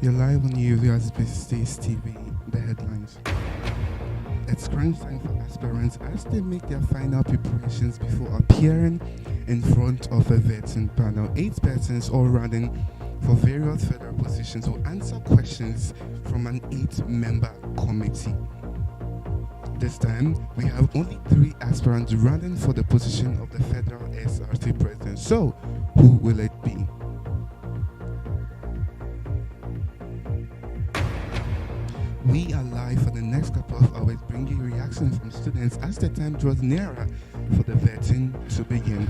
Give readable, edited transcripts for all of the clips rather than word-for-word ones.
You're live on UV's States TV, the headlines. It's crunch time for aspirants as they make their final preparations before appearing in front of a vetting panel. 8 persons all running for various federal positions will answer questions from an 8-member committee. This time, we have only 3 aspirants running for the position of the federal SRC president. So, who will it be? We are live for the next couple of hours, bringing reactions from students as the time draws nearer for the vetting to begin.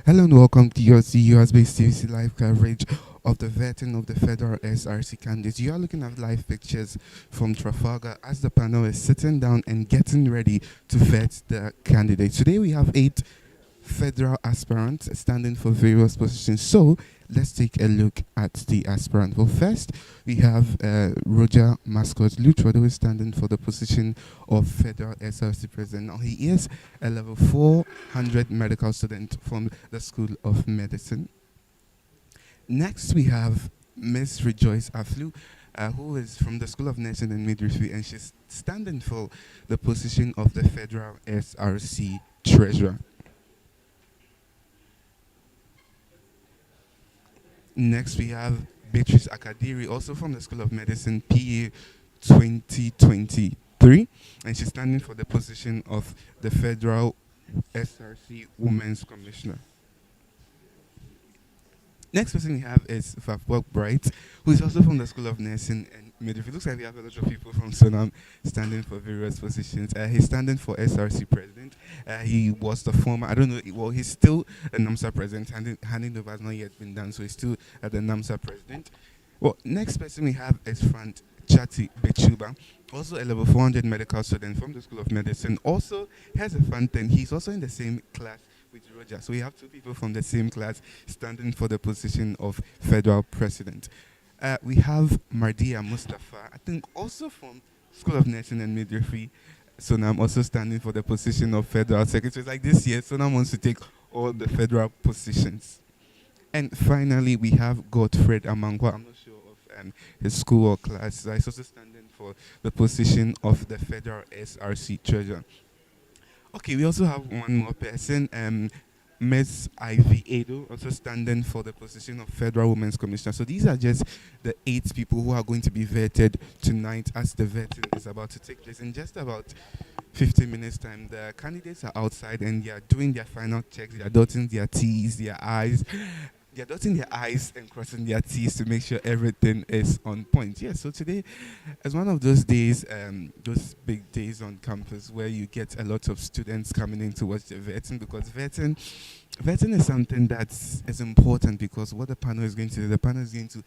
Hello and welcome to your US-based TVC live coverage of the vetting of the federal SRC candidates. You are looking at live pictures from Trafalgar as the panel is sitting down and getting ready to vet the candidates. Today we have 8 federal aspirants standing for various positions. So let's take a look at the aspirant. Well, first we have Roger Mascot Lutrod, who is standing for the position of federal SRC president. Now he is a level 400 medical student from the School of Medicine. Next we have Miss Rejoice Aflu, who is from the School of Nursing and Midwifery, and she's standing for the position of the federal SRC treasurer. Next, we have Beatrice Akadiri, also from the School of Medicine, PA 2023, and she's standing for the position of the Federal SRC Women's Commissioner. Next person we have is Fafwok Bright, who is also from the School of Nursing and Midwifery. It looks like we have a lot of people from Sonam standing for various positions. He's standing for SRC president. He was the former, I don't know, well, he's still a NAMSA president. Handing over has not yet been done, so he's still the NAMSA president. Well, next person we have is Front Chati Bechuba, also a level 400 medical student from the School of Medicine. Also, has a fun thing. He's also in the same class with Roger. So we have 2 people from the same class standing for the position of federal president. We have Mardia Mustafa, I think also from School of Nursing and Midwifery. So now I'm also standing for the position of federal secretary. Like this year, so now wants to take all the federal positions. And finally, we have Godfred Amangwa. I'm not sure of his school or class. He's also standing for the position of the federal SRC treasurer. Okay, we also have one more person, Ms. Ivy Edo, also standing for the position of Federal Women's Commissioner. So these are just the 8 people who are going to be vetted tonight as the vetting is about to take place. In just about 15 minutes time, the candidates are outside and they are doing their final checks. They are dotting their T's, their I's. They're dotting their I's and crossing their T's to make sure everything is on point. Yeah, so today is one of those days, those big days on campus where you get a lot of students coming in to watch the vetting, because vetting is something that is important, because what the panel is going to do, the panel is going to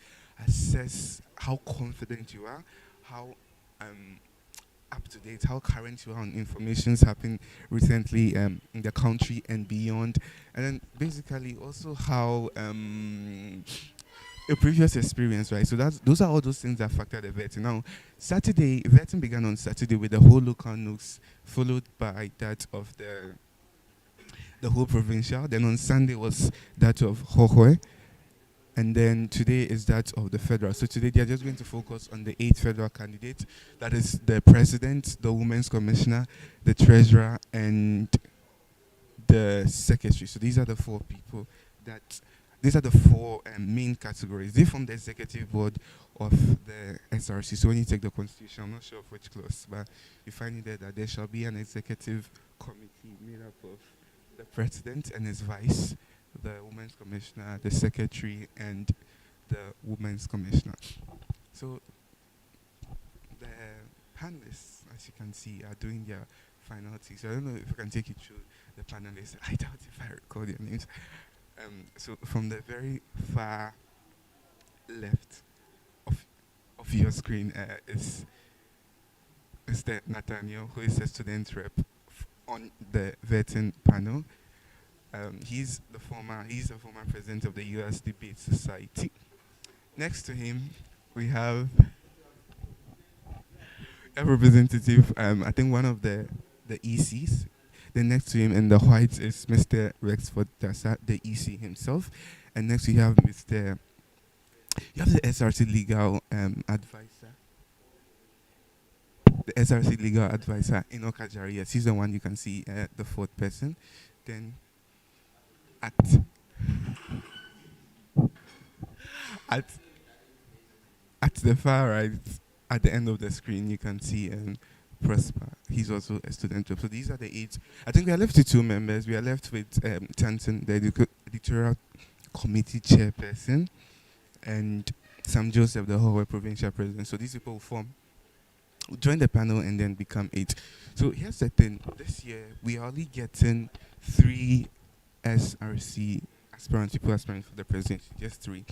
assess how confident you are, how up to date, how current you are on information's happening recently in the country and beyond, and then basically also how a previous experience, right? So those are all those things that factor the vetting. Now, vetting began on Saturday with the whole local nooks, followed by that of the whole provincial. Then on Sunday was that of Hohoi. And then today is that of the federal. So today they are just going to focus on the 8 federal candidates. That is the president, the women's commissioner, the treasurer, and the secretary. So these are the 4 people these are the 4 main categories. They form the executive board of the SRC. So when you take the constitution, I'm not sure of which clause, but you find it there that there shall be an executive committee made up of the president and his vice, the women's commissioner, the secretary, and the women's commissioner. So the panelists, as you can see, are doing their final takes. So I don't know if I can take you through the panelists. I doubt if I recall their names. So from the very far left of your screen is Mr. Nathaniel, who is a student rep on the vetting panel. He's the former president of the U.S. Debate Society. Next to him, we have a representative. I think one of the ECs. Then next to him in the white is Mr. Rexford Dassa, the EC himself, and next we have Mr. You have the SRC legal advisor. The SRC legal advisor, Enoch Ajari. Yes, he's the one you can see, the fourth person. Then at at at the far right, at the end of the screen, you can see Prosper. He's also a student rep. So these are the eight. I think we are left with two members. We are left with Tanton, the editorial committee chairperson, and Sam Joseph, the Howard provincial president. So these people will join the panel and then become eight. So here's the thing. This year, we are only getting three SRC aspirants, people aspiring for the presidency, just three,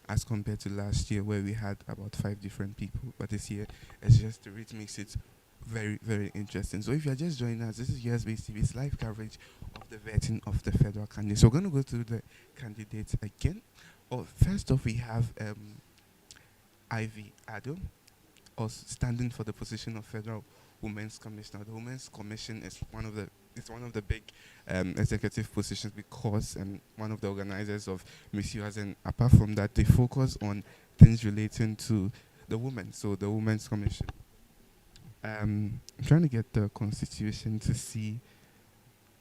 as compared to last year where we had about five different people. But this year, it's just three. It makes it very, very interesting. So if you're just joining us, this is USB TV's live coverage of the vetting of the federal candidates. So we're going to go through the candidates again. First off, we have Ivy Addo, standing for the position of Federal Women's Commissioner. The Women's Commission is one of the big executive positions because one of the organizers of Miss US, and apart from that, they focus on things relating to the women. So the Women's Commission. I'm trying to get the constitution to see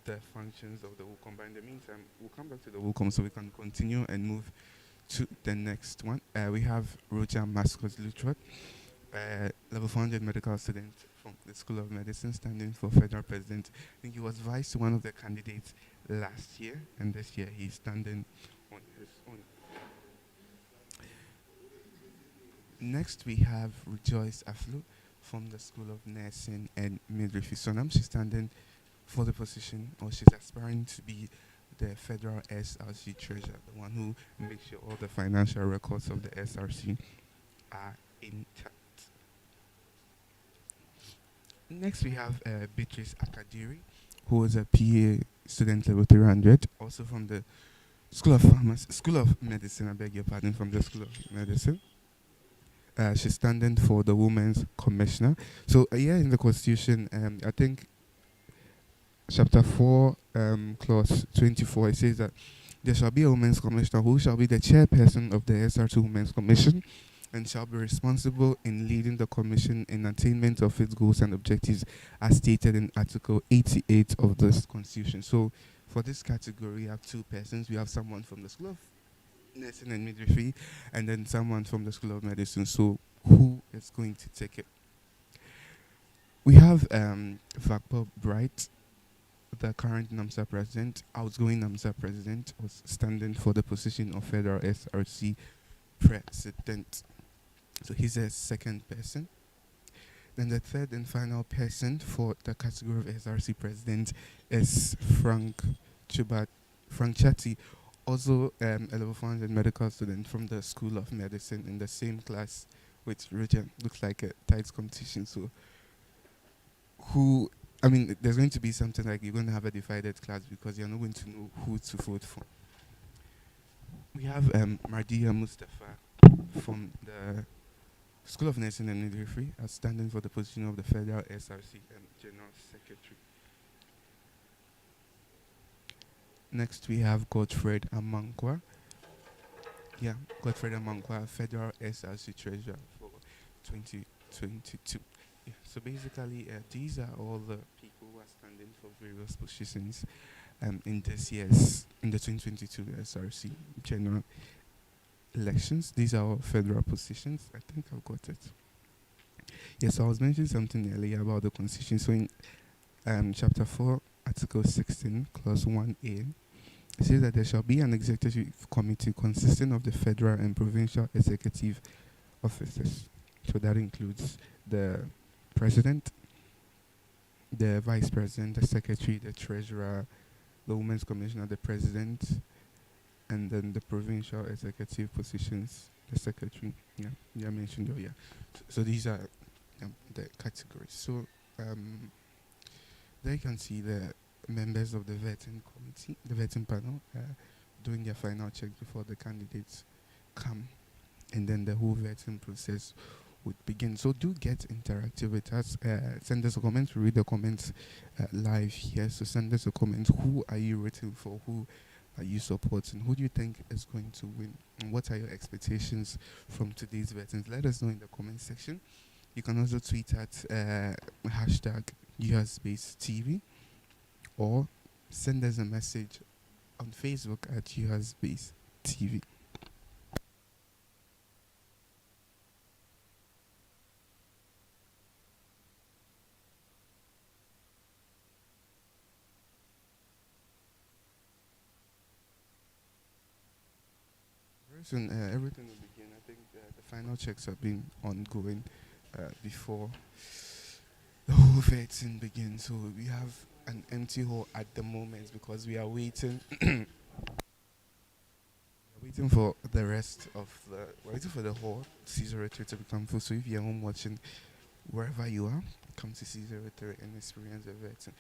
the functions of the WUCOM, but in the meantime, we'll come back to the WUCOM so we can continue and move to the next one. We have Roger Mascot Lutrot, level 400 medical student from the School of Medicine, standing for federal president. I think he was vice to one of the candidates last year, and this year he's standing on his own. Next, we have Rejoice Aflu from the School of Nursing and Midwifery. She's standing for the position, or she's aspiring to be the federal SRC treasurer, the one who makes sure all the financial records of the SRC are intact. Next, we have Beatrice Akadiri, who is a PA student level 300, also from the School of Medicine. I beg your pardon, from the School of Medicine. She's standing for the Women's Commissioner. So here in the Constitution, I think Chapter 4, Clause 24, it says that there shall be a Women's Commissioner who shall be the chairperson of the SR2 Women's Commission and shall be responsible in leading the Commission in attainment of its goals and objectives as stated in Article 88 of this Constitution. So for this category, we have two persons. We have someone from the School of Nursing and Midwifery and then someone from the School of Medicine. So who is going to take it? We have Vakpo Bright, the current NAMSA president, outgoing NAMSA president, was standing for the position of Federal SRC president. So he's a second person. Then the third and final person for the category of SRC president is Frank Chatti, also a level 400 medical student from the School of Medicine in the same class with Roger. Looks like a tight competition. So there's going to be something like you're going to have a divided class because you're not going to know who to vote for. We have Mardia Mustafa from the School of Nursing and Midwifery as standing for the position of the Federal SRC General Secretary. Next, we have Godfred Amankwa. Yeah, Godfred Amankwa, Federal SRC Treasurer for 2022. Yeah, so basically, these are all the people who are standing for various positions in the 2022 SRC General Elections. These are all federal positions. I think I've got it. Yes, so I was mentioning something earlier about the Constitution. So in Chapter 4, Article 16, Clause 1A, it says that there shall be an executive committee consisting of the federal and provincial executive officers. So that includes the president, the vice president, the secretary, the treasurer, the women's commissioner, the president, and then the provincial executive positions, the secretary. Yeah, I mentioned earlier. So these are the categories. So There you can see the members of the vetting committee, the vetting panel, doing their final checks before the candidates come, and then the whole vetting process would begin. So do get interactive with us. Send us a comment. We read the comments live here. So send us a comment. Who are you rooting for? Who are you supporting? Who do you think is going to win? And what are your expectations from today's vetting? Let us know in the comment section. You can also tweet at hashtag USBaseTV or send us a message on Facebook at USBaseTV. Very soon, everything will begin. I think the final checks have been ongoing before the whole vetting begins. So we have an empty hall at the moment because we are waiting. Waiting for the rest of the. We're waiting for the whole C03 to become full. So if you're home watching, wherever you are, come to C03 and experience the vetting.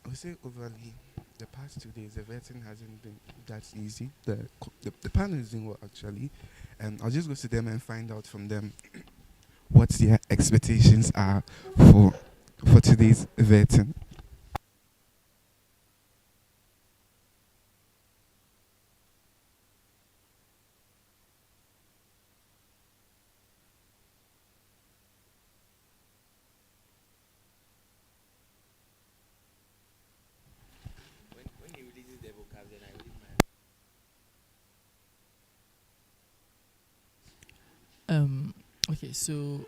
I would say overly, the past 2 days, the vetting hasn't been that easy. The panel is doing well actually, and I'll just go to them and find out from them what their expectations are for today's vetting. When he releases the vocab, then I release my. Okay, so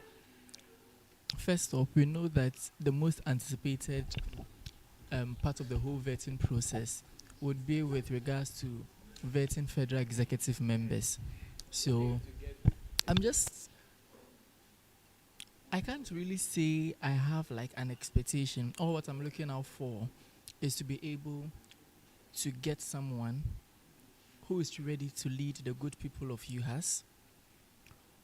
first off, we know that the most anticipated part of the whole vetting process would be with regards to vetting federal executive members. So I'm just, I can't really say I have like an expectation. All what I'm looking out for is to be able to get someone who is ready to lead the good people of UHAS,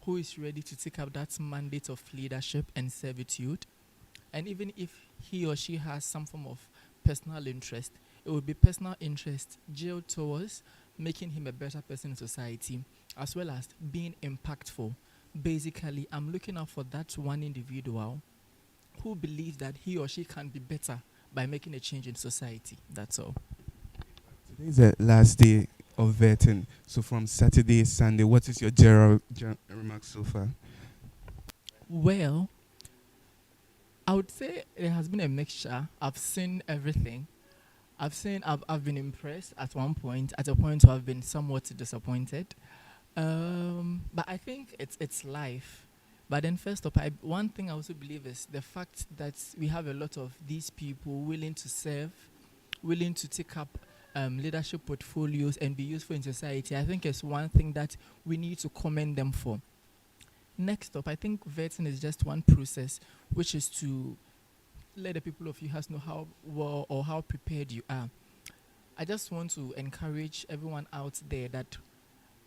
who is ready to take up that mandate of leadership and servitude. And even if he or she has some form of personal interest, it would be personal interest geared towards making him a better person in society, as well as being impactful. Basically, I'm looking out for that one individual who believes that he or she can be better by making a change in society. That's all. Today is the last day of vetting. So from Saturday, Sunday, what is your general remarks so far? Well, I would say it has been a mixture. I've seen everything. I've been impressed at one point. At a point, I've been somewhat disappointed. But I think it's life. But then first up, one thing I also believe is the fact that we have a lot of these people willing to serve, willing to take up leadership portfolios and be useful in society. I think it's one thing that we need to commend them for. Next up, I think vetting is just one process, which is to let the people of UHAS know how well or how prepared you are. I just want to encourage everyone out there that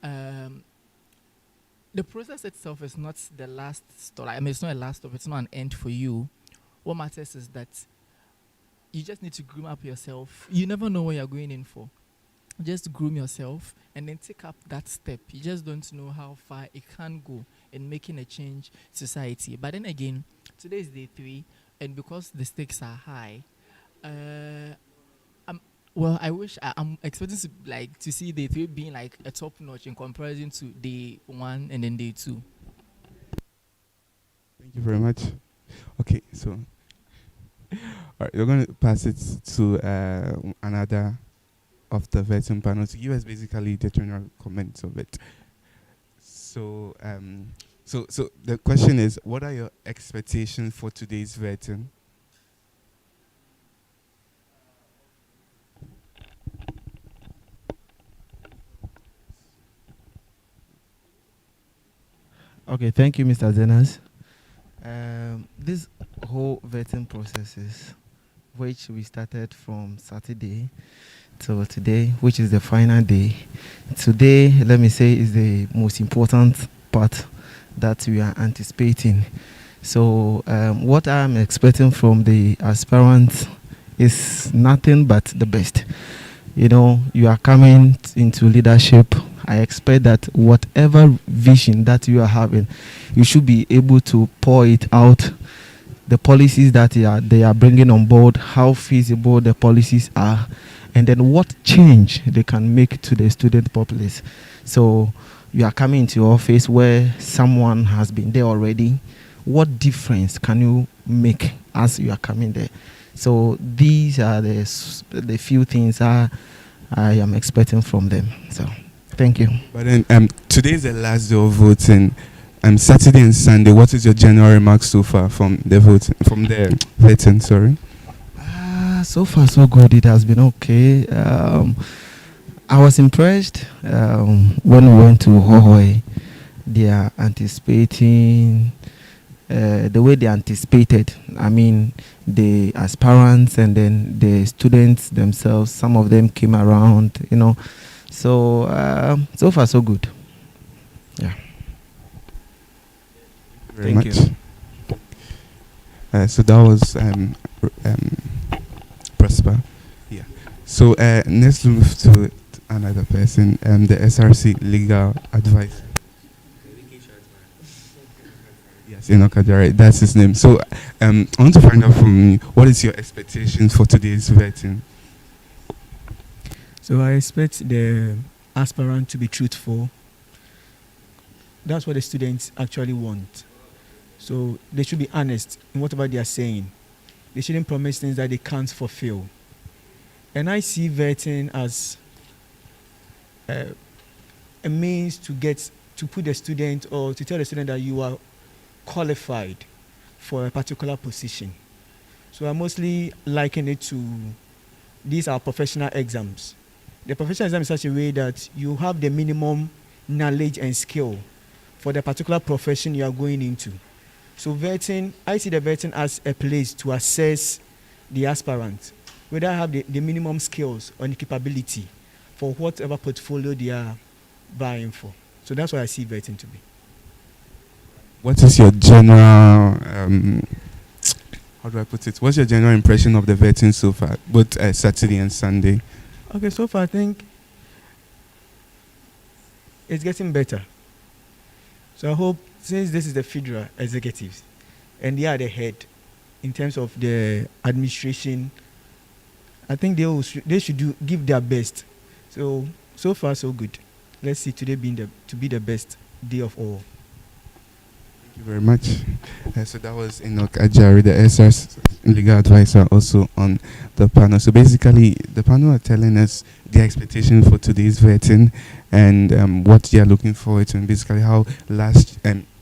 the process itself is not the last stop. I mean, it's not a last stop. It's not an end for you. What matters is that you just need to groom up yourself. You never know what you're going in for. Just groom yourself and then take up that step. You just don't know how far it can go in making a change in society. But then again, today is day 3, and because the stakes are high, I wish I'm expecting to see day 3 being like a top notch in comparison to day 1 and then day 2. Thank you very much. Okay, so all right, we're going to pass it to another of the vetting panel to give us basically the general comments of it. So, so the question is, what are your expectations for today's vetting? Okay, thank you, Mr. Zenas. This whole vetting processes, which we started from Saturday till today, which is the final day. Today, let me say, is the most important part that we are anticipating. So what I'm expecting from the aspirants is nothing but the best. You know, you are coming into leadership. I expect that whatever vision that you are having, you should be able to pour it out. The policies that they are bringing on board, how feasible the policies are, and then what change they can make to the student populace. So you are coming into office where someone has been there already. What difference can you make as you are coming there? So these are the few things I am expecting from them. So thank you. But then today is the last day of voting. Saturday and Sunday, what is your general remarks so far from the voting? Sorry. So far so good. It has been okay. I was impressed when we went to Hohoi. They are anticipating the way they anticipated. I mean, the aspirants and then the students themselves. Some of them came around, you know. So so far so good. Yeah. Very Thank much. you. So that was Prosper. Yeah. So next we move to another person. The SRC legal advice. Yes, Enoch Ajare, that's his name. So I want to find out from you, what is your expectations for today's vetting? So I expect the aspirant to be truthful. That's what the students actually want. So they should be honest in whatever they are saying. They shouldn't promise things that they can't fulfill. And I see vetting as a means to put the student, or to tell the student that you are qualified for a particular position. So I mostly liken it to, these are professional exams. The professional exam is such a way that you have the minimum knowledge and skill for the particular profession you are going into. So vetting, I see the vetting as a place to assess the aspirant, whether I have the minimum skills or the capability for whatever portfolio they are vying for. So that's what I see vetting to be. What is your general, how do I put it? What's your general impression of the vetting so far, both Saturday and Sunday? Okay, so far I think it's getting better. So I hope, since this is the federal executives and they are the head in terms of the administration, I think they should give their best. So far so good. Let's see today to be the best day of all. Thank you very much. So that was Enoch Ajari, the SR's legal advisor, also on the panel. So basically, the panel are telling us their expectations for today's vetting and what they are looking forward to, and basically how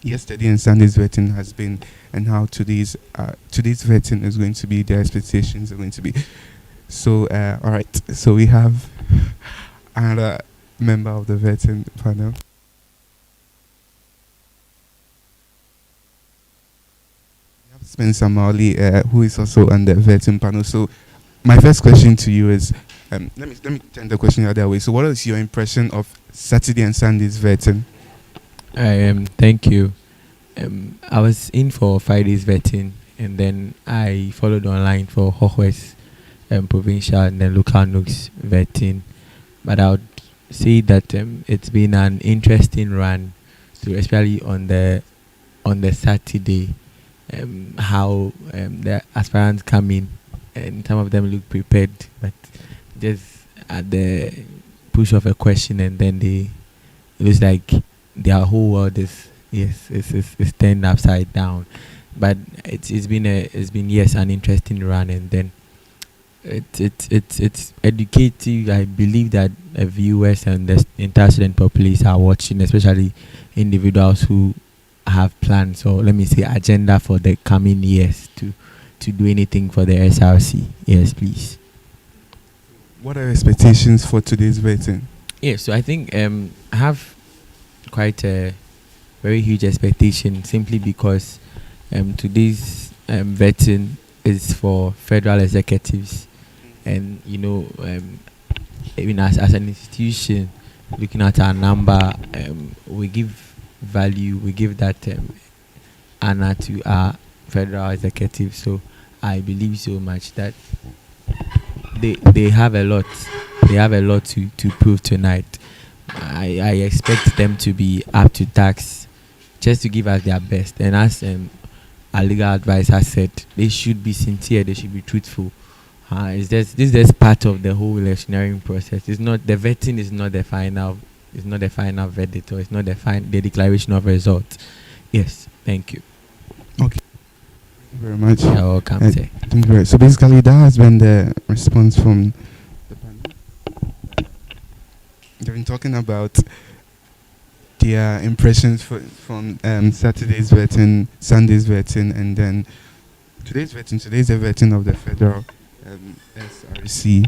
yesterday and Sunday's vetting has been, and how today's vetting is going to be. Their expectations are going to be. So all right. So we have another member of the vetting panel. Spencer Marley, who is also on the vetting panel. So, my first question to you is, let me turn the question the other way. So, what is your impression of Saturday and Sunday's vetting? Thank you. I was in for Friday's vetting, and then I followed online for Hohwes, provincial and then local nooks vetting. But I would say that it's been an interesting run, so especially on the Saturday. How the aspirants come in, and some of them look prepared, but just at the push of a question, and then it looks like their whole world is turned upside down. But it's been an interesting run, and then it's educative. I believe that viewers and the entire student populace are watching, especially individuals who have plans, or let me say agenda for the coming years to do anything for the SRC. Yes, please. What are your expectations for today's vetting? Yeah, so I think I have quite a very huge expectation, simply because today's vetting is for federal executives, and even as an institution, looking at our number, we give value, we give that honor to our federal executive. So I believe so much that they have a lot. They have a lot to prove tonight. I expect them to be up to task, just to give us their best. And as our legal advisor said, they should be sincere. They should be truthful. This is just part of the whole electioneering process. It's not the vetting. Is not the final. It's not the final verdict, or it's not the declaration of results. Yes, thank you. Okay. Thank you very much. You're welcome. Sir. Thank you very. So basically, that has been the response from the panel. They've been talking about their impressions from Saturday's vetting, Sunday's vetting, and then today's vetting. Today's the vetting of the federal SRC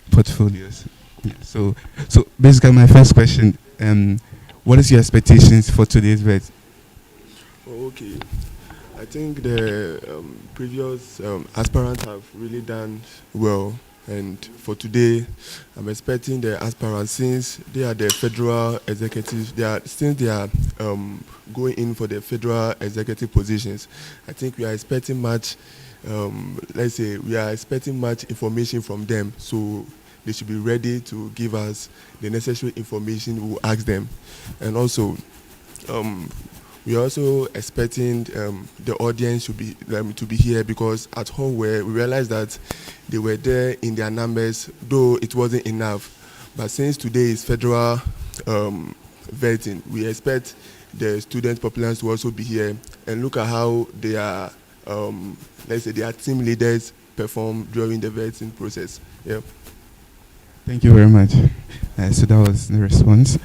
portfolios. Yeah, so basically, my first question: what is your expectations for today's vet? Oh, okay. I think the previous aspirants have really done well, and for today, I'm expecting the aspirants, since they are the federal executives, since they are going in for the federal executive positions. I think we are expecting much. Let's say we are expecting much information from them, so they should be ready to give us the necessary information we will ask them, and also. We are also expecting the audience to be here, because at home where we realized that they were there in their numbers, though it wasn't enough. But since today is federal vetting, we expect the student populace to also be here and look at how they are, let's say, their team leaders perform during the vetting process. Yeah. Thank you very much. So that was the response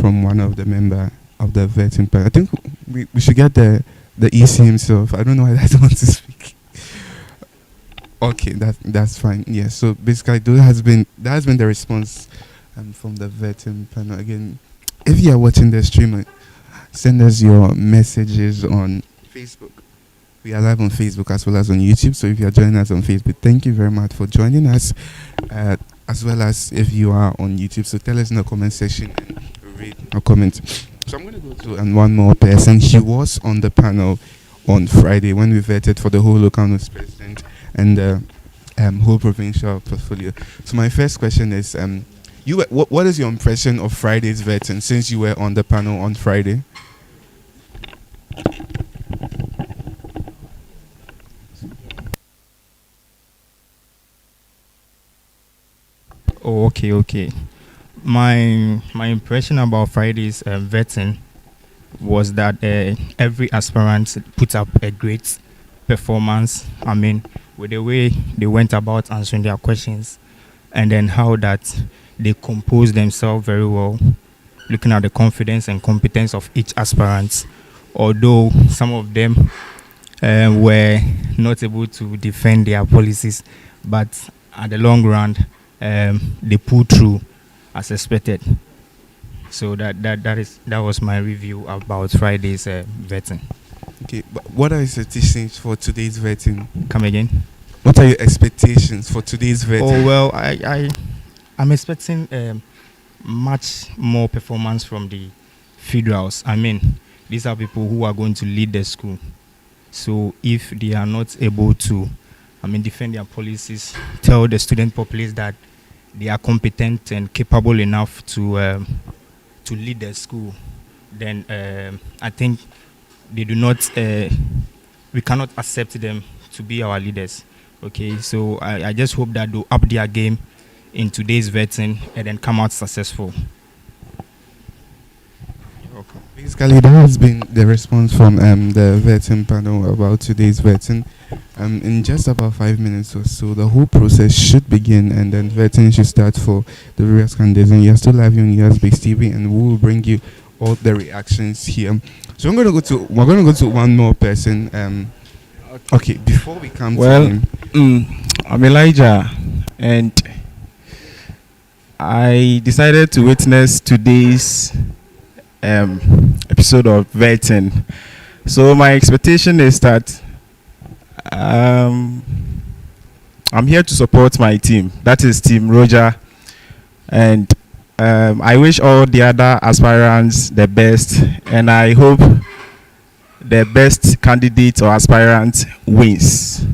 from one of the member of the vetting panel. I think we should get the EC himself. I don't know why I don't want to speak. Okay, that's fine. Yeah. So basically, that has been the response from the vetting panel. Again, if you are watching the stream, send us your messages on Facebook. We are live on Facebook as well as on YouTube. So if you are joining us on Facebook, thank you very much for joining us. As well as if you are on YouTube, so tell us in the comment section and read our comments. So I'm going to go to one more person. He was on the panel on Friday when we vetted for the whole local news president and the whole provincial portfolio. So my first question is, what is your impression of Friday's vetting since you were on the panel on Friday? Oh, okay. My impression about Friday's vetting was that every aspirant put up a great performance. I mean, with the way they went about answering their questions, and then how that they composed themselves very well, looking at the confidence and competence of each aspirant. Although some of them were not able to defend their policies, but at the long run, they pulled through as expected. So that was my review about Friday's vetting. Okay, but what are your expectations for today's vetting? Come again? What are your expectations for today's vetting? Oh well, I'm expecting much more performance from the federals. I mean, these are people who are going to lead the school. So if they are not able to, defend their policies, tell the student populace that they are competent and capable enough to lead the school, then I think they do not. We cannot accept them to be our leaders. Okay, so I just hope that they'll up their game in today's vetting and then come out successful. Okay. Basically, that has been the response from the vetting panel about today's vetting. In just about 5 minutes or so, the whole process should begin, and then vetting should start for the various candidates. And you're still live on US-based TV, and we will bring you all the reactions here. So we're going to go to one more person. Okay, before we come to him, I'm Elijah, and I decided to witness today's episode of vetting. So my expectation is that I'm here to support my team. That is Team Roger, and I wish all the other aspirants the best, and I hope the best candidate or aspirant wins.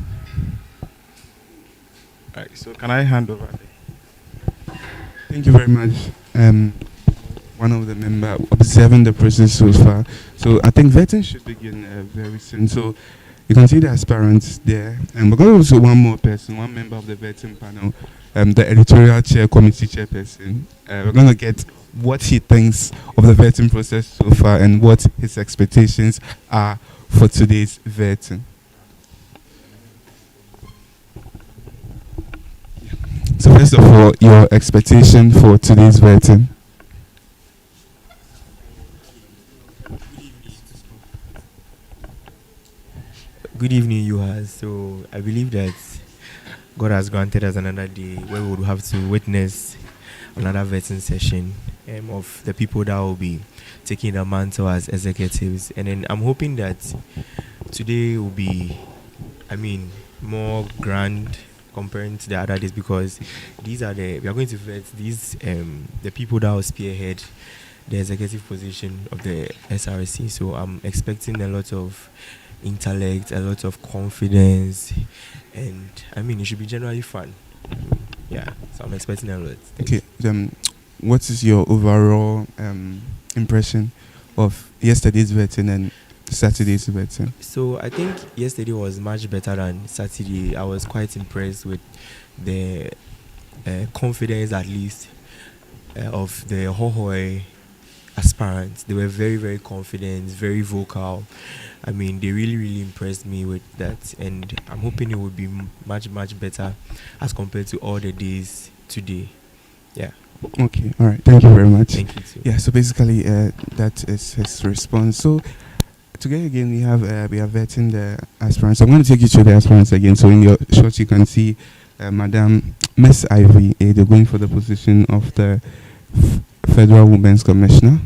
All right, so can I hand over? Thank you very much. One of the member observing the process so far. So I think vetting should begin very soon. So you can see the aspirants there, and we're going to also one more person, one member of the vetting panel, the editorial chair, committee chairperson. We're going to get what he thinks of the vetting process so far and what his expectations are for today's vetting. So first of all, your expectation for today's vetting. Good evening, you guys. So I believe that God has granted us another day where we would have to witness another vetting session of the people that will be taking the mantle as executives. And then I'm hoping that today will be, more grand comparing to the other days, because we are going to vet these the people that will spearhead the executive position of the SRC. So I'm expecting a lot of intellect, a lot of confidence, and it should be generally fun. Yeah, so I'm expecting a lot. Okay, what is your overall impression of yesterday's vetting and Saturday's vetting? So I think yesterday was much better than Saturday. I was quite impressed with the confidence, at least, of the Hohoi aspirants. They were very, very confident, very vocal. They really, really impressed me with that, and I'm hoping it will be much, much better as compared to all the days today. Yeah. Okay, all right. Thank you very much. Thank you too. Yeah, so basically, that is his response. So today again, we are vetting the aspirants. I'm going to take you to the aspirants again. So in your shot, you can see Madam Miss Ivy. They're going for the position of the Federal Women's Commissioner.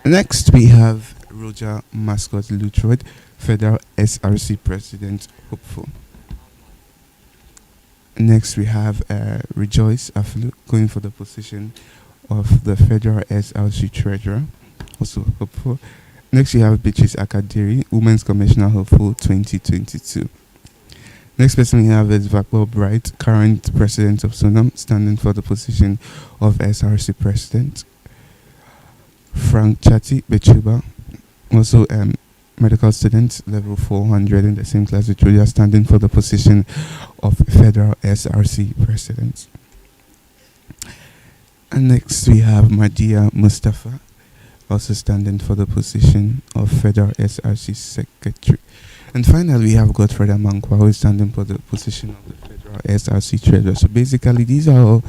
Next, we have Roger Mascot Lutroid, Federal SRC President, hopeful. Next, we have Rejoice Aflu going for the position of the Federal SRC Treasurer, also hopeful. Next, we have Beatrice Akadiri, Women's Commissioner, hopeful 2022. Next person we have is Vakbo Bright, current President of Sonam, standing for the position of SRC President. Frank Chati Bechuba, also medical student, level 400 in the same class with Julia, standing for the position of Federal SRC President. And next we have Madia Mustafa, also standing for the position of Federal SRC Secretary. And finally, we have Godfrey Amankwa, who is standing for the position of the Federal SRC Treasurer. So basically, these are all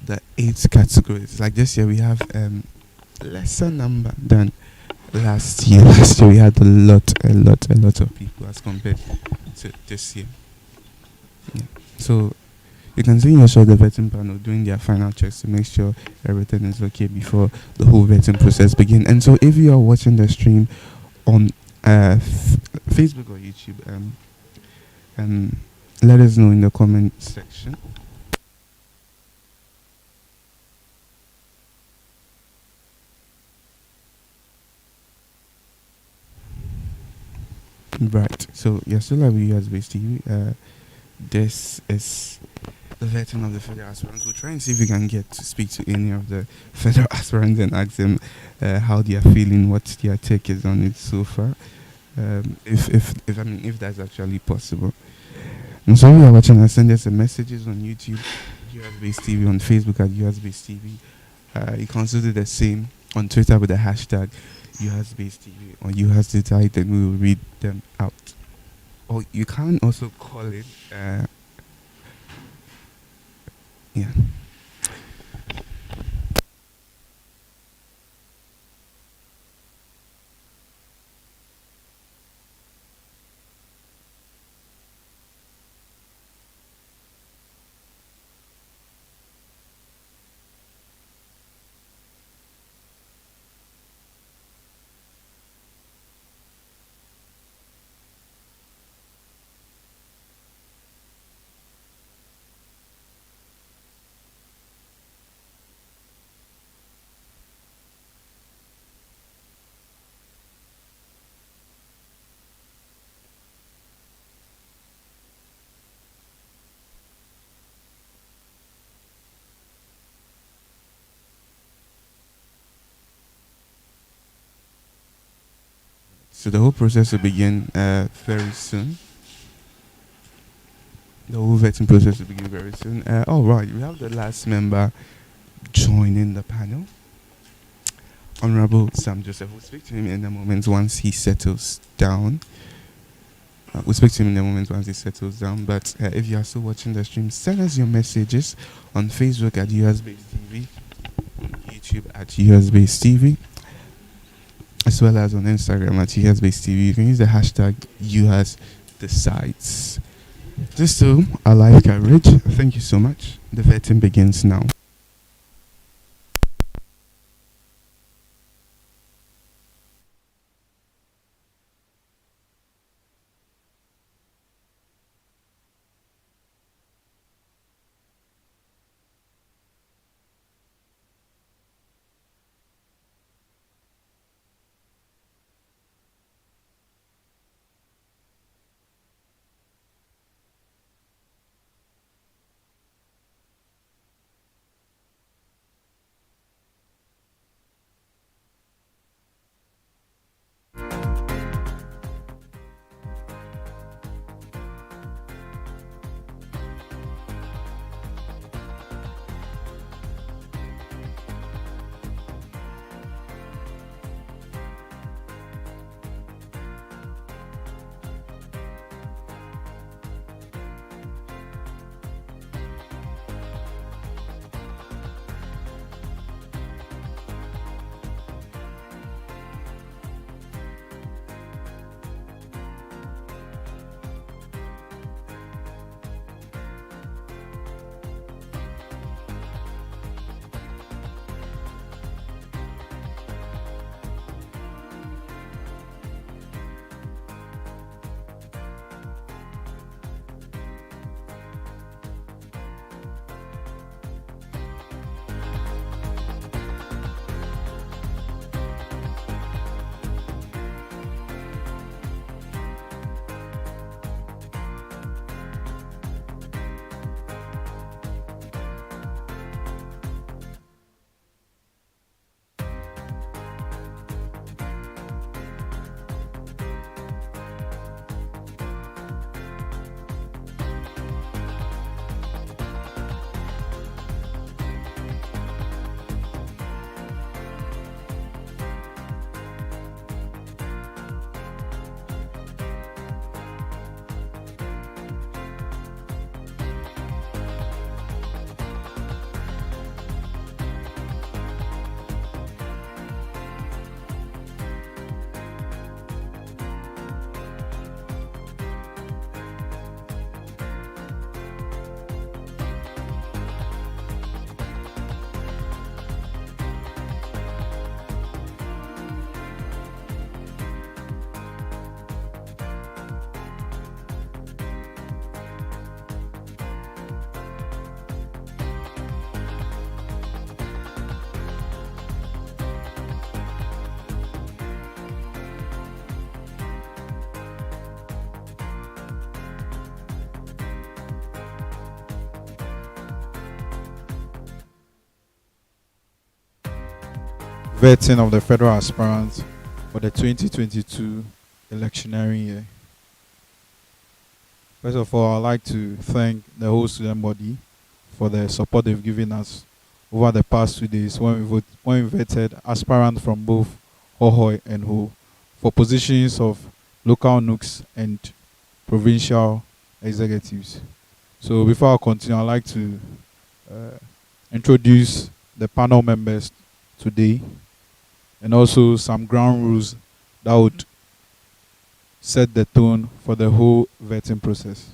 the 8 categories. Like this year, we have lesser number than last year. Last year, we had a lot of people as compared to this year. Yeah. So you can see in your show the vetting panel doing their final checks to make sure everything is okay before the whole vetting process begins. And so if you are watching the stream on Facebook or YouTube, let us know in the comment section. Right, so you're still at US-based TV. This is the vetting of the federal aspirants. We'll try and see if we can get to speak to any of the federal aspirants and ask them how they are feeling, what their take is on it so far. If that's actually possible. And so we are watching us, send us some messages on YouTube, US-based TV, on Facebook at US-based TV. You can also do the same on Twitter with the hashtag US-based TV or US Detail, and we will read them out. Or you can also call it, yeah. So the whole process will begin very soon. The whole vetting process will begin very soon. All right, we have the last member joining the panel. Honorable Sam Joseph. We'll speak to him in a moment once he settles down. We'll speak to him in a moment once he settles down. But if you are still watching the stream, send us your messages on Facebook at US-Based TV, on YouTube at US-Based TV, as well as on Instagram at US-Based TV. You can use the hashtag USDecides. This to our live coverage. Thank you so much. The vetting begins now. Vetting of the federal aspirants for the 2022 electionary year. First of all, I'd like to thank the whole student body for the support they've given us over the past 2 days when we vetted aspirants from both Hohoi and Ho for positions of local nooks and provincial executives. So before I continue, I'd like to introduce the panel members today and also some ground rules that would set the tone for the whole vetting process.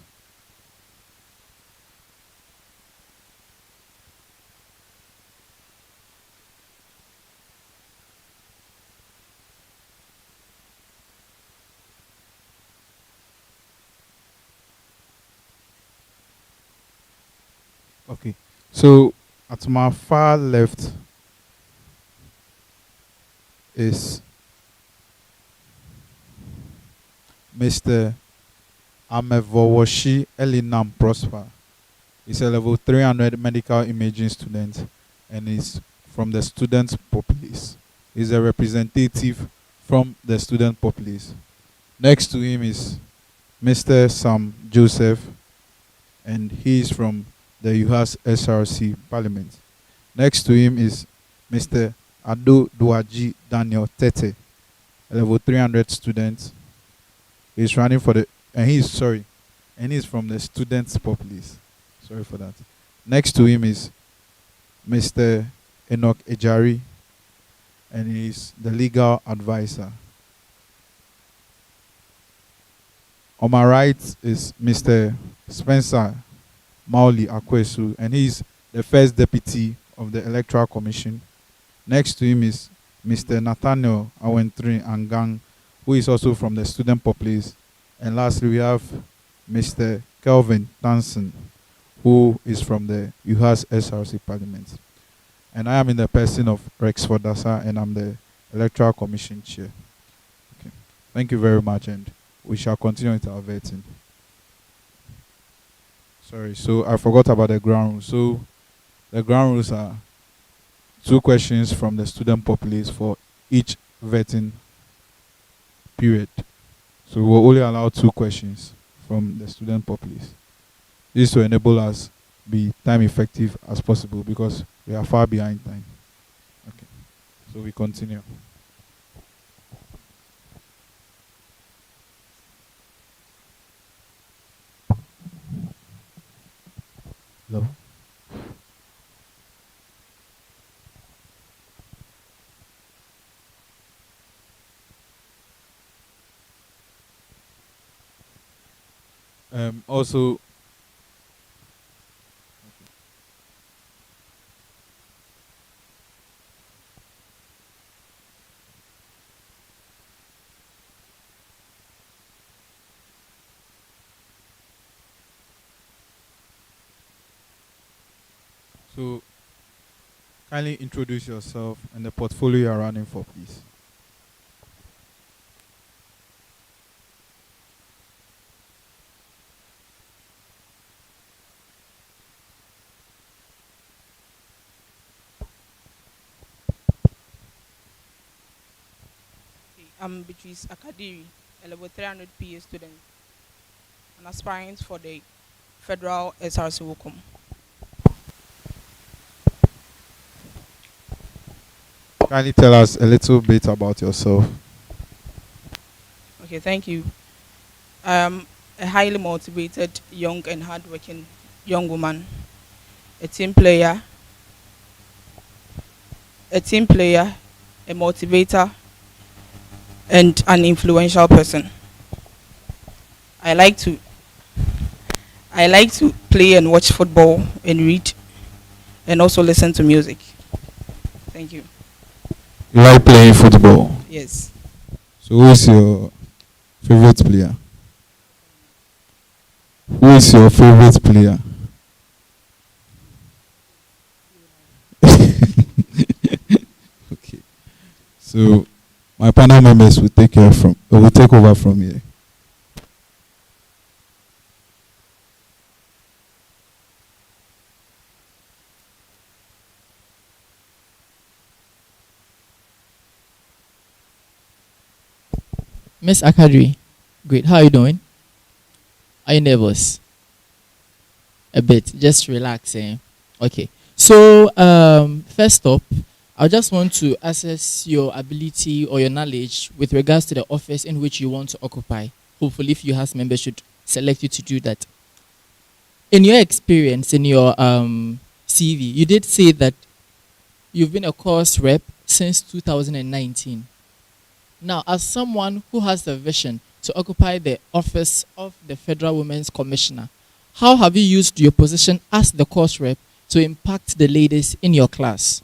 Okay, so at my far left is Mr. Amevowoshi Elinam Prosper. He's a level 300 medical imaging student and is from the student populace. He's a representative from the student populace. Next to him is Mr. Sam Joseph, and he is from the UHAS SRC Parliament. Next to him is Mr. Ado Duaji Daniel Tete, a level 300 student. He's running for the, and he's sorry, and he's from the students' populace. Sorry for that. Next to him is Mr. Enoch Ejari, and he's the legal advisor. On my right is Mr. Spencer Mauli Akwesu, and he's the first deputy of the Electoral Commission. Next to him is Mr. Nathaniel Awentri Angang, who is also from the student populace. And lastly, we have Mr. Kelvin Tansen, who is from the UHAS SRC Parliament. And I am in the person of Rex Fordasa, and I'm the Electoral Commission Chair. Okay. Thank you very much, and we shall continue with our vetting. Sorry, so I forgot about the ground rules. So the ground rules are 2 questions from the student populace for each vetting period. So we'll only allow 2 questions from the student populace. This will enable us be time effective as possible because we are far behind time. Okay, so we continue. Hello. Also, so kindly introduce yourself and the portfolio you are running for, please. I'm Beatrice Akadiri, a level 300 PA student, an aspirant for the Federal SRC Wokom. Kindly tell us a little bit about yourself. Okay, thank you. I am a highly motivated, young and hardworking young woman, a team player, a motivator, and an influential person. I like to play and watch football and read and also listen to music. Thank you. You like playing football. Yes. So who is your favorite player? Who is your favorite player? Okay. So my panel members will take over from here. Miss Akadri, great. How are you doing? Are you nervous? A bit. Just relaxing. Okay. So, first up, I just want to assess your ability or your knowledge with regards to the office in which you want to occupy. Hopefully, if you have members, should select you to do that. In your experience, in your CV, you did say that you've been a course rep since 2019. Now, as someone who has the vision to occupy the office of the Federal Women's Commissioner, how have you used your position as the course rep to impact the ladies in your class?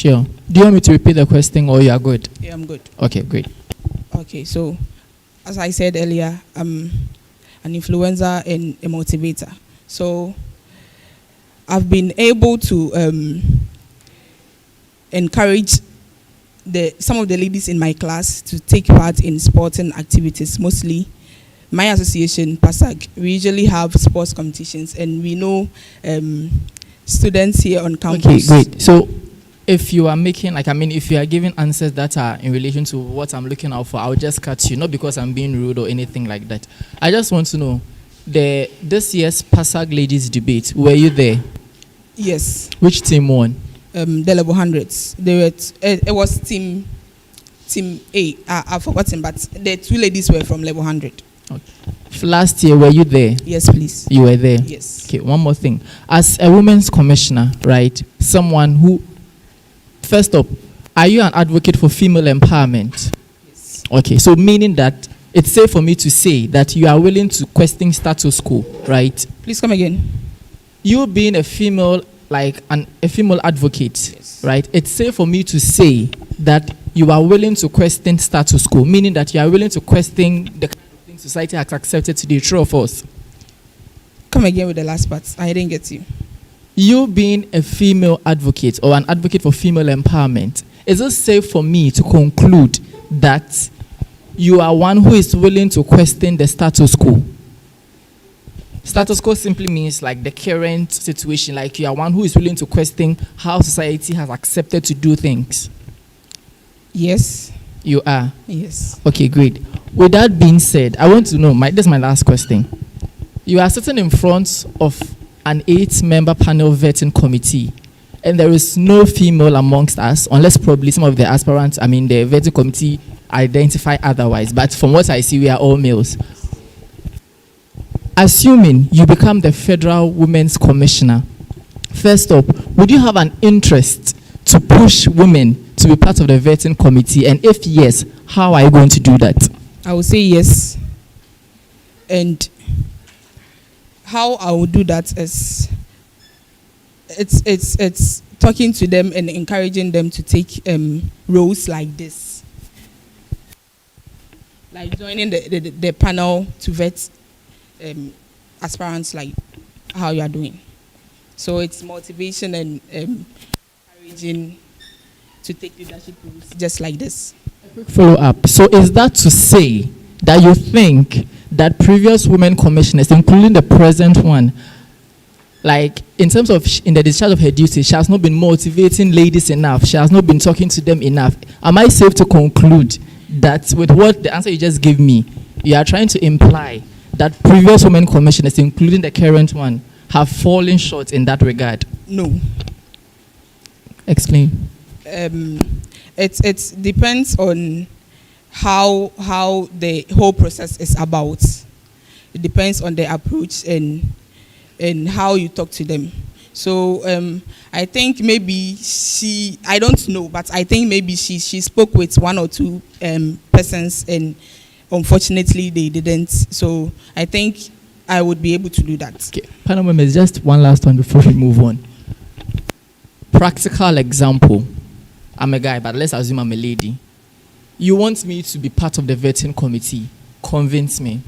Sure. Do you want me to repeat the question or you are good? Yeah, I'm good. Okay, great. Okay, so as I said earlier, I'm an influencer and a motivator. So I've been able to encourage some of the ladies in my class to take part in sporting activities. Mostly, my association, PASAG, we usually have sports competitions, and we know students here on campus. Okay, great. So if you are making, if you are giving answers that are in relation to what I'm looking out for, I'll just cut you, not because I'm being rude or anything like that. I just want to know, this year's PASAG ladies debate, were you there? Yes. Which team won? The level hundreds. It was team A. I've forgotten, but the two ladies were from level 100. Okay. Last year, were you there? Yes, please. You were there? Yes. Okay, one more thing. As a women's commissioner, right, someone who, first up, are you an advocate for female empowerment? Yes. Okay, so meaning that it's safe for me to say that you are willing to question status quo, right? Please come again. You being a female, a female advocate, Yes. right? It's safe for me to say that you are willing to question status quo, meaning that you are willing to question the kind of things society has accepted to be true of us. Come again with the last part. I didn't get you. You being a female advocate or an advocate for female empowerment, is it safe for me to conclude that you are one who is willing to question the status quo? Status quo simply means like the current situation, like you are one who is willing to question how society has accepted to do things. Yes. You are? Yes. Okay, great. With that being said, I want to know, this is my last question. You are sitting in front of an 8-member panel vetting committee, and there is no female amongst us, unless probably some of the aspirants, the vetting committee identify otherwise. But from what I see, we are all males. Assuming you become the Federal Women's Commissioner, first up, would you have an interest to push women to be part of the vetting committee? And if yes, how are you going to do that? I will say yes. And how I will do that is it's talking to them and encouraging them to take roles like this, like joining the panel to vet aspirants, like how you are doing. So it's motivation and encouraging to take leadership roles just like this. Follow up. So is that to say that you think that previous women commissioners, including the present one, like in terms of in the discharge of her duty, she has not been motivating ladies enough, she has not been talking to them enough? Am I safe to conclude that with what the answer you just gave me, you are trying to imply that previous women commissioners, including the current one, have fallen short in that regard? No. Explain. It depends on how the whole process is about. It depends on the approach and how you talk to them. So I think maybe I don't know, but I think maybe she spoke with one or two persons, and unfortunately they didn't. So I think I would be able to do that. Okay. Panel members, just one last one before we move on. Practical example. I'm a guy, but let's assume I'm a lady. You want me to be part of the vetting committee. Convince me.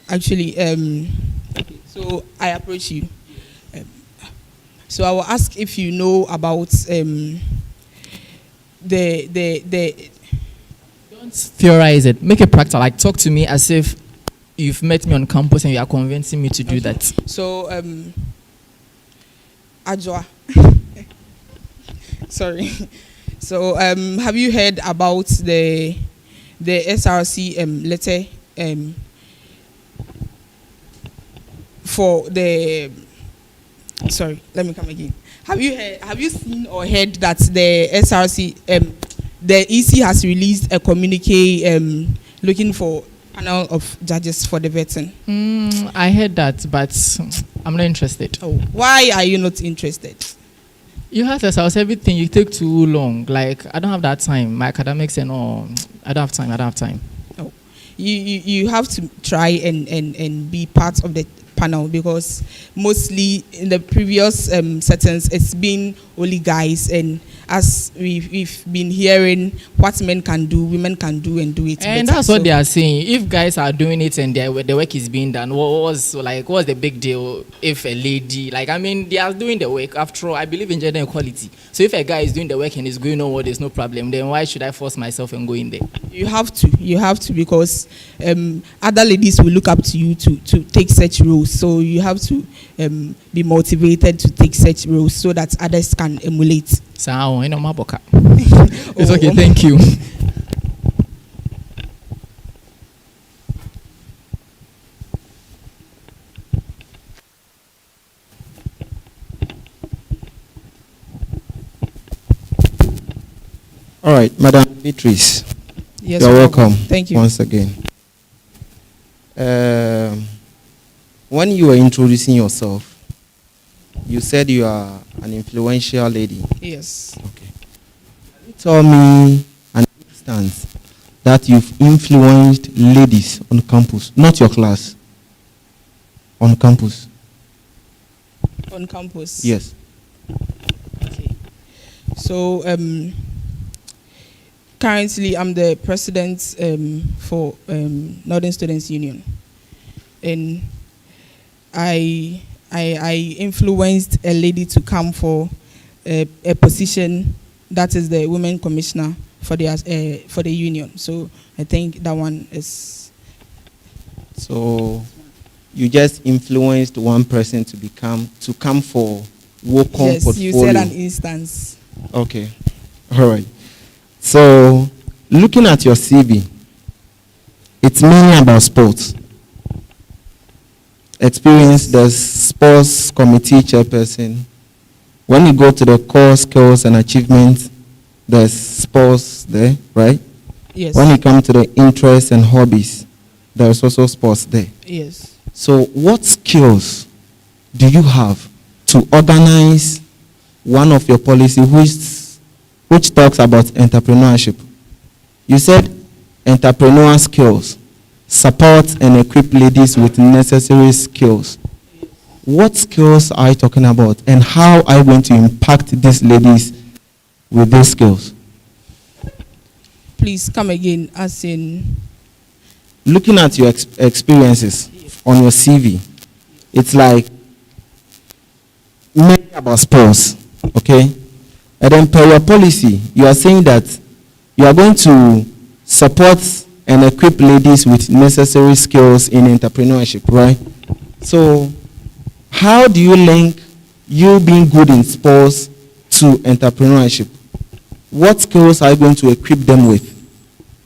Actually, so I approach you. So I will ask if you know about the Don't theorize it. Make it practical. Like talk to me as if you've met me on campus and you are convincing me to do that. So Ajwa. Sorry. So have you heard about the SRC letter for the, sorry, let me come again. Have you seen or heard that the SRC the EC has released a communique looking for panel of judges for the vetting? I heard that, but I'm not interested. Oh, why are you not interested? You have to tell everything. You take too long. Like I don't have that time. My academics and all. I don't have time. Oh, you have to try and be part of the panel, because mostly in the previous settings it's been only guys, and as we've been hearing, what men can do, women can do and do it And better. that's what they are saying. If guys are doing it and the work is being done, what's the big deal if a lady, like, I mean, they are doing the work. After all, I believe in gender equality. So if a guy is doing the work and is going on, there's no problem. Then why should I force myself and go in there? You have to, because other ladies will look up to you to take such roles. So you have to be motivated to take such roles so that others can emulate. So, it's okay, thank you. All right, Madam Beatrice. Yes, You're welcome. Thank you. Once again. When you were introducing yourself, you said you are an influential lady. Yes. Okay. Tell me an instance that you've influenced ladies on campus, not your class, on campus. On campus. Yes. Okay. So currently I'm the president for Northern Students Union, and I influenced a lady to come for a position that is the women commissioner for the union. So I think that one is. So you just influenced one person to come for WOCOM yes, portfolio. you said an instance. Okay. All right. So looking at your CV, it's mainly about sports. Experience, the sports committee chairperson. When you go to the core skills and achievements, there's sports there, right? Yes. When you come to the interests and hobbies, there's also sports there. Yes. So what skills do you have to organize one of your policy which talks about entrepreneurship? You said entrepreneurial skills, support and equip ladies with necessary skills. What skills are you talking about, and how are you going to impact these ladies with these skills? Please come again, as in. Looking at your experiences on your CV, it's like mainly about sports, okay? And then per your policy, you are saying that you are going to support and equip ladies with necessary skills in entrepreneurship, right? So how do you link you being good in sports to entrepreneurship? What skills are you going to equip them with?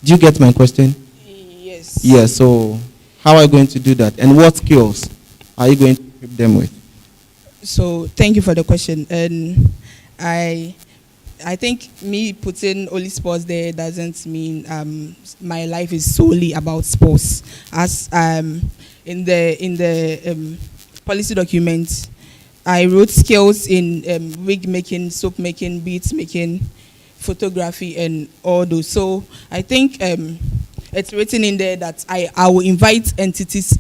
Do you get my question? Yes. Yeah, so how are you going to do that? And what skills are you going to equip them with? So thank you for the question. And I think me putting only sports there doesn't mean my life is solely about sports. As in the policy document, I wrote skills in wig making, soap making, beads making, photography, and all those. So I think it's written in there that I will invite entities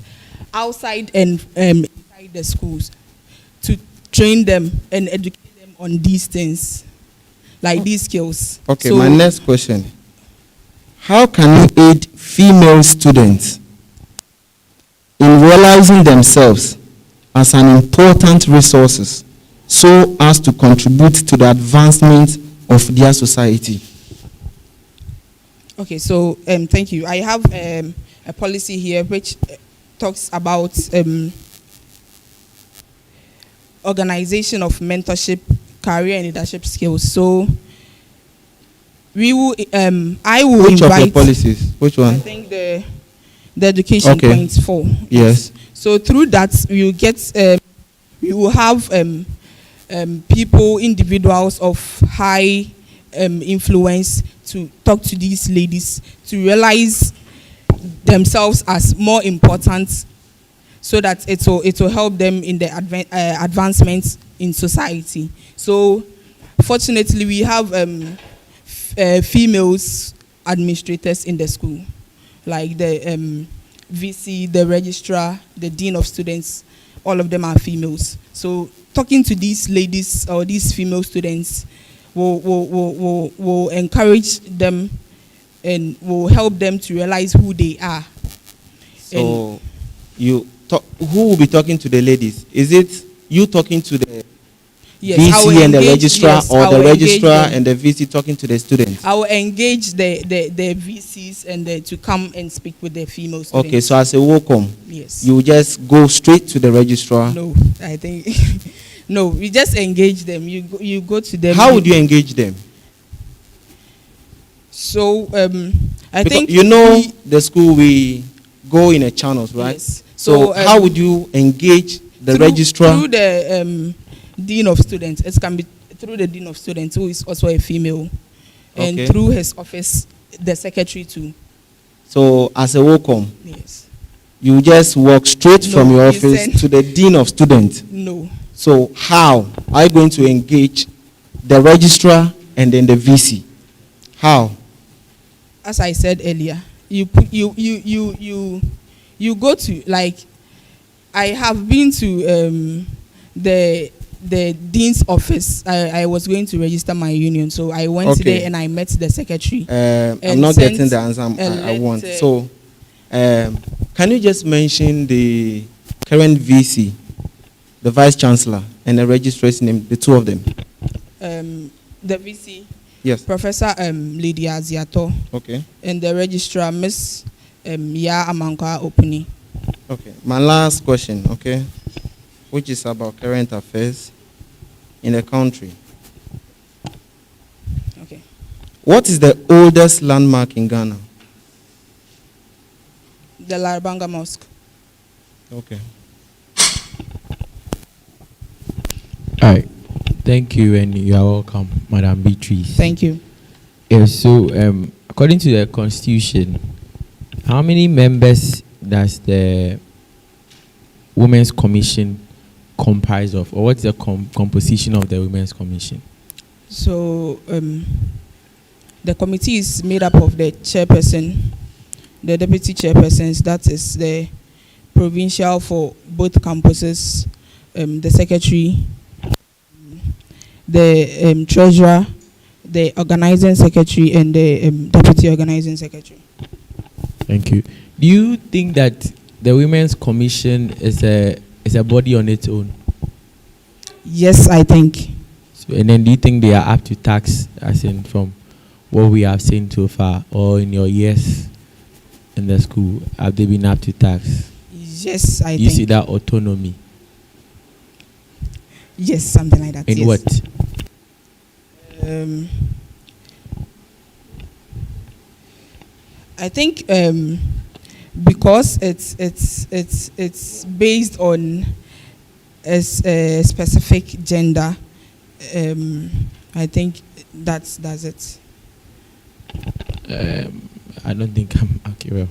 outside and inside the schools to train them and educate them on these things, like these skills. Okay, so my next question. How can you aid female students in realizing themselves as an important resource so as to contribute to the advancement of their society? Okay, so thank you. I have a policy here which talks about organization of mentorship, career and leadership skills. So we will, I will Which invite. of your policies? Which one? I think the education Okay. points 4. Yes. So through that, we will get, we will have people, individuals of high influence to talk to these ladies to realize themselves as more important, so that it will help them in the advancement in society. So fortunately, we have females administrators in the school, like the VC, the registrar, the dean of students, all of them are females. So talking to these ladies or these female students will encourage them and will help them to realize who they are. So, who will be talking to the ladies? Is it you talking to the VC and the registrar, or the registrar and the VC talking to the students? I will engage the VCs and to come and speak with the female students. Okay, so as a welcome, yes, you just go straight to the registrar? No, I think no. We just engage them. You go to them. How would you engage them? So I think the school we go in a channels, right? Yes. So how would you engage the registrar? Through the dean of students. It can be through the dean of students, who is also a female, and through his office, the secretary too. So as a welcome, yes, you just walk straight from your office to the dean of students? No. So how are you going to engage the registrar and then the VC? How? As I said earlier, you go to, like, I have been to the dean's office. I was going to register my union, so I went there and I met the secretary. I'm not getting the answer I want. So, can you just mention the current VC, the vice chancellor, and the registrar's name, the two of them? The VC, yes, Professor Lydia Ziato. Okay. And the registrar, Miss Ya Amanka Opuni. Okay. My last question, okay, which is about current affairs in the country. Okay. What is the oldest landmark in Ghana? The Larabanga Mosque. Okay. All right. Thank you, and you are welcome, Madam Beatrice. Thank you. Yes, so according to the Constitution, how many members does the Women's Commission comprise of, or what's the composition of the Women's Commission? So the committee is made up of the chairperson, the deputy chairpersons, that is the provincial for both campuses, the secretary, the treasurer, the organizing secretary, and the deputy organizing secretary. Thank you. Do you think that the Women's Commission is a body on its own? Yes, I think. So, and then do you think they are up to tax, as in from what we have seen so far, or in your years in the school, have they been up to tax? Yes, I think. You see that autonomy? Yes, something like that. In yes. what? I think because it's based on a specific gender. I think that's it. I don't think I'm okay. Well,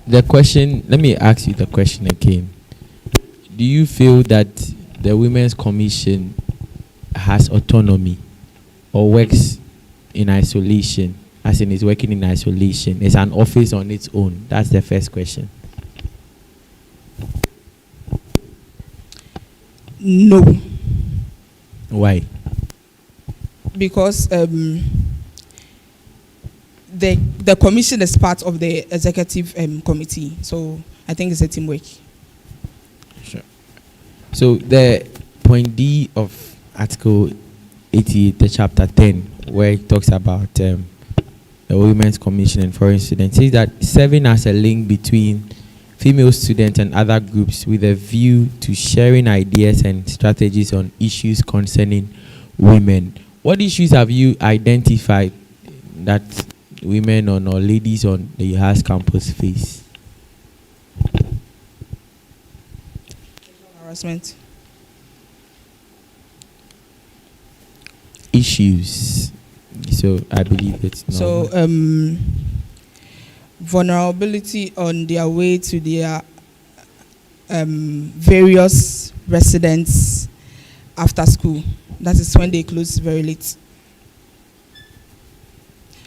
the question. Let me ask you the question again. Do you feel that the Women's Commission has autonomy or works in isolation, as in is working in isolation? It's an office on its own? That's the first question. No. Why? Because the commission is part of the executive committee, so I think it's a teamwork. Sure. So the point D of Article 88, the chapter 10, where it talks about the Women's Commission and foreign students, says that serving as a link between female students and other groups with a view to sharing ideas and strategies on issues concerning women. What issues have you identified that women or ladies on the UHAS campus face? Harassment. Issues. So I believe it's normal. So vulnerability on their way to their various residents after school. That is when they close very late.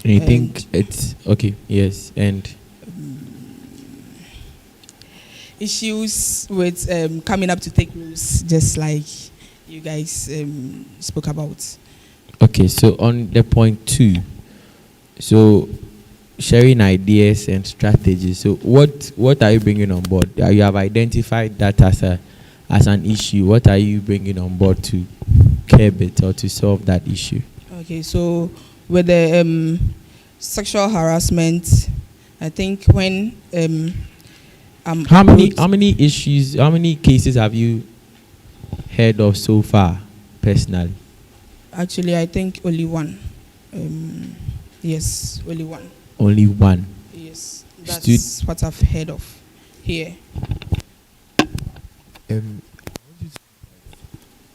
And you think it's okay? Yes, and issues with coming up to take rules, just like you guys spoke about. Okay, so on the point 2, so sharing ideas and strategies. So what are you bringing on board? You have identified that as an issue. What are you bringing on board to curb it or to solve that issue? Okay, so with the sexual harassment, I think when how many issues, how many cases have you heard of so far, personally? Actually, I think only one. Yes, only one. Only one. Yes, that's what I've heard of here.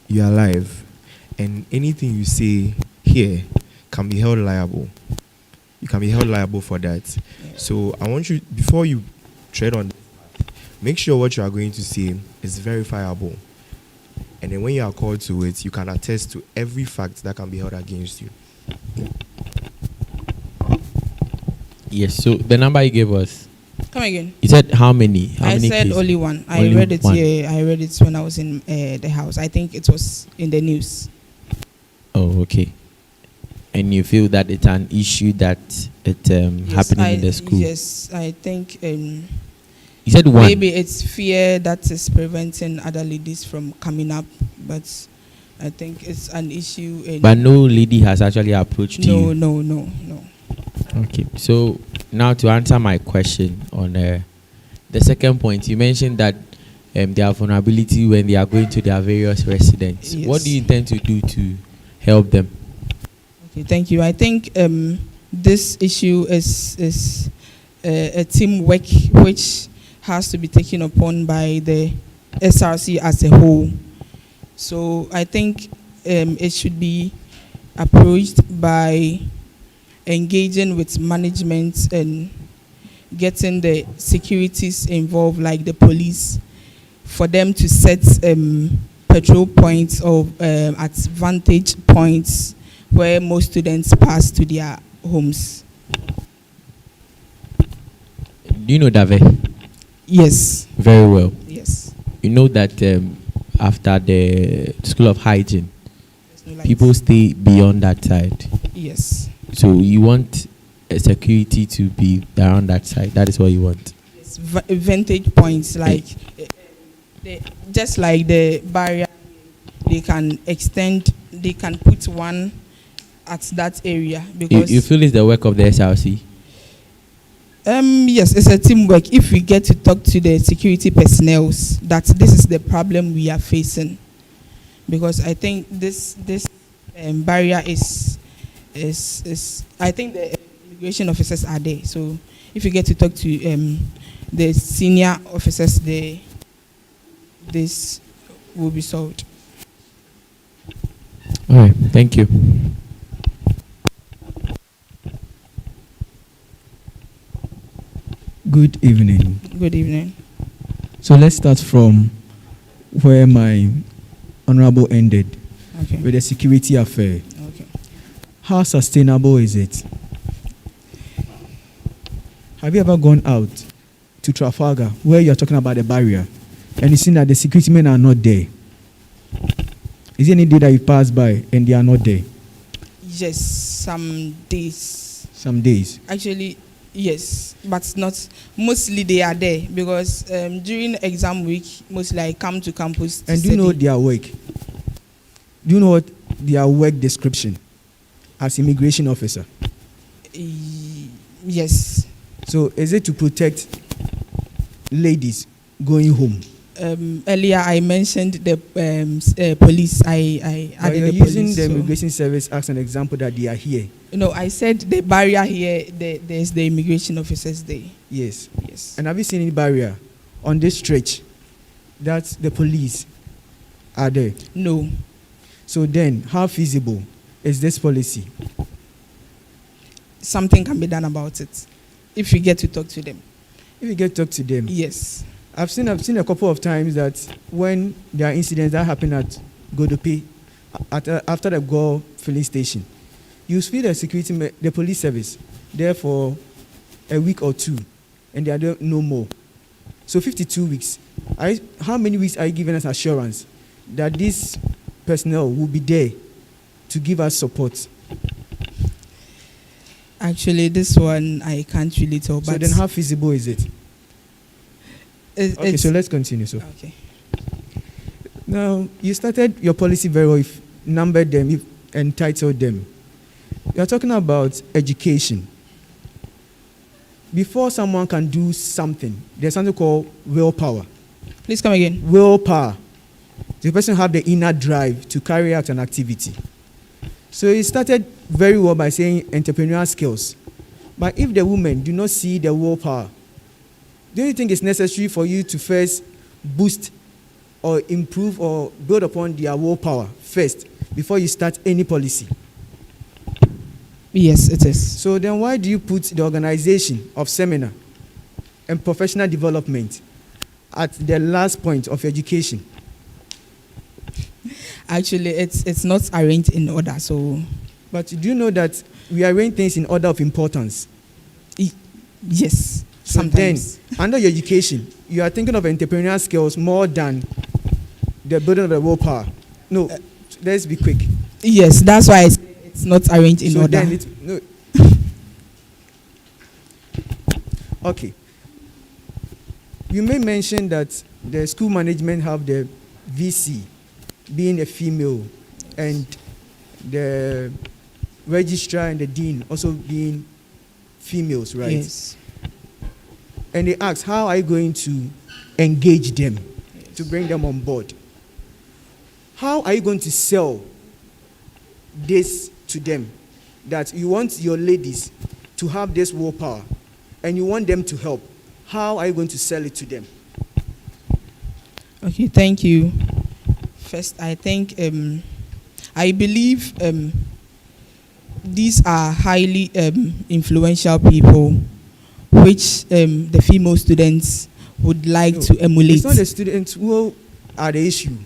You are alive, and anything you say here can be held liable. You can be held liable for that. So I want you, before you tread on, make sure what you are going to say is verifiable. And then when you are called to it, you can attest to every fact that can be held against you. Yes, so the number you gave us. Come again. You said how many? I said cases? only one. I Only read it one. here. I read it when I was in the house. I think it was in the news. Oh, okay. And you feel that it's an issue that it's happening in the school? Yes, I think You said one. maybe it's fear that is preventing other ladies from coming up, but I think it's an issue. But no lady has actually approached you? No. Okay, so now to answer my question on the second point, you mentioned that they have vulnerability when they are going to their various residents. Yes. What do you intend to do to help them? Okay, thank you. I think this issue is a teamwork which has to be taken upon by the SRC as a whole. So I think it should be approached by engaging with management and getting the securities involved, like the police, for them to set patrol points or advantage points where most students pass to their homes. Do you know Dave? Yes. Very well. Yes. You know that after the School of Hygiene, No lights. people stay beyond that side. Yes. So you want a security to be around that side. That is what you want. Yes. Vantage points, like just like the barrier, they can extend. They can put one at that area because You feel it's the work of the SRC? Yes, it's a teamwork. If we get to talk to the security personnel, that this is the problem we are facing, because I think this barrier is I think the immigration officers are there. So if you get to talk to the senior officers there, this will be solved. All right, thank you. Good evening. Good evening. So let's start from where my honorable ended, Okay. with the security affair. Okay. How sustainable is it? Have you ever gone out to Trafalgar, where you're talking about the barrier, and you see that the security men are not there? Is there any day that you pass by and they are not there? Yes, some days. Some days. Actually, yes, but not mostly they are there because during exam week, mostly I come to campus. To And do you know study. their work? Do you know what their work description as immigration officer? Yes. So is it to protect ladies going home? Earlier I mentioned the police. I But added you're the using police. the so- immigration service as an example that they are here. No, I said the barrier here. There's the immigration officers there. Yes. Yes. And have you seen any barrier on this stretch that the police are there? No. So then, how feasible is this policy? Something can be done about it if you get to talk to them. If you get to talk to them, Yes. I've seen a couple of times that when there are incidents that happen at Godope, after the Go filling station, you see the the police service there for a week or two, and they are there no more. So 52 weeks. How many weeks are you giving us assurance that this personnel will be there to give us support? Actually, this one I can't really tell. So But then how feasible is it? Okay, it's so let's continue. So okay. now you started your policy very well. If numbered them, if entitled them. You are talking about education. Before someone can do something, there's something called willpower. Please come again. Willpower. The person have the inner drive to carry out an activity. So it started very well by saying entrepreneurial skills. But if the women do not see the willpower, do you think it's necessary for you to first boost or improve or build upon their willpower first before you start any policy? Yes, it is. So then why do you put the organization of seminar and professional development at the last point of education? Actually, it's not arranged in order. So, But do you know that we arrange things in order of importance? yes, So sometimes. then, under your education, you are thinking of entrepreneurial skills more than the building of the willpower. No, let's be quick. Yes, that's why it's not arranged in So order. then no. Okay. You may mention that the school management have the VC being a female and the registrar and the dean also being females, right? Yes. And they ask, how are you going to engage them to bring them on board? How are you going to sell this to them? That you want your ladies to have this willpower and you want them to help. How are you going to sell it to them? Okay, thank you. First, I think I believe these are highly influential people, which the female students would like to emulate. It's not the students who are the issue.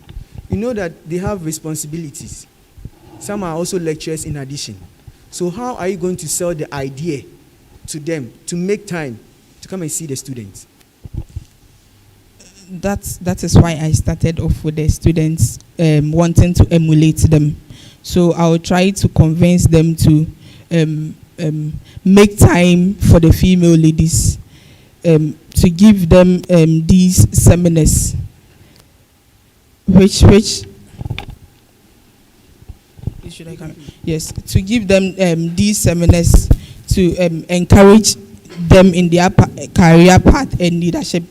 You know that they have responsibilities. Some are also lecturers in addition. So how are you going to sell the idea to them to make time to come and see the students? That is why I started off with the students wanting to emulate them. So I will try to convince them to make time for the female ladies, to give them these seminars, which should I come? Yes, to give them these seminars to encourage them in their career path and leadership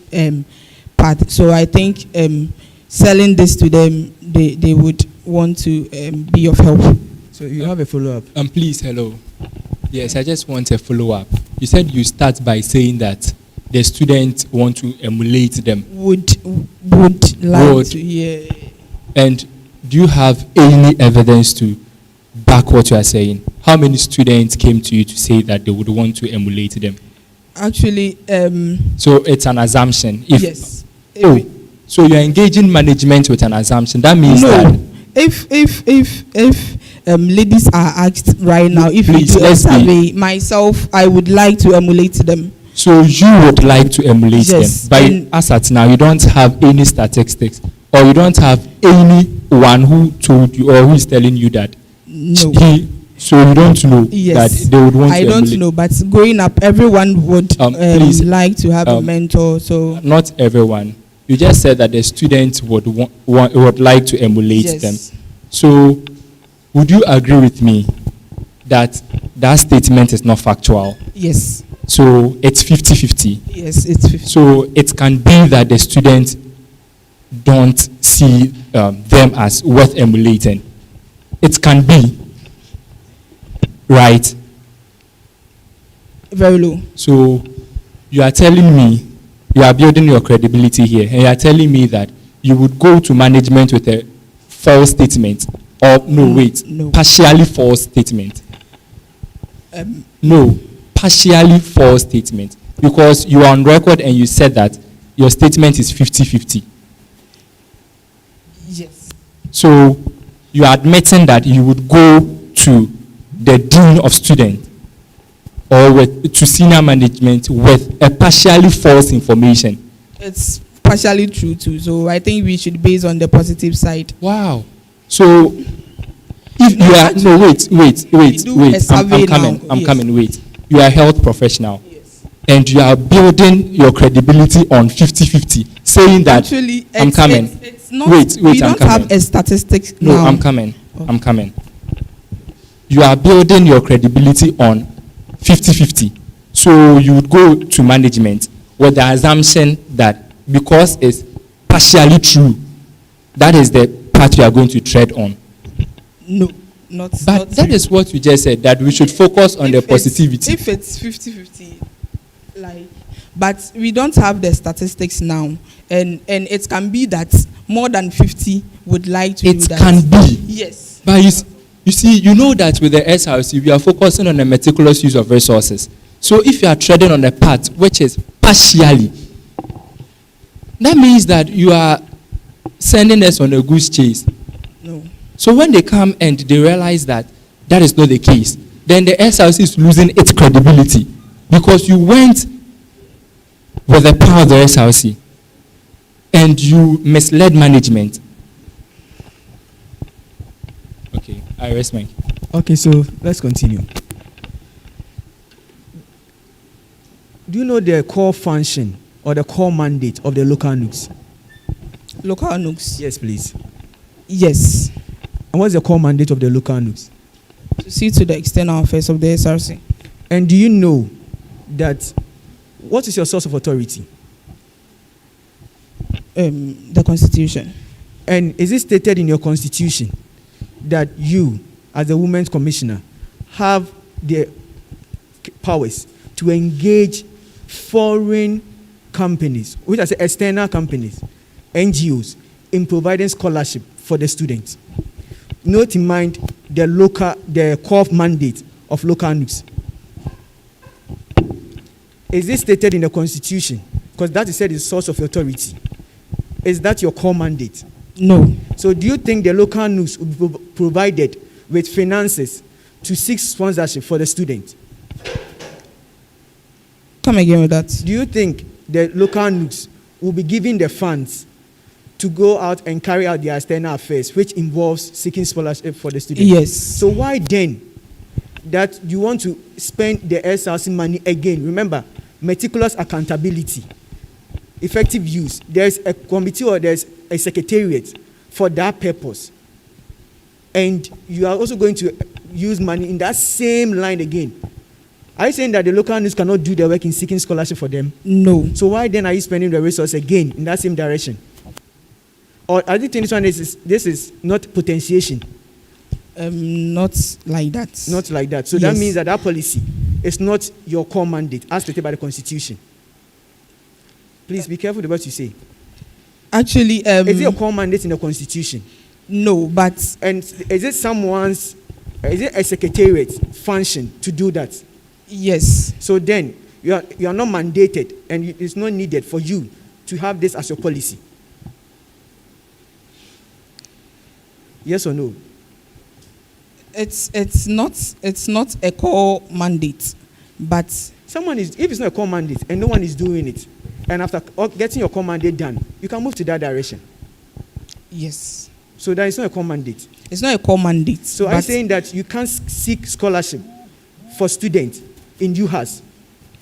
path. So I think selling this to them, they would want to be of help. So you have a follow-up? Please, hello. Yes, I just want a follow-up. You said you start by saying that the students want to emulate them. Would like to, yeah. And do you have any evidence to back what you are saying? How many students came to you to say that they would want to emulate them? Actually, so it's an assumption. Yes. Oh, so you're engaging management with an assumption. That means no. that If ladies are asked right now, if please, you do a survey, myself, I would like to emulate them. So you would like to emulate Yes, them. But as at now, you don't have any statistics, or you don't have anyone who told you or who is telling you that. No. So you don't know Yes. that they would want to emulate. I don't know, but growing up, everyone would please, like to have a mentor. So not everyone. You just said that the students would would like to emulate Yes. them. So would you agree with me that that statement is not factual? Yes. So it's 50-50. Yes, it's 50. So it can be that the students don't see them as worth emulating. It can be, right? Very low. So you are telling me, you are building your credibility here, and you are telling me that you would go to management with a false statement, or no. partially false statement. No, partially false statement, because you are on record and you said that your statement is 50-50. Yes. So you are admitting that you would go to the dean of students or to senior management with a partially false information, It's partially true too. So I think we should base on the positive side. Wow. So if you are no wait. a survey I'm now, coming. Wait. You are a health professional. And you are building your credibility on 50-50, saying that Actually, I'm coming. It's not, wait, we I'm don't coming. have a statistics No, now. I'm coming. I'm coming. You are building your credibility on 50-50. So you would go to management with the assumption that because it's partially true, that is the path you are going to tread on. No, not. But not that is what you just said, that we should focus on the positivity. If it's 50-50, like, but we don't have the statistics now, and it can be that more than 50 would like to do It that. can be. Yes. But you see, you know that with the SRC, we are focusing on the meticulous use of resources. So if you are treading on a path which is partially, that means that you are sending us on a goose chase. No. So when they come and they realize that that is not the case, then the SRC is losing its credibility because you went with the power of the SRC and you misled management. Okay, I rest my. Okay, so let's continue. Do you know the core function or the core mandate of the local NUCs? Local NUCs. Yes, please. Yes. And what's the core mandate of the local NUCs? To see to the external affairs of the SRC. And do you know that what is your source of authority? The Constitution. And is it stated in your Constitution that you, as a Women's Commissioner, have the powers to engage foreign companies, which I say external companies, NGOs, in providing scholarship for the students? Note in mind the core mandate of local NUCs. Is it stated in the Constitution? Because that is said is source of authority. Is that your core mandate? No. So do you think the local NUCs will be provided with finances to seek sponsorship for the student? Come again with that. Do you think the local NUCs will be given the funds to go out and carry out their external affairs, which involves seeking scholarship for the student? Yes. So why then that you want to spend the SRC money again? Remember, meticulous accountability, effective use. There's a committee or there's a secretariat for that purpose. And you are also going to use money in that same line again. Are you saying that the local NUCs cannot do their work in seeking scholarship for them? No. So why then are you spending the resource again in that same direction? Or are you thinking this is not potentiation? Not like that. Not like that. So Yes. that means that policy is not your core mandate as stated by the Constitution. Please be careful with what you say. Actually, is it your core mandate in the Constitution? No, but and is it a secretariat function to do that? Yes. So then you are not mandated, and it's not needed for you to have this as your policy. Yes or no? It's not a core mandate, but if it's not a core mandate and no one is doing it, and after getting your core mandate done, you can move to that direction. Yes. So that is not a core mandate. It's not a core mandate. So I'm saying that you can't seek scholarship for students in UHAS,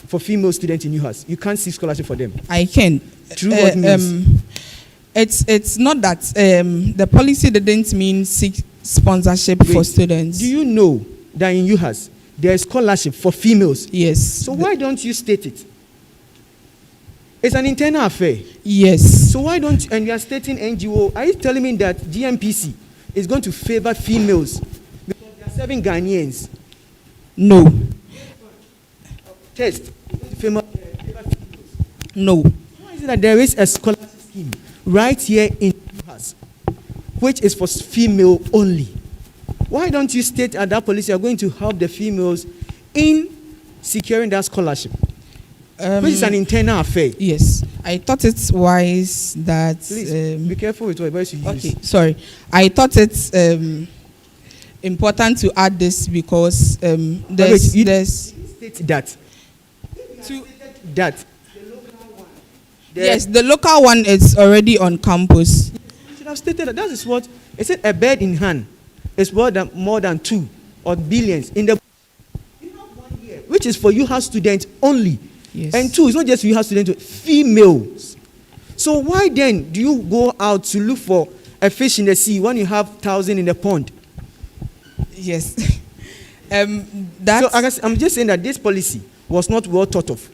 for female students in UHAS. You can't seek scholarship for them. I can. Through what means? It's not that the policy didn't mean seek sponsorship for students. Do you know that in UHAS there is scholarship for females? Yes. So why don't you state it? It's an internal affair. Yes. So why don't you, and you are stating NGO, are you telling me that GMPC is going to favor females because they are serving Ghanaians? No. Test. No. Why is it that there is a scholarship scheme right here in UHAS, which is for female only? Why don't you state that policy are going to help the females in securing that scholarship? Which is an internal affair. Yes. I thought it's wise that... Please, be careful with what words you use. Okay, sorry. I thought it's important to add this because there's state that. Yes, the local one is already on campus. You should have stated that. That is what it said. A bird in hand is more than 2 or billions in the. You have 1 year, which is for UHA students only. Yes. And 2, it's not just UHA students, females. So why then do you go out to look for a fish in the sea when you have 1,000 in the pond? Yes. So I'm just saying that this policy was not well thought of.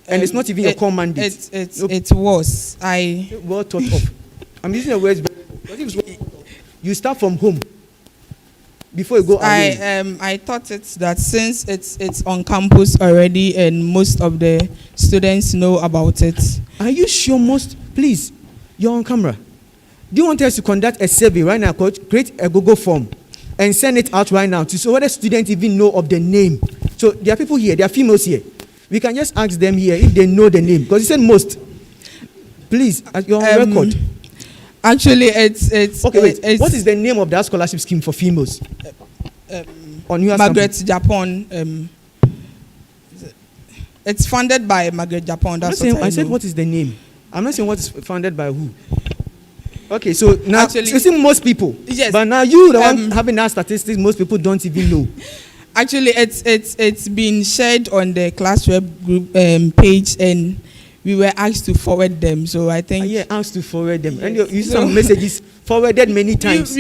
And it's not even your core mandate. It was. Well thought of. I'm using the words very. You start from home before you go away. I thought that since it's on campus already and most of the students know about it. Are you sure most? Please, you're on camera. Do you want us to conduct a survey right now? Create a Google form and send it out right now to see whether students even know of the name. So there are people here. There are females here. We can just ask them here if they know the name because you said most. Please, you're on record. Actually, it's okay. Wait, what is the name of that scholarship scheme for females? Margaret Japan. It's funded by Margaret Japan. That's what I said. What is the name? I'm not saying what is funded by who. Okay, so now actually, you see most people. Yes. But now you the one having that statistics. Most people don't even know. Actually, it's been shared on the class web group page, and we were asked to forward them. So I think asked to forward them, yes. And you see some messages forwarded many times.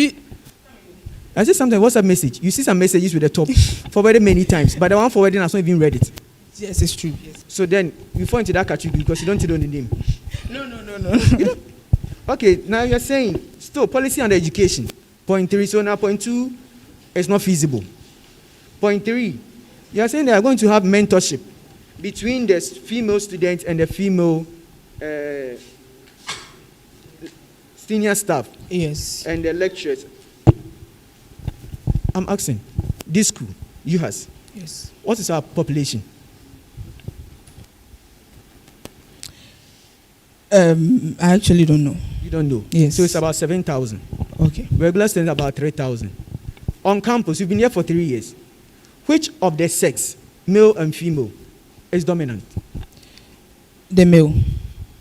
I said sometimes WhatsApp message. You see some messages with the top forwarded many times, but the one forwarding has not even read it. Yes, it's true. Yes. So then you fall into that category because you don't know the name. No. Okay, now you're saying still policy and education. Point 3. So now point 2 is not feasible. Point 3, you are saying they are going to have mentorship between the female students and the female senior staff. Yes. And the lecturers. I'm asking, this school, UHAS. Yes. What is our population? I actually don't know. You don't know? Yes. So it's about 7,000. Okay. Regular students about 3,000. On campus, you've been here for 3 years. Which of the sex, male and female, is dominant? The male.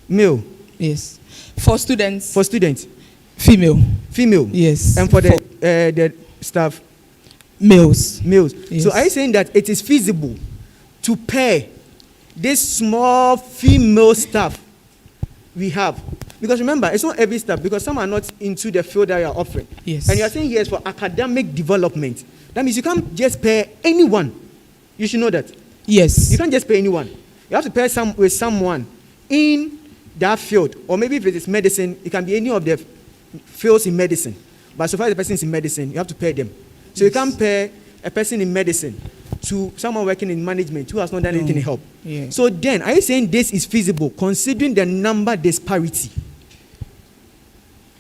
Male? Yes. For students? For students? Female. Female? Yes. And for the staff? Males. Males. Yes. So are you saying that it is feasible to pair this small female staff we have? Because remember, it's not every staff, because some are not into the field that you are offering. Yes. And you are saying yes for academic development. That means you can't just pair anyone. You should know that. Yes. You can't just pair anyone. You have to pair with someone in that field. Or maybe if it is medicine, it can be any of the fields in medicine. But so far as the person is in medicine, you have to pair them. So you can't pair a person in medicine to someone working in management who has not done anything to help. Yeah. So then, are you saying this is feasible considering the number disparity?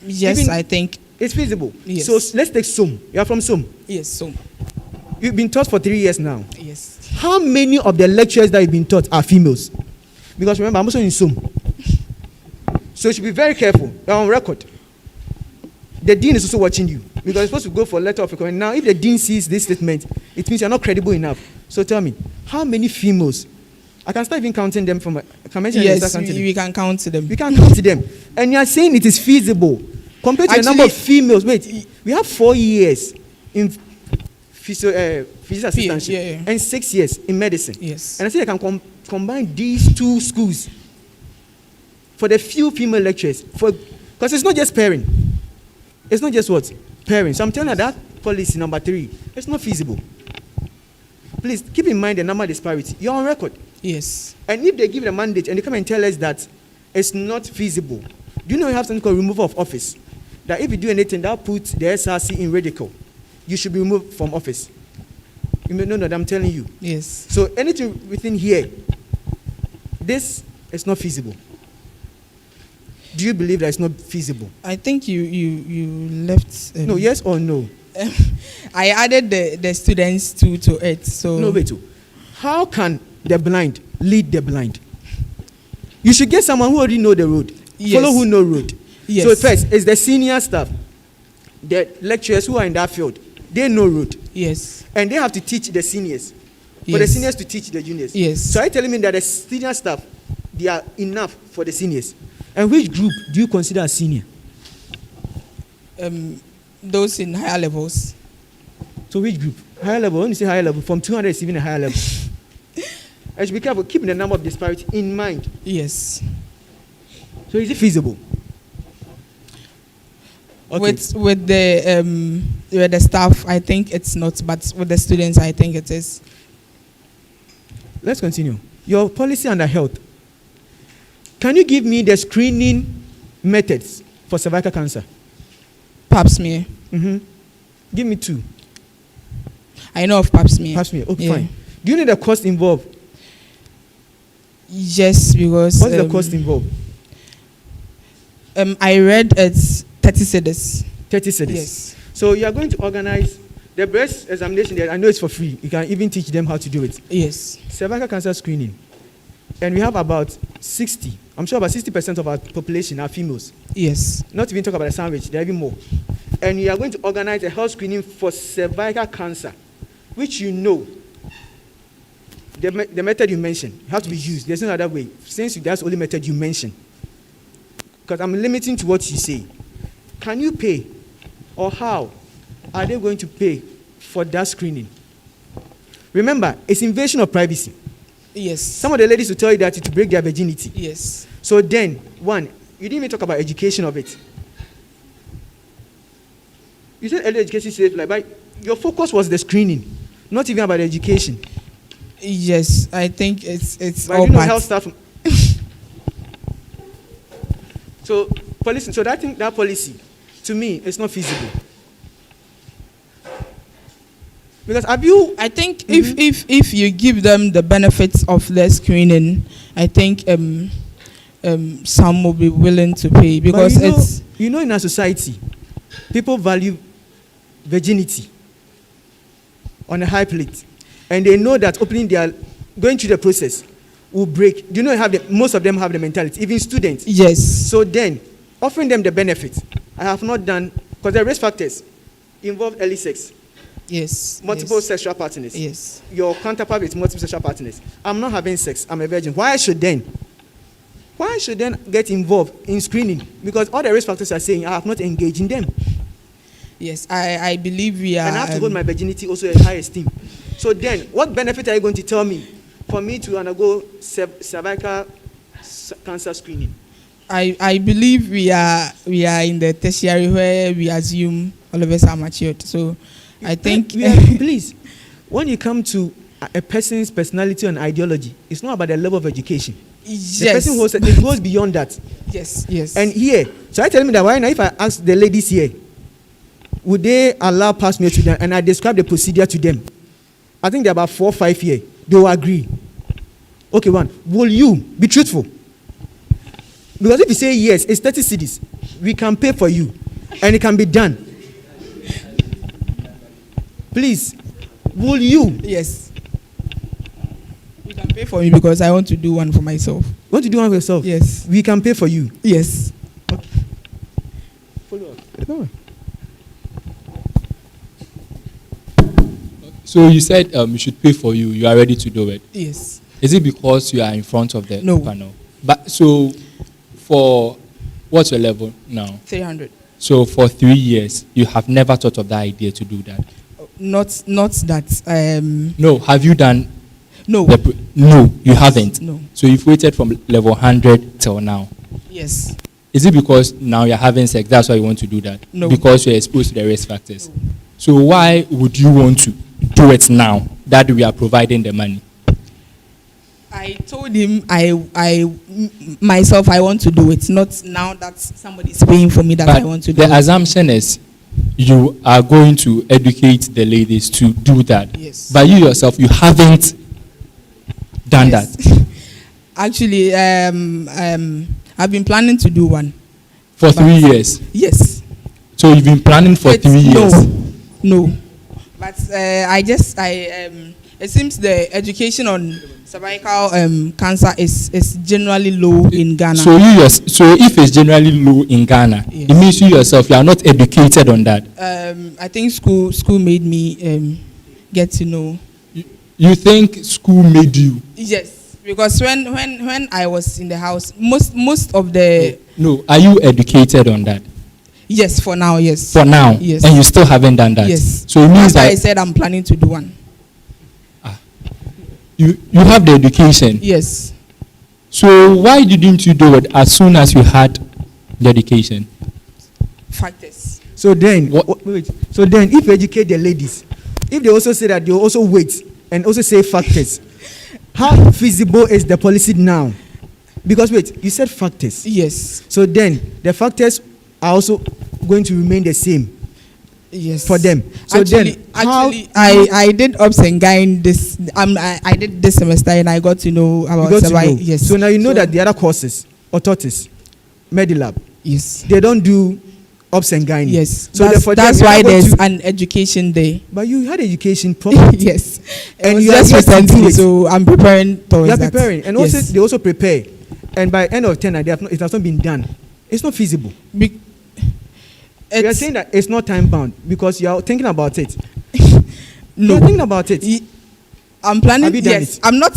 Yes, even I think it's feasible. Yes. So let's take SOM. You are from SOM? Yes, SOM. You've been taught for 3 years now. Yes. How many of the lecturers that you've been taught are females? Because remember, I'm also in SOM. So you should be very careful. You're on record. The dean is also watching you because you're supposed to go for a letter of recommendation. Now, if the dean sees this statement, it means you're not credible enough. So tell me, how many females? I can start even counting them from. Yes, we can count them. We can count them, and you are saying it is feasible compared to the number of females. Wait, we have 4 years in physical assistantship and 6 years in medicine. Yes, and I say I can combine these two schools for the few female lecturers because it's not just pairing. It's not just what? Pairing. So I'm telling you that policy number 3, it's not feasible. Please keep in mind the number disparity. You're on record. Yes. And if they give the mandate and they come and tell us that it's not feasible, do you know you have something called removal of office? That if you do anything that puts the SRC in ridicule, you should be removed from office. You may know that I'm telling you. Yes. So anything within here, this is not feasible. Do you believe that it's not feasible? I think you left. No, yes or no? I added the students to it. So no, wait. How can the blind lead the blind? You should get someone who already know the road. Yes. Follow who know road. Yes. So first, it's the senior staff, the lecturers who are in that field. They know road. Yes. And they have to teach the seniors. Yes. For the seniors to teach the juniors. Yes. So are you telling me that the senior staff they are enough for the seniors? And which group do you consider a senior? Those in higher levels. So which group? Higher level. When you say higher level, from 200 is even a higher level. And be careful, keeping the number of disparity in mind. Yes. So is it feasible? Okay. With the staff, I think it's not, but with the students, I think it is. Let's continue. Your policy under health. Can you give me the screening methods for cervical cancer? Pap smear. Give me 2. I know of pap smear. Pap smear. Okay, fine. Do you know the cost involved? Yes, because what's the cost involved? I read it's 30 cedis. 30 cedis. Yes. So you are going to organize the breast examination there. I know it's for free. You can even teach them how to do it. Yes. Cervical cancer screening. And we have about 60. I'm sure about 60% of our population are females. Yes. Not even talk about the sandwich. There are even more. And we are going to organize a health screening for cervical cancer, which you know. The method you mentioned have to be used. There's no other way. Since that's the only method you mentioned. Because I'm limiting to what you say. Can you pay? Or how are they going to pay for that screening? Remember, it's invasion of privacy. Yes. Some of the ladies will tell you that to break their virginity. Yes. So then, one, you didn't even talk about education of it. You said early education safe life, but your focus was the screening, not even about the education. Yes, I think it's but all you know parts. health staff. So policy. So that policy, to me, it's not feasible. Because I think if you give them the benefits of the screening, I think some will be willing to pay because it's in our society, people value virginity on a high plate, and they know that going through the process will break. Do you know most of them have the mentality, even students. Yes. So then, offering them the benefits, I have not done because the risk factors involve early sex. Yes. Multiple sexual partners. Yes. Your counterpart with multiple sexual partners. I'm not having sex. I'm a virgin. Why should then get involved in screening? Because all the risk factors are saying I have not engaged in them. Yes, I believe we are. And I have to hold my virginity also in high esteem. So then, what benefit are you going to tell me for me to undergo cervical cancer screening? I believe we are in the tertiary where we assume all of us are matured. So I think please, when you come to a person's personality and ideology, it's not about the level of education. Yes. The person holds it goes beyond that. Yes, yes. And here, so I tell me that why now if I ask the ladies here, would they allow pass me to them and I describe the procedure to them? I think they're about 4 or 5 here. They will agree. Okay, one. Will you be truthful? Because if you say yes, it's 30 cedis. We can pay for you. And it can be done. Please, will you? Yes. You can pay for me because I want to do one for myself. You want to do one for yourself? Yes. We can pay for you. Yes. Okay. Follow up. No. So you said you should pay for you. You are ready to do it. Yes. Is it because you are in front of the No. panel? But so for what's your level now? 300. So for 3 years, you have never thought of that idea to do that. Not that. No. Have you done? No. No, you haven't. No. So you've waited from level 100 till now. Yes. Is it because now you're having sex? That's why you want to do that? No. Because you're exposed to the risk factors. No. So why would you want to do it now that we are providing the money? I told him I myself I want to do it, not now that somebody is paying for me that But I want to do the it. assumption is you are going to educate the ladies to do that. Yes. But you yourself, you haven't done Yes. that. Actually, I've been planning to do one. For 3 years. Yes. So you've been planning for 3 years. No. But it seems the education on cervical cancer is generally low in Ghana. So if it's generally low in Ghana, Yes. it means you yourself you are not educated on that. I think school made me get to know. You think school made you? Yes. Because when I was in the house, most of the No, are you educated on that? yes, for now, yes. For now? Yes. And you still haven't done that? Yes. So it means That's why I that said I'm planning to do one. you have the education. Yes. So why didn't you do it as soon as you had the education? Factors. So then, wait. So then, if you educate the ladies, if they also say that, they also wait and also say factors, how feasible is the policy now? Because wait, you said factors. Yes. So then, the factors are also going to remain the same. Yes. For them. So actually, then, how I did ops and gyne this. I did this semester and I got to know about yes. So now you know that the other courses, Autotis, Medilab, yes, they don't do ops and gyne. Yes. So that's why there's an education day. But you had education properly. Yes. And you just are recently, so I'm preparing towards you are that. preparing, and also they also prepare, and by end of 10, it has not been done. It's not feasible. You are saying that it's not time bound because you are thinking about it. No, you're thinking about it. I'm planning. Have you done Yes, it? I'm not.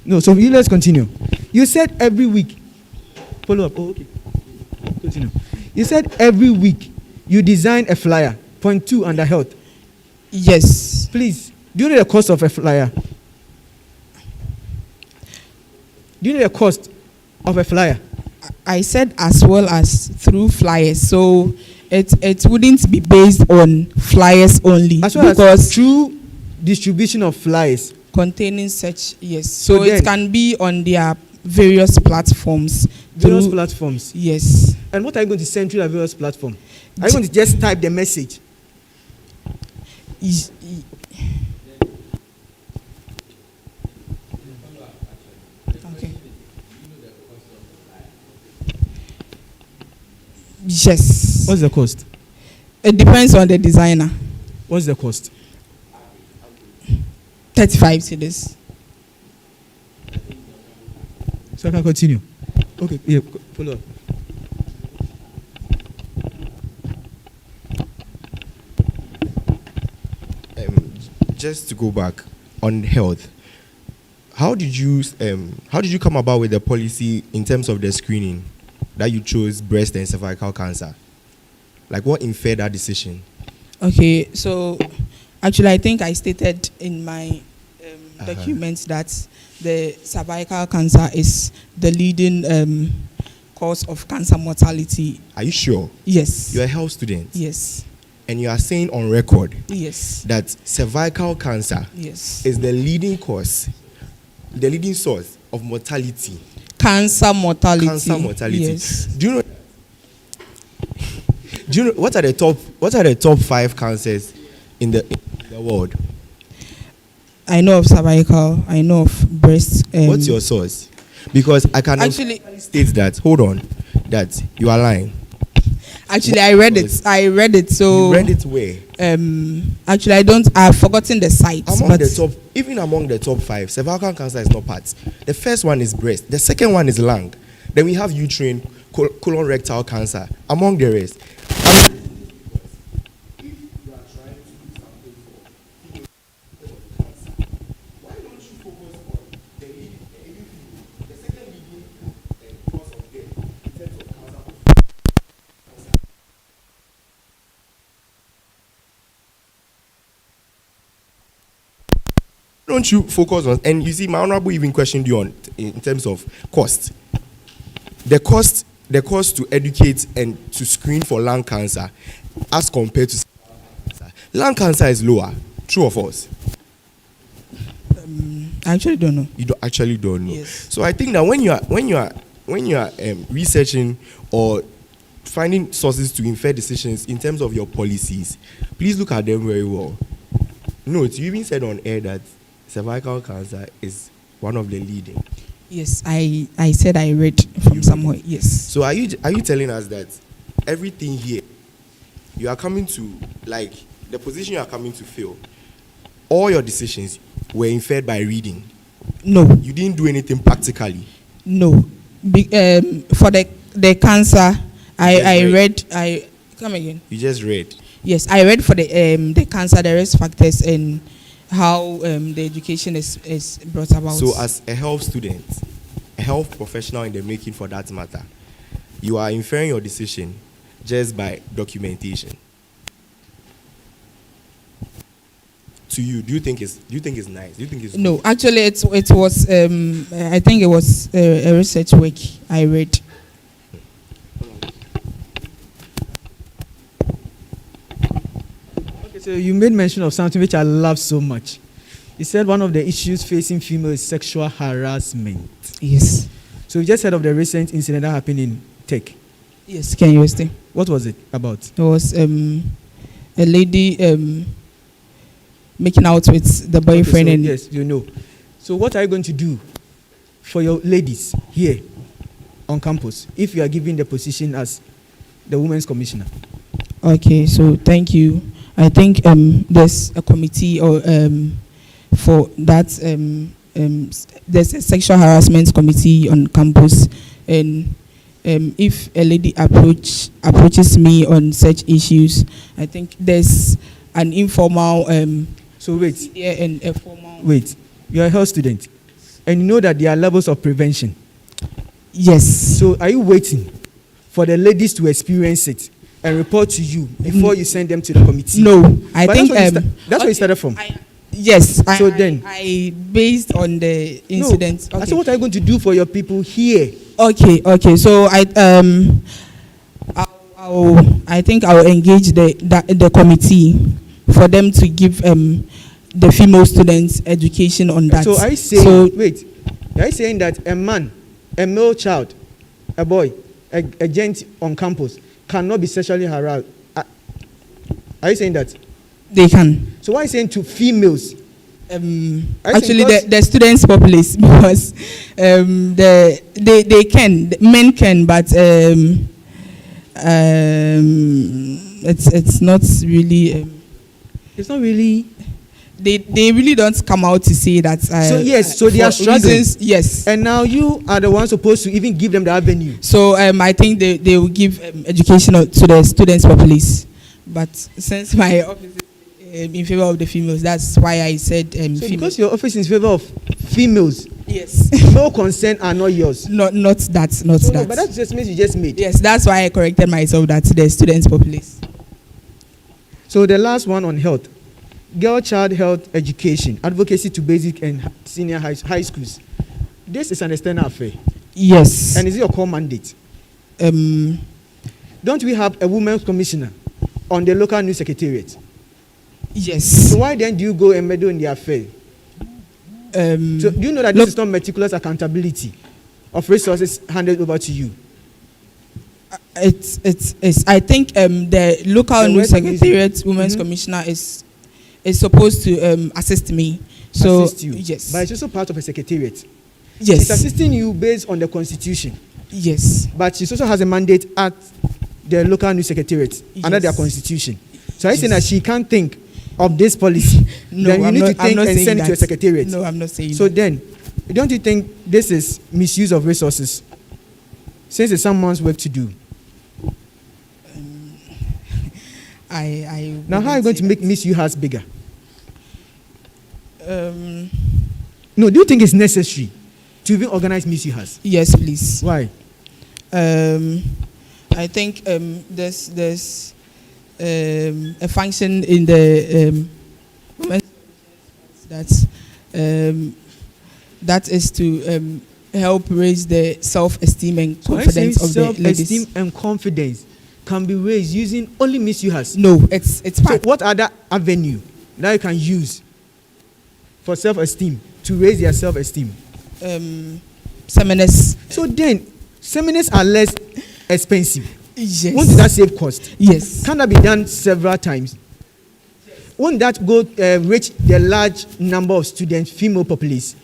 No, so let's continue. You said every week. Follow up. Oh, okay. Continue. You said every week you design a flyer. Point 2 under health. Yes. Please, do you know the cost of a flyer? Do you know the cost of a flyer? I said as well as through flyers. So it wouldn't be based on flyers only. As well because as through distribution of flyers. Containing such, yes. So then, it can be on their various platforms. Various platforms? Yes. And what are you going to send through the various platforms? Are you going to just type the message? Okay. Yes. What's the cost? It depends on the designer. What's the cost? 35 cedis. So I can continue. Okay, yeah, follow up. Just to go back on health, how did you come about with the policy in terms of the screening that you chose breast and cervical cancer? Like, what inferred that decision? Okay, so actually I think I stated in my documents that the cervical cancer is the leading cause of cancer mortality. Are you sure? Yes. You're a health student? Yes. And you are saying on record, yes, that cervical cancer, yes, is the leading cause, the leading source of mortality. Cancer mortality. Cancer mortality. Yes. Do you know what are the top 5 cancers in the world? I know of cervical. I know of breast. What's your source? Because I can actually state that. Hold on, that you are lying. Actually, I read it. So you read it where? Actually, I've forgotten the site. Even among the top 5, cervical cancer is not part. The first one is breast. The second one is lung. Then we have uterine, colorectal cancer, among the rest. Don't you focus on, and you see, my honorable even questioned you on in terms of cost. The cost to educate and to screen for lung cancer as compared to cancer. Lung cancer is lower. True or false? I actually don't know. You actually don't know. Yes. So I think that when you are researching or finding sources to infer decisions in terms of your policies, please look at them very well. Note, you even said on air that cervical cancer is one of the leading. Yes, I said I read from somewhere. Yes. So are you telling us that everything here you are coming to, like the position you are coming to fill, all your decisions were inferred by reading? No. You didn't do anything practically? No. For the cancer, I read. Come again. You just read. Yes, I read for the cancer, the risk factors, and the education is brought about. So, as a health student, a health professional in the making for that matter, you are inferring your decision just by documentation. To you, do you think it's nice? Do you think it's No, good? actually, it was I think it was a research work I read. Okay, so you made mention of something which I love so much. You said one of the issues facing females is sexual harassment. Yes. So you just heard of the recent incident that happened in Tech. Yes, can you understand? What was it about? There was a lady making out with the boyfriend. Okay, so and yes, you know. So what are you going to do for your ladies here on campus if you are given the position as the Women's Commissioner? Okay, so thank you. I think there's a committee or for that there's a sexual harassment committee on campus, and if a lady approaches me on such issues, I think there's an informal So wait, and a formal. wait. You are a health student, and you know that there are levels of prevention. Yes. So are you waiting for the ladies to experience it and report to you before you send them to the committee? No, I But think that's where you started from. Yes. So then, I based on the incident. No, I said, what are you going to do for your people here? Okay. So I think I'll engage the committee for them to give the female students education on that. So I say, wait, are you saying that a man, a male child, a boy, a gent on campus cannot be sexually harassed? Are you saying that? They can. So why are you saying to females? Actually, the students populace because they can, men can, but it's not really. It's not really. They really don't come out to say that. So yes, so they are struggling. Reasons, yes. And now you are the ones supposed to even give them the avenue. So I think they will give education to the students populace. But since my office is in favor of the females, that's why I said females. Because your office is in favor of females. Yes. No concern are not yours. Not that. No, but that's just means you just made. Yes, that's why I corrected myself that the students populace. So the last one on health. Girl child health education, advocacy to basic and senior high schools. This is an external affair. Yes. And is it your core mandate? Don't we have a women's commissioner on the local news secretariat? Yes. So why then do you go and meddle in the affair? So do you know that this is not meticulous accountability of resources handed over to you? It's I think the local news secretariat women's commissioner is supposed to assist me. So assist you. Yes. But it's also part of a secretariat. Yes. It's assisting you based on the constitution. Yes. But she also has a mandate at the local news secretariat under their constitution. So I saying that she can't think of this policy. No, then you I'm need not, to think and send it to a secretariat. No, I'm not saying so that. Then, don't you think this is misuse of resources? Since it's someone's work to do. Now, how are you going to make misuse bigger? No, do you think it's necessary to even organize misuse? Yes, please. Why? I think there's a function in the that is to help raise the self-esteem and confidence of the ladies. Self-esteem and confidence can be raised using only misuse. No, it's part. So what other avenue that you can use for self-esteem to raise their self-esteem? Seminars. So then, seminars are less expensive. Yes. Won't that save cost? Yes. Can that be done several times? Won't that go reach the large number of students, female populace?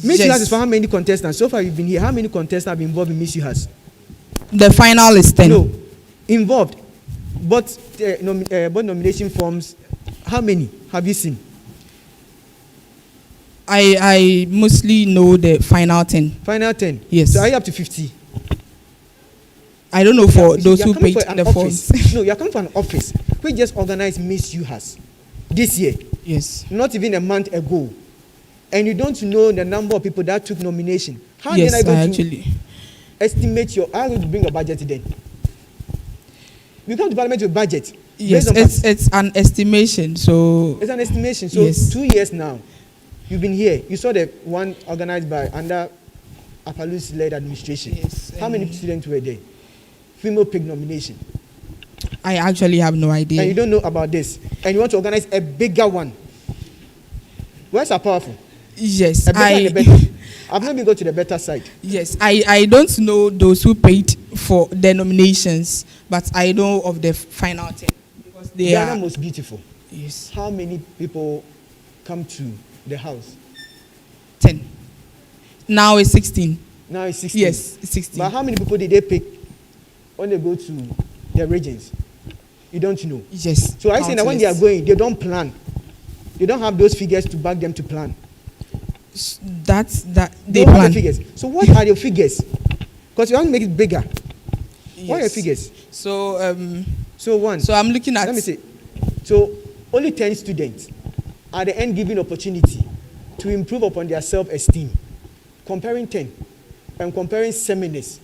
Miss Yes. Yuhas is for how many contestants? So far you've been here. How many contestants have been involved in Miss Yuhas? The final is 10. No, involved. But nomination forms, how many have you seen? I mostly know the final 10. Final 10? Yes. So are you up to 50? I don't know for those who paid the office. forms. No, you're coming for an office. We just organized Miss Yuhas this year. Yes. not even a month ago, and you don't know the number of people that took nomination, how Yes, then are I you going to actually. estimate how are you going to bring a budget then? You come to parliament with budget. Yes, based on it's an estimation. So it's an estimation. So yes. 2 years now, you've been here. You saw the one organized by under Apalu's-led administration. Yes, How many students were there? Female pig nomination. I actually have no idea. And you don't know about this. And you want to organize a bigger one. Words are powerful. Yes, A better and a better. I've not even go to the better side. Yes, I don't know those who paid for the nominations, but I know of the final 10 because they are are the most beautiful. Yes. How many people come to the house? 10. Now it's 16. Now it's 16. Yes, it's 16. But how many people did they pick when they go to their regions? You don't know. Yes. So I say that when they are going, they don't plan. They don't have those figures to back them to plan. That they plan. Have the figures. So what are your figures? Because you want to make it bigger. Yes. What are your figures? So one. So I'm looking at. Let me say. So only 10 students are the end given opportunity to improve upon their self-esteem. Comparing 10 and comparing seminars,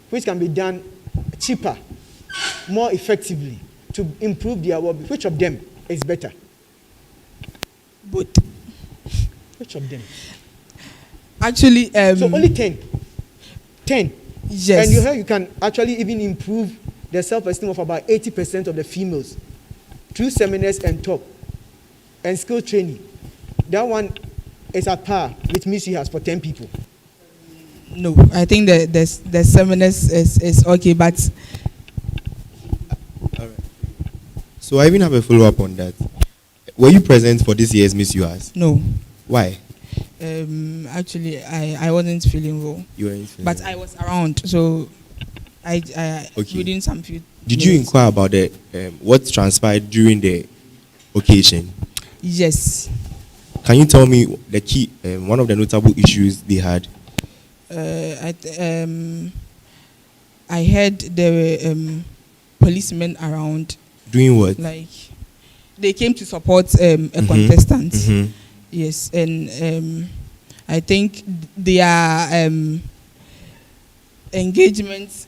which can be done cheaper, more effectively to improve their well-being. Which of them is better? Both. Which of them? Actually, so only 10. 10. Yes. And you heard you can actually even improve the self-esteem of about 80% of the females through seminars and talk and skill training. That one is at par with Miss U has for 10 people. No, I think the seminars is okay, but. All right. So I even have a follow-up on that. Were you present for this year's Miss US? No. Why? Actually, I wasn't feeling well. You weren't feeling but well. I was around, so I okay. within some few. Did you inquire about the what transpired during the occasion? Yes. Can you tell me the key, one of the notable issues they had? I heard there were policemen around. Doing what? Like, they came to support a contestant. Mm-hmm. Yes, and I think their engagements.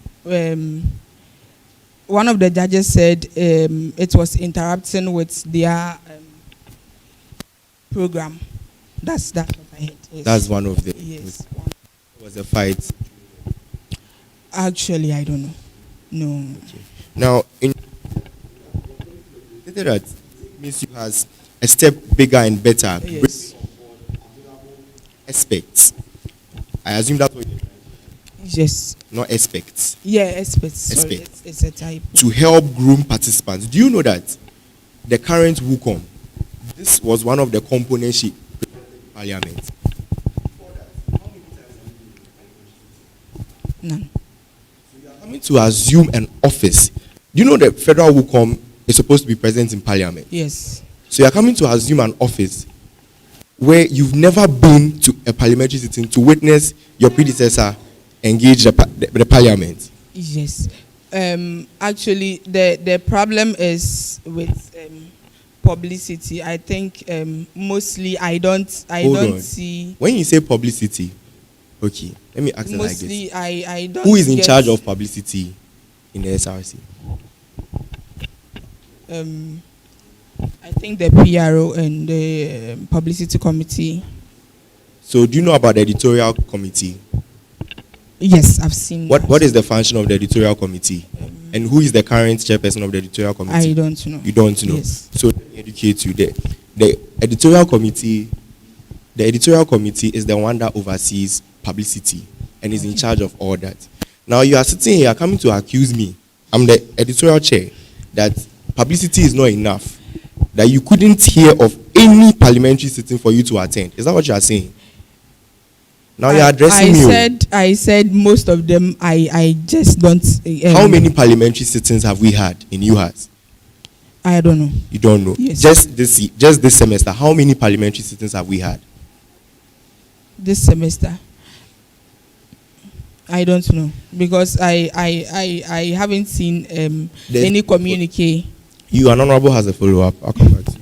One of the judges said it was interrupting with their program. That's what I heard. Yes. That's one of the. Yes. Was a fight. Actually, I don't know. No. Okay. Now, in that Miss U has a step bigger and better. Yes. Aspects. I assume that's what. Yes. Not aspects. Yeah, aspects. Sorry, Aspects. it's a type. To help groom participants. Do you know that the current WUCOM, this was one of the components she Parliament? None. So you are coming to assume an office. Do you know the federal WUCOM is supposed to be present in Parliament? Yes. So you are coming to assume an office where you've never been to a parliamentary sitting to witness your predecessor engage the Parliament. Yes. Actually, the problem is with publicity. I think mostly I don't see. When you say publicity, okay, let me ask it like Mostly this. I don't. Who is in charge of publicity in the SRC? I think the PRO and the publicity committee. So do you know about the editorial committee? Yes, I've seen. What is the function of the editorial committee? And who is the current chairperson of the editorial committee? I don't know. You don't know. Yes. So let me educate you. The editorial committee is the one that oversees publicity and is in charge of all that. Now you are sitting here coming to accuse me. I'm the editorial chair that publicity is not enough. That you couldn't hear of any parliamentary sitting for you to attend. Is that what you are saying? Now you're addressing me. I said most of them. I just don't. How many parliamentary sittings have we had in UHAS? I don't know. You don't know. Yes. Just this semester, how many parliamentary sittings have we had? This semester, I don't know because I haven't seen any communique. You, an honorable, has a follow-up. I'll come back to you.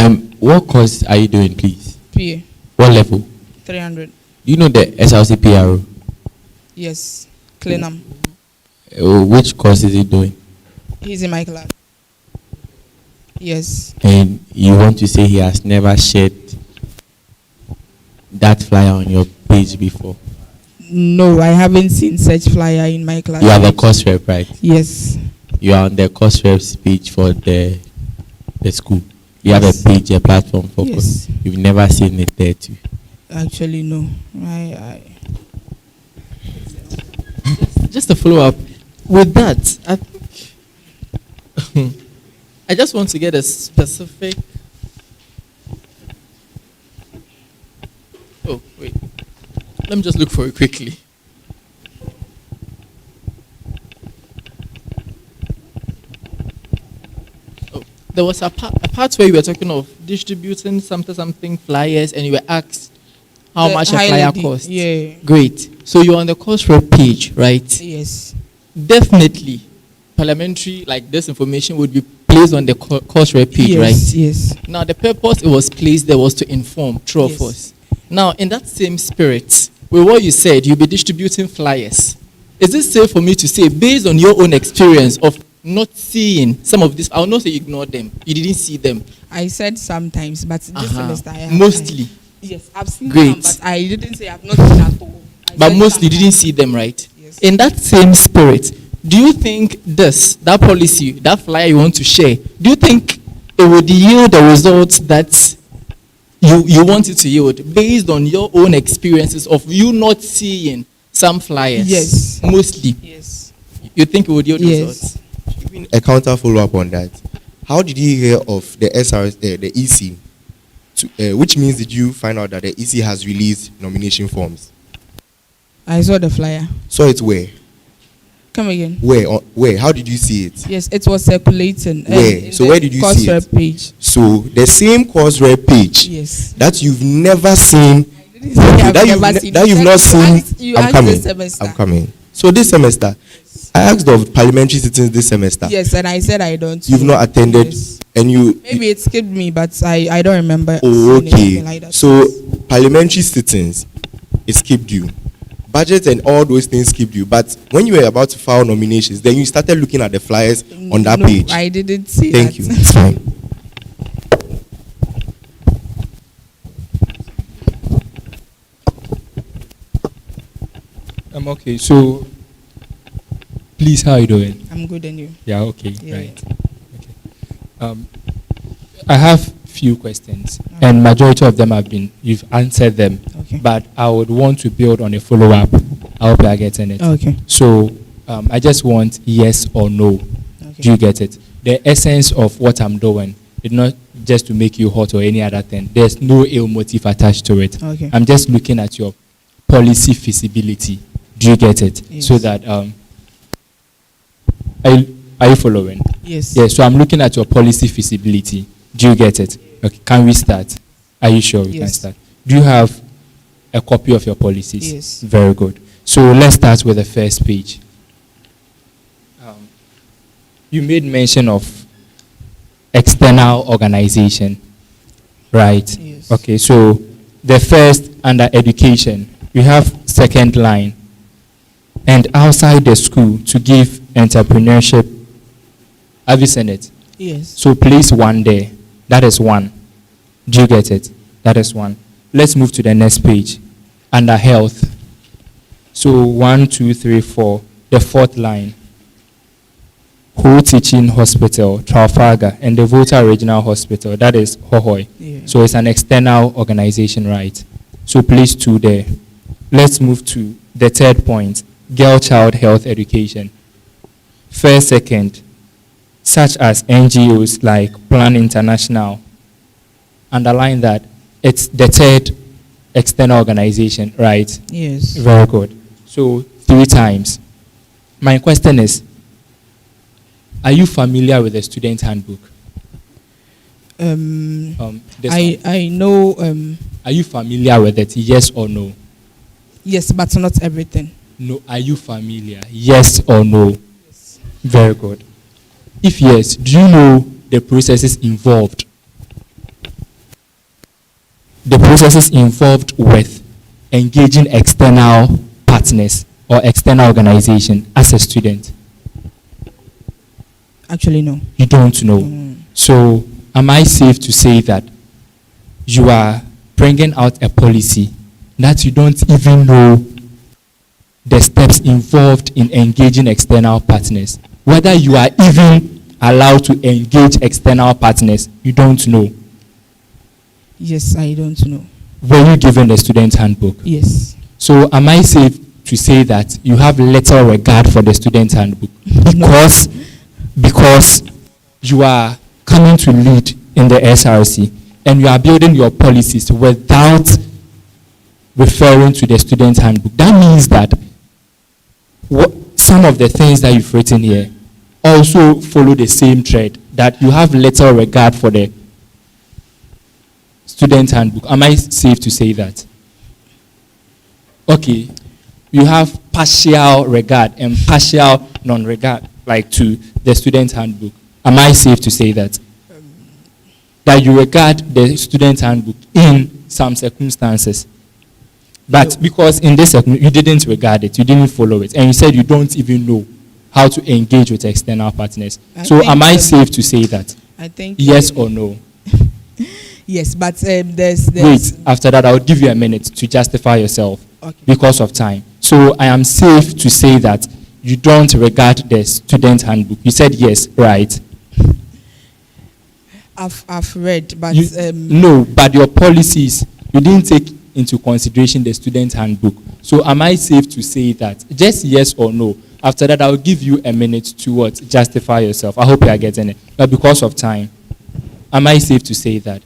What course are you doing, please? PA What level? 300. Do you know the SLC PRO? Yes, Clenham. Which course is he doing? He's in my class. Yes. And you want to say he has never shared that flyer on your page before? No, I haven't seen such flyer in my class. You have a course rep, right? Yes. You are on the course rep's page for the school. You have a Yes. page, a platform for Yes. course. You've never seen it there too. Actually, no. I Just a follow up with that. I think I just want to get a specific. Oh wait, let me just look for it quickly. Oh, there was a part where you were talking of distributing something flyers, and you were asked how The much a high flyer lady, cost. yeah. Great. So you're on the course rep page, right? Yes. Definitely, parliamentary like this information would be placed on the course rep page, Yes, right? yes. Now the purpose it was placed there was to inform true of Yes. us. Now in that same spirit, with what you said, you'll be distributing flyers. Is it safe for me to say, based on your own experience of not seeing some of this, I'll not say ignore them. You didn't see them. I said sometimes, but this semester I have. Mostly. Yes, I've seen Great. some, but I didn't say I've not seen at all. I But said mostly sometimes. didn't see them, right? Yes. In that same spirit, do you think that policy, that flyer you want to share, do you think it would yield the results that you want it to yield based on your own experiences of you not seeing some flyers? Yes. Mostly. Yes. You think it would yield Yes. results? Even a counter follow up on that. How did you hear of the SRS, the EC? Which means did you find out that the EC has released nomination forms? I saw the flyer. Saw it where? Come again. Where? How did you see it? Yes, it was circulating. Where? in So the where did you course see it? rep page. So the same course rep page Yes. that you've never seen. Didn't say I've that never you've, seen. that You you've said not you seen. asked- you I'm asked coming. this semester. I'm coming. So this semester, I asked of parliamentary sittings this semester. Yes, and I said I don't. You've know. not attended, Yes. and you. Maybe it skipped me, but I don't remember. Oh, seeing anything okay. like that. So parliamentary sittings, it skipped you. Budget and all those things skipped you. But when you were about to file nominations, then you started looking at the flyers on that No, page. I didn't see Thank that. you. It's fine. I'm okay. So, please, how are you doing? I'm good, and you? Yeah, okay, Yeah, right. Okay. I have few questions, and majority of them you've answered them. Okay. But I would want to build on a follow-up. I hope you are getting it. Okay. So, I just want yes or no. Okay. Do you get it? The essence of what I'm doing is not just to make you hot or any other thing. There's no ill motive attached to it. Okay. I'm just looking at your policy feasibility. Do you get it? Yes. So that are you following? Yes. Yes. So I'm looking at your policy feasibility. Do you get it? Okay. Can we start? Are you sure we can Yes. start? Do you have a copy of your policies? Yes. Very good. So let's start with the first page. You made mention of external organization, right? Yes. Okay, so the first under education, you have second line, and outside the school to give entrepreneurship. Have you seen it? Yes. So place one there. That is one. Do you get it? That is one. Let's move to the next page. Under health. So 1, 2, 3, 4. The fourth line. Whole Teaching Hospital, Trafalgar, and the Volta Regional Hospital. That is Hohoi. Yeah. So it's an external organization, right? So place 2 there. Let's move to the third point. Girl-child health education. First, second, such as NGOs like Plan International. Underline that. It's the third external organization, right? Yes. Very good. So 3 times. My question is, are you familiar with the student handbook? This one. I know. Are you familiar with it? Yes or no? Yes, but not everything. No. Are you familiar? Yes or no? Yes. Very good. If yes, do you know the processes involved? the processes involved with engaging external partners or external organization as a student? Actually, no. You don't know. So, am I safe to say that you are bringing out a policy that you don't even know the steps involved in engaging external partners? Whether you are even allowed to engage external partners, you don't know. Yes, I don't know. Were you given the student handbook? Yes. So, am I safe to say that you have little regard for the student handbook? Because you are coming to lead in the SRC and you are building your policies without referring to the student handbook. That means that some of the things that you've written here also follow the same thread, that you have little regard for the student handbook. Am I safe to say that? Okay, you have partial regard and partial non-regard, like to the student handbook. Am I safe to say that? That you regard the student handbook in some circumstances. But no, because in this you didn't regard it, you didn't follow it, and you said you don't even know how to engage with external partners. So am I safe to say that? I think yes or no? Yes, but there's... Wait, after that I'll give you a minute to justify yourself, okay, because of time. So I am safe to say that you don't regard the student handbook. You said yes, right? I've read, but... no, but your policies, you didn't take into consideration the student handbook. So am I safe to say that? Just yes or no. After that, I'll give you a minute to justify yourself. I hope you are getting it. But because of time, am I safe to say that?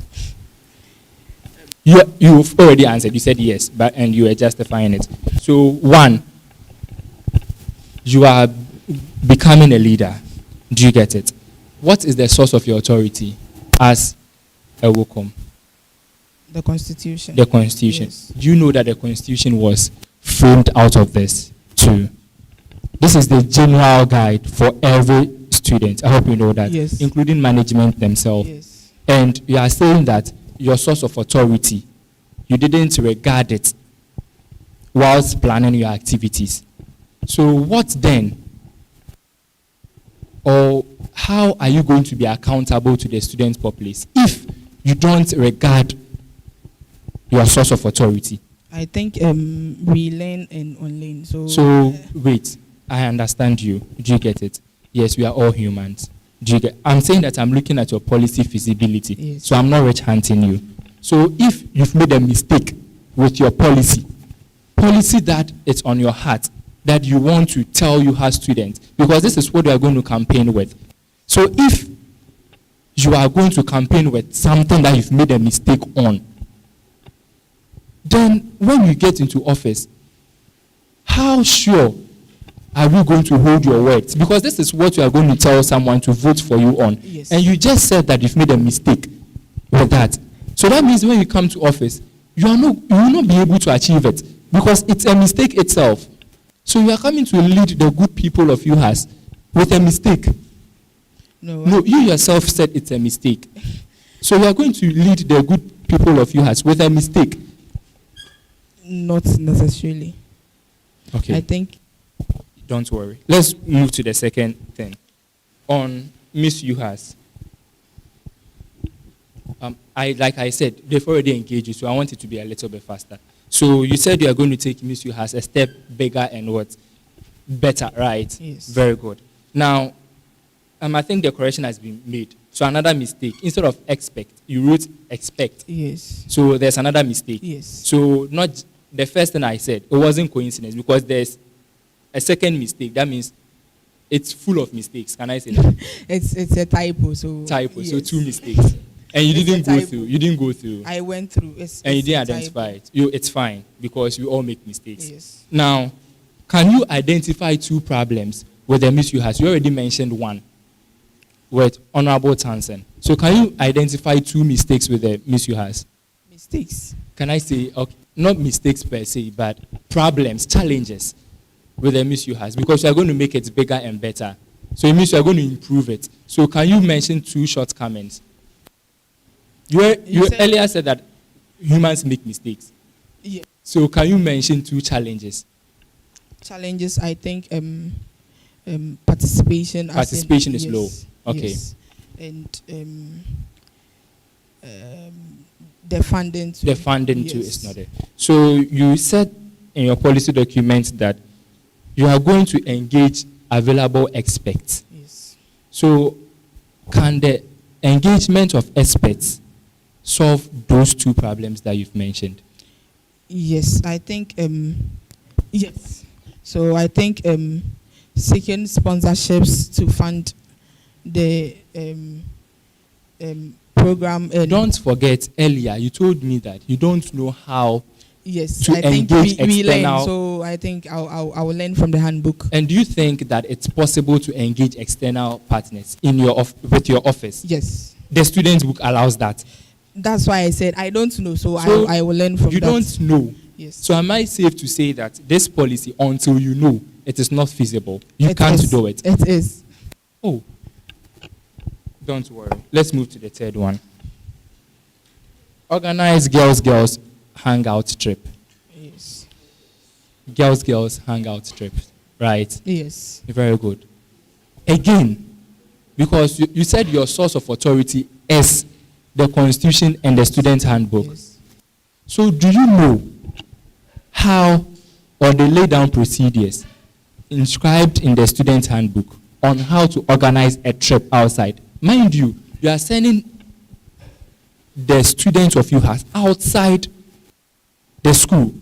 You've already answered. You said yes, and you are justifying it. So, one, you are becoming a leader. Do you get it? What is the source of your authority as a WOCOM? The Constitution. The Constitution. Yes. Do you know that the Constitution was framed out of this too? This is the general guide for every student. I hope you know that. Yes. Including management themselves. Yes. And you are saying that your source of authority, you didn't regard it whilst planning your activities. So what then? Or how are you going to be accountable to the student populace if you don't regard your source of authority? I think we learn and unlearn. So wait, I understand you. Do you get it? Yes, we are all humans. Do you get? I'm saying that I'm looking at your policy feasibility. Yes. So I'm not rich hunting you. So if you've made a mistake with your policy that is on your heart, that you want to tell you as students, because this is what you are going to campaign with. So if you are going to campaign with something that you've made a mistake on, then when you get into office, how sure are we going to hold your words? Because this is what you are going to tell someone to vote for you on. Yes. And you just said that you've made a mistake with that. So that means when you come to office, you will not be able to achieve it because it's a mistake itself. So you are coming to lead the good people of UHAS with a mistake. No, you yourself said it's a mistake. So you are going to lead the good people of UHAS with a mistake. Not necessarily. Okay. I think. Don't worry. Let's move to the second thing. On Miss UHAS. Like I said, they've already engaged you, so I want it to be a little bit faster. So you said you are going to take Miss UHAS a step bigger and what? Better, right? Yes. Very good. Now, I think the correction has been made. So another mistake. Instead of expect, you wrote expect. Yes. So there's another mistake. Yes. So not the first thing I said, it wasn't coincidence because there's a second mistake. That means it's full of mistakes. Can I say that? it's a typo. So typo. yes. So 2 mistakes. And you didn't go through. You didn't go through. I went through. And you didn't identify it. It's fine because we all make mistakes. Yes. Now, can you identify 2 problems with the Miss UHAS? You already mentioned one with Honorable Tansen. So can you identify 2 mistakes with the Miss UHAS? Mistakes. Can I say, okay, not mistakes per se, but problems, challenges with the Miss UHAS? Because you are going to make it bigger and better. So it means you are going to improve it. So can you mention 2 shortcomings? You earlier said that humans make mistakes. Yeah. So can you mention 2 challenges? Challenges, I think, participation. Participation is low. Okay. Yes. And the funding too. The funding too is not there. So you said in your policy document that you are going to engage available experts. Yes. So can the engagement of experts solve those 2 problems that you've mentioned? Yes, I think yes. So I think seeking sponsorships to fund the program. Don't forget, earlier you told me that you don't know how yes, to I think engage we learn. external. So I think I will learn from the handbook. And do you think that it's possible to engage external partners in your with your office? Yes. The students book allows that. That's why I said I don't know. So I will learn from that. You don't know. Yes. So am I safe to say that this policy, until you know, it is not feasible? You can't do it. It is. Oh. Don't worry. Let's move to the 3rd one. Organize girls hangout trip. Yes. Girls hangout trip. Right? Yes. Very good. Again, because you said your source of authority is the Constitution and the student handbook. Yes. So do you know how, or they lay down procedures inscribed in the student handbook on how to organize a trip outside? Mind you, you are sending the students of UHAS outside the school,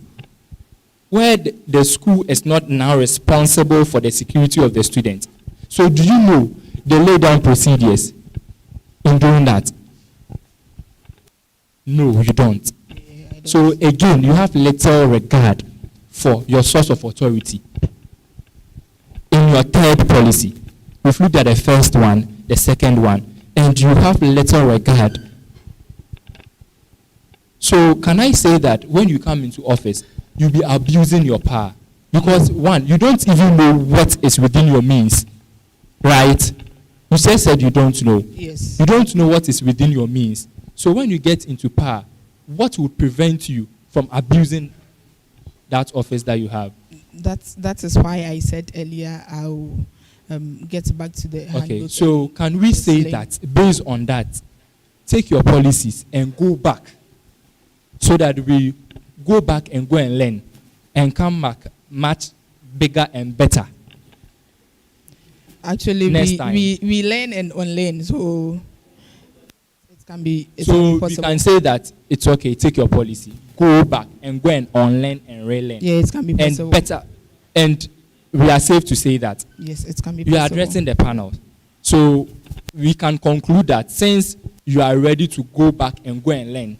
where the school is not now responsible for the security of the student. So do you know they lay down procedures in doing that? No, you don't. So again, you have little regard for your source of authority. In your 3rd policy, we've looked at the 1st one, the 2nd one, and you have little regard. So can I say that when you come into office, you'll be abusing your power? Because 1, you don't even know what is within your means, right? You just said you don't know. Yes. You don't know what is within your means. So when you get into power, what would prevent you from abusing that office that you have? That is why I said earlier I'll get back to the handbook. Okay, so can we say that based on that, take your policies and go back so that we go back and go and learn and come back much bigger and better? Actually, we learn and unlearn, so it can be. So we can say that it's okay. Take your policy, go back and go and unlearn and relearn. Yeah, it can be possible. And better, and we are safe to say that. Yes, it can be. You are addressing the panel, so we can conclude that since you are ready to go back and go and learn,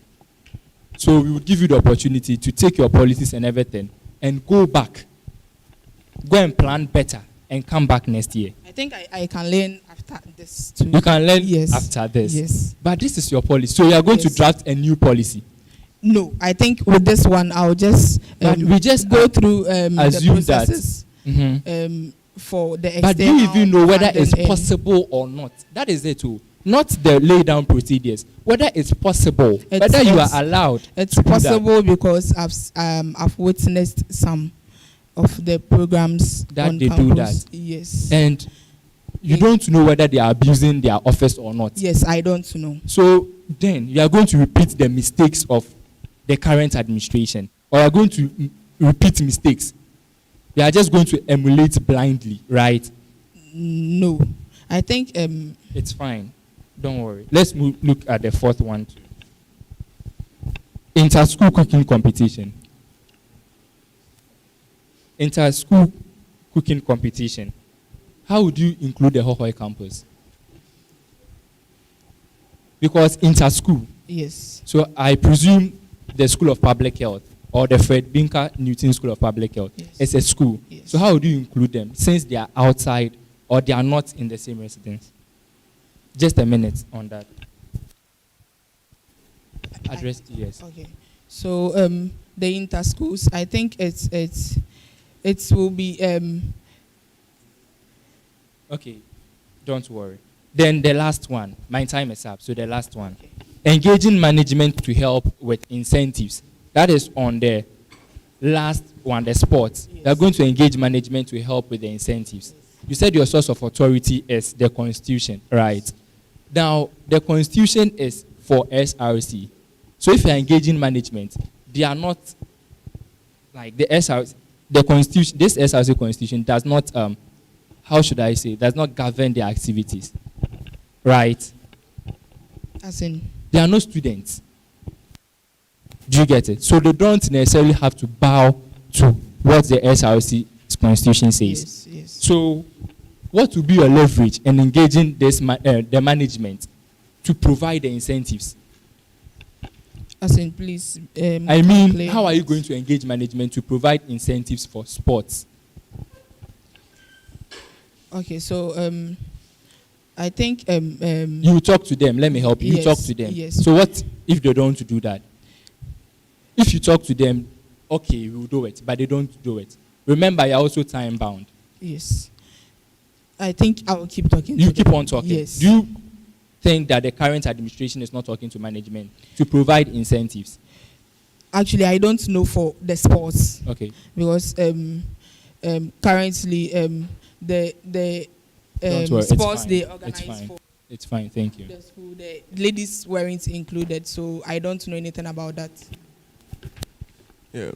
so we will give you the opportunity to take your policies and everything and go back, go and plan better and come back next year. I think I can learn after this too. You can learn yes. after this. Yes. But this is your policy. So you are going to draft a new policy. No, I think with this one I'll just we just go through assume the processes for the external. But do you even know whether it's possible or not? That is it too. Not the lay down procedures. Whether it's possible, whether you are allowed. It's possible because I've witnessed some of the programs that they campus. do that. Yes. And you don't know whether they are abusing their office or not. Yes, I don't know. So then you are going to repeat the mistakes of the current administration, or you are going to repeat mistakes. You are just going to emulate blindly, right? No, I think it's fine. Don't worry. Let's look at the 4th one too. Inter-school cooking competition. Inter-school cooking competition. How would you include the Hohoi campus? Because inter-school. Yes. So I presume the School of Public Health or the Fred Binker Newton School of Public Health is a school. Yes. So how would you include them since they are outside or they are not in the same residence? Just a minute on that. Address yes. Okay. So the inter schools, I think it will be Okay, don't worry. Then the last one. My time is up. So the last one. Okay. engaging management to help with incentives. That is on the last one, the sports. Yes. They're going to engage management to help with the incentives. Yes. You said your source of authority is the Constitution, right? Now, the Constitution is for SRC. So if you're engaging management, they are not like the SRC, the Constitution, this SRC Constitution does not, how should I say, does not govern their activities, right? As in? They are not students. Do you get it? So they don't necessarily have to bow to what the SRC Constitution says. Yes, yes. So what will be your leverage in engaging this the management to provide the incentives? As in, please. I mean, how are you going to engage management to provide incentives for sports? Okay, so I think you talk to them. Let me help you. Yes, you talk to them. Yes. So what if they don't do that? If you talk to them, okay, we'll do it, but they don't do it. Remember, you're also time bound. Yes. I think I will keep talking. You keep on talking. Yes. Do you think that the current administration is not talking to management to provide incentives? Actually, I don't know for the sports. Okay. Because currently the sports they organize for. It's fine. Thank you. The school, the ladies weren't included, so I don't know anything about that. Yeah.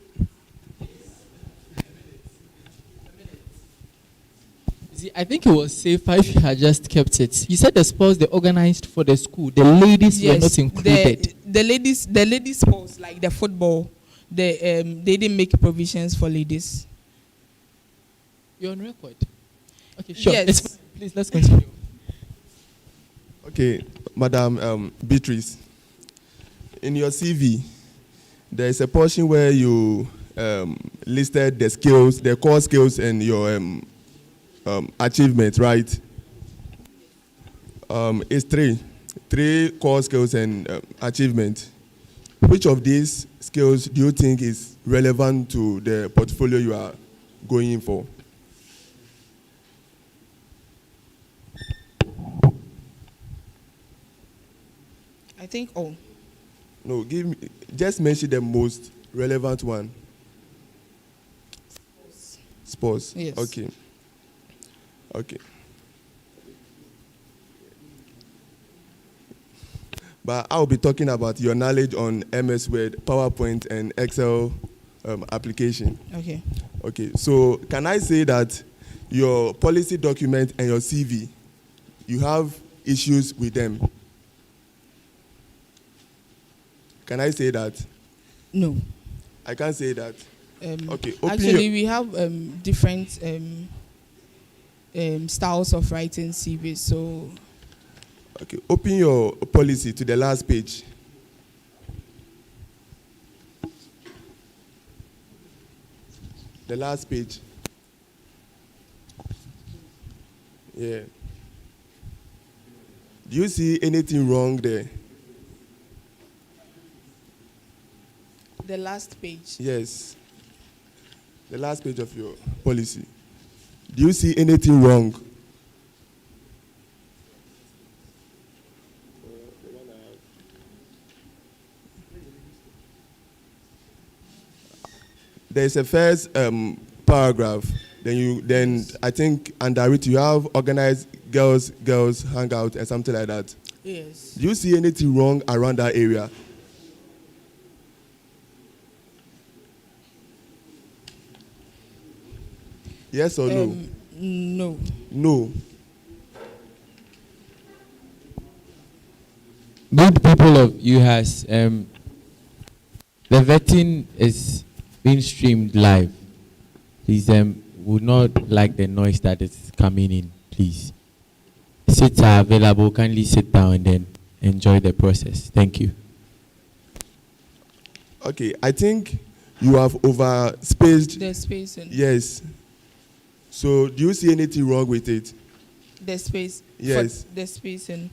See, I think it was safer if you had just kept it. You said the sports they organized for the school. The ladies were not included. The ladies sports like the football, they didn't make provisions for ladies. You're on record. Okay, sure. Yes. Please, let's continue. Okay, Madam Beatrice, in your CV, there is a portion where you listed the skills, the core skills, and your achievements, right? It's three core skills and achievements. Which of these skills do you think is relevant to the portfolio you are going in for? I think all. No, just mention the most relevant one. Sports. Yes. Okay. But I'll be talking about your knowledge on MS Word, PowerPoint, and Excel application. Okay. Okay. So can I say that your policy document and your CV, you have issues with them? Can I say that? No. I can't say that. Okay. Actually, we have different styles of writing CVs. So. Okay. Open your policy to the last page. The last page. Yeah. Do you see anything wrong there? The last page. Yes. The last page of your policy. Do you see anything wrong? There is a first paragraph. Then I think under it you have organized girls hangout and something like that. Yes. Do you see anything wrong around that area? Yes or no? No. No. Good people of UHAS, the vetting is being streamed live. Please, would not like the noise that is coming in, please. Seats are available. Kindly sit down and then enjoy the process. Thank you. Okay, I think you have overspaced. The spacing. Yes. So, do you see anything wrong with it? The space. Yes. The spacing.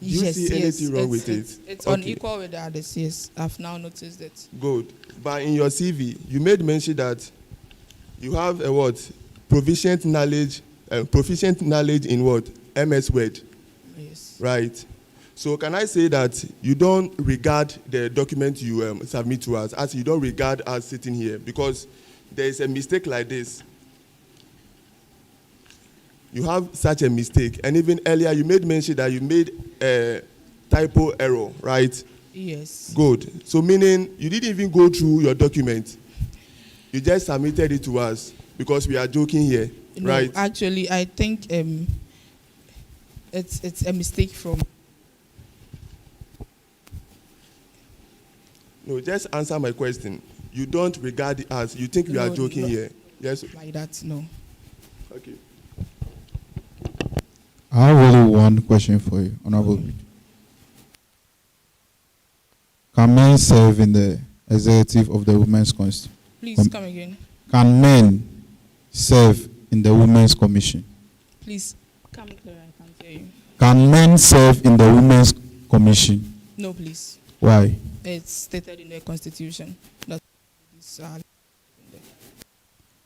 Do you see anything wrong with it? It's Okay. unequal with the others, yes. I've now noticed it. Good. But in your CV, you made mention that you have a what? Proficient knowledge in what? MS Word. Yes. Right. So can I say that you don't regard the document you submit to us as you don't regard us sitting here, because there is a mistake like this. You have such a mistake, and even earlier you made mention that you made a typo error, right? Yes. Good. So meaning you didn't even go through your document. You just submitted it to us because we are joking here, No, right? actually, I think it's a mistake from. No, just answer my question. You don't regard us. You think we are No, joking no. here? Yes. Like that, no. Okay. I have only one question for you, Honorable. Can men serve in the executive of the Women's Commission? Please come again. Can men serve in the Women's Commission? Please come clearer. I can't hear you. Can men serve in the Women's Commission? No, please. Why? It's stated in the Constitution.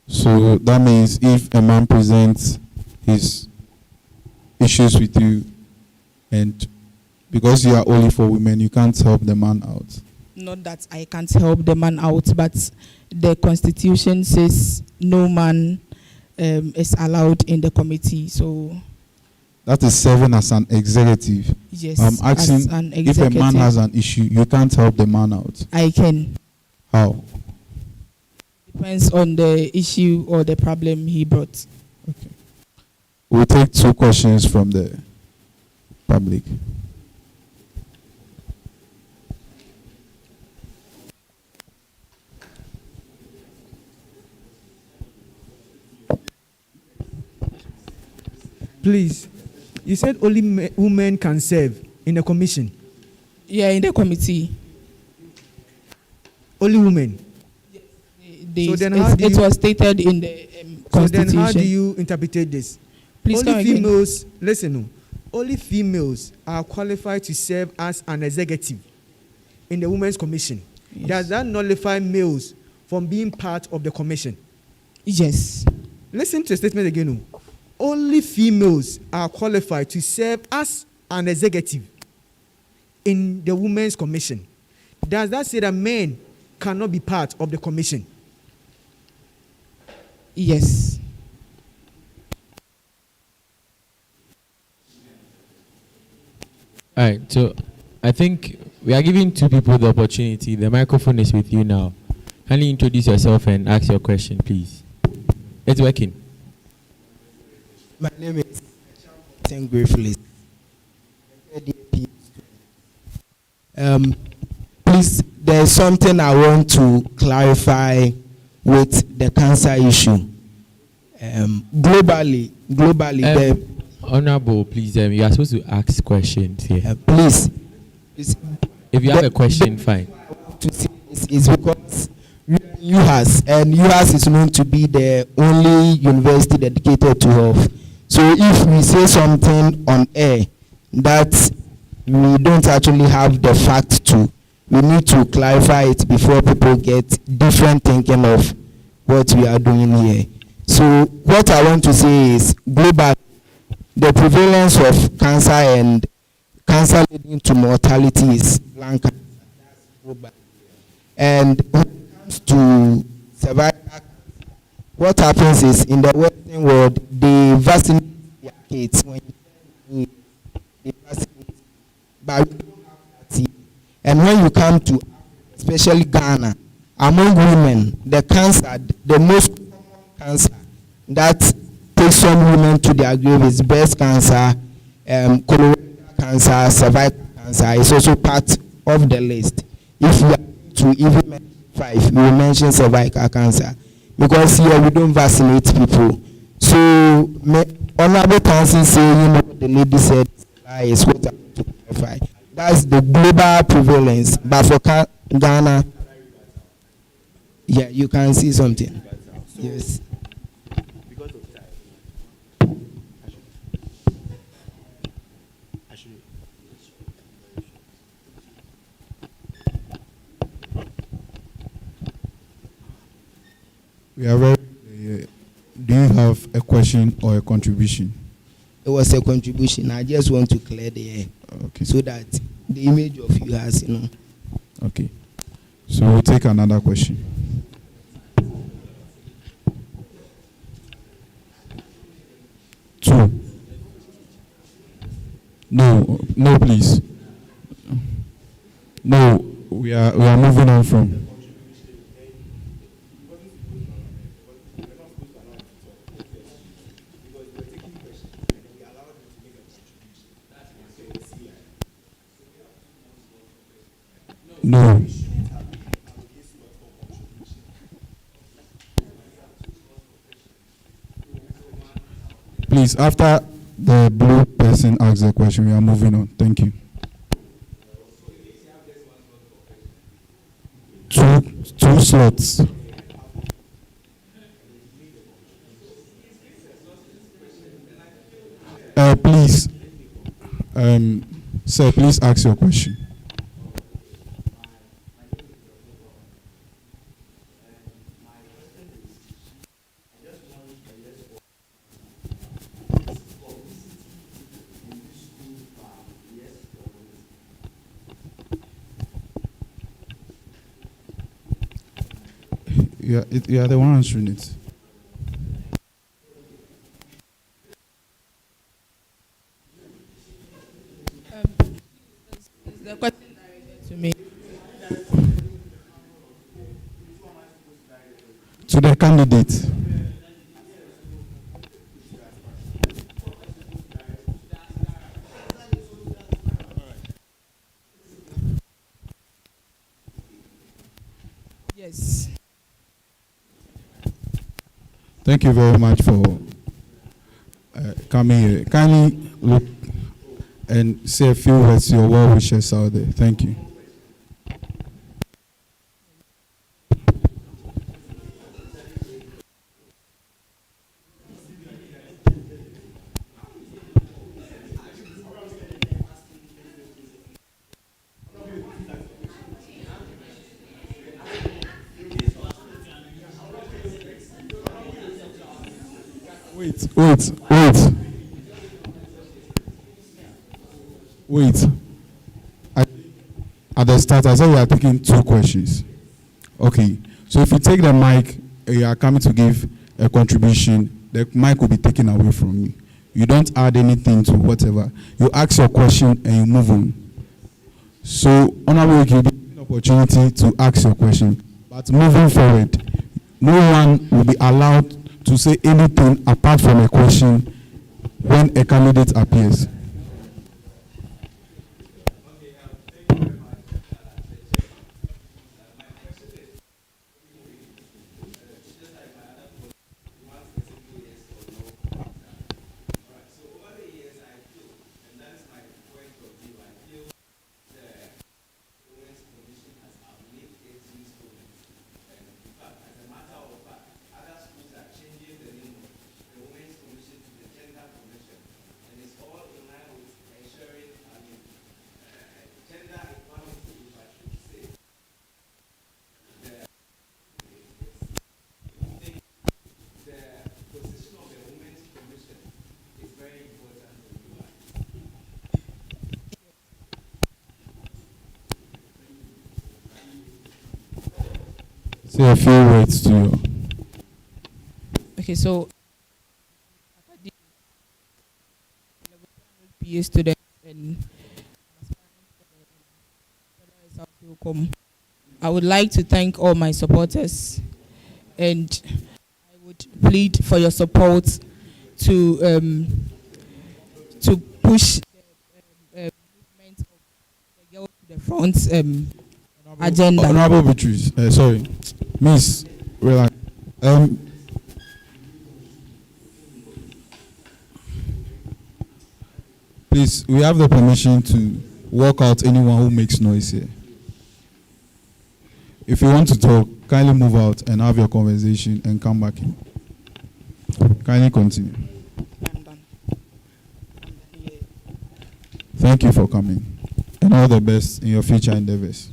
So that means if a man presents his issues with you, and because you are only for women, you can't help the man out. Not that I can't help the man out, but the Constitution says no man is allowed in the committee. So that is serving as an executive. yes, I'm asking, as an if a executive, man has an issue, you can't help the man out. I can. How? Depends on the issue or the problem he brought. Okay. We'll take 2 questions from the public. Please, you said only women can serve in the commission. Yeah, in the committee. Only women. So then how do it you, was stated in the so Constitution. then how do you interpret this? Please come only again. females, listen, no, only females are qualified to serve as an executive in the Women's Commission. Yes. Does that nullify males from being part of the commission? Yes. Listen to the statement again. No. Only females are qualified to serve as an executive in the Women's Commission. Does that say that men cannot be part of the commission? Yes. All right, so I think we are giving 2 people the opportunity. The microphone is with you now. Can you introduce yourself and ask your question, please? It's working. My name is St. Gratefully. Please, there's something I want to clarify with the cancer issue. Globally, Honorable, please, you are supposed to ask questions here. please. If you have a question, fine. To see is because UHAS, and UHAS is known to be the only university dedicated to health. So if we say something on air that we don't actually have the fact to, we need to clarify it before people get different thinking of what we are doing here. So what I want to say is global, the prevalence of cancer and cancer leading to mortality is lung cancer. Global. And when it comes to cervical, what happens is in the Western world, they vaccinate their kids when they vaccinate. But we don't have that here. And when you come to, especially Ghana, among women, the cancer, the most common cancer that takes some women to their grave is breast cancer, colorectal cancer, cervical cancer. It's also part of the list. If we are to even mention 5, we will mention cervical cancer, because here we don't vaccinate people. So, Honorable Council saying what the lady said is what I want to clarify. That's the global prevalence, but for Ghana, yeah, you can see something. Yes. We are very. Do you have a question or a contribution? it was a contribution. I just want to clear the air, Okay. so that the image of you has, Okay. So we'll take another question. Two. No, no, please. No, we are moving on from. No. Please, after the blue person asks the question, we are moving on. Thank you. Two slots. Please, sir, please ask your question. You are the one answering it. Is the question directed to me? To the candidate. Yes. Thank you very much for coming here. Kindly look and say a few words to your well wishes out there. Thank you. Wait. At the start, I said we are taking two questions. Okay. So if you take the mic, you are coming to give a contribution, the mic will be taken away from you. You don't add anything to whatever. You ask your question and you move on. So, honorable, you give an opportunity to ask your question. But moving forward, no one will be allowed to say anything apart from a question when a candidate appears. Say a few words to you. Okay, so PA students and I would like to thank all my supporters, and I would plead for your support to push the movement of the girls to the front agenda. Honorable Beatrice, sorry, Miss, relax. Please, we have the permission to walk out anyone who makes noise here. If you want to talk, kindly move out and have your conversation and come back in. Kindly continue. I'm done. Thank you for coming, and all the best in your future endeavors.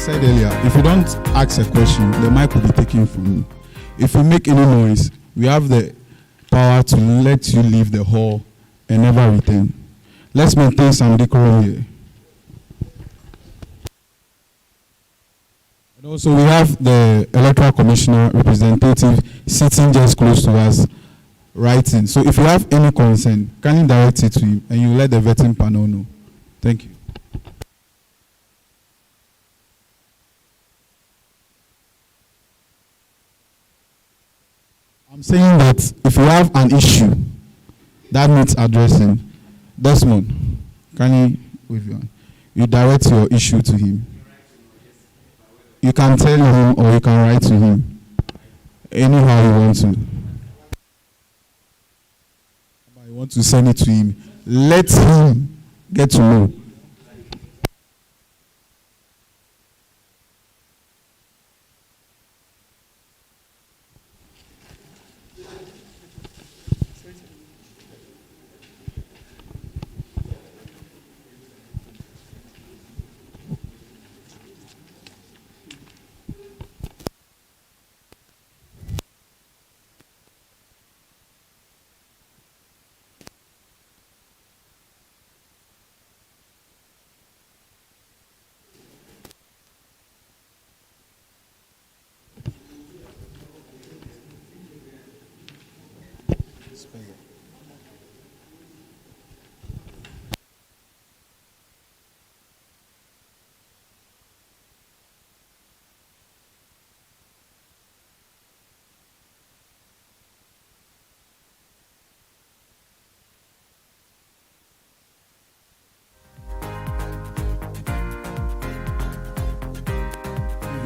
said earlier, if you don't ask a question, the mic will be taken from you. If you make any noise, we have the power to let you leave the hall and never return. Let's maintain some decorum here. And also, we have the electoral commissioner representative sitting just close to us, writing. So if you have any concern, can you direct it to him and you let the vetting panel know? Thank you. I'm saying that if you have an issue that needs addressing, Desmond, can you wave your hand? You direct your issue to him. You can tell him or you can write to him. Anyhow you want to. You want to send it to him. Let him get to know.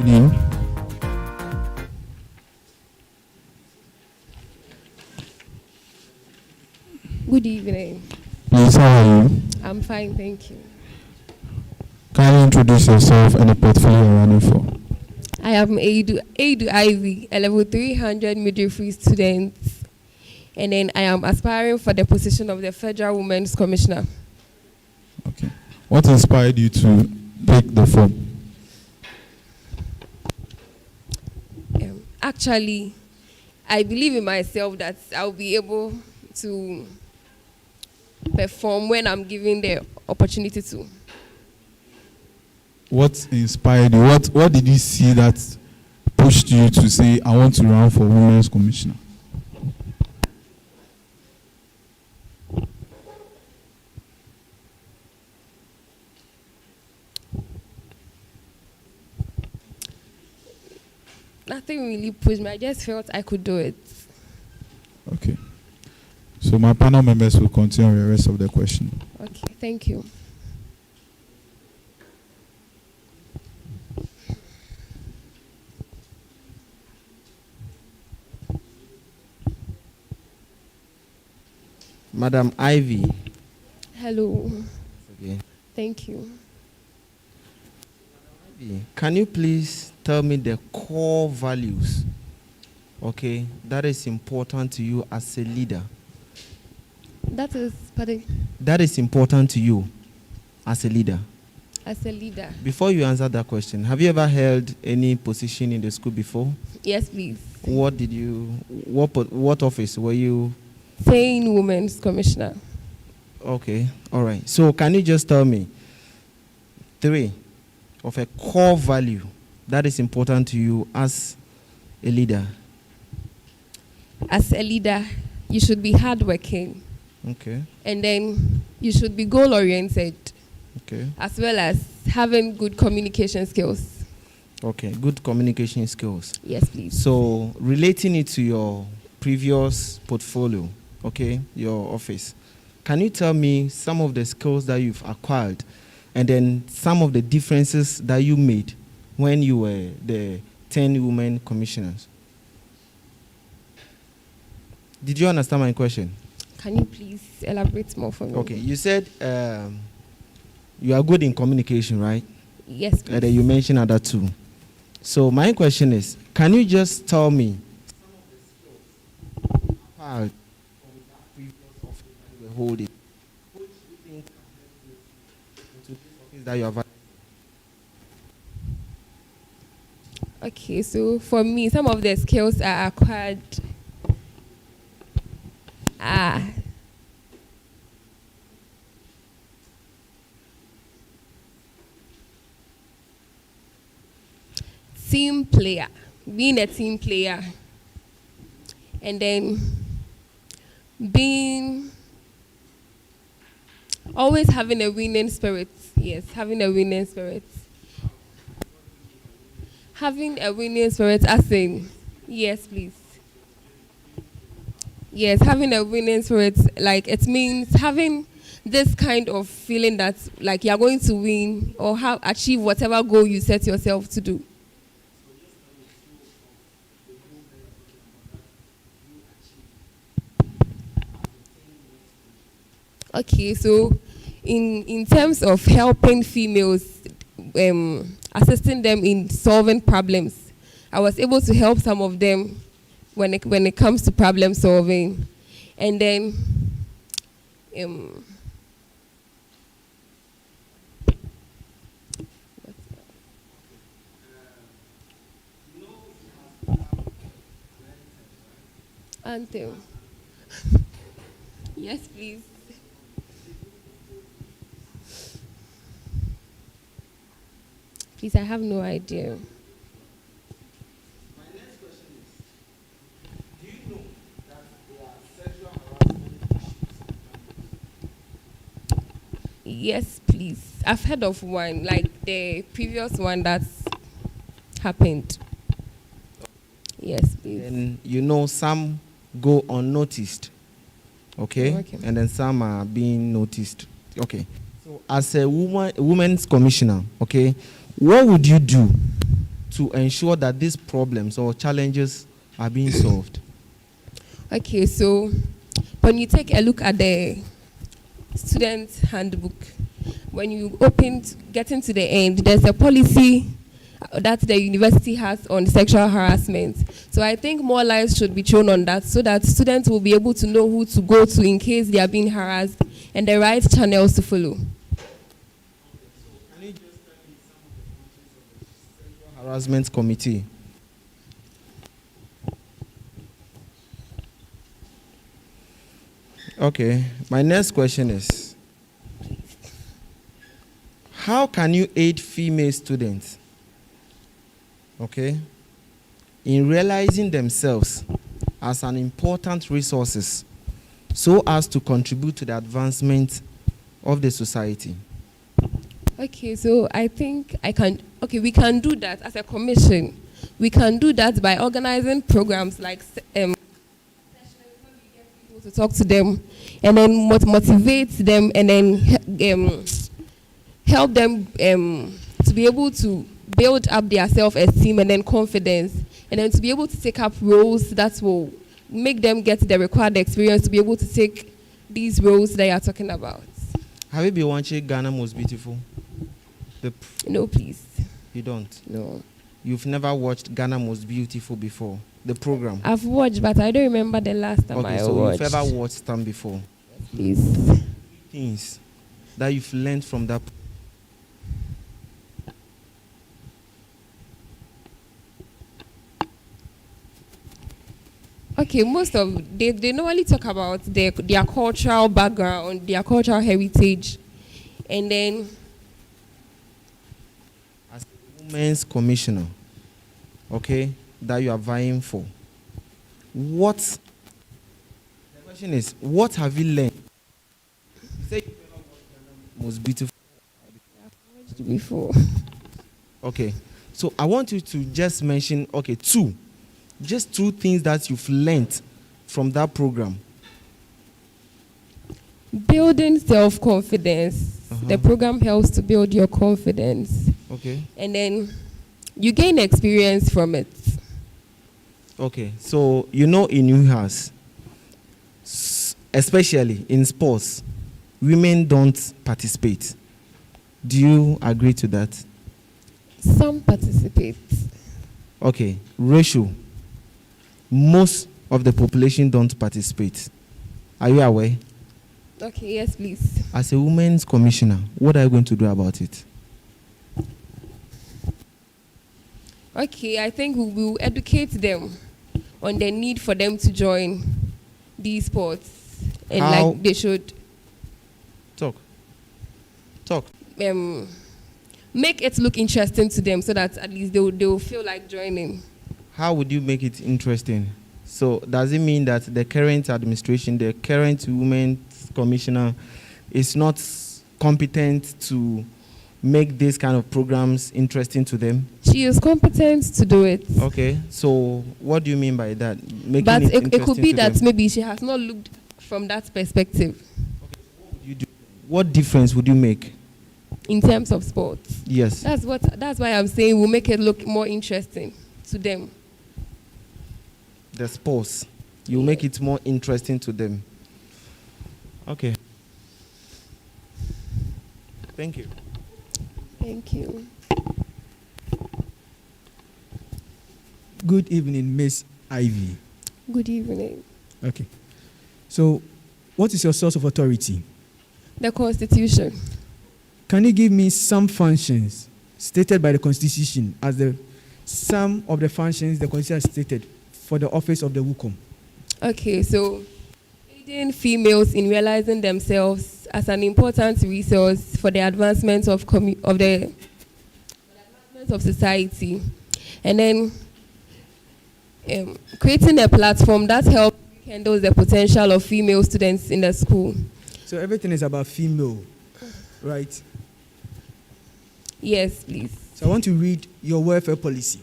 Evening. Good evening. Please, how are you? I'm fine, thank you. Can you introduce yourself and the portfolio you're running for? I am Adu Ivy, a level 300 midwifery student, and then I am aspiring for the position of the Federal Women's Commissioner. Okay. What inspired you to take the form? Actually, I believe in myself that I'll be able to perform when I'm given the opportunity to. What inspired you? What did you see that pushed you to say, I want to run for Women's Commissioner? Nothing really pushed me. I just felt I could do it. Okay. So my panel members will continue with the rest of the question. Okay, thank you. Madam Ivy. Hello. Okay. Thank you. Ivy, can you please tell me the core values, okay, that is important to you as a leader? Pardon? That is important to you as a leader. As a leader. Before you answer that question, have you ever held any position in the school before? Yes, please. What office were you? Saying Women's Commissioner. Okay, all right. So can you just tell me 3 of a core value that is important to you as a leader? As a leader, you should be hardworking. Okay. And then you should be goal-oriented. Okay. As well as having good communication skills. Okay, good communication skills. Yes, please. So relating it to your previous portfolio, okay, your office, can you tell me some of the skills that you've acquired and then some of the differences that you made when you were the 10 women commissioners? Did you understand my question? Can you please elaborate more for me? Okay, you said you are good in communication, right? Yes, please. And then you mentioned other 2. So my question is, can you just tell me some of the skills previous office that you were holding, which you think into this office that you have? Okay, so for me, some of the skills I acquired are team player, being a team player, and then being always having a winning spirit. Yes, having a winning spirit. Having a winning spirit, as in, yes, please. Yes, having a winning spirit, like it means having this kind of feeling that like you're going to win or have achieve whatever goal you set yourself to do. Okay, so in terms of helping females, assisting them in solving problems, I was able to help some of them when it comes to problem solving, and then um, anthem. Yes, please. Please, I have no idea. Yes, please. I've heard of one, like the previous one that's happened. Yes, please. And some go unnoticed. Okay? Okay. And then some are being noticed. Okay. So as a women's commissioner, okay, what would you do to ensure that these problems or challenges are being solved? Okay, so when you take a look at the student handbook, when you get into the end, there's a policy that the university has on sexual harassment. So I think more lights should be thrown on that so that students will be able to know who to go to in case they are being harassed and the right channels to follow. Can you just tell me some of the functions of the sexual harassment committee? Okay, my next question is, how can you aid female students, okay, in realizing themselves as an important resources so as to contribute to the advancement of the society? Okay, so I think we can do that as a commission. We can do that by organizing programs like to talk to them and then motivate them and then help them to be able to build up their self-esteem and then confidence, and then to be able to take up roles that will make them get the required experience to be able to take these roles that you are talking about. Have you been watching Ghana Most Beautiful? No, please. You don't? No. You've never watched Ghana Most Beautiful before? The program? I've watched, but I don't remember the last time I watched. You've ever watched them before? Please. Things that you've learned from that. Okay, most of they normally talk about their cultural background, their cultural heritage, and then as a women's commissioner, okay, that you are vying for, the question is, what have you learned? You say you never watched Ghana Most Beautiful. I've watched before. Okay, so I want you to just mention, just two things that you've learned from that program. Building self-confidence. The program helps to build your confidence. Okay. And then you gain experience from it. Okay, so in UHAS, especially in sports, women don't participate. Do you agree to that? Some participate. Okay, ratio. Most of the population don't participate. Are you aware? Okay, yes, please. As a women's commissioner, what are you going to do about it? Okay, I think we will educate them on the need for them to join these sports, and How? like they should Talk. make it look interesting to them, so that at least they will feel like joining. How would you make it interesting? So does it mean that the current administration, the current women's commissioner, is not competent to make these kind of programs interesting to them? She is competent to do it. Okay, so what do you mean by that? Making But it could interesting be to that them? maybe she has not looked from that perspective What difference would you make? in terms of sports. Yes. That's why I'm saying we'll make it look more interesting to them. The sports. You make it more interesting to them. Okay. Thank you. Thank you. Good evening, Miss Ivy. Good evening. Okay. So, what is your source of authority? The Constitution. Can you give me some functions stated by the Constitution as some of the functions the Constitution has stated for the office of the WUCOM? Okay, so aiding females in realizing themselves as an important resource for the advancement of society, and then creating a platform that helps handle the potential of female students in the school. So everything is about female, right? Yes, please. So I want to read your welfare policy.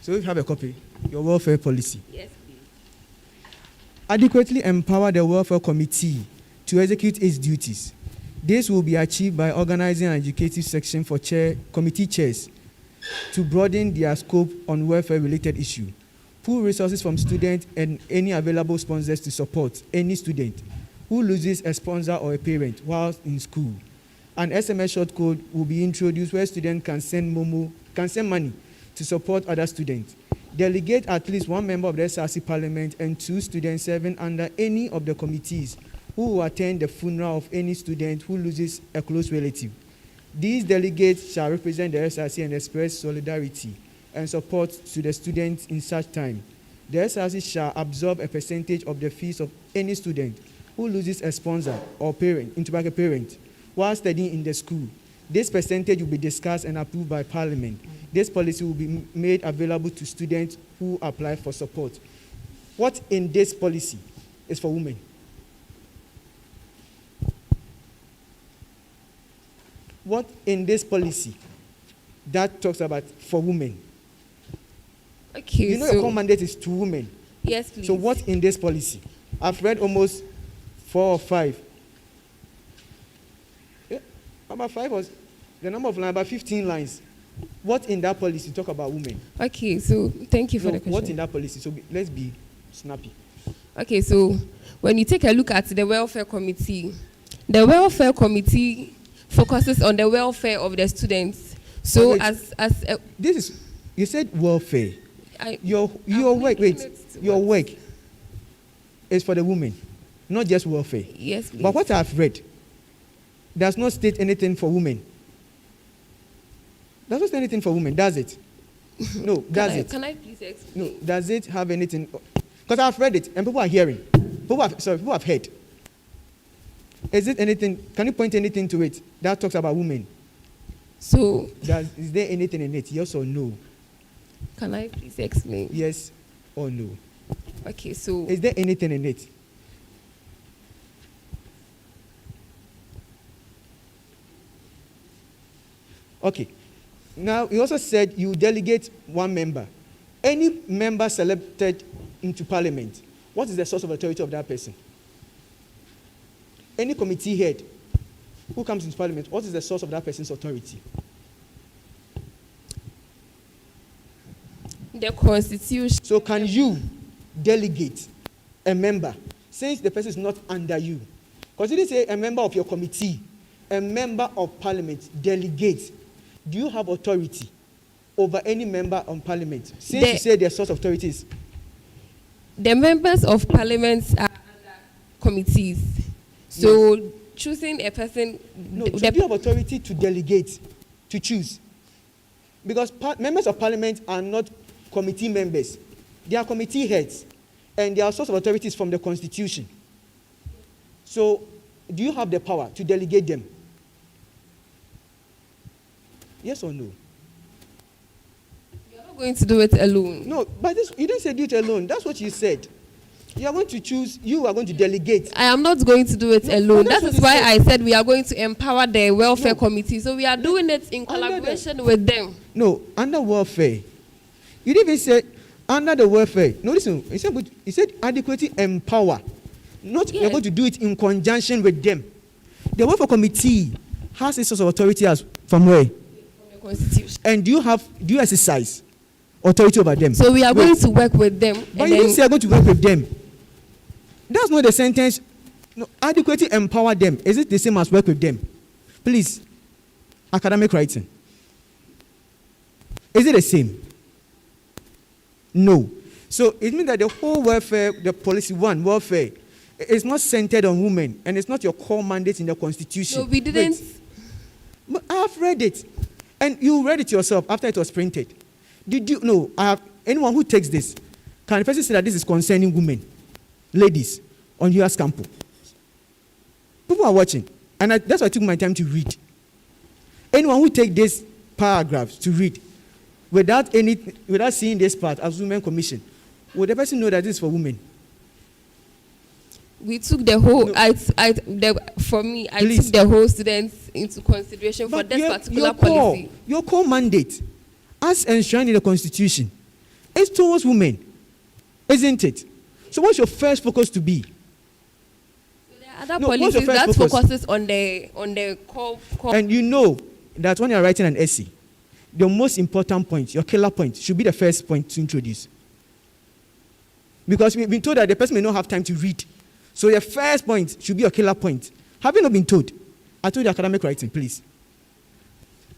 So if you have a copy, your welfare policy. Yes, please. Adequately empower the welfare committee to execute its duties. This will be achieved by organizing an educative section for committee chairs to broaden their scope on welfare-related issues. Pool resources from students and any available sponsors to support any student who loses a sponsor or a parent while in school. An SMS short code will be introduced where students can send money to support other students. Delegate at least one member of the SRC Parliament and 2 students serving under any of the committees who will attend the funeral of any student who loses a close relative. These delegates shall represent the SRC and express solidarity and support to the students in such time. The SRC shall absorb a percentage of the fees of any student who loses a sponsor or parent, into a parent, while studying in the school. This percentage will be discussed and approved by Parliament. This policy will be made available to students who apply for support. What in this policy is for women? What in this policy that talks about for women? Okay, you know your core mandate is to women. Yes, please. So what in this policy? I've read almost 4 or 5. About 5 was the number of lines, about 15 lines. What in that policy talk about women? Okay, so thank you for the question. What in that policy? So let's be snappy. Okay, so when you take a look at the welfare committee focuses on the welfare of the students. So this is, you said welfare. Your work is for the women, not just welfare. Yes, please. But what I've read does not state anything for women. Does not state anything for women, does it? No, does it? Can I please explain? No, does it have anything? Because I've read it and people are hearing. People have heard. Is it anything? Can you point anything to it that talks about women? So, is there anything in it? Yes or no? Can I please explain? Yes or no? Okay, so is there anything in it? Okay. Now, you also said you delegate one member. Any member selected into Parliament, what is the source of authority of that person? Any committee head who comes into Parliament, what is the source of that person's authority? The Constitution. So can you delegate a member since the person is not under you? Because it is a member of your committee, a member of Parliament, delegate. Do you have authority over any member on Parliament? Since you say their source of authority is? The members of Parliament are under committees. So yes. Choosing a person... No, so do you have authority to delegate, to choose? Because members of parliament are not committee members. They are committee heads, and they are source of authorities from the constitution. So, do you have the power to delegate them? Yes or no? You're not going to do it alone. No, but you didn't say do it alone. That's what you said. You are going to choose, you are going to delegate. I am not going to do it alone. That is why I said we are going to empower the welfare committee. So we are doing it in collaboration with them. No, under welfare. You didn't even say under the welfare. No, listen, he said adequately empower. Not you're going to do it in conjunction with them. The welfare committee has a source of authority as from where? From the constitution. And do you exercise authority over them? So we are going to work with them. But you didn't say you're going to work with them. That's not the sentence. No, adequately empower them. Is it the same as work with them? Please. Academic writing. Is it the same? No. So it means that the whole welfare, the policy one, welfare, is not centered on women, and it's not your core mandate in the constitution. No, we didn't. But I have read it. And you read it yourself after it was printed. Did you know? Anyone who takes this, can the person say that this is concerning women? Ladies on US campus. People are watching, and that's why I took my time to read. Anyone who take these paragraphs to read without seeing this part as Women Commission, would the person know that this is for women? We took the whole. No. For me, I Please. took the whole students into consideration for this particular policy. Your core mandate, as enshrined in the Constitution, is towards women, isn't it? So what's your first focus to be? There are other policies that focuses on the core. And you know that when you're writing an essay, the most important point, your killer point, should be the first point to introduce. Because we've been told that the person may not have time to read. So the first point should be your killer point. Have you not been told? I told you academic writing, please.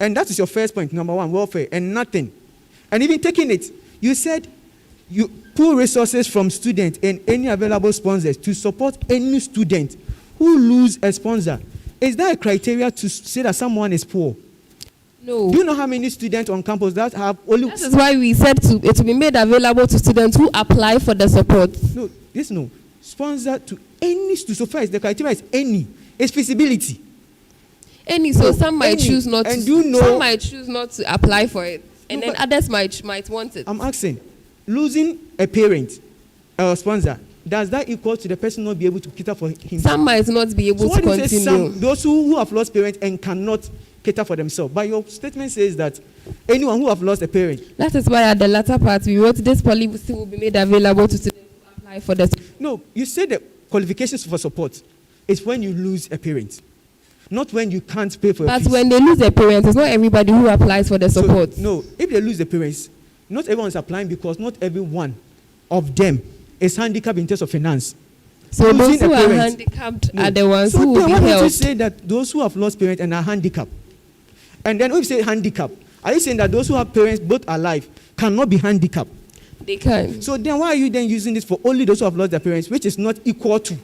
And that is your first point, number one, welfare, and nothing. And even taking it, you said you pull resources from students and any available sponsors to support any student who lose a sponsor. Is that a criteria to say that someone is poor? No. Do you know how many students on campus that have only... That is why we said it will be made available to students who apply for the support. No. Sponsor to any student. So first, the criteria is any. It's feasibility. Any. So some might choose not to. Some might choose not to apply for it. And then others might want it. I'm asking, losing a parent, a sponsor, does that equal to the person not be able to cater for himself? Some might not be able to continue. Those who have lost parents and cannot cater for themselves. But your statement says that anyone who have lost a parent. That is why at the latter part we wrote this policy will be made available to students who apply for the support. No, you said the qualifications for support is when you lose a parent, not when you can't pay for your fees. But when they lose a parent, it's not everybody who applies for the support. No, if they lose the parents, not everyone is applying because not every one of them is handicapped in terms of finance. So those who are handicapped are the ones who will be helped. So why don't you say that those who have lost parents and are handicapped? And then when you say handicapped, are you saying that those who have parents both alive cannot be handicapped? They can. So then why are you then using this for only those who have lost their parents, which is not equal to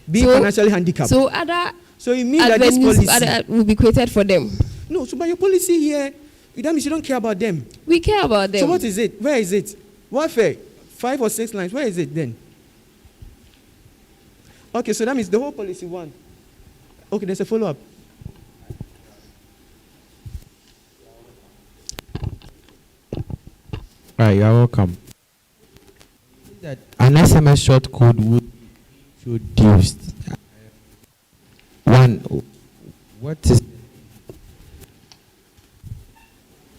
being financially handicapped? So you mean that this policy will be created for them? No, so by your policy here, that means you don't care about them. We care about them. So what is it? Where is it? Welfare, 5 or 6 lines. Where is it then? Okay, so that means the whole policy one. Okay, there's a follow-up. Right, you are welcome. That an SMS short code would be introduced. One, what is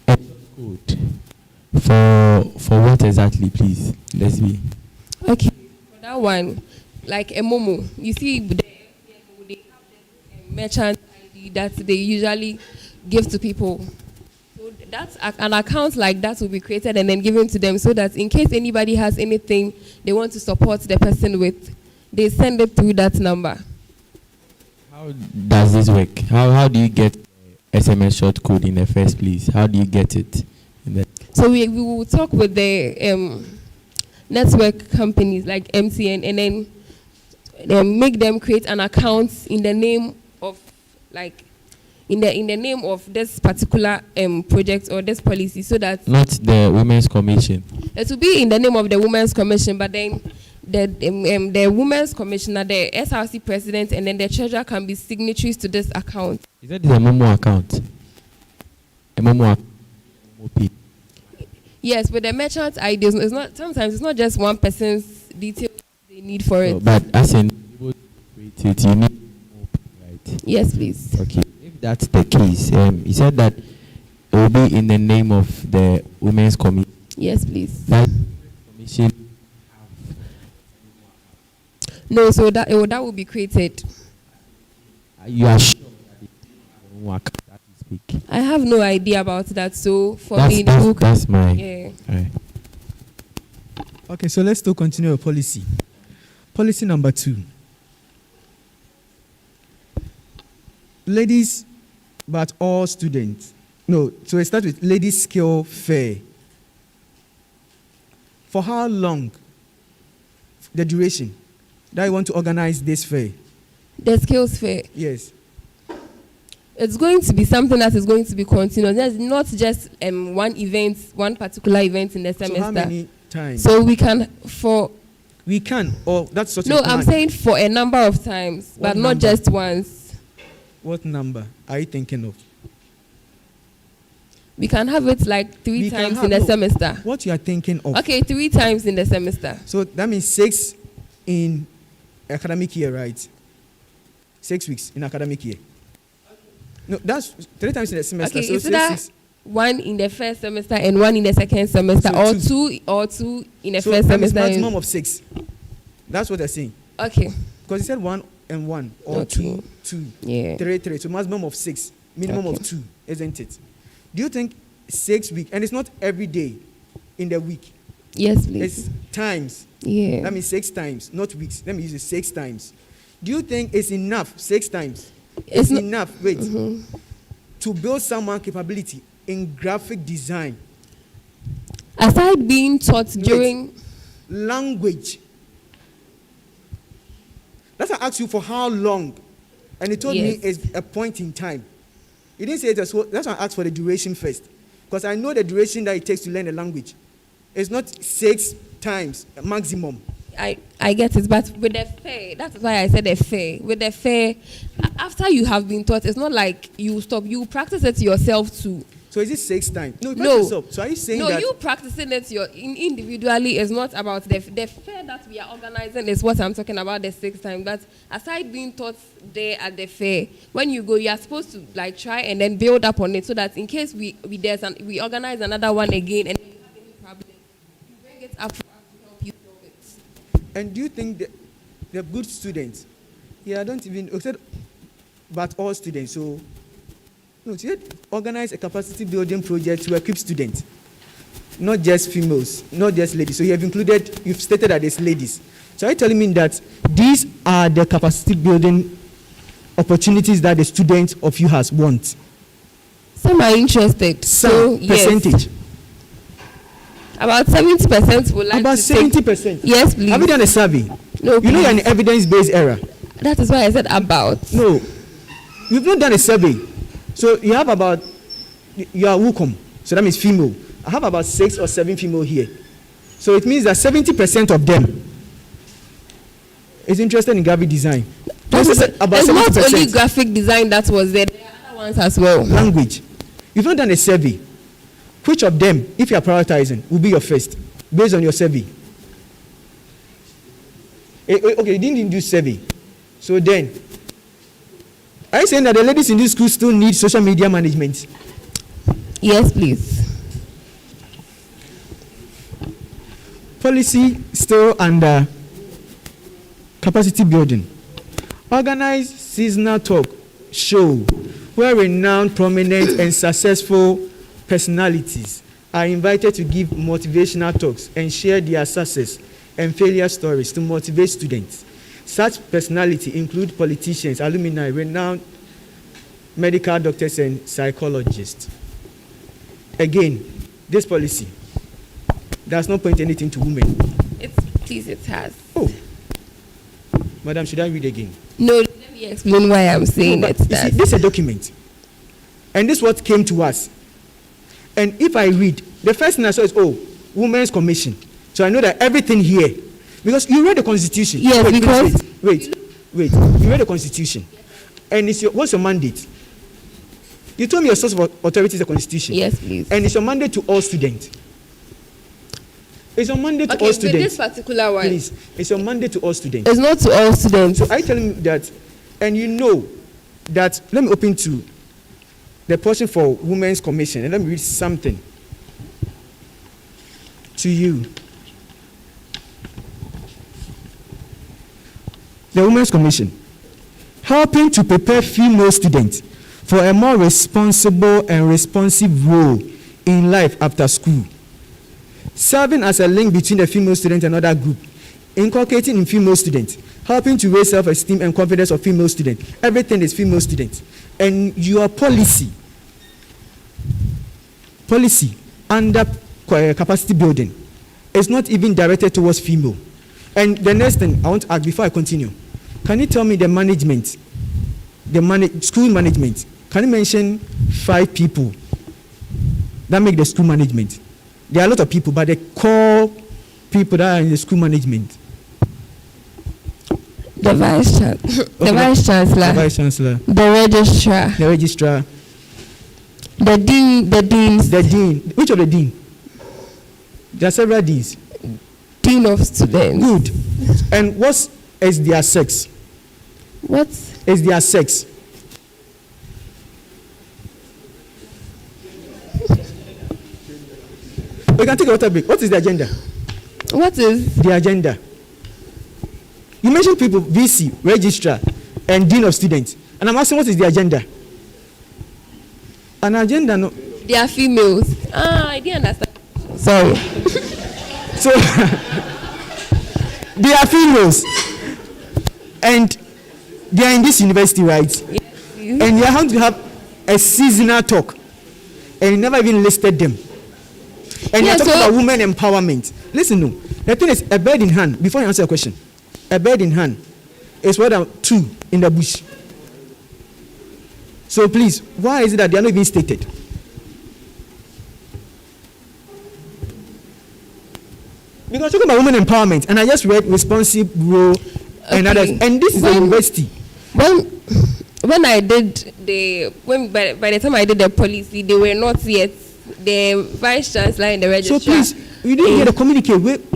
a code for what exactly, please? Let's be. Okay, for that one, like a Momo, you see, they have this merchant ID that they usually give to people. So that's an account like that will be created and then given to them so that in case anybody has anything they want to support the person with, they send it through that number. How does this work? How do you get SMS short code in the first place? How do you get it? So we will talk with the network companies like MTN and then make them create an account in the name of like in the name of this particular project or this policy, so that Not the Women's Commission. it will be in the name of the Women's Commission, but then the Women's Commissioner, the SRC president, and then the treasurer can be signatories to this account. Is that a Momo account? A Momo account? Yes, but the merchant ID is not. Sometimes it's not just one person's details they need for it. But as in it, you need more, right? Yes, please. Okay. If that's the case, you said that it will be in the name of the Women's Commission. Yes, please. That commission. No, so that will be created. You are sure that it will work? That you speak. I have no idea about that. So for That's- me, in the that's- book, that's my- yeah. Right. Okay, so let's still continue with policy. Policy number 2. Ladies, but all students. No, so we start with ladies skill fair. For how long? The duration that you want to organize this fair? The skills fair. Yes. It's going to be something that is going to be continuous. There's not just one event, one particular event in the semester. So how many times? So we can We can, or that's such no, a plan. I'm saying for a number of times, What but not number? just once. What number are you thinking of? We can have it like 3 We can times have- in the no, semester. What you are thinking of? Okay, 3 times in the semester. So that means 6 in academic year, right? 6 weeks in academic year. No, that's 3 times in the semester. Okay, so is six, that six. 1 in the first semester and 1 in the second semester, So or two in the So first that means semester? maximum of 6. That's what they're saying. Okay. Because he said 1 and 1, or Okay. 2, Yeah. 3. So maximum of 6, minimum Okay. of 2, isn't it? Do you think 6 weeks, and it's not every day in the week? Yes, please. It's times. Yeah. That means 6 times, not weeks. Let me use it 6 times. Do you think it's enough 6 times? It's not- enough, wait, to build someone capability in graphic design. Aside being taught during language. That's why I asked you for how long, and he told me Yes. it's a point in time. He didn't say it as well. That's why I asked for the duration first, because I know the duration that it takes to learn a language. It's not 6 times maximum. I get it, but with the fair, that's why I said the fair. With the fair, after you have been taught, it's not like you stop. You practice it yourself too. So is it 6 times? No, No. So are you saying No, that? you practicing it individually is not about the fair that we are organizing is what I'm talking about, the 6 times. But aside being taught there at the fair, when you go, you are supposed to like try and then build up on it so that in case we organize another one again and you have any problem, you bring it up for us to help you solve it. And do you think that they're good students? Yeah, I don't even, said, but all students. So, no, you organize a capacity building project to equip students, not just females, not just ladies. So you have included, you've stated that it's ladies. So are you telling me that these are the capacity building opportunities that the students of you has want? Some are interested. So, yes. Percentage. About 70% would like About to take- 70%. Yes, please. Have you done a survey? No, You know you're please. an evidence-based era. That is why I said about. No, you've not done a survey. So you have about, you are Wukom, so that means female. I have about 6 or 7 female here. So it means that 70% of them is interested in graphic design. That is, about it's not 70%. only graphic design that was there. There are other ones as well. Language. You've not done a survey. Which of them, if you are prioritizing, will be your first, based on your survey? Okay, you didn't do survey. So then, are you saying that the ladies in this school still need social media management? Yes, please. Policy still under capacity building. Organize seasonal talk show where renowned, prominent, and successful personalities are invited to give motivational talks and share their success and failure stories to motivate students. Such personalities include politicians, alumni, renowned medical doctors, and psychologists. Again, this policy does not point anything to women. Please, it has. Oh, madam, should I read again? No, let me explain why I'm saying No, it. but you see, this is a document. And this is what came to us. And if I read, the first thing I saw is, Women's Commission. So I know that everything here, because you read the Constitution. Yes, wait. You read the Constitution. And what's your mandate? You told me your source of authority is the Constitution. Yes, please. And it's your mandate to all students. It's your mandate to all students. This particular one. Please, it's your mandate to all students. It's not to all students. So I tell him that, and you know that, let me open to the portion for Women's Commission, and let me read something to you. The Women's Commission, helping to prepare female students for a more responsible and responsive role in life after school, serving as a link between the female student and other group, inculcating in female students, helping to raise self-esteem and confidence of female students. Everything is female students. And your policy under capacity building is not even directed towards female. And the next thing I want to ask before I continue, can you tell me the management, school management? Can you mention 5 people that make the school management? There are a lot of people, but the core people that are in the school management. The vice chancellor. The vice chancellor. The registrar. The dean. Which of the dean? There are several deans. Dean of students. Good. And what is their sex? What is their sex? We can take a water break. What is the agenda? What is the agenda? You mentioned people, VC, registrar, and dean of students. And I'm asking, what is the agenda? An agenda, no. They are females. I didn't understand. Sorry. So, they are females. And they are in this university, right? Yes. And you have to have a seasonal talk. And you never even listed them. And you're talking about women empowerment. Listen, no. The thing is, a bird in hand, before you answer your question, a bird in hand is more than 2 in the bush. So please, why is it that they are not even stated? Because talking about women empowerment, and I just read responsive role and others, and this is a university. When I did by the time I did the policy, they were not yet the vice chancellor and the registrar. So please, you didn't get a communique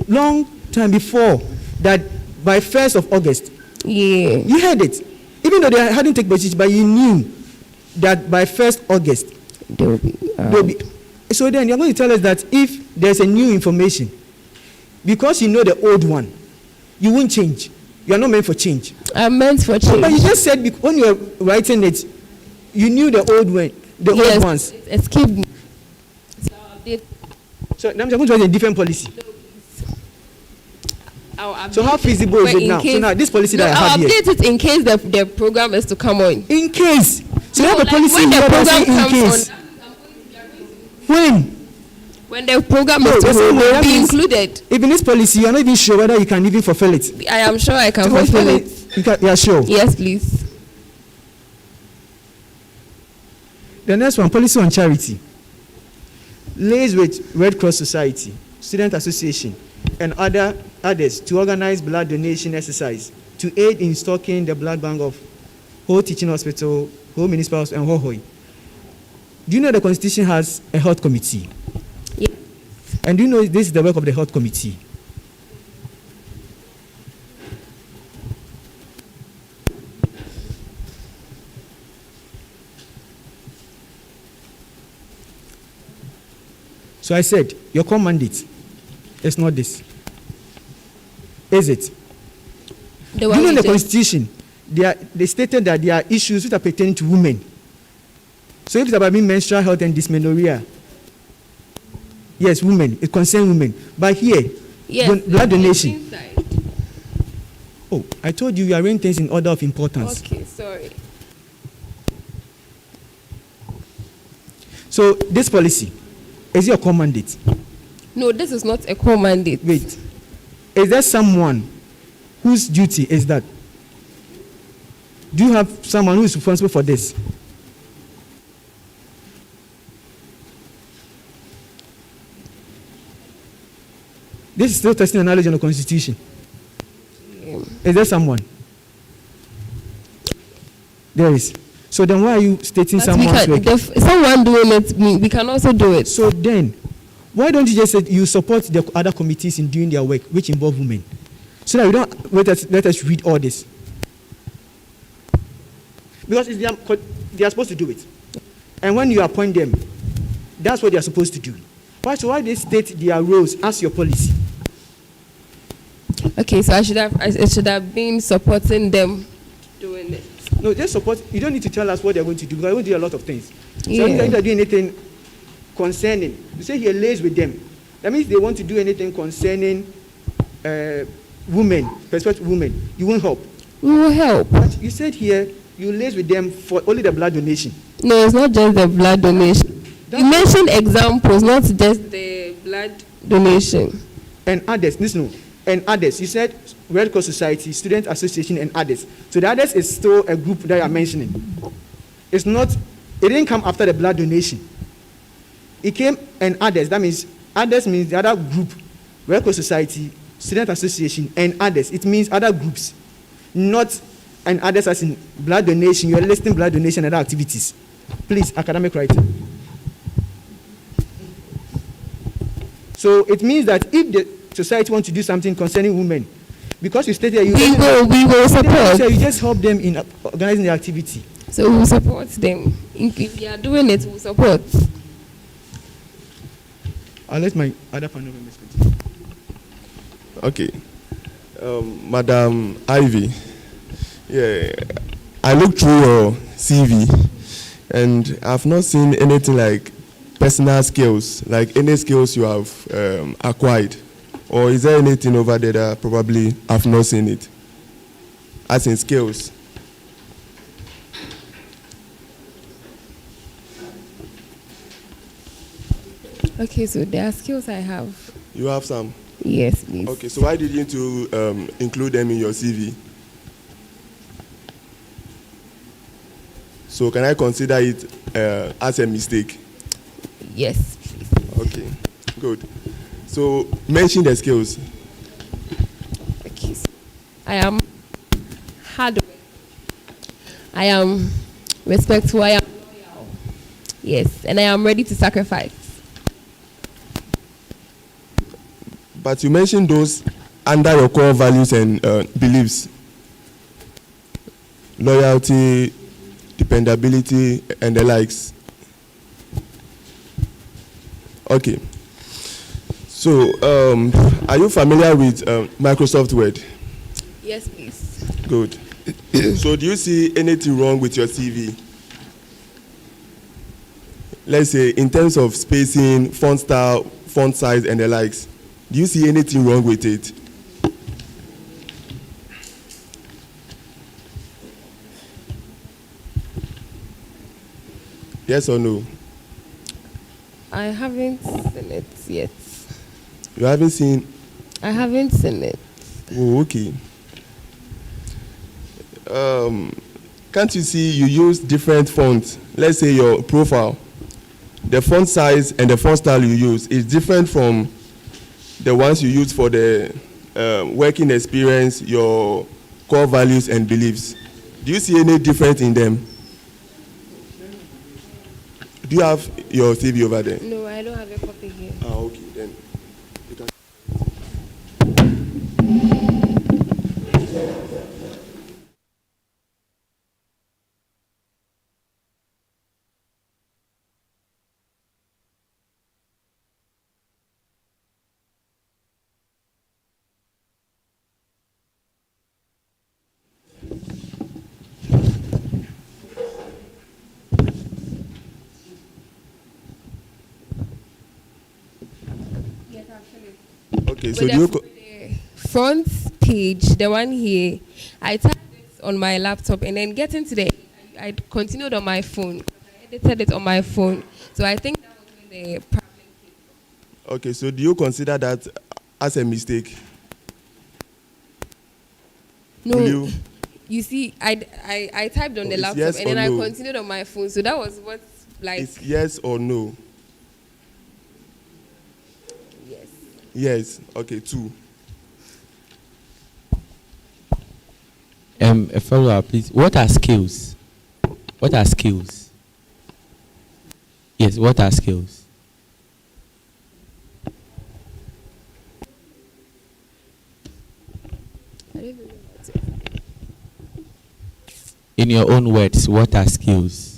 long time before that by 1st of August. Yeah. You heard it. Even though they hadn't taken position, but you knew that by 1st August they'll be. So then you're going to tell us that if there's a new information, because you know the old one, you won't change. You are not meant for change. I'm meant for change. But you just said when you were writing it, you knew the old one, old ones. Escape me. So I'm going to write a different policy. So how feasible is it now? So now this policy that I have here. I'll update it in case the program is to come on. In case. So you have a like policy when the program in case. When the program is to will be included. Even this policy, you are not even sure whether you can even fulfill it. I am sure I can fulfill it. You are sure? Yes, please. The next one, policy on charity. Lays with Red Cross Society, Student Association, and others to organize blood donation exercise to aid in stocking the blood bank of Ho Teaching Hospital, Ho Municipal Hospital, and Hohoi. Do you know the Constitution has a health committee? Yes. And do you know this is the work of the health committee? So I said, your core mandate is not this. Is it? Do you know in the Constitution, they stated that there are issues which are pertaining to women. So if it's about menstrual health and dysmenorrhea, yes, women, it concerns women. But here, yes, blood donation. Oh, I told you arrange things in order of importance. Okay, sorry. So this policy, is it a core mandate? No, this is not a core mandate. Wait. Is there someone whose duty is that? Do you have someone who is responsible for this? This is still testing your knowledge on the Constitution. Is there someone? There is. So then why are you stating someone's work? Someone doing it, we can also do it. So then, why don't you just say you support the other committees in doing their work, which involve women? So that we don't let us read all this. Because they are supposed to do it. And when you appoint them, that's what they are supposed to do. Why they state their roles as your policy? Okay, so I should have been supporting them doing it. No, just support. You don't need to tell us what they're going to do, because they're going to do a lot of things. So Yeah. if they're doing anything concerning, you say he lays with them. That means they want to do anything concerning women, perspective women. You won't help. We will help. But you said here you lays with them for only the blood donation. No, it's not just the blood donation. You mentioned examples, not just the blood donation. And others, listen, and others. You said Red Cross Society, Student Association, and others. So the others is still a group that you are mentioning. It's not, it didn't come after the blood donation. It came and others. That means others means the other group, Red Cross Society, Student Association, and others. It means other groups, not and others as in blood donation. You are listing blood donation and other activities. Please, academic writing. So it means that if the society wants to do something concerning women, because you stated you we will support. So you just help them in organizing the activity. So we will support them. If they are doing it, we will support. I'll let my other panel members continue. Okay. Madam Ivy, yeah, I looked through your CV and I've not seen anything like personal skills, like any skills you have acquired. Or is there anything over there that probably I've not seen it? As in skills. Okay, so there are skills I have. You have some? Yes, please. Okay, so why didn't you include them in your CV? So can I consider it as a mistake? Yes, please. Okay, good. So mention the skills. Okay. I am hard. I am respectful. I am loyal. Yes, and I am ready to sacrifice. But you mentioned those under your core values and beliefs. Loyalty, dependability, and the likes. Okay. So, are you familiar with Microsoft Word? Yes, please. Good. So, do you see anything wrong with your CV? Let's say, in terms of spacing, font style, font size, and the likes. Do you see anything wrong with it? Yes or no? I haven't seen it yet. You haven't seen? I haven't seen it. Oh, okay. Can't you see you use different fonts? Let's say your profile. The font size and the font style you use is different from the ones you use for the working experience, your core values and beliefs. Do you see any difference in them? Do you have your CV over there? No, I don't have a copy here. Ah, okay, then you can. Okay, so do you the front page, the one here, I typed it on my laptop and then getting to the, I continued on my phone. I edited it on my phone. So I think that was when the problem came. Okay, so do you consider that as a mistake? No. You see, I typed on the laptop yes and then I no? continued on my phone. So that was what, like. It's yes or no? Yes. Yes. Okay, 2. A follow-up, please. What are skills? What are skills? Yes, what are skills? I don't even know what to say. In your own words, what are skills?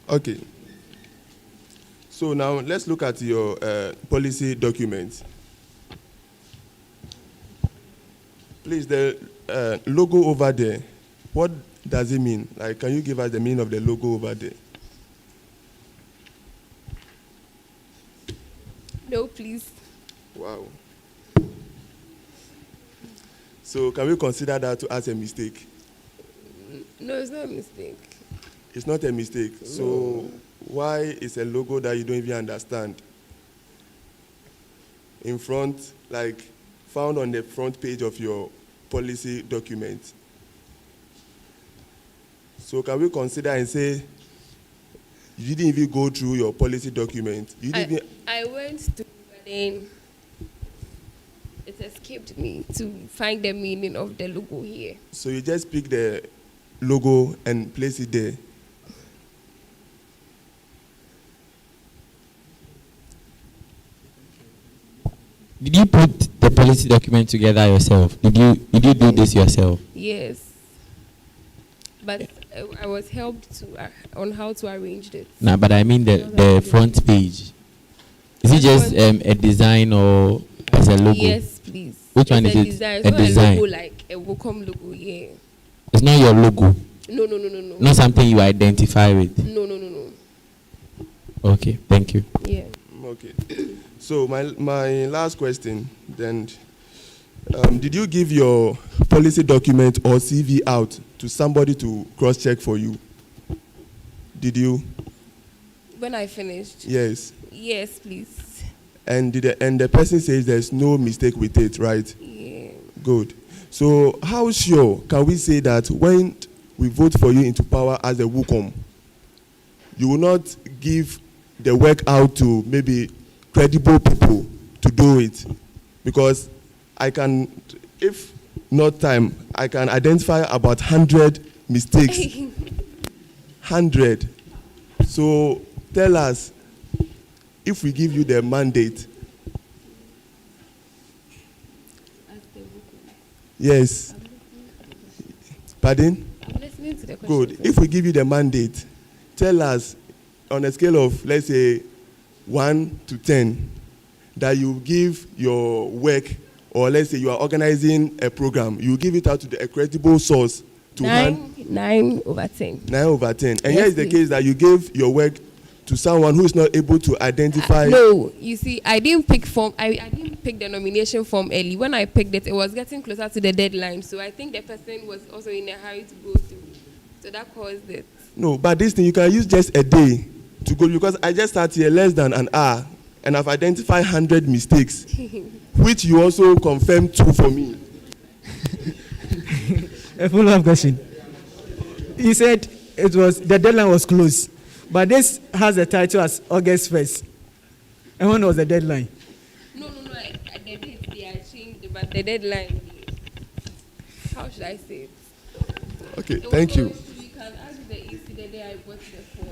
Okay. So now let's look at your policy document. Please, the logo over there, what does it mean? Like, can you give us the meaning of the logo over there? No, please. Wow. So can we consider that to as a mistake? No, it's not a mistake. It's not a mistake. No. So why is a logo that you don't even understand in front, like found on the front page of your policy document? So can we consider and say you didn't even go through your policy document? You didn't even... I went to, but then it escaped me to find the meaning of the logo here. So you just pick the logo and place it there. Did you put the policy document together yourself? Did you do this yourself? Yes. But I was helped to on how to arrange it. No, but I mean the front page. Is it just a design or as a logo? Yes, please. Which one is it? Design. A It's not design. a logo like a Wacom logo, yeah. It's not your logo. No. Not something you identify with. No. Okay, thank you. Yeah. Okay. So my last question then, did you give your policy document or CV out to somebody to cross-check for you? Did you? When I finished? Yes. Yes, please. And the person says there's no mistake with it, right? Yeah. Good. So how sure can we say that when we vote for you into power as a WUCOM, you will not give the work out to maybe credible people to do it? Because I can, if not time, I can identify about 100 mistakes. 100. So tell us, if we give you the mandate. Yes. Pardon? I'm listening to the question. Good. If we give you the mandate, tell us on a scale of, let's say, 1 to 10, that you give your work, or let's say you are organizing a program, you give it out to a credible source to 9 over 10. 9 over 10. And Yes, here is the please. case that you gave your work to someone who is not able to identify. No, you see, I didn't pick the nomination form early. When I picked it, it was getting closer to the deadline. So I think the person was also in a hurry to go through. So that caused it. No, but this thing you can use just a day to go, because I just sat here less than an hour and I've identified 100 mistakes, which you also confirmed true for me. A follow-up question. You said the deadline was close, but this has a title as August 1st. And when was the deadline? No. The date they are changed, but the deadline. How should I say it? Okay, thank you. You can ask the EC the day I bought the form.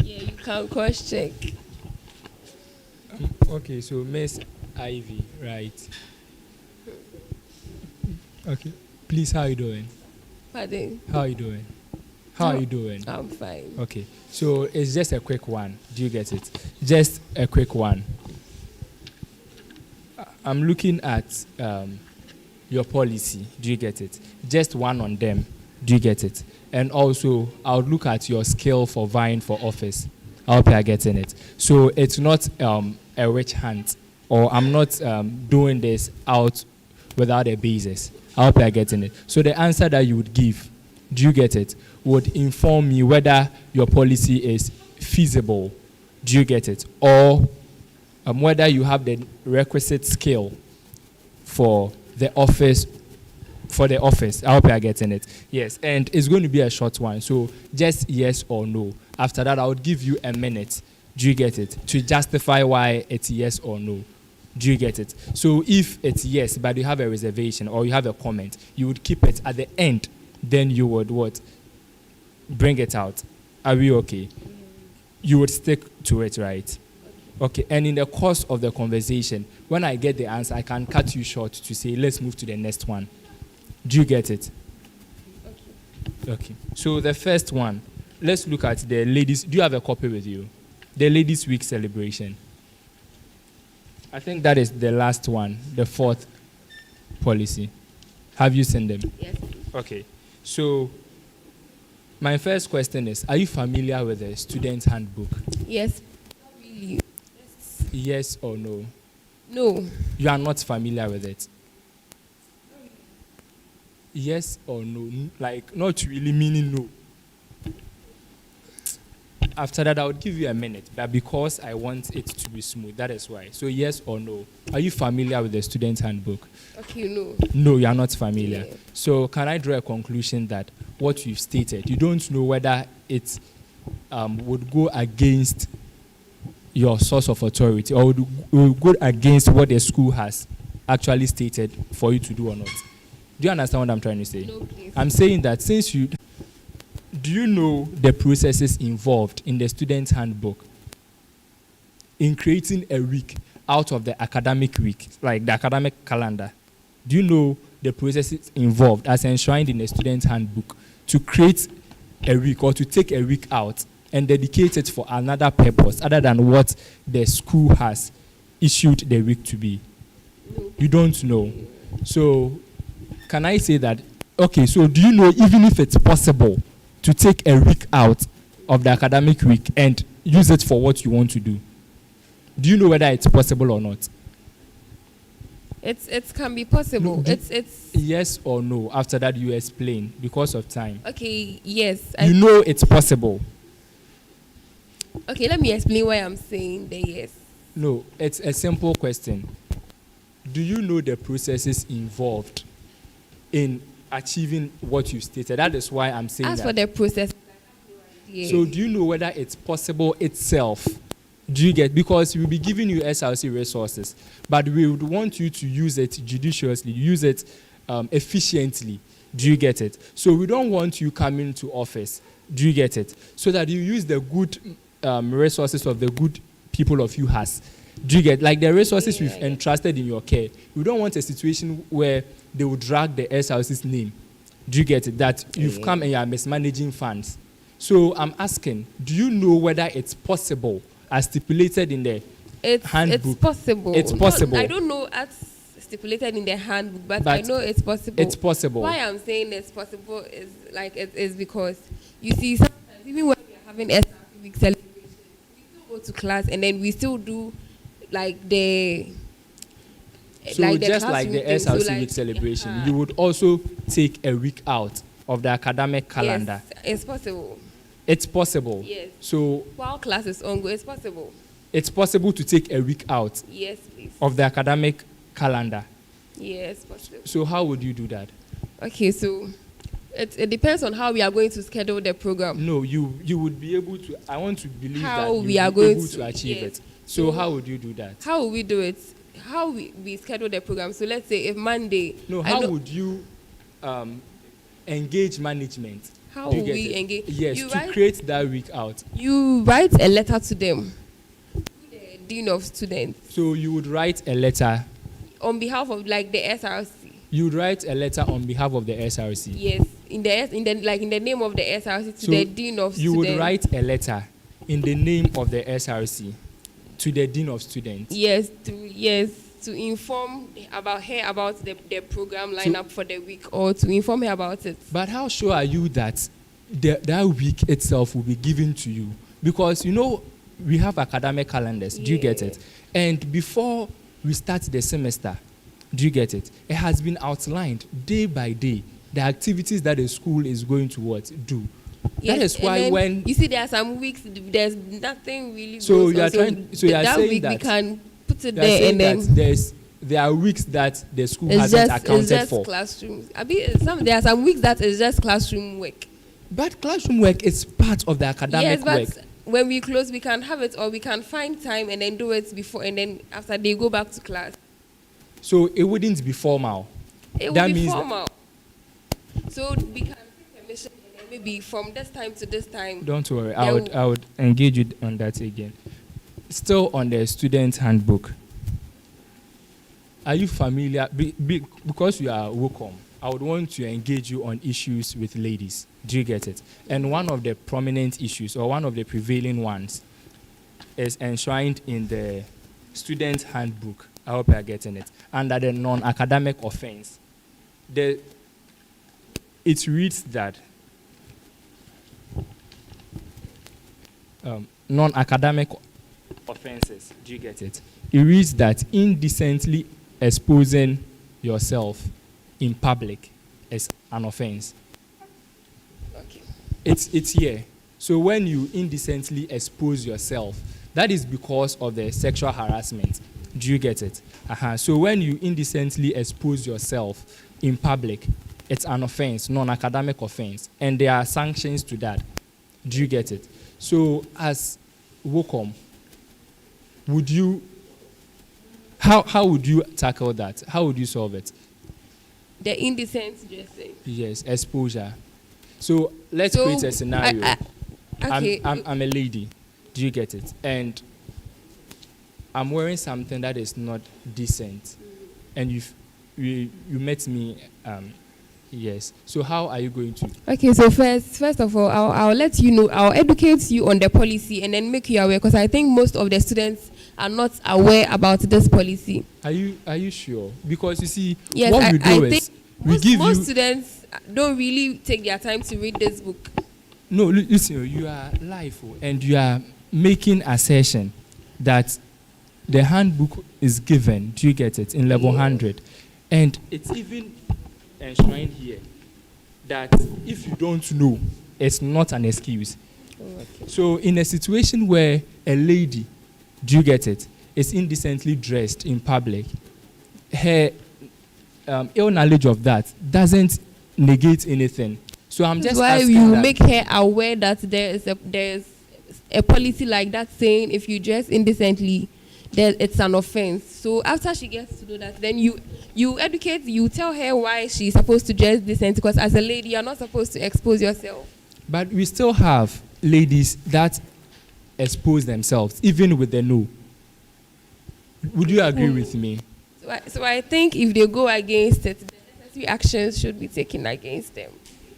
Yeah, you can cross-check. Okay, so Miss Ivy, right? Okay, please, how are you doing? Pardon? How are you doing? How are you doing? I'm fine. Okay, so it's just a quick one. Do you get it? Just a quick one. I'm looking at your policy. Do you get it? Just one on them. Do you get it? And also, I'll look at your skill for vying for office. I hope you are getting it. So it's not a witch hunt, or I'm not doing this out without a basis. I hope you are getting it. So the answer that you would give, do you get it, would inform me whether your policy is feasible Do you get it? Or whether you have the requisite skill for the office. I hope you are getting it. Yes, and it's going to be a short one. So just yes or no. After that, I would give you a minute. Do you get it? To justify why it's yes or no. Do you get it? So if it's yes, but you have a reservation or you have a comment, you would keep it at the end. Then you would what? Bring it out. Are we okay? You would stick to it, right? Okay. And in the course of the conversation, when I get the answer, I can cut you short to say, let's move to the next one. Do you get it? Okay. So the first one, let's look at the ladies. Do you have a copy with you? The Ladies' Week celebration. I think that is the last one, the fourth policy. Have you seen them? Yes. Okay. So my first question is, are you familiar with the student handbook? Yes. Really? Yes or no? No. You are not familiar with it? Yes or no? Like, not really meaning no. After that, I would give you a minute, but because I want it to be smooth, that is why. So yes or no? Are you familiar with the student handbook? Okay, no. No, you are not familiar. Yeah. So can I draw a conclusion that what you've stated, you don't know whether it would go against your source of authority or would go against what the school has actually stated for you to do or not? Do you understand what I'm trying to say? No, please. I'm saying that since you... Do you know the processes involved in the student's handbook in creating a week out of the academic week, like the academic calendar? Do you know the processes involved as enshrined in the student's handbook to create a week or to take a week out and dedicate it for another purpose other than what the school has issued the week to be? You don't know. So can I say that, okay, so do you know even if it's possible to take a week out of the academic week and use it for what you want to do? Do you know whether it's possible or not? It can be possible. No, it's yes or no. After that, you explain because of time. okay. Yes. You know it's possible. Okay, let me explain why I'm saying the yes. No, it's a simple question. Do you know the processes involved in achieving what you stated? That is why I'm saying As that. for the process, yeah. So do you know whether it's possible itself? Do you get? Because we'll be giving you SRC resources, but we would want you to use it judiciously, use it efficiently. Do you get it? So we don't want you coming to office. Do you get it? So that you use the good resources of the good people of UHAS. Do you get? Like the resources we've entrusted in your care. We don't want a situation where they will drag the SRC's name. Do you get it? That you've come and you are mismanaging funds. So I'm asking, do you know whether it's possible as stipulated in the handbook? It's possible. It's possible. I don't know as stipulated in the handbook, but I But know it's possible. it's possible. Why I'm saying it's possible is like it is because you see sometimes even when we are having SRC week celebration, we still go to class and then we still do like the So like the just class like the meeting. SRC So like, week celebration, you would also take a week out of the academic calendar. Yes, it's possible. It's possible. Yes. So While class is ongoing, it's possible. it's possible to take a week out Yes, please. of the academic calendar. Yes, possible. So how would you do that? Okay, so it depends on how we are going to schedule the program. No, you would be able to. I want to believe How that you we are would be going able to- to achieve yes. it. So how would you do that? How will we do it? How we schedule the program? So let's say if Monday. No, I how know- would you engage management? How Do you will get we it? engage? Yes, You to write- create that week out. You write a letter to them, the dean of students, So you would write a letter. on behalf of like the SRC. You would write a letter on behalf of the SRC. Yes, in the name of the SRC to So the dean of you students. would write a letter in the name of the SRC to the dean of students. Yes, to inform about her about the program lineup for the week, or to inform her about it. But how sure are you that that week itself will be given to you? Because you know we have academic calendars. Do you get it? And before we start the semester, do you get it? It has been outlined day by day the activities that the school is going to do. Yes, That is and why then when you see there are some weeks there's nothing really. So goes you on. are trying. So you are that saying week that we can put it you are there saying and that then there are weeks that the school it's hasn't just accounted for. classrooms. There are some weeks that is just classroom work. But classroom work is part of the academic Yes, but work. when we close, we can have it, or we can find time and then do it before, and then after they go back to class. So it wouldn't be formal. It That will be means formal. So we can take permission and then maybe from this time to this time. Don't worry, there I would engage you on that again. Still on the student handbook. Are you familiar? Because you are welcome, I would want to engage you on issues with ladies. Do you get it? And one of the prominent issues, or one of the prevailing ones, is enshrined in the student handbook. I hope you are getting it. Under the non-academic offense. It reads that non-academic offenses. Do you get it? It reads that indecently exposing yourself in public is an offense. Okay. It's here. So when you indecently expose yourself, that is because of the sexual harassment. Do you get it? So when you indecently expose yourself in public, it's an offense, non-academic offense, and there are sanctions to that. Do you get it? So as WOCOM, how would you tackle that? How would you solve it? The indecent dressing. Yes, exposure. So let's create a scenario. Okay. I'm a lady. Do you get it? And I'm wearing something that is not decent, and you met me. Yes. So how are you going to? Okay. So first of all, I'll let you know. I'll educate you on the policy and then make you aware, because I think most of the students are not aware about this policy. Are you sure? Because you see, yes, what we do is we give most students don't really take their time to read this book. No, listen. You are live, and you are making assertion that the handbook is given. Do you get it? In level 100, and it's even enshrined here that if you don't know, it's not an excuse. Okay. So in a situation where a lady, do you get it, is indecently dressed in public, her ill knowledge of that doesn't negate anything. So I'm just why asking you that make her aware that there's a policy like that saying if you dress indecently, it's an offense. So after she gets to do that, then you educate, you tell her why she's supposed to dress decent, because as a lady you're not supposed to expose yourself. But we still have ladies that expose themselves even with the no. Would you agree with me? So I think if they go against it, the necessary actions should be taken against them.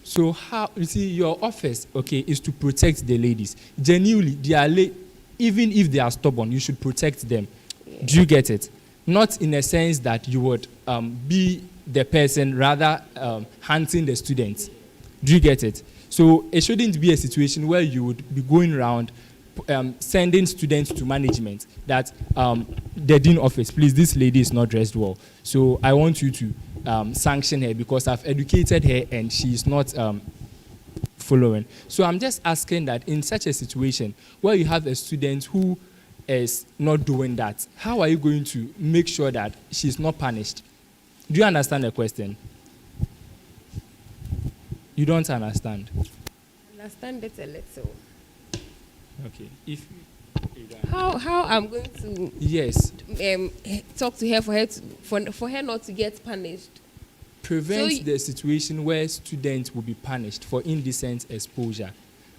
So how, you see, your office, okay, is to protect the ladies. Genuinely, they are even if they are stubborn, you should protect them. Yeah. Do you get it? Not in a sense that you would be the person rather hunting the students. Do you get it? So it shouldn't be a situation where you would be going around sending students to management that the dean office, please, this lady is not dressed well. So I want you to sanction her because I've educated her and she's not following. So I'm just asking that in such a situation where you have a student who is not doing that, how are you going to make sure that she's not punished? Do you understand the question? You don't understand? I understand it a little. Okay. If how I'm going to talk to her for her not to get punished. Prevent the situation where students will be punished for indecent exposure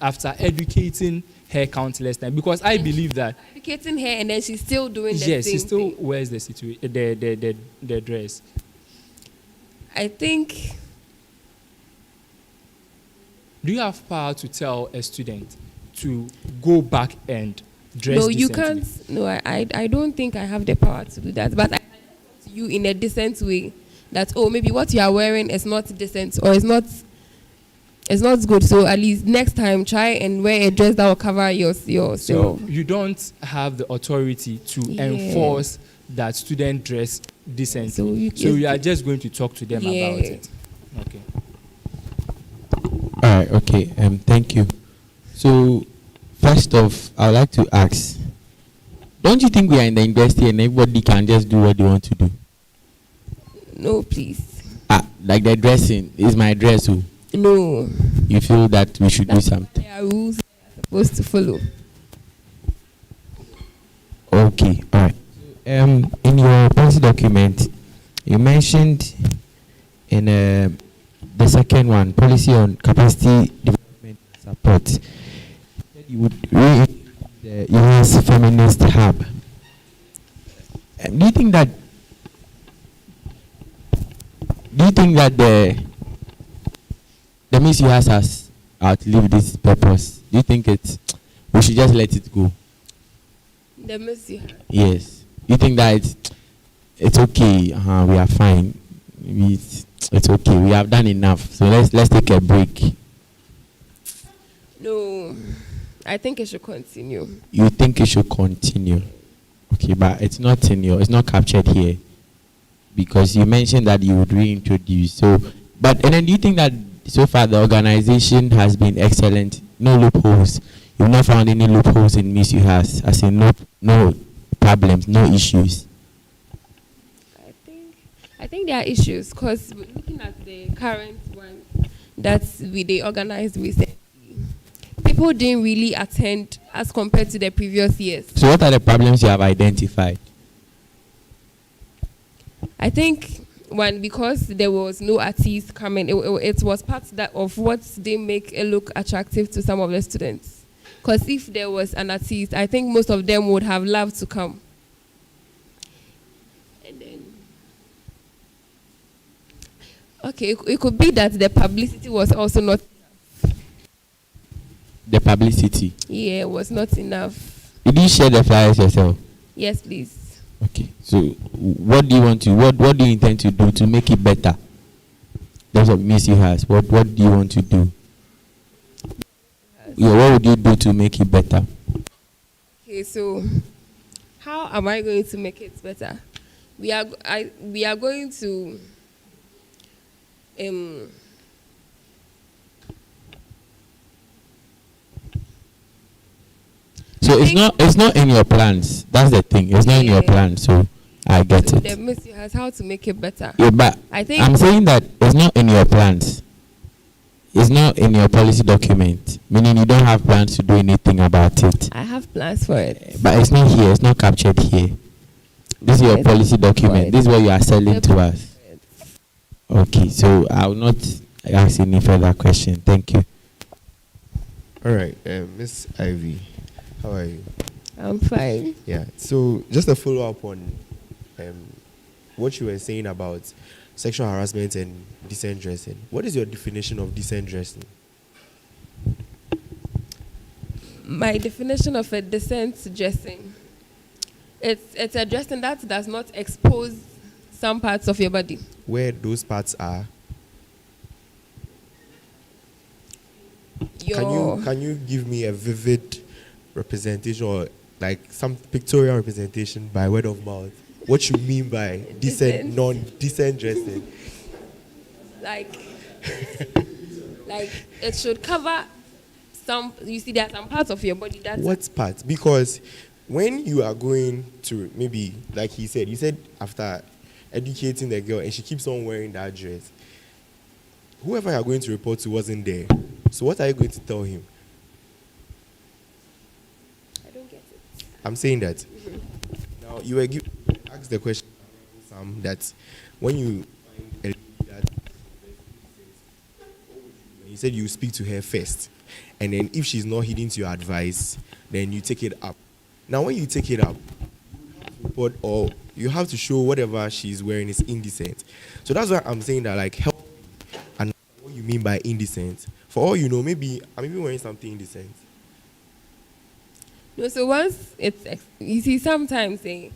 after educating her countless times, because I believe that educating her and then she's still doing the same yes, she still thing. wears the dress. I think. Do you have power to tell a student to go back and dress No, decently? you can't. No, I don't think I have the power to do that. But I can talk to you in a decent way that, oh, maybe what you are wearing is not decent or it's not good. So at least next time, try and wear a dress that will cover yourself. So you don't have the authority to enforce that student dress decently. So you are just going to talk to them about it. Okay. All right. Okay. Thank you. So, first off, I would like to ask: don't you think we are in the university and everybody can just do what they want to do? No, please. Like the dressing is my dress. Oh. No. You feel that we should do something? There are rules they are supposed to follow. Okay. All right. In your policy document, you mentioned in the second one, policy on capacity development support, you would re the US feminist hub. Do you think that the Miss US has outlived this purpose? Do you think we should just let it go? The mercy. Yes. You think that it's okay? We are fine. It's okay. We have done enough. So let's take a break. No, I think it should continue. You think it should continue? Okay, but it's not captured here, because you mentioned that you would reintroduce. So, and then do you think that so far the organization has been excellent? No loopholes. You've not found any loopholes in Miss US, as in no problems, no issues. I think there are issues, because looking at the current one that they organized recently, people didn't really attend as compared to the previous years. So what are the problems you have identified? I think one, because there was no artists coming, it was part of what they make it look attractive to some of the students. Because if there was an artist, I think most of them would have loved to come. And then, okay, it could be that the publicity was also not. The publicity? Yeah, it was not enough. Did you share the flyers yourself? Yes, please. Okay. So, what do you want to? What do you intend to do to make it better? That's what Miss US. What do you want to do? Yeah, what would you do to make it better? Okay, so how am I going to make it better? We are going to So it's not in your plans. That's the thing. It's not in your plans. So I get it. The Miss has how to make it better. Yeah, but I think I'm saying that it's not in your plans. It's not in your policy document, meaning you don't have plans to do anything about it. I have plans for it. But it's not here. It's not captured here. This is your policy document. This is what you are selling to us. Okay, so I will not ask any further question. Thank you. All right, Miss Ivy, how are you? I'm fine. Yeah. So just a follow up on what you were saying about sexual harassment and decent dressing. What is your definition of decent dressing? My definition of a decent dressing, it's a dressing that does not expose some parts of your body. Where those parts are? Can you give me a vivid representation, or like some pictorial representation by word of mouth? What you mean by decent, non-decent dressing? Like it should cover some. You see, there are some parts of your body that. What parts? Because when you are going to, maybe like he said, you said after educating the girl and she keeps on wearing that dress, whoever you are going to report to wasn't there. So what are you going to tell him? I don't get it. I'm saying that. Now you were asked the question, Sam, that when you find that you said you speak to her first, and then if she's not heeding to your advice, then you take it up. Now when you take it up, report, or you have to show whatever she's wearing is indecent. So that's why I'm saying that, like, help and what you mean by indecent. For all you know, maybe I'm even wearing something indecent. No, so once you see, sometimes they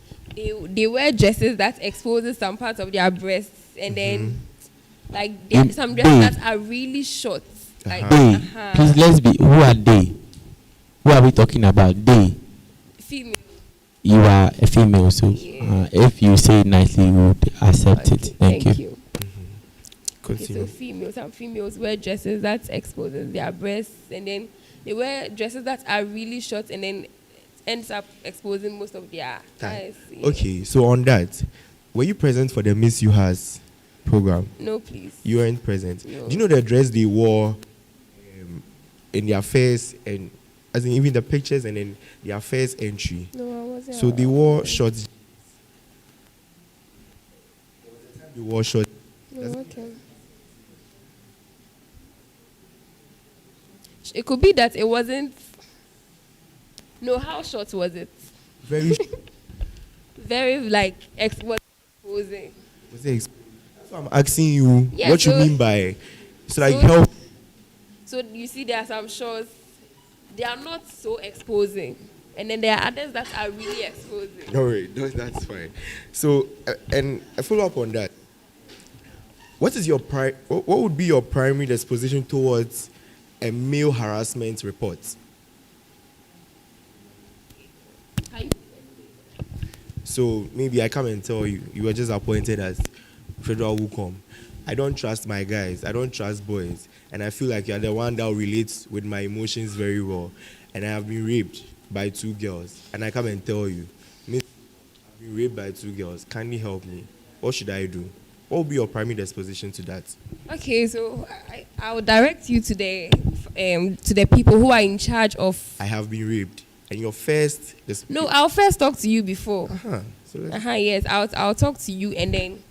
wear dresses that exposes some parts of their breasts, and then like some dresses that are really short. Like, Please, let's be. Who are they? Who are we talking about? They. Female. You are a female, so if you say it nicely, we would accept it. Thank you. Okay, so Continue. some females wear dresses that exposes their breasts, and then they wear dresses that are really short, and then ends up exposing most of their thighs. Yeah. Okay, so on that, were you present for the Miss You Has program? No, please. You weren't present. No. Do you know the dress they wore in their first, and as in even the pictures and in their first entry? No, I wasn't. So they wore short. They wore short. No, okay. It could be that it wasn't. No, how short was it? Very. Very like exposing. Was it so I'm asking you Yeah, what you so- mean by so like so- help. So you see, there are some shorts. They are not so exposing, and then there are others that are really exposing. All right, that's fine. So and I follow up on that. What is your what would be your primary disposition towards a male harassment report? So maybe I come and tell you, you were just appointed as federal Wukom. I don't trust my guys. I don't trust boys. And I feel like you're the one that relates with my emotions very well. And I have been raped by 2 girls. And I come and tell you, Miss, I've been raped by 2 girls. Kindly help me. What should I do? What will be your primary disposition to that? Okay, so I will direct you to the people who are in charge of. I have been raped. And your first... No, I'll first talk to you before. So Yes, I'll talk to you, and then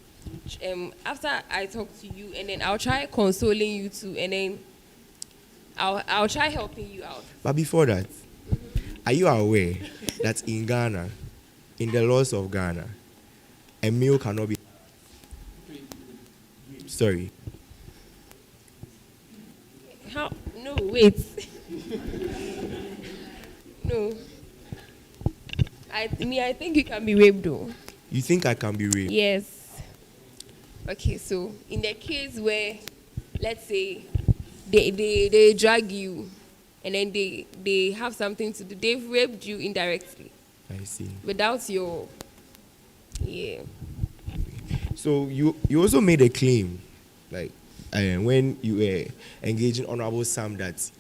after I talk to you, and then I'll try consoling you too, and then I'll try helping you out. But before that, are you aware that in Ghana, in the laws of Ghana, a male cannot be... Sorry. How? No, wait. No. I think you can be raped though. You think I can be raped? Yes. Okay, so in the case where, let's say, they drag you, and then they have something to do, they've raped you indirectly. I see. Without your, yeah. So you also made a claim, like when you were engaging Honorable Sam, that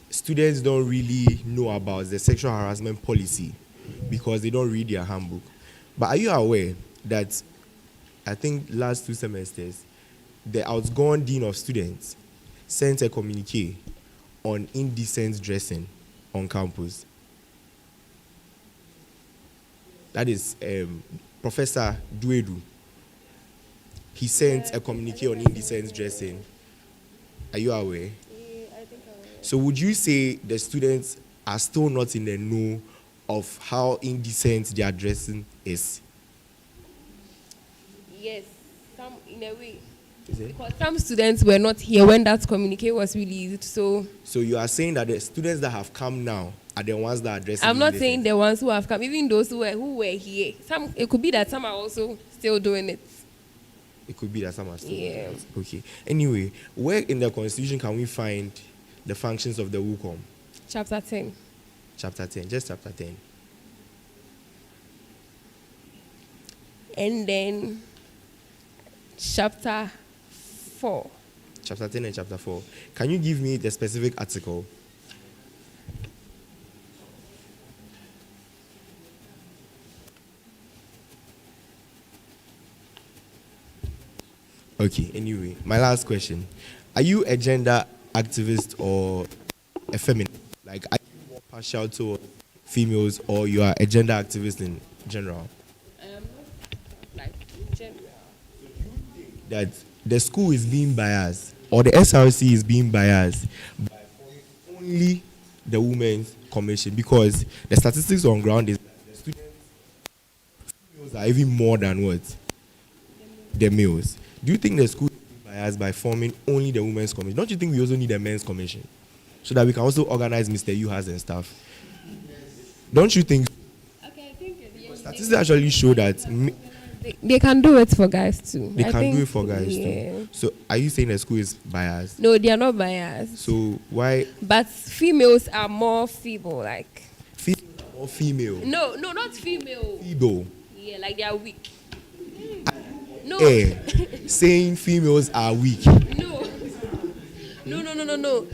students don't really know about the sexual harassment policy because they don't read their handbook. But are you aware that I think last 2 semesters, the outgone dean of students sent a communique on indecent dressing on campus? That is Professor Duedu. He sent a communique on indecent dressing. Are you aware? Yeah, I think I'm aware. So would you say the students are still not in the know of how indecent their dressing is? Yes, some in a way. Is it? Because some students were not here when that communique was released, so So you are saying that the students that have come now are the ones that are dressing I'm not indecent? saying the ones who have come, even those who were here. Some, it could be that some are also still doing it. It could be that some are still Yeah. doing it. Okay. Anyway, where in the Constitution can we find the functions of the WUCOM? Chapter 10. Chapter 10, just chapter 10. And then chapter 4. Chapter 10 and chapter 4. Can you give me the specific article? Okay, anyway, my last question. Are you a gender activist or a feminist? Like, are you more partial to females or you are a gender activist in general? Like in general. That the school is being biased or the SRC is being biased by only the women's commission, because the statistics on ground is that the students, females are even more than what? The males. Do you think the school is being biased by forming only the women's commission? Don't you think we also need a men's commission so that we can also organize Mr. Uhas and stuff? Don't you think? Okay, I think Statistics actually show that they can do it for guys too. they I can think, do it for guys yeah. too. So are you saying the school is biased? No, they are not biased. So why? But females are more feeble, like. Female or female? No, not female. Feeble. Yeah, like they are weak. No. saying females are weak. No. No.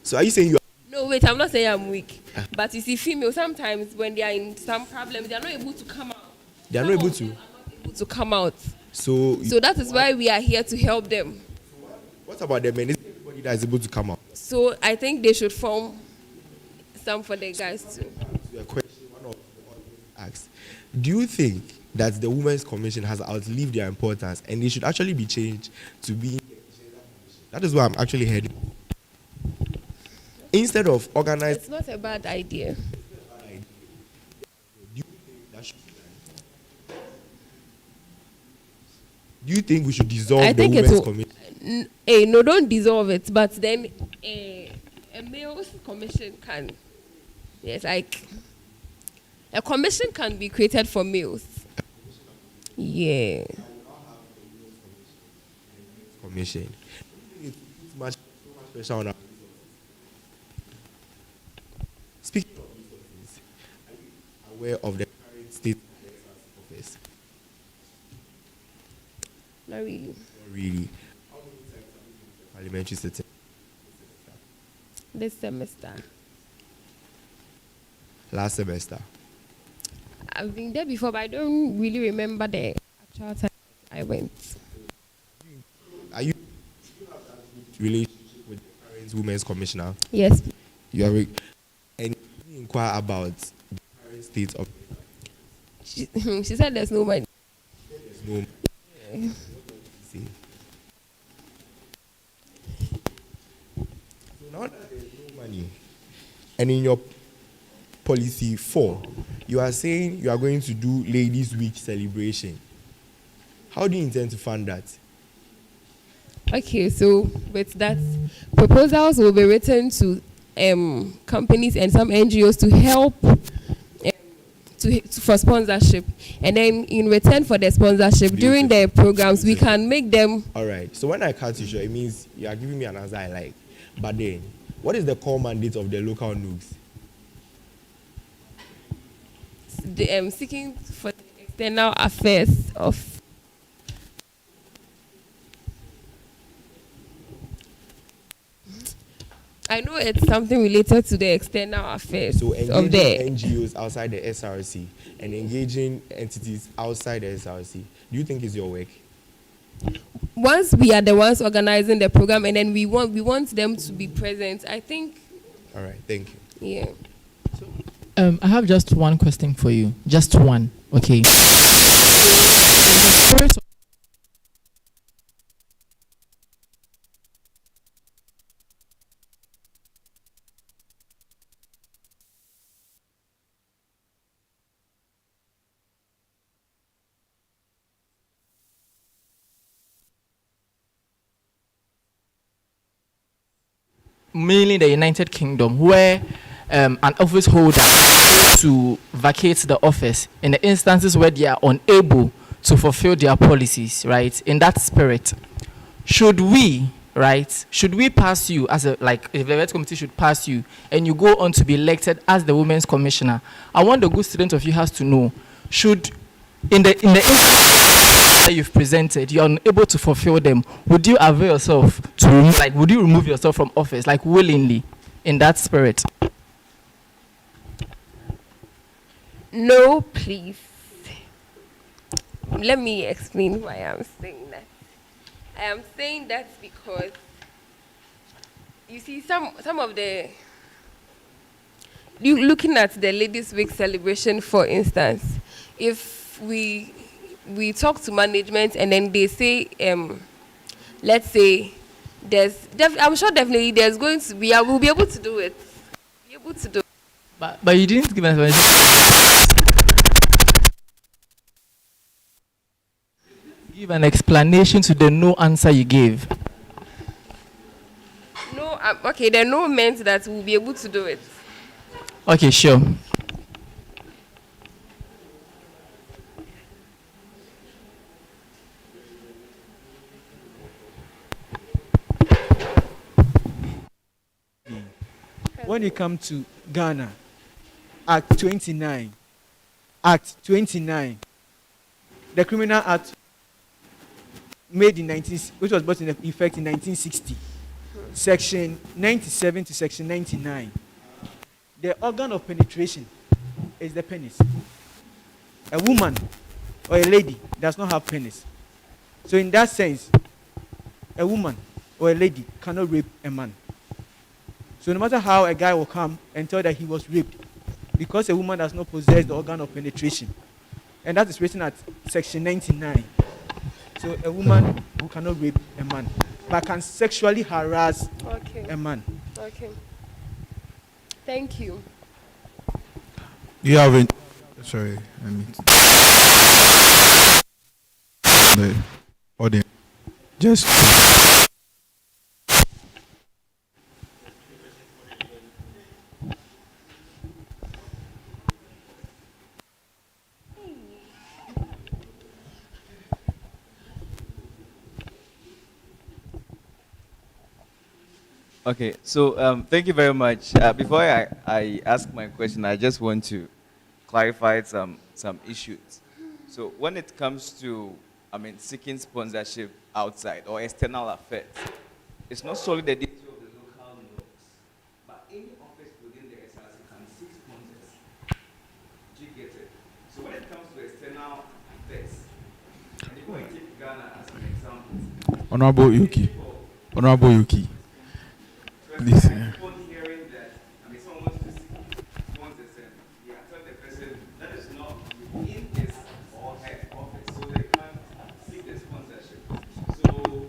So are you saying you are? No, wait, I'm not saying I'm weak. But you see, females, sometimes when they are in some problems, they are not able to come out. They are not able to. Able to come out. So that is why we are here to help them. What about the men? Is everybody that is able to come out? So I think they should form some for the guys too. A question one of the asked. Do you think that the Women's Commission has outlived their importance and they should actually be changed to be? That is where I'm actually heading. Instead of organized. It's not a bad idea. Do you think we should dissolve the Women's Commission? No, don't dissolve it. But then a male's commission can, yes, like a commission can be created for males. Yeah. Commission. It's much pressure on our. Speaking of resources, are you aware of the current state of the office? Not really. Not really. How many times have you been to the parliamentary sitting? This semester. Last semester. I've been there before, but I don't really remember the actual time I went. Are you have that relationship with the current Women's Commissioner? Yes. You are, and you inquire about the current state of. She said there's no money. There's no money. Yeah. So now that there's no money, and in your policy 4, you are saying you are going to do Ladies' Week celebration. How do you intend to fund that? Okay, so with that, proposals will be written to companies and some NGOs to help for sponsorship, and then in return for the sponsorship during the programs, we can make them. All right. So when I cut you short, it means you are giving me an answer I like. But then, what is the core mandate of the local NUGs? Seeking for the external affairs of. I know it's something related to the external affairs So of the NGOs outside the SRC and engaging entities outside the SRC. Do you think is your work? Once we are the ones organizing the program, and then we want them to be present, I think. All right, thank you. Yeah. I have just one question for you. Just one, okay? Mainly the United Kingdom, where an office holder to vacate the office in the instances where they are unable to fulfill their policies, right? In that spirit, should we pass you as a, like, if the Vet Committee should pass you and you go on to be elected as the Women's Commissioner, I want the good student of you has to know, should, in the instance that you've presented, you're unable to fulfill them, would you avail yourself to, would you remove yourself from office, willingly, in that spirit? No, please. Let me explain why I'm saying that. I am saying that because you see some of the, you looking at the Ladies' Week celebration, for instance, if we talk to management and then they say, let's say I'm sure definitely there's going to be, I will be able to do it. Be able to do it. But you didn't give us give an explanation to the no answer you gave. No, okay, the no meant that we'll be able to do it. Okay, sure. When you come to Ghana, Act 29, the Criminal Act made in 19, which was brought in effect in 1960, section 97 to section 99, the organ of penetration is the penis. A woman or a lady does not have penis. So in that sense, a woman or a lady cannot rape a man. So no matter how a guy will come and tell that he was raped, because a woman does not possess the organ of penetration, and that is written at section 99. So a woman who cannot rape a man, but can sexually harass a man. Okay. Thank you. You have it. Sorry, I mean. The audience. Just. Okay, so thank you very much. Before I ask my question, I just want to clarify some issues. So when it comes to, seeking sponsorship outside or external affairs, it's not solely the duty of the local nodes, but any office within the SRC can seek sponsors. Do you get it? So when it comes to external affairs, and if I take Ghana as an example, Honorable Yuki. Honorable Yuki. Please. upon hearing that, someone wants to seek sponsors and they tell the person that is not within his or her office, so they can't seek the sponsorship. So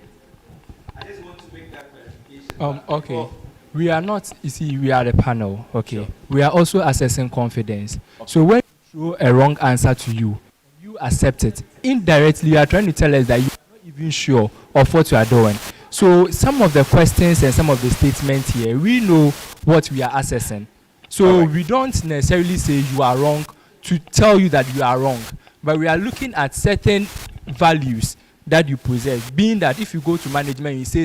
I just want to make that clarification. Okay. We are not, you see, we are the panel, okay? Sure. We are also assessing confidence. Okay. So when you throw a wrong answer to you, you accept it. Indirectly, you are trying to tell us that you are not even sure of what you are doing. So some of the questions and some of the statements here, we know what we are assessing. So we don't necessarily say you are wrong to tell you that you are wrong, but we are looking at certain values that you possess, being that if you go to management, you say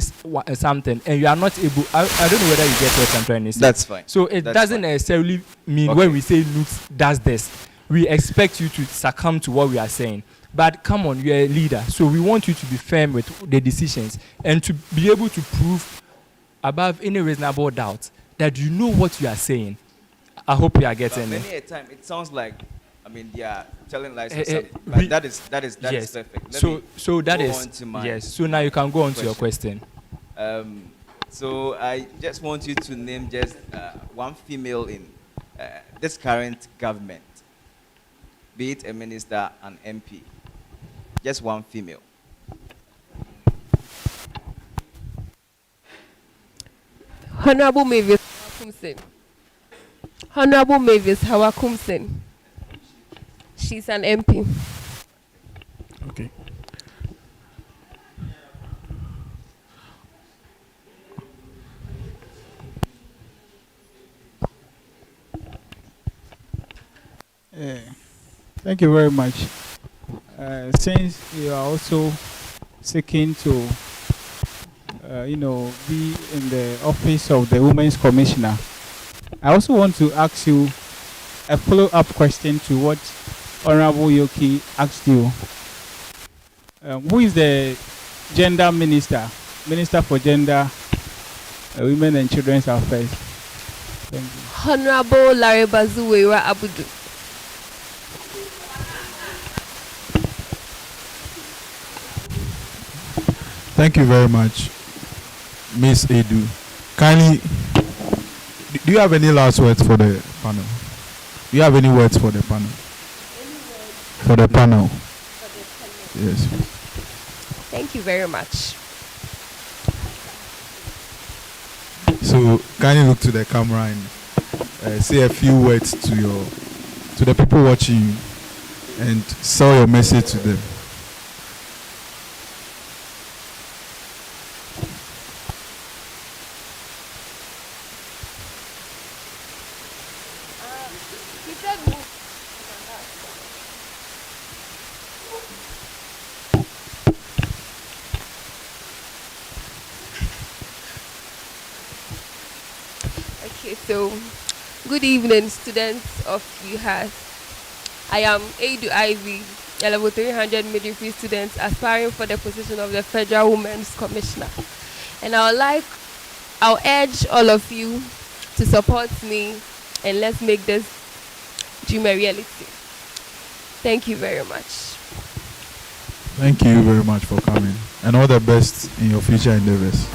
something and you are not able, I don't know whether you get what I'm trying to say. That's fine. So it doesn't necessarily mean when we say Nux does this, we expect you to succumb to what we are saying. But come on, you're a leader, so we want you to be firm with the decisions and to be able to prove above any reasonable doubt that you know what you are saying. I hope you are getting it. Many a time, it sounds like, they are telling lies or something. But that is yes. perfect. So that is yes. So now you can go on to your question. So I just want you to name just one female in this current government, be it a minister, an MP. Just one female. Honorable Mavis Hawakumsen. Honorable Mavis Hawakumsen. She's an MP. Okay. Thank you very much. Since you are also seeking to, be in the office of the Women's Commissioner, I also want to ask you a follow-up question to what Honorable Yoki asked you. Who is the gender minister for gender, women and children's affairs? Thank you. Honorable Larebazuwera Abudu. Thank you very much, Miss Edu. Kindly, do you have any last words for the panel? Do you have any words for the panel? For the panel. Yes. Thank you very much. So kindly look to the camera and say a few words to the people watching you and sell your message to them. Okay, so good evening, students of UHAS. I am Edu Ivy, a level 300 midwifery student aspiring for the position of the Federal Women's Commissioner. And I'll urge all of you to support me, and let's make this dream a reality. Thank you very much. Thank you very much for coming, and all the best in your future endeavors.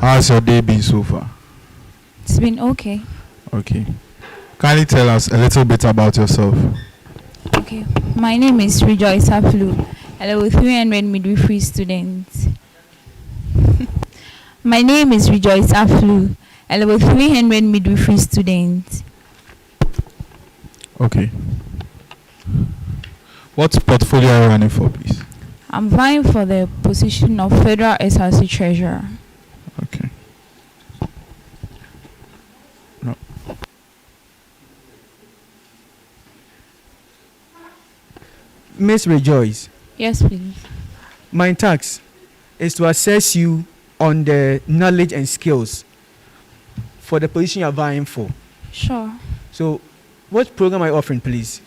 How's your day been so far? It's been okay. Okay. Kindly tell us a little bit about yourself. Okay. My name is Rejoice Aflu, a level 300 midwifery student. My name is Rejoice Aflu, a level 300 midwifery student. Okay. What portfolio are you running for, please? I'm vying for the position of Federal SRC Treasurer. Okay. No. Miss Rejoice. Yes, please. My task is to assess you on the knowledge and skills for the position you're vying for. Sure. So, what program are you offering, please?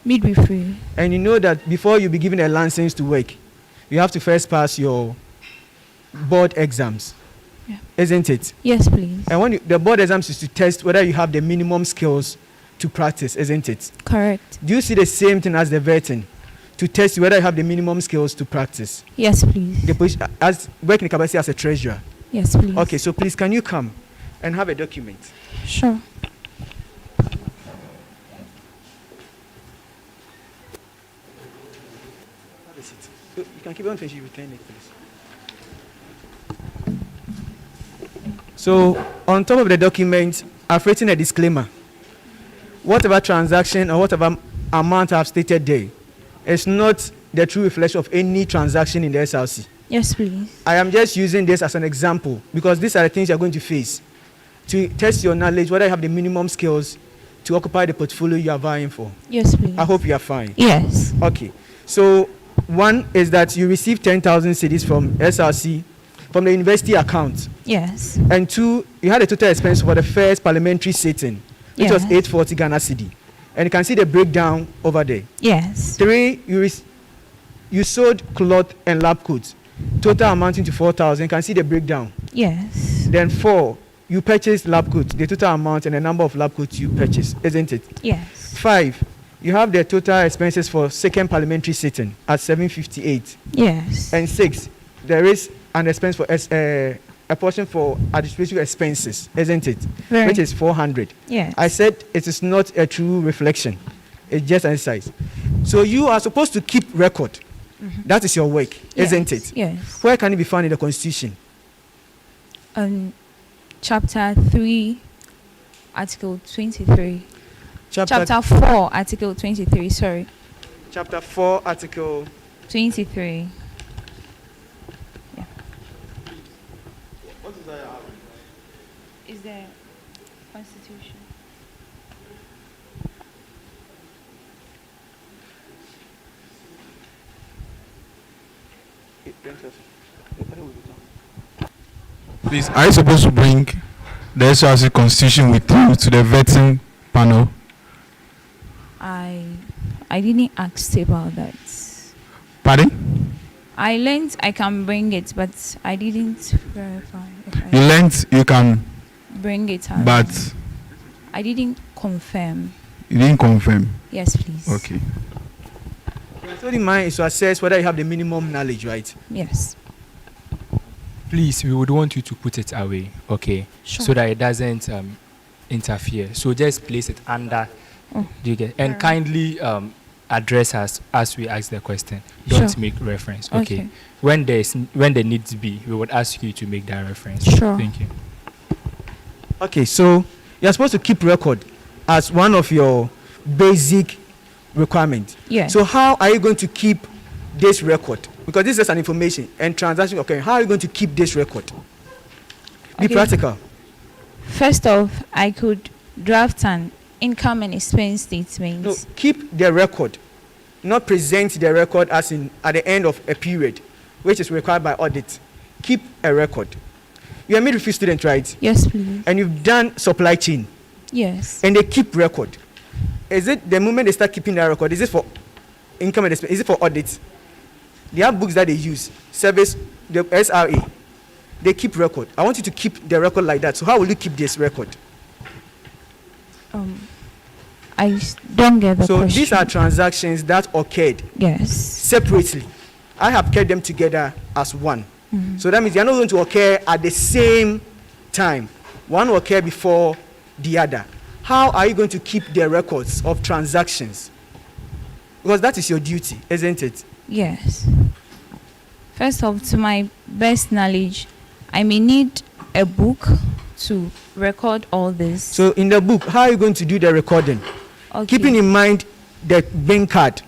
Midwifery. And you know that before you be given a license to work, you have to first pass your board exams. Yeah. Isn't it? Yes, please. And when the board exams is to test whether you have the minimum skills to practice, isn't it? Correct. Do you see the same thing as the vetting? To test whether you have the minimum skills to practice? Yes, please. The position, as working capacity as a treasurer? Yes, please. Okay, so please can you come and have a document? Sure. Have a seat. You can keep it until you return it, please. So, on top of the document, I've written a disclaimer. Whatever transaction or whatever amount I've stated there, it's not the true reflection of any transaction in the SRC. Yes, please. I am just using this as an example because these are the things you're going to face to test your knowledge, whether you have the minimum skills to occupy the portfolio you are vying for. Yes, please. I hope you are fine. Yes. Okay. So, one is that you receive 10,000 cedis from SRC from the university account. Yes. And two, you had a total expense for the first parliamentary sitting, which was Yes. 840 Ghana cedi. And you can see the breakdown over there. Yes. Three, you sold cloth and lab coats, total amounting to 4,000. You can see the breakdown. Yes. Then four, you purchased lab coats, the total amount and the number of lab coats you purchased, isn't it? Yes. Five, you have the total expenses for second parliamentary sitting at 758. Yes. And six, there is an expense for a portion for administrative expenses, isn't it? Very. Which is 400. Yes. I said it is not a true reflection. It's just an exercise. So you are supposed to keep record. That is your work, isn't it? Yes. Where can it be found in the Constitution? Chapter 3, Article 23. Chapter 4, Article 23, sorry. Chapter 4, Article 23. Yeah. What is that? Is the Constitution. Please, are you supposed to bring the SRC constitution with you to the vetting panel? I didn't ask about that. Pardon? I learned I can bring it, but I didn't verify. If You learned you can, bring it out. but I didn't confirm. you didn't confirm. Yes, please. Okay. I told you mine is to assess whether you have the minimum knowledge, right? Yes. Please, we would want you to put it away, okay? Sure. So that it doesn't interfere. So just place it under. Oh, Do you get? And alright. kindly address us as we ask the question. Don't Sure. make reference. Okay. Okay. When there needs to be, we would ask you to make that reference. Sure. Thank you. Okay, so you're supposed to keep record as one of your basic requirements. Yes. So how are you going to keep this record? Because this is an information and transaction. Okay, how are you going to keep this record? Be Okay. practical. First off, I could draft an income and expense statement. No, keep the record, not present the record as in at the end of a period, which is required by audit. Keep a record. You're a midwifery student, right? Yes, please. And you've done supply chain, Yes. and they keep record. Is it the moment they start keeping that record? Is it for income and expense? Is it for audit? They have books that they use, service, the SRA. They keep record. I want you to keep the record like that. So how will you keep this record? Don't get the So question. these are transactions that occurred Yes. separately. I have kept them together as one. So that means they are not going to occur at the same time. One will occur before the other. How are you going to keep the records of transactions? Because that is your duty, isn't it? Yes. First off, to my best knowledge, I may need a book to record all this. So in the book, how are you going to do the recording? Okay. Keeping in mind the bank card.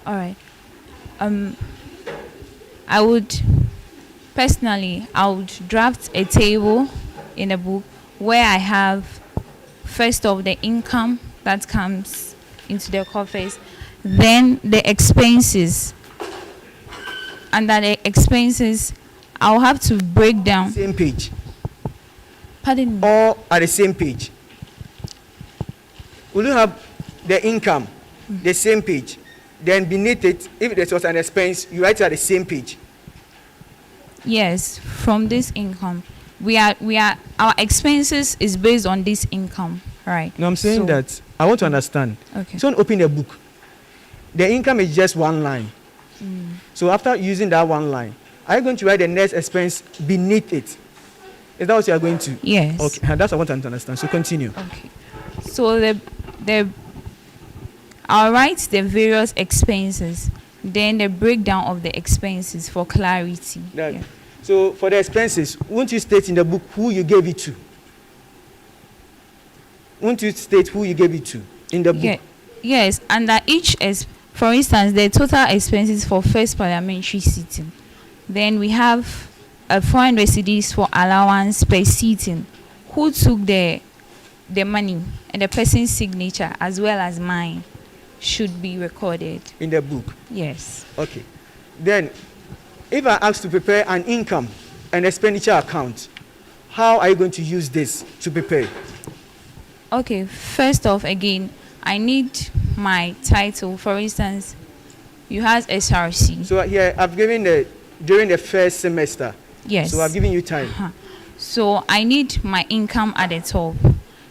All right. I would draft a table in a book where I have first of the income that comes into the coffers, then the expenses. Under the expenses, I'll have to break down. Same page. Pardon me. Or at the same page. Will you have the income, the same page? Then beneath it, if there was an expense, you write it at the same page. Yes, from this income. Our expenses is based on this income, right? No, I'm saying that I want to understand. Okay. So open a book. The income is just one line. So after using that one line, are you going to write the next expense beneath it? Is that what you are going to? Yes. Okay, and that's what I want to understand. So continue. Okay. So I'll write the various expenses, then the breakdown of the expenses for clarity. Yeah. So for the expenses, won't you state in the book who you gave it to? Won't you state who you gave it to in the book? Yeah. Yes, under each, for instance, the total expenses for first parliamentary sitting. Then we have 400 cedis for allowance per sitting. Who took the money and the person's signature as well as mine should be recorded in the book. Yes. Okay. Then, if I ask to prepare an income and expenditure account, how are you going to use this to prepare? Okay. First off, again, I need my title. For instance, you have SRC. So here I've given during the first semester. Yes. So I've given you time. So I need my income at the top.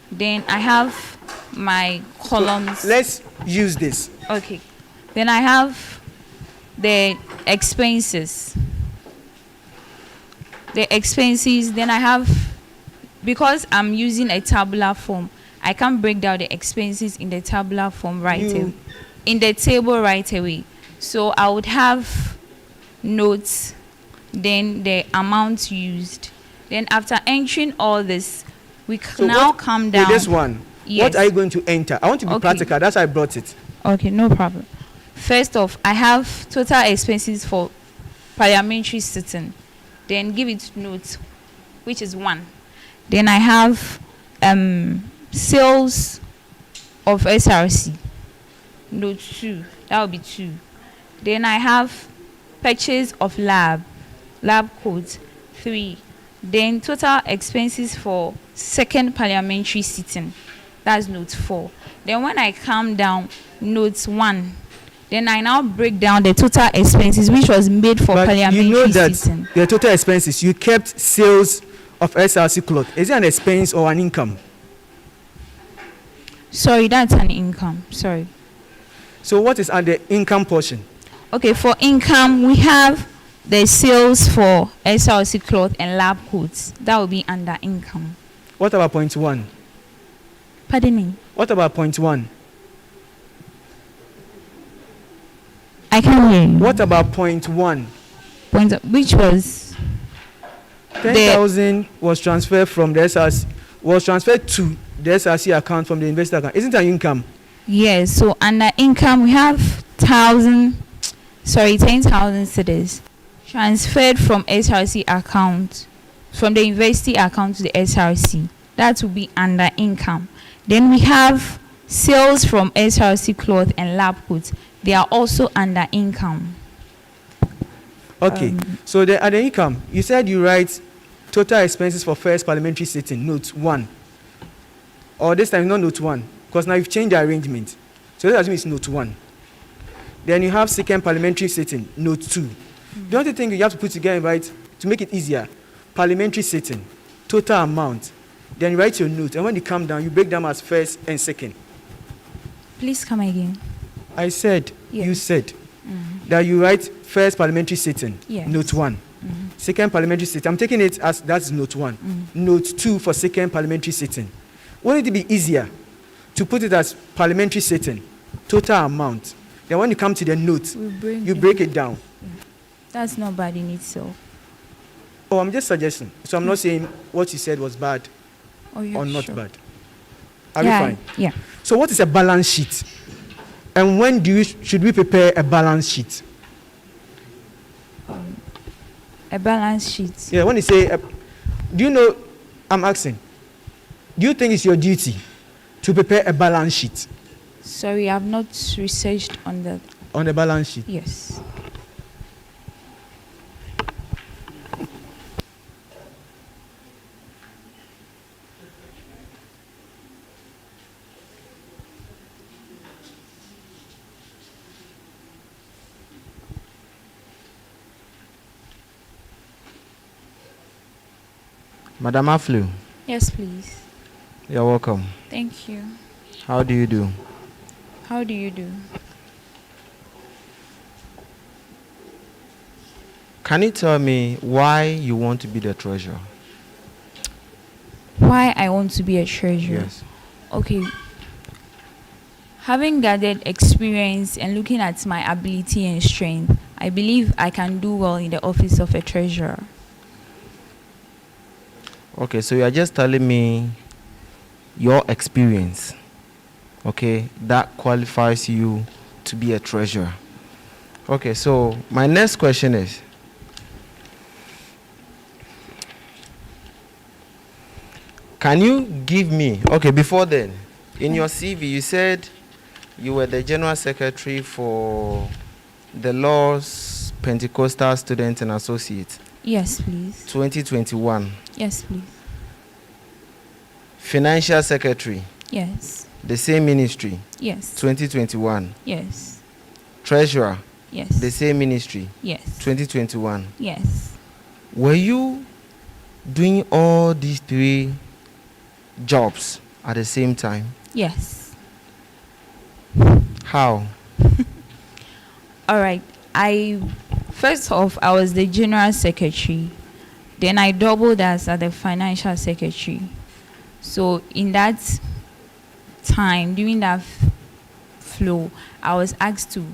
Then I have my columns. So let's use this. Okay. Then I have the expenses. The expenses. Then I have, because I'm using a tabular form, I can break down the expenses in the tabular form away, in the table right away. So I would have notes, then the amount used. Then after entering all this, we now come down. This one. Yes. What are you going to enter? I want to be practical. That's why I brought it. Okay, no problem. First off, I have total expenses for parliamentary sitting. Then give it notes, which is 1. Then I have sales of SRC, note 2. That will be 2. Then I have purchase of lab codes, 3. Then total expenses for second parliamentary sitting, that's note 4. Then when I come down, note 1. Then I now break down the total expenses which was made for parliamentary you know that sitting. The total expenses, you kept sales of SRC cloth. Is it an expense or an income? Sorry, that's an income. Sorry. So what is at the income portion? Okay, for income, we have the sales for SRC cloth and lab coats. That will be under income. What about point 1? Pardon me? What about point 1? I can hear you. What about point 1? Which was? 10,000 was transferred from the SRC, was transferred to the SRC account from the investor account. Isn't it an income? Yes, so under income, we have 10,000 cedis transferred from SRC account, from the university account to the SRC. That will be under income. Then we have sales from SRC cloth and lab coats. They are also under income. Okay, so the other income, you said you write total expenses for first parliamentary sitting, note 1. Or this time, not note 1, because now you've changed the arrangement. So that means note 1. Then you have second parliamentary sitting, note 2. Don't you think you have to put together, right, to make it easier? Parliamentary sitting, total amount. Then you write your note, and when you come down, you break them as first and second. Please come again. I said, yes. You said. that you write first parliamentary sitting, Yes. note 1. Second parliamentary sitting, I'm taking it as that's note 1. Note 2 for second parliamentary sitting. Wouldn't it be easier to put it as parliamentary sitting, total amount? Then when you come to the note, you break it down. That's not bad in itself. Oh, I'm just suggesting. So I'm not saying what you said was bad Oh, yeah, or not sure. bad. Are Yeah, we fine? yeah. So what is a balance sheet? And when should we prepare a balance sheet? A balance sheet. Yeah, when you say, do you know, I'm asking, do you think it's your duty to prepare a balance sheet? Sorry, I've not researched on that. On the balance sheet? Yes. Madam Aflu, Yes, please. you're welcome. Thank you. How do you do? How do you do? Can you tell me why you want to be the treasurer? Why I want to be a treasurer? Yes. Okay. Having gathered experience and looking at my ability and strength, I believe I can do well in the office of a treasurer. Okay, so you are just telling me your experience, okay, that qualifies you to be a treasurer. Okay, so my next question is, can you give me, okay, before then, in your CV, you said you were the general secretary for the Laws Pentecostal Students and Associates. Yes, please. 2021. Yes, please. Financial secretary. Yes. The same ministry. Yes. 2021. Yes. Treasurer. Yes. The same ministry. Yes. 2021. Yes. Were you doing all these three jobs at the same time? Yes. How? All right. First off, I was the general secretary. Then I doubled as the financial secretary. So in that time, during that flow, I was asked to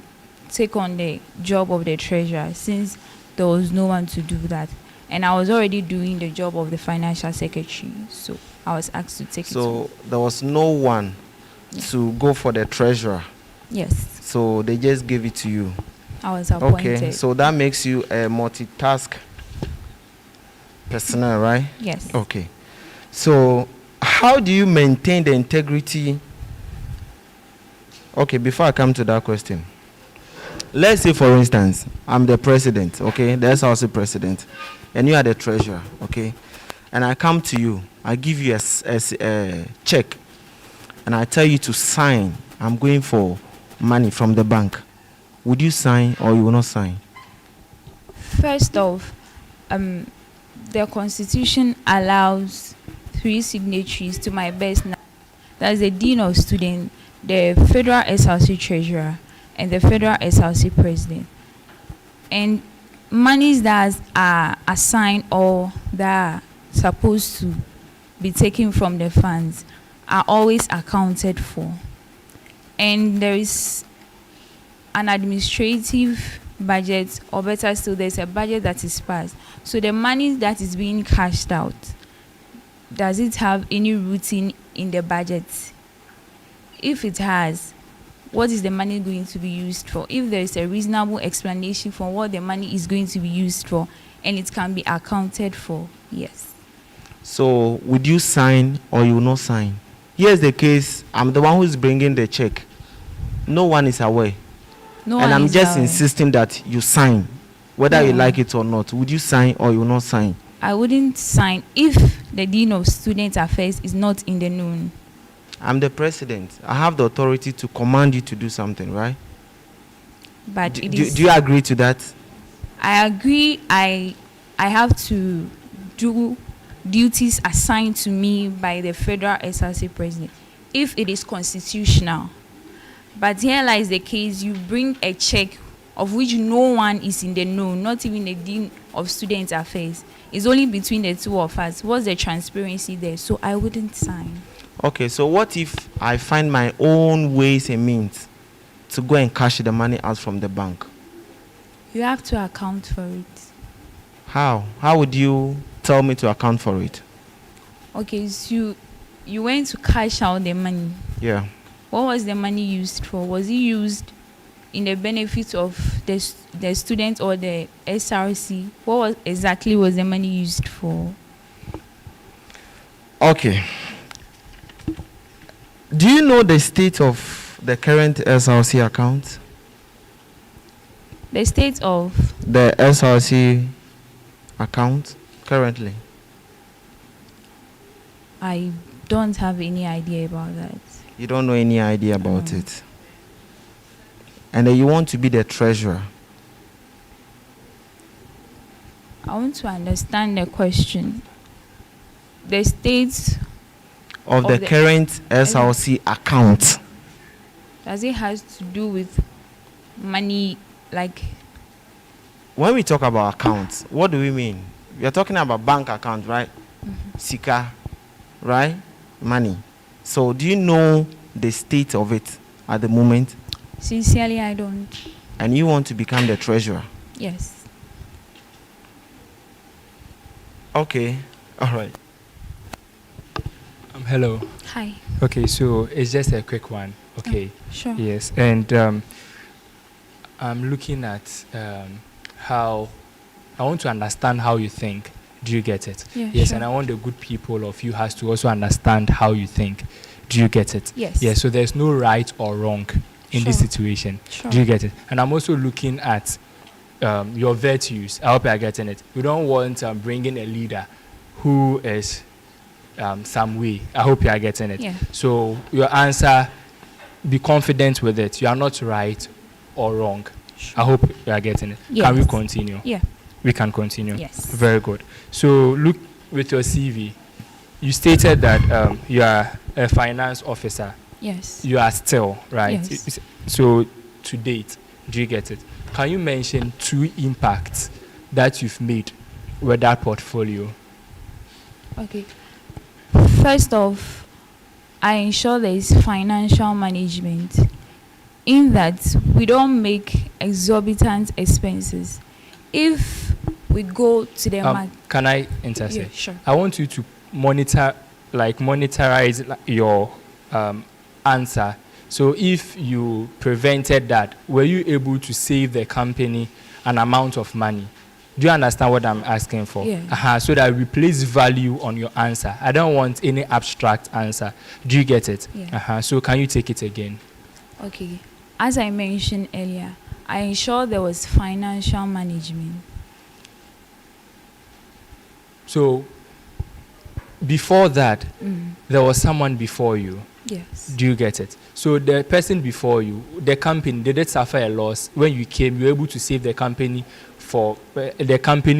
take on the job of the treasurer since there was no one to do that. And I was already doing the job of the financial secretary. So I was asked to take it. So there was no one to go for the treasurer. Yes. So they just gave it to you. I was appointed. Okay, so that makes you a multitask personnel, right? Yes. Okay. So how do you maintain the integrity? Okay, before I come to that question, let's say, for instance, I'm the president, okay, the SRC president, and you are the treasurer, okay, and I come to you, I give you a check, and I tell you to sign. I'm going for money from the bank. Would you sign or you will not sign? First off, the Constitution allows 3 signatories to my best. That's the Dean of Students, the Federal SRC Treasurer, and the Federal SRC President. And monies that are assigned or that are supposed to be taken from the funds are always accounted for. And there is an administrative budget, or better still, there's a budget that is passed. So the money that is being cashed out, does it have any routine in the budget? If it has, what is the money going to be used for? If there is a reasonable explanation for what the money is going to be used for, and it can be accounted for, yes. So would you sign or you will not sign? Here's the case. I'm the one who is bringing the check. No one is aware. No and one I'm is just aware. insisting that you sign, whether you like it or not. Would you sign or you will not sign? I wouldn't sign if the Dean of Student Affairs is not in the known. I'm the president. I have the authority to command you to do something, right? But do you agree to that? I agree. I have to do duties assigned to me by the Federal SRC President if it is constitutional. But here lies the case: you bring a check of which no one is in the know, not even the dean of student affairs. It's only between the two of us. What's the transparency there? So I wouldn't sign. Okay, so what if I find my own ways and means to go and cash the money out from the bank? You have to account for it. How? How would you tell me to account for it? Okay, so you went to cash out the money. Yeah. What was the money used for? Was it used in the benefit of the student or the SRC? Exactly was the money used for? Okay. Do you know the state of the current SRC account? The state of? The SRC account currently. I don't have any idea about that. You don't know any idea about it. And then you want to be the treasurer. I want to understand the question. The state of the current SRC account. Does it has to do with money, like? When we talk about accounts, what do we mean? We are talking about bank account, right? Sika, right? Money. So do you know the state of it at the moment? Sincerely, I don't. And you want to become the treasurer? Yes. Okay. All right. Hello. Hi. Okay, so it's just a quick one. Okay. Sure. Yes, and I'm looking at how I want to understand how you think. Do you get it? Yeah, yes, sure. and I want the good people of you has to also understand how you think. Do you get it? Yes. Yes, so there's no right or wrong in this Sure. situation. Sure. Do you get it? And I'm also looking at your virtues. I hope you're getting it. We don't want bringing a leader who is some way. I hope you are getting it. Yeah. So your answer, be confident with it. You are not right or wrong. I hope you are getting it. Yes. Can we continue? Yeah. We can continue. Yes. Very good. So look with your CV. You stated that you are a finance officer. Yes. You are still, right? Yes. So to date, do you get it? Can you mention 2 impacts that you've made with that portfolio? Okay. First off, I ensure there is financial management in that we don't make exorbitant expenses. If we go to the market. Can I intercept? Yeah, sure. I want you to monitorize your answer. So if you prevented that, were you able to save the company an amount of money? Do you understand what I'm asking for? Yeah. So that we place value on your answer. I don't want any abstract answer. Do you get it? Yeah. So can you take it again? Okay. As I mentioned earlier, I ensure there was financial management. So before that, there was someone before you. Yes. Do you get it? So the person before you, the company, did it suffer a loss? When you came, you were able to save the company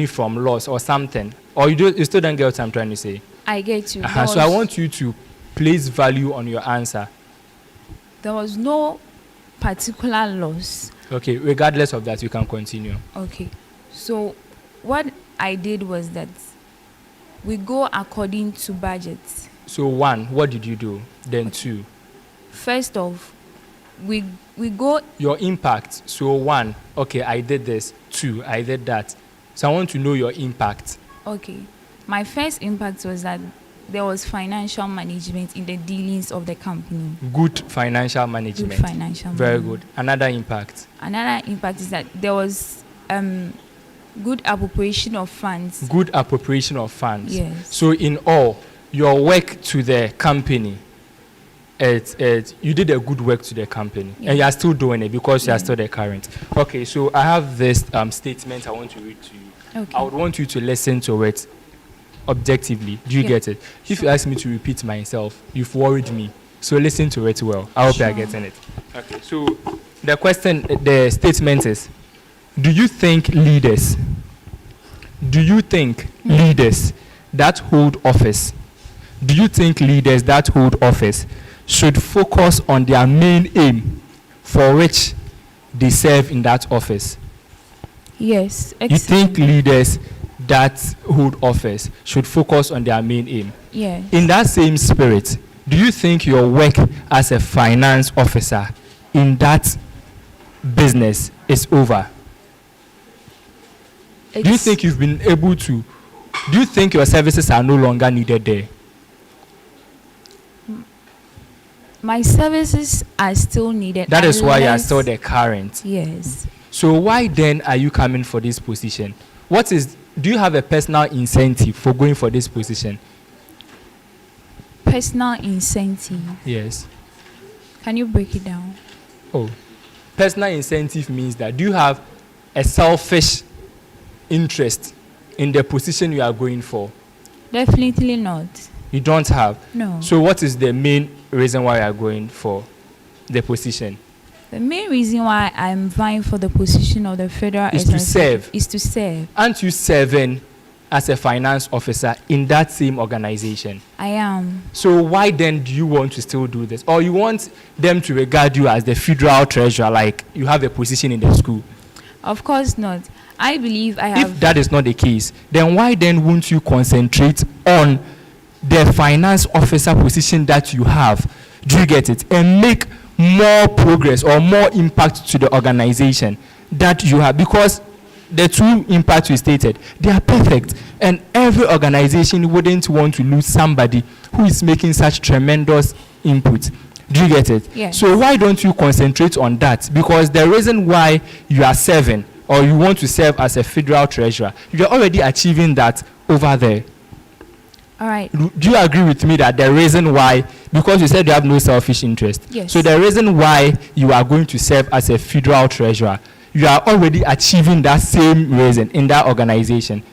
from loss or something? Or you still don't get what I'm trying to say? I get you. So I want you to place value on your answer. There was no particular loss. Okay, regardless of that, you can continue. Okay. So what I did was that we go according to budgets. So 1, what did you do? Then 2. First off, we go. Your impact. So 1, okay, I did this. 2, I did that. So I want to know your impact. Okay. My first impact was that there was financial management in the dealings of the company. Good financial management. Good financial Very management. good. Another impact. Another impact is that there was good appropriation of funds. Good appropriation of funds. Yes. So in all, your work to the company, you did a good work to the company. Yeah. And you are still doing it because you are still the current. Okay, so I have this statement I want to read to you. Okay. I would want you to listen to it objectively. Do you Yeah. get it? If you ask me to repeat myself, you've worried me. So listen to it well. I hope you are getting it. Okay, so the statement is, do you think leaders that hold office should focus on their main aim for which they serve in that office? Yes. You think leaders that hold office should focus on their main aim? Yes. In that same spirit, do you think your work as a finance officer in that business is over? Do you think you've been able to, do you think your services are no longer needed there? My services are still needed. That is why you are still the current. Yes. So why then are you coming for this position? Do you have a personal incentive for going for this position? Personal incentive. Yes. Can you break it down? Oh, personal incentive means that do you have a selfish interest in the position you are going for? Definitely not. You don't have? No. So what is the main reason why you are going for the position? The main reason why I'm vying for the position of the federal Is to serve. Is to serve. Aren't you serving as a finance officer in that same organization? I am. So why then do you want to still do this? Or you want them to regard you as the federal treasurer, like you have a position in the school? Of course not. I believe I have. If that is not the case, then why then won't you concentrate on the finance officer position that you have? Do you get it? And make more progress or more impact to the organization that you have, because the two impacts you stated, they are perfect, and every organization wouldn't want to lose somebody who is making such tremendous input. Do you get it? Yes. So why don't you concentrate on that? Because the reason why you are serving or you want to serve as a federal treasurer, you are already achieving that over there. All right. Do you agree with me that the reason why, because you said you have no selfish interest, Yes. so the reason why you are going to serve as a federal treasurer, you are already achieving that same reason in that organization?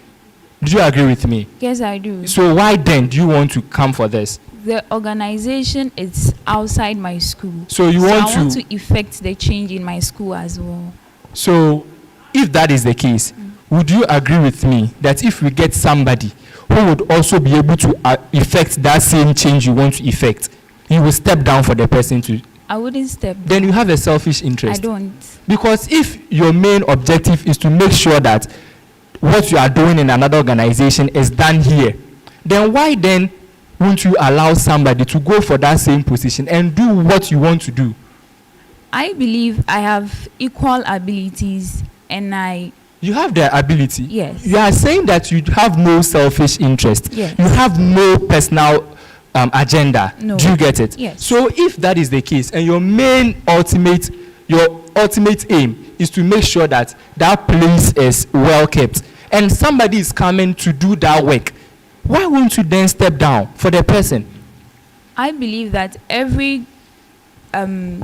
Do you agree with me? Yes, I do. So why then do you want to come for this? The organization is outside my school. So you want I want to- to effect the change in my school as well. So if that is the case, would you agree with me that if we get somebody who would also be able to effect that same change you want to effect, you will step down for the person to? I wouldn't step down. Then you have a selfish interest. I don't. Because if your main objective is to make sure that what you are doing in another organization is done here, then why then won't you allow somebody to go for that same position and do what you want to do? I believe I have equal abilities and You have the ability. Yes. You are saying that you have no selfish interest. Yes. You have no personal agenda. No. Do you get it? Yes. So if that is the case, and your ultimate aim is to make sure that that place is well kept, and somebody is coming to do that work, why won't you then step down for the person? I believe that every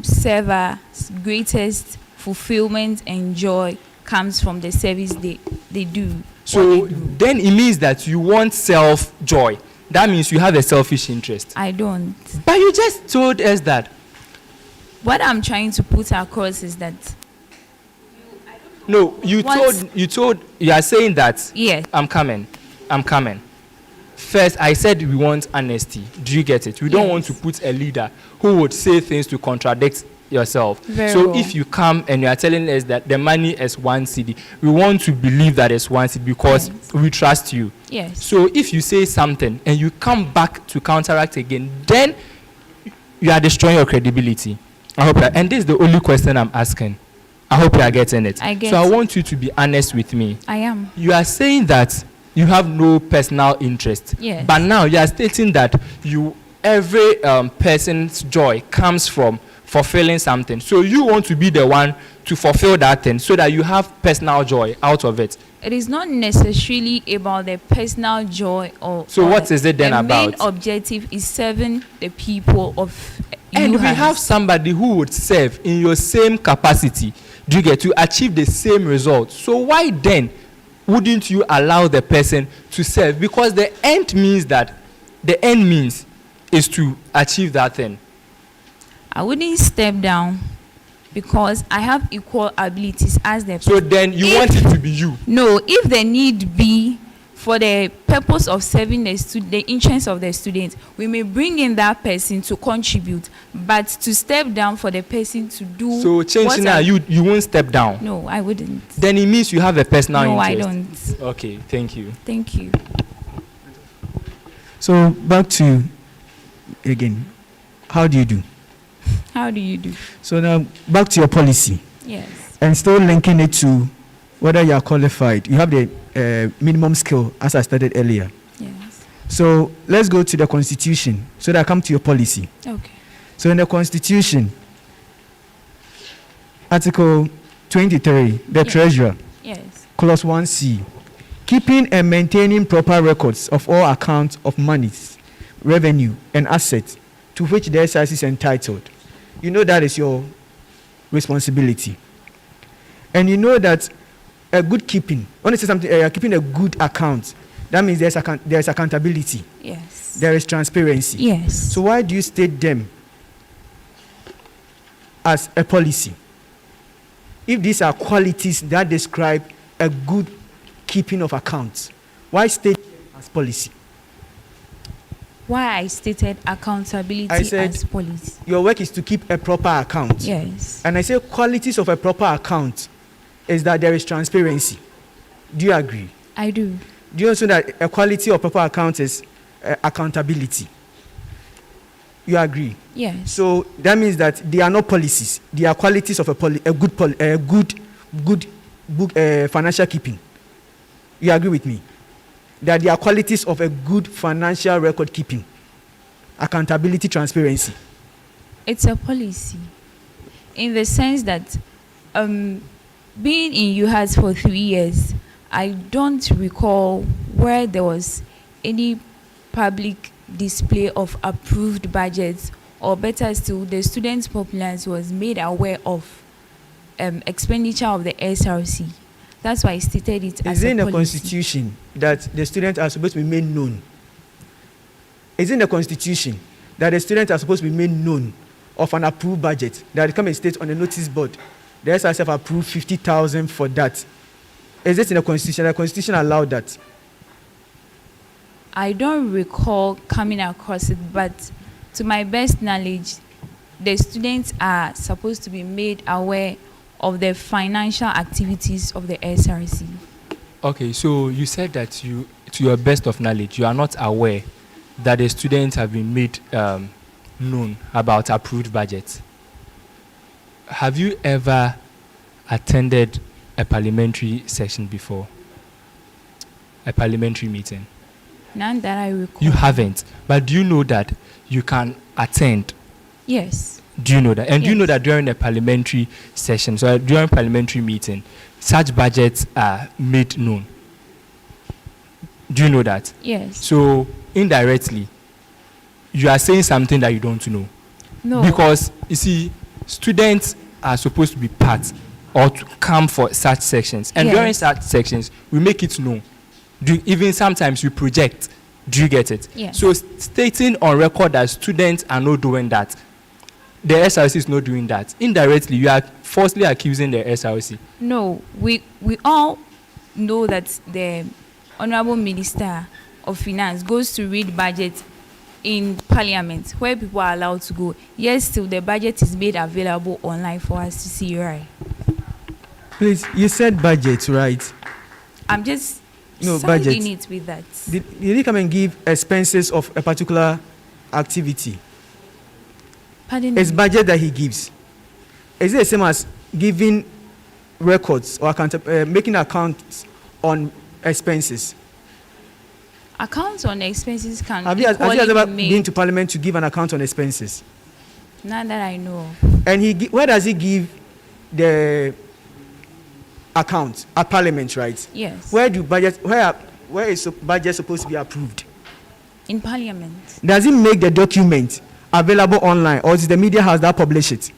server's greatest fulfillment and joy comes from the service they do. So then it means that you want self-joy. That means you have a selfish interest. I don't. But you just told us that. What I'm trying to put across is that No, you are saying that. Yes. I'm coming. First, I said we want honesty. Do you get it? We don't want to put a leader who would say things to contradict yourself. Very So well. if you come and you are telling us that the money is 1 cedi, we want to believe that it's 1 cedi because we trust you. Yes. So if you say something and you come back to counteract again, then you are destroying your credibility. I hope that, and this is the only question I'm asking. I hope you are getting it. I get So I it. want you to be honest with me. I am. You are saying that you have no personal interest. Yes. But now you are stating that every person's joy comes from fulfilling something. So you want to be the one to fulfill that thing so that you have personal joy out of it. It is not necessarily about the personal joy or. So or what is it then the about? main objective is serving the people of. And we UHAS. have somebody who would serve in your same capacity, do you get, to achieve the same result. So why then wouldn't you allow the person to serve? Because the end means is to achieve that thing. I wouldn't step down because I have equal abilities as the. So then you want it to be you. No, if the need be for the purpose of serving the interest of the student, we may bring in that person to contribute, but to step down for the person to do. So change now, you won't step down. No, I wouldn't. Then it means you have a personal No, I interest. don't. Okay, thank you. Thank you. So back to again, how do you do? How do you do? So now back to your policy. Yes. And still linking it to whether you are qualified. You have the minimum skill, as I stated earlier. Yes. So let's go to the Constitution so that I come to your policy. Okay. So in the Constitution, Article 23, the Treasurer, Yes. Clause 1C, keeping and maintaining proper records of all accounts of monies, revenue, and assets to which the SRC is entitled. You know that is your responsibility. And you know that a good keeping, when you say something, keeping a good account, that means there's accountability. Yes. There is transparency. Yes. So why do you state them as a policy? If these are qualities that describe a good keeping of accounts, why state them as policy? Why I stated accountability I said as policy. your work is to keep a proper account. Yes. And I say qualities of a proper account is that there is transparency. Do you agree? I do. Do you also know that a quality of proper account is accountability? You agree? Yes. So that means that they are not policies. They are qualities of a good book financial keeping. You agree with me? That they are qualities of a good financial record keeping, accountability, transparency. It's a policy, in the sense that, being in UHAS for 3 years, I don't recall where there was any public display of approved budgets, or better still, the students' populace was made aware of expenditure of the SRC. That's why I stated it as Is it a in the policy. Constitution that the students are supposed to be made known? Is it in the Constitution that the students are supposed to be made known of an approved budget that they come and state on the notice board? The SRC have approved 50,000 for that. Is it in the Constitution? The Constitution allowed that. I don't recall coming across it, but to my best knowledge, the students are supposed to be made aware of the financial activities of the SRC. Okay, so you said that you, to your best of knowledge, you are not aware that the students have been made known about approved budgets. Have you ever attended a parliamentary session before? A parliamentary meeting? None that I recall. You haven't, but do you know that you can attend? Yes. Do you know that? And do you Yes. know that during a parliamentary session, so during parliamentary meeting, such budgets are made known? Do you know that? Yes. So indirectly, you are saying something that you don't know. No. Because you see, students are supposed to be part or to come for such sections, and Yes. during such sections, we make it known. Even sometimes we project. Do you get it? Yes. So stating on record that students are not doing that, the SRC is not doing that. Indirectly, you are falsely accusing the SRC. No, we all know that the Honorable Minister of Finance goes to read budget in Parliament, where people are allowed to go. Yes, still the budget is made available online for us to see, right? Please, you said budget, right? I'm just No, siding budget. it with that. Did he come and give expenses of a particular activity? Pardon It's me? budget that he gives. Is it the same as giving records or making accounts on expenses? Accounts on expenses can Have you equally ever be made. been to Parliament to give an account on expenses? None that I know of. And where does he give the account? At Parliament, right? Yes. Where is budget supposed to be approved? In Parliament. Does he make the document available online, or is it the media house that publish it?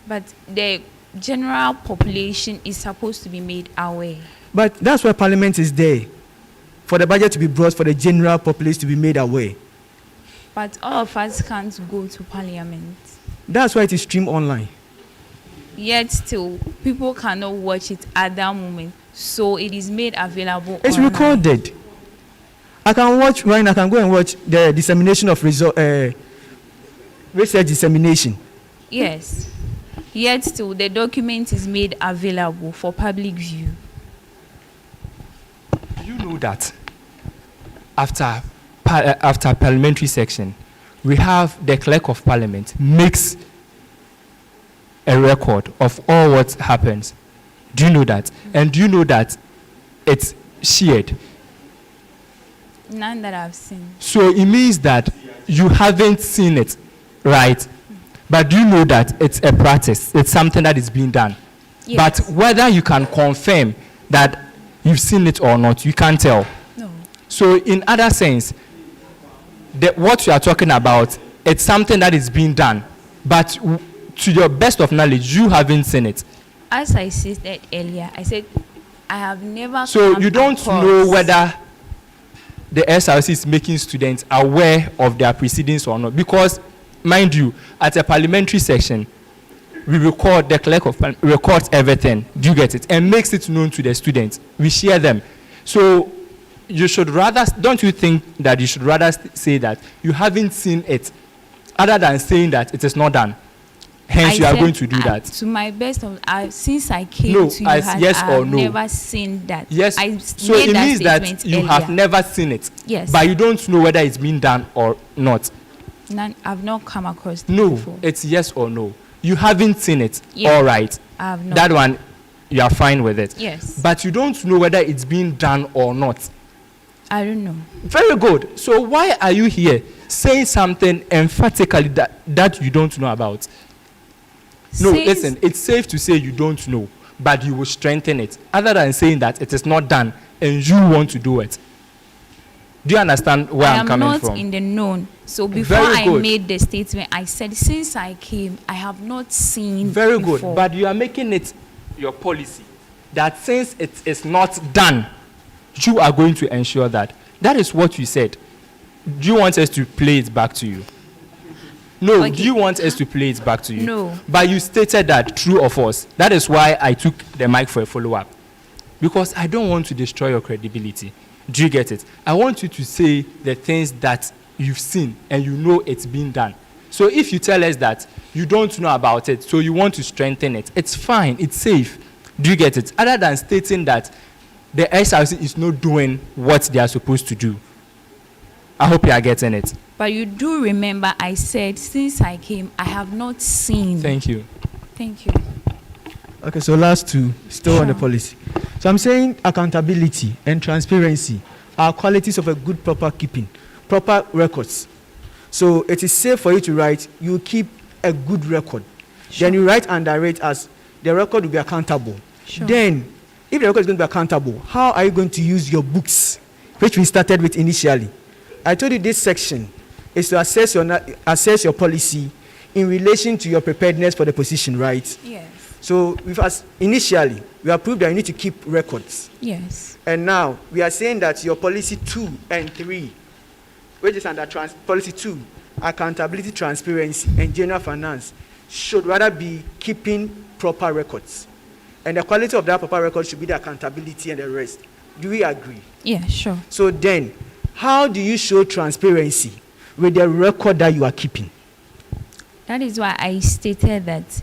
But the general population is supposed to be made aware. But that's why Parliament is there, for the budget to be brought, for the general populace to be made aware. But all of us can't go to Parliament. That's why it is streamed online. Yet still, people cannot watch it at that moment. So it is made available. It's online. recorded. I can watch when I can go and watch the dissemination of research dissemination. Yes. Yet still the document is made available for public view. You know that after parliamentary section, we have the clerk of parliament makes a record of all what happens. Do you know that? And do you know that it's shared? None that I've seen. So it means that you haven't seen it, right? But do you know that it's a practice? It's something that is being done. Yes. But whether you can confirm that you've seen it or not, you can't tell. No. So in other sense, what you are talking about, it's something that is being done. But to your best of knowledge, you haven't seen it. As I said earlier, I said I have never. So you don't know whether the SRC is making students aware of their proceedings or not. Because, mind you, at a parliamentary session, we record, the clerk of parliament records everything. Do you get it? And makes it known to the students. We share them. So you should rather, don't you think that you should rather say that you haven't seen it, other than saying that it is not done? Hence, you are going to do that. To my best of, since I came No, to you, yes I or have no? never seen that. Yes. I So made it that means that statement you earlier. have never seen it. Yes. But you don't know whether it's been done or not. None, I've not come across it No, before. it's yes or no. You haven't seen it. Yeah. All right. I have not. That one, you are fine with it. Yes. But you don't know whether it's been done or not. I don't know. Very good. So why are you here saying something emphatically that you don't know about? No, listen, it's safe to say you don't know, but you will strengthen it, other than saying that it is not done and you want to do it. Do you understand where I'm coming from? I am not in the known. So before Very I good. made the statement, I said, since I came, I have not seen Very before. good. But you are making it your policy that since it is not done, you are going to ensure that. That is what you said. Do you want us to play it back to you? No, Okay. do you want us to play it back to you? No. But you stated that true or false. That is why I took the mic for a follow-up. Because I don't want to destroy your credibility. Do you get it? I want you to say the things that you've seen and you know it's been done. So if you tell us that you don't know about it, so you want to strengthen it, it's fine, it's safe. Do you get it? Other than stating that the SRC is not doing what they are supposed to do. I hope you are getting it. But you do remember I said, since I came, I have not seen. Thank you. Thank you. Okay, so last two, still on the policy. So I'm saying accountability and transparency are qualities of a good proper keeping, proper records. So it is safe for you to write, you keep a good record. Then you write under it as the record will be accountable. Then, if the record is going to be accountable, how are you going to use your books, which we started with initially? I told you this section is to assess your policy in relation to your preparedness for the position, right? Yes. So initially, we approved that you need to keep records. Yes. And now, we are saying that your policy 2 and 3, which is under policy 2, accountability, transparency, and general finance, should rather be keeping proper records. And the quality of that proper record should be the accountability and the rest. Do we agree? Yeah, sure. So then, how do you show transparency with the record that you are keeping? That is why I stated that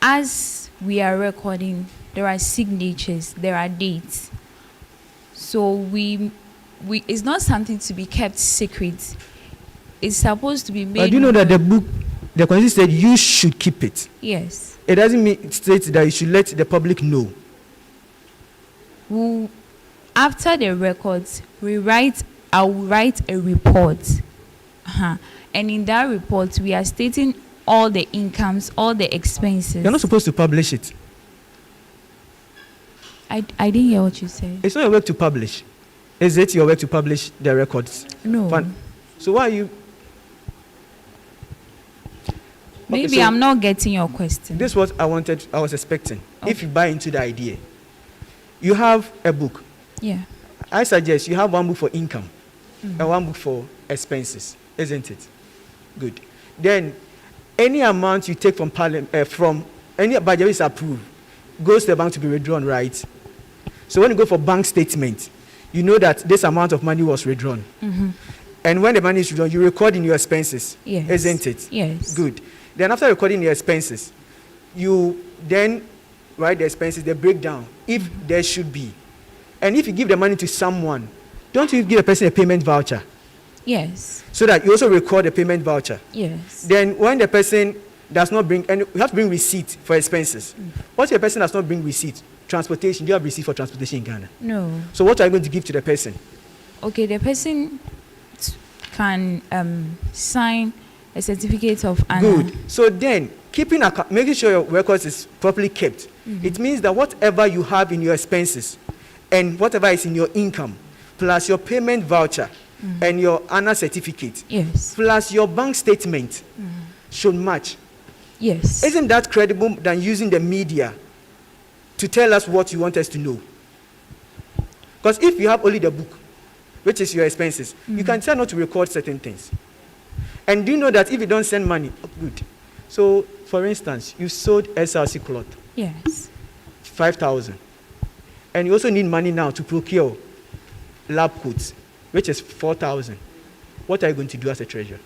as we are recording, there are signatures, there are dates. So we it's not something to be kept secret. It's supposed to be made. But do you know that the book, the constitution said you should keep it? Yes. It doesn't mean it states that you should let the public know. After the records, I'll write a report. And in that report, we are stating all the incomes, all the expenses. You're not supposed to publish it. I didn't hear what you said. It's not your work to publish. Is it your work to publish the records? No. So why are you? Maybe Okay, so I'm not getting your question. This is what I was expecting. Okay. If you buy into the idea, you have a book. Yeah. I suggest you have one book for income and one book for expenses, isn't it? Good. Then any amount you take from any budget is approved goes to the bank to be withdrawn, right? So when you go for bank statement, you know that this amount of money was withdrawn. Mm-hmm. And when the money is withdrawn, you record in your expenses, Yes. isn't it? Yes. Good. Then after recording your expenses, you then write the expenses, the breakdown, if there should be. And if you give the money to someone, don't you give a person a payment voucher? Yes. So that you also record the payment voucher. Yes. Then when the person does not bring, and you have to bring receipt for expenses. What if a person does not bring receipt? Transportation, do you have receipt for transportation in Ghana? No. So what are you going to give to the person? Okay, the person can sign a certificate of honor. Good. So then, making sure your records is properly kept. It means that whatever you have in your expenses and whatever is in your income, plus your payment voucher and your honor certificate, yes, plus your bank statement should match. Yes. Isn't that credible than using the media to tell us what you want us to know? Because if you have only the book, which is your expenses, you can tell not to record certain things. And do you know that if you don't send money, good. So, for instance, you sold SRC cloth. Yes. 5,000. And you also need money now to procure lab coats, which is 4,000. What are you going to do as a treasurer?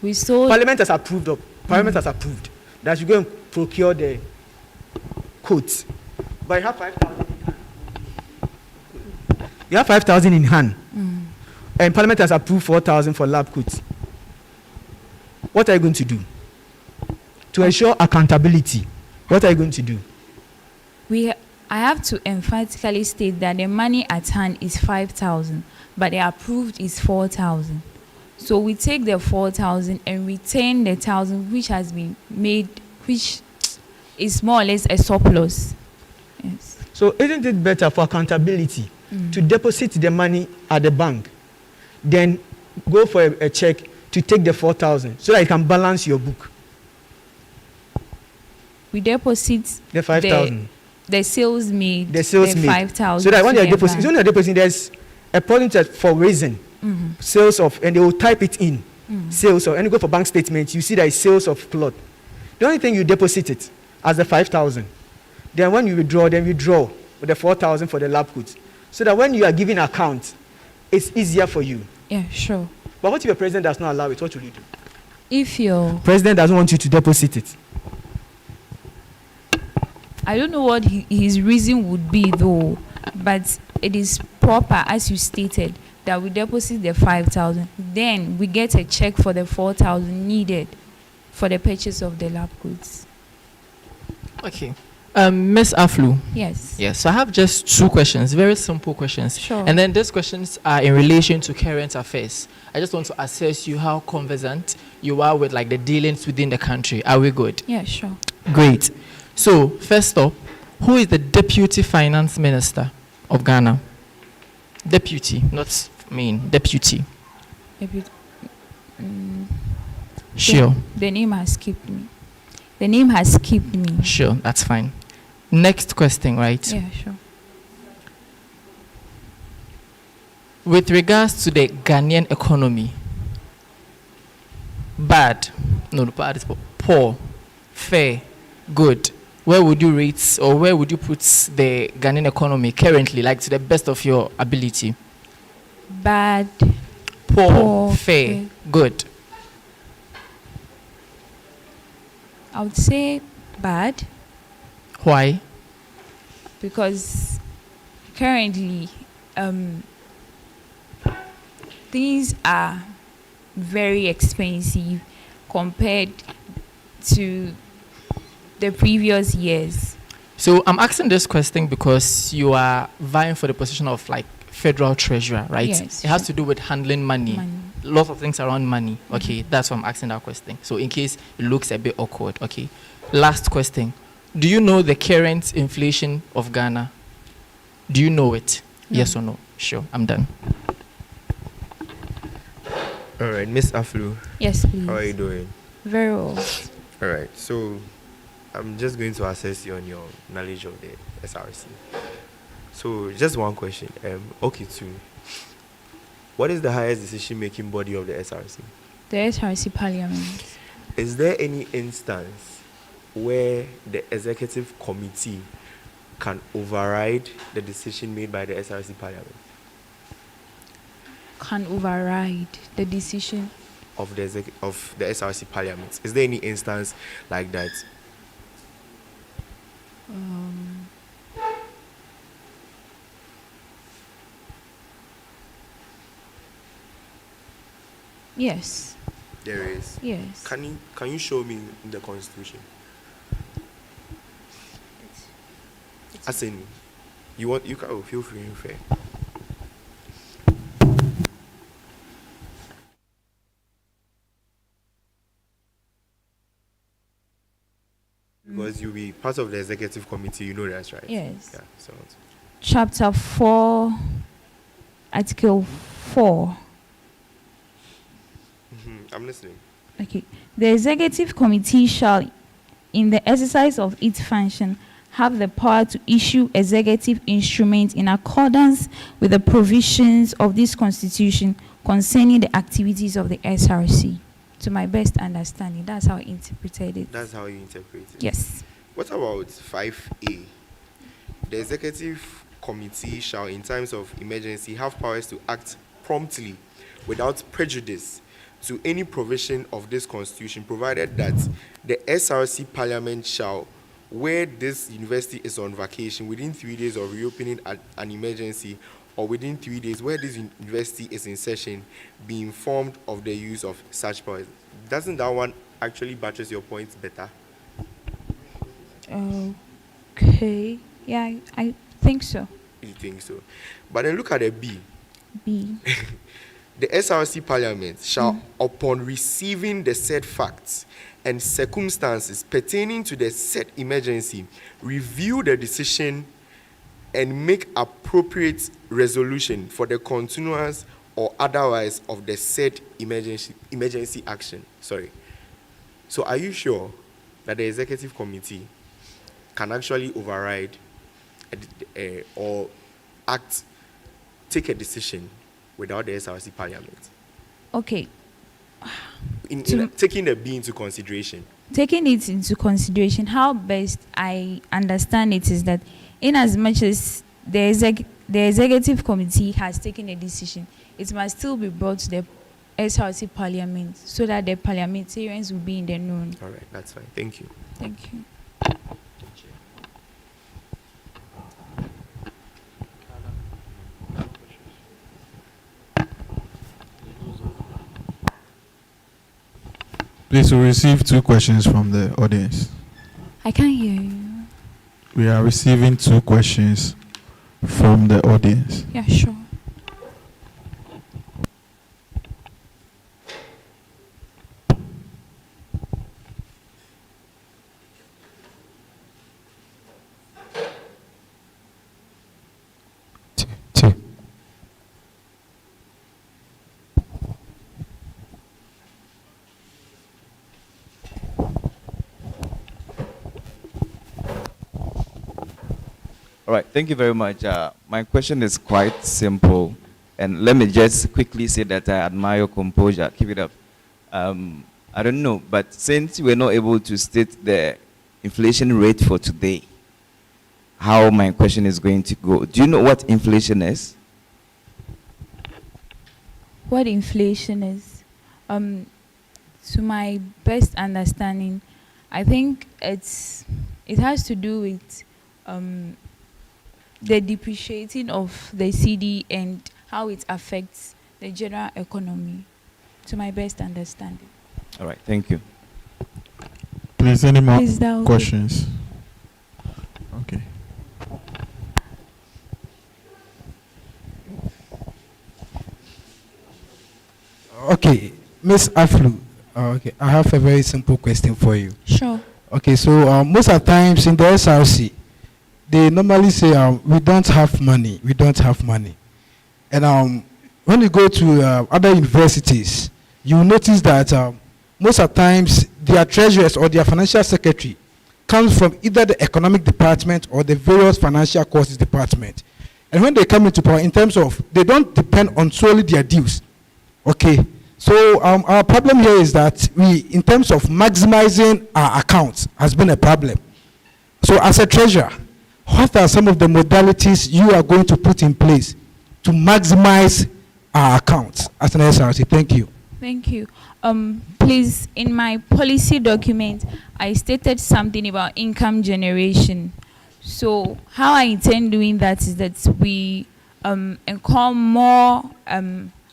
We sold. Parliament has approved that you go and procure the coats. But you have 5,000 in hand. You have 5,000 in hand. And Parliament has approved 4,000 for lab coats. What are you going to do? To ensure accountability, what are you going to do? I have to emphatically state that the money at hand is 5,000, but the approved is 4,000. So we take the 4,000 and retain the 1,000 which has been made, which is more or less a surplus. Yes. So isn't it better for accountability to deposit the money at the bank, then go for a check to take the 4,000 so that you can balance your book? We deposit the 5,000. The sales made. The sales made. 5,000. So that when they are depositing, there's a point for reason. Sales of, and they will type it in. Sales of, and you go for bank statements, you see that it's sales of cloth. The only thing you deposit it as the 5,000. Then when you withdraw, with the 4,000 for the lab coats. So that when you are giving account, it's easier for you. Yeah, sure. But what if your president does not allow it? What will you do? If your president doesn't want you to deposit it? I don't know what his reason would be though, but it is proper, as you stated, that we deposit the 5,000. Then we get a check for the 4,000 needed for the purchase of the lab goods. Okay. Miss Aflu. Yes. Yes. So I have just two questions, very simple questions. Sure. And then these questions are in relation to current affairs. I just want to assess you how conversant you are with like the dealings within the country. Are we good? Yeah, sure. Great. So first up, who is the Deputy Finance Minister of Ghana? Deputy, not main, deputy. Sure. The name has skipped me. The name has skipped me. Sure, that's fine. Next question, right? Yeah, sure. With regards to the Ghanaian economy, bad, no, the bad is poor, fair, good. Where would you rate or where would you put the Ghanaian economy currently, like to the best of your ability? Bad, poor, fair, good. I would say bad. Why? Because currently, things are very expensive compared to the previous years. So I'm asking this question because you are vying for the position of like federal treasurer, right? Yes. It has to do with handling money. Lots of things around money. Okay, that's why I'm asking that question. So in case it looks a bit awkward, okay. Last question. Do you know the current inflation of Ghana? Do you know it? No. Yes or no? Sure, I'm done. All right, Miss Aflu. Yes, please. How are you doing? Very well. All right, so I'm just going to assess you on your knowledge of the SRC. So just one question. Okay, two. What is the highest decision-making body of the SRC? The SRC Parliament. Is there any instance where the executive committee can override the decision made by the SRC Parliament Can override the decision. of the SRC Parliament? Is there any instance like that? Um, yes. There is. Yes. Can you show me in the Constitution? As in, you can feel free and fair. Because you'll be part of the executive committee, you know that's right. Yes. Yeah. So Chapter 4, Article 4. I'm listening. Okay. The executive committee shall, in the exercise of its function, have the power to issue executive instruments in accordance with the provisions of this constitution concerning the activities of the SRC. To my best understanding, that's how I interpreted it. That's how you interpret it. Yes. What about 5A? The executive committee shall, in times of emergency, have powers to act promptly without prejudice to any provision of this constitution, provided that the SRC Parliament shall, where this university is on vacation, within 3 days of reopening an emergency, or within 3 days where this university is in session, be informed of the use of such powers. Doesn't that one actually buttress your points better? Okay. Yeah, I think so. You think so? But then look at the B. B. The SRC Parliament shall, upon receiving the said facts and circumstances pertaining to the said emergency, review the decision and make appropriate resolution for the continuance or otherwise of the said emergency action. Sorry. So are you sure that the executive committee can actually override or take a decision without the SRC Parliament? Okay. In taking the B into consideration. Taking it into consideration, how best I understand it is that in as much as the executive committee has taken a decision, it must still be brought to the SRC Parliament so that the parliamentarians will be in the know. All right, that's fine. Thank you. Thank you. Please, we receive 2 questions from the audience. I can't hear you. We are receiving 2 questions from the audience. Yeah, sure. All right, thank you very much. My question is quite simple, and let me just quickly say that I admire your composure. Keep it up. I don't know, but since we're not able to state the inflation rate for today, how my question is going to go. Do you know what inflation is? What inflation is? To my best understanding, I think it has to do with the depreciating of the CD and how it affects the general economy, to my best understanding. All right, thank you. Please, any more Is that okay? questions? Okay. Okay, Miss Aflu. Okay, I have a very simple question for you. Sure. Okay, so most of the times in the SRC, they normally say we don't have money. We don't have money. And when you go to other universities, you notice that most of the times their treasurers or their financial secretary comes from either the economic department or the various financial courses department. And when they come into power, in terms of, they don't depend on solely their dues. Okay, so our problem here is that in terms of maximizing our accounts, has been a problem. So as a treasurer, what are some of the modalities you are going to put in place to maximize our accounts as an SRC? Thank you. Thank you. Please, in my policy document, I stated something about income generation. So how I intend doing that is that we incur more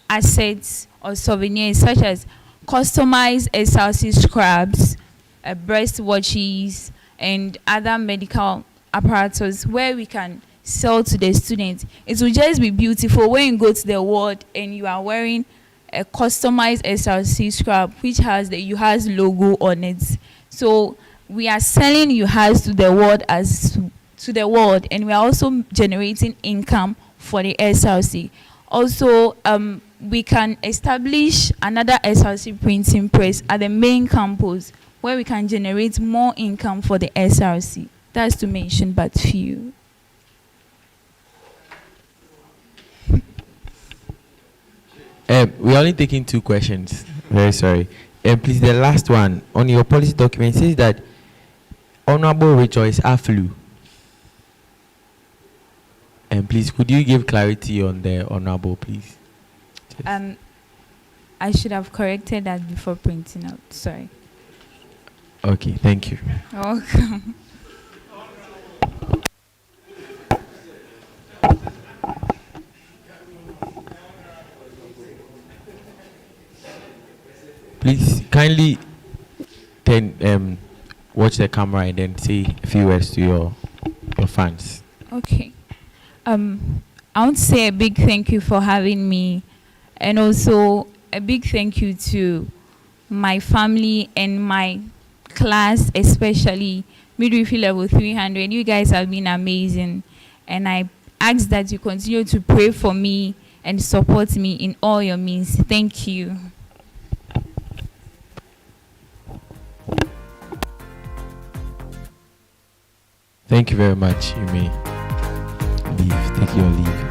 assets or souvenirs such as customized SRC scrubs, breast watches, and other medical apparatus where we can sell to the students. It will just be beautiful when you go to the ward and you are wearing a customized SRC scrub which has the UHAS logo on it. So we are selling UHAS to the world and we are also generating income for the SRC. Also, we can establish another SRC printing press at the main campus where we can generate more income for the SRC. That's to mention but few. We're only taking 2 questions. Very sorry. Please, the last one on your policy document says that Honorable Rejoice Aflu. And please, could you give clarity on the honorable, please? I should have corrected that before printing out. Sorry. Okay, thank you. You're welcome. Please kindly watch the camera and then say a few words to your fans. Okay. I want to say a big thank you for having me, and also a big thank you to my family and my class, especially midwifery level 300. You guys have been amazing, and I ask that you continue to pray for me and support me in all your means. Thank you. Thank you very much. You may leave. Take your leave.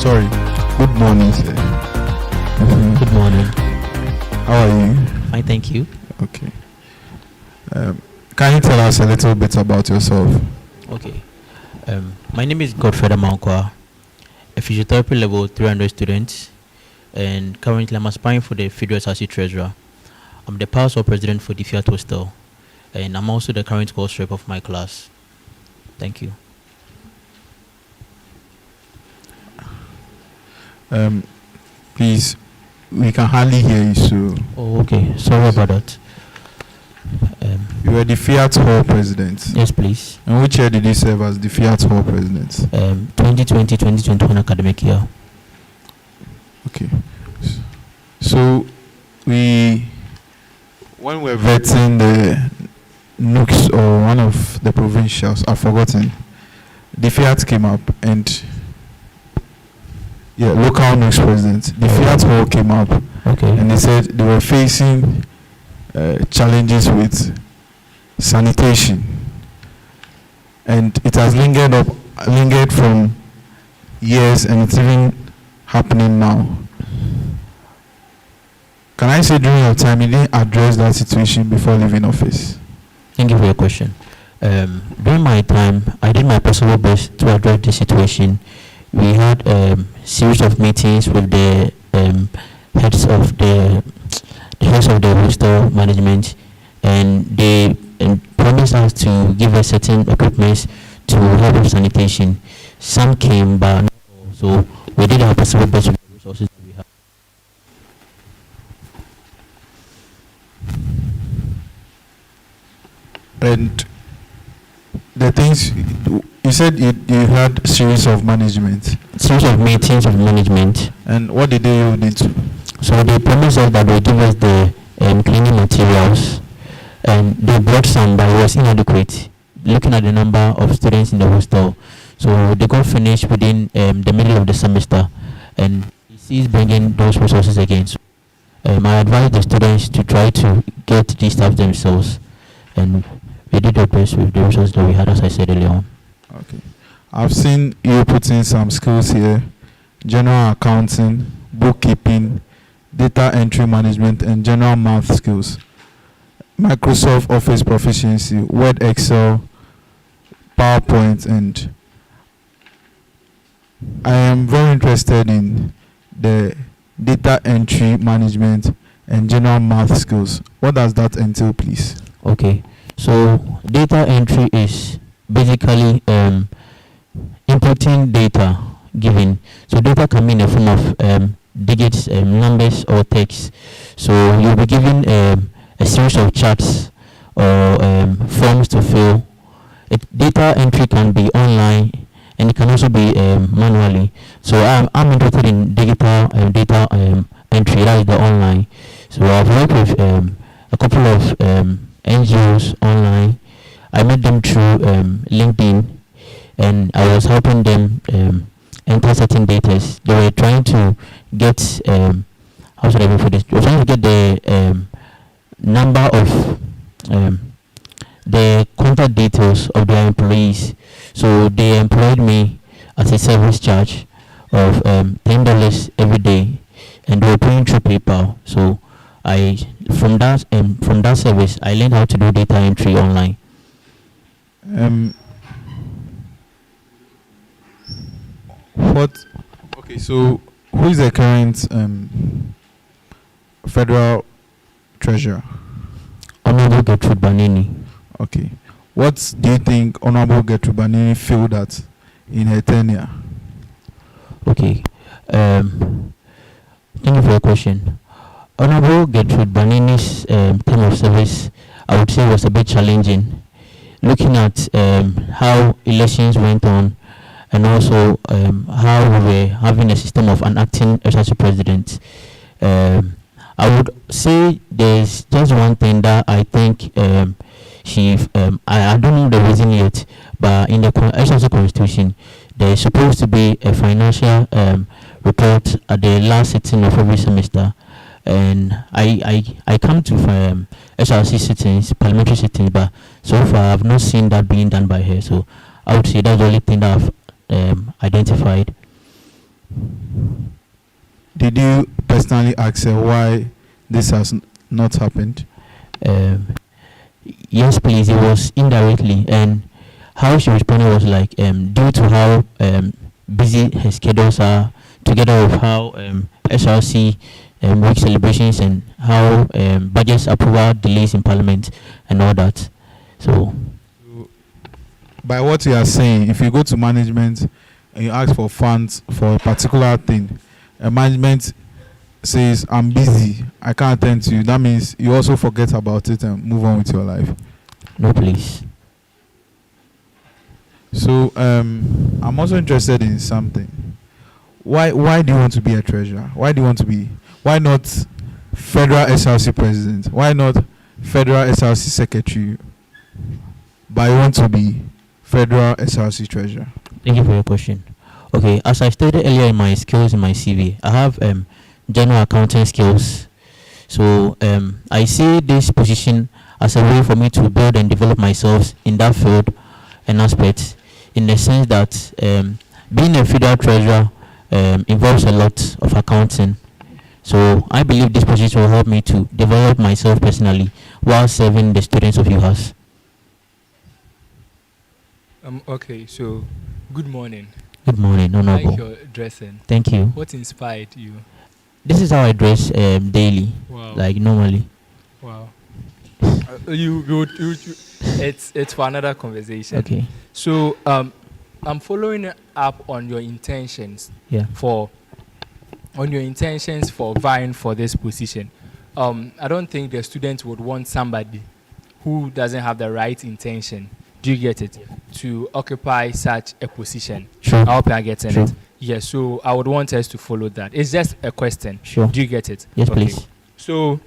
sorry. Good morning, sir. Good morning. How are you? Fine, thank you. Okay. Can you tell us a little bit about yourself? Okay. My name is Godfrey Amankwa, a physiotherapy level 300 student, and currently I'm aspiring for the Federal SRC Treasurer. I'm the past president for the Fiat Hostel, and I'm also the current course rep of my class. Thank you. Please, we can hardly hear you, so. Oh, okay. Sorry about that. You were the Fiat Hall president. Yes, please. And which year did you serve as the Fiat Hall president? 2020-2021 academic year. Okay. So, when we're vetting the NUCs or one of the provincials, I've forgotten, the Fiat came up and local NUCs president, the Fiat Hall came up, and they said they were facing challenges with sanitation, and it has lingered from years, and it's even happening now. Can I say during your time you didn't address that situation before leaving office? Thank you for your question. During my time, I did my possible best to address the situation. We had a series of meetings with the heads of the hostel management, and they promised us to give us certain equipment to help with sanitation. Some came, but not all. So we did our possible best with the resources that we have. And the things you said, you had a series of management. Series of meetings with management. And what did they hold into? So they promised us that they give us the cleaning materials, and they brought some, but it was inadequate, looking at the number of students in the hostel. So they got finished within the middle of the semester, and he ceased bringing those resources again. So, I advised the students to try to get these stuff themselves, and we did our best with the resources that we had, as I said earlier on. Okay. I've seen you put in some skills here: general accounting, bookkeeping, data entry management, and general math skills. Microsoft Office proficiency, Word, Excel, PowerPoint, and I am very interested in the data entry management and general math skills. What does that entail, please? Okay, so data entry is basically inputting data given. So data can be in the form of digits, numbers, or text. So you'll be given a series of charts or forms to fill. Data entry can be online, and it can also be manually. So I'm interested in digital data entry, that is the online. So I've worked with a couple of NGOs online. I met them through LinkedIn, and I was helping them enter certain data. They were trying to get how should I go for this? They were trying to get the number of the contact details of their employees. So they employed me as a service charge of $10 every day, and they were paying through PayPal. So from that service, I learned how to do data entry online. Okay, so who is the current federal treasurer? Honorable Gertrude Banini. Okay. What do you think Honorable Gertrude Banini failed at in her tenure? Okay. Thank you for your question. Honorable Gertrude Banini's term of service, I would say, was a bit challenging. Looking at how elections went on, and also how we were having a system of an acting SRC president, I would say there's just one thing that I think I don't know the reason yet, but in the SRC constitution, there is supposed to be a financial report at the last sitting of every semester. And I come to SRC sittings, parliamentary sittings, but so far I've not seen that being done by her. So I would say that's the only thing that I've identified. Did you personally ask her why this has not happened? Yes, please. It was indirectly, and how she responded was like, due to how busy her schedules are, together with how SRC week celebrations and how budget approval delays in Parliament and all that. So, by what you are saying, if you go to management and you ask for funds for a particular thing, and management says, I'm busy, I can't attend to you, that means you also forget about it and move on with your life. No, please. So I'm also interested in something. Why do you want to be a treasurer? Why not federal SRC president? Why not federal SRC secretary? But you want to be federal SRC treasurer? Thank you for your question. Okay, as I stated earlier in my skills in my CV, I have general accounting skills. So I see this position as a way for me to build and develop myself in that field and aspects, in the sense that being a federal treasurer involves a lot of accounting. So I believe this position will help me to develop myself personally while serving the students of UHAS. Okay, so good morning. Good morning, Honorable. Like your dressing. Thank you. What inspired you? This is how I dress daily, Wow. like normally. Wow. It's for another conversation. Okay. So I'm following up on your intentions. Yeah. On your intentions for vying for this position. I don't think the student would want somebody who doesn't have the right intention. Do you get it? To occupy such a position. Sure. I hope you're getting Sure. it. Yes, so I would want us to follow that. It's just a question. Sure. Do you get it? Yes, please. So,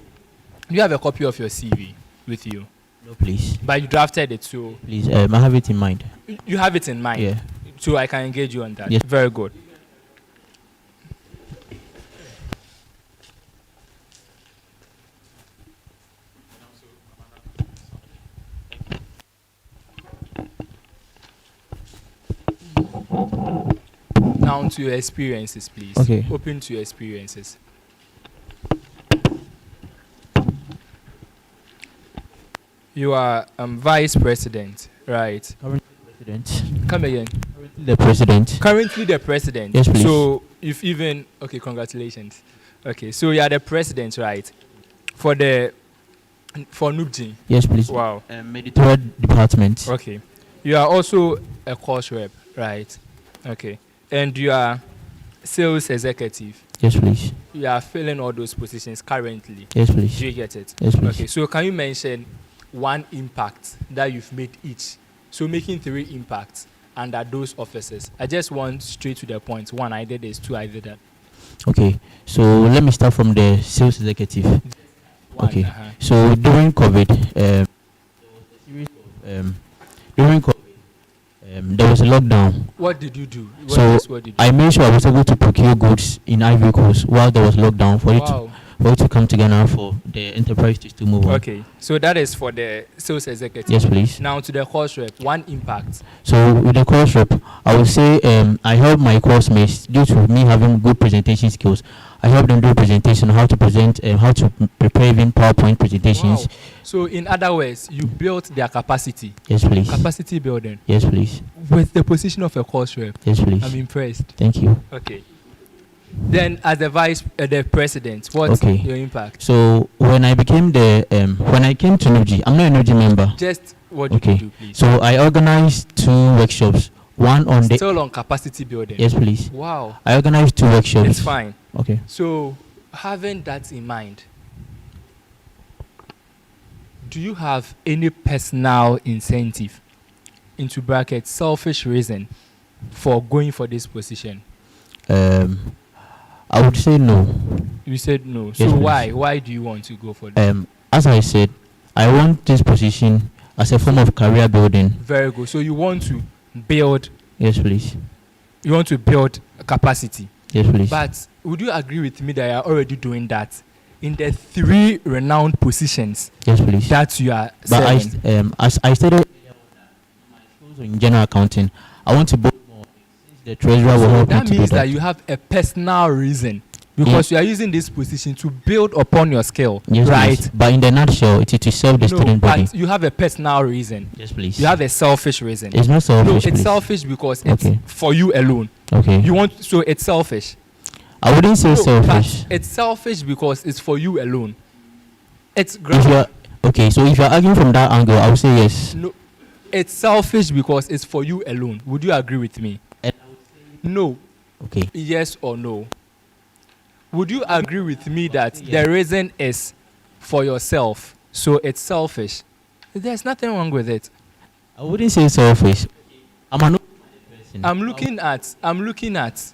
you have a copy of your CV with you? No, please. But you drafted it, so... Please, I have it in mind. You have it in mind? Yeah. So I can engage you on that? Yes. Very good. Now to your experiences, please. Okay. Open to your experiences. You are vice president, right? Current president. Come again. The president. Currently the president. Yes, please. So if even okay, congratulations. Okay, so you are the president, right? For Nubji. Yes, please. Wow. Editorial department. Okay. You are also a course rep, right? Okay. And you are sales executive. Yes, please. You are filling all those positions currently. Yes, please. Do you get it? Yes, please. Okay. So can you mention one impact that you've made each? So making 3 impacts under those offices. I just want straight to the point. 1, I did this. 2, I did that. Okay, so let me start from the sales executive. Okay, so during COVID, there was a lockdown. What did you do? What did you I made sure I was able to procure goods in Ivory Coast while there was lockdown for it to come together for the enterprise to move on. Okay, so that is for the sales executive. Yes, please. Now to the course rep, 1 impact. So with the course rep, I would say I help my course mates due to me having good presentation skills. I help them do presentation, how to present, how to prepare even PowerPoint presentations. Wow. So in other words, you built their capacity. Yes, please. Capacity building. Yes, please. With the position of a course rep. Yes, please. I'm impressed. Thank you. Okay. Then, as the president, what's your impact? So when I became when I came to NUG, I'm not a NUG member. Just what did you do, please? So I organized 2 workshops. One on still on capacity building. Yes, please. Wow. I organized 2 workshops. It's fine. Okay. So having that in mind, do you have any personal incentive, into brackets, selfish reason, for going for this position? I would say no. You said no. Yes, So please. why? Why do you want to go for this? As I said, I want this position as a form of career building. Very good. So you want to build. Yes, please. You want to build capacity. Yes, please. But would you agree with me that you are already doing that in the 3 renowned positions? Yes, please. That you are But serving? as I stated in general accounting, I want to build more. The treasurer will So help you that to do means that that. you have a personal reason because you are using this position to build upon your skill, Yes, right? please. But in the nutshell, it is to serve the No, student body. but you have a personal reason. Yes, please. You have a selfish reason. It's not selfish, No, it's please. selfish because it's Okay. for you alone. Okay. You want, so it's selfish. I wouldn't say No, selfish. but it's selfish because it's for you alone. It's If you are, okay, so if you are arguing from that angle, I would say yes. No, it's selfish because it's for you alone. Would you agree with me? No. Okay. Yes or no? Would you agree with me that the reason is for yourself, so it's selfish? There's nothing wrong with it. I wouldn't say selfish. I'm looking at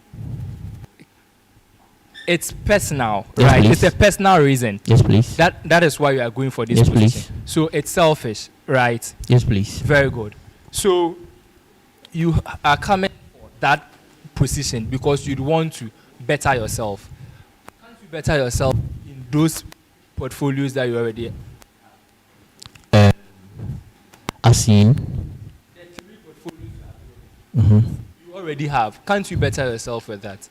it's personal, Yes, right? please. It's a personal reason. Yes, please. That is why you are going for this Yes, position. please. So it's selfish, right? Yes, please. Very good. So you are coming for that position because you want to better yourself. Can't you better yourself in those portfolios that you already I've seen. Mm-hmm. you already have? Can't you better yourself with that?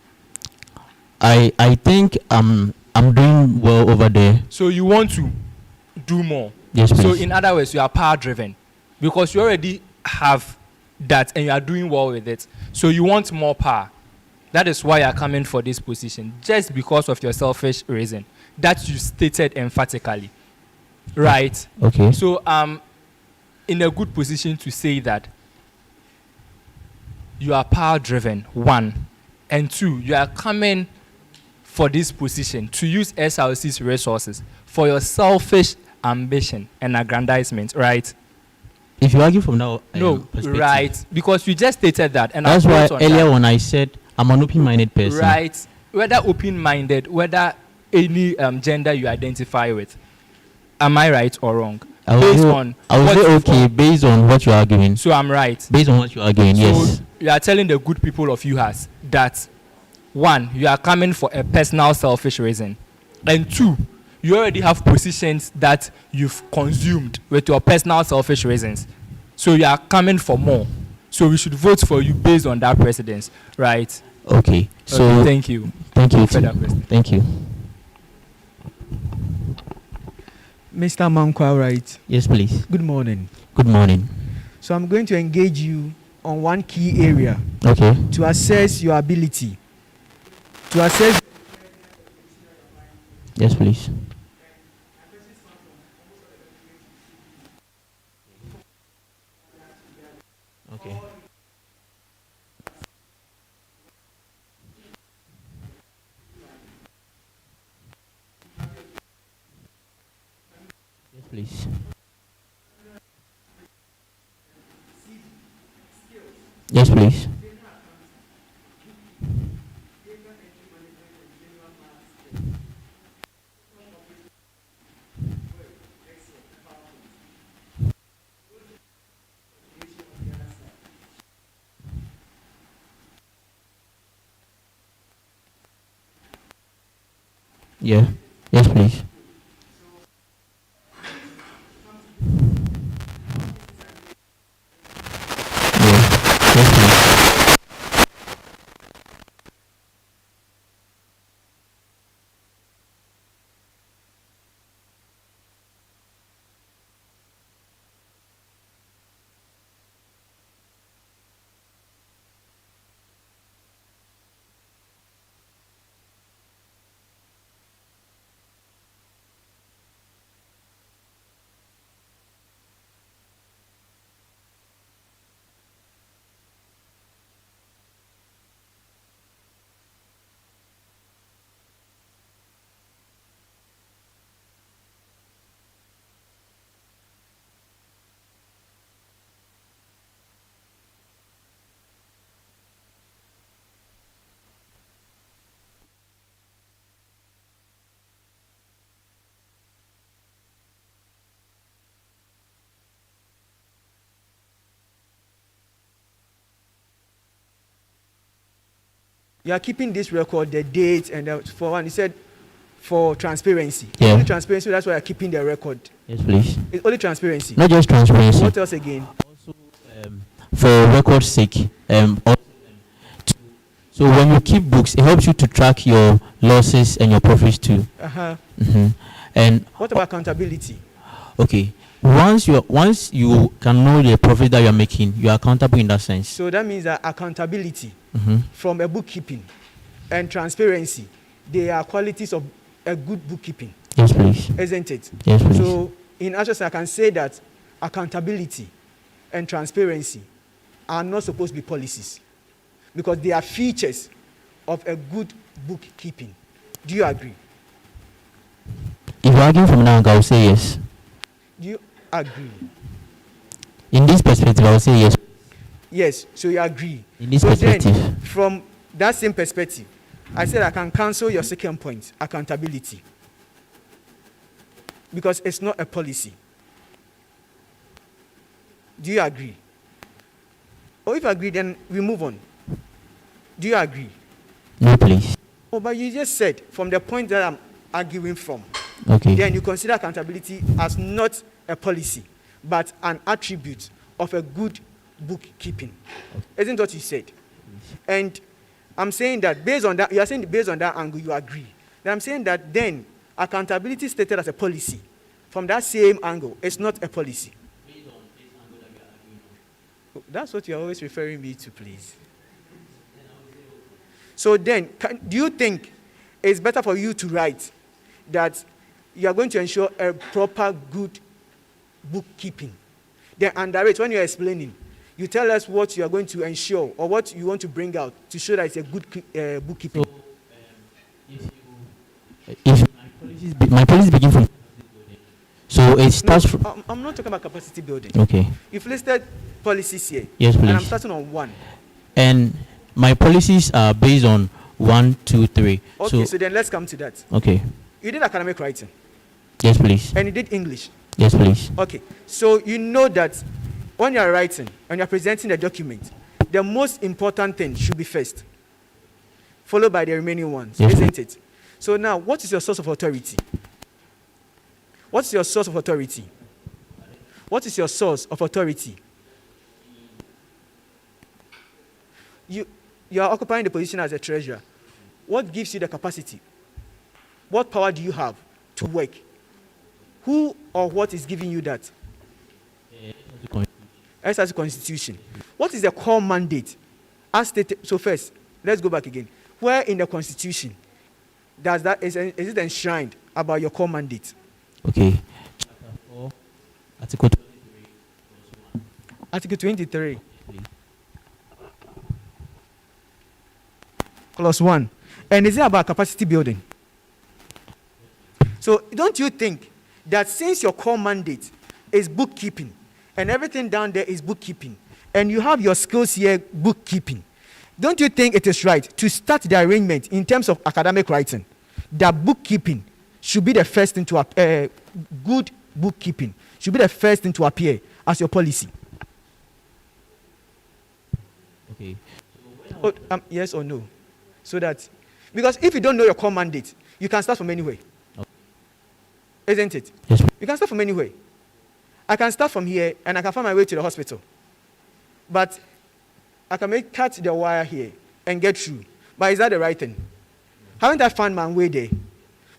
I think I'm doing well over there. So you want to do more. Yes, So please. in other words, you are power driven because you already have that and you are doing well with it. So you want more power. That is why you are coming for this position, just because of your selfish reason that you stated emphatically, right? Okay. So in a good position to say that you are power driven, one, and two, you are coming for this position to use SRC's resources for your selfish ambition and aggrandizement, right? If you argue from that No, perspective, right? Because you just stated that, and that's I why built on earlier that. when I said I'm an open-minded person. Right. Whether open-minded, whether any gender you identify with, am I right or wrong? I would Based say, on I would what say you okay want. based on what you are arguing. So I'm right. Based on what you are arguing, So yes. you are telling the good people of UHAS that one, you are coming for a personal selfish reason, and two, you already have positions that you've consumed with your personal selfish reasons. So you are coming for more. So we should vote for you based on that precedence, right? Okay. So Okay, thank you. Thank you. No further too. question. Thank you. Mr. Mankwa, right? Yes, please. Good morning. Good morning. So I'm going to engage you on one key area Okay. to assess your ability. To assess Yes, please. Okay. Yes, please. Yes, please. Yeah. Yes, please. Yeah. Yes, please. you are keeping this record, the date, and for one, he said for transparency. Yeah. Only transparency, that's why you're keeping the record. Yes, please. It's only transparency. Not just transparency. What else again? For record's sake, also, to So when you keep books, it helps you to track your losses and your profits too. Uh-huh. And What about accountability? okay, once you can know the profit that you are making, you are accountable in that sense. So that means that accountability Mhm. from a bookkeeping and transparency, they are qualities of a good bookkeeping. Yes, please. Isn't it? Yes, please. So in essence, I can say that accountability and transparency are not supposed to be policies because they are features of a good bookkeeping. Do you agree? If you're arguing from now, I will say yes. Do you agree? In this perspective, I will say yes. Yes, so you agree. In this so perspective. then, from that same perspective, I said I can cancel your second point, accountability. Because it's not a policy. Do you agree? Or if you agree, then we move on. Do you agree? No, please. Oh, but you just said from the point that I'm arguing from, Okay. then you consider accountability as not a policy, but an attribute of a good bookkeeping. Isn't what you said? And I'm saying that based on that, you are saying based on that angle, you agree. Then I'm saying that then accountability stated as a policy. From that same angle, it's not a policy. That's what you're always referring me to, please. So then, do you think it's better for you to write that you are going to ensure a proper, good bookkeeping? Then under it, when you're explaining, you tell us what you are going to ensure or what you want to bring out to show that it's a good bookkeeping. If my policies begin from, so it starts from. I'm not talking about capacity building. Okay. You've listed policies here. Yes, please. And I'm starting on one. And my policies are based on 1, 2, 3. Okay, so then let's come to that. Okay. You did academic writing. Yes, please. And you did English. Yes, please. Okay, so you know that when you're writing and you're presenting a document, the most important thing should be first, followed by the remaining ones, yes, isn't it? So now, what is your source of authority? What's your source of authority? What is your source of authority? You are occupying the position as a treasurer. What gives you the capacity? What power do you have to work? Who or what is giving you that? SRC Constitution. What is the core mandate? As stated, so first, let's go back again. Where in the Constitution does that is it enshrined about your core mandate? Okay. Chapter 4, Article 23. Article 23. Clause 1. And is it about capacity building? So don't you think that since your core mandate is bookkeeping and everything down there is bookkeeping and you have your skills here bookkeeping, don't you think it is right to start the arrangement in terms of academic writing that bookkeeping should be the first thing to good bookkeeping should be the first thing to appear as your policy? Okay. Yes or no? So that, because if you don't know your core mandate, you can start from anywhere. Okay. Isn't it? Yes. You can start from anywhere. I can start from here and I can find my way to the hospital. But I can cut the wire here and get through. But is that the right thing? Haven't I found my way there?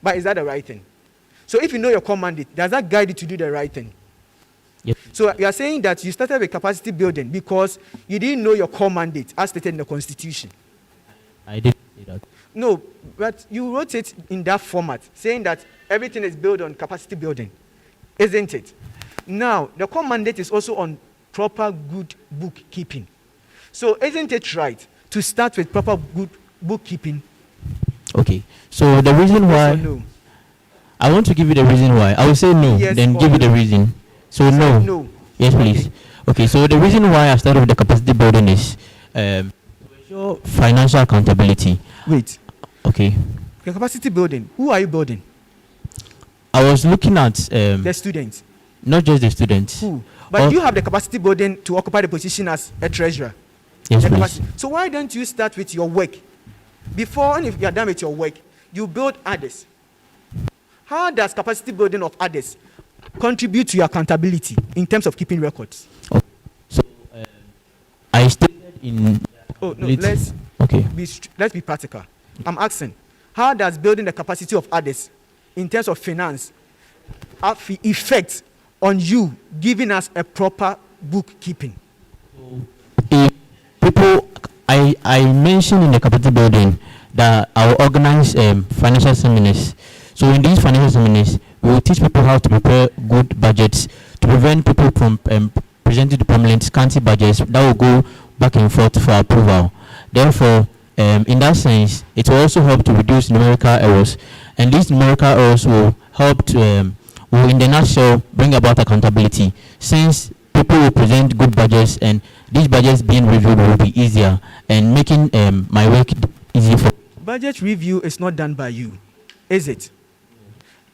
But is that the right thing? So if you know your core mandate, does that guide you to do the right thing? Yep. So you are saying that you started with capacity building because you didn't know your core mandate as stated in the Constitution. I didn't say that. No, but you wrote it in that format, saying that everything is built on capacity building, isn't it? Now, the core mandate is also on proper good bookkeeping. So isn't it right to start with proper good bookkeeping? Okay. So the reason why... No. I want to give you the reason why. I will say no, Yes, then give you the reason. So no. No. Yes, please. Okay, so the reason why I started with the capacity building is financial accountability. Wait. Okay. The capacity building, who are you building? I was looking at... the students. Not just the students. Who? But you have the capacity building to occupy the position as a treasurer. Yes, please. So why don't you start with your work? Before, and if you are done with your work, you build others. How does capacity building of others contribute to your accountability in terms of keeping records? Okay. So I stated in... Oh, no, let's... Okay. Okay. Let's be practical. I'm asking, how does building the capacity of others in terms of finance have the effect on you giving us a proper bookkeeping? If people, I mentioned in the capacity building that I will organize financial seminars. So in these financial seminars, we will teach people how to prepare good budgets to prevent people from presenting to Parliament scanty budgets that will go back and forth for approval. Therefore, in that sense, it will also help to reduce numerical errors, and these numerical errors will help to, will in the nutshell bring about accountability, since people will present good budgets, and these budgets being reviewed will be easier and making my work easy for. Budget review is not done by you, is it?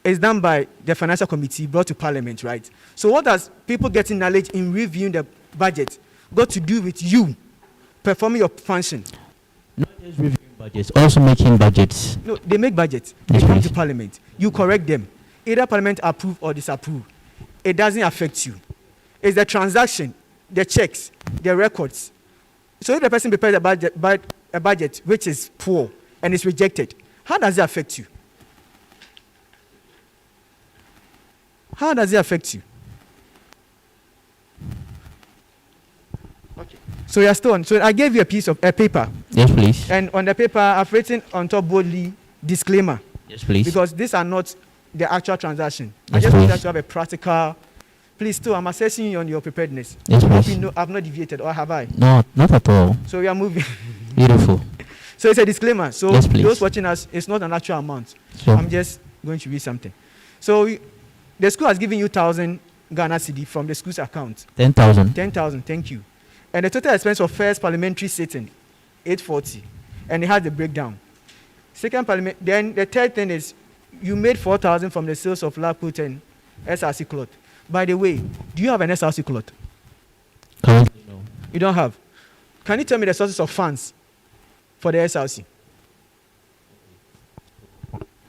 It's done by the financial committee brought to Parliament, right? So what does people getting knowledge in reviewing the budget got to do with you performing your function? Not just reviewing budgets, also making budgets. No, they make budgets. They come to Parliament. You correct them. Either Parliament approve or disapprove. It doesn't affect you. It's the transaction, the checks, the records. So if the person prepares a budget which is poor and is rejected, how does it affect you? How does it affect you? Okay. So you're still on. So I gave you a piece of paper. Yes, please. And on the paper, I've written on top boldly disclaimer. Yes, please. Because these are not the actual transaction. I Yes, just want please. us to have a practical. Please, too, I'm assessing you on your preparedness. Yes, I hope please. you know I've not deviated, or have I? No, not at all. So we are moving. Beautiful. So it's a disclaimer. So Yes, please. those watching us, it's not an actual amount. Sure. I'm just going to read something. So the school has given you 1,000 Ghana cedi from the school's account. 10,000. 10,000, thank you. And the total expense of first parliamentary sitting, 840. And it has the breakdown. Second parliament, then the third thing is you made 4,000 from the sales of lab coat and SRC cloth. By the way, do you have an SRC cloth? Currently, no. You don't have. Can you tell me the sources of funds for the SRC?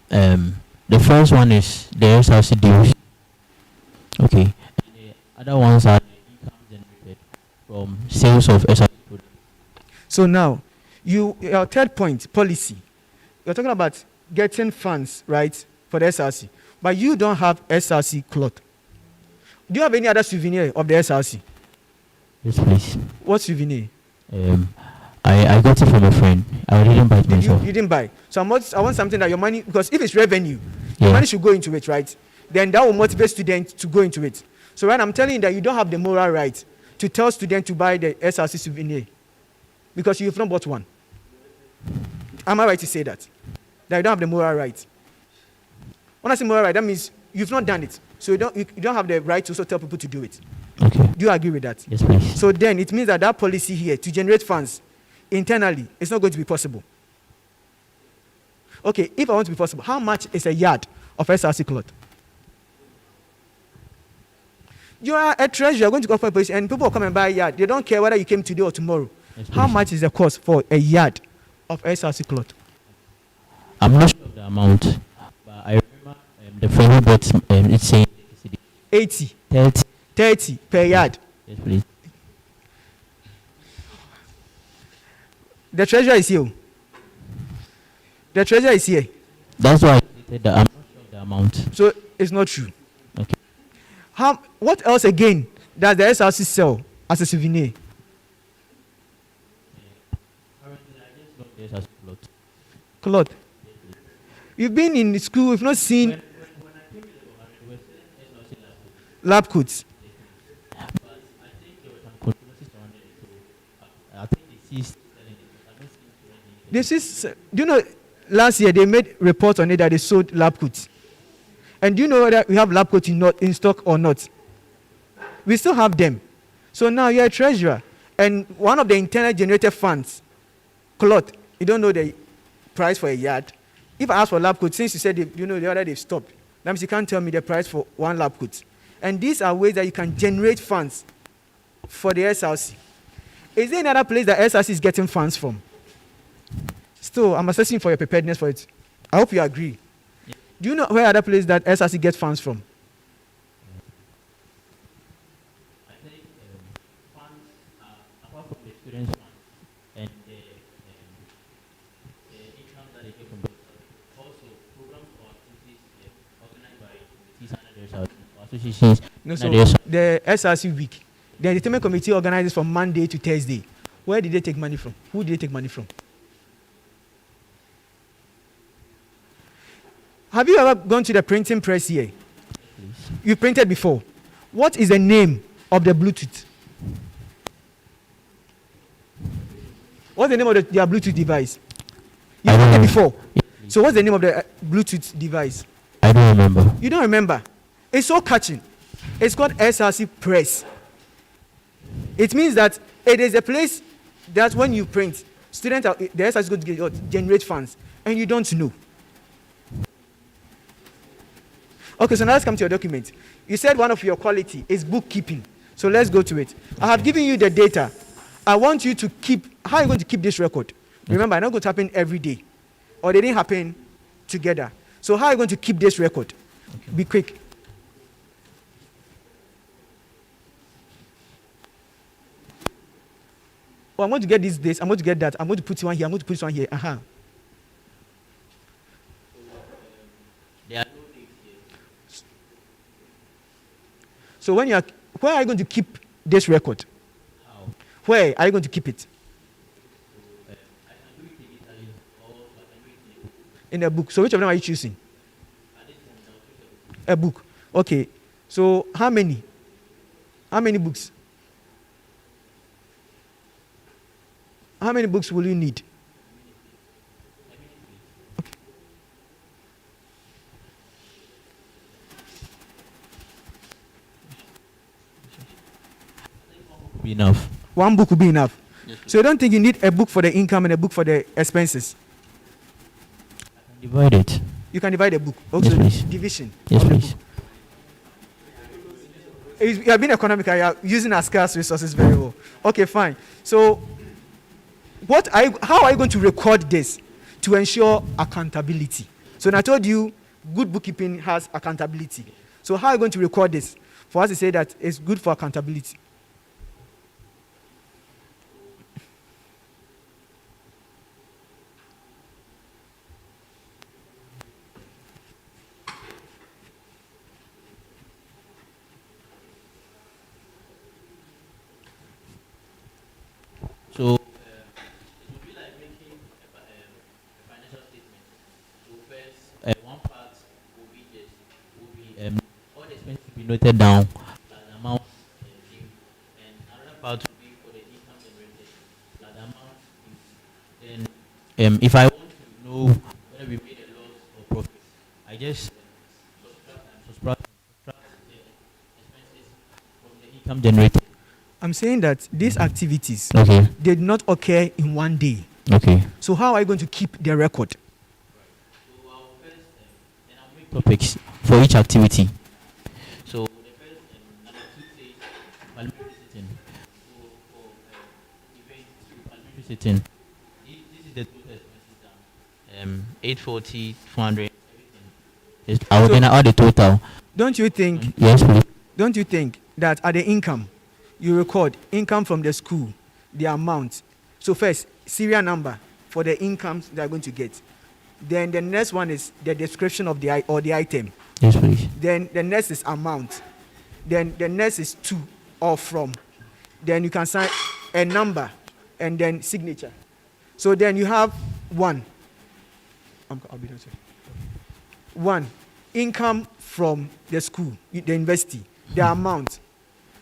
The first one is the SRC dues. Okay. And the other ones are the income generated from sales of SRC products. So now, your third point, policy. You're talking about getting funds, right, for the SRC. But you don't have SRC cloth. Do you have any other souvenir of the SRC? Yes, please. What souvenir? I got it from a friend. I didn't buy it myself. You didn't buy. So I want something that your money, because if it's revenue, your Yeah. money should go into it, right? Then that will motivate students to go into it. So when I'm telling you that you don't have the moral right to tell students to buy the SRC souvenir because you've not bought one. Am I right to say that? That you don't have the moral right? When I say moral right, that means you've not done it. So you don't have the right to also tell people to do it. Okay. Do you agree with that? Yes, please. So then it means that policy here to generate funds internally is not going to be possible. Okay, if I want to be possible, how much is a yard of SRC cloth? You are a treasurer, you're going to go for a position, and people will come and buy a yard. They don't care whether you came today or tomorrow. Yes, how much is the cost for a yard of SRC cloth? I'm not sure of the amount, but I remember the friend who bought it's saying 80. 30. 30 per yard. Yes, please. The treasurer is here. The treasurer is here. That's why I said that I'm not sure of the amount. So it's not true. Okay. What else again does the SRC sell as a souvenir? Cloth. You've been in school, you've not seen lab coats. This is, do you know, last year they made reports on it that they sold lab coats. And do you know whether we have lab coats in stock or not? We still have them. So now you're a treasurer. And one of the internal generated funds, cloth, you don't know the price for a yard. If I ask for lab coat, since you said the other they've stopped, that means you can't tell me the price for one lab coat. And these are ways that you can generate funds for the SRC. Is there another place that SRC is getting funds from? Still, I'm assessing for your preparedness for it. I hope you agree. Yeah. Do you know where other place that SRC gets funds from? I think funds apart from the students' funds and associations. No, and so there's- the SRC week, the entertainment committee organizes from Monday to Thursday. Where did they take money from? Who did they take money from? Have you ever gone to the printing press here? You printed before. What is the name of the Bluetooth? What's the name of their Bluetooth device? You printed before. So what's the name of the Bluetooth device? I don't remember. You don't remember? It's so catching. It's called SRC Press. It means that it is a place that when you print, students are, the SRC is going to generate funds, and you don't know. Okay, so now let's come to your document. You said one of your quality is bookkeeping. So let's go to it. I have given you the data. I want you to keep, how are you going to keep this record? Remember, it's not going to happen every day. Or they didn't happen together. So how are you going to keep this record? Okay. Be quick. Oh, I'm going to get this, I'm going to get that. I'm going to put one here, I'm going to put one here. Uh-huh. So when you are, where are you going to keep this record? How? Where are you going to keep it? In a book. So which of them are you choosing? A book. Okay. So how many? How many books? How many books will you need? Be enough. One book will be enough. Yes, so you don't think you need a book for the income and a book for the expenses? Divide it. You can divide a book. Also, Yes, please. division. Yes, of the please. book. You have been economical. You are using our scarce resources very well. Okay, fine. So, how are you going to record this to ensure accountability? So, when I told you good bookkeeping has accountability. So, how are you going to record this for us to say that it's good for accountability? So, it would be like making a financial statement. So first, one part will be all the expenses will be noted down, the amount due, and another part will be for the income generated, the amount due. Then, if I want to know whether we made a loss or profit, I just subtract the expenses from the income generated. I'm saying that these activities Okay. did not occur in one day. Okay. So how are you going to keep the record? Topics for each activity. So the first number 2 says parliamentary sitting. So for event parliamentary sitting, this is the total expenses. 840, 400, everything. I will then add the total. Don't you think? Yes, please. Don't you think that at the income, you record income from the school, the amount. So first, serial number for the incomes they are going to get. Then the next one is the description of the item. Yes, please. Then the next is amount. Then the next is to or from. Then you can sign a number and then signature. So then you have one. I'll be done, sir. One, income from the school, the university, the amount.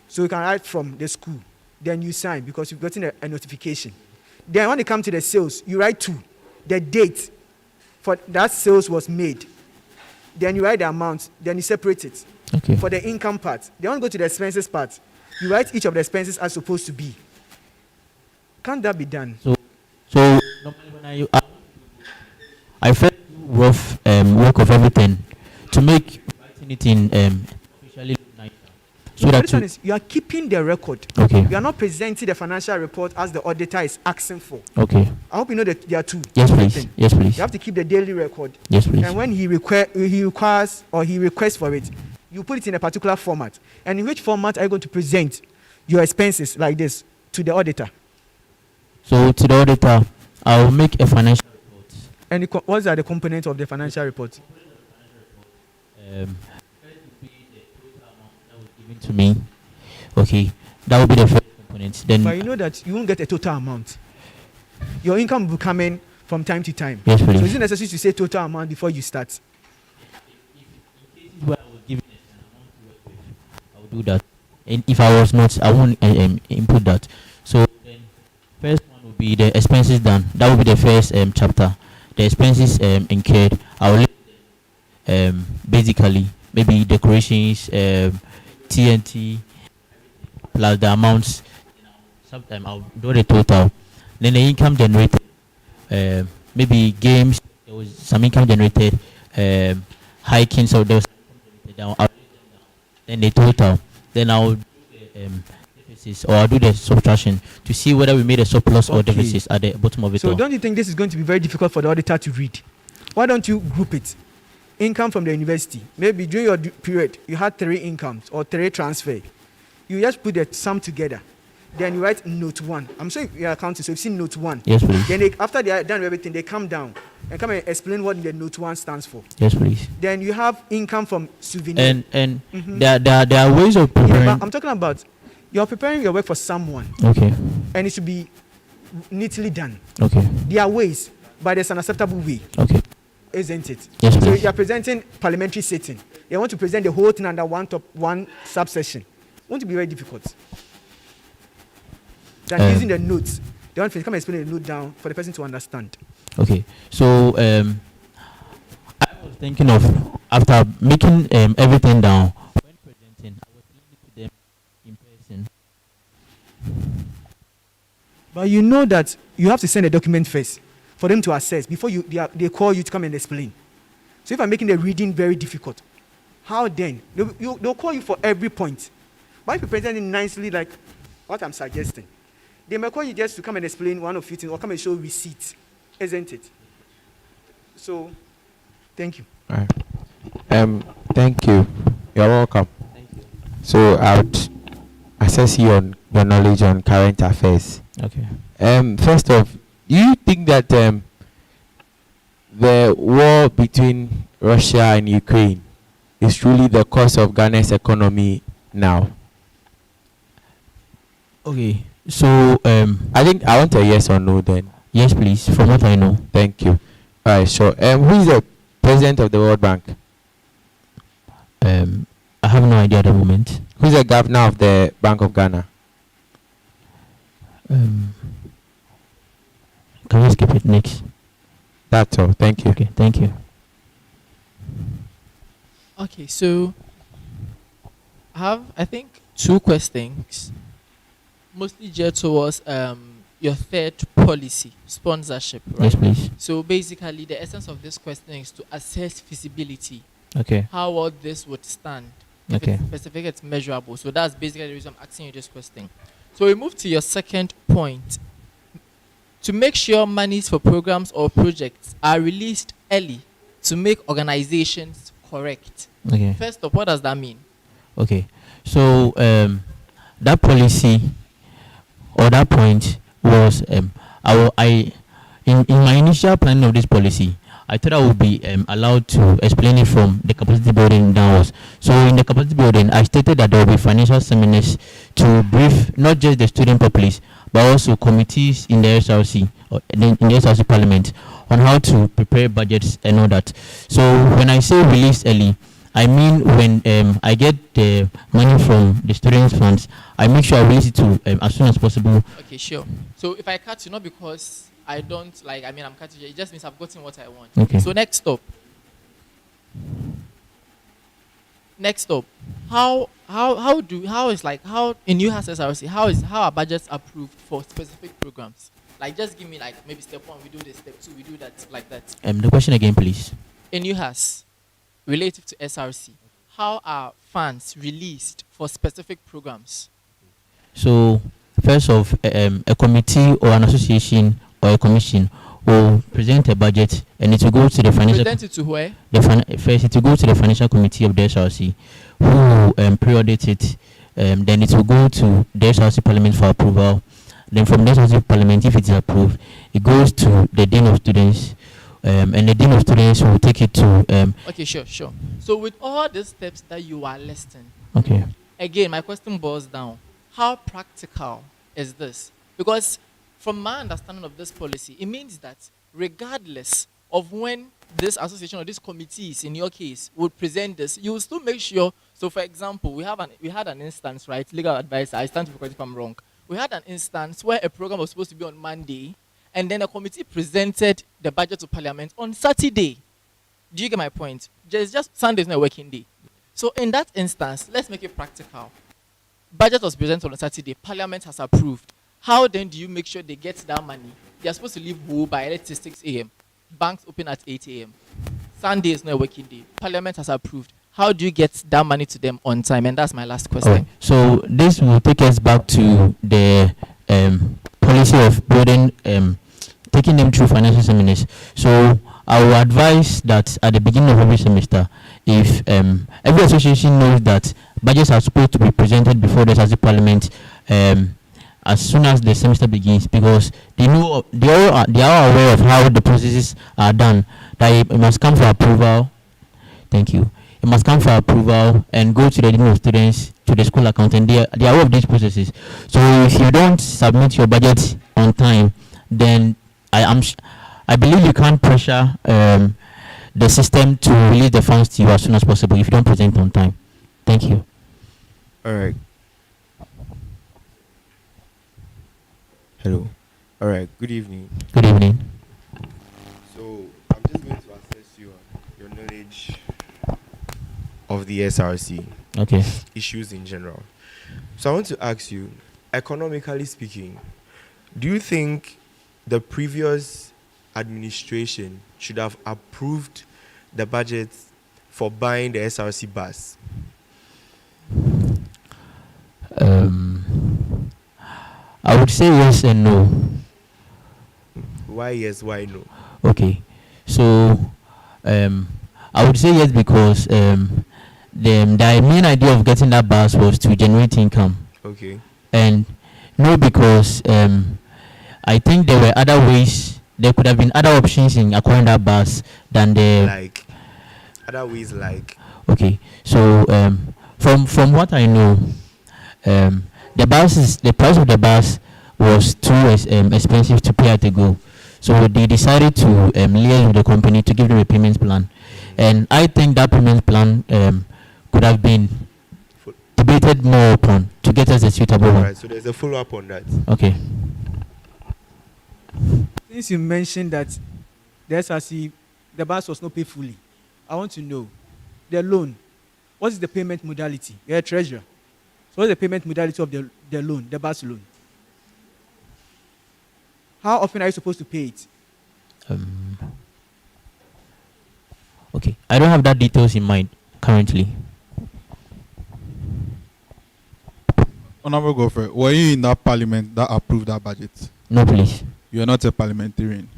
So you can write from the school. Then you sign because you've gotten a notification. Then when it comes to the sales, you write to the date for that sales was made. Then you write the amount. Then you separate it. Okay. For the income part. Then when you go to the expenses part, you write each of the expenses as supposed to be. Can't that be done? So normally when I first do rough work of everything to make writing it in officially look nicer. So this one is you are keeping the record. Okay. You are not presenting the financial report as the auditor is asking for. Okay. I hope you know that there are two. Yes, please. Yes, please. You have to keep the daily record. Yes, please. And when he requires or he requests for it, you put it in a particular format. And in which format are you going to present your expenses like this to the auditor? So to the auditor, I will make a financial report. And what are the components of the financial report? First would be the total amount given to me. Okay, that would be the first component. Then, But you know that you won't get a total amount. Your income will come in from time to time. Yes, please. So is it necessary to say total amount before you start? where I was given an amount to work with, I would do that. And if I was not, I won't input that. So then, first one would be the expenses done. That would be the first chapter. The expenses incurred. I will basically maybe decorations, TNT, plus the amounts. Sometimes I'll do the total. Then the income generated, maybe games. There was some income generated. Hiking, so there was down. Then the total. Then I'll do the deficits, or I'll do the subtraction to see whether we made a surplus or deficits at the bottom of it. So all. don't you think this is going to be very difficult for the auditor to read? Why don't you group it? Income from the university. Maybe during your period, you had 3 incomes or 3 transfer. You just put the sum together. Then you write note 1. I'm sure you're accounting, so you've seen note 1. Yes, please. Then after they are done with everything, they come down and come and explain what the note 1 stands for. Yes, please. Then you have income from souvenir. And there are ways of preparing. Yeah, but I'm talking about you're preparing your work for someone. Okay. And it should be neatly done. Okay. There are ways, but there's an acceptable way. Okay. Isn't it? Yes, so please. you're presenting parliamentary sitting. You want to present the whole thing under one subsection. It won't be very difficult. Than using the notes. They want to come and explain the note down for the person to understand. Okay. So I was thinking of, after making everything down, when presenting, I was listening to them in person. But you know that you have to send a document first for them to assess before they call you to come and explain. So if I'm making the reading very difficult, how then? They'll call you for every point. But if you present it nicely, like what I'm suggesting, they may call you just to come and explain one or few things or come and show receipts, isn't it? So, thank you. All right. Thank you. You're welcome. Thank you. So I would assess you on your knowledge on current affairs. Okay. First off, do you think that the war between Russia and Ukraine is truly the cause of Ghana's economy now? Okay. So I think I want a yes or no then. Yes, please. From what I know. Thank you. All right, sure. Who is the president of the World Bank? I have no idea at the moment. Who is the governor of the Bank of Ghana? Can we skip it next? That's all. Thank you. Okay, thank you. Okay, so I have, I think, 2 questions, mostly geared towards your third policy, sponsorship, right? Yes, please. So basically, the essence of this question is to assess feasibility. Okay. How all this would stand. If Okay. it's specific, it's measurable. So that's basically the reason I'm asking you this question. So we move to your second point. To make sure monies for programs or projects are released early to make organizations correct. Okay. First up, what does that mean? Okay. So that policy or that point was in my initial planning of this policy, I thought I would be allowed to explain it from the capacity building downwards. So in the capacity building, I stated that there will be financial seminars to brief not just the student populace, but also committees in the SRC or in the SRC Parliament on how to prepare budgets and all that. So when I say release early, I mean when I get the money from the students' funds, I make sure I release it to as soon as possible. Okay, sure. So if I cut you, not because I don't like, I mean, I'm cutting you, it just means I've gotten what I want. Okay. So next up. How in UHAS SRC, how are budgets approved for specific programs? Like, just give me like maybe step 1 we do this, step 2 we do that, like that. The question again, please. In UHAS, relative to SRC, how are funds released for specific programs? So first off, a committee or an association or a commission will present a budget, and it will go to the financial. Present it to where? First, it will go to the financial committee of the SRC, who will pre-audit it. Then it will go to the SRC Parliament for approval. Then from the SRC Parliament, if it is approved, it goes to the Dean of Students, and the Dean of Students will take it to. Okay, sure. So with all the steps that you are listing, Okay. again, my question boils down: how practical is this? Because from my understanding of this policy, it means that regardless of when this association or this committees, in your case, would present this, you will still make sure. So, for example, we had an instance, right? Legal advice. I stand to be corrected if I'm wrong. We had an instance where a program was supposed to be on Monday, and then a committee presented the budget to Parliament on Saturday. Do you get my point? Just Sunday is not a working day. So in that instance, let's make it practical. Budget was presented on Saturday. Parliament has approved. How then do you make sure they get that money? They are supposed to leave Wu by 6 a.m. Banks open at 8 a.m. Sunday is not a working day. Parliament has approved. How do you get that money to them on time? And that's my last question. Alright. So this will take us back to the policy of building, taking them through financial seminars. So I will advise that at the beginning of every semester, if every association knows that budgets are supposed to be presented before the SRC Parliament as soon as the semester begins, because they know they are aware of how the processes are done. That it must come for approval. Thank you. It must come for approval and go to the dean of students, to the school accountant. They are aware of these processes. So if you don't submit your budget on time, then I believe you can't pressure the system to release the funds to you as soon as possible if you don't present on time. Thank you. All right. Hello. All right. Good evening. Good evening. So I'm just going to assess your knowledge of the SRC. Okay. Issues in general. So I want to ask you, economically speaking, do you think the previous administration should have approved the budget for buying the SRC bus? I would say yes and no. Why yes, why no? Okay. So I would say yes because the main idea of getting that bus was to generate income. Okay. And no, because I think there were other ways. There could have been other options in acquiring that bus than the like other ways like. Okay. So from what I know, the price of the bus was too expensive to pay at a go. So they decided to liaise with the company to give them a payment plan. And I think that payment plan could have been debated more upon to get us a suitable one. Alright, so there's a follow-up on that. Okay. Since you mentioned that the SRC, the bus was not paid fully, I want to know the loan. What is the payment modality? You're a treasurer. So what's the payment modality of the loan, the bus loan? How often are you supposed to pay it? Okay. I don't have that details in mind currently. Honorable Godfrey, were you in that parliament that approved that budget? No, please. You are not a parliamentarian.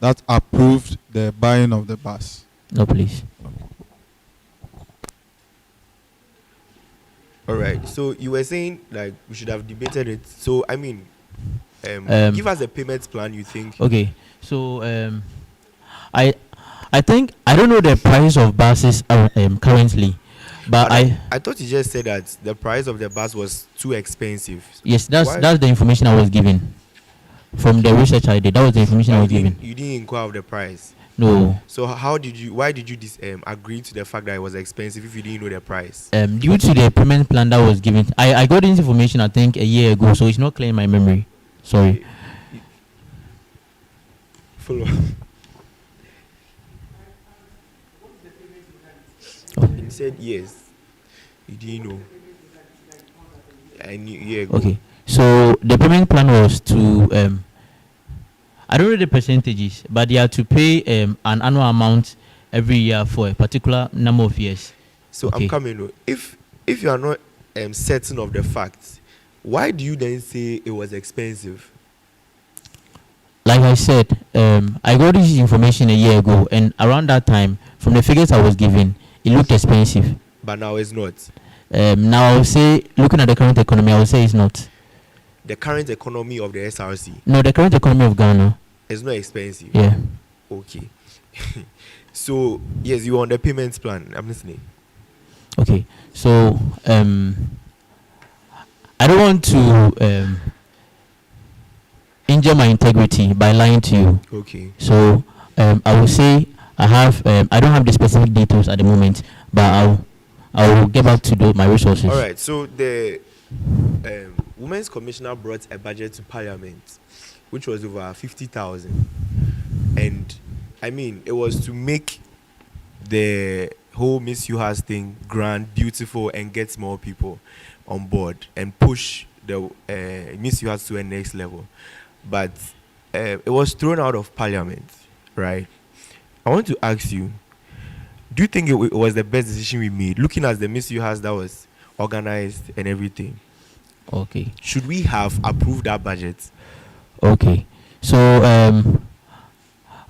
That approved the buying of the bus. No, please. All right. So you were saying like we should have debated it. So I mean, give us a payment plan. You think? Okay. So I think I don't know the price of buses currently, but I thought you just said that the price of the bus was too expensive. Yes, that's the information I was given from the research I did. That was the information I was given. You didn't inquire of the price. No. So why did you agree to the fact that it was expensive if you didn't know the price? Due to the payment plan that was given, I got this information I think a year ago, so it's not clear in my memory. Sorry. Follow. He said yes. He didn't know. I knew a year ago. Okay. So the payment plan was to I don't know the percentages, but they are to pay an annual amount every year for a particular number of years. So okay. I'm coming. If you are not certain of the facts, why do you then say it was expensive? Like I said, I got this information a year ago, and around that time, from the figures I was given, it looked expensive. But now it's not. Now I would say, looking at the current economy, I would say it's not. The current economy of the SRC? No, the current economy of Ghana. It's not expensive? Yeah. Okay. So, yes, you are on the payments plan. I'm listening. Okay. So, I don't want to injure my integrity by lying to you. Okay. So I will say I don't have the specific details at the moment, but I will get back to my resources. All right. So the Women's Commissioner brought a budget to Parliament, which was over 50,000, and I mean it was to make the whole Miss Yuhas thing grand, beautiful, and get more people on board and push the Miss Yuhas to a next level. But it was thrown out of Parliament, right? I want to ask you, do you think it was the best decision we made, looking at the Miss Yuhas that was organized and everything? Okay. Should we have approved that budget? Okay. So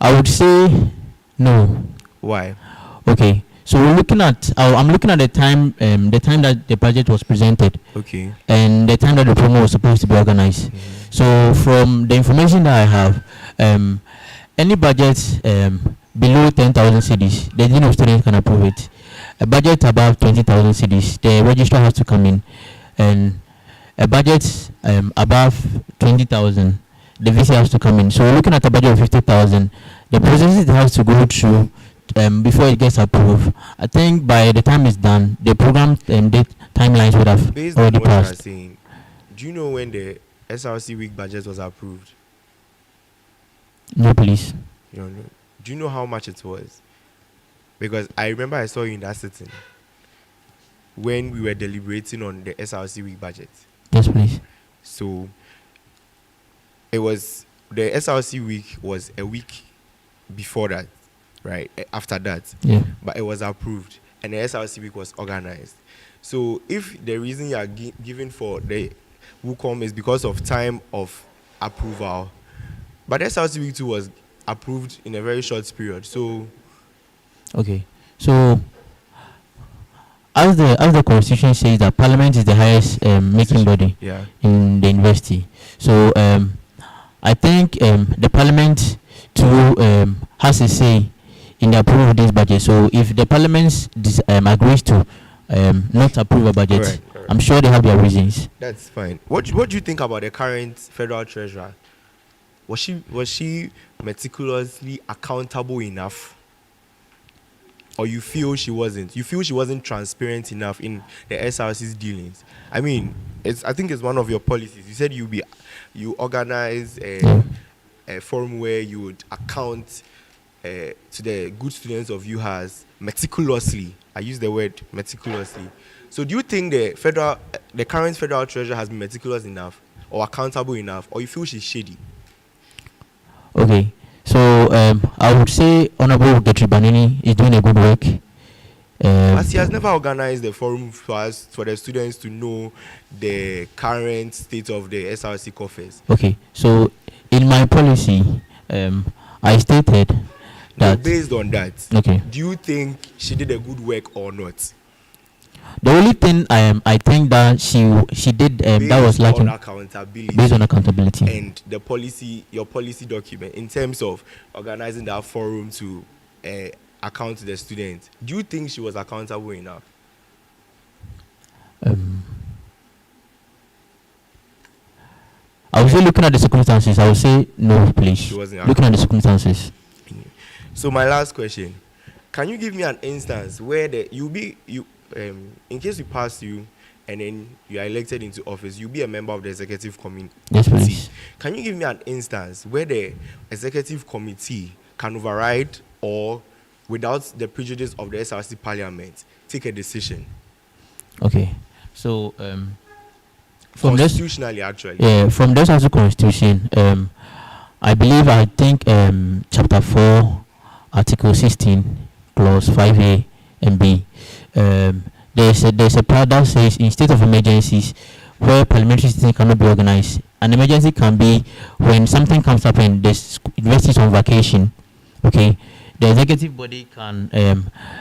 I would say no. Why? Okay. So we're looking at I'm looking at the time that the budget was presented. Okay. And the time that the promo was supposed to be organized. So from the information that I have, any budget below 10,000 cedis, the dean of students can approve it. A budget above 20,000 cedis, the registrar has to come in, and a budget above 20,000, the VC has to come in. So we're looking at a budget of 50,000. The process it has to go through before it gets approved. I think by the time it's done, the program and date timelines would have Based on already what you are passed. saying, do you know when the SRC week budget was approved? No, please. You don't know. Do you know how much it was? Because I remember I saw you in that sitting when we were deliberating on the SRC week budget. Yes, please. So it was the SRC week was a week before that, right? After that. Yeah. But it was approved and the SRC week was organized. So if the reason you are giving for the WUCOM is because of time of approval, but the SRC week 2 was approved in a very short period. So Okay. So as the constitution says that parliament is the highest making body Yeah. in the university. So I think the parliament too has a say in the approval of this budget. So if the parliament agrees to not approve a budget, Alright. I'm sure they have their reasons. that's fine. What do you think about the current federal treasurer? Was she meticulously accountable enough? Or you feel she wasn't? You feel she wasn't transparent enough in the SRC's dealings? I mean, I think it's one of your policies. You said you organize a forum where you would account to the good students of UHAS meticulously. I use the word meticulously. So do you think the current federal treasurer has been meticulous enough or accountable enough, or you feel she's shady? Okay. So I would say Honorable Getri Banini is doing a good work. As he has never organized the forum for the students to know the current state of the SRC coffers. Okay. So in my policy, I stated Now, that based on that, Okay. do you think she did a good work or not? the only thing I think that she did that was Based on lacking accountability. based on accountability. And the policy, your policy document, in terms of organizing that forum to account to the students, do you think she was accountable enough? I would say looking at the circumstances, I would say no, please. She wasn't Looking at the circumstances. So my last question, can you give me an instance where in case we pass you and then you are elected into office, you'll be a member of the executive committee. Yes, please. Can you give me an instance where the executive committee can override or, without the prejudice of the SRC parliament, take a decision? Okay. So from this Constitutionally, actually. Yeah, from this also constitution, I think chapter 4, article 16, clause 5A and B. There's a part that says in state of emergencies where parliamentary sitting cannot be organized. An emergency can be when something comes up and the university is on vacation. Okay, the executive body can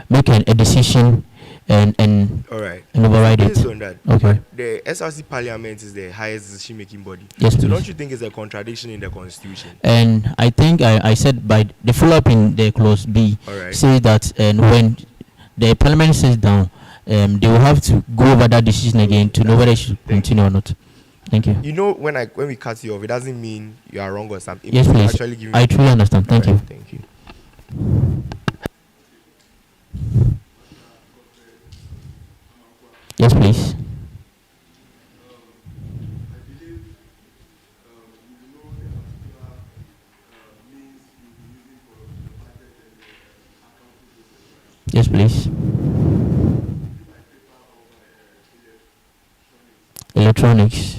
make a decision and All right. override it. Based on that, Okay. the SRC parliament is the highest decision-making body. Yes, so please. don't you think it's a contradiction in the constitution? And I think I said by the follow-up in the clause B Alright. says that when the parliament sits down, they will have to go over that decision again to know whether it should continue or not. Thank you. You know, when we cut you off, it doesn't mean you are wrong or something. Yes, It means please. actually giving I truly understand. Thank you. Thank you. Yes, please. Yes, please. Electronics.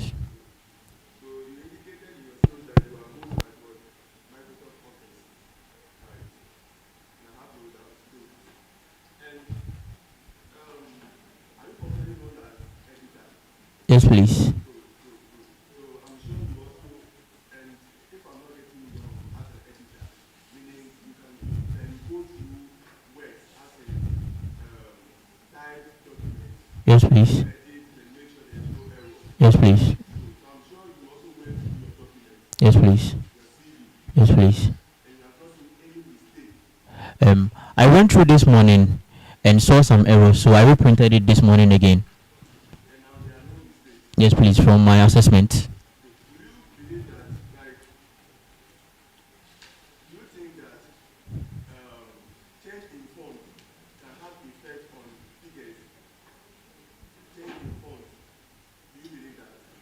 Yes, please. Yes, please. Yes, please. Yes, please. Yes, please. I went through this morning and saw some errors, so I reprinted it this morning again. Yes, please, from my assessment.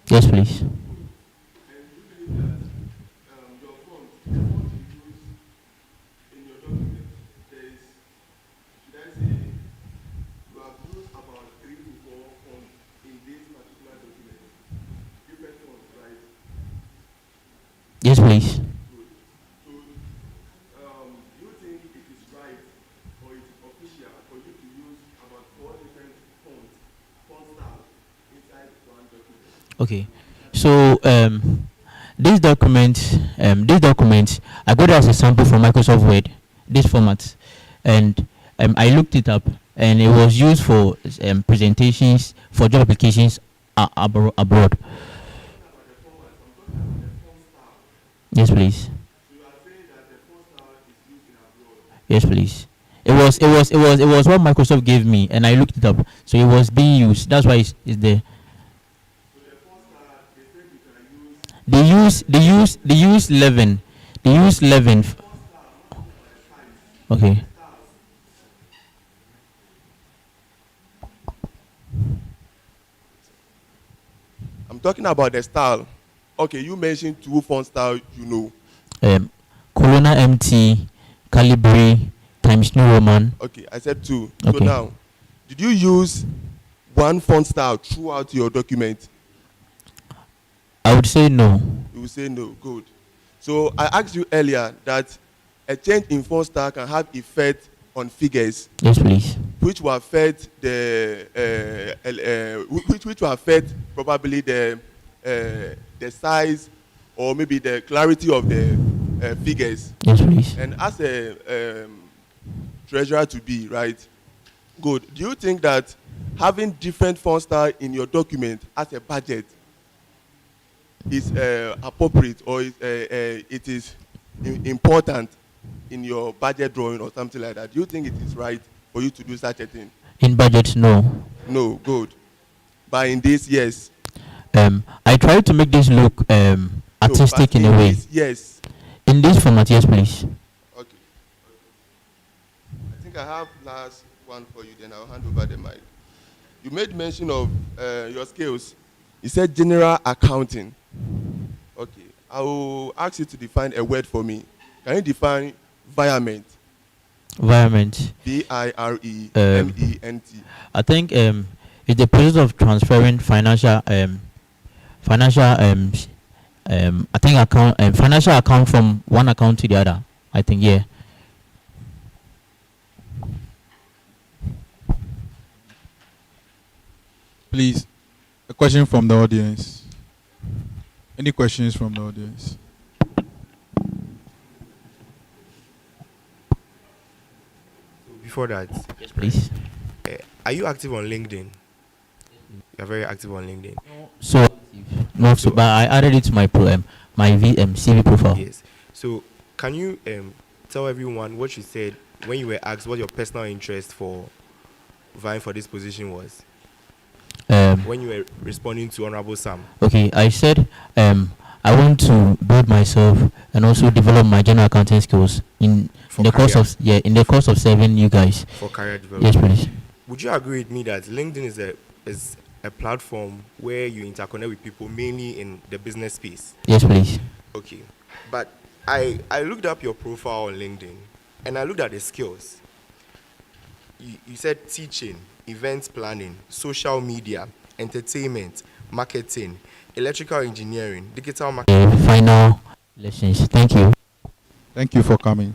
Yes, please. Yes, please. Okay, so this document, I got it as a sample from Microsoft Word, this format, and I looked it up, and it was used for presentations for job applications abroad. Yes, please. Yes, please. It was what Microsoft gave me, and I looked it up, so it was being used. That's why it's there. They use 11. They use 11. Okay. I'm talking about the style. Okay, you mentioned two font style, you know. Colonna MT, Calibri, Times New Roman. Okay, I said two. Okay. So now, did you use one font style throughout your document? I would say no. You would say no. Good. So I asked you earlier that a change in font style can have effect on figures. Yes, please. Which will affect which will affect probably the size or maybe the clarity of the figures. Yes, please. And as a treasurer to be, right? Good. Do you think that having different font style in your document as a budget is appropriate, or it is important in your budget drawing or something like that? Do you think it is right for you to do such a thing? In budget, no. No, good. But in this, yes. I tried to make this look artistic in a way. Yes. In this format, yes, please. Okay. I think I have last one for you, then I'll hand over the mic. You made mention of your skills. You said general accounting. Okay. I will ask you to define a word for me. Can you define virement? Virement. VIREMENT. I think it's the process of transferring financial financial account from one account to the other. I think, yeah. Please, a question from the audience. Any questions from the audience? Before that, yes, please. Are you active on LinkedIn? You're very active on LinkedIn. So, but I added it to my CV profile. Yes. So, can you tell everyone what you said when you were asked what your personal interest for vying for this position was? Um, When you were responding to Honorable Sam. okay, I said I want to build myself and also develop my general accounting skills in the course career. of in the course of serving you guys. For career development. Yes, please. Would you agree with me that LinkedIn is a platform where you interconnect with people mainly in the business space? Yes, please. Okay. But I looked up your profile on LinkedIn and I looked at the skills. You said teaching, events planning, social media, entertainment, marketing, electrical engineering, digital marketing. Final lessons. Thank you. Thank you for coming.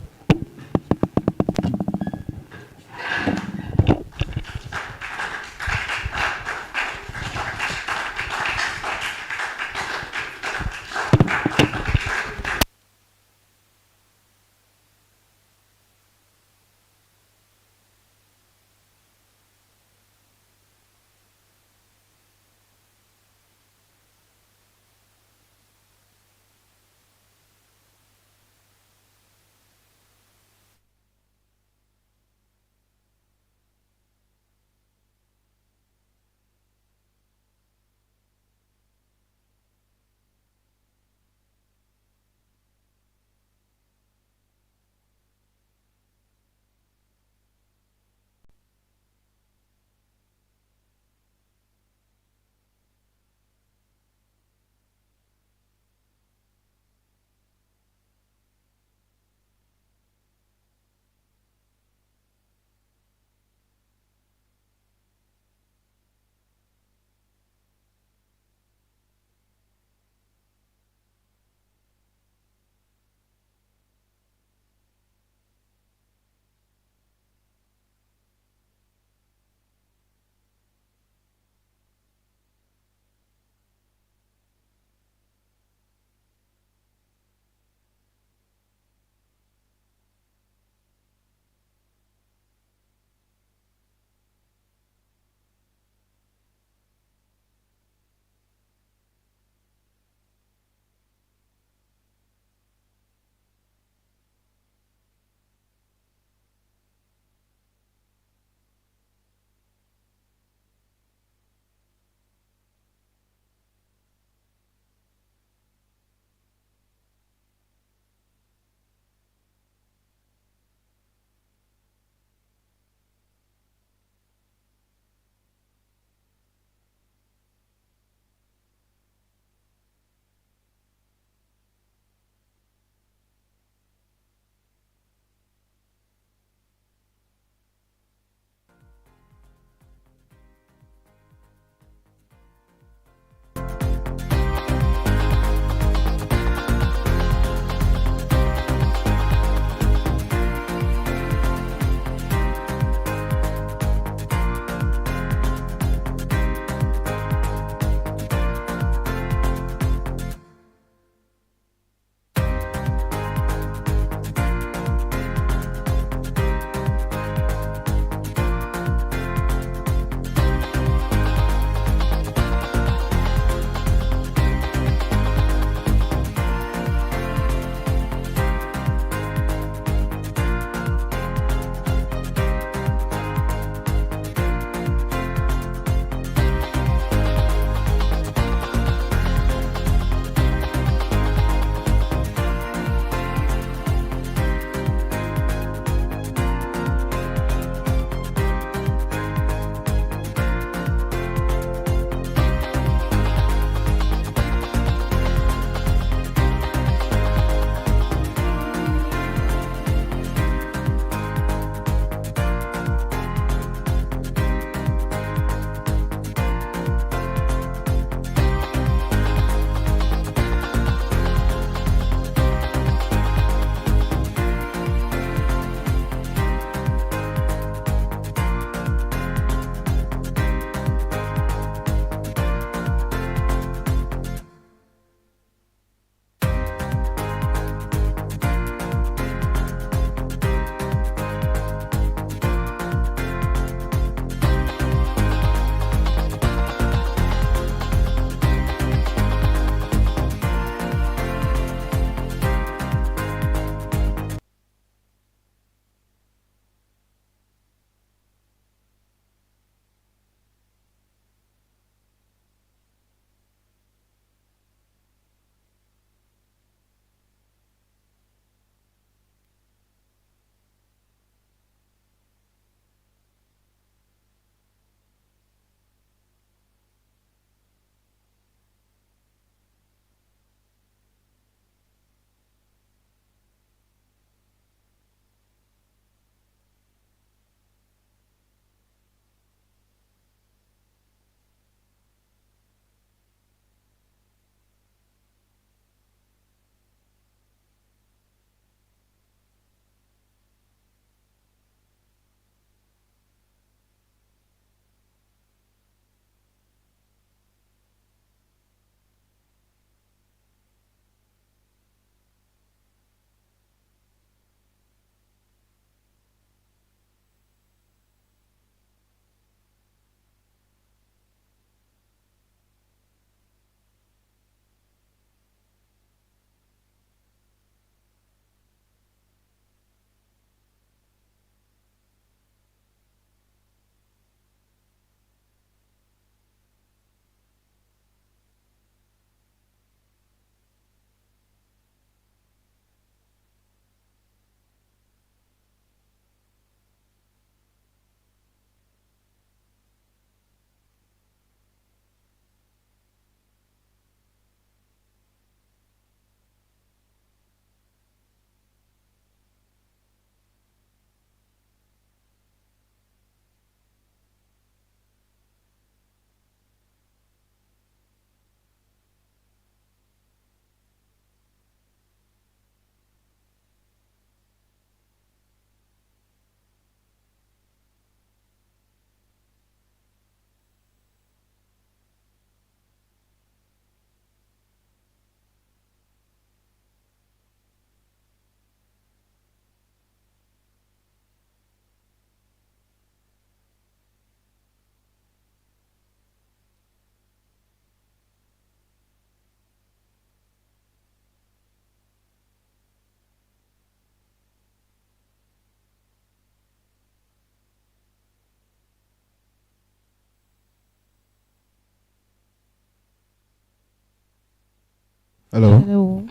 Hello. Hello.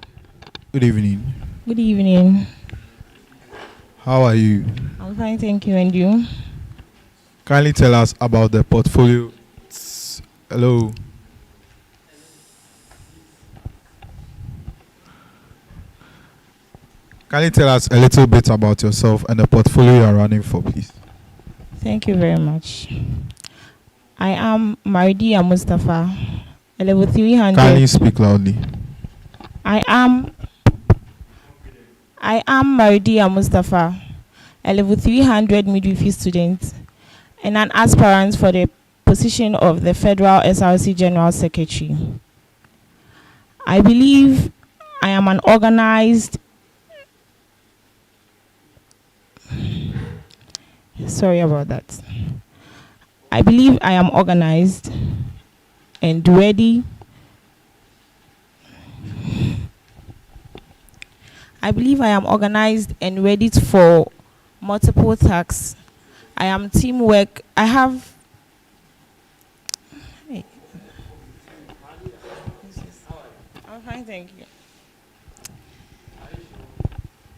Good evening. Good evening. How are you? I'm fine, thank you. And you? Kindly tell us about the portfolio. Hello. Kindly tell us a little bit about yourself and the portfolio you are running for, please. Thank you very much. I am Maridia Mustafa, a level 300. Kindly speak loudly. I am Maridia Mustafa, a level 300 midwifery student and an aspirant for the position of the Federal SRC General Secretary. I believe I am an organized, sorry about that. I believe I am organized and ready. I believe I am organized and ready for multiple tasks. I am teamwork. I have. Hey. I'm fine, thank you.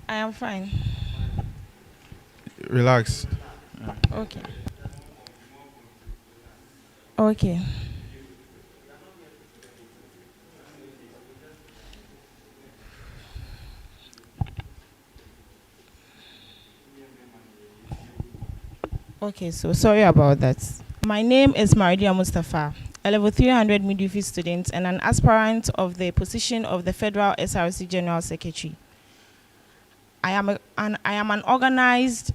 I am fine. Relax. Okay. Okay. Okay, so sorry about that. My name is Maridia Mustafa, a level 300 midwifery student and an aspirant of the position of the Federal SRC General Secretary. I am an organized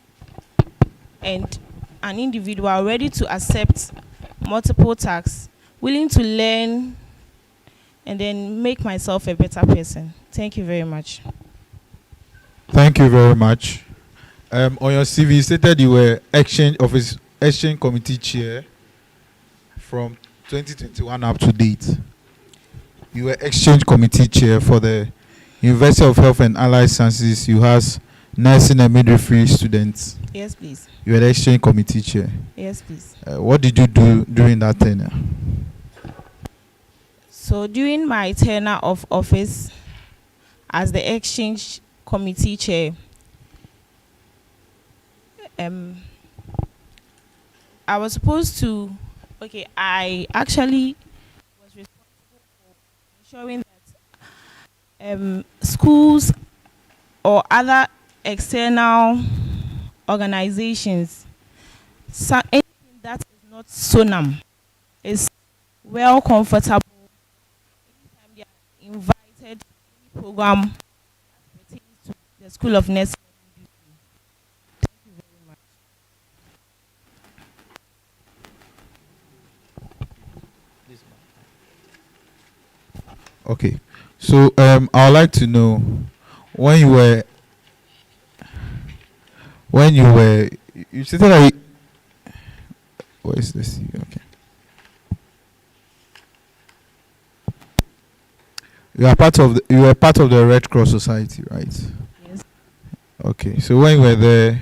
and an individual ready to accept multiple tasks, willing to learn and then make myself a better person. Thank you very much. Thank you very much. On your CV, you stated you were exchange committee chair from 2021 up to date. You were exchange committee chair for the University of Health and Allied Sciences. You has nursing and midwifery students. Yes, please. You were the exchange committee chair. Yes, please. What did you do during that tenure? So during my tenure of office as the exchange committee chair, I was supposed to, I actually was responsible for ensuring that schools or other external organizations, anything that is not SONAM, is well comfortable anytime they are invited to any program that pertains to the School of Nursing. Thank you very much. Okay, so I would like to know when you were you stated that what is this? Okay, you were part of the Red Cross Society, right? Yes. Okay, so when you were there,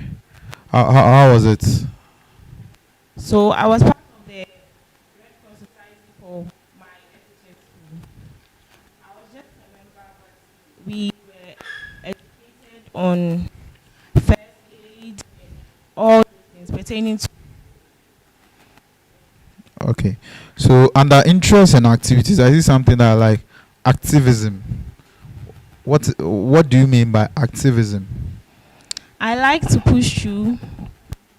how was it? So I was part of the Red Cross Society for my FHS school. I was just a member, but we were educated on first aid and all things pertaining to. Okay, so under interests and activities, I see something that I like activism. What do you mean by activism? I like to push through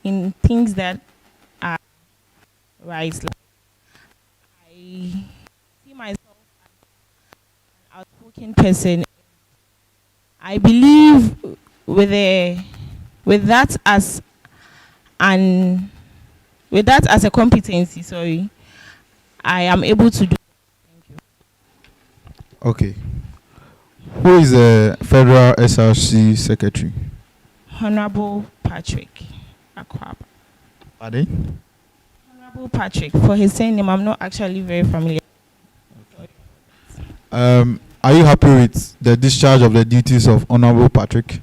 in things that are right. Like I see myself as an outspoken person. I believe with that as a competency, sorry, I am able to do. Thank you. Okay, who is the Federal SRC Secretary? Honorable Patrick Akwaba. Pardon? Honorable Patrick. For his name, I'm not actually very familiar. Are you happy with the discharge of the duties of Honorable Patrick?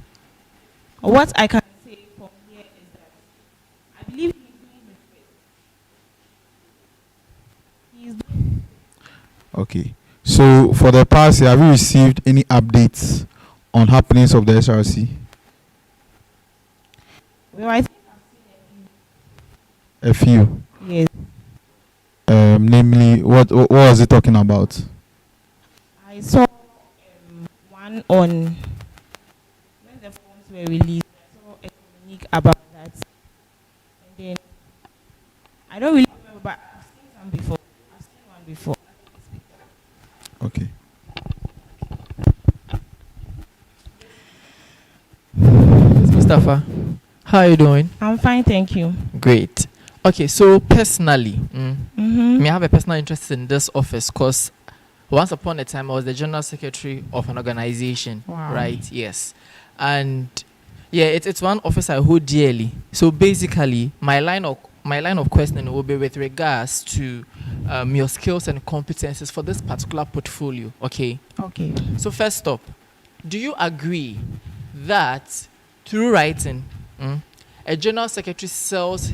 What I can say from here is that I believe he's doing his best. Okay, So for the past year, have you received any updates on happenings of the SRC? Well, I think A few. yes. Namely, what was it talking about? I saw one on when the forms were released. I saw a communique about that, and then I don't really remember, but I've seen some before. I've seen one before. Okay. Mustafa, how are you doing? I'm fine, thank you. Great. Okay, so personally, Mhm. may I have a personal interest in this office because once upon a time I was the general secretary of an organization, Wow. right? Yes. And yeah, it's one office I hold dearly. So basically, my line of questioning will be with regards to your skills and competences for this particular portfolio. Okay. Okay. So first up, do you agree that through writing, a general secretary sells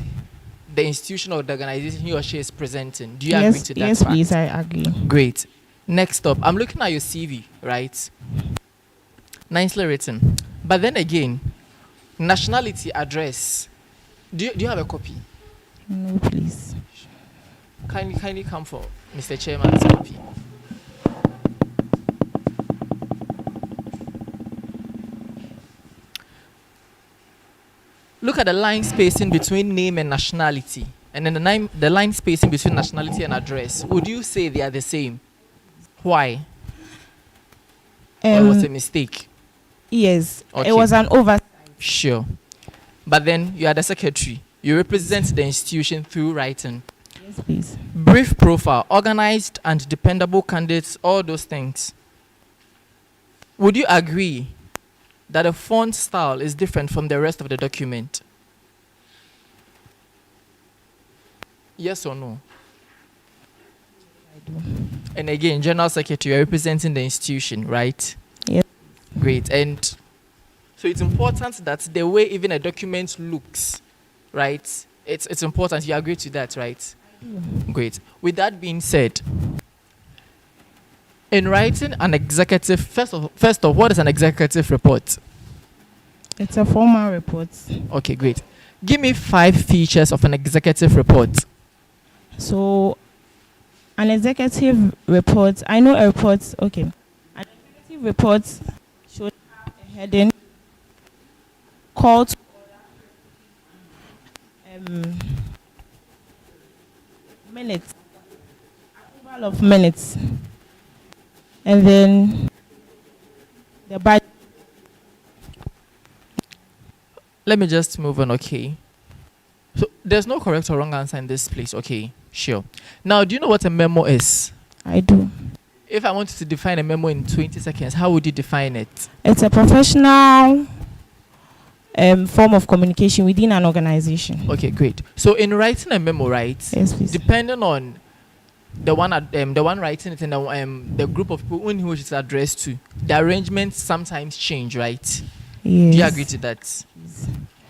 the institution or the organization he or she is presenting? Do you agree to that? Yes, fact? please, I agree. Great. Next up, I'm looking at your CV, right? Nicely written. But then again, nationality, address. Do you have a copy? No, please. Kindly come for Mr. Chairman's copy. Look at the line spacing between name and nationality, and then the line spacing between nationality and address. Would you say they are the same? Why? Or it was a mistake? Yes, Okay. it was an oversight. Sure. But then you are the secretary. You represent the institution through writing. Yes, please. Brief profile, organized and dependable candidates, all those things. Would you agree that the font style is different from the rest of the document? Yes or no? I do. And again, General Secretary, you're representing the institution, right? Yes. Great. And so it's important that the way even a document looks, right? It's important. You agree to that, right? Great. With that being said, in writing an executive, first of what is an executive report? It's a formal report. Okay, great. Give me 5 features of an executive report. So, an executive report, I know a report, okay. An executive report should have a heading, call to order, minutes, approval of minutes, and then the budget. Let me just move on, okay? So there's no correct or wrong answer in this place, okay? Sure. Now, do you know what a memo is? I do. If I wanted to define a memo in 20 seconds, how would you define it? It's a professional form of communication within an organization. Okay, great. So in writing a memo, right? Yes, please. Depending on the one writing it and the group of people in which it's addressed to, the arrangements sometimes change, right? Yes. Do you agree to that?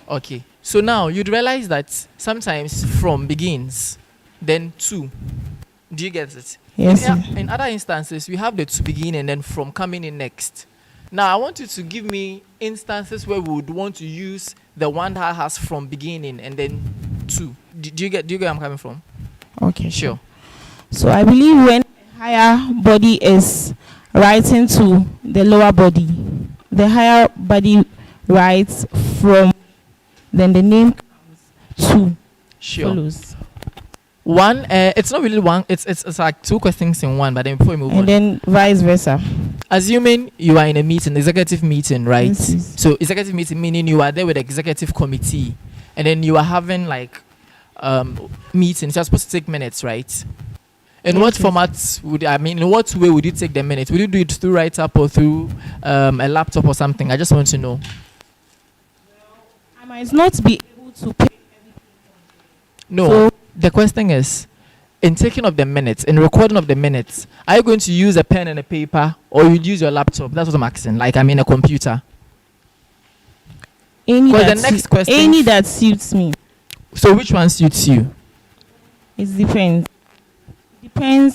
Okay. So now you'd realize that sometimes from begins, then to. Do you get it? Yes. In other instances, we have the to begin and then from coming in next. Now I want you to give me instances where we would want to use the one that has from beginning and then to. Do you get where I'm coming from? Okay. Sure. So I believe when a higher body is writing to the lower body, the higher body writes from, then the name comes to. Sure. Follows. One, it's not really one. It's like 2 questions in one. But then before we move on, And then vice versa. assuming you are in a meeting, executive meeting, right? Yes. So executive meeting meaning you are there with the executive committee, and then you are having like meetings. You're supposed to take minutes, right? In what format in what way would you take the minutes? Would you do it through write up or through a laptop or something? I just want to know. I might not be able to pay. No, So- the question is, in taking of the minutes, in recording of the minutes, are you going to use a pen and a paper or you use your laptop? That's what I'm asking. Like I'm in a computer. Any Because that the next suit- question. any that suits me. So which one suits you? It depends. Depends.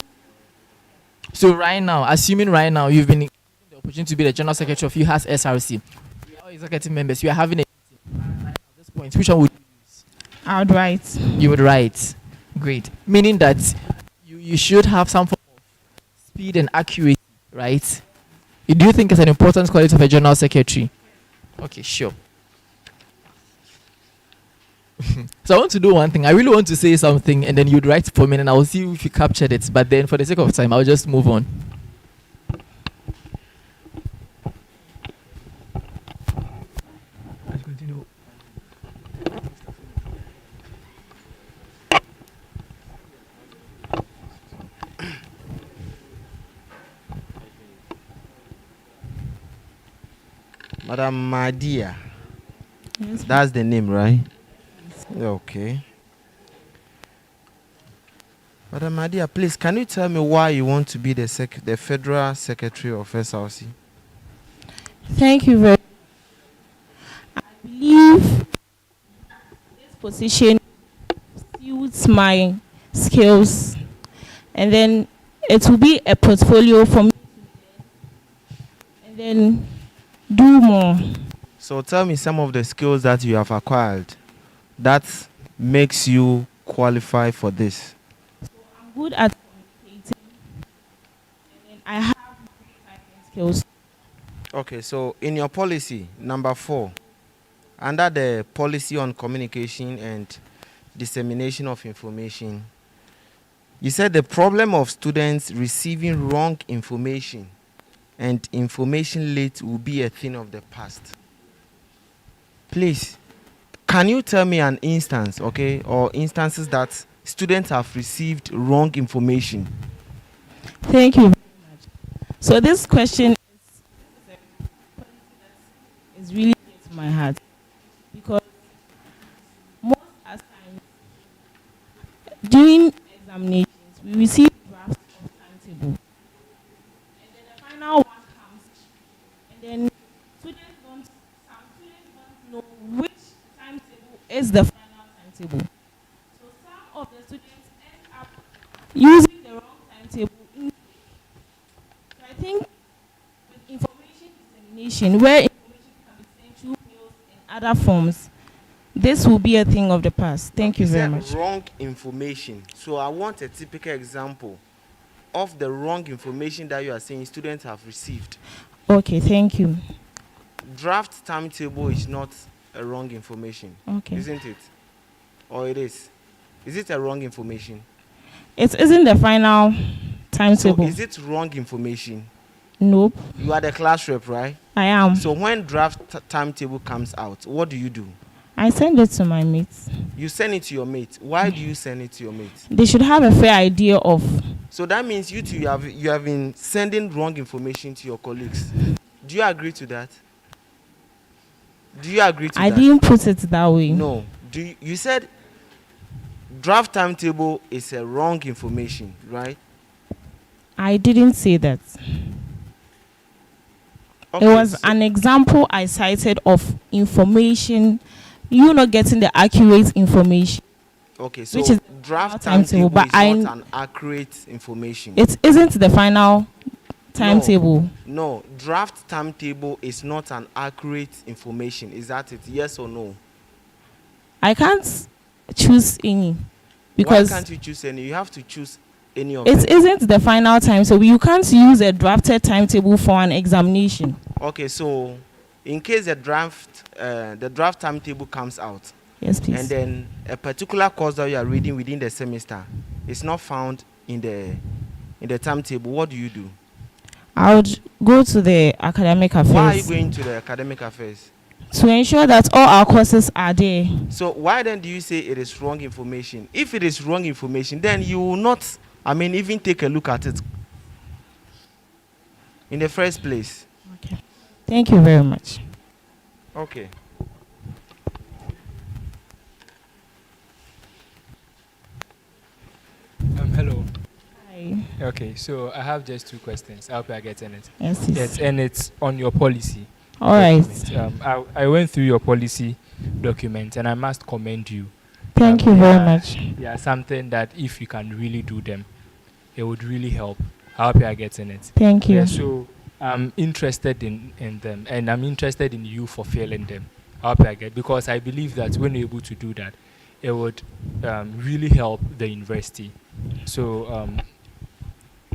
So right now, assuming right now you've been given the opportunity to be the general secretary of UHAS SRC, we are all executive members. We are having a meeting. At this point, which one would you use? I would write. You would write. Great. Meaning that you should have some form of speed and accuracy, right? Do you think it's an important quality of a general secretary? Okay, sure. So I want to do one thing. I really want to say something, and then you'd write for me, and I will see if you captured it. But then, for the sake of time, I'll just move on. Madam Madia. Yes, That's the name, right? Okay. Madam Madia, please, can you tell me why you want to be the Federal Secretary of SRC? Thank you very much. I believe this position suits my skills, and then it will be a portfolio for me and then do more. So tell me some of the skills that you have acquired that makes you qualify for this. I'm good at communicating, and then I have typing skills. Okay, so in your policy, number 4, under the policy on communication and dissemination of information, you said the problem of students receiving wrong information and information late will be a thing of the past. Please, can you tell me an instance, okay, or instances that students have received wrong information? Thank you very much. So this question is really dear to my heart, because most as times during examinations we receive drafts of timetable, and then the final one comes, and then some students don't know which timetable is the final timetable. So some of the students end up using the wrong timetable. So I think with information dissemination, where information can be sent through mails and other forms, this will be a thing of the past. Thank you very much. Wrong information. So I want a typical example of the wrong information that you are saying students have received. Okay, thank you. Draft timetable is not a wrong information. Okay. Isn't it? Or it is? Is it a wrong information? It isn't the final timetable. So is it wrong information? Nope. You are the class rep, right? I am. So when draft timetable comes out, what do you do? I send it to my mates. You send it to your mate. Why do you send it to your mate? They should have a fair idea of. So that means you two you have been sending wrong information to your colleagues. Do you agree to that? Do you agree to that? I didn't put it that way. No. You said draft timetable is a wrong information, right? I didn't say that. Okay, It was an example I cited of information, you not getting the accurate information. Okay, so which is draft timetable, timetable but is not an accurate information. It isn't the final timetable. No, draft timetable is not an accurate information. Is that it? Yes or no? I can't choose any because why can't you choose any? You have to choose any of it them. isn't the final time, so you can't use a drafted timetable for an examination. Okay, so in case the draft timetable comes out, yes, please, and then a particular course that you are reading within the semester is not found in the timetable, what do you do? I would go to the academic affairs. Why are you going to the academic affairs? To ensure that all our courses are there. So why then do you say it is wrong information? If it is wrong information, then you will not, even take a look at it in the first place. Okay. Thank you very much. Okay. Hello. Hi. Okay, so I have just 2 questions. I hope you are getting it. Yes, yes, and it's on your policy. All right. I went through your policy document, and I must commend you. Thank you very much. Yeah, something that if you can really do them, it would really help I hope you are getting it. Thank you. Yeah, so I'm interested in them, and I'm interested in you fulfilling them. I hope I get, because I believe that when you're able to do that, it would really help the university. So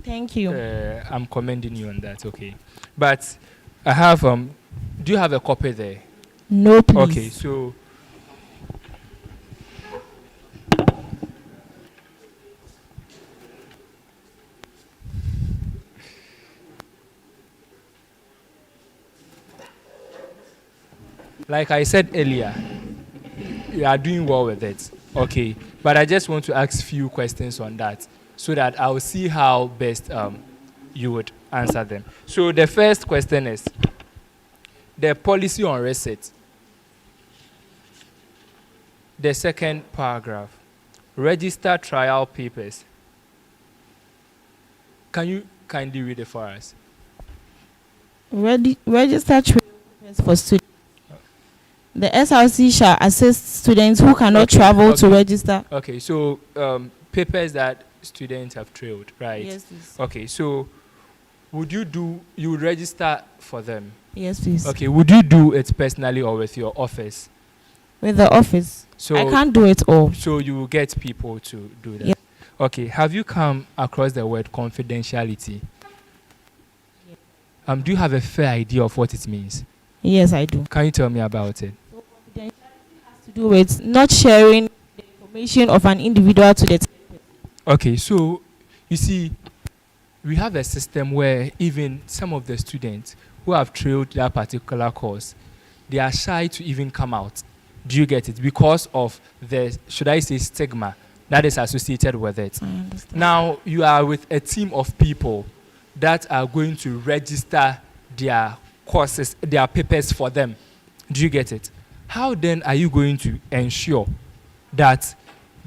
thank you. I'm commending you on that. Okay, but I have do you have a copy there? No, please. Okay, so like I said earlier, you are doing well with it. Okay, but I just want to ask few questions on that so that I'll see how best you would answer them. So the first question is the policy on receipt. The second paragraph, register trial papers. Can you kindly read it for us? Register trial papers for students. The SRC shall assist students who cannot travel to register. Okay, so papers that students have trailed, right? Yes, please. Okay, so you would register for them? Yes, please. Okay, would you do it personally or with your office? With the office. So I can't do it all. So you will get people to do that? Yeah. Okay, have you come across the word confidentiality? Do you have a fair idea of what it means? Yes, I do. Can you tell me about it? To do with not sharing the information of an individual to the Okay, so you see, we have a system where even some of the students who have trailed that particular course, they are shy to even come out. Do you get it? Because of the, should I say, stigma that is associated with it. I understand. Now, you are with a team of people that are going to register their courses, their papers for them. Do you get it? How then are you going to ensure that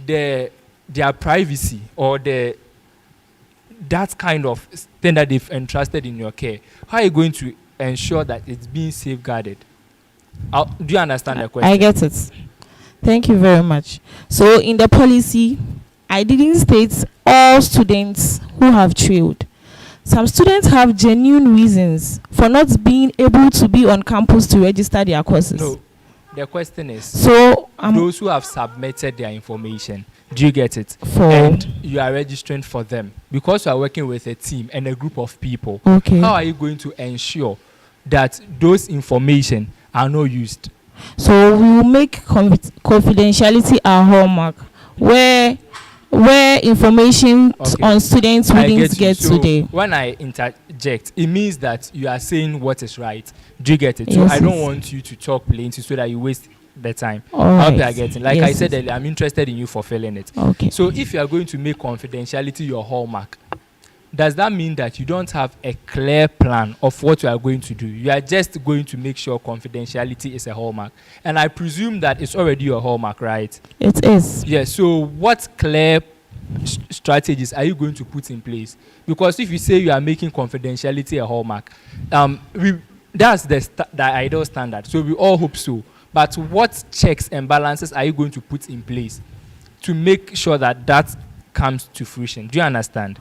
their privacy or that kind of thing that they've entrusted in your care, how are you going to ensure that it's being safeguarded? Do you understand the question? I get it. Thank you very much. So in the policy, I didn't state all students who have trailed. Some students have genuine reasons for not being able to be on campus to register their courses. No. The question is, so those who have submitted their information, do you get it? For and you are registering for them because you are working with a team and a group of people. Okay. How are you going to ensure that those information are not used? So we will make confidentiality our hallmark, where information on students wouldn't get so today. When I interject, it means that you are saying what is right. Do you get it? Yes, so I don't yes. want you to talk plainly so that you waste the time. All I hope right. you are getting. Like Yes, I said yes. earlier, I'm interested in you fulfilling it. Okay. So if you are going to make confidentiality your hallmark, does that mean that you don't have a clear plan of what you are going to do? You are just going to make sure confidentiality is a hallmark. And I presume that it's already your hallmark, right? It is. Yes. So what clear strategies are you going to put in place? Because if you say you are making confidentiality a hallmark, that's the ideal standard. So we all hope so. But what checks and balances are you going to put in place to make sure that that comes to fruition? Do you understand?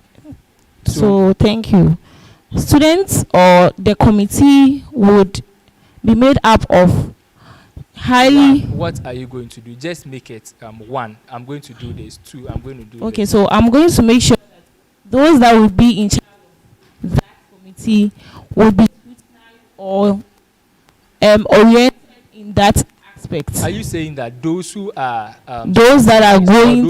So thank you. Students or the committee would be made up of highly. What are you going to do? Just make it one. I'm going to do this. Two. I'm going to do. Okay, this. so I'm going to make sure that those that will be in charge of that committee will be or oriented in that aspect. Are you saying that those who are Those that are going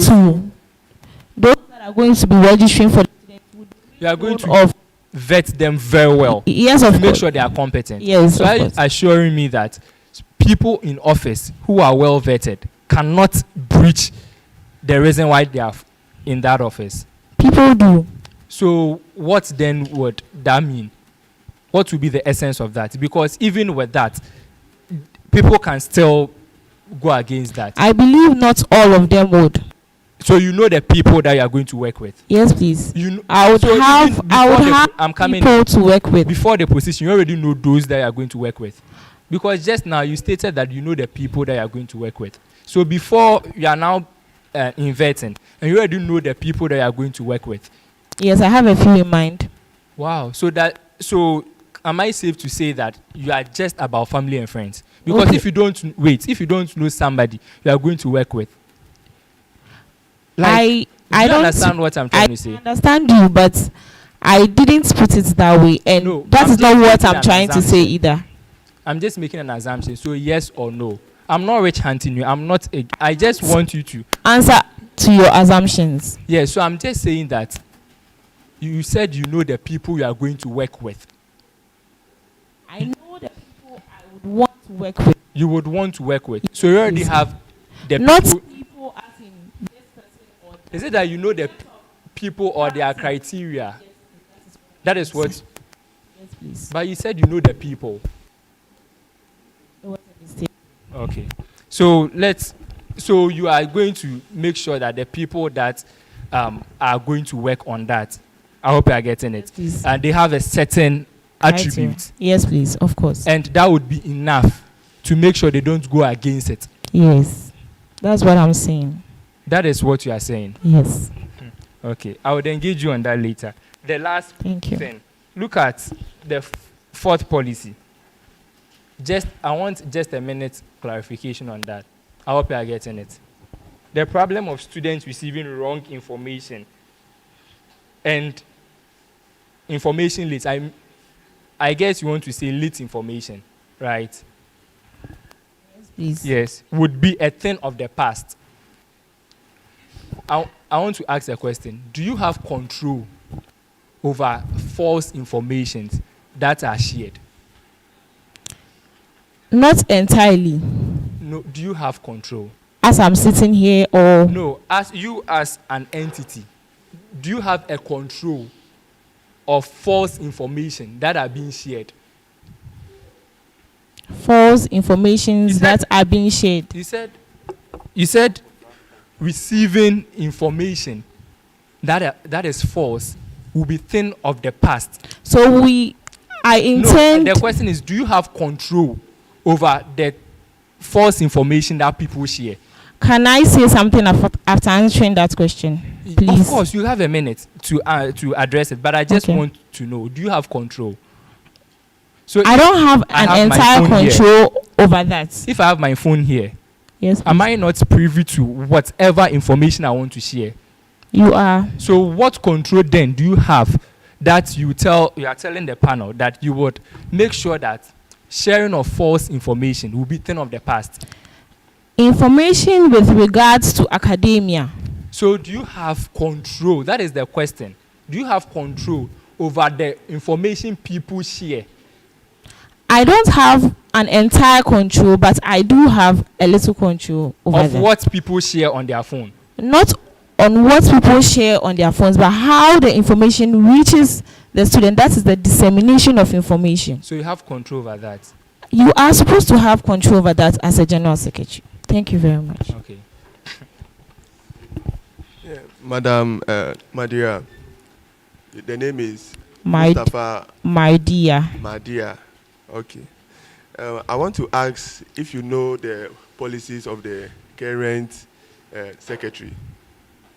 those to be registering for the students would you are going to of vet them very well? Yes, to of make course. sure they are competent. Yes, So of are you course. assuring me that people in office who are well vetted cannot breach the reason why they are in that office? People do. So what then would that mean? What would be the essence of that? Because even with that, people can still go against that. I believe not all of them would. So you know the people that you are going to work with. Yes, please. You know, I would so have even I would before have I'm coming people to work with. before the position. You already know those that you are going to work with, because just now you stated that you know the people that you are going to work with. So before you are now inverting, and you already know the people that you are going to work with. Yes, I have a few in mind. Wow. So am I safe to say that you are just about family and friends? Because Okay. if you don't know somebody you are going to work with. I do you don't understand what I'm trying to say? I understand you, but I didn't put it that way, and that I'm is not just what making I'm an trying to say assumption. either. I'm just making an assumption. So yes or no. I'm not rich hunting you. I just want you to Answer to your assumptions. Yeah, so I'm just saying that you said you know the people you are going to work with. I know the people I would want to work with. You would want to work with. So you already have the Not people. people as in this person or that. Is it that you know the people or their criteria? That is what. Yes, please. But you said you know the people. It was a mistake. Okay. So you are going to make sure that the people that are going to work on that, I hope you are getting it, please. and they have a certain attribute. Yes, please, of course. And that would be enough to make sure they don't go against it. Yes, that's what I'm saying. That is what you are saying. Yes. Okay, I would engage you on that later. The last Thank you. thing, look at the fourth policy. I want just a minute clarification on that. I hope you are getting it. The problem of students receiving wrong information and information late. I guess you want to say late information, right? Yes, please. Yes, would be a thing of the past. I want to ask a question. Do you have control over false information that are shared? Not entirely. No, do you have control? As I'm sitting here, or No, as you as an entity, do you have a control of false information that are being shared? false informations that are being shared. You said receiving information that is false will be thing of the past. So I intend. No, the question is, do you have control over the false information that people share? Can I say something after answering that question, please? Of course, you have a minute to address it, but I just Okay. want to know: do you have control? So I don't have an entire control over that. If I have my phone here, yes, am I not privy to whatever information I want to share? You are. So what control then do you have that you are telling the panel that you would make sure that sharing of false information will be thing of the past? Information with regards to academia. So do you have control? That is the question. Do you have control over the information people share? I don't have an entire control, but I do have a little control over Of them. what people share on their phone? Not on what people share on their phones, but how the information reaches the student. That is the dissemination of information. So you have control over that. You are supposed to have control over that as a general secretary. Thank you very much. Okay. Yeah, Madam Madia, the name is My Mustafa dear. Madia. Okay. I want to ask if you know the policies of the current secretary.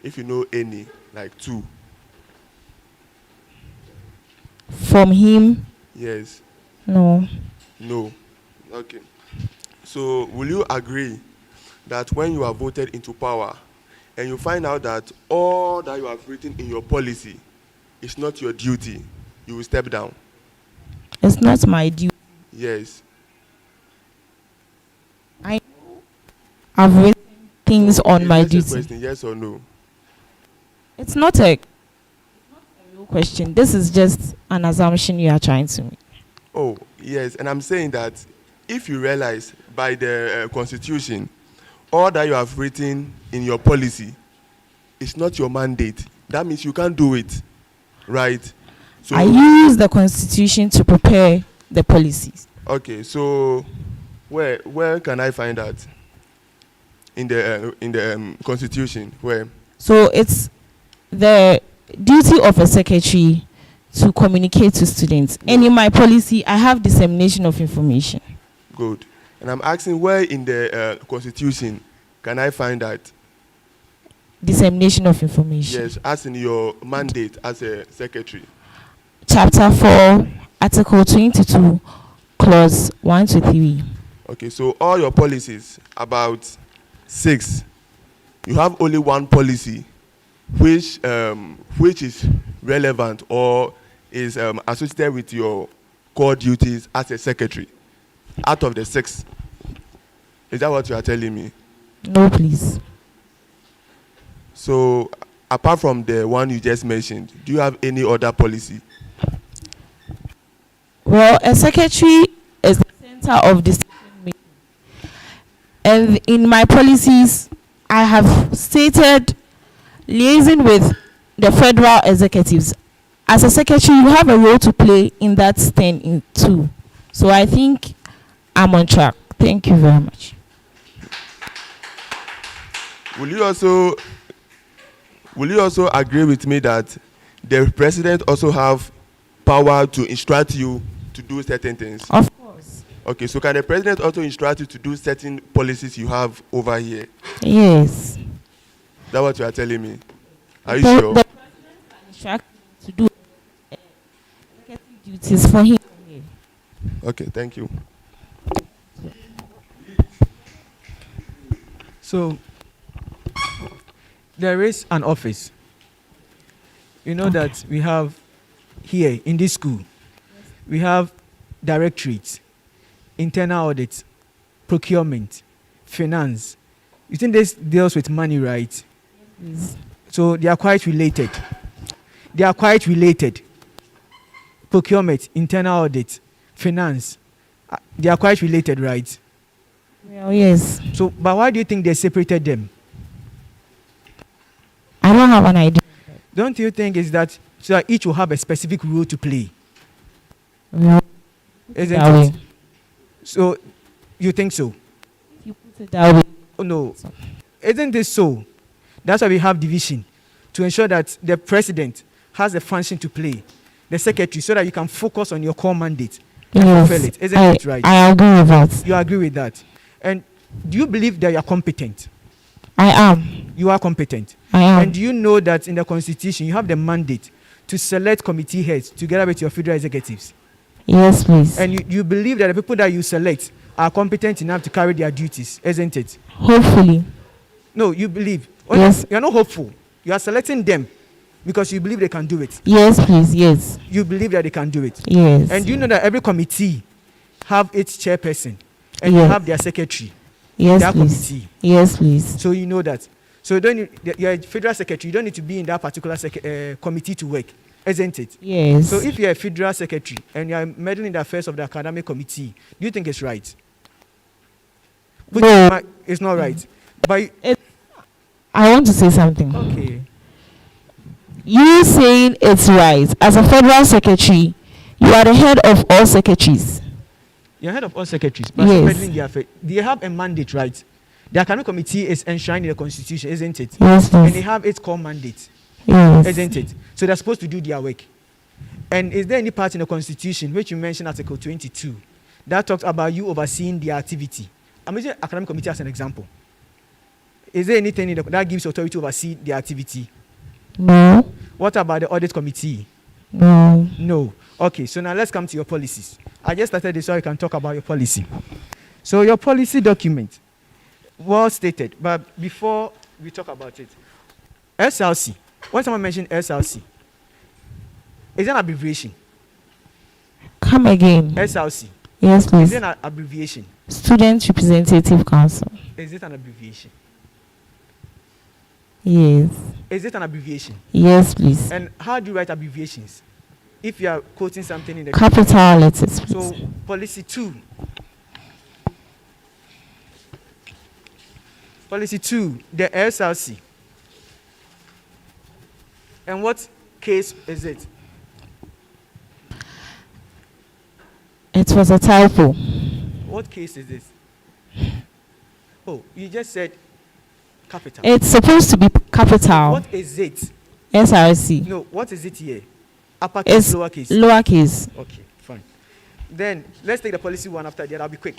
If you know any, like two. From him? Yes. No. No. Okay. So will you agree that when you are voted into power and you find out that all that you have written in your policy is not your duty, you will step down? It's not my duty. Yes. I've written things on my Just a duty. question, yes or no? It's not a real question. This is just an assumption you are trying to make. Oh, yes. And I'm saying that if you realize by the Constitution, all that you have written in your policy is not your mandate, that means you can't do it, right? So, I use the Constitution to prepare the policies. okay, so where can I find that? In the Constitution, where? So it's the duty of a secretary to communicate to students. And in my policy, I have dissemination of information. Good. And I'm asking where in the Constitution can I find that? dissemination of information. Yes, as in your mandate as a secretary. Chapter 4, Article 22, Clause 1 to 3. Okay, so all your policies, about 6, you have only one policy which is relevant or is associated with your core duties as a secretary out of the 6. Is that what you are telling me? No, please. So apart from the one you just mentioned, do you have any other policy? Well, a secretary is the center of decision making. And in my policies, I have stated liaising with the federal executives. As a secretary, you have a role to play in that stand too. So I think I'm on track. Thank you very much. Will you also agree with me that the president also have power to instruct you to do certain things? Of course. Okay, so can the president also instruct you to do certain policies you have over here? Yes. That's what you are telling me. Are you The sure? president can instruct you to do executive duties for him. Okay, thank you. So there is an office. You know that we have here in this school, we have directorates, internal audit, procurement, finance. You think this deals with money, right? Yes. So they are quite related. They are quite related. Procurement, internal audit, finance, they are quite related, right? Well, yes. So, but why do you think they separated them? I don't have an idea. Don't you think is that so that each will have a specific role to play? No. Isn't That it? way. So, you think so? You put it that way. Oh, no. Isn't this so? That's why we have division, to ensure that the president has a function to play, the secretary, so that you can focus on your core mandate and Yes. fulfill it. Isn't it right? I agree with that. You agree with that? And do you believe that you are competent? I am. You are competent. I am. And do you know that in the constitution you have the mandate to select committee heads together with your federal executives? Yes, please. And you believe that the people that you select are competent enough to carry their duties, isn't it? Hopefully. No, you believe. Yes. You are not hopeful. You are selecting them because you believe they can do it. Yes, please. Yes. You believe that they can do it. Yes. And do you know that every committee have its chairperson and Yes. you have their secretary? Yes, their please. committee. Yes, please. So you know that. So you don't need, you're a federal secretary. You don't need to be in that particular committee to work, isn't it? Yes. So if you're a federal secretary and you're meddling in the affairs of the academic committee, do you think it's right? No. It's not right. But I want to say something. okay. You saying it's right. As a federal secretary, you are the head of all secretaries. You're head of all secretaries, but Yes. meddling in the affair. They have a mandate, right? The academic committee is enshrined in the constitution, isn't it? Yes, please. And they have its core mandate, Yes. isn't it? So they're supposed to do their work. And is there any part in the constitution which you mentioned Article 22 that talks about you overseeing their activity? I'm using academic committee as an example. Is there anything in that gives authority to oversee their activity? No. What about the audit committee? No. No. Okay, so now let's come to your policies. I just started this so I can talk about your policy. So your policy document, well stated, but before we talk about it, SLC, when someone mentioned SLC, is an abbreviation. Come again. SLC. Yes, please. Is it an abbreviation? Student Representative Council. Is it an abbreviation? Yes. Is it an abbreviation? Yes, please. And how do you write abbreviations? If you are quoting something in the Capital letters, please. So policy 2. Policy 2, the SLC. And what case is it? It was a typo. What case is this? Oh, you just said capital. It's supposed to be capital. What is it? SRC. No, what is it here? Uppercase, It's lowercase? lowercase. Okay, fine. Then let's take the policy 1 after that. I'll be quick.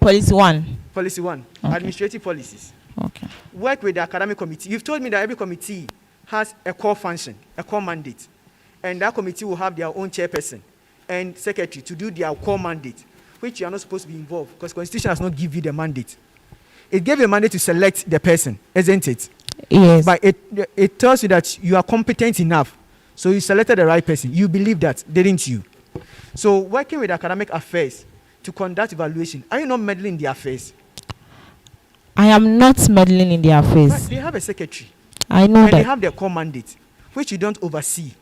Policy 1. Policy 1, Okay. administrative policies. Okay. Work with the academic committee. You've told me that every committee has a core function, a core mandate. And that committee will have their own chairperson and secretary to do their core mandate, which you are not supposed to be involved because the Constitution has not given you the mandate. It gave you a mandate to select the person, isn't it? Yes. But it tells you that you are competent enough. So you selected the right person. You believe that, didn't you? So working with academic affairs to conduct evaluation, are you not meddling in the affairs? I am not meddling in their affairs. But they have a secretary. I know and that. They have their core mandate, which you don't oversee.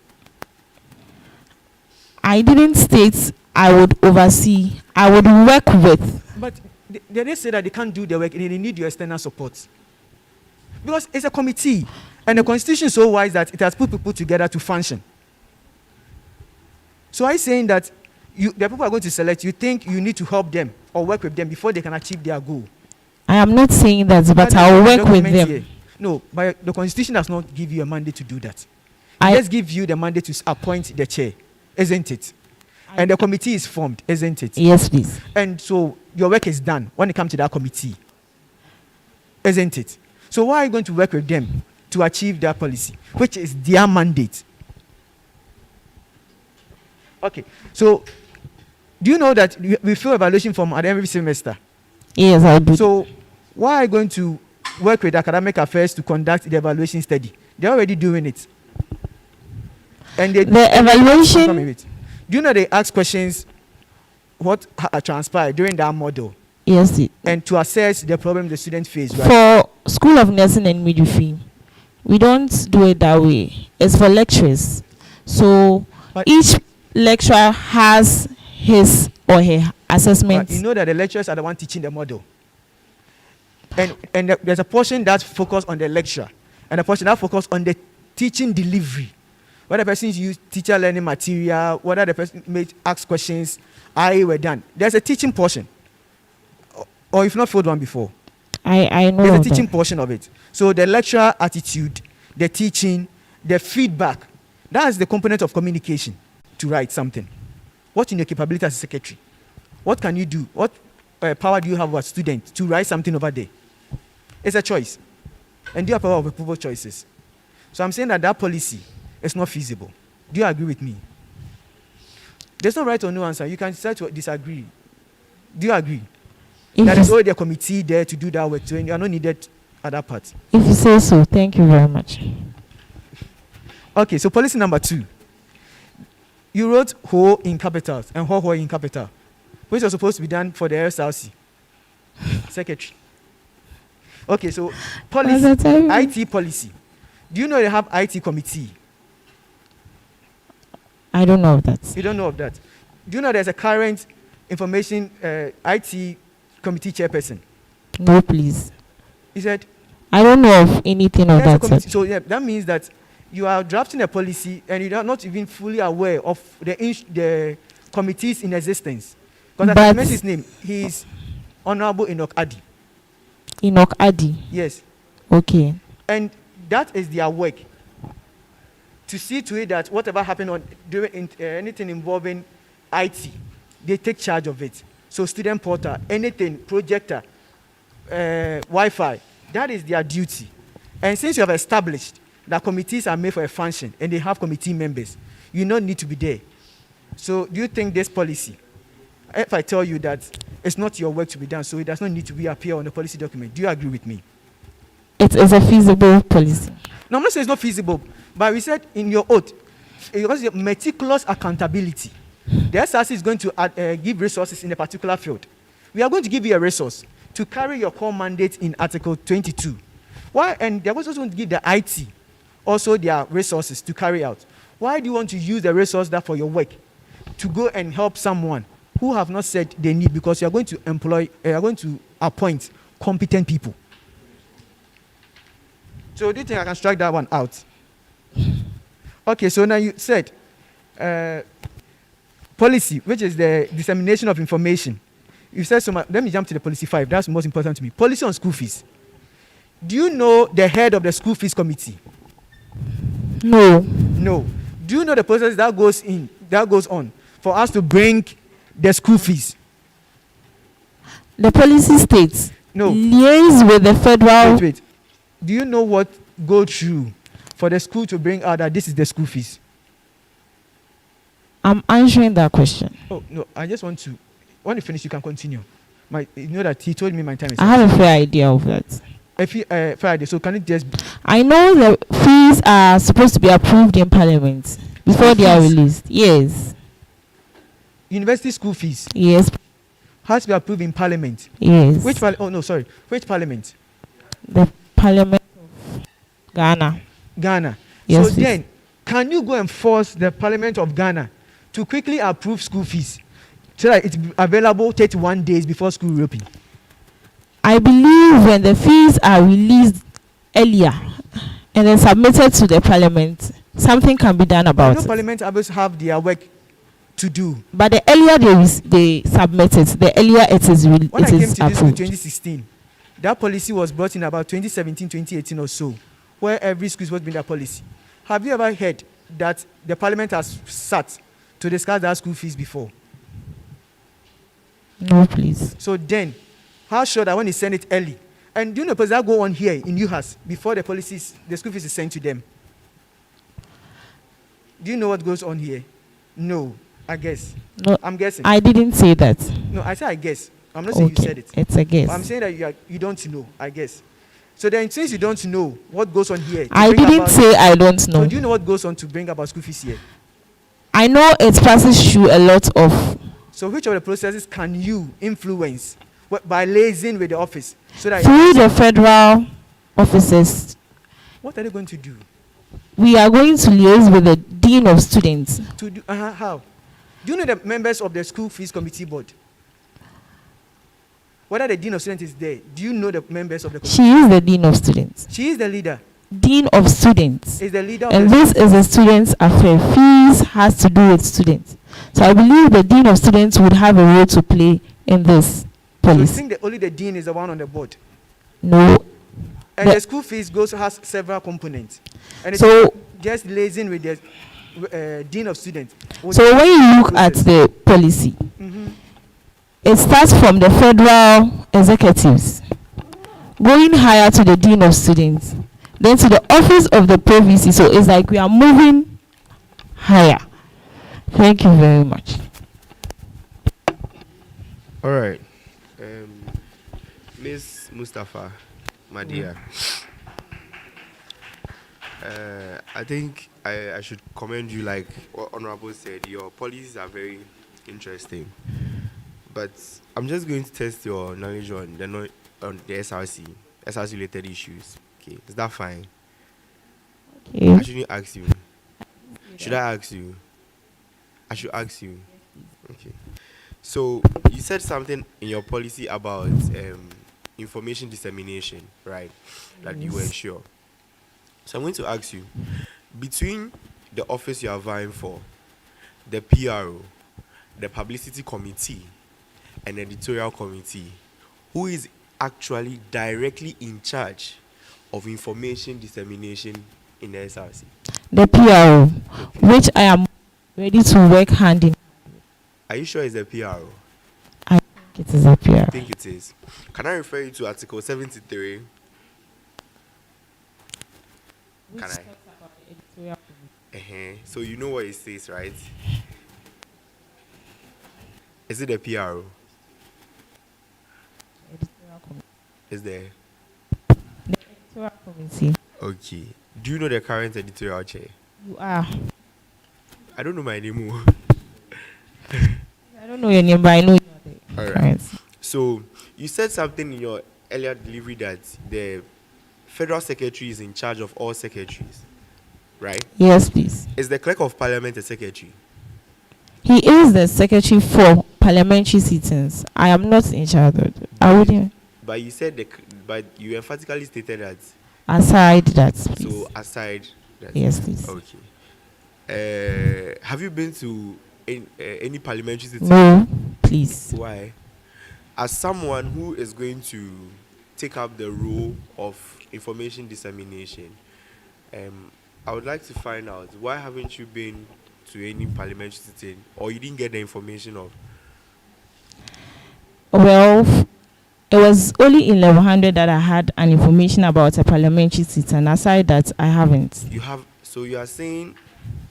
I didn't state I would oversee. I would work with. But they didn't say that they can't do the work and they need your external support. Because it's a committee. And the Constitution is so wise that it has put people together to function. So I'm saying that the people are going to select, you think you need to help them or work with them before they can achieve their goal. I am not saying that, but I will work with them. Here. No, but the Constitution does not give you a mandate to do that. It just gives you the mandate to appoint the chair, isn't it? And the committee is formed, isn't it? Yes, please. And so your work is done when it comes to that committee, isn't it? So why are you going to work with them to achieve that policy, which is their mandate? Okay, so do you know that we fill evaluation form at every semester? Yes, I do. So why are you going to work with academic affairs to conduct the evaluation study? They're already doing it. And the evaluation. Do you know they ask questions what transpired during that model? Yes. And to assess the problem the students face, right? For School of Nursing and Midwifery, we don't do it that way. It's for lecturers. So each lecturer has his or her assessment. But you know that the lecturers are the one teaching the model. And there's a portion that focus on the lecture and a portion that focus on the teaching delivery. Whether the person use teacher learning material, whether the person may ask questions, were done. There's a teaching portion. Or if not filled one before. I know. There's a teaching portion of it. So the lecturer attitude, the teaching, the feedback, that's the component of communication to write something. What in your capability as a secretary? What can you do? What power do you have as a student to write something over there? It's a choice. And you have power of approval choices. So I'm saying that policy is not feasible. Do you agree with me? There's no right or no answer. You can decide to disagree. Do you agree? There is already a committee there to do that work, so you are not needed at that part. If you say so, thank you very much. Okay, so policy number 2. You wrote ho in capitals and ho in capital, which was supposed to be done for the SRC secretary. Okay, so policy, IT policy. Do you know they have IT committee? I don't know of that. You don't know of that. Do you know there's a current information IT committee chairperson? No, please. He said, I don't know of anything of that. So yeah, that means that you are drafting a policy and you are not even fully aware of the committees in existence. Because I mentioned his name. He is Honorable Enoch Adi. Enoch Adi? Yes. Okay. And that is their work. To see to it that whatever happened during anything involving IT, they take charge of it. So student portal, anything, projector, Wi-Fi, that is their duty. And since you have established that committees are made for a function and they have committee members, you don't need to be there. So do you think this policy, if I tell you that it's not your work to be done, so it does not need to appear on the policy document, do you agree with me? It is a feasible policy. No, I'm not saying it's not feasible, but we said in your oath, because of meticulous accountability, the SRC is going to give resources in a particular field. We are going to give you a resource to carry your core mandate in Article 22. Why? And they're also going to give the IT also their resources to carry out. Why do you want to use the resource that for your work to go and help someone who have not said they need, because you are going to appoint competent people? So do you think I can strike that one out? Okay, so now you said policy, which is the dissemination of information. You said so much. Let me jump to the policy 5. That's most important to me. Policy on school fees. Do you know the head of the school fees committee? No. No. Do you know the process that goes on for us to bring the school fees? The policy states No. Liaise with the federal. Wait. Do you know what go through for the school to bring out that this is the school fees? I'm answering that question. Oh no, I just want to. When you finish, you can continue. You know that he told me my time is. I have a fair idea of that. Fair idea. So can it just? I know the fees are supposed to be approved in Parliament before they are released. Yes. University school fees. Yes. Has to be approved in Parliament. Yes. Which Parliament? The Parliament of Ghana. Ghana. Yes, So please. then, can you go and force the Parliament of Ghana to quickly approve school fees so that it's available 31 days before school reopen? I believe when the fees are released earlier and then submitted to the Parliament, something can be done about it. Parliament always have their work to do. But the earlier they submit it, the earlier it is When I came to this school in approved. 2016, that policy was brought in about 2017, 2018 or so, where every school is supposed to be that policy. Have you ever heard that the Parliament has sat to discuss that school fees before? No, please. So then, how sure that when they send it early, and do you know because that go on here in UHAS before the school fees is sent to them? Do you know what goes on here? No, I guess. No, I'm guessing. I didn't say that. No, I said I guess. I'm not saying you said it. It's a guess. But I'm saying that you don't know, I guess. So then, since you don't know what goes on here, I didn't say I don't know. So do you know what goes on to bring about school fees here? I know it passes through a lot of. So which of the processes can you influence by liaising with the office so that through the federal offices? What are they going to do? We are going to liaise with the dean of students. To do how? Do you know the members of the school fees committee board? Whether the dean of students is there, do you know the members of the committee? She is the dean of students. She is the leader. Dean of students. Is the leader of and the this is a student's affair. Fees has to do with students. So I believe the dean of students would have a role to play in this So you policy. think that only the dean is the one on the board? No. And the school fees has several components. And it's So- just liaising with the dean of students. So when you look at the policy, it starts from the federal executives, going higher to the dean of students, then to the office of the province. So it's like we are moving higher. Thank you very much. All right. Miss Mustafa, my dear. I think I should commend you, like what Honorable said. Your policies are very interesting. But I'm just going to test your knowledge on the SRC related issues. Okay, is that fine? Okay. I shouldn't ask you. Should I ask you? I should ask you. Okay. So you said something in your policy about information dissemination, right? That you will ensure. So I'm going to ask you, between the office you are vying for, the PRO, the publicity committee, and editorial committee, who is actually directly in charge of information dissemination in the SRC? The PRO, which I am ready to work hand in. Are you sure it's the PRO? I think it is a PRO. I think it is. Can I refer you to Article 73? Which Can talks I? about the editorial committee. So you know what it says, right? Is it the PRO? Editorial committee. Is there? The editorial committee. Okay. Do you know the current editorial chair? You are. I don't know my name. I don't know your name, but I know you are the All right. current. So you said something in your earlier delivery that the federal secretary is in charge of all secretaries, right? Yes, please. Is the clerk of parliament a secretary? He is the secretary for parliamentary sittings. I am not in charge of it. I wouldn't. But you said but you emphatically stated that. Aside that, please. So aside that. Yes, please. Okay. Have you been to any parliamentary sitting? No, please. Why? As someone who is going to take up the role of information dissemination, I would like to find out, why haven't you been to any parliamentary sitting, or you didn't get the information of? Well, It was only in level 100 that I had an information about a parliamentary seat, and aside that, I haven't. You have, so you are saying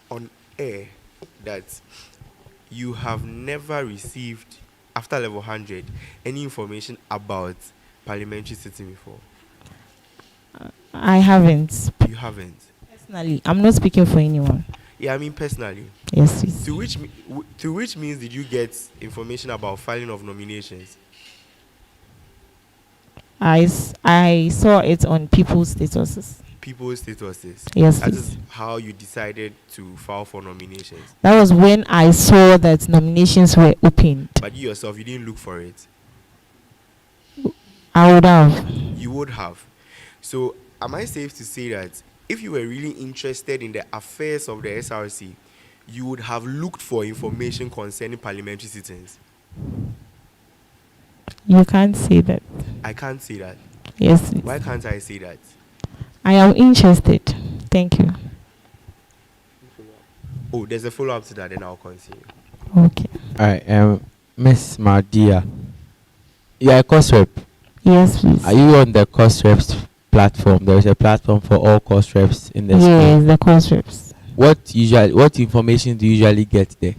on air that you have never received, after level 100, any information about parliamentary sitting before? I haven't. You haven't? Personally, I'm not speaking for anyone. Yeah, I mean personally. Yes, please. To which means did you get information about filing of nominations? I saw it on people's statuses. People's statuses? Yes, That please. is how you decided to file for nominations? That was when I saw that nominations were opened. But you yourself, you didn't look for it? I would have. You would have. So am I safe to say that if you were really interested in the affairs of the SRC, you would have looked for information concerning parliamentary sittings? You can't say that. I can't say that. Yes, please. Why can't I say that? I am interested. Thank you. Oh, there's a follow-up to that, then I'll continue. Okay. All right, Miss Mardia, you are a course rep. Yes, please. Are you on the course reps platform? There is a platform for all course reps in the school. Yes, the course reps. What information do you usually get there?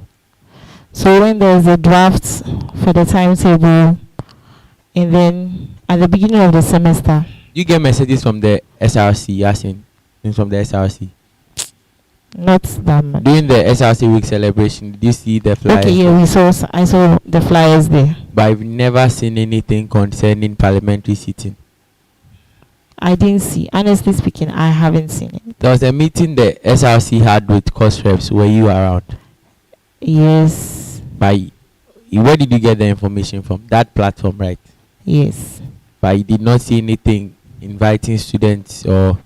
So when there's a draft for the timetable, and then at the beginning of the semester, You get messages from the SRC, asking from the SRC. not that much. During the SRC week celebration, did you see the flyers? Okay, yeah, I saw the flyers there. But I've never seen anything concerning parliamentary sitting. I didn't see. Honestly speaking, I haven't seen it. There was a meeting the SRC had with course reps. Were you around? Yes. Where did you get the information from? That platform, right? Yes. But you did not see anything inviting students or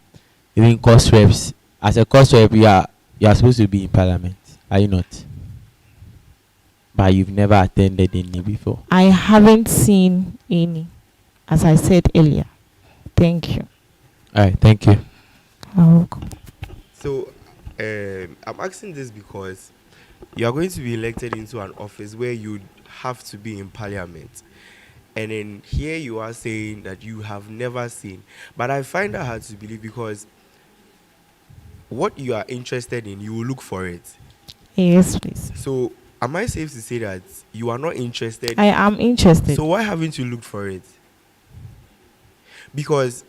even course reps. As a course rep, you are supposed to be in parliament, are you not? But you've never attended any before. I haven't seen any, as I said earlier. Thank you. All right, thank you. Welcome. So, I'm asking this because you are going to be elected into an office where you have to be in parliament. And then here you are saying that you have never seen. But I find that hard to believe because what you are interested in, you will look for it. Yes, please. So, am I safe to say that you are not interested? I am interested. So, why haven't you looked for it? Because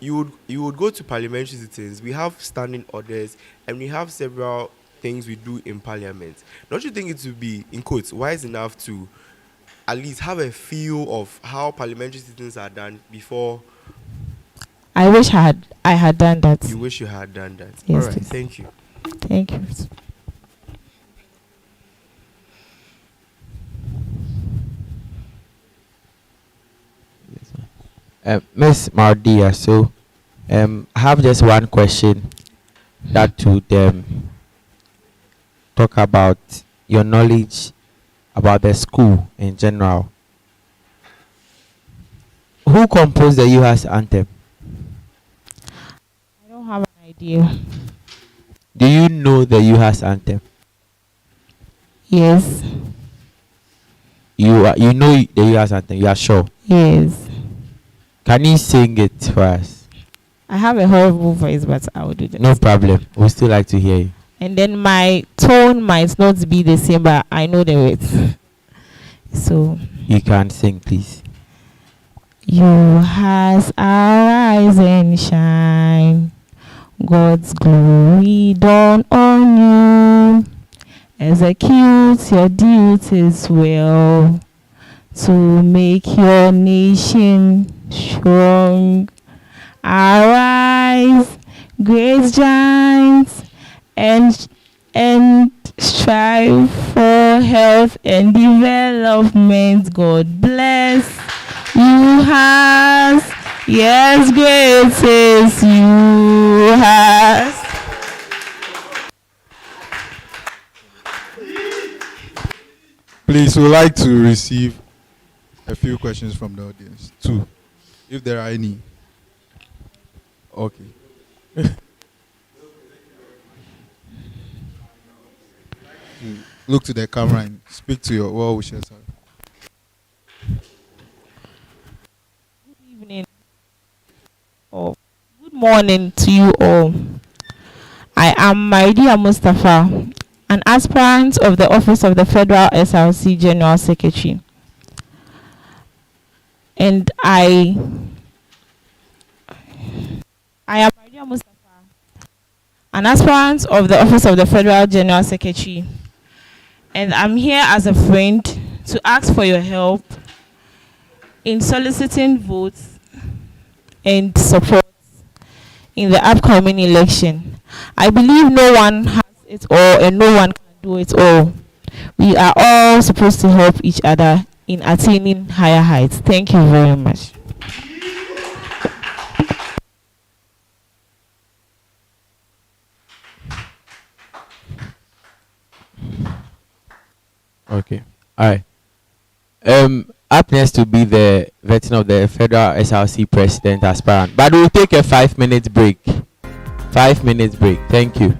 you would go to parliamentary sittings. We have standing orders, and we have several things we do in parliament. Don't you think it would be, in quotes, wise enough to at least have a feel of how parliamentary sittings are done before? I wish I had done that. You wish you had done that. Yes, all right, please. thank you. Thank you. Miss Mardia, so I have just one question that would talk about your knowledge about the school in general. Who composed the U.S. anthem? I don't have an idea. Do you know the U.S. anthem? Yes. You know the U.S. anthem. You are sure? Yes. Can you sing it for us? I have a horrible voice, but I will do that. No problem. We still like to hear you. And then my tone might not be the same, but I know the words. So You can sing, please. you has arise and shine, God's glory dawn on you. Execute your duties well to make your nation strong. Arise, great giants, and strive for health and development. God bless you has, yes, great is you has. Please, we would like to receive a few questions from the audience. 2, if there are any. Okay. Look to the camera and speak to your well wishers. morning to you all. I am Maridia Mustafa, an aspirant of the office of the Federal SRC General Secretary. And I am Maridia Mustafa, an aspirant of the office of the Federal General Secretary. And I'm here as a friend to ask for your help in soliciting votes and support in the upcoming election. I believe no one has it all and no one can do it all. We are all supposed to help each other in attaining higher heights. Thank you very much. Okay. All right. Up next to be the vetting of the Federal SRC President aspirant, but we'll take a 5-minute break. 5 minutes break. Thank you.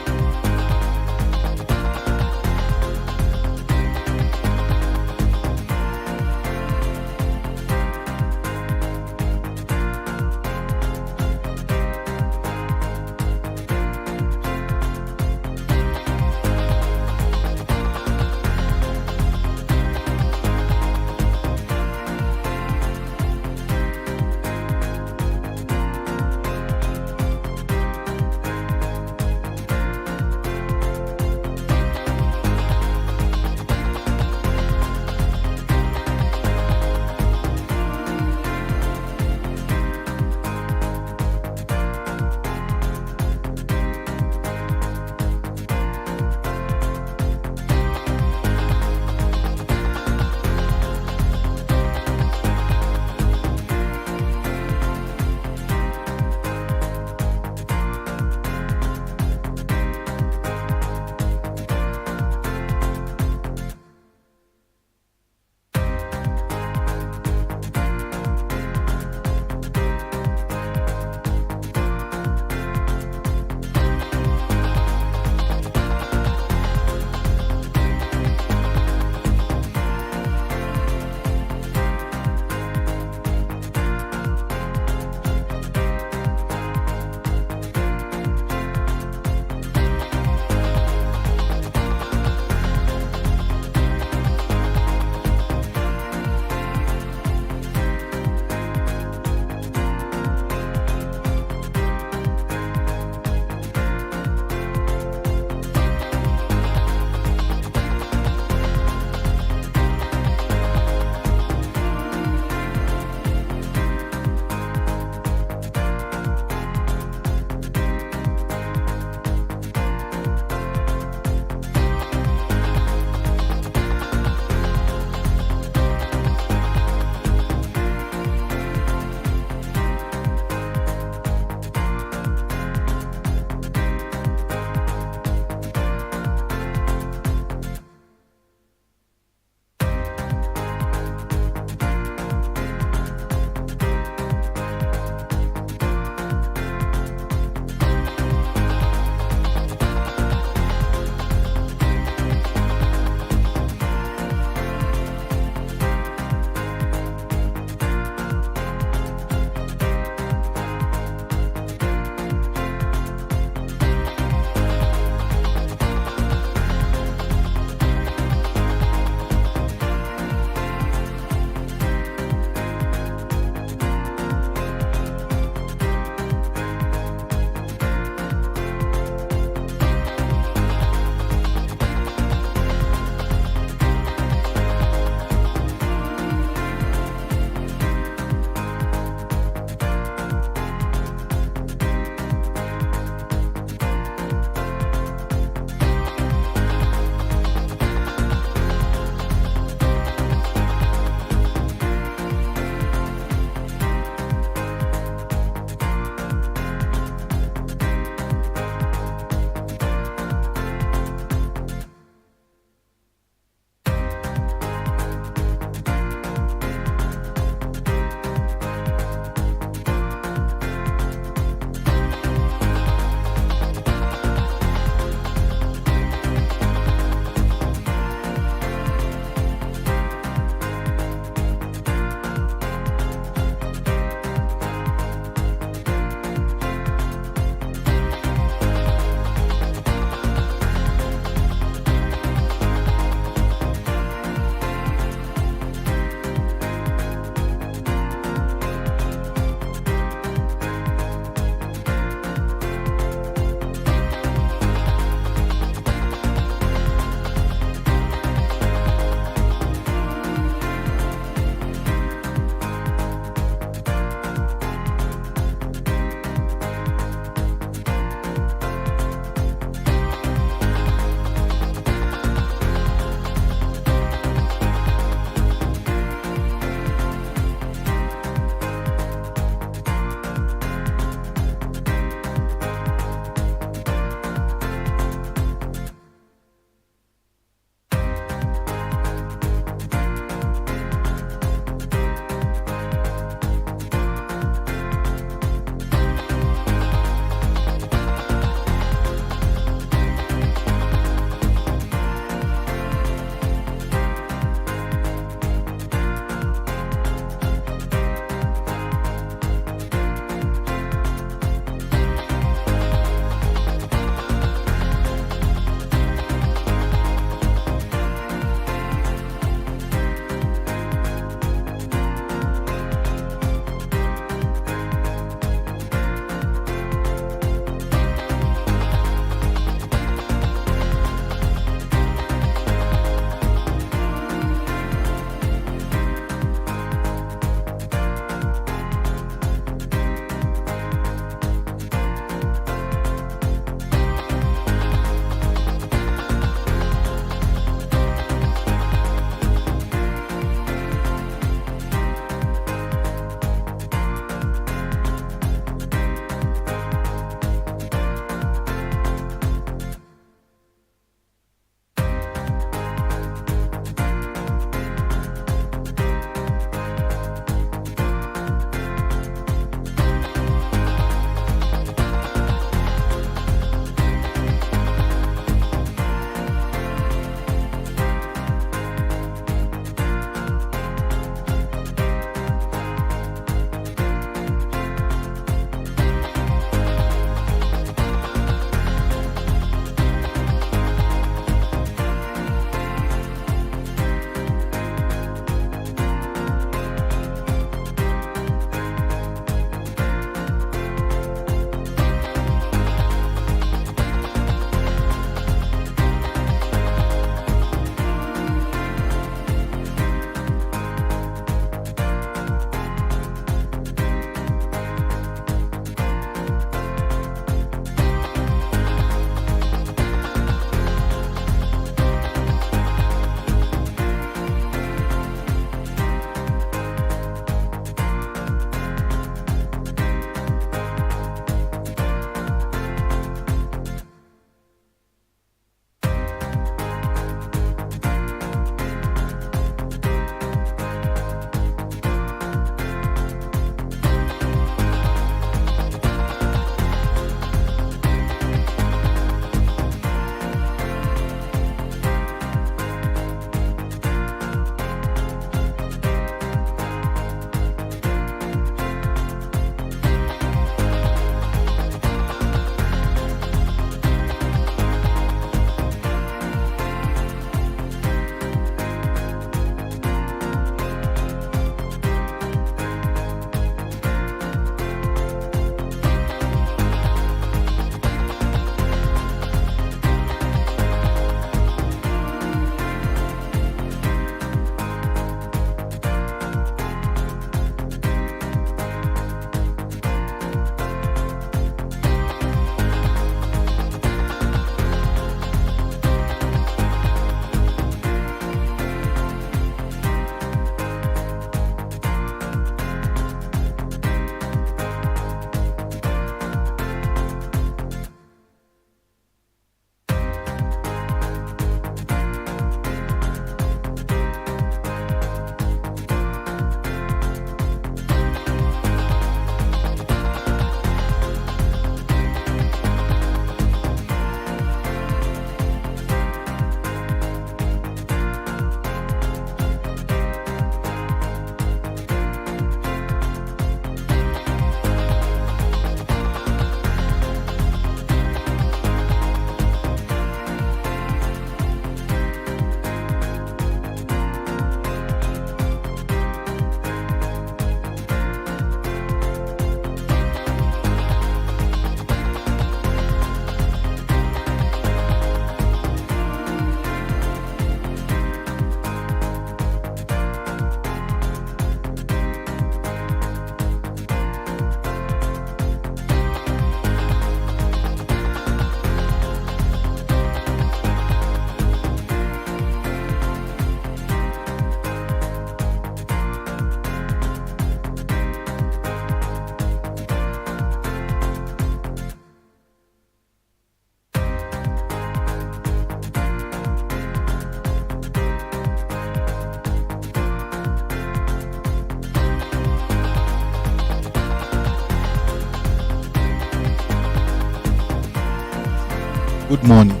Good morning.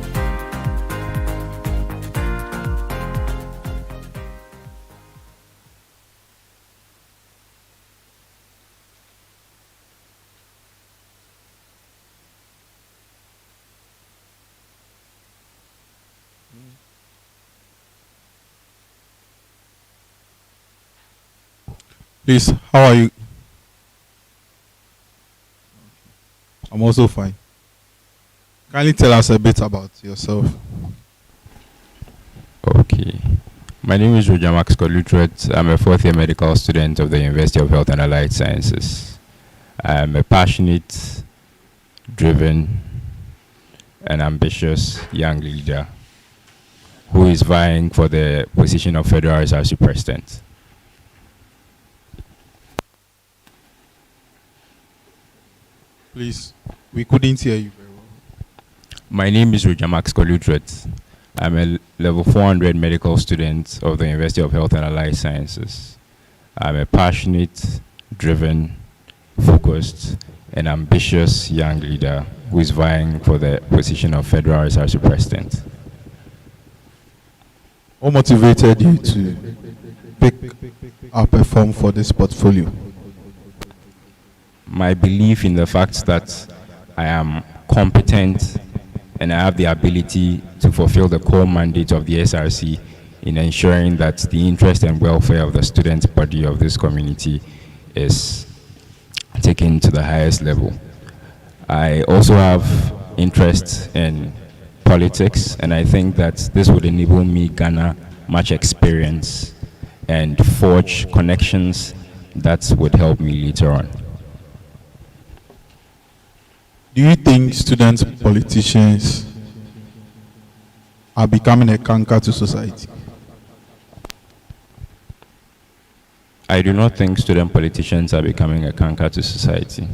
Please, how are you? I'm also fine. Kindly tell us a bit about yourself. Okay. My name is Roger Max Kolutret. I'm a fourth year medical student of the University of Health and Allied Sciences. I'm a passionate, driven, and ambitious young leader who is vying for the position of Federal SRC President. Please, we couldn't hear you very well. My name is Roger Max Kolutret. I'm a level 400 medical student of the University of Health and Allied Sciences. I'm a passionate, driven, focused, and ambitious young leader who is vying for the position of Federal SRC President. What motivated you to pick up a form for this portfolio? My belief in the fact that I am competent and I have the ability to fulfill the core mandate of the SRC in ensuring that the interest and welfare of the student body of this community is taken to the highest level. I also have interest in politics, and I think that this would enable me garner much experience and forge connections that would help me later on. Do you think student politicians are becoming a canker to society? I do not think student politicians are becoming a canker to society.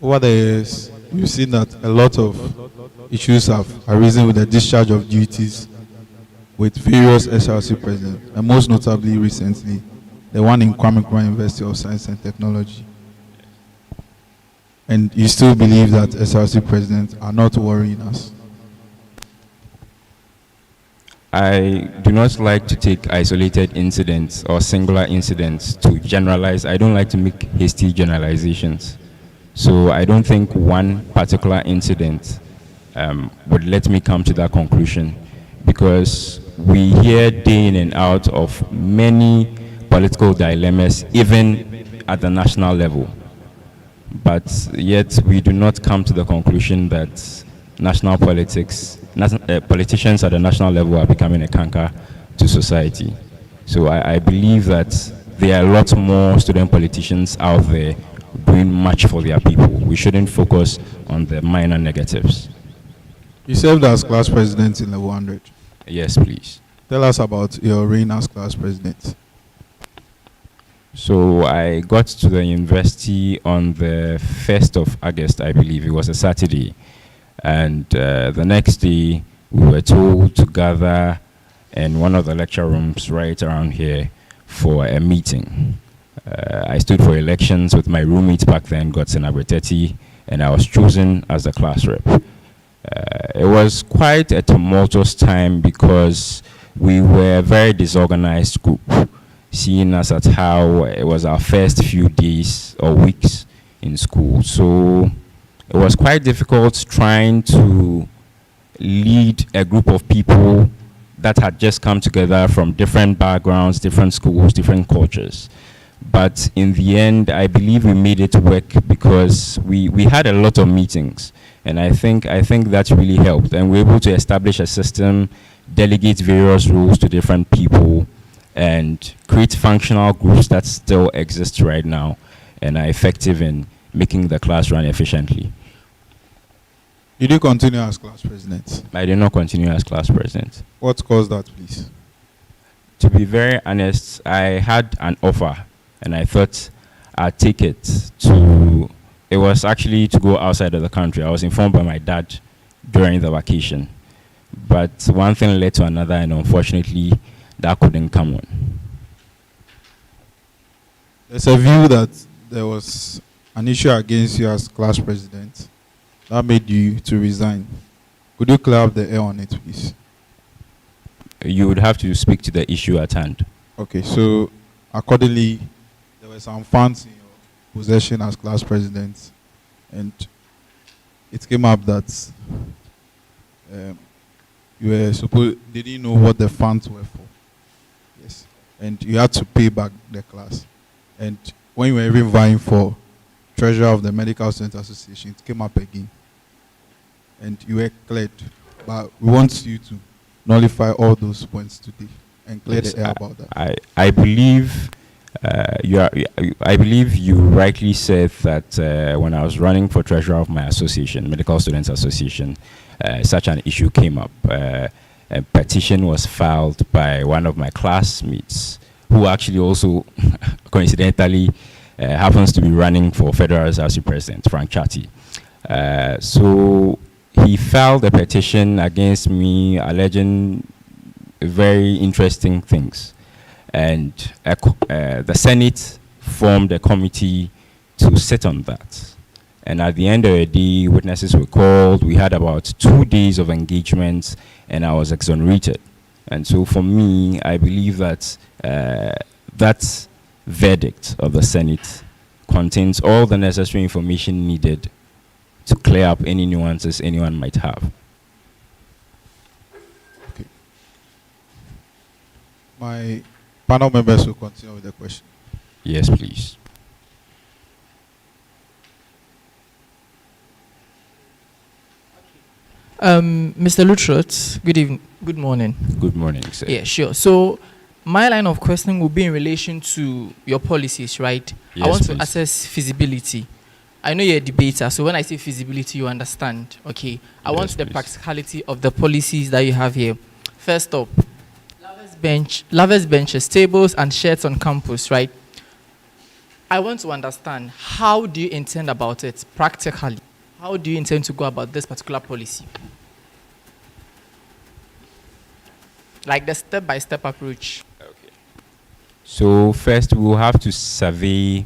Over the years, we've seen that a lot of issues have arisen with the discharge of duties with various SRC presidents, and most notably recently, the one in Kwame Nkrumah University of Science and Technology. And you still believe that SRC presidents are not worrying us? I do not like to take isolated incidents or singular incidents to generalize. I don't like to make hasty generalizations. So I don't think one particular incident would let me come to that conclusion, because we hear day in and out of many political dilemmas, even at the national level. But yet we do not come to the conclusion that national politics, politicians at the national level are becoming a canker to society. So I believe that there are a lot more student politicians out there doing much for their people. We shouldn't focus on the minor negatives. You served as class president in level 100. Yes, please. Tell us about your reign as class president. So I got to the university on the 1st of August, I believe. It was a Saturday. And the next day, we were told to gather in one of the lecture rooms right around here for a meeting. I stood for elections with my roommate back then, Godson Abreteti, and I was chosen as the class rep. It was quite a tumultuous time because we were a very disorganized group, seeing us at how it was our first few days or weeks in school. So it was quite difficult trying to lead a group of people that had just come together from different backgrounds, different schools, different cultures. But in the end, I believe we made it work because we had a lot of meetings. And I think that really helped. And we were able to establish a system, delegate various roles to different people, and create functional groups that still exist right now and are effective in making the class run efficiently. Did you continue as class president? I did not continue as class president. What caused that, please? To be very honest, I had an offer and I thought I'd take it to, it was actually to go outside of the country. I was informed by my dad during the vacation. But one thing led to another, and unfortunately, that couldn't come on. There's a view that there was an issue against you as class president that made you to resign. Could you clear up the air on it, please? You would have to speak to the issue at hand. Okay, so accordingly, there were some funds in your possession as class president, and it came up that you were supposed didn't know what the funds were for. Yes, and you had to pay back the class. And when you were even vying for treasurer of the Medical Students Association, it came up again, and you were cleared. But we want you to nullify all those points today and clear Yes, the air about that. I believe I believe you rightly said that when I was running for treasurer of my association, Medical Students Association, such an issue came up. A petition was filed by one of my classmates, who actually also coincidentally happens to be running for Federal SRC President, Frank Chati. So he filed a petition against me alleging very interesting things. And the Senate formed a committee to sit on that. And at the end of the day, witnesses were called. We had about 2 days of engagement, and I was exonerated. And so for me, I believe that that verdict of the Senate contains all the necessary information needed to clear up any nuances anyone might have. Okay. My panel members will continue with the question. Yes, please. Mr. Lutrot, good evening. Good morning. Good morning, sir. Yeah, sure. So my line of questioning will be in relation to your policies, right? Yes, I want please. to assess feasibility. I know you're a debater, so when I say feasibility, you understand. Okay. I want Yes, the please. practicality of the policies that you have here. First up, lovers benches, tables, and shirts on campus, right? I want to understand, how do you intend about it practically? How do you intend to go about this particular policy? Like the step-by-step approach. So first, we will have to survey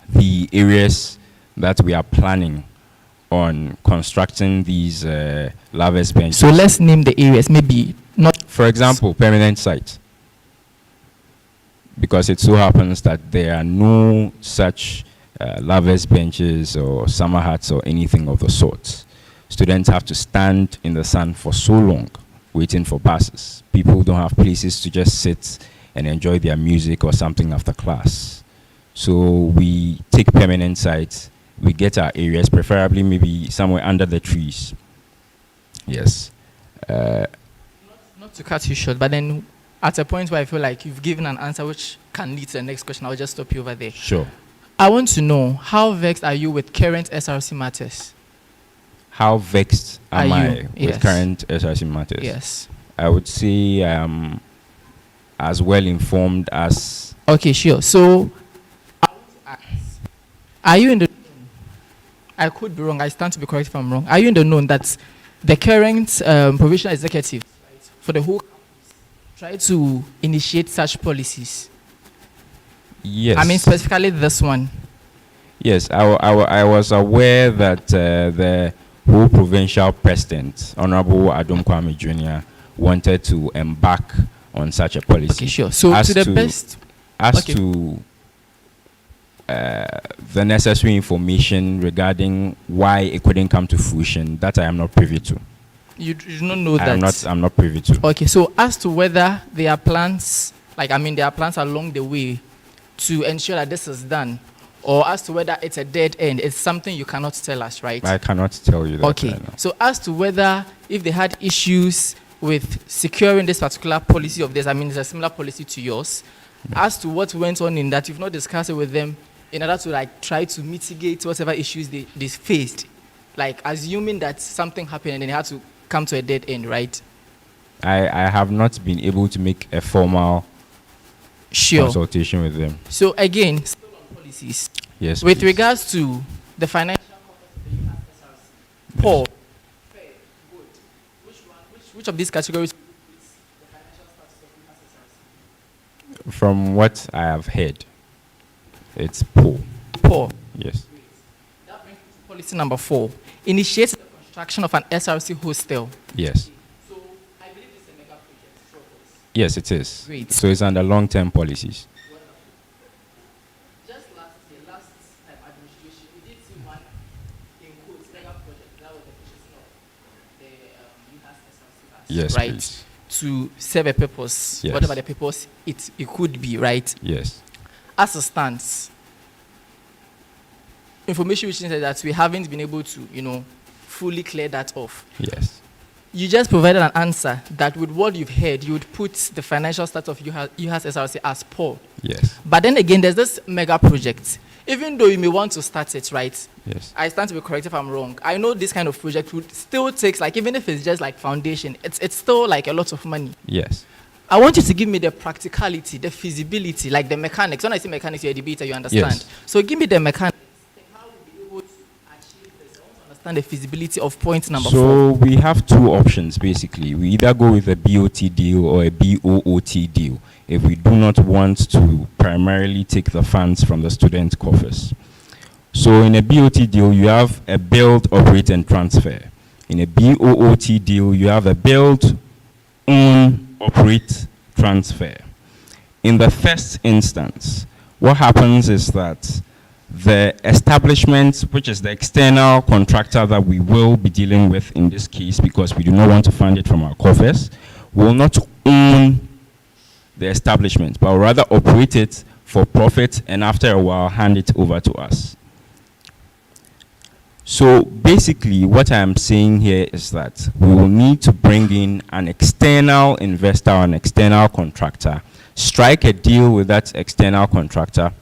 the areas that we are planning on constructing these lovers benches. So let's name the areas, maybe not. For example, permanent site. Because it so happens that there are no such lovers benches or summer huts or anything of the sort. Students have to stand in the sun for so long waiting for buses. People don't have places to just sit and enjoy their music or something after class. So we take permanent sites, we get our areas, preferably maybe somewhere under the trees. Yes. Not to cut you short, but then at a point where I feel like you've given an answer which can lead to the next question, I'll just stop you over there. Sure. I want to know, how vexed are you with current SRC matters? How vexed am Are I you? with Yes. current SRC matters? Yes. I would say I am as well informed as. Okay, sure. So, I want to ask, are you in the known? I could be wrong. I stand to be correct if I'm wrong. Are you in the known that the current provisional executive, right, for the whole campus, try to initiate such policies? Yes. I mean, specifically this one. Yes, I was aware that the whole provincial president, Honorable Adom Kwame Jr., wanted to embark on such a policy. Okay, sure. So, As to the best. As Okay. to the necessary information regarding why it couldn't come to fruition, that I am not privy to. You do not know that. I'm not privy to. Okay, so as to whether there are plans, there are plans along the way to ensure that this is done, or as to whether it's a dead end, it's something you cannot tell us, right? I cannot tell you that. Okay, right now. so as to whether if they had issues with securing this particular policy of this, it's a similar policy to yours, as to what went on in that, you've not discussed it with them in order to try to mitigate whatever issues they faced, assuming that something happened and then they had to come to a dead end, right? I have not been able to make a formal consultation with them. So again, still on policies. Yes. With please. regards to the financial poor, fair, good, which of these categories? From what I have heard, it's poor. Poor. Yes. That brings me to policy number 4. Initiate the construction construction of an SRC hostel. Yes. So I believe it's a mega project. True of us. Yes, it is. Great. So it's under long-term policies. Just last year, last administration, we did see one in quotes mega project. That was the purchasing of the UHAS SRC. Yes, right? please. To serve a purpose, Yes. whatever the purpose it could be, right? Yes. As it stands, information which says that we haven't been able to, fully clear that off. Yes. You just provided an answer that with what you've heard, you would put the financial status of UHAS SRC as poor. Yes. But then again, there's this mega project. Even though you may want to start it, right? Yes. I stand to be correct if I'm wrong. I know this kind of project would still takes, like, even if it's just like foundation, it's still like a lot of money. Yes. I want you to give me the practicality, the feasibility, like the mechanics. When I say mechanics, you're a debater, you understand. Yes. So give me the mechanics. How will be able to achieve this? I want to understand the feasibility of point number 4. So we have two options basically. We either go with a BOT deal or a BOOT deal if we do not want to primarily take the funds from the student coffers. So in a BOT deal, you have a build, operate, and transfer. In a BOOT deal, you have a build, own, operate, transfer. In the first instance, what happens is that the establishment, which is the external contractor that we will be dealing with in this case, because we do not want to fund it from our coffers, will not own the establishment, but will rather operate it for profit and after a while hand it over to us. So basically what I am saying here is that we will need to bring in an external investor or an external contractor, strike a deal with that external contractor,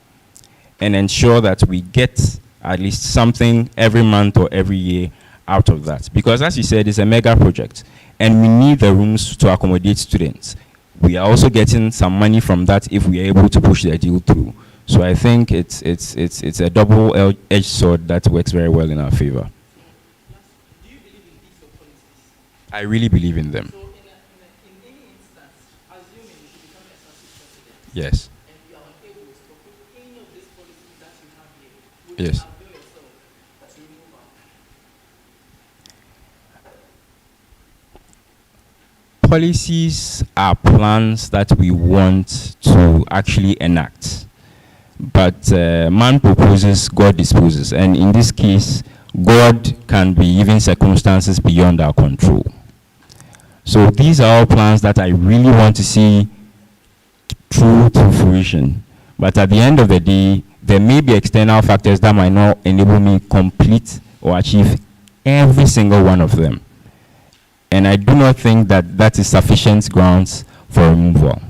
and ensure that we get at least something every month or every year out of that. Because as you said, it's a mega project and we need the rooms to accommodate students. We are also getting some money from that if we are able to push the deal through. So I think it's a double-edged sword that works very well in our favor. I really believe in them. Yes. Yes. Policies are plans that we want to actually enact. But man proposes, God disposes. And in this case, God can be even circumstances beyond our control. So these are all plans that I really want to see through to fruition. But at the end of the day, there may be external factors that might not enable me complete or achieve every single one of them. And I do not think that that is sufficient grounds for removal.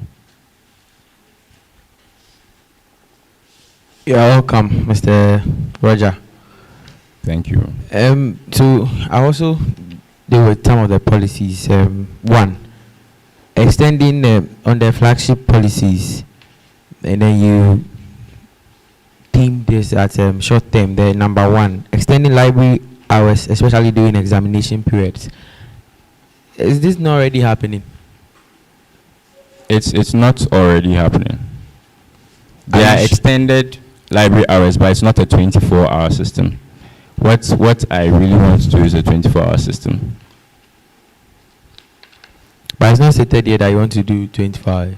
You're welcome, Mr. Roger. Thank you. So I also deal with some of the policies. One, extending on the flagship policies, and then you deem this at short term. The number 1, extending library hours, especially during examination periods. Is this not already happening? It's not already happening. They are extended library hours, but it's not a 24-hour system. What I really want to do is a 24-hour system. But it's not stated yet that you want to do 24 hours.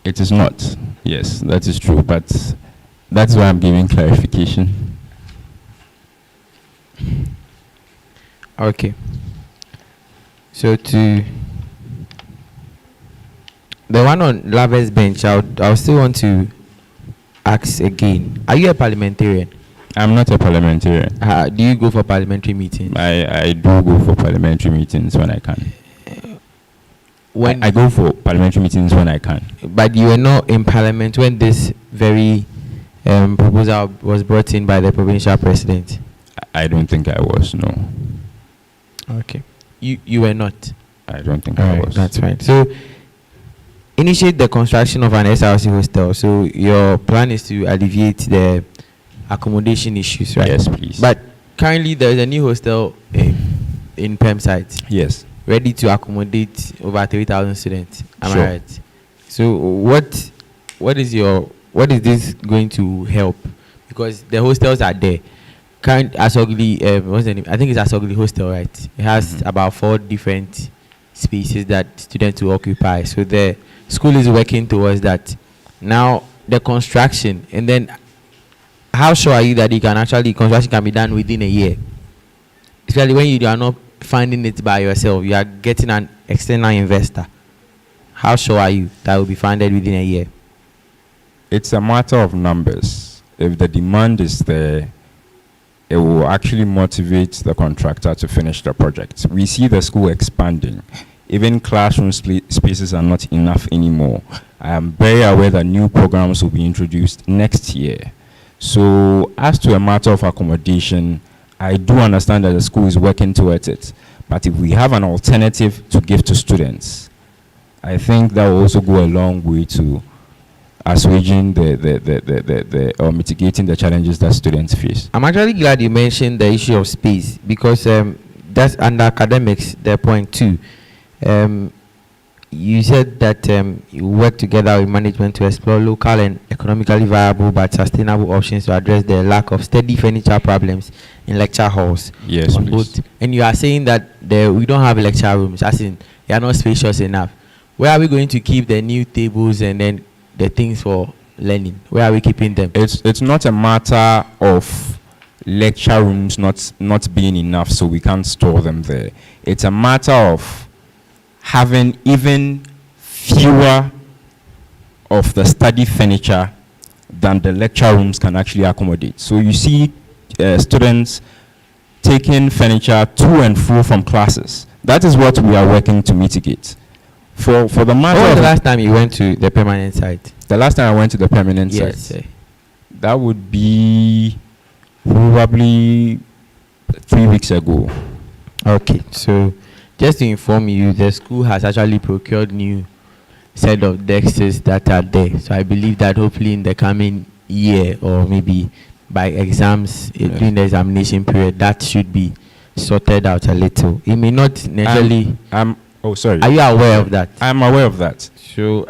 It is not. Yes, that is true. But that's why I'm giving clarification. Okay. So to the one on Laver's bench, I still want to ask again. Are you a parliamentarian? I'm not a parliamentarian. Do you go for parliamentary meetings? I do go for parliamentary meetings when I can. When I go for parliamentary meetings when I can. But you were not in parliament when this very proposal was brought in by the provincial president? I don't think I was, no. Okay. You were not? I don't think I was. That's right. So, initiate the construction of an SRC hostel. So, your plan is to alleviate the accommodation issues, right? Yes, please. But currently, there is a new hostel in Pem site. Yes. Ready to accommodate over 3,000 students. Am Sure. I right? So, what is this going to help? Because the hostels are there. Current Asogli, what's the name? I think it's Asogli Hostel, right? It has about 4 different spaces that students will occupy. So the school is working towards that. Now the construction, and then how sure are you that construction can be done within a year? Especially when you are not finding it by yourself, you are getting an external investor. How sure are you that will be funded within a year? It's a matter of numbers. If the demand is there, it will actually motivate the contractor to finish the project. We see the school expanding. Even classroom spaces are not enough anymore. I am very aware that new programs will be introduced next year. So as to a matter of accommodation, I do understand that the school is working towards it. But if we have an alternative to give to students, I think that will also go a long way to assuaging or mitigating the challenges that students face. I'm actually glad you mentioned the issue of space, because that's under academics, the point too. You said that you work together with management to explore local and economically viable but sustainable options to address the lack of steady furniture problems in lecture halls. Yes, please. And you are saying that we don't have lecture rooms, as in they are not spacious enough. Where are we going to keep the new tables and then the things for learning? Where are we keeping them? It's not a matter of lecture rooms not being enough so we can't store them there. It's a matter of having even fewer of the study furniture than the lecture rooms can actually accommodate. So you see students taking furniture to and fro from classes. That is what we are working to mitigate. For the matter When was the last time you went to the permanent site? The last time I went to the permanent site? Yes. That would be probably 3 weeks ago. Okay, so just to inform you, the school has actually procured new set of desks that are there. So I believe that hopefully in the coming year, or maybe by exams, during the examination period, that should be sorted out a little. It may not necessarily... Oh, sorry. Are you aware of that? I'm aware of that. So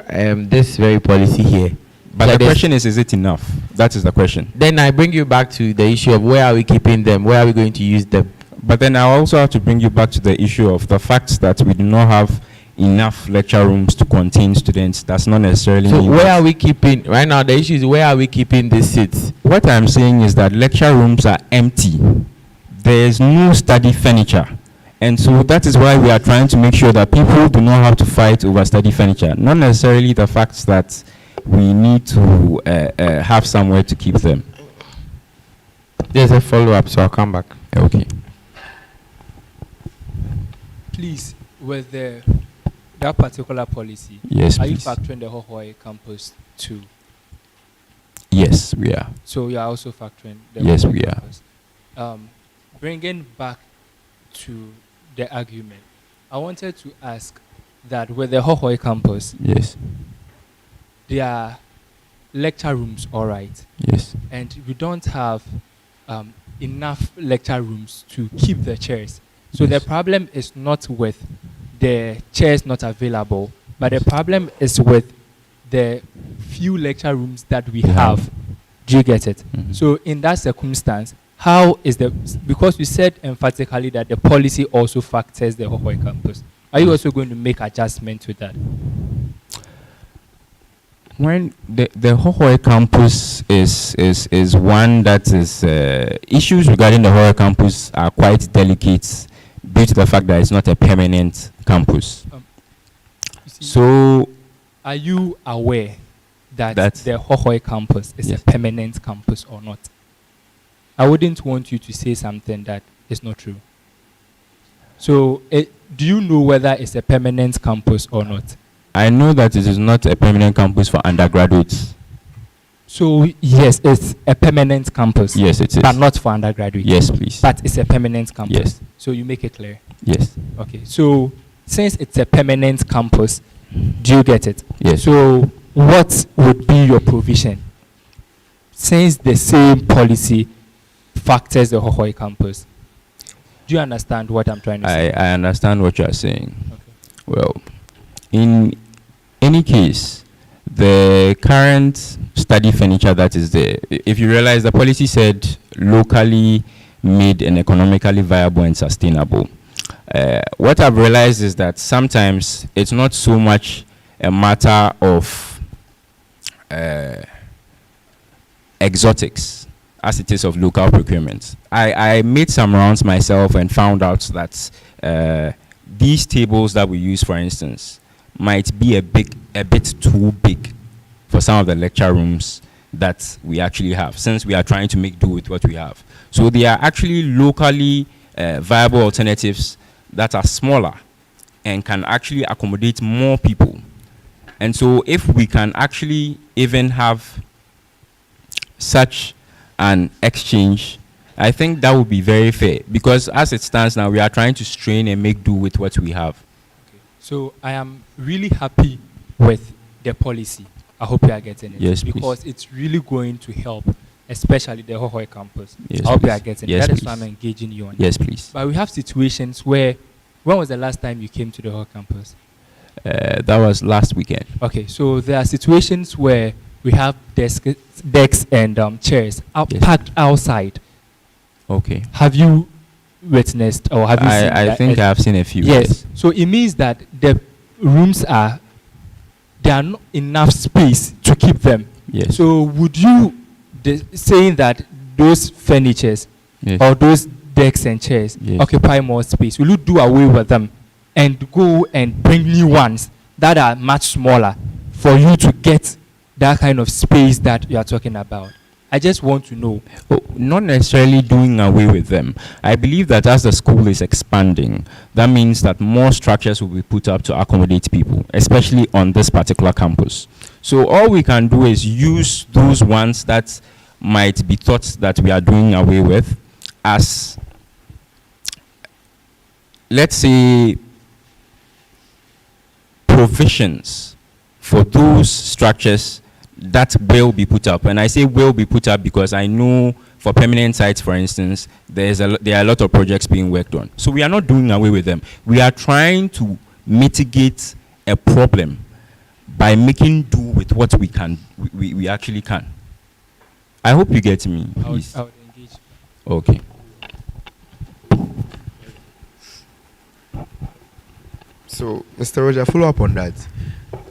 this very policy here. But the question is it enough? That is the question. Then I bring you back to the issue of where are we keeping them? Where are we going to use them? But then I also have to bring you back to the issue of the fact that we do not have enough lecture rooms to contain students. That's not necessarily... So where are we keeping... Right now, the issue is where are we keeping these seats? What I'm saying is that lecture rooms are empty. There is no study furniture. And so that is why we are trying to make sure that people do not have to fight over study furniture. Not necessarily the fact that we need to have somewhere to keep them. There's a follow-up, so I'll come back. Okay. Please, with that particular policy, yes, are please. you factoring the Hohoi campus too? Yes, we are. So you are also factoring the Yes, Hohoi we campus. Bringing back to the argument, I wanted to ask that with the Hohoi campus, yes, their lecture rooms, all right, yes, and we don't have enough lecture rooms to keep the chairs. So yes. the problem is not with the chairs not available, but the problem is with the few lecture rooms that we have. Do you get it? Mm-hmm. So in that circumstance, how is because you said emphatically that the policy also factors the Hohoi campus. Are you also going to make adjustment to that? When the Hohoi campus is one that is issues regarding the Hohoi campus are quite delicate due to the fact that it's not a permanent campus. So, are you aware that the Hohoi campus is a permanent campus or not? I wouldn't want you to say something that is not true. So, do you know whether it's a permanent campus or not? I know that it is not a permanent campus for undergraduates. So, yes, it's a permanent campus. Yes, it is. But not for undergraduates. Yes, please. But it's a permanent campus. Yes. So, you make it clear. Yes. Okay. So, since it's a permanent campus, do you get it? Yes. So, what would be your provision? Since the same policy factors the Hohoi campus. Do you understand what I'm trying to say? I understand what you are saying. Okay. Well, in any case, The current study furniture that is there, if you realize the policy said locally made and economically viable and sustainable. What I've realized is that sometimes it's not so much a matter of exotics as it is of local procurement. I made some rounds myself and found out that these tables that we use, for instance, might be a bit too big for some of the lecture rooms that we actually have, since we are trying to make do with what we have. So they are actually locally viable alternatives that are smaller and can actually accommodate more people. And so if we can actually even have such an exchange, I think that would be very fair, because as it stands now, we are trying to strain and make do with what we have. So I am really happy with the policy. I hope you are getting it. Yes, because please. it's really going to help, especially the Hohoi campus. Yes, I hope you please. are getting it. Yes, That is please. why I'm engaging you on it. Yes, please. But we have situations where, when was the last time you came to the Hohoi campus? That was last weekend. Okay, so there are situations where we have desks and chairs packed outside. Okay. Have you witnessed or have you seen I that? think I have seen a few. Yes. So it means that the rooms there are not enough space to keep them. Yes. So would you saying that those furnitures or those desks and chairs occupy more space, will you do away with them and go and bring new ones that are much smaller for you to get that kind of space that you are talking about? I just want to know. Oh, not necessarily doing away with them. I believe that as the school is expanding, that means that more structures will be put up to accommodate people, especially on this particular campus. So all we can do is use those ones that might be thought that we are doing away with as, let's say, provisions for those structures that will be put up. And I say will be put up because I know for permanent sites, for instance, there are a lot of projects being worked on. So we are not doing away with them. We are trying to mitigate a problem by making do with what we can, we actually can. I hope you get me. Please. I would engage. Okay. So, Mr. Roger, follow up on that.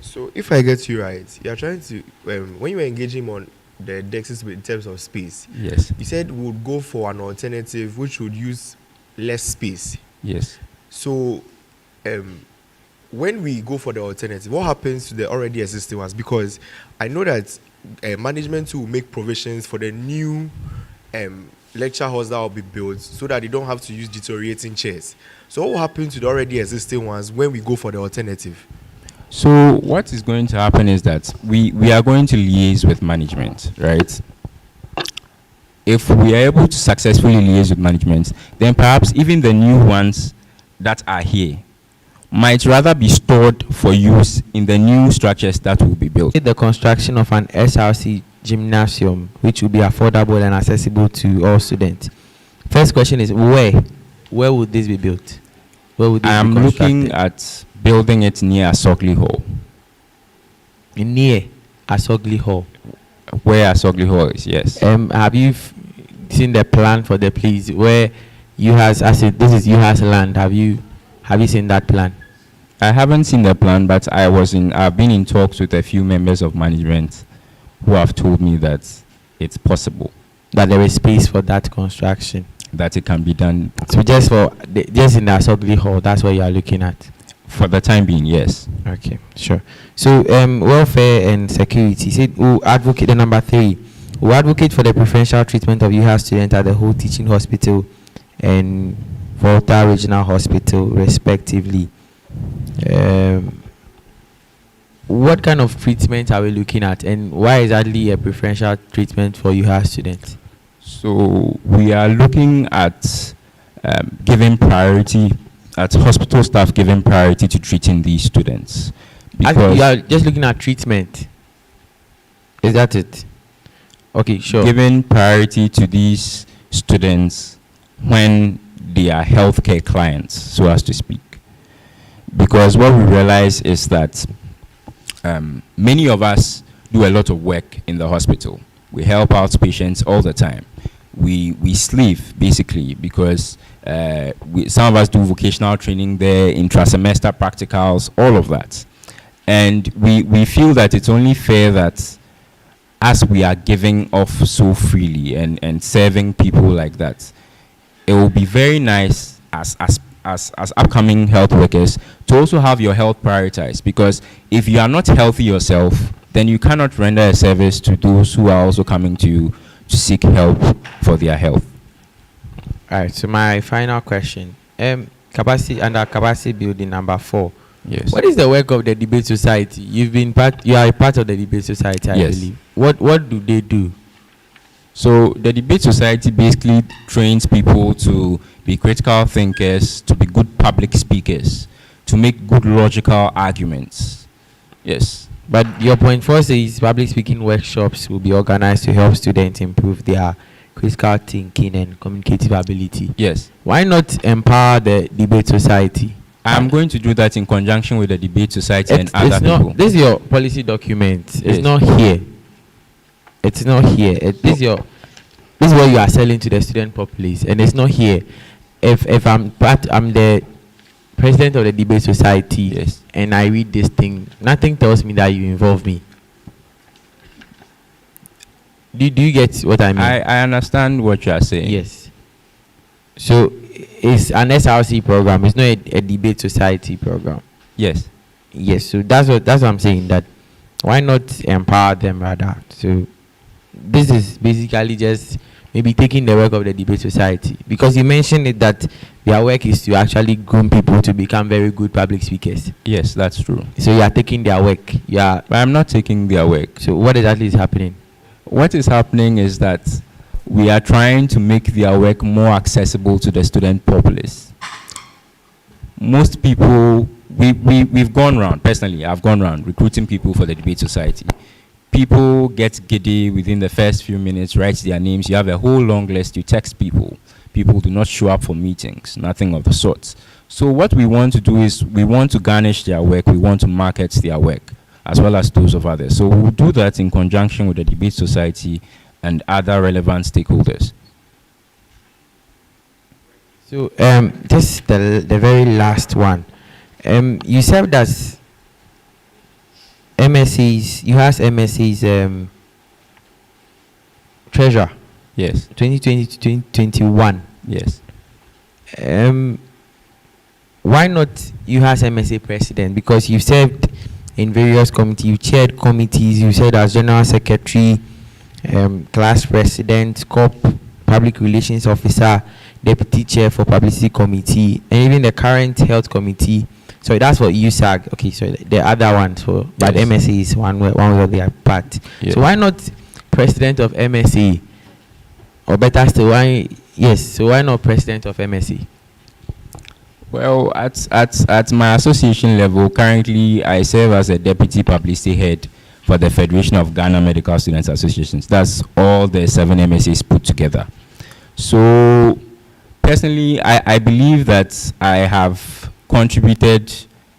So, if I get you right, you are trying to, when you were engaging on the dexes in terms of space, yes, you said we would go for an alternative which would use less space. Yes. So, when we go for the alternative, what happens to the already existing ones? Because I know that management will make provisions for the new lecture halls that will be built so that they don't have to use deteriorating chairs. So what will happen to the already existing ones when we go for the alternative? So what is going to happen is that we are going to liaise with management, right? If we are able to successfully liaise with management, then perhaps even the new ones that are here might rather be stored for use in the new structures that will be built. The construction of an SRC gymnasium, which will be affordable and accessible to all students. First question is where would this be built? Where would this I am be looking at building it near Asogli Hall. Near Asogli Hall? Where Asogli Hall is, yes. Have you seen the plan for the place where you has, as in, this is you has land? Have you seen that plan? I haven't seen the plan, but I've been in talks with a few members of management who have told me that it's possible. That there is space for that construction? That it can be done. So just in the Asogli Hall, that's what you are looking at? For the time being, yes. Okay, sure. So welfare and security. Said we'll advocate the number 3. We'll advocate for the preferential treatment of UHA students at the whole teaching hospital and Volta Regional Hospital, respectively. What kind of treatment are we looking at, and why exactly a preferential treatment for UHA students? So we are looking at giving priority, at hospital staff giving priority to treating these students. You are just looking at treatment. Is that it? Okay, sure. Giving priority to these students when they are healthcare clients, so as to speak. Because what we realize is that many of us do a lot of work in the hospital. We help out patients all the time. We sleeve basically because some of us do vocational training there, intra-semester practicals, all of that. And we feel that it's only fair that as we are giving off so freely and serving people like that, it will be very nice as upcoming health workers to also have your health prioritized, because if you are not healthy yourself, then you cannot render a service to those who are also coming to you to seek help for their health. All right, so my final question. Capacity under capacity building number 4. Yes. What is the work of the debate society? You are a part of the debate society, I Yes. believe. What do they do? So the debate society basically trains people to be critical thinkers, to be good public speakers, to make good logical arguments. Yes. But your point 4 says public speaking workshops will be organized to help students improve their critical thinking and communicative ability. Yes. Why not empower the debate society? I'm going to do that in conjunction with the debate society and other people. This is your policy document. It's Yes. not here. It's not here. This is what you are selling to the student populace, and it's not here. If I'm the president of the debate society, yes, and I read this thing, nothing tells me that you involve me. Do you get what I mean? I understand what you are saying. Yes. So it's an SRC program. It's not a debate society program. Yes. Yes. So that's what I'm saying. That why not empower them rather? So this is basically just maybe taking the work of the debate society, because you mentioned it that their work is to actually groom people to become very good public speakers. Yes, that's true. So you are taking their work. But I'm not taking their work. So what exactly is happening? What is happening is that we are trying to make their work more accessible to the student populace. Most people, we've gone around, personally, I've gone around recruiting people for the debate society. People get giddy within the first few minutes, write their names. You have a whole long list, you text people. People do not show up for meetings, nothing of the sort. So what we want to do is we want to garnish their work, we want to market their work, as well as those of others. So we'll do that in conjunction with the debate society and other relevant stakeholders. So this is the very last one. You said that MSCs, you have MSCs treasurer. Yes. 2020 to 2021. Yes. Why not you as MSA president? Because you served in various committees, you chaired committees, you served as general secretary, class president, COP, public relations officer, deputy chair for publicity committee, and even the current health committee. So that's for USAG. Okay, so the other one, so but Yes. MSA is one of their part. Yes. So why not president of MSA? Or better still, so why not president of MSA? Well, at my association level, currently I serve as a deputy publicity head for the Federation of Ghana Medical Students Associations. That's all the 7 MSAs put together. So personally, I believe that I have contributed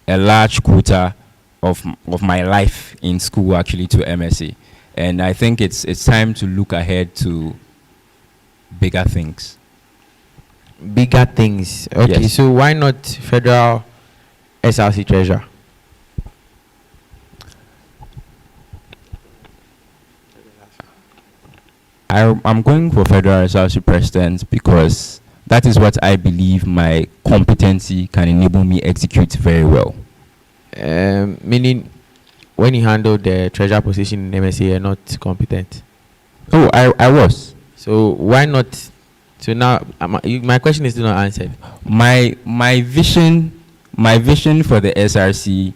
a large quota of my life in school actually to MSA. And I think it's time to look ahead to bigger things. Bigger things. Okay, Yes. so why not federal SRC treasurer? I'm going for federal SRC president because that is what I believe my competency can enable me execute very well. Meaning, when you handled the treasurer position in MSA, you're not competent. Oh, I was. So why not? So now my question is still not answered. My vision for the SRC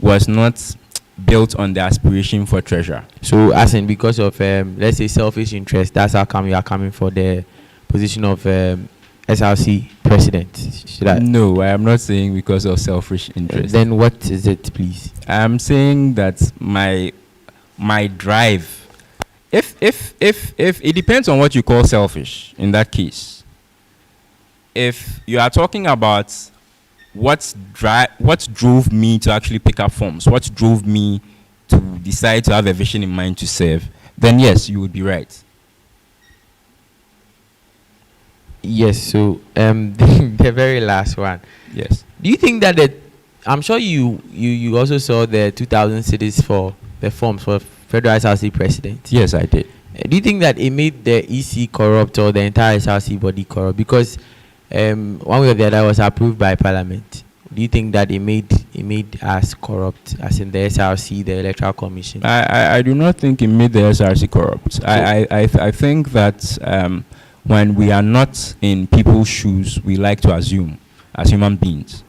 was not built on the aspiration for treasurer. So as in because of let's say selfish interest, that's how come you are coming for the position of SRC president? No, I am not saying because of selfish interest. Then what is it, please? I'm saying that my drive. If it depends on what you call selfish in that case. If you are talking about what drove me to actually pick up forms, what drove me to decide to have a vision in mind to serve, then yes, you would be right. Yes. So the very last one. Yes. Do you think that I'm sure you also saw the 2,000 cities for the forms for federal SRC president. Yes, I did. Do you think that it made the EC corrupt or the entire SRC body corrupt? Because one way or the other was approved by Parliament. Do you think that it made us corrupt, as in the SRC, the Electoral Commission? I do not think it made the SRC corrupt. I think that when we are not in people's shoes, we like to assume as human beings,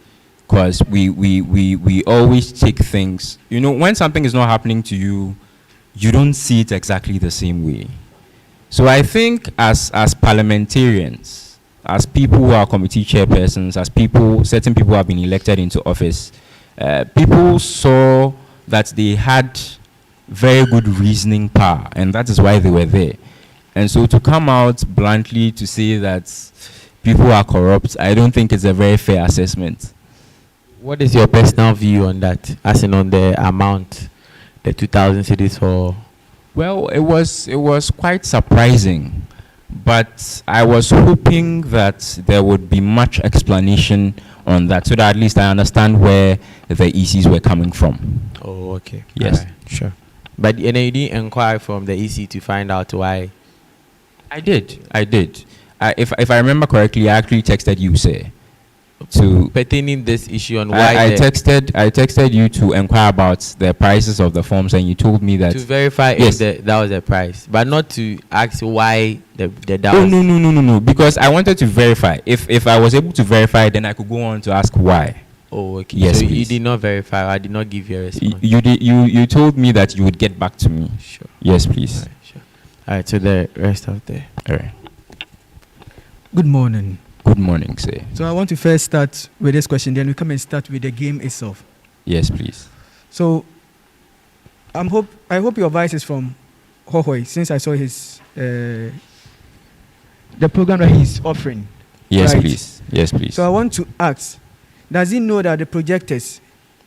because we always take things. You know, when something is not happening to you, you don't see it exactly the same way. So I think as parliamentarians, as people who are committee chairpersons, as certain people who have been elected into office, people saw that they had very good reasoning power, and that is why they were there. And so to come out bluntly to say that people are corrupt, I don't think it's a very fair assessment. What is your personal view on that, as in on the amount, the 2,000 cities for? Well, it was quite surprising, but I was hoping that there would be much explanation on that, so that at least I understand where the ECs were coming from. Oh, okay. Yes. Right, sure. But you didn't inquire from the EC to find out why? I did. If I remember correctly, I actually texted you, say, to pertaining this issue on why I texted you to inquire about the prices of the forms, and you told me that to verify yes, if that was the price, but not to ask why the that oh, was. no, because I wanted to verify. If I was able to verify, then I could go on to ask why. Oh, okay. Yes, so please. you did not verify. I did not give you a response. You told me that you would get back to me. Sure. Yes, please. All right, sure. All right. So the rest of the. All right. Good morning. Good morning, sir. So I want to first start with this question, then we come and start with the game itself. Yes, please. So I hope your advice is from Hohoi, since I saw his the program that he's offering. Yes, right? please. Yes, please. So I want to ask, does he know that the projectors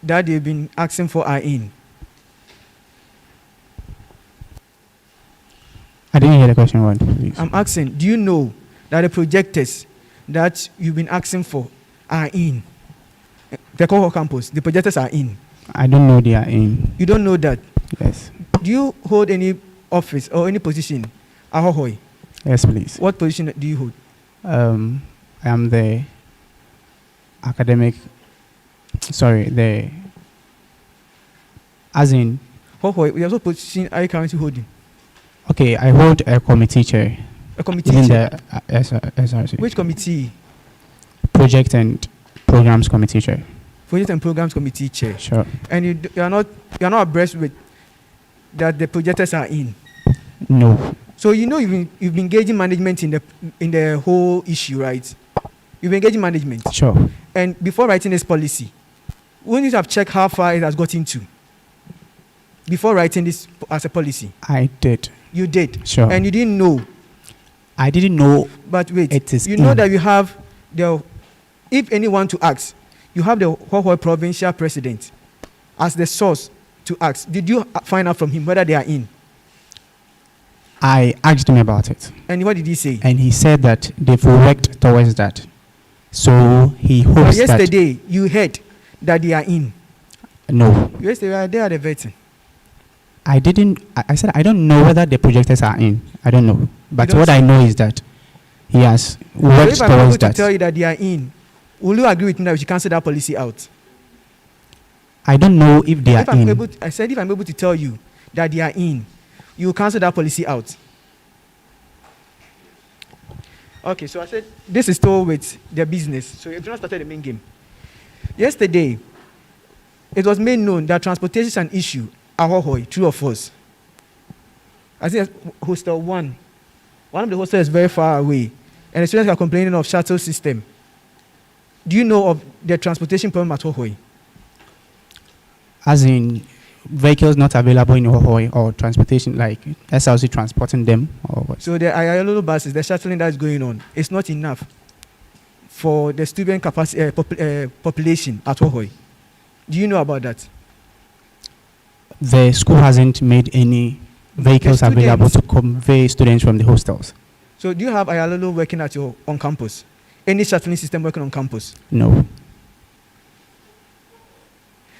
that they've been asking for are in? I didn't hear the question one, please. I'm asking, do you know that the projectors that you've been asking for are in? The Koho campus, the projectors are in. I don't know they are in. You don't know that? Yes. Do you hold any office or any position at Hohoi? Yes, please. What position do you hold? I am the academic. As in. Hohoi, what position are you currently holding? Okay, I hold a committee chair. A committee in chair? The SRC. Which committee? Project and Programs Committee chair. Project and Programs Committee chair. Sure. And you are not abreast with that the projectors are in. No. So you know you've been engaging management in the whole issue, right? You've been engaging management. Sure. And before writing this policy, wouldn't you have checked how far it has gotten to before writing this as a policy? I did. You did. Sure. And you didn't know. I didn't know. But wait, it is you know that you have if anyone to ask, you have the Hohoi provincial president as the source to ask. Did you find out from him whether they are in? I asked him about it. And what did he say? And he said that they've worked towards that. So he hopes but yesterday you heard that they are in. No. Yesterday they are the vetting. I didn't. I said I don't know whether the projectors are in. I don't know. But what I know is that he has worked so if I'm towards able that. to tell you that they are in, will you agree with me that we should cancel that policy out? I don't know if they are in. I said if I'm able to tell you that they are in, you will cancel that policy out. Okay, so I said this is still with the business. So you do not started the main game. Yesterday, it was made known that transportation is an issue at Hohoi, true or false? I think hostel 1. One of the hostels is very far away, and the students are complaining of shuttle system. Do you know of the transportation problem at Hohoi? As in vehicles not available in Hohoi or transportation, like SLC transporting them or what? So the Ayalolo buses, the shuttling that is going on, is not enough for the student capacity population at Hohoi. Do you know about that? the school hasn't made any vehicles available to convey students from the hostels. So do you have Ayalolo working at your on campus? Any shuttling system working on campus? No.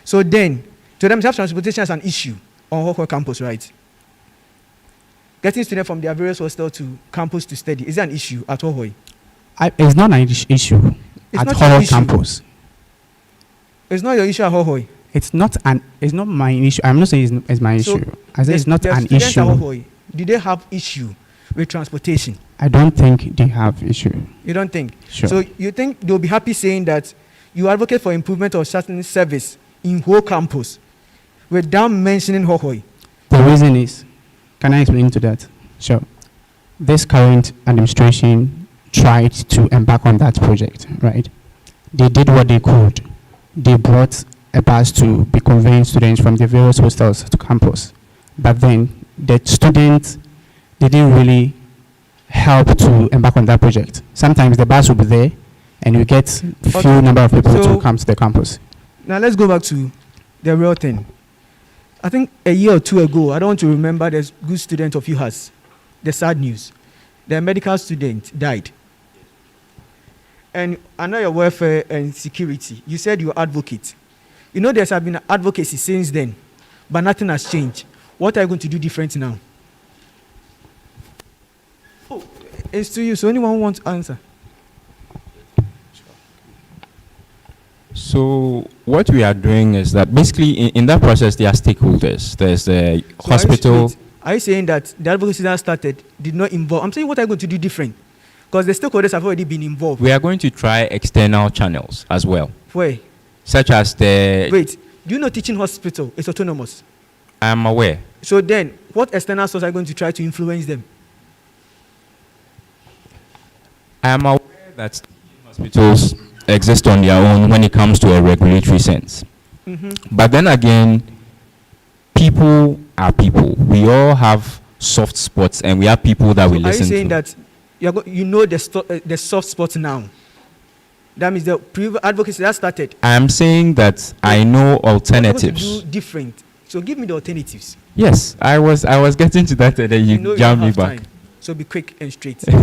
So then, to them, transportation as an issue on Hohoi campus, right? Getting students from their various hostels to campus to study, is that an issue at Hohoi? It's not an issue It's at not your Hohoi issue. campus. It's not your issue at Hohoi. It's not my issue. I'm not saying it's my So issue. I say it's not the an students issue. at Hohoi, do they have issue with transportation? I don't think they have issue. You don't think? Sure. So you think they'll be happy saying that you advocate for improvement of shuttling service in whole campus without mentioning Hohoi? The reason is, can I explain to that? Sure. This current administration tried to embark on that project, right? They did what they could. They brought a bus to be conveying students from the various hostels to campus. But then the students didn't really help to embark on that project. Sometimes the bus will be there and you get few number of people So- to come to the campus. Now let's go back to the real thing. I think a year or two ago, I don't want to remember, there's a good student of yours. The sad news. The medical student died. And I know your welfare and security. You said you're advocate. You know there's been advocacy since then, but nothing has changed. What are you going to do different now? Oh, it's to you. So anyone who wants to answer? So what we are doing is that basically in that process there are stakeholders. There's the So hospital. Are you saying that the advocacy that started did not involve? I'm saying what are you going to do different? Because the stakeholders have already been involved. We are going to try external channels as well, Where? such as the. Wait, do you know teaching hospital is autonomous? I am aware. So then, what external source are you going to try to influence them? I am aware that hospitals exist on their own when it comes to a regulatory sense. Mhm. But then again, people are people. We all have soft spots, and we have people that we Are you listen saying to. that you know the soft spot now? That means the advocacy that started. I am saying that I know What are you going to alternatives. do different? So give me the alternatives. Yes, I was getting to that, and then You you know you jammed don't me have back. time. So be quick and straight. You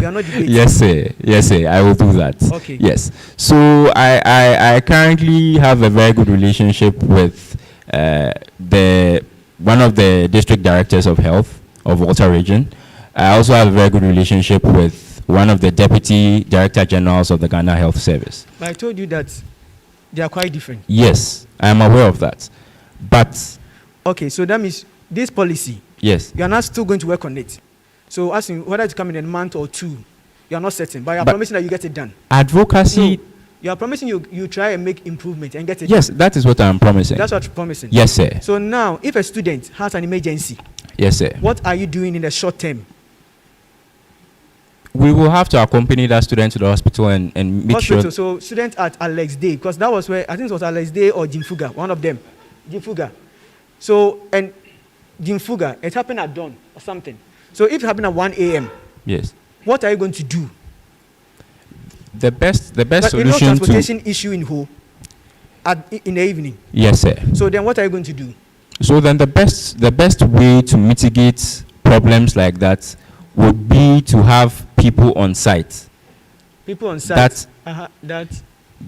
are not debating. Yes, sir. Yes, sir. I will do that. Okay. Yes. So I currently have a very good relationship with the one of the district directors of health of Volta region. I also have a very good relationship with one of the deputy director generals of the Ghana Health Service. But I told you that they are quite different. Yes, I am aware of that. But Okay, so that means this policy, yes, you are not still going to work on it. So asking whether to come in a month or two, you are not certain, but you are But promising that you get it done. advocacy. No, you are promising you try and make improvement and get it Yes, done. that is what I am promising. That's what you're promising. Yes, sir. So now, if a student has an emergency, Yes, sir. what are you doing in the short term? We will have to accompany that student to the hospital and make Hospital, sure. so students at Alex Day, because that was where, I think it was Alex Day or Jim Fuga, one of them. Jim Fuga. So, and Jim Fuga, it happened at dawn or something. So if it happened at 1 a.m., Yes. what are you going to do? The best But you know solution to. transportation issue in who? In the evening. Yes, sir. So then what are you going to do? So then the best way to mitigate problems like that would be to have people on site People on site. That- that.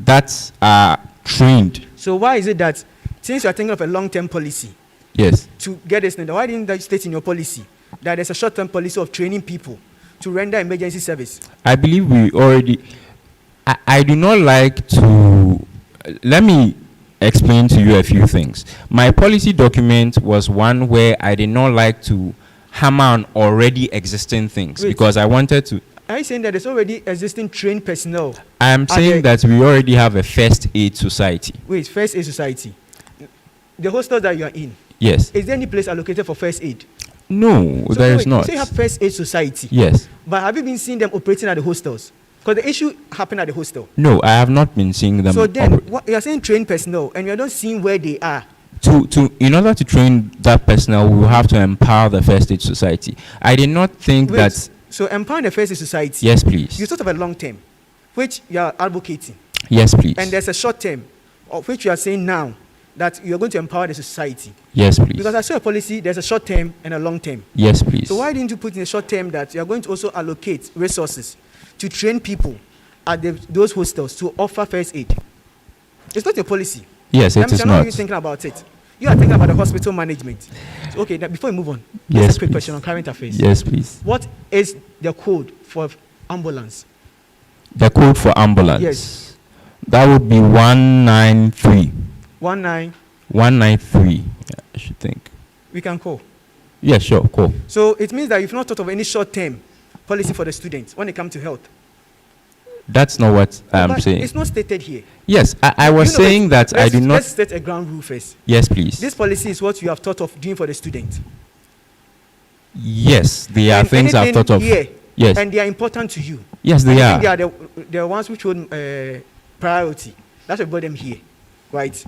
that are trained. So why is it that since you are thinking of a long-term policy Yes. to get this, why didn't that state in your policy that there's a short-term policy of training people to render emergency service? I believe we already. I do not like to. Let me explain to you a few things. My policy document was one where I did not like to hammer on already existing things Wait. because I wanted to. Are you saying that there's already existing trained personnel? I am at saying the- that we already have a first aid society. Wait, first aid society. The hostel that you are in. Yes. Is there any place allocated for first aid? No, So there is wait, not. You say you have first aid society. Yes. But have you been seeing them operating at the hostels? Because the issue happened at the hostel. No, I have not been seeing them. So then, operate. what, you are saying trained personnel, and you are not seeing where they are. In order to train that personnel, we will have to empower the first aid society. I did not think Wait, that. so empowering the first aid society. Yes, please. You sort of a long term, which you are advocating. Yes, please. And there's a short term, of which you are saying now that you're going to empower the society. Yes, please. Because I saw a policy, there's a short term and a long term. Yes, please. So why didn't you put in a short term that you're going to also allocate resources to train people at those hostels to offer first aid? It's not a policy. Yes, it is You're not. even thinking about it. You are thinking about the hospital management. So, okay, now before we move on, Yes, just a quick please. question on current affairs. Yes, please. What is the code for ambulance? The code for ambulance. Yes. That would be 193. 193. Yeah, I should think. We can call. Yeah, sure. Cool. So it means that you've not thought of any short-term policy for the students when it comes to health. That's not what I'm But saying. it's not stated here. Yes, I was You know, saying that I did not. Let's set a ground rule first. Yes, please. This policy is what you have thought of doing for the student. Yes, there are And things I've anything thought of. here, Yes. and they are important to you. Yes, they And I are. think they are the ones which hold priority. That's why we brought them here, right?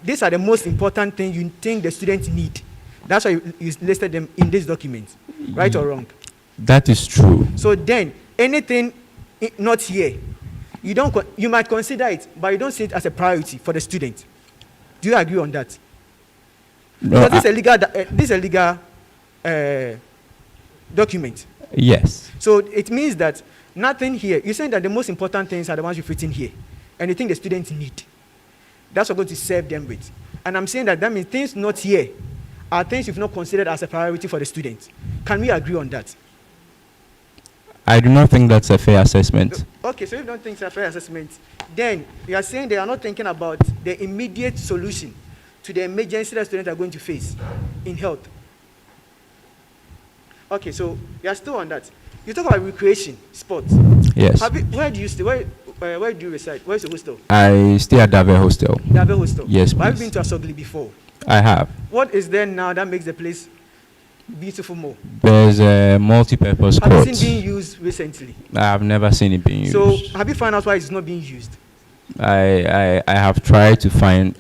These are the most important things you think the students need. That's why you listed them in this document, right or wrong? That is true. So then, anything not here, you might consider it, but you don't see it as a priority for the student. Do you agree on that? No, Because this is a legal document. Yes. So it means that nothing here. You're saying that the most important things are the ones you've written here, and you think the students need. That's what we're going to serve them with. And I'm saying that means things not here are things you've not considered as a priority for the students. Can we agree on that? I do not think that's a fair assessment. Okay, so if you don't think it's a fair assessment, then you are saying they are not thinking about the immediate solution to the emergency that students are going to face in health. Okay, so you are still on that. You talk about recreation, sports. Yes. Where do you stay? Where do you reside? Where's the hostel? I stay at Dave Hostel. Dave Hostel. Yes, But I've please. been to Asogli before. I have. What is there now that makes the place beautiful more? There's a multi-purpose Have you court. seen being used recently? I've never seen it being used. So have you found out why it's not being used? I have tried to find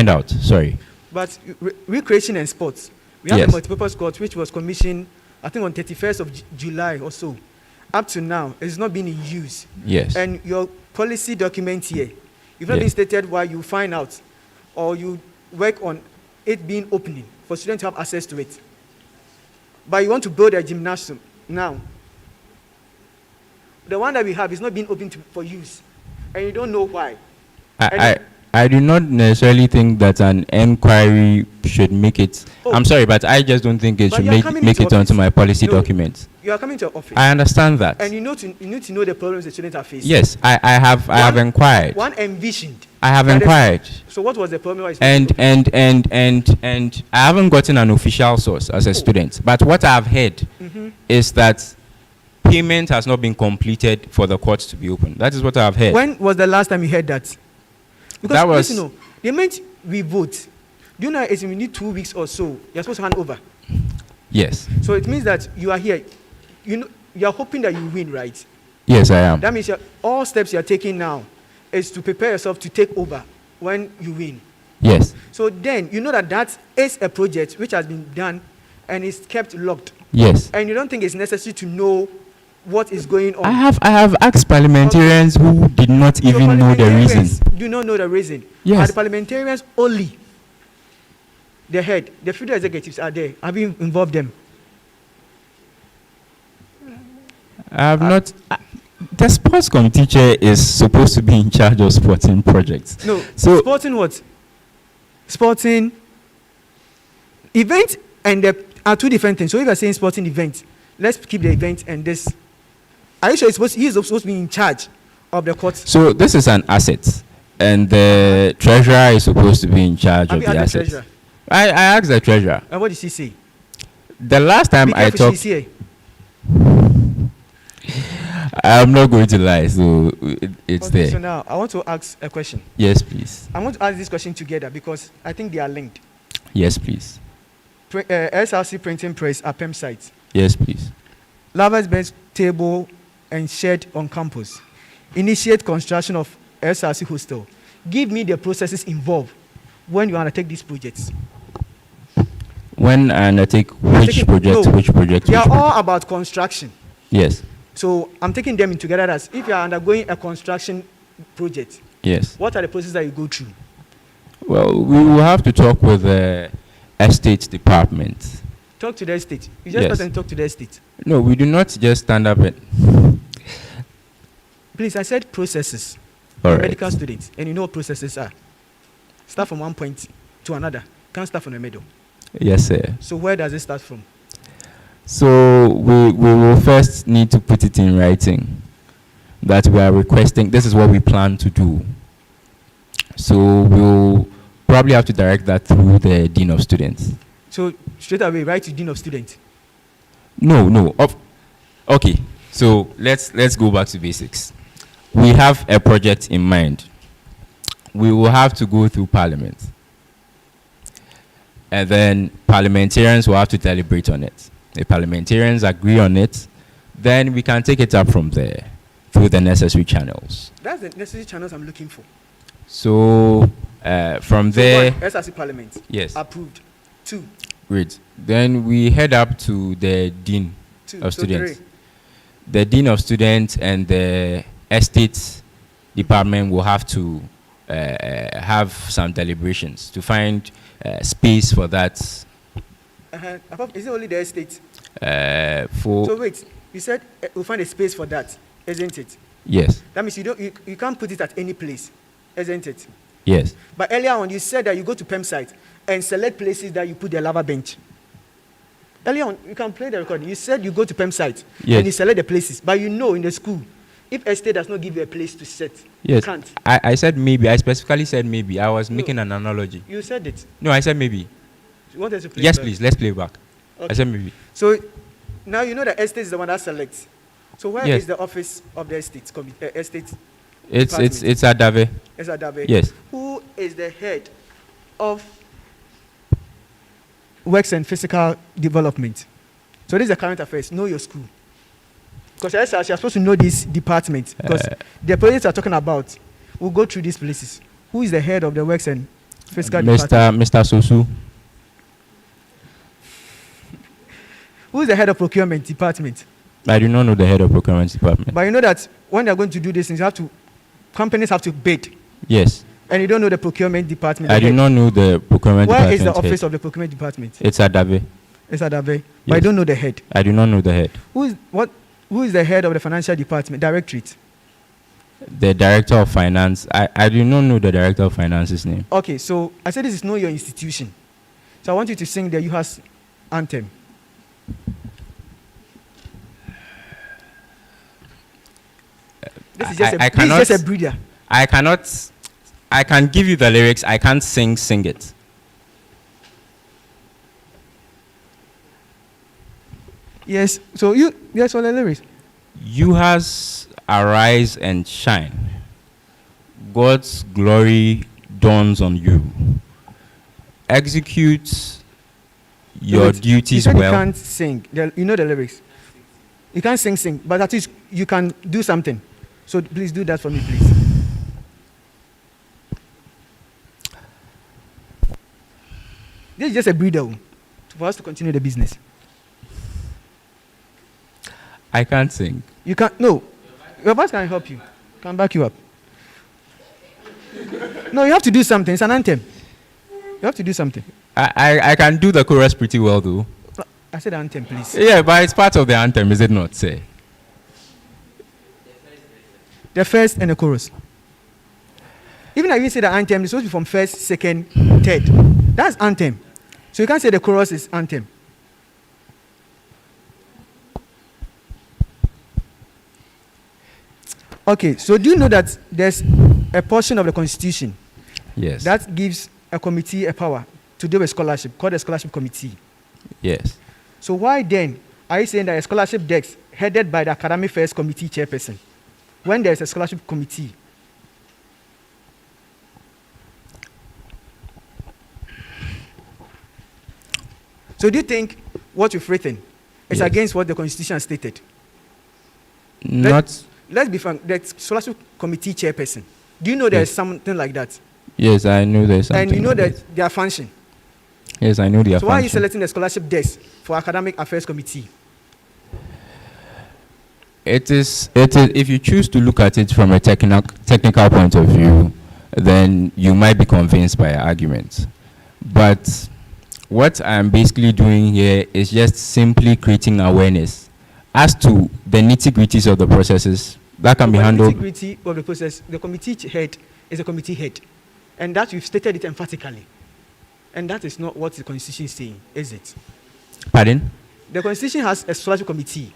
out. Sorry. But recreation and sports, we have Yes. a multipurpose court which was commissioned, I think, on 31st of July or so. Up to now, it's not been in use. Yes. And your policy document here, you've not been stated why you find out or you work on it being opening for students to have access to it. But you want to build a gymnasium now. The one that we have is not being open for use, and you don't know why. I do not necessarily think that an inquiry should make it. I'm sorry, but I just don't think it But should you are coming make into it onto office. my policy No, document. You are coming to office. I understand that. And you need to know the problems the students are facing. Yes, I have inquired. One envisioned. I have that inquired. So what was the problem? Why it's And I haven't gotten an official source as a student. But what I've heard is that payment has not been completed for the court to be open. That is what I've heard. When was the last time you heard that? Because That was- listen, they meant we vote. Do you know it's we need 2 weeks or so? You're supposed to hand over. Yes. So it means that you are here. You are hoping that you win, right? Yes, I am. That means all steps you are taking now is to prepare yourself to take over when you win. Yes. So then you know that is a project which has been done and is kept locked. Yes. And you don't think it's necessary to know what is going on. I have asked parliamentarians who did not Your even know the parliamentarians reason. do not know the reason. Yes. Are the parliamentarians only the head? The federal executives are there. Have you involved them? I have not. The sports committee chair is supposed to be in charge of sporting projects. No. So Sporting what? Sporting event and there are two different things. So if you are saying sporting event, let's keep the event and this. Are you sure he is supposed to be in charge of the court? So this is an asset, and the treasurer is supposed to be in charge Have of you the asked the assets. treasurer? I asked the treasurer. And what did she say? The last time Be I careful, talked, she's here. I'm not going to lie, so it's Okay, there. so now I want to ask a question. Yes, please. I want to ask this question together because I think they are linked. Yes, please. SRC printing press at PEM site. Yes, please. Lavers bench table and shed on campus. Initiate construction of SRC hostel. Give me the processes involved when you undertake these projects. When I undertake which project, No, which project, They which are project? all about construction. Yes. So I'm taking them in together as if you are undergoing a construction project. Yes. What are the processes that you go through? Well, we will have to talk with the estate department. Talk to the estate. You just Yes. and talk to the estate. No, we do not just stand up and. Please, I said processes. All You're a right. medical student, and you know what processes are. Start from one point to another. Can't start from the middle. Yes, sir. So where does it start from? So we will first need to put it in writing that we are requesting, this is what we plan to do. So we'll probably have to direct that through the Dean of Students. So straight away, write to Dean of Students. No. Okay, so let's go back to basics. We have a project in mind. We will have to go through Parliament. And then parliamentarians will have to deliberate on it. The parliamentarians agree on it, then we can take it up from there through the necessary channels. That's the necessary channels I'm looking for. So from there, one, SRC Parliament. Yes. Approved. 2. great. Then we head up to the Dean 2. of So Students. 3. The Dean of Students and the Estate Department will have to have some deliberations to find space for that. Is it only the estate? For So wait, you said we'll find a space for that, isn't it? Yes. That means you can't put it at any place, isn't it? Yes. But earlier on, you said that you go to PEM site and select places that you put the lava bench. Earlier on, you can play the recording. You said you go to PEM site Yes. and you select the places, but you know in the school, if estate does not give you a place to set, you Yes. can't. I said maybe. I specifically said maybe. I was making an analogy. You said it. No, I said maybe. You want us to play Yes, it back? please. Let's play it back. Okay. I said maybe. So now you know the estate is the one that selects. So where is Yes. the office of the estate? Estate. It's at Dave. It's at Dave. Yes. Who is the head of works and physical development? So this is the current affairs. Know your school. Because you're supposed to know this department. Because the projects are talking about, we'll go through these places. Who is the head of the works and physical department? Mr. Sosu. Who is the head of procurement department? I do not know the head of procurement department. But you know that when they're going to do this, companies have to bid. Yes. And you don't know the procurement department. I do not know the procurement Where department. is the office head. of the procurement department? It's at Dave. It's at Dave. But Yes. I don't know the head. I do not know the head. Who is the head of the financial department, directorate? The director of finance. I do not know the director of finance's name. Okay, so I said this is know your institution. So I want you to sing the UHAS anthem. This is just a breather. I cannot. I can give you the lyrics. I can't sing it. Yes. So yes, all the lyrics. You has arise and shine. God's glory dawns on you. Execute your You duties said well. You can't sing. You know the lyrics. You can't sing, but at least you can do something. So please do that for me, please. This is just a breather for us to continue the business. I can't sing. You can't. No, your voice can help you. Can back you up. No, you have to do something. It's an anthem. You have to do something. I can do the chorus pretty well though. I said anthem, please. Yeah, but it's part of the anthem, is it not? Say. The first and the chorus. Even if you say the anthem, it's supposed to be from first, second, third. That's anthem. So you can't say the chorus is anthem. Okay, so do you know that there's a portion of the Constitution Yes. that gives a committee a power to do a scholarship called the scholarship committee? Yes. So why then are you saying that a scholarship desk headed by the academic affairs committee chairperson, when there is a scholarship committee? So do you think what you've written is Yes. against what the Constitution stated? Not. Let's be frank. The scholarship committee chairperson. Do you know there's Yes. something like that? Yes, I know there's something. And you know like that their function. Yes, I know their So why are you function. selecting the scholarship desk for academic affairs committee? It is. If you choose to look at it from a technical point of view, then you might be convinced by arguments. But what I'm basically doing here is just simply creating awareness as to the nitty-gritties of the processes that can be handled. The nitty-gritty of the process, the committee head is a committee head, and that we've stated it emphatically. And that is not what the Constitution is saying, is it? Pardon? The Constitution has a scholarship committee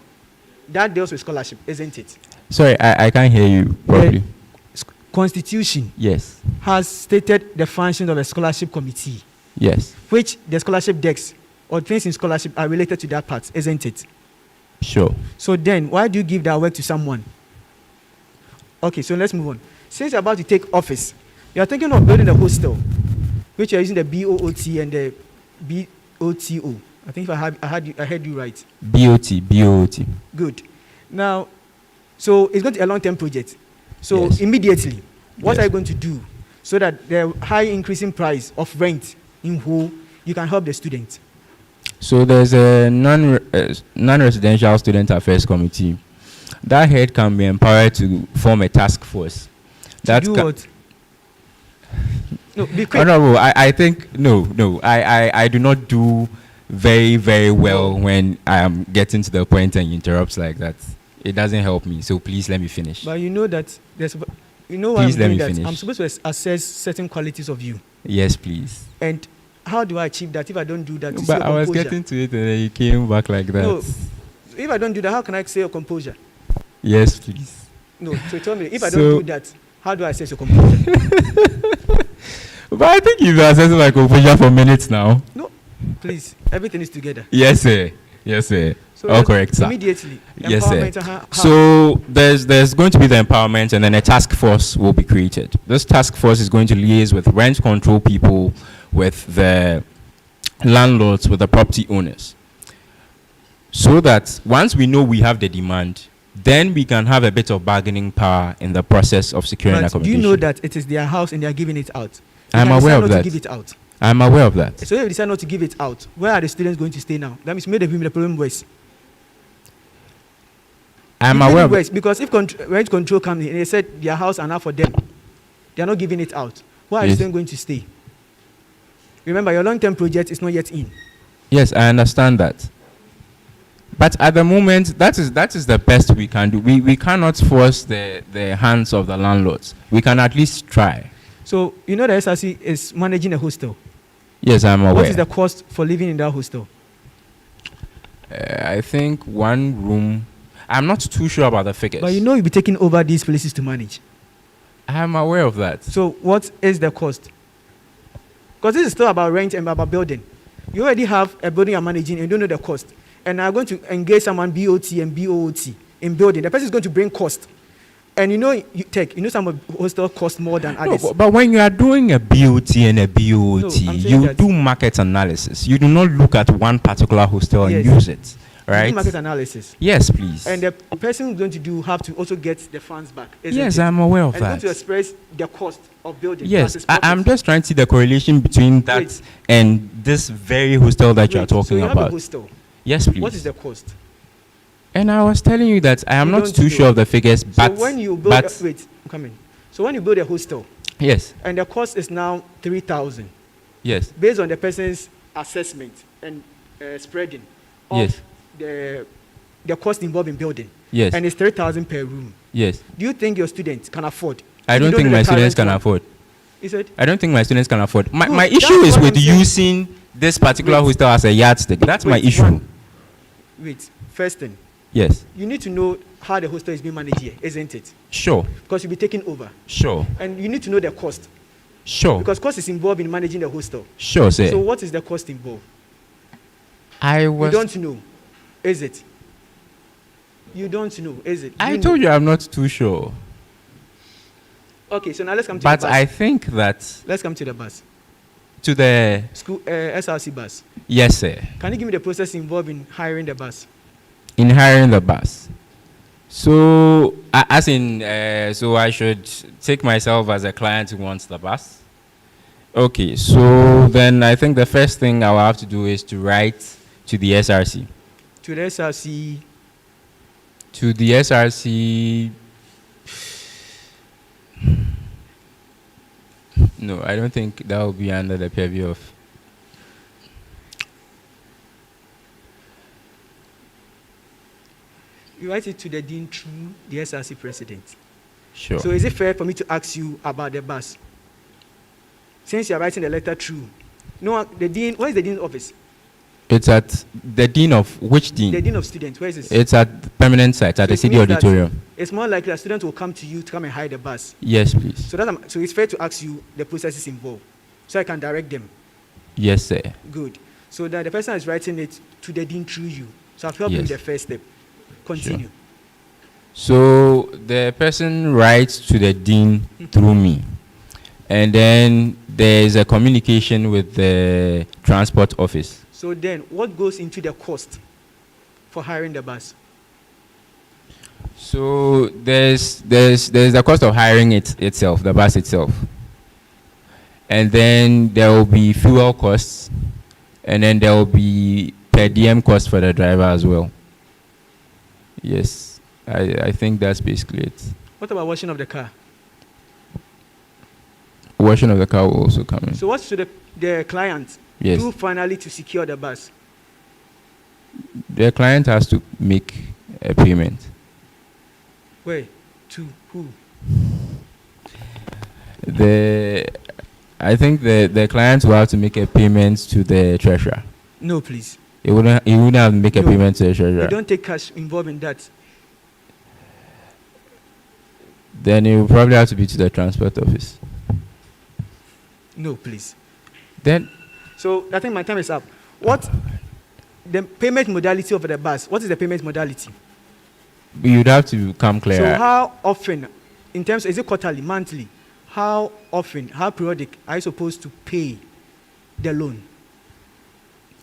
that deals with scholarship, isn't it? Sorry, I can't hear you properly. The Constitution Yes. has stated the functions of a scholarship committee, Yes. which the scholarship decks or things in scholarship are related to that part, isn't it? Sure. So then, why do you give that work to someone? Okay, so let's move on. Since you're about to take office, you're thinking of building a hostel, which you're using the BOOT and the BOTO. I think if I heard you right. BOT. Good. Now, so it's going to be a long-term project. So Yes. immediately, what Yes. are you going to do so that the high increasing price of rent in whole you can help the students? So there's a non-residential student affairs committee. That head can be empowered to form a task force. That do what? No, be quick. Honorable, I think no. I do not do very, very well when I am getting to the point and you interrupt like that. It doesn't help me. So please let me finish. But you know that there's, you know why Please I'm let doing me that. finish. I'm supposed to assess certain qualities of you. Yes, please. And how do I achieve that if I don't do that? To see But your I was composure? getting to it and then you came back like that. No, if I don't do that, how can I say your composure? Yes, please. No, so tell me, if I So- don't do that, how do I assess your composure? But I think you've been assessing my composure for minutes now. No, please, everything is together. Yes, sir. Yes, sir. So All let's correct, sir. immediately, Yes, sir. empowerment and how- So there's going to be the empowerment, and then a task force will be created. This task force is going to liaise with rent control people, with the landlords, with the property owners, so that once we know we have the demand, then we can have a bit of bargaining power in the process of securing But do accommodation. you know that it is their house and they are giving it out? They I'm can aware decide of not that. To give it out. I'm aware of that. So if they decide not to give it out, where are the students going to stay now? That means made the problem worse. I'm It made aware it of worse because if rent control comes in and they said their house are not for them, they are not giving it out. Where are the Yes. students going to stay? Remember, your long-term project is not yet in. Yes, I understand that. But at the moment, that is the best we can do. We cannot force the hands of the landlords. We can at least try. So you know the SRC is managing a hostel. Yes, I'm aware. What is the cost for living in that hostel? I think one room. I'm not too sure about the figures. But you know you'll be taking over these places to manage. I'm aware of that. So what is the cost? Because this is still about rent and about building. You already have a building you're managing and you don't know the cost. And are going to engage someone BOT and BOOT in building. The person is going to bring cost. And you know some of hostel cost more than No, others. but when you are doing a BOT and a BOT, No, I'm saying you that- do market analysis. You do not look at one particular hostel and Yes. use it, You right? do market analysis. Yes, please. And the person who's going to do have to also get the funds back. Isn't Yes, it? I'm aware of and that. going to express the cost of building. Yes, versus I'm profit. just trying to see the correlation between that Wait. and this very hostel that you are Wait, so talking you have about. a hostel. Yes, please. What is the cost? And I was telling you that I am You not don't too know. sure of the figures, but so when you build but wait, I'm coming. So when you build a hostel, yes, and the cost is now 3,000, yes, based on the person's assessment and spreading of yes, the cost involved in building, yes, and it's 3,000 per room. yes. Do you think your students can afford? I If you don't think do my the students current can one? afford. You said? I don't think my students can afford. My, Good, my that's issue is what with I'm saying. using this particular Wait. hostel as a yardstick. That's my Wait, issue. one. Wait, first thing, Yes, you need to know how the hostel is being managed here, isn't it? sure, Because you'll be taking over. sure, And you need to know the cost. sure, Because cost is involved in managing the hostel. sure, sir. So what is the cost involved? I You was. don't know, is it? You don't know, is it? I know. told you I'm not too sure. Okay, so now let's come to But the bus. I think that Let's come to the bus. to the School SRC bus. yes, sir. Can you give me the process involved in hiring the bus? In hiring the bus. So, as in, so I should take myself as a client who wants the bus. Okay, so then I think the first thing I will have to do is to write to the SRC. To the SRC. To the SRC. No, I don't think that will be under the purview of. You write it to the dean through the SRC president. Sure. So is it fair for me to ask you about the bus? Since you are writing the letter through, no, the dean. Where is the dean's office? It's at the dean of which dean? The dean of students. Where is this? It's at the permanent site at So the it city means that auditorium. It's more likely a student will come to you to come and hide the bus. Yes, please. So it's fair to ask you the processes involved, so I can direct them. Yes, sir. Good. So that the person is writing it to the dean through you. So I've helped you with Yes. the first step. Continue. So the person writes to the dean through me, and then there is a communication with the transport office. So then, what goes into the cost for hiring the bus? So there's the cost of hiring itself, the bus itself, and then there will be fuel costs, and then there will be per diem cost for the driver as well. Yes, I think that's basically it. What about washing of the car? Washing of the car will also come in. So what should the client Yes. do finally to secure the bus? The client has to make a payment. Where? To who? I think the client will have to make a payment to the treasurer. No, please. He wouldn't have to make a No. payment to the treasurer. You don't take cash involved in that. Then it will probably have to be to the transport office. No, please. Then. So I think my time is up. What the payment modality of the bus? What is the payment modality? You'd have to come clear. So how often, in terms, is it quarterly, monthly? How often, how periodic are you supposed to pay the loan?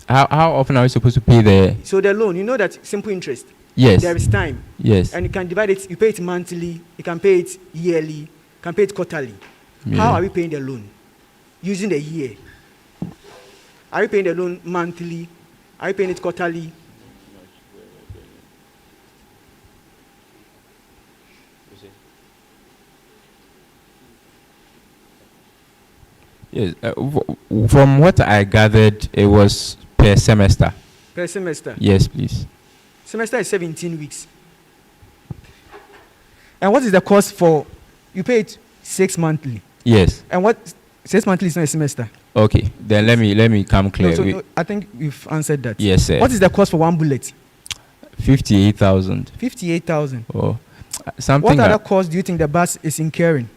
How often are we supposed to pay the? So the loan, you know that simple interest. Yes. There is time. Yes. And you can divide it. You pay it monthly. You can pay it yearly. You can pay it quarterly. Yeah. How are we paying the loan? Using the year. Are you paying the loan monthly? Are you paying it quarterly? Yes. From what I gathered, it was per semester. Per semester? Yes, please. Semester is 17 weeks. And what is the cost for, you pay it 6 monthly? Yes. And what, 6 monthly is not a semester? Okay. Then let me come clear. No, I think we've answered that. Yes, sir. What is the cost for one bullet? 58,000. 58,000. Oh, something. What other costs do you think the bus is incurring?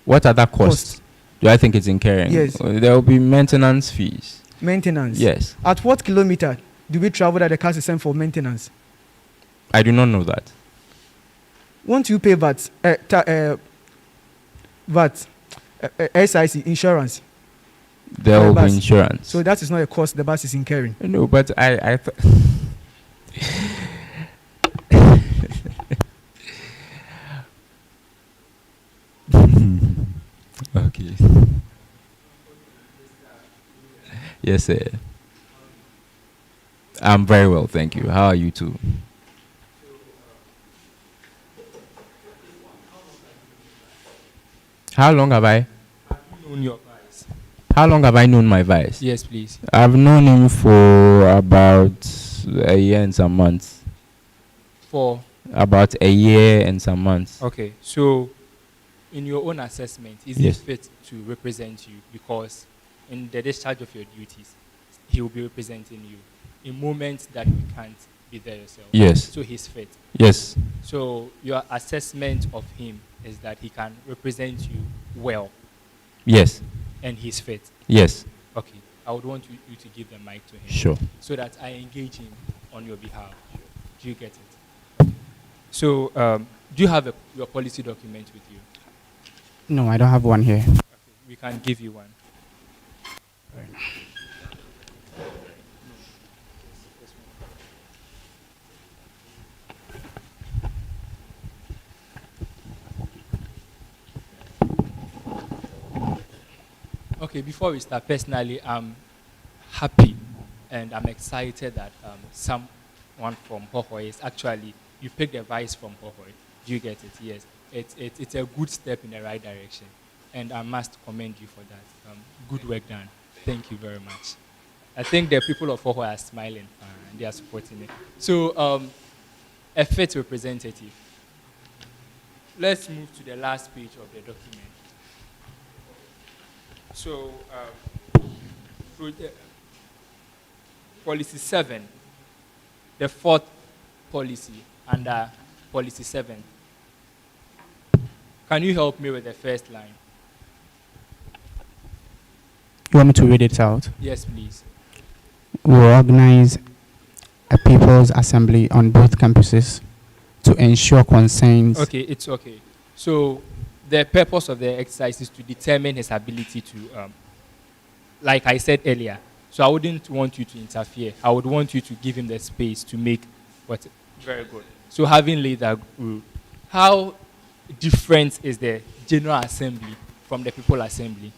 What other costs do I think it's incurring? Yes. There will be maintenance fees. Maintenance? Yes. At what kilometer do we travel that the car is sent for maintenance? I do not know that. Won't you pay VAT, SIC, insurance? There for the will be bus? insurance. So that is not a cost the bus is incurring. No, but I okay. Yes, sir. I'm very well, thank you. How are you too? How long have I? Known your vice. How long have I known my vice? Yes, please. I've known him for about a year and some months. For? About a year and some months. Okay, so in your own assessment, is Yes. it fit to represent you? Because in the discharge of your duties, he will be representing you in moments that you can't be there yourself. Yes. So he's fit. Yes. So your assessment of him is that he can represent you well. Yes. And he's fit. Yes. Okay. I would want you to give the mic to him. Sure. So that I engage him on your behalf. Do you get it? So, do you have your policy document with you? No, I don't have one here. Okay, we can give you one. Okay, before we start, personally, I'm happy and I'm excited that someone from Hohoi is actually, you picked the vice from Hohoi. Do you get it? Yes. It's a good step in the right direction. and I must commend you for that. Good work done. Thank you very much. I think the people of Oho are smiling and they are supporting it. So, a fit representative. Let's move to the last page of the document. So, policy 7, the fourth policy under policy 7. Can you help me with the first line? You want me to read it out? Yes, please. We will organize a people's assembly on both campuses to ensure consents. Okay, it's okay. So the purpose of the exercise is to determine his ability to, like I said earlier, so I wouldn't want you to interfere. I would want you to give him the space to make what. Very good. So having laid that rule, how different is the General Assembly from the People Assembly?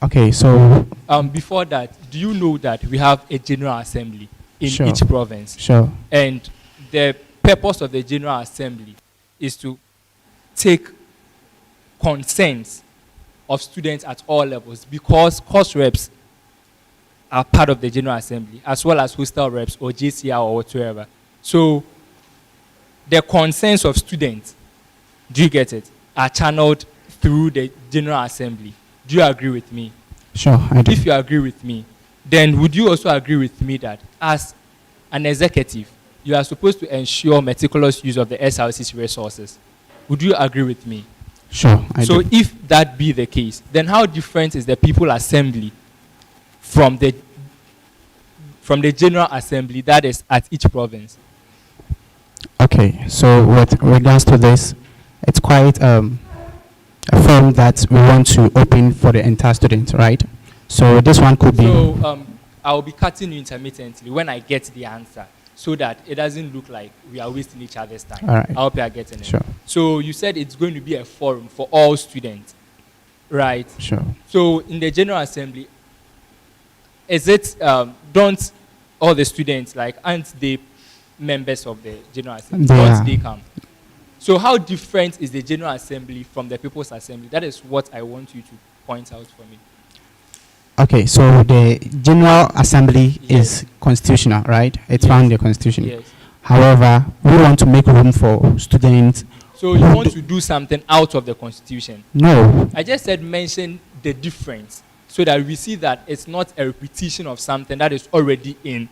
Okay, so before that, do you know that we have a General Assembly in Sure. each province? Sure. And the purpose of the General Assembly is to take consents of students at all levels, because course reps are part of the General Assembly, as well as hostel reps or JCR or whatever. So the consents of students, do you get it, are channeled through the General Assembly. Do you agree with me? Sure, I do. If you agree with me, then would you also agree with me that as an executive, you are supposed to ensure meticulous use of the SRC's resources? Would you agree with me? Sure, I So do. if that be the case, then how different is the People Assembly from the General Assembly that is at each province? Okay, so with regards to this, it's quite a form that we want to open for the entire student, right? So this one could be. So I'll be cutting you intermittently when I get the answer, so that it doesn't look like we are wasting each other's time. All right. I hope you are getting it. Sure. So you said it's going to be a forum for all students, right? Sure. So in the General Assembly, is it, don't all the students, like, aren't they members of the General Assembly? They Don't are. they come? So how different is the General Assembly from the People's Assembly? That is what I want you to point out for me. Okay, so the General Assembly is constitutional, right? It's found in the Constitution. Yes. However, we want to make room for students. So you want to do something out of the Constitution? No. I just said mention the difference so that we see that it's not a repetition of something that is already in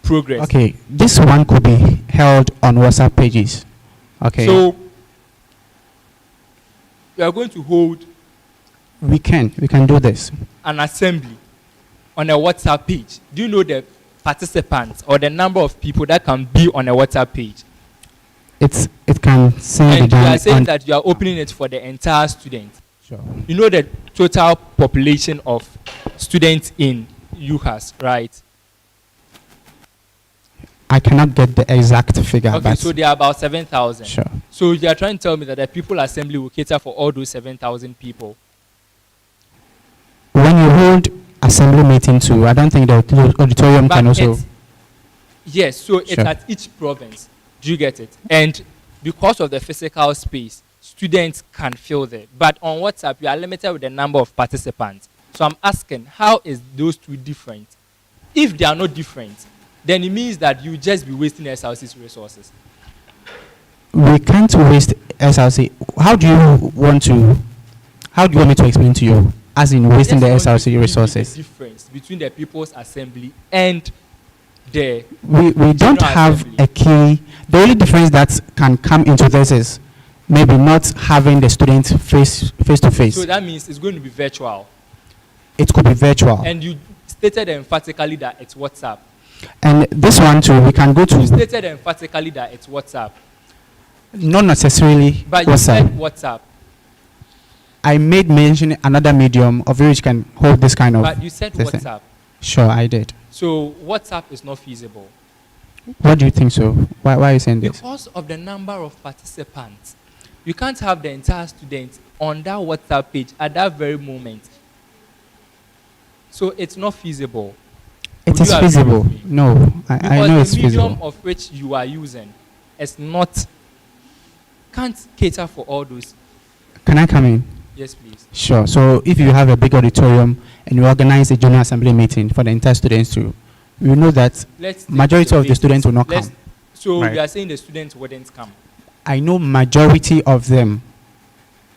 progress. Okay, this one could be held on WhatsApp pages. Okay. So we are going to hold we can do this. an assembly on a WhatsApp page. Do you know the participants or the number of people that can be on a WhatsApp page? It can say And you down are saying on- that you are opening it for the entire student. Sure. You know the total population of students in UHAS, right? I cannot get the exact figure, Okay, but so there are about 7,000. Sure. So you are trying to tell me that the People Assembly will cater for all those 7,000 people. when you hold assembly meeting too, I don't think the auditorium But can also. it's- Yes, so it's Sure. at each province. Do you get it? And because of the physical space, students can fill there. But on WhatsApp, you are limited with the number of participants. So I'm asking, how is those two different? If they are not different, then it means that you just be wasting SRC's resources. We can't waste SRC. How do you want me to explain to you? As in wasting the Just want SRC to resources. The difference between the People's Assembly and the We don't General have Assembly. a key. The only difference that can come into this is maybe not having the students face to face. So that means it's going to be virtual. It could be virtual. And you stated emphatically that it's WhatsApp. And this one too, we can go You to stated emphatically that it's WhatsApp. not necessarily But you WhatsApp. said WhatsApp. I made mention another medium of which can hold this kind of. But you said this thing. WhatsApp. Sure, I did. So WhatsApp is not feasible. What do you think so? Why are you saying this? Because of the number of participants. You can't have the entire students on that WhatsApp page at that very moment. So it's not feasible. It Would is you agree feasible. with me? No, I Because know the it's medium feasible. of which you are using is not, can't cater for all those. Can I come in? Yes, please. Sure. So if you have a big auditorium and you organize a General Assembly meeting for the entire students to, you know that Let's take majority of the basis. students will not Let's- come. So Right. we are saying the students wouldn't come. I know majority of them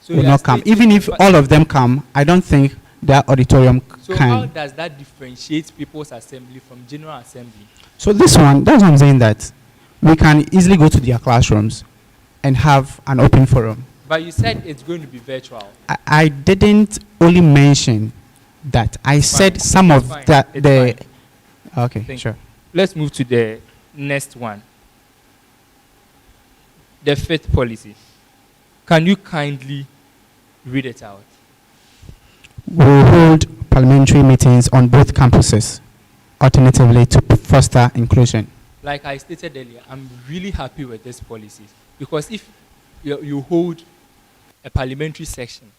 So will you are not come. stating Even if the all of them come, I don't think that auditorium So how can. does that differentiate People's Assembly from General Assembly? So this one, that's what I'm saying, that we can easily go to their classrooms and have an open forum. But you said it's going to be virtual. I didn't only mention that. I said Fine. some It's of fine. that. It's The fine. okay, Thank sure. you. Let's move to the next one. The fifth policy. Can you kindly read it out? We will hold parliamentary meetings on both campuses, alternatively to foster inclusion. Like I stated earlier, I'm really happy with this policy because if you hold a parliamentary session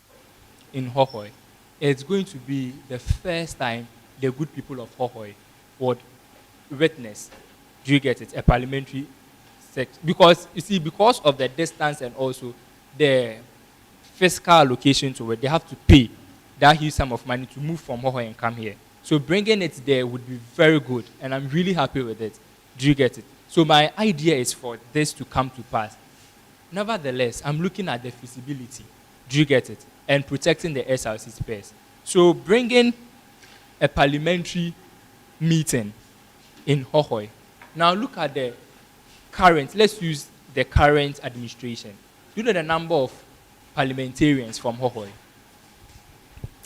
in Hohoi, it's going to be the first time the good people of Hohoi would witness, do you get it, a parliamentary section. Because, you see, because of the distance and also the fiscal allocation to it, they have to pay that huge sum of money to move from Hohoi and come here. So bringing it there would be very good, and I'm really happy with it. Do you get it? So my idea is for this to come to pass. Nevertheless, I'm looking at the feasibility. Do you get it? And protecting the SRC space. So bringing a parliamentary meeting in Hohoi. Now look at the current, let's use the current administration. Do you know the number of parliamentarians from Hohoi?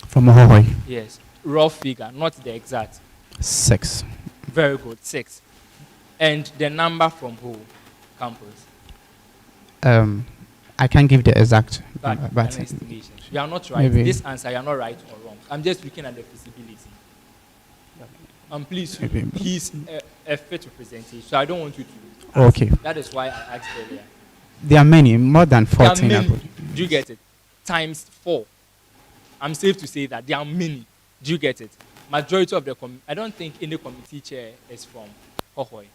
From Ahoy, Yes, raw figure, not the exact. 6. Very good, 6. And the number from who? Campus. I can't give the exact, But but an estimation. You are not right. maybe- This answer, you are not right or wrong. I'm just looking at the feasibility. And please, Maybe. he's a fit representation, so I don't want you to ask. Okay. That is why I asked earlier. there are many, more than There are 14. I many. believe. Do you get it? Times 4. I'm safe to say that there are many. Do you get it? Majority of the I don't think any committee chair is from Hohoi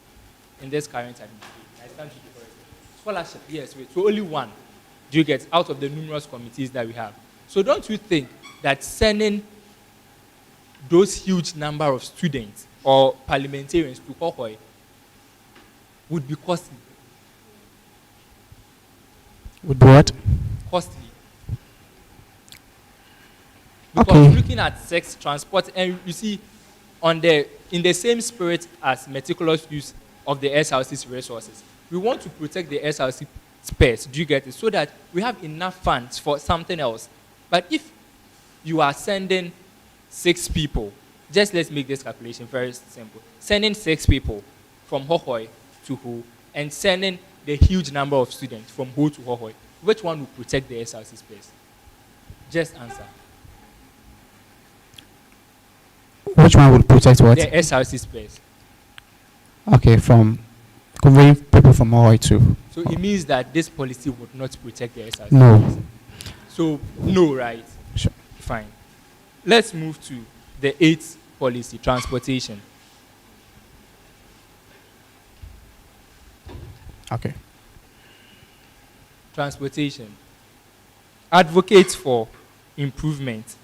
in this current administration. I stand to be corrected. Scholarship, yes, wait. So only one. Do you get it? Out of the numerous committees that we have? So don't you think that sending those huge number of students or parliamentarians to Hohoi would be costly? Would be what? Costly. Because Okay. looking at sex transport, and you see, in the same spirit as meticulous use of the SRC's resources, we want to protect the SRC space. Do you get it? So that we have enough funds for something else. But if you are sending 6 people, just let's make this calculation very simple. Sending 6 people from Hohoi to Ho, and sending the huge number of students from Ho to Hohoi, which one will protect the SRC space? Just answer. Which one would protect what? The SRC space. Okay, from conveying people from Ahoy to. So it means that this policy would not protect the SRC No. space. So no, right? Sure. Fine. Let's move to the 8th policy, transportation. Okay. Transportation. Advocates for improvement.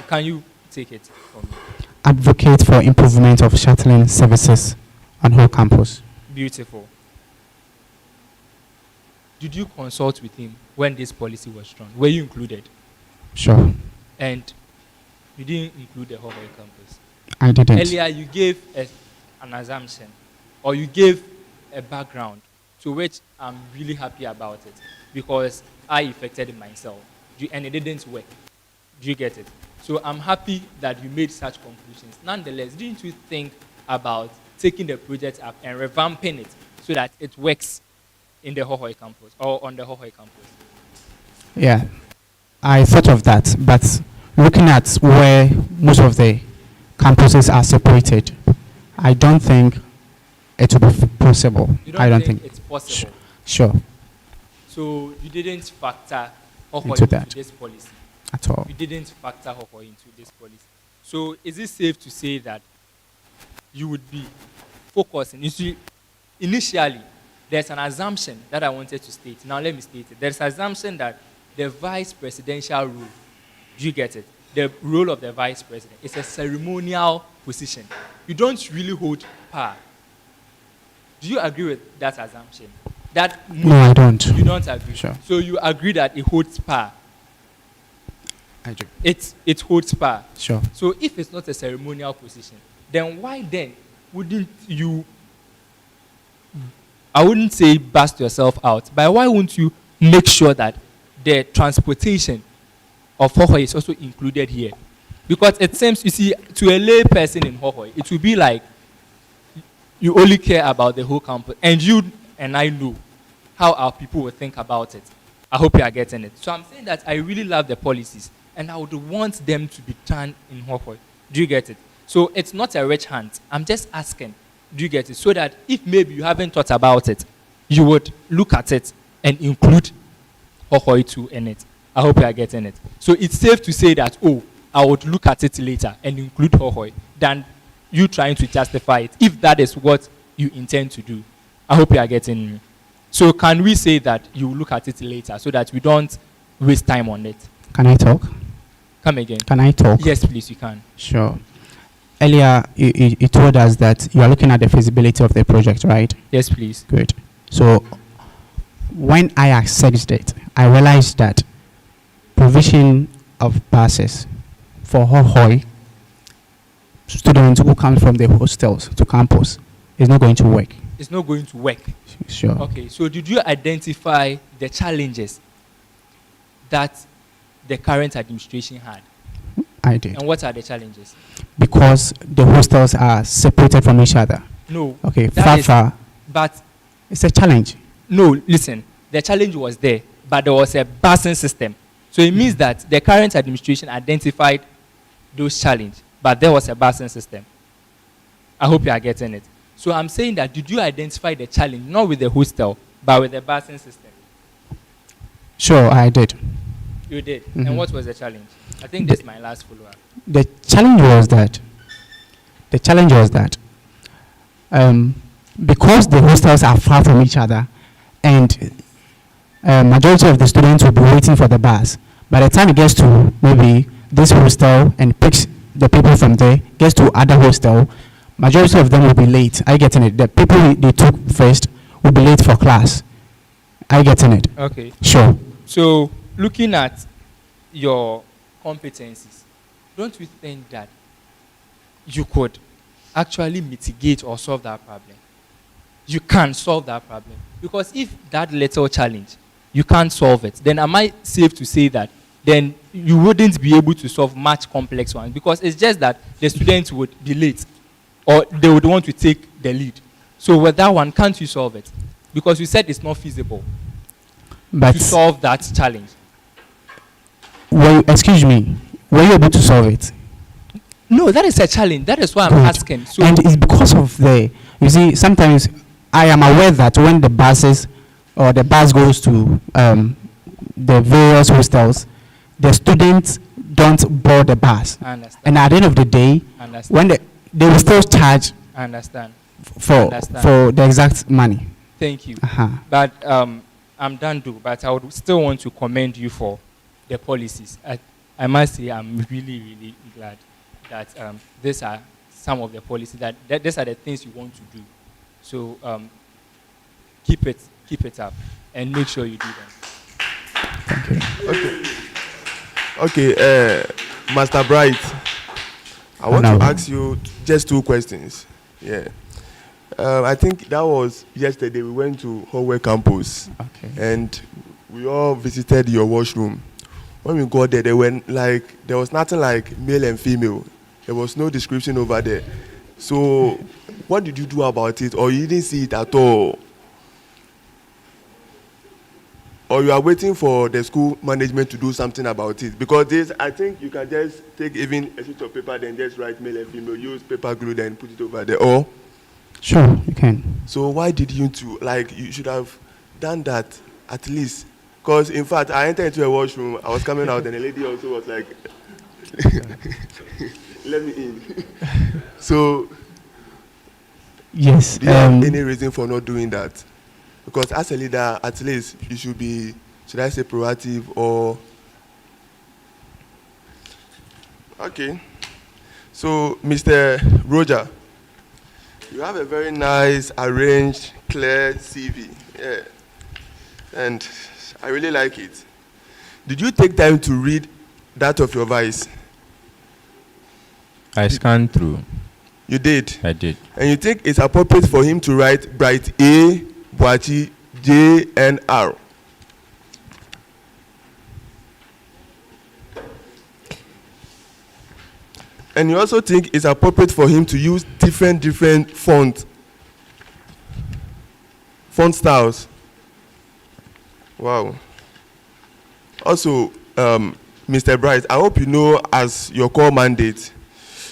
Can you take it from me? Advocate for improvement of shuttling services on whole campus. Beautiful. Did you consult with him when this policy was drawn? Were you included? Sure. And you didn't include the Hohoi campus. I didn't. Earlier, you gave an assumption, or you gave a background, to which I'm really happy about it, because I effected it myself, and it didn't work. Do you get it? So I'm happy that you made such conclusions. Nonetheless, didn't you think about taking the project up and revamping it so that it works in the Hohoi campus, or on the Hohoi campus? Yeah, I thought of that, but looking at where most of the campuses are separated, I don't think it will be possible. You don't I don't think it's possible? Sure. So you didn't factor Hohoi Into into that. this policy? At all. You didn't factor Hohoi into this policy. So is it safe to say that you would be focusing? You see, initially, there's an assumption that I wanted to state. Now let me state it. There's an assumption that the vice presidential role Do you get it? The role of the vice president is a ceremonial position. You don't really hold power. Do you agree with that assumption? No, I don't. You don't agree. Sure. So you agree that it holds power. I do. It holds power. Sure. So if it's not a ceremonial position, then why then wouldn't you? I wouldn't say bust yourself out, but why won't you make sure that the transportation of Hohoi is also included here? Because it seems, you see, to a lay person in Hohoi, it will be like you only care about the whole campus, and you and I know how our people will think about it. I hope you are getting it. So I'm saying that I really love the policies, and I would want them to be done in Hohoi. Do you get it? So it's not a rich hand. I'm just asking, do you get it? So that if maybe you haven't thought about it, you would look at it and include Hohoi too in it. I hope you are getting it. So it's safe to say that, oh, I would look at it later and include Hohoi than you trying to justify it, if that is what you intend to do. I hope you are getting me. So can we say that you look at it later so that we don't waste time on it? Can I talk? Come again. Can I talk? Yes, please, you can. Sure. Earlier, you told us that you are looking at the feasibility of the project, right? Yes, please. Good. So when I assessed it, I realized that provision of buses for Hohoi students who come from the hostels to campus is not going to work. It's not going to work. Sure. Okay, so did you identify the challenges that the current administration had? I did. And what are the challenges? Because the hostels are separated from each other. No. Okay, that far. But It's a challenge. no, listen. The challenge was there, but there was a busing system. So it means that the current administration identified those challenges, but there was a busing system. I hope you are getting it. So I'm saying that did you identify the challenge, not with the hostel, but with the busing system? Sure, I did. You did. Mhm. And what was the challenge? I think this is my last follow-up. The challenge was that because the hostels are far from each other and majority of the students will be waiting for the bus, by the time it gets to maybe this hostel and picks the people from there, gets to other hostel, majority of them will be late. Are you getting it? The people they took first will be late for class. Are you getting it? Okay. Sure. So looking at your competencies, don't you think that you could actually mitigate or solve that problem? You can solve that problem. Because if that little challenge, you can't solve it, then am I safe to say that then you wouldn't be able to solve much complex ones? Because it's just that the students would be late or they would want to take the lead. So with that one, can't you solve it? Because you said it's not feasible But to solve that challenge. excuse me, were you able to solve it? No, that is a challenge. That is why I'm Good. asking. So And it's because of you see, sometimes I am aware that when the buses or the bus goes to the various hostels, the students don't board the bus. I understand. And at the end of the day, I understand. when they will still charge I understand. for the exact money. Thank you. Uh-huh. But I'm done, but I would still want to commend you for the policies. I must say I'm really, really glad that these are some of the policies that these are the things you want to do. So keep it up and make sure you do them. Thank you. Okay, Master Bright, I want to ask you just two questions. Yeah. I think that was yesterday. We went to Howard campus, and we all visited your washroom. When we got there, there was nothing like male and female. There was no description over there. So, what did you do about it, or you didn't see it at all? Or you are waiting for the school management to do something about it? Because this, I think you can just take even a sheet of paper, then just write male and female, use paper glue, then put it over there. Or sure, you can. So why did you you should have done that at least? Because in fact, I entered into a washroom, I was coming out, and a lady also was like, let me in. So, yes. Do you have any reason for not doing that? Because as a leader, at least you should be, should I say, proactive or Okay. So, Mr. Roger, you have a very nice, arranged, clear CV. Yeah. And I really like it. Did you take time to read that of your vice? I scanned through. You did? I did. And you think it's appropriate for him to write Bright A, Boachi, J, and R? And you also think it's appropriate for him to use different font styles? Wow. Also, Mr. Bright, I hope you know as your core mandate,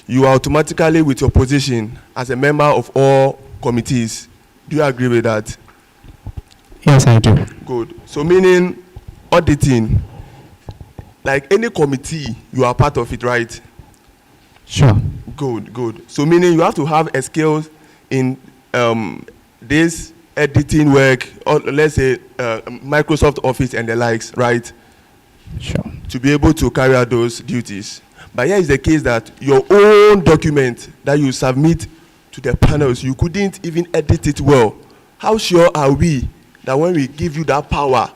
you are automatically with your position as a member of all committees. Do you agree with that? Yes, I do. Good. So meaning auditing, like any committee, you are part of it, right? Sure. Good. So meaning you have to have a skills in this editing work, or let's say Microsoft Office and the likes, right? Sure. To be able to carry out those duties. But here is the case that your own document that you submit to the panels, you couldn't even edit it well. How sure are we that when we give you that power,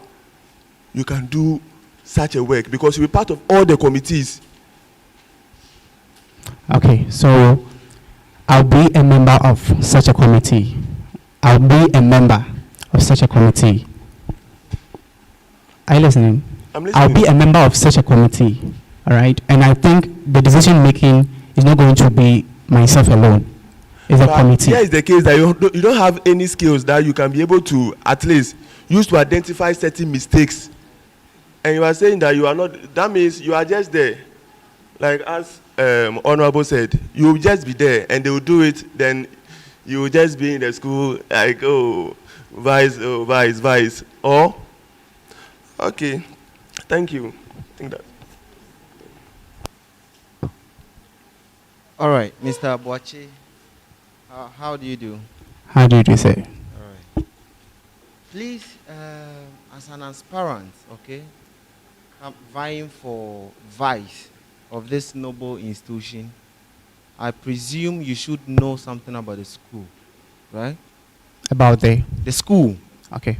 you can do such a work? Because you'll be part of all the committees. Okay, so I'll be a member of such a committee. I'll be a member of such a committee. Are you listening? I'm listening. I'll be a member of such a committee, all right? And I think the decision making is not going to be myself alone. It's a committee. Here is the case that you don't have any skills that you can be able to at least use to identify certain mistakes. And you are saying that you are not, that means you are just there. Like as Honorable said, you will just be there and they will do it, then you will just be in the school like, vice. Or, okay, thank you. I think that. All right, Mr. Boachi, how do you do? How do you do, sir? All right. Please, as an aspirant, okay, I'm vying for vice of this noble institution, I presume you should know something about the school, right? About the school. Okay.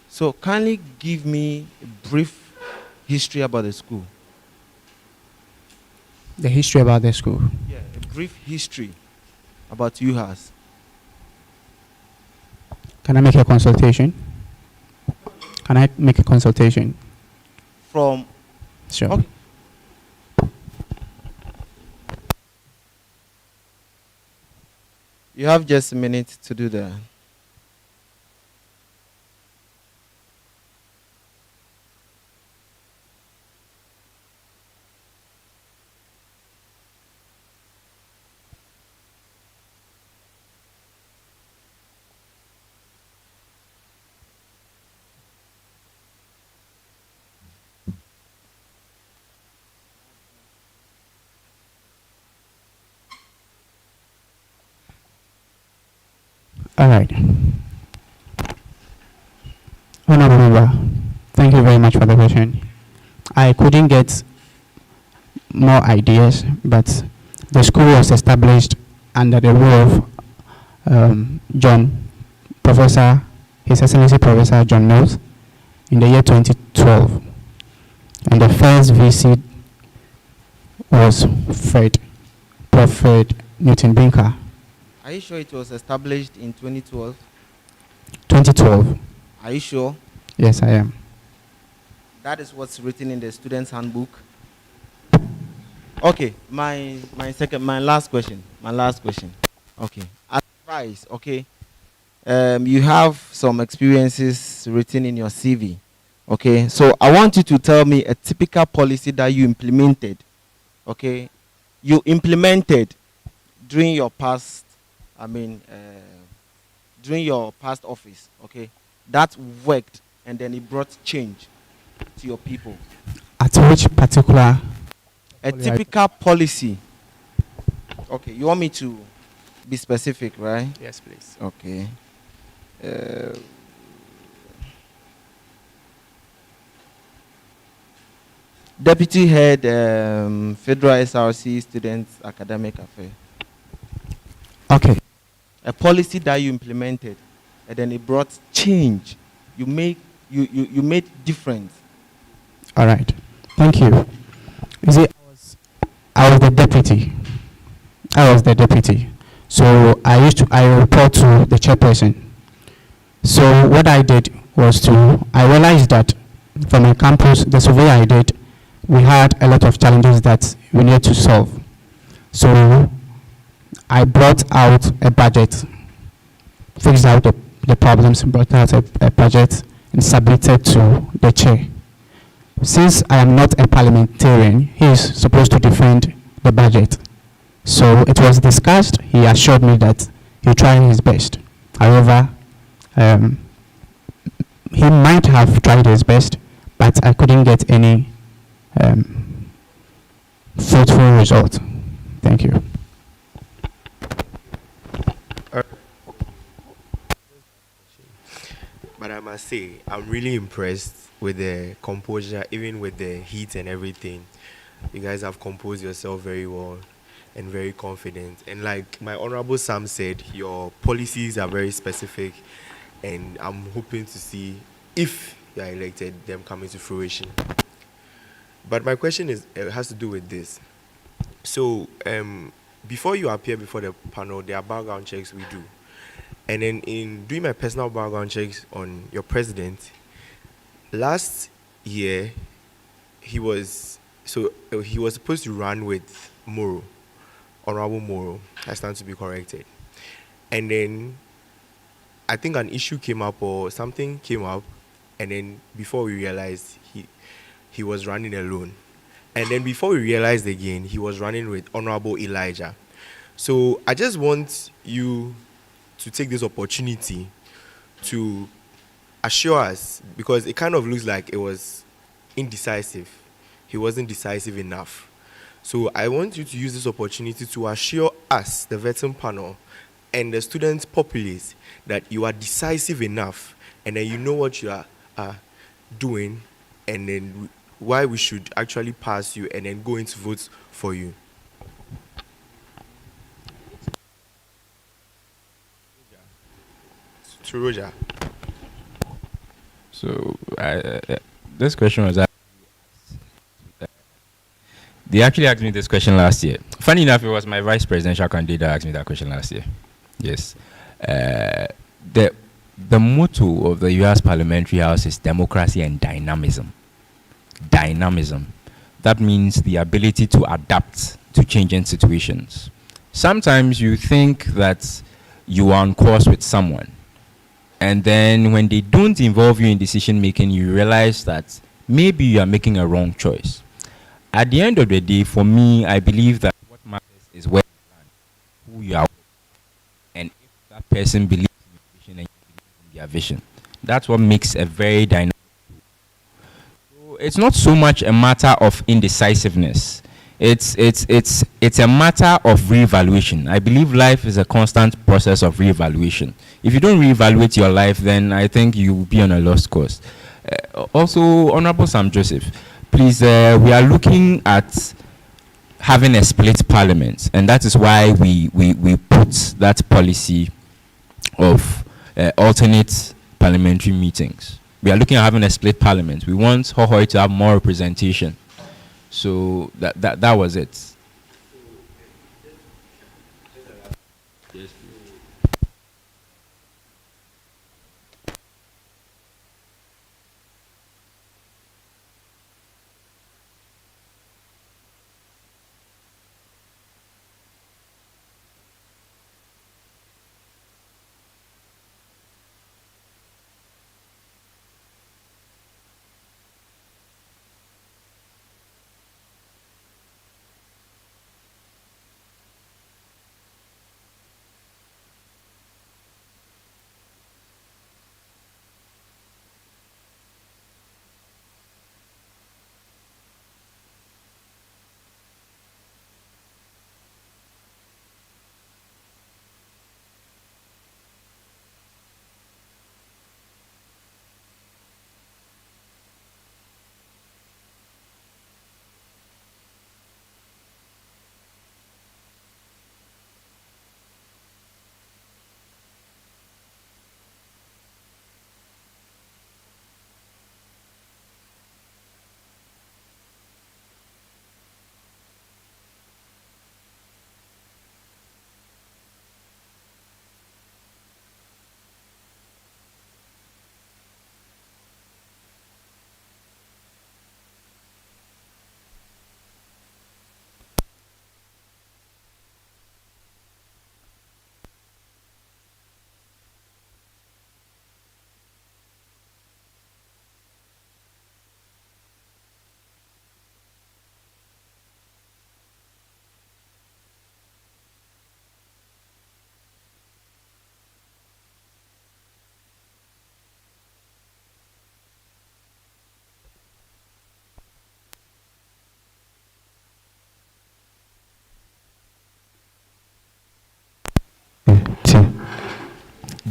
So kindly give me a brief history about the school. The history about the school. Yeah, a brief history about UHAS. Can I make a consultation? Can I make a consultation? From. Sure. Okay. You have just a minute to do that. All right. Honorable Member, thank you very much for the question. I couldn't get more ideas, but the school was established under the rule of His Excellency Professor John Mills in the year 2012. And the first VC was Prophet Newton Binker. Are you sure it was established in 2012? 2012. Are you sure? Yes, I am. That is what's written in the student's handbook. Okay, my last question. Okay, advice. Okay, you have some experiences written in your CV. Okay, so I want you to tell me a typical policy that you implemented. Okay, you implemented during your past. During your past office. Okay, that worked and then it brought change to your people. At which particular? A typical policy. Okay, you want me to be specific, right? Yes, please. Okay. Deputy Head, Federal SRC Students Academic Affairs. Okay. A policy that you implemented, and then it brought change. You made difference. All right. Thank you. You see, I was the deputy. So I report to the chairperson. So what I did was I realized that from my campus, the survey I did, we had a lot of challenges that we needed to solve. So I brought out a budget, fixed out the problems, brought out a budget, and submitted to the chair. Since I am not a parliamentarian, he is supposed to defend the budget. So it was discussed. He assured me that he tried his best. However, he might have tried his best, but I couldn't get any fruitful result. Thank you. But I must say, I'm really impressed with the composure, even with the heat and everything. You guys have composed yourself very well and very confident. And like my Honorable Sam said, your policies are very specific, and I'm hoping to see, if you are elected, them coming to fruition. But my question has to do with this. So, before you appear before the panel, there are background checks we do. And then in doing my personal background checks on your president, last year he was supposed to run with Moro, Honorable Moro. I stand to be corrected. And then I think an issue came up or something came up, and then before we realized he was running alone. And then before we realized again, he was running with Honorable Elijah. So I just want you to take this opportunity to assure us, because it kind of looks like it was indecisive. He wasn't decisive enough. So I want you to use this opportunity to assure us, the vetting panel, and the student populace, that you are decisive enough and that you know what you are doing, and then why we should actually pass you and then go into votes for you. To Roger. So this question was asked. They actually asked me this question last year. Funny enough, it was my vice presidential candidate that asked me that question last year. Yes. The motto of the U.S. Parliamentary House is democracy and dynamism. Dynamism. That means the ability to adapt to changing situations. Sometimes you think that you are on course with someone, and then when they don't involve you in decision making, you realize that maybe you are making a wrong choice. At the end of the day, for me, I believe that what matters is where you stand, who you are with, and if that person believes in your vision and you believe in their vision. That's what makes a very dynamic. So it's not so much a matter of indecisiveness. It's a matter of reevaluation. I believe life is a constant process of reevaluation. If you don't reevaluate your life, then I think you will be on a lost course. Also, Honorable Sam Joseph, please, we are looking at having a split parliament, and that is why we put that policy of alternate parliamentary meetings. We are looking at having a split parliament. We want Hohoi to have more representation. So that was it.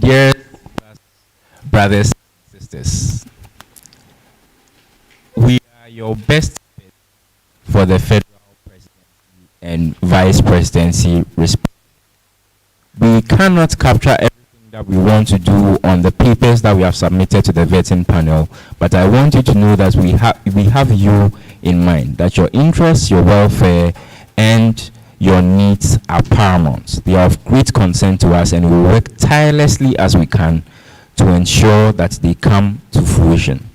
Dear brothers and sisters, we are your best fit for the federal presidency and vice presidency respectively. We cannot capture everything that we want to do on the papers that we have submitted to the vetting panel, but I want you to know that we have you in mind, that your interests, your welfare, and your needs are paramount. They are of great concern to us, and we will work tirelessly as we can to ensure that they come to fruition.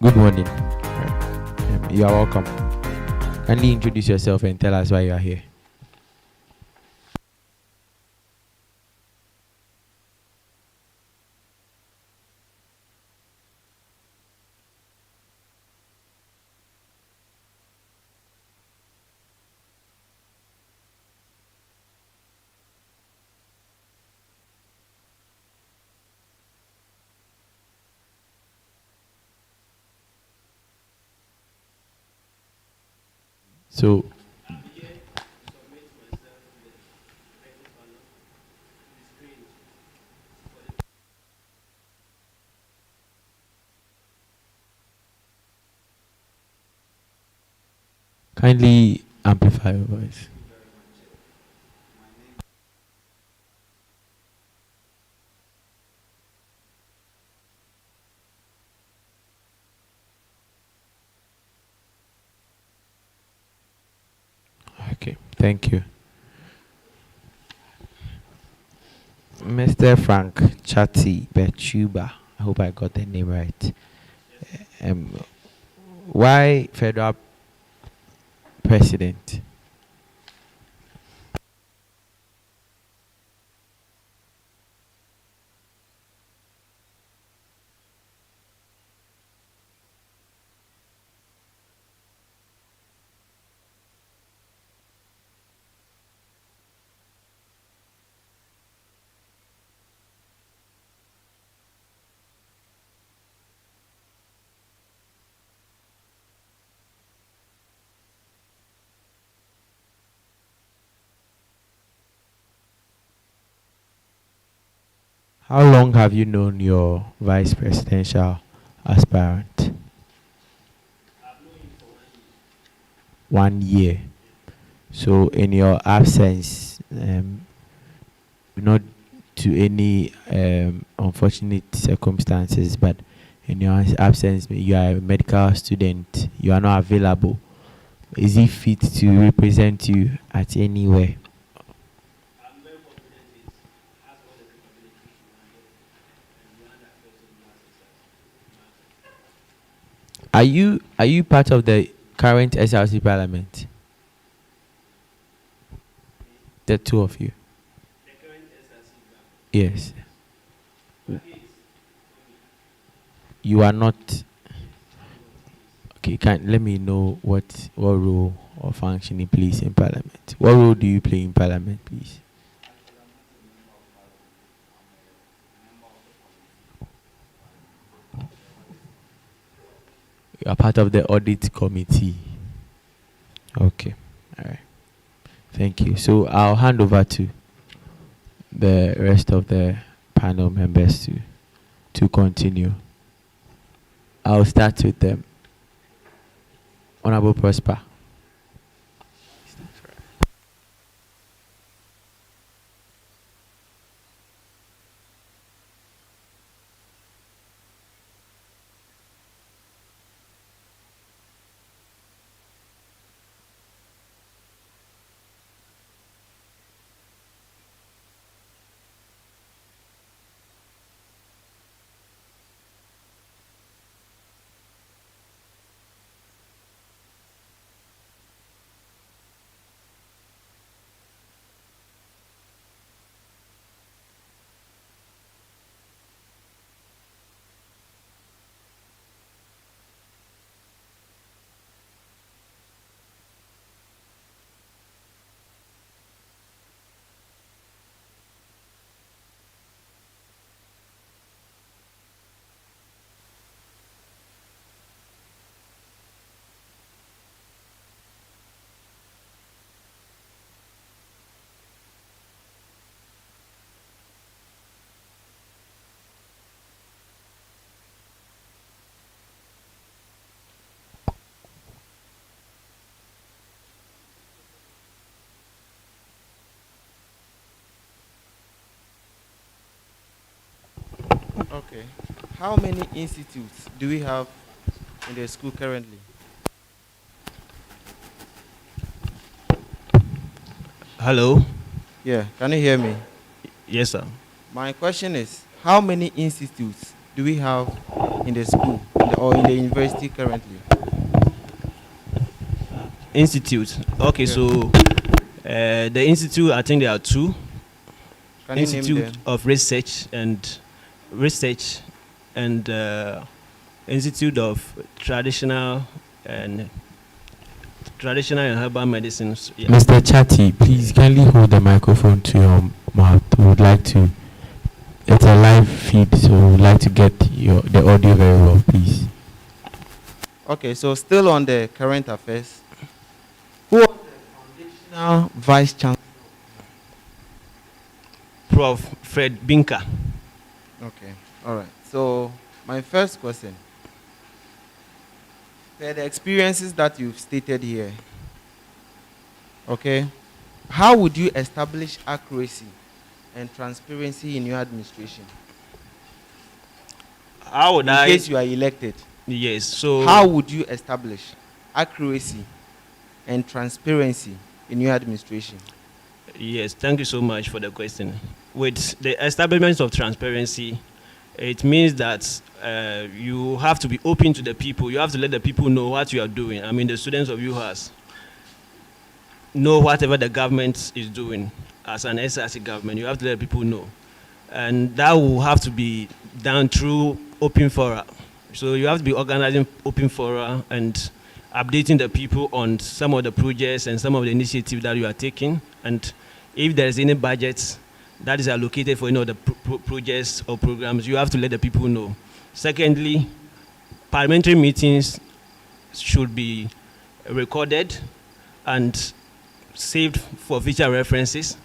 Good morning. You are welcome. Kindly introduce yourself and tell us why you are here. So, kindly amplify your voice. Okay, thank you. Mr. Frank Chati Bechuba. I hope I got the name right. Um, why federal president? How long have you known your vice presidential aspirant? 1 year. So, in your absence, not to any unfortunate circumstances, but in your absence, you are a medical student, you are not available. Is he fit to represent you at anywhere? Are you part of the current SRC parliament? The two of you. Yes. You are not. Okay, can let me know what role or function he plays in parliament. What role do you play in parliament, please? You are part of the audit committee. Okay. All right. Thank you. So I'll hand over to the rest of the panel members to continue. I'll start with them. Honorable Prosper. Okay. How many institutes do we have in the school currently? Hello? Yeah, can you hear me? Yes, sir. My question is, how many institutes do we have in the school or in the university currently? Institute. Okay, Yeah. so the institute, I think there are two. Can you name Institute them? of Research and Institute of and Herbal Medicines. Yeah. Mr. Chatty, please kindly hold the microphone to your mouth. We would like to. It's a live feed, so we would like to get the audio very well, please. Okay, so still on the current affairs. Who was the foundational vice chancellor? Prof. Fred Binka. Okay, all right. So my first question: per the experiences that you've stated here, okay, how would you establish accuracy and transparency in your administration? How would in case you are elected? Yes. So how would you establish accuracy and transparency in your administration? Yes, thank you so much for the question. With the establishment of transparency, it means that you have to be open to the people. You have to let the people know what you are doing. I mean, the students of UHAS know whatever the government is doing. As an SRC government, you have to let people know. And that will have to be done through open fora. So you have to be organizing open fora and updating the people on some of the projects and some of the initiatives that you are taking. And if there is any budget that is allocated for the projects or programs, you have to let the people know. Secondly, parliamentary meetings should be recorded and saved for future references.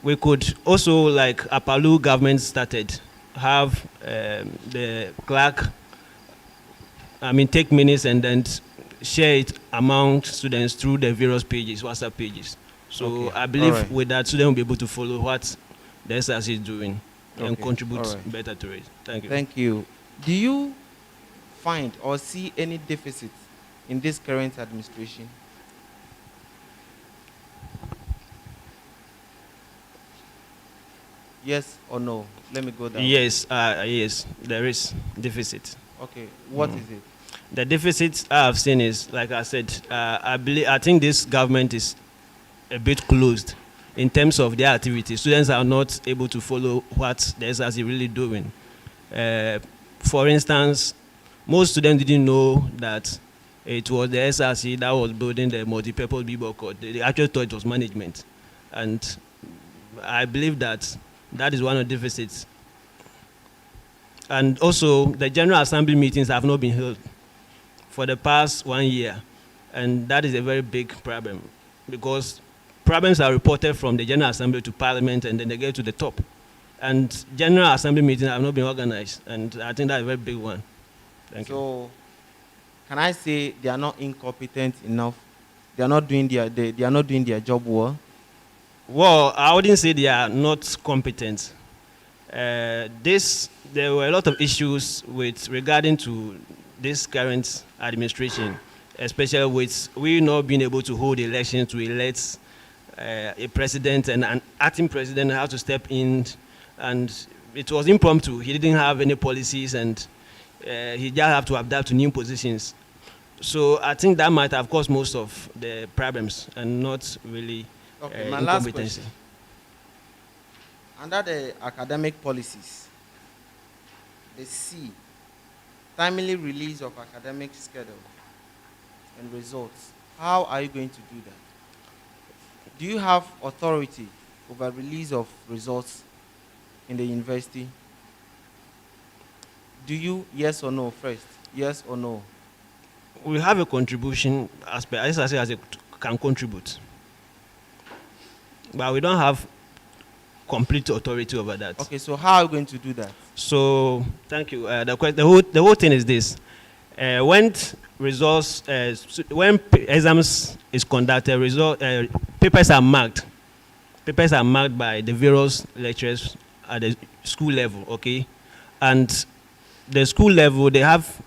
We could also, like Apalu government started, have the clerk, take minutes and then share it among students through the various pages, WhatsApp pages. So Okay. I believe Alright. with that, students will be able to follow what the SRC is doing and Okay. contribute Alright. better to it. Thank you. Thank you. Do you find or see any deficits in this current administration? Yes or no? Let me go down. Yes, yes, there is deficit. Okay, what is it? The deficit I have seen is, like I said, I think this government is a bit closed in terms of their activity. Students are not able to follow what the SRC really doing. For instance, most students didn't know that it was the SRC that was building the multi-purpose b-ball court. They actually thought it was management. And I believe that that is one of the deficits. And also, the General Assembly meetings have not been held for the past 1 year. And that is a very big problem because problems are reported from the General Assembly to Parliament and then they get to the top. And General Assembly meetings have not been organized. And I think that's a very big one. Thank you. So, can I say they are not incompetent enough? They are not doing their job well? Well, I wouldn't say they are not competent. There were a lot of issues regarding to this current administration, especially with we not being able to hold elections to elect a president and an acting president have to step in, and it was impromptu. He didn't have any policies, and he just have to adapt to new positions. So I think that might have caused most of the problems, and not really Okay, my last incompetency. question. Under the academic policies, the C, timely release of academic schedule and results, how are you going to do that? Do you have authority over release of results in the university? Do you, yes or no first? Yes or no? We have a contribution aspect. SRC can contribute, but we don't have complete authority over that. Okay, so how are you going to do that? So thank you. The whole thing is this: when results, when exams is conducted, papers are marked. Papers are marked by the various lecturers at the school level. Okay, and the school level they have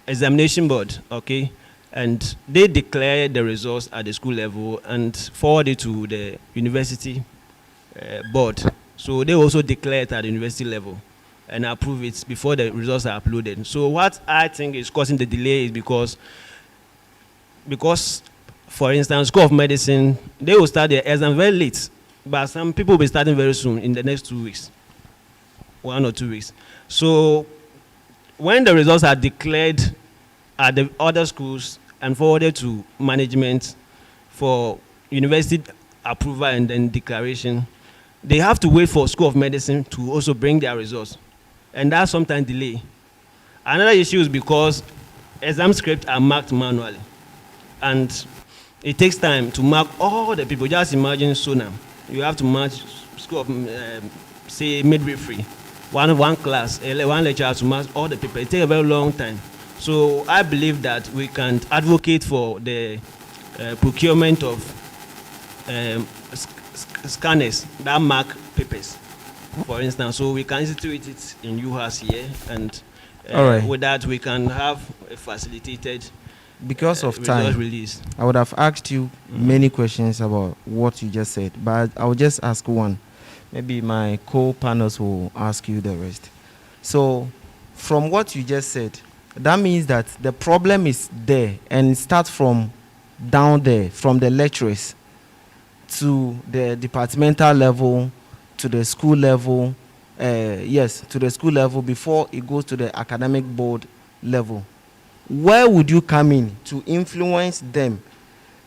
examination board. Okay, and they declare the results at the school level and forward it to the university board. So they also declare it at the university level and approve it before the results are uploaded. So what I think is causing the delay is because, for instance, School of Medicine, they will start their exam very late, but some people will be starting very soon in the next 2 weeks, 1 or 2 weeks. So when the results are declared at the other schools and forwarded to management for university approval and then declaration, they have to wait for School of Medicine to also bring their results. And that's sometimes delay. Another issue is because exam scripts are marked manually. And it takes time to mark all the people. Just imagine Sonam. You have to mark School of, say, midwifery. One class, one lecturer to mark all the people. It takes a very long time. So I believe that we can advocate for the procurement of scanners that mark papers, for instance. So we can institute it in UHAS here, and with that we can have a facilitated because of time release. I would have asked you many questions about what you just said, but I will just ask one. Maybe my co-panels will ask you the rest. So from what you just said, that means that the problem is there and it starts from down there, from the lecturers to the departmental level, to the school level, to the school level before it goes to the academic board level. Where would you come in to influence them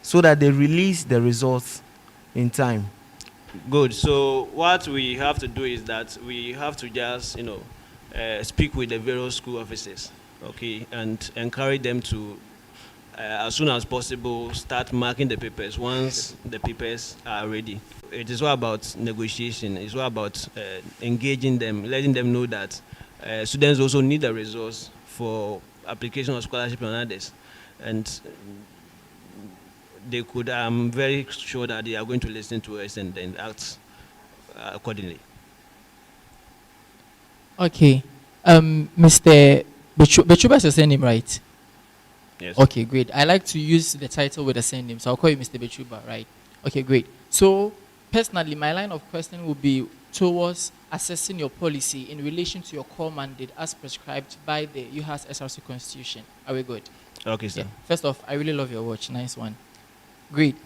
so that they release the results in time? Good. So what we have to do is that we have to just, speak with the various school officers, okay, and encourage them to, as soon as possible, start marking the papers once the papers are ready. It is all about negotiation. It's all about engaging them, letting them know that students also need the results for application of scholarship and others. And they could, I'm very sure that they are going to listen to us and then act accordingly. Okay. Mr. Bechuba is your surname, right? Yes. Okay, great. I like to use the title with the surname, so I'll call you Mr. Bechuba, right? Okay, great. So, personally, my line of question will be towards assessing your policy in relation to your core mandate as prescribed by the UHAS SRC Constitution. Are we good? Okay, sir. Yeah. First off, I really love your watch. Nice one. Great.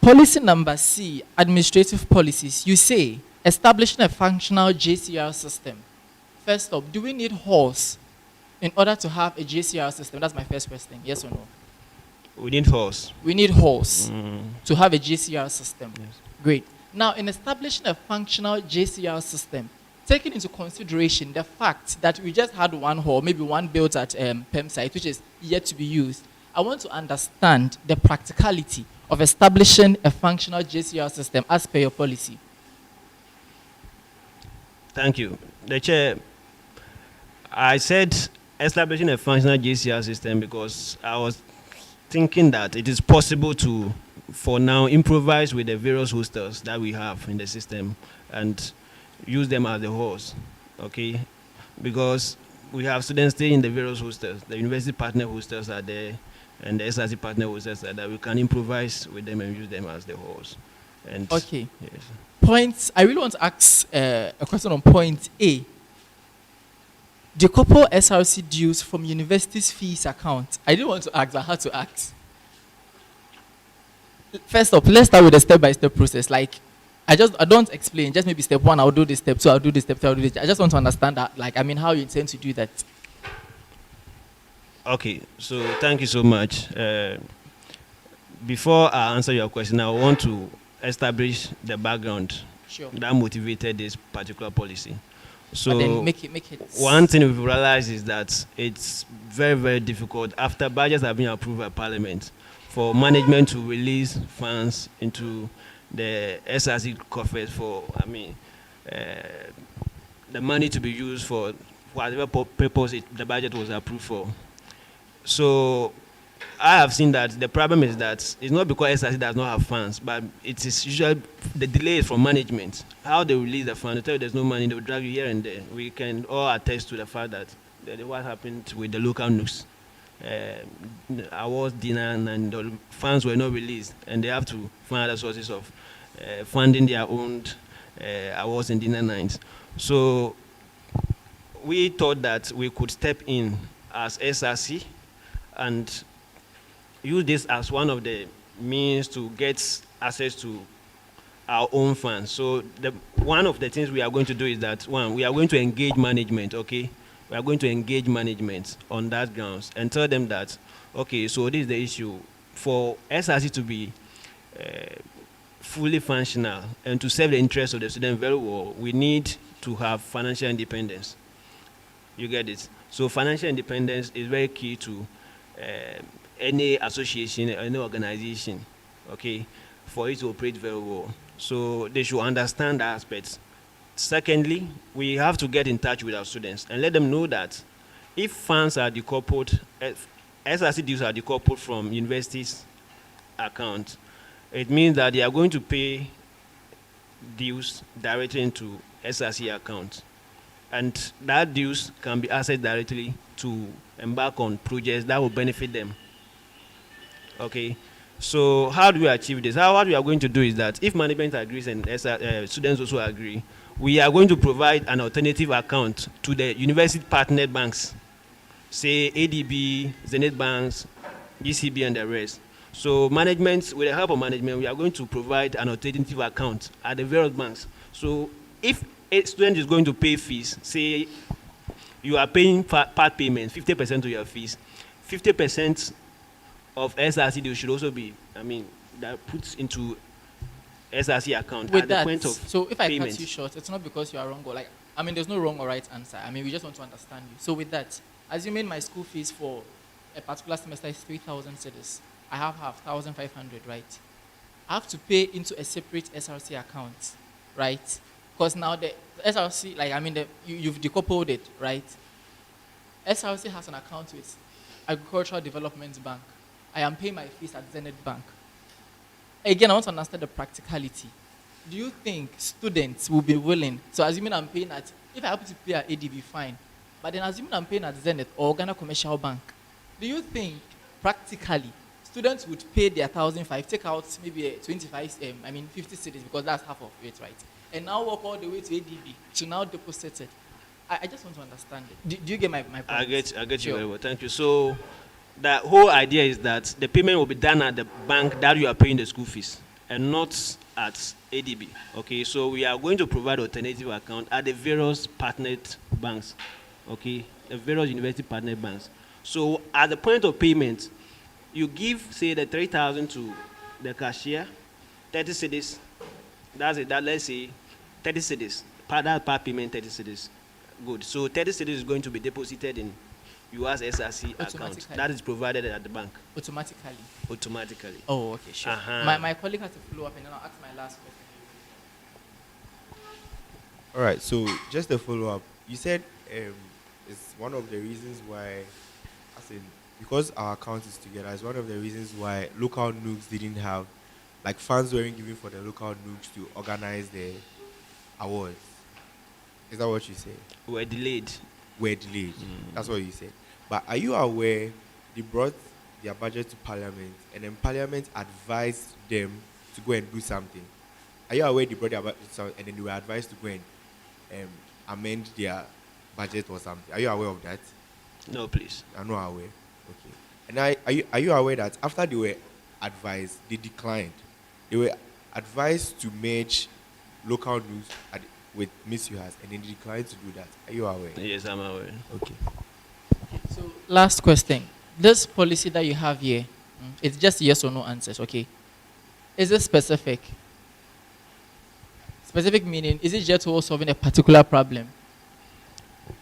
Policy number C, administrative policies. You say establishing a functional JCR system. First off, do we need halls in order to have a JCR system? That's my first question. Yes or no? We need halls. We need halls to have a JCR system. Yes. Great. Now, in establishing a functional JCR system, taking into consideration the fact that we just had one hall, maybe one built at PEM site, which is yet to be used, I want to understand the practicality of establishing a functional JCR system as per your policy. Thank you. The Chair, I said establishing a functional JCR system because I was thinking that it is possible to, for now, improvise with the various hostels that we have in the system and use them as the host, okay? Because we have students staying in the various hostels. The university partner hostels are there, and the SRC partner hostels are there. We can improvise with them and use them as the host. And okay. Yes. Points. I really want to ask a question on point A. Decouple SRC dues from university's fees account. I didn't want to ask, I had to ask. First up, let's start with the step-by-step process. Like, I don't explain, just maybe step 1, I'll do this, step 2, I'll do this, step 3, I'll do this. I just want to understand that, how you intend to do that. Okay, so thank you so much. Before I answer your question, I want to establish the background that motivated this particular policy. So then make it. One thing we've realized is that it's very, very difficult after budgets have been approved by Parliament for management to release funds into the SRC coffers for, the money to be used for whatever purpose the budget was approved for. So I have seen that the problem is that it's not because SRC does not have funds, but it is usually the delay is from management. How they release the fund, they tell you there's no money, they will drag you here and there. We can all attest to the fact that what happened with the local NUCs. Awards dinner and the funds were not released, and they have to find other sources of funding their own I was in the 9s. So we thought that we could step in as SRC and use this as one of the means to get access to our own funds. So one of the things we are going to do is that, one, we are going to engage management, okay? We are going to engage management on that grounds and tell them that, okay, so this is the issue. For SRC to be fully functional and to serve the interests of the student very well, we need to have financial independence. You get it? So financial independence is very key to any association, any organization, okay, for it to operate very well. So they should understand the aspects. Secondly, we have to get in touch with our students and let them know that if funds are decoupled, SRC dues are decoupled from universities' account, it means that they are going to pay dues directly into SRC account. And that dues can be accessed directly to embark on projects that will benefit them. Okay, so how do we achieve this? What we are going to do is that if management agrees and students also agree, we are going to provide an alternative account to the university partnered banks, say ADB, Zenith Banks, GCB, and the rest. So management, with the help of management, we are going to provide an alternative account at the various banks. So if a student is going to pay fees, say you are paying part payment, 50% of your fees, 50% of SRC should also be, that puts into SRC account With at that, the point of so if I payment. cut you short, it's not because you are wrong or there's no wrong or right answer. We just want to understand you. So with that, assuming my school fees for a particular semester is 3,000 cedis, I have 1,500, right? I have to pay into a separate SRC account, right? Because now the SRC, you've decoupled it, right? SRC has an account with Agricultural Development Bank. I am paying my fees at Zenith Bank. Again, I want to understand the practicality. Do you think students will be willing, so assuming I'm paying if I happen to pay at ADB, fine, but then assuming I'm paying at Zenith or Ghana Commercial Bank, do you think practically students would pay their 1,500, take out maybe 50 cedis because that's half of it, right? And now walk all the way to ADB to now deposit it. I just want to understand it. Do you get my point? I get Sure. you very well. Thank you. So the whole idea is that the payment will be done at the bank that you are paying the school fees and not at ADB. Okay, so we are going to provide alternative account at the various partnered banks. Okay, the various university partnered banks. So at the point of payment, you give, say, the 3,000 to the cashier, 30 cedis. That's it. That, let's say 30 cedis. That part payment 30 cedis. Good. So 30 cedis is going to be deposited in UAS SRC account. That is provided at the bank. Automatically. Automatically. Oh, okay, sure. My colleague has to follow up and then I'll ask my last question. All right, so just a follow-up. You said it's one of the reasons why, because our account is together, it's one of the reasons why local NUCs didn't have, funds weren't given for the local NUCs to organize the awards. Is that what you said? We're delayed. That's what you said. But are you aware they brought their budget to Parliament and then Parliament advised them to go and do something? Are you aware they brought their budget and then they were advised to go and amend their budget or something? Are you aware of that? No, please. I'm not aware. Okay. And are you aware that after they were advised, they declined? They were advised to merge local news with Miss Yuhas, and then they declined to do that. Are you aware? Yes, I'm aware. Okay. So last question. This policy that you have here, it's just yes or no answers, okay? Is it specific? Specific meaning, is it just solving a particular problem?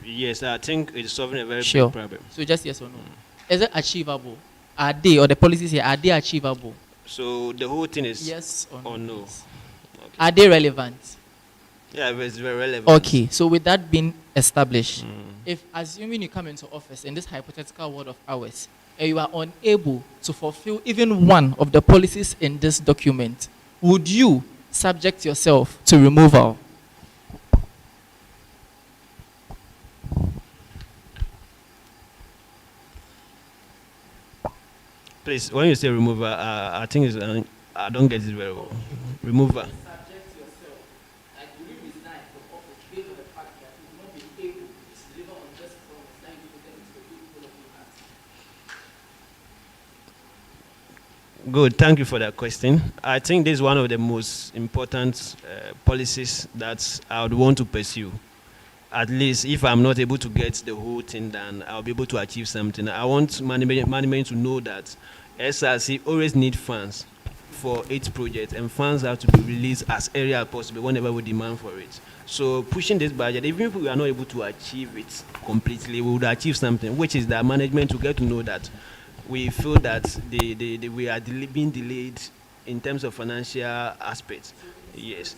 Yes, I think it's solving a very Sure. big problem. So just yes or no. Is it achievable? Are they, or the policies here, are they achievable? So the whole thing is yes or no. Okay. Are they relevant? Yeah, it's very relevant. Okay, so with that being established, if assuming you come into office in this hypothetical world of ours, and you are unable to fulfill even one of the policies in this document, would you subject yourself to removal? Please, when you say removal, I think it's, I don't get it very well. Removal. Good, thank you for that question. I think this is one of the most important policies that I would want to pursue. At least if I'm not able to get the whole thing done, I'll be able to achieve something. I want management to know that SRC always need funds for its project, and funds have to be released as early as possible whenever we demand for it. So pushing this budget, even if we are not able to achieve it completely, we would achieve something, which is that management will get to know that we feel that we are being delayed in terms of financial aspects. Yes.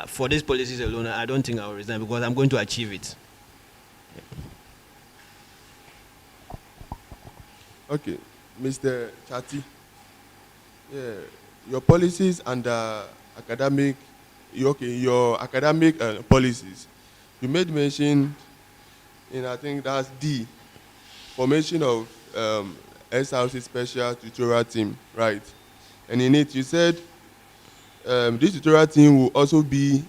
For these policies alone, I don't think I will resign because I'm going to achieve it. Okay, Mr. Chati. Yeah, your policies and academic, your academic policies. You made mention in, I think that's D, formation of SRC special tutorial team, right? And in it, you said this tutorial team will also be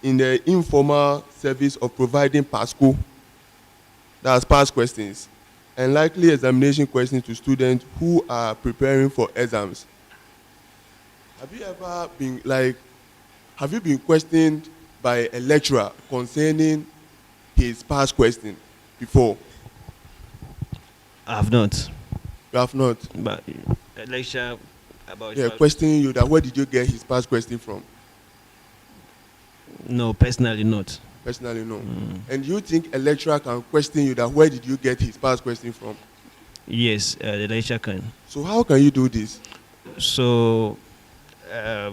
in the informal service of providing PASCO, that's past questions, and likely examination questions to students who are preparing for exams. Have you ever been have you been questioned by a lecturer concerning his past question before? I have not. You have not? But a lecture about... Yeah, questioning you that where did you get his past question from? No, personally not. Personally, no. And do you think a lecturer can question you that where did you get his past question from? Yes, the lecturer can. So how can you do this? So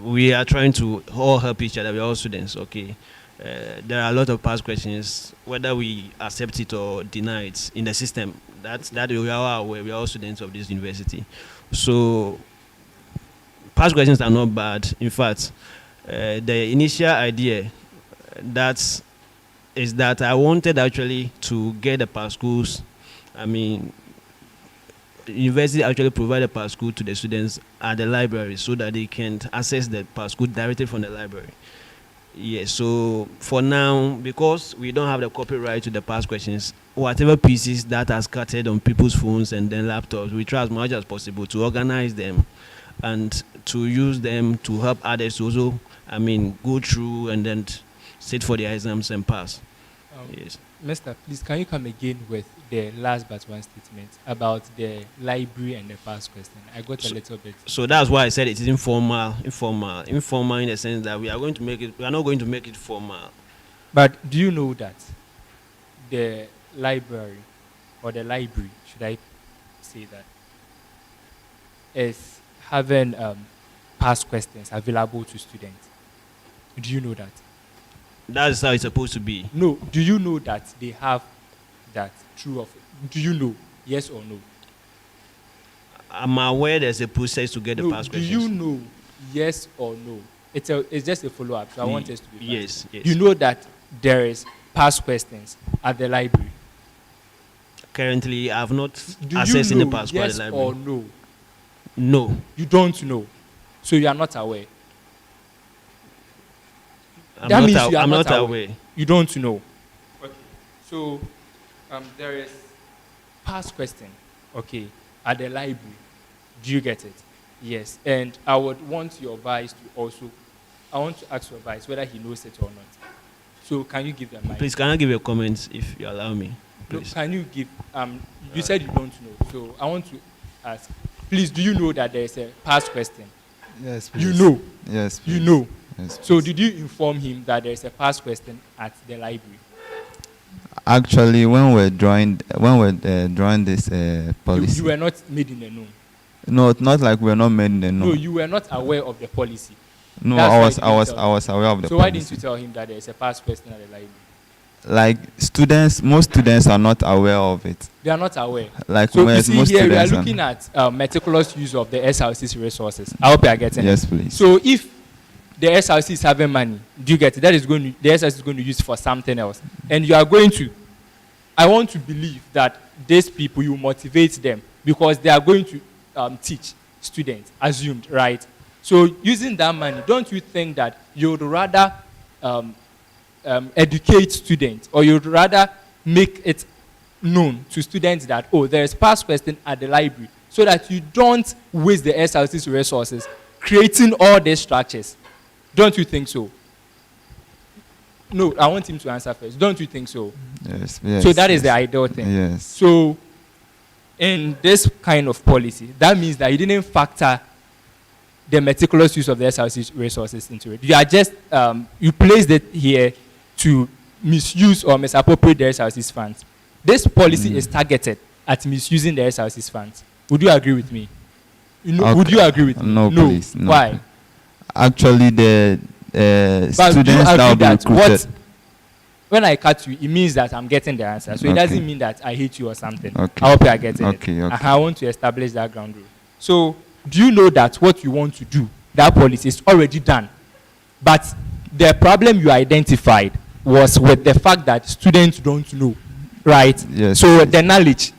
we are trying to all help each other. We are all students, okay? There are a lot of past questions, whether we accept it or deny it in the system. That we are aware. We are all students of this university. So past questions are not bad. In fact, the initial idea is that I wanted actually to get the past schools. I mean, the university actually provided past school to the students at the library so that they can access the past school directly from the library. Yes, so for now, because we don't have the copyright to the past questions, whatever pieces that are scattered on people's phones and then laptops, we try as much as possible to organize them and to use them to help others to also, I mean, go through and then sit for their exams and pass. Yes. Mister, please, can you come again with the last but one statement about the library and the past question? I got a little bit. So that's why I said it is informal in the sense that we are not going to make it formal. But do you know that the library, or the library, should I say that, is having past questions available to students? Do you know that? That's how it's supposed to be. No. Do you know that they have that? True of it? Do you know? Yes or no? I'm aware there's a process to get the past questions. Do you know? Yes or no? It's just a follow-up. So I want us to be yes. You know that there is past questions at the library? Currently, I have not accessed any past yes at the library. Or no? No. You don't know. So you are not aware. I'm not aware. You don't know. Okay. So there is past question, okay, at the library. Do you get it? Yes. And I would want your advice to also, I want to ask your advice whether he knows it or not. So can you give them my... Please, can I give you a comment if you allow me? No, can you give, you said you don't know. So I want to ask, please, do you know that there is a past question? Yes, please. You know? Yes, please. You know? Yes, so did you inform him that there is a past question at the library? Actually, when we're drawing this policy, you were not made in the know. No, not like we're not made in the know. No, you were not aware of the policy. No, That's I was aware of the policy. So why didn't you tell him that there is a past question at the library? Like most students are not aware of it. They are not aware. Like so you see most here, we are students looking at meticulous use of the SRC's resources. I hope you are getting yes, it. please. So if the SRC is having money, do you get it? The SRC is going to use for something else. And you are going to, I want to believe that these people, you motivate them because they are going to teach students, assumed, right? So using that money, don't you think that you would rather educate students, or you'd rather make it known to students that, oh, there is past question at the library, so that you don't waste the SRC's resources creating all these structures. Don't you think so? No, I want him to answer first. Don't you think so? Yes, yes. So that is yes. the ideal thing. Yes. So in this kind of policy, that means that you didn't factor the meticulous use of the SRC resources into it. You are just, you placed it here to misuse or misappropriate the SRC's funds. This policy is targeted at misusing the SRC's funds. Would you agree with me? You know, Okay. Would you agree with me? No, please. No. Why? Actually, the But do you students that will agree be that recruited. when I cut you, it means that I'm getting the answer. So it Okay. doesn't mean that I hate you or something. Okay. I hope you are getting Okay, it. okay. I want to establish that ground rule. So do you know that what you want to do, that policy is already done? But the problem you identified was with the fact that students don't know, right? Yes. So the knowledge.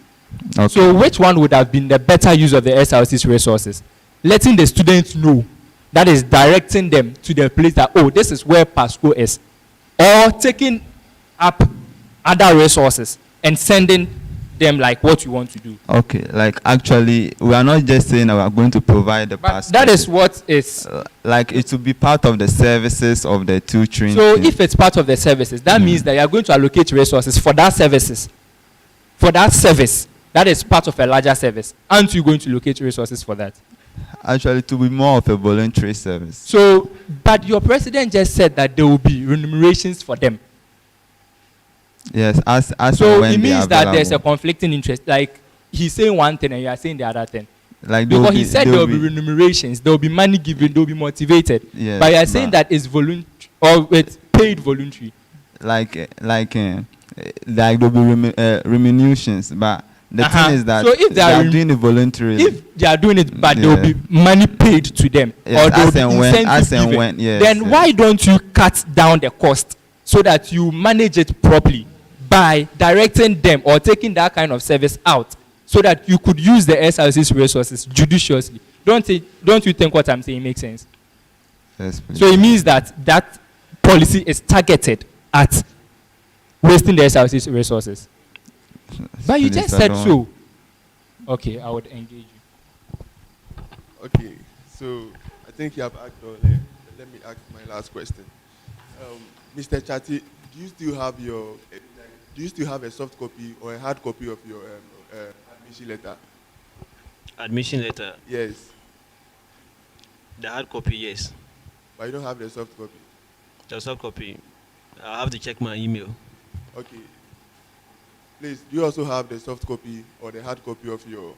Okay. So which one would have been the better use of the SRC's resources? Letting the students know, that is directing them to the place that, oh, this is where Pasco is. Or taking up other resources and sending them like what you want to do. Okay, like actually, we are not just saying that we are going to provide the pass. That is what is. Like it will be part of the services of the tutoring. So thing. if it's part of the services, that means that you are going to allocate resources for that services. For that service, that is part of a larger service. Aren't you going to locate resources for that? Actually, to be more of a voluntary service. So, but your president just said that there will be remunerations for them. Yes, as So when it they are means that there's a available. conflicting interest. Like he's saying one thing and you are saying the other thing. Like there will Because he be- said there there will will be be- remunerations, there will be money given, they will be motivated. Yes, but you are saying but- that it's voluntary or it's paid voluntary. like there will be remunerations, but the Uh-huh. thing is that So if they are doing it voluntarily. If they are doing it, but there will be money paid to them, Yes, or there will as be and when- incentive as and given, when, yes, then yes. why don't you cut down the cost so that you manage it properly by directing them or taking that kind of service out so that you could use the SRC's resources judiciously? Don't you think what I'm saying makes sense? Yes, please. So it means that that policy is targeted at wasting the SRC's resources. But you Please, just I said don't- so. Okay, I would engage you. Okay, so I think you have asked all. Let me ask my last question. Mr. Chati, do you still have a soft copy or a hard copy of your admission letter? Admission letter. Yes, The hard copy, yes. but you don't have the soft copy. The soft copy. I'll have to check my email. Okay. Please, do you also have the soft copy or the hard copy of your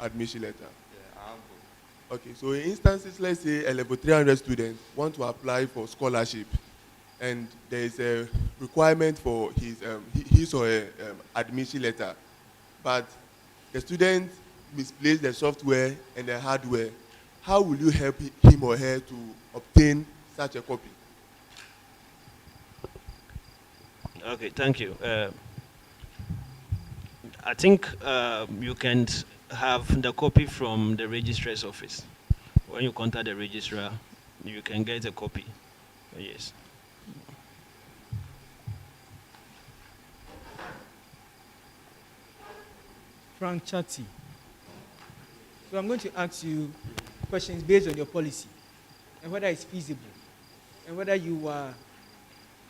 admission letter? Yeah, I have both. Okay, so in instances, let's say a level 300 student want to apply for scholarship, and there is a requirement for his or her admission letter, but the student misplaced the software and the hardware. How will you help him or her to obtain such a copy? Okay, thank you. I think you can have the copy from the registrar's office. When you contact the registrar, you can get a copy. Yes. Frank Chati. So I'm going to ask you questions based on your policy and whether it's feasible and whether you are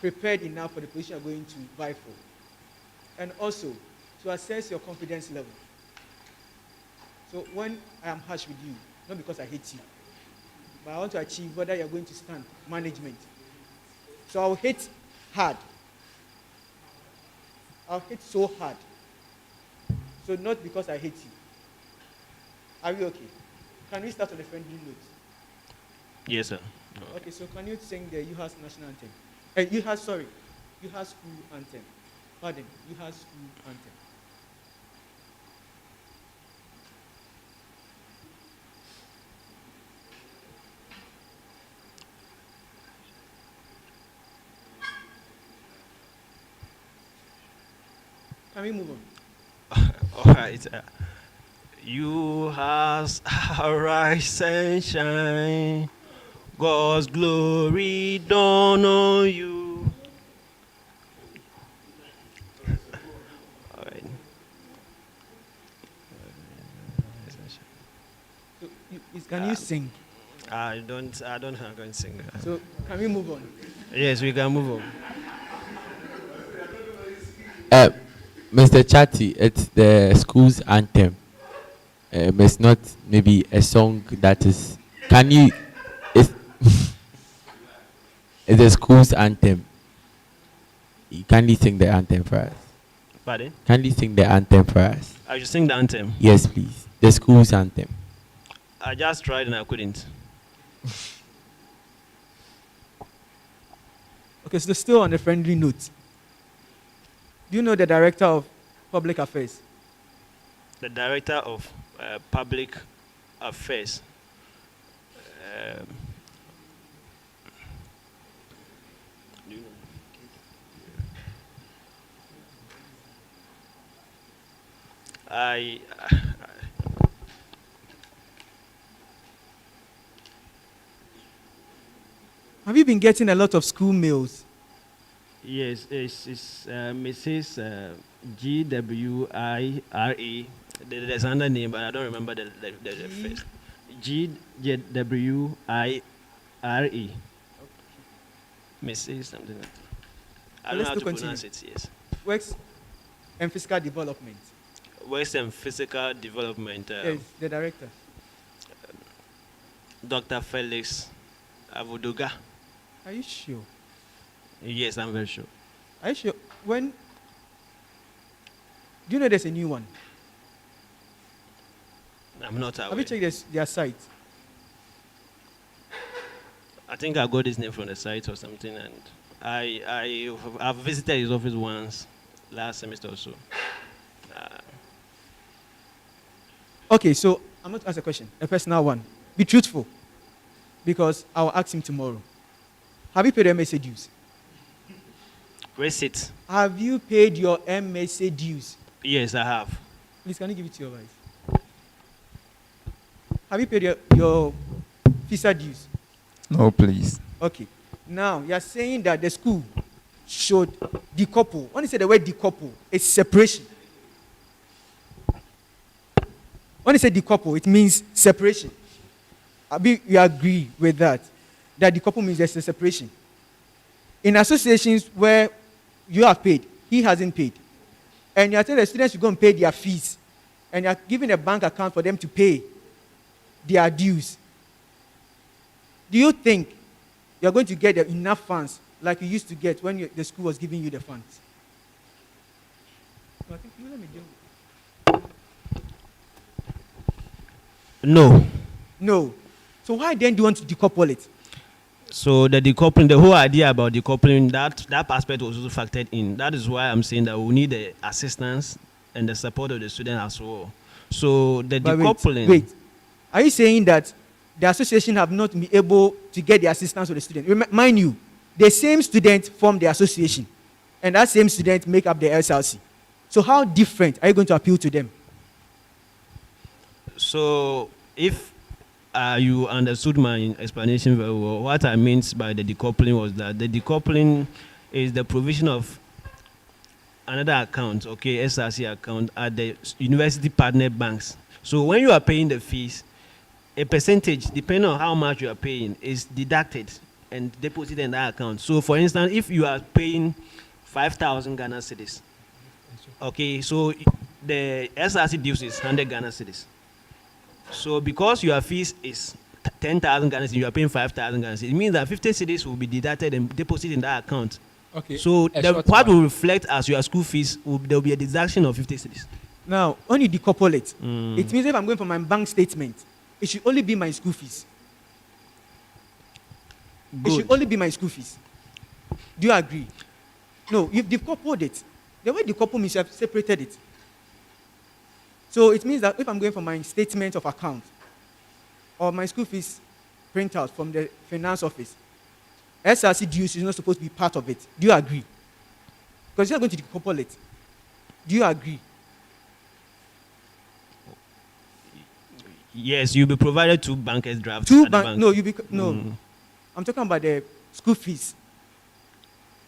prepared enough for the position you're going to vie for. And also to assess your confidence level. So when I am harsh with you, not because I hate you, but I want to achieve whether you're going to stand management. So I'll hit hard. I'll hit so hard. So not because I hate you. Are we okay? Can we start on a friendly note? Yes, sir. Okay, so can you sing the UHAS national anthem? UHAS school anthem. Pardon, UHAS school anthem. Can we move on? All right. You has arise and shine. God's glory dawn on you. All right. Can you sing? I don't I'm going to sing. So can we move on? Yes, we can move on. Mr. Chatty, it's the school's anthem. It's not maybe a song that is. Can you? It's, it's the school's anthem. Can you sing the anthem for us? Pardon? Can you sing the anthem for us? I should sing the anthem. Yes, please. The school's anthem. I just tried and I couldn't. Okay, so still on a friendly note. Do you know the director of public affairs? The director of public affairs. I Have you been getting a lot of school mails? Yes, it's Mrs. Gwira. There's another name, but I don't remember the first. Gwira. Mrs. something like that. I don't know how to pronounce it, yes. Works and Fiscal Development. Works and Physical Development. Yes, the director. Dr. Felix Avuduga. Are you sure? Yes, I'm very sure. Are you sure? When? Do you know there's a new one? I'm not aware. Have you checked their site? I think I got his name from the site or something, and I've visited his office once last semester or so. Okay, so I'm going to ask a question, a personal one. Be truthful, because I'll ask him tomorrow. Have you paid your MSA dues? Receipt. Have you paid your MSA dues? Yes, I have. Please, can you give it to your wife? Have you paid your visa dues? No, please. Okay. Now, you're saying that the school should decouple. When you say the word decouple, it's separation. When you say decouple, it means separation. You agree with that? That decouple means there's a separation. In associations where you have paid, he hasn't paid, and you are telling the students to go and pay their fees, and you are giving a bank account for them to pay their dues, do you think you are going to get enough funds like you used to get when the school was giving you the funds? I think you let me do. No. No. So why then do you want to decouple it? So the decoupling, the whole idea about decoupling, that aspect was also factored in. That is why I'm saying that we need the assistance and the support of the student as well. So the decoupling. Wait. Are you saying that the association have not been able to get the assistance of the student? Mind you, the same student form the association, and that same student make up the SLC. So how different are you going to appeal to them? So if you understood my explanation very well, what I meant by the decoupling was that the decoupling is the provision of another account, okay, SRC account at the university partner banks. So when you are paying the fees, a percentage, depending on how much you are paying, is deducted and deposited in that account. So for instance, if you are paying 5,000 Ghana cedis, okay, so the SRC dues is 100 Ghana cedis. So because your fees is 10,000 Ghana cedis, you are paying 5,000 Ghana cedis. It means that 50 cedis will be deducted and deposited in that account. Okay. So what will reflect as your school fees, there will be a deduction of 50 cedis. Now, when you decouple it, it means if I'm going for my bank statement, it should only be my school fees. Good. It should only be my school fees. Do you agree? No, you've decoupled it. The way decouple means you have separated it. So it means that if I'm going for my statement of account or my school fees printout from the finance office, SRC dues is not supposed to be part of it. Do you agree? Because you're going to decouple it. Do you agree? Yes, you'll be provided two bankers drafts. No, no. I'm talking about the school fees.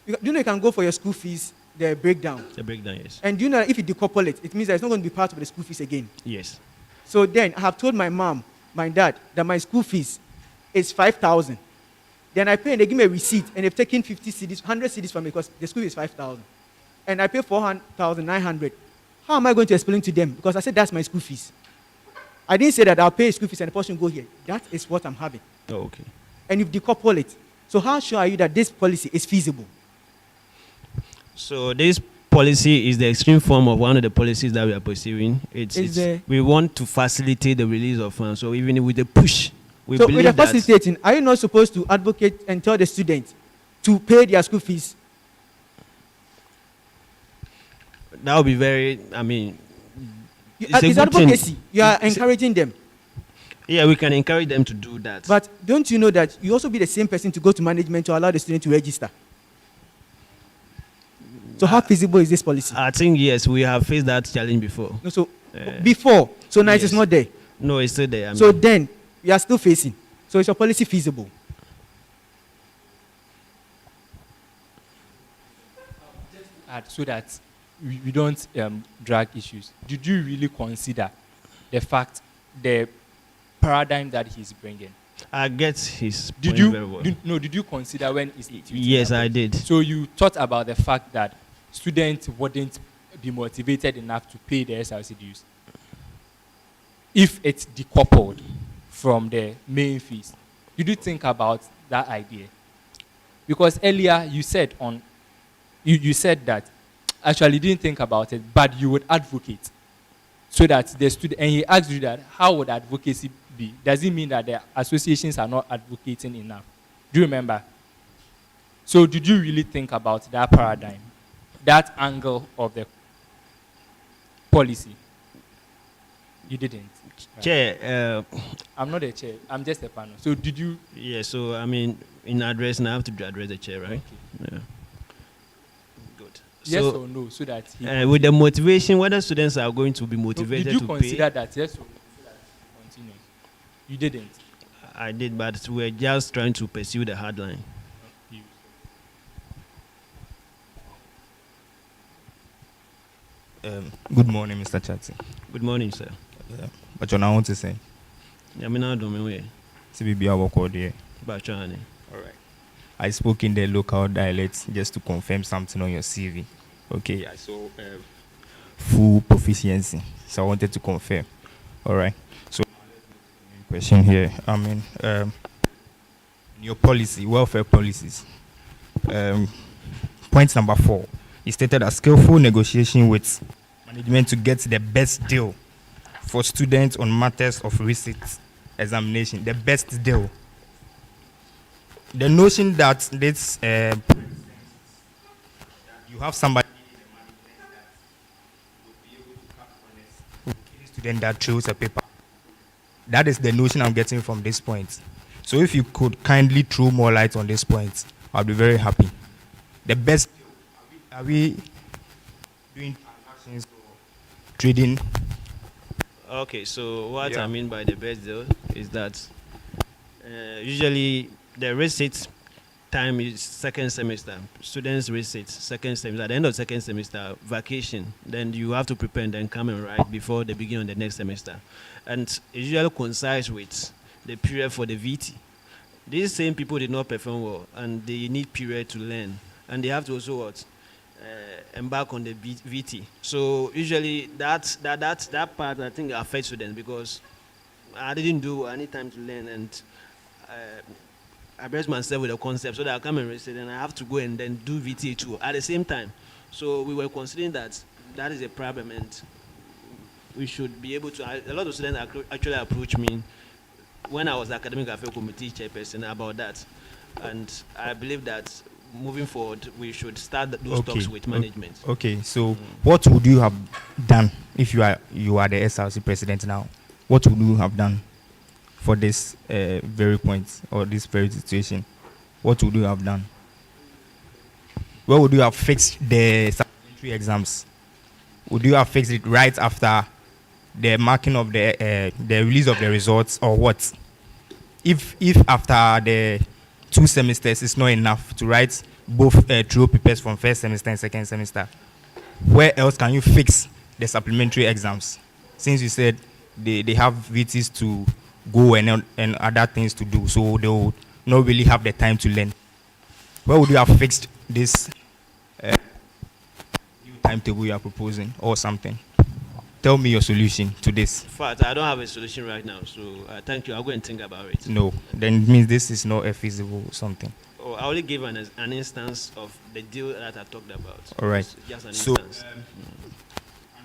Do you know you can go for your school fees, the breakdown? The breakdown, yes. And do you know if you decouple it, it means that it's not going to be part of the school fees again? Yes. So then I have told my mom, my dad that my school fees is 5,000. Then I pay and they give me a receipt and they've taken 50 CDs, 100 CDs from me because the school is 5,000. And I pay 4,900. How am I going to explain to them? Because I said that's my school fees. I didn't say that I'll pay school fees and the person go here. That is what I'm having. Oh, okay. And you've decoupled it. So how sure are you that this policy is feasible? So this policy is the extreme form of one of the policies that we are pursuing. We want to facilitate the release of funds. So even with the push, we so believe with the that facilitating, are you not supposed to advocate and tell the students to pay their school fees? that would be very, I mean, It's advocacy. You are encouraging them. Yeah, we can encourage them to do that. But don't you know that you also be the same person to go to management to allow the student to register? So how feasible is this policy? I think, yes, we have faced that challenge before. No, so before, so now yes. it is not there. No, it's still there. So then, you are still facing. So is your policy feasible? So that we don't drag issues. Did you really consider the paradigm that he's bringing? I get his Did point you very well. did you consider when instituting Yes, that I point? did. So you thought about the fact that students wouldn't be motivated enough to pay the SRC dues if it's decoupled from the main fees. Did you think about that idea? Because earlier you said you said that actually you didn't think about it, but you would advocate so that the student, and he asked you that how would advocacy be? Does it mean that the associations are not advocating enough? Do you remember? So did you really think about that paradigm, that angle of the policy? You didn't. Right. Chair, I'm not a chair. I'm just a panel. So did you? Yeah. So I mean, in addressing, I have to address the chair, right? Okay. Yeah. Good. Yes so, or no, so that with the motivation, whether students are going to be motivated did you to consider pay. that? Yes or no, so that it continues? You didn't. I did, but we're just trying to pursue the hard line. Good morning, Mr. Chatty. Good morning, sir. But you know what to say? I mean, I don't know. CBB, I work out there. But all right. I spoke in the local dialect just to confirm something on your CV. Okay, I saw full proficiency, so I wanted to confirm. All right. So, question here. I mean, your policy, welfare policies. Point number 4. It stated a skillful negotiation with management to get the best deal for students on matters of receipt examination. The best deal. The notion that this you have somebody student that throws a paper. That is the notion I'm getting from this point. So if you could kindly throw more light on this point, I'll be very happy. The best, are we doing transactions or trading? Okay, so what I mean by the best deal is that usually the receipt time is second semester. Students receipt second semester. At the end of second semester, vacation. Then you have to prepare and then come and write before the beginning of the next semester. And it usually coincides with the period for the VT. These same people did not perform well, and they need period to learn. And they have to also embark on the VT. So usually that part I think affects students because I didn't do any time to learn, and I brace myself with the concept so that I come and receive, and I have to go and then do VT too at the same time. So we were considering that is a problem, and we should be able to. A lot of students actually approached me when I was academic affairs committee chairperson about that, and I believe that moving forward we should start those talks with management. Okay, so what would you have done if you are the SRC president now? What would you have done for this very point or this very situation? What would you have done? Where would you have fixed the supplementary exams? Would you have fixed it right after the marking of the release of the results, or what? If after the 2 semesters it's not enough to write both true papers from first semester and second semester, where else can you fix the supplementary exams? Since you said they have VTs to go and other things to do, so they will not really have the time to learn. Where would you have fixed this new timetable you are proposing or something? Tell me your solution to this. In fact, I don't have a solution right now, so thank you. I'll go and think about it. No, then it means this is not a feasible something. Oh, I only gave an instance of the deal that I talked about. All right. Just an So, instance.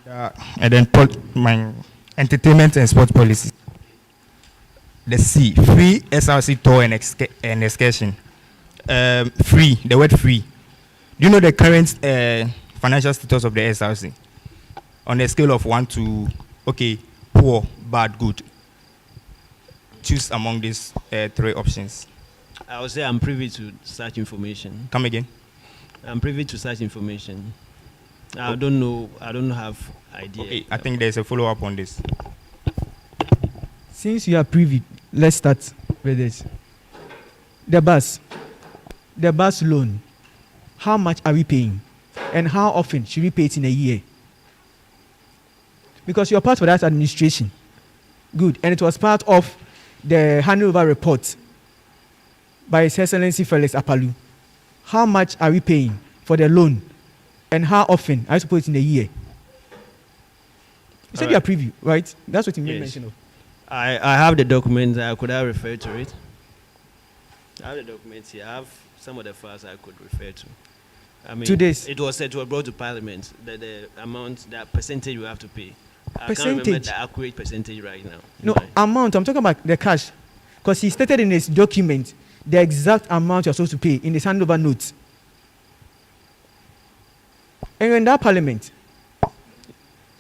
And then my entertainment and sports policy. The C, free SRC tour and excursion. Free, the word free. Do you know the current financial status of the SRC? On a scale of 1 to, okay, poor, bad, good. Choose among these 3 options. I would say I'm privy to such information. Come again? I'm privy to such information. I don't know. I don't have idea. Okay, I think there's a follow-up on this. Since you are privy, let's start with this. The bus loan, how much are we paying? And how often should we pay it in a year? Because you're part of that administration. Good. And it was part of the handover report by His Excellency Felix Apalu. How much are we paying for the loan? And how often are you supposed in a year? You said you are preview, right? That's what you made mention of. I have the document. Could I refer to it? I have the documents here. I have some of the files I could refer to. I mean, 2 days. It was brought to Parliament. The amount, that percentage you have to pay. I can't Percentage? remember the accurate percentage right now. No, amount. I'm talking about the cash. Because he stated in his document the exact amount you're supposed to pay in his handover notes. And you're in that Parliament.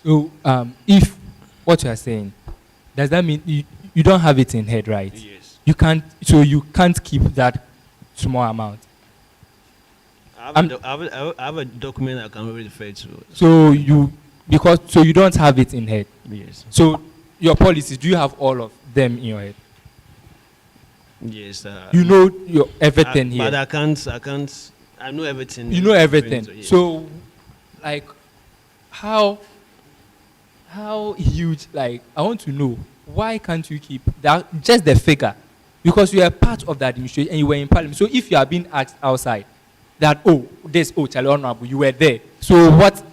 So, if what you are saying, does that mean you don't have it in head, right? Yes. You can't keep that small amount. I have a document I can refer to. So you don't have it in head. Yes. So your policies, do you have all of them in your head? Yes. You know everything here. But I can't. I know everything. You know everything. Yes. So, like, how huge? Like, I want to know, why can't you keep that just the figure? Because you are part of the administration and you were in Parliament. So if you are being asked outside that, Charlie Honorable, you were there. So what?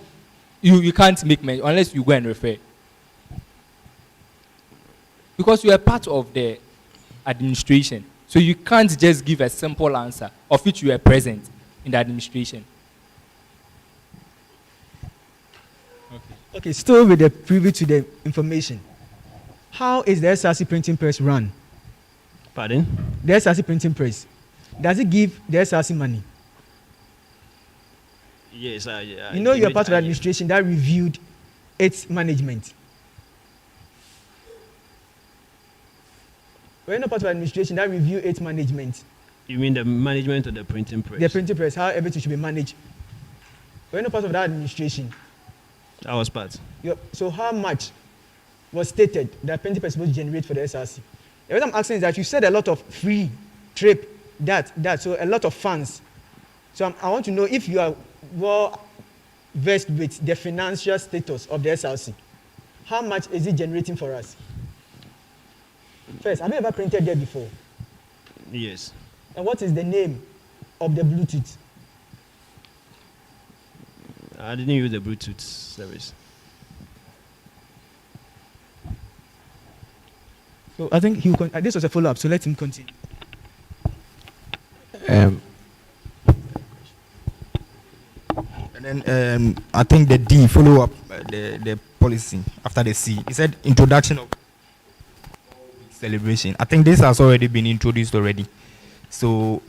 You can't make mention unless you go and refer. Because you are part of the administration. So you can't just give a simple answer of which you are present in the administration. Okay, still with the privy to the information. How is the SRC printing press run? Pardon? The SRC printing press. Does it give the SRC money? Yes, yeah. You know you're part of the administration that reviewed its management. We're not part of the administration that reviewed its management. You mean the management of the printing press? The printing press, how everything should be managed. We're not part of that administration. I was part. So how much was stated that printing press was supposed to generate for the SRC? What I'm asking is that you said a lot of free trip, that, so a lot of funds. So I want to know if you are well versed with the financial status of the SRC. How much is it generating for us? First, have you ever printed there before? Yes. And what is the name of the Bluetooth? I didn't use the Bluetooth service. So I think this was a follow-up, so let him continue. And then I think the D, follow-up, the policy after the C. He said introduction of celebration. I think this has already been introduced already. So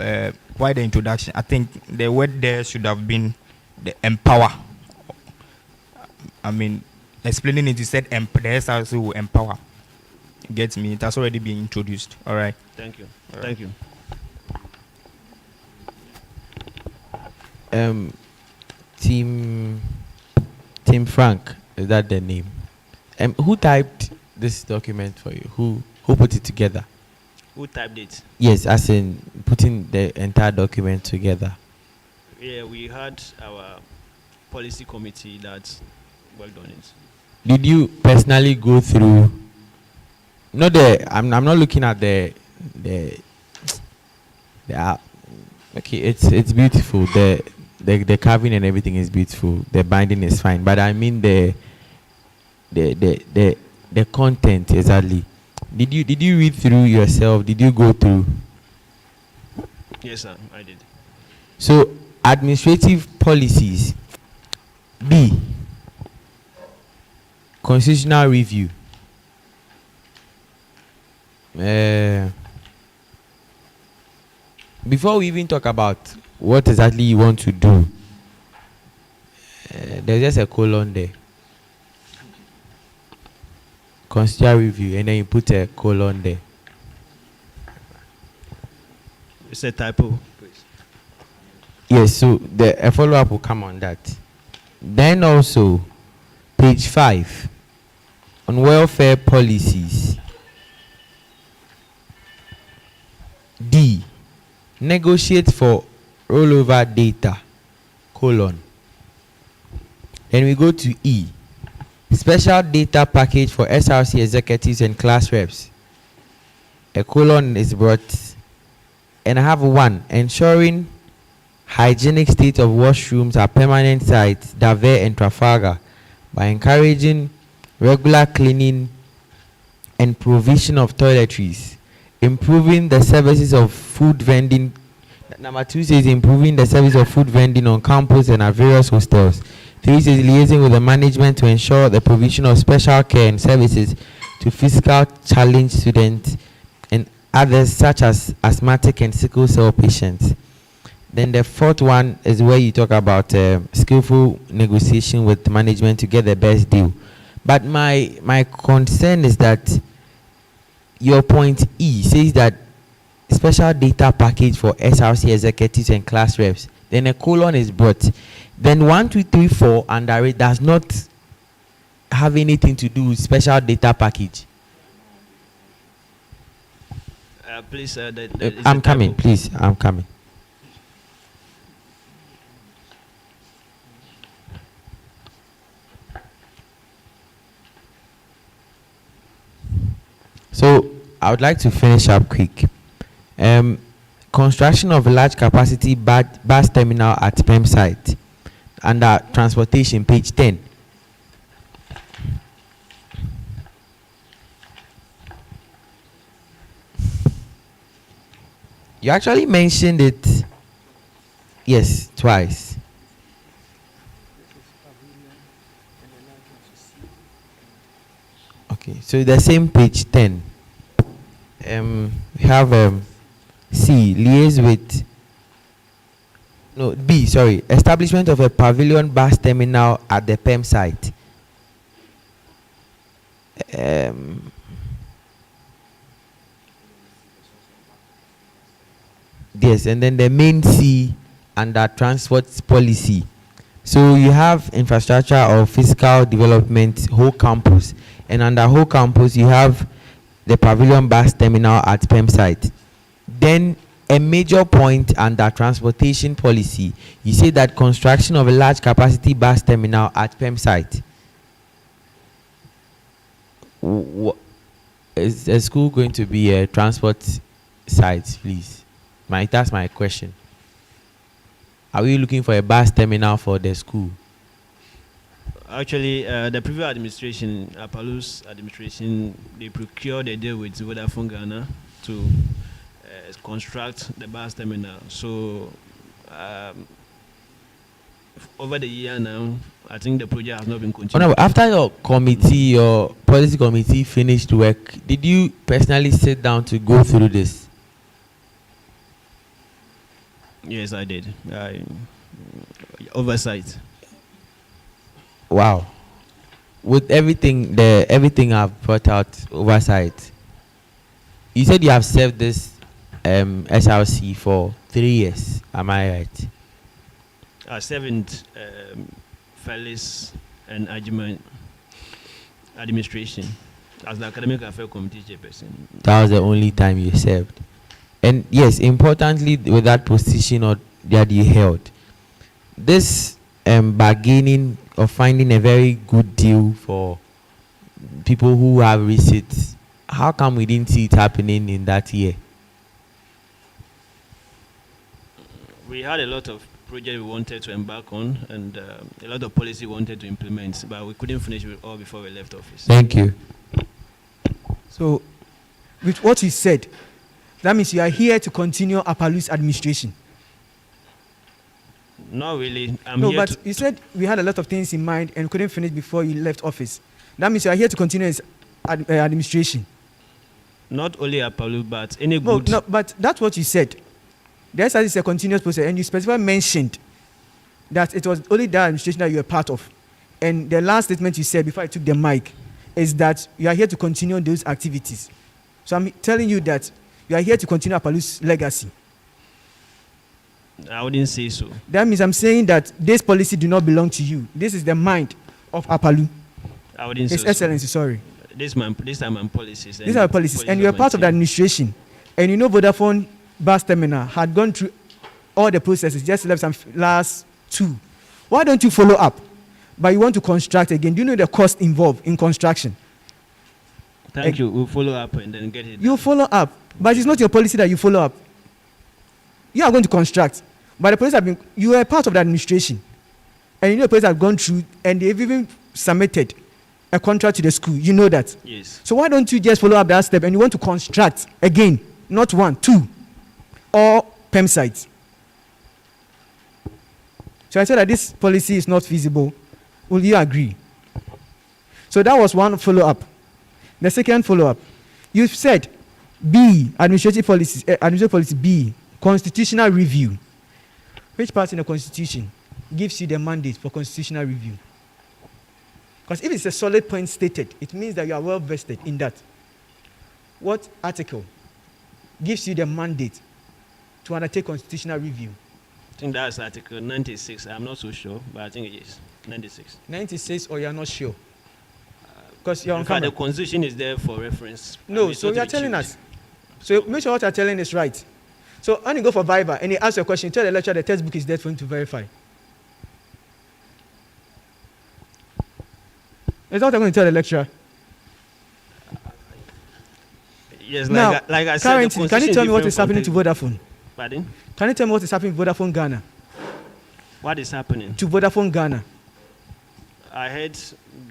why the introduction? I think the word there should have been the empower. I mean, explaining it, you said the SRC will empower. Gets me? It has already been introduced. All right. Thank you. All Thank you. Team Frank, is that the name? Who typed this document for you? Who put it together? Who typed it? Yes, as in putting the entire document together. Yeah, we had our policy committee that worked on it. Did you personally go through No, I'm not looking at the okay, it's beautiful. The carving and everything is beautiful. The binding is fine, but I mean the content exactly. Did you read through yourself? Did you go through? Yes, sir, I did. So administrative policies. B. Constitutional review. Before we even talk about what exactly you want to do, there's just a colon there. Constitutional review, and then you put a colon there. It's a typo. Yes, so a follow-up will come on that. Then also, page 5, on welfare policies. D, negotiate for rollover data, colon. Then we go to E, special data package for SRC executives and class reps. A colon is brought. And I have 1, ensuring hygienic state of washrooms at permanent sites, Davao and Trafalgar, by encouraging regular cleaning and provision of toiletries, improving the services of food vending. Number 2 says improving the service of food vending on campus and at various hostels. 3 says liaising with the management to ensure the provision of special care and services to physical challenged students and others such as asthmatic and sickle cell patients. Then the 4th one is where you talk about skillful negotiation with management to get the best deal. But my concern is that your point E says that special data package for SRC executives and class reps. Then a colon is brought. Then 1, 2, 3, 4 under it does not have anything to do with special data package. Please, I'm coming, please. I'm coming. So I would like to finish up quick. Construction of a large capacity bus terminal at PEM site under transportation, page 10. You actually mentioned it, yes, twice. Okay, so the same page 10. We have C, liaise with, no, B, sorry, establishment of a pavilion bus terminal at the PEM site. Yes, and then the main C under transport policy. So you have infrastructure or physical development, whole campus, and under whole campus you have the pavilion bus terminal at PEM site. Then a major point under transportation policy, you say that construction of a large capacity bus terminal at PEM site. Is the school going to be a transport site, please? That's my question. Are we looking for a bus terminal for the school? Actually, the previous administration, Apalus administration, they procured a deal with Vodafone Ghana to construct the bus terminal. So, over the year now, I think the project has not been continued. Oh, no, after your committee, your policy committee finished work, did you personally sit down to go through this? Yes, I did. Oversight. Wow. With everything I've brought out, oversight. You said you have served this SRC for 3 years. Am I right? I served Felix and Ajima administration as the academic affairs committee chairperson. That was the only time you served. And yes, importantly, with that position that you held, this bargaining or finding a very good deal for people who have receipts, how come we didn't see it happening in that year? We had a lot of projects we wanted to embark on and a lot of policy we wanted to implement, but we couldn't finish it all before we left office. Thank you. So, with what you said, that means you are here to continue Apalu's administration. Not really. No, but you said we had a lot of things in mind and couldn't finish before you left office. That means you are here to continue his administration. Not only Apalu, but any good. No, but that's what you said. The SRC is a continuous process, and you specifically mentioned that it was only that administration that you were part of. And the last statement you said before I took the mic is that you are here to continue those activities. So I'm telling you that you are here to continue Apalu's legacy. I wouldn't say so. That means I'm saying that this policy do not belong to you. This is the mind of Apalu. I wouldn't say His so. Excellency, sorry. These are my policies. These are policies. And you are part of the administration. And you know Vodafone bus terminal had gone through all the processes, just left some last two. Why don't you follow up? But you want to construct again. Do you know the cost involved in construction? Thank you. We'll follow up and then get it. You follow up. But it's not your policy that you follow up. You are going to construct. But the police have been, you are part of the administration. And you know the police have gone through and they've even submitted a contract to the school. You know that. Yes. So why don't you just follow up that step and you want to construct again, not one, two, or PEM sites? So I said that this policy is not feasible. Will you agree? So that was one follow-up. The second follow-up, you said B, administrative policy B, constitutional review. Which part in the Constitution gives you the mandate for constitutional review? Because if it's a solid point stated, it means that you are well vested in that. What article gives you the mandate to undertake constitutional review? I think that's Article 96. I'm not so sure, but I think it is 96. 96, or you're not sure? Because you're on In fact, camera. the Constitution is there for reference. No, so you're telling us. So make sure what you're telling is right. So when you go for Viva and you ask a question, tell the lecturer the textbook is there for him to verify. Is that what I'm going to tell the lecturer? Yes, Now, like I said, currently, can you tell me what is happening to Vodafone? Vodafone? Pardon? Can you tell me what is happening to Vodafone Ghana? What is happening? To Vodafone Ghana. I heard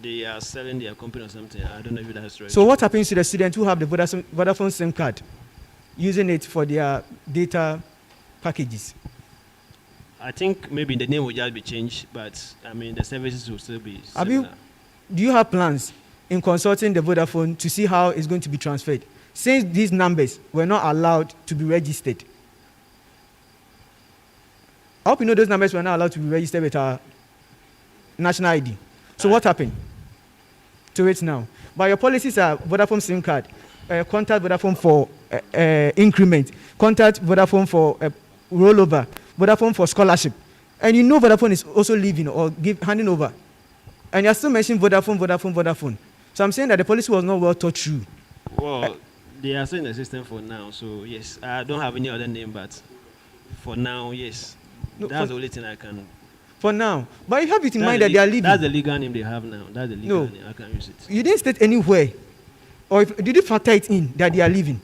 they are selling their company or something. I don't know if that's right. So what happens to the students who have the Vodafone SIM card, using it for their data packages? I think maybe the name will just be changed, but I mean the services will still be similar. Do you have plans in consulting the Vodafone to see how it's going to be transferred? Since these numbers were not allowed to be registered. I hope you know those numbers were not allowed to be registered with our national ID. So what happened to it now? But your policies are Vodafone SIM card, contact Vodafone for increment, contact Vodafone for rollover, Vodafone for scholarship. And you know Vodafone is also leaving or handing over. And you're still mentioning Vodafone. So I'm saying that the policy was not well thought through. Well, they are still in the system for now, so yes. I don't have any other name, but for now, yes. No, that's the only thing I can. For now. But you have it in mind that they are leaving. That's the legal name they have now. That's the legal name. I can use it. You didn't state anywhere. Or did you factor it in that they are leaving?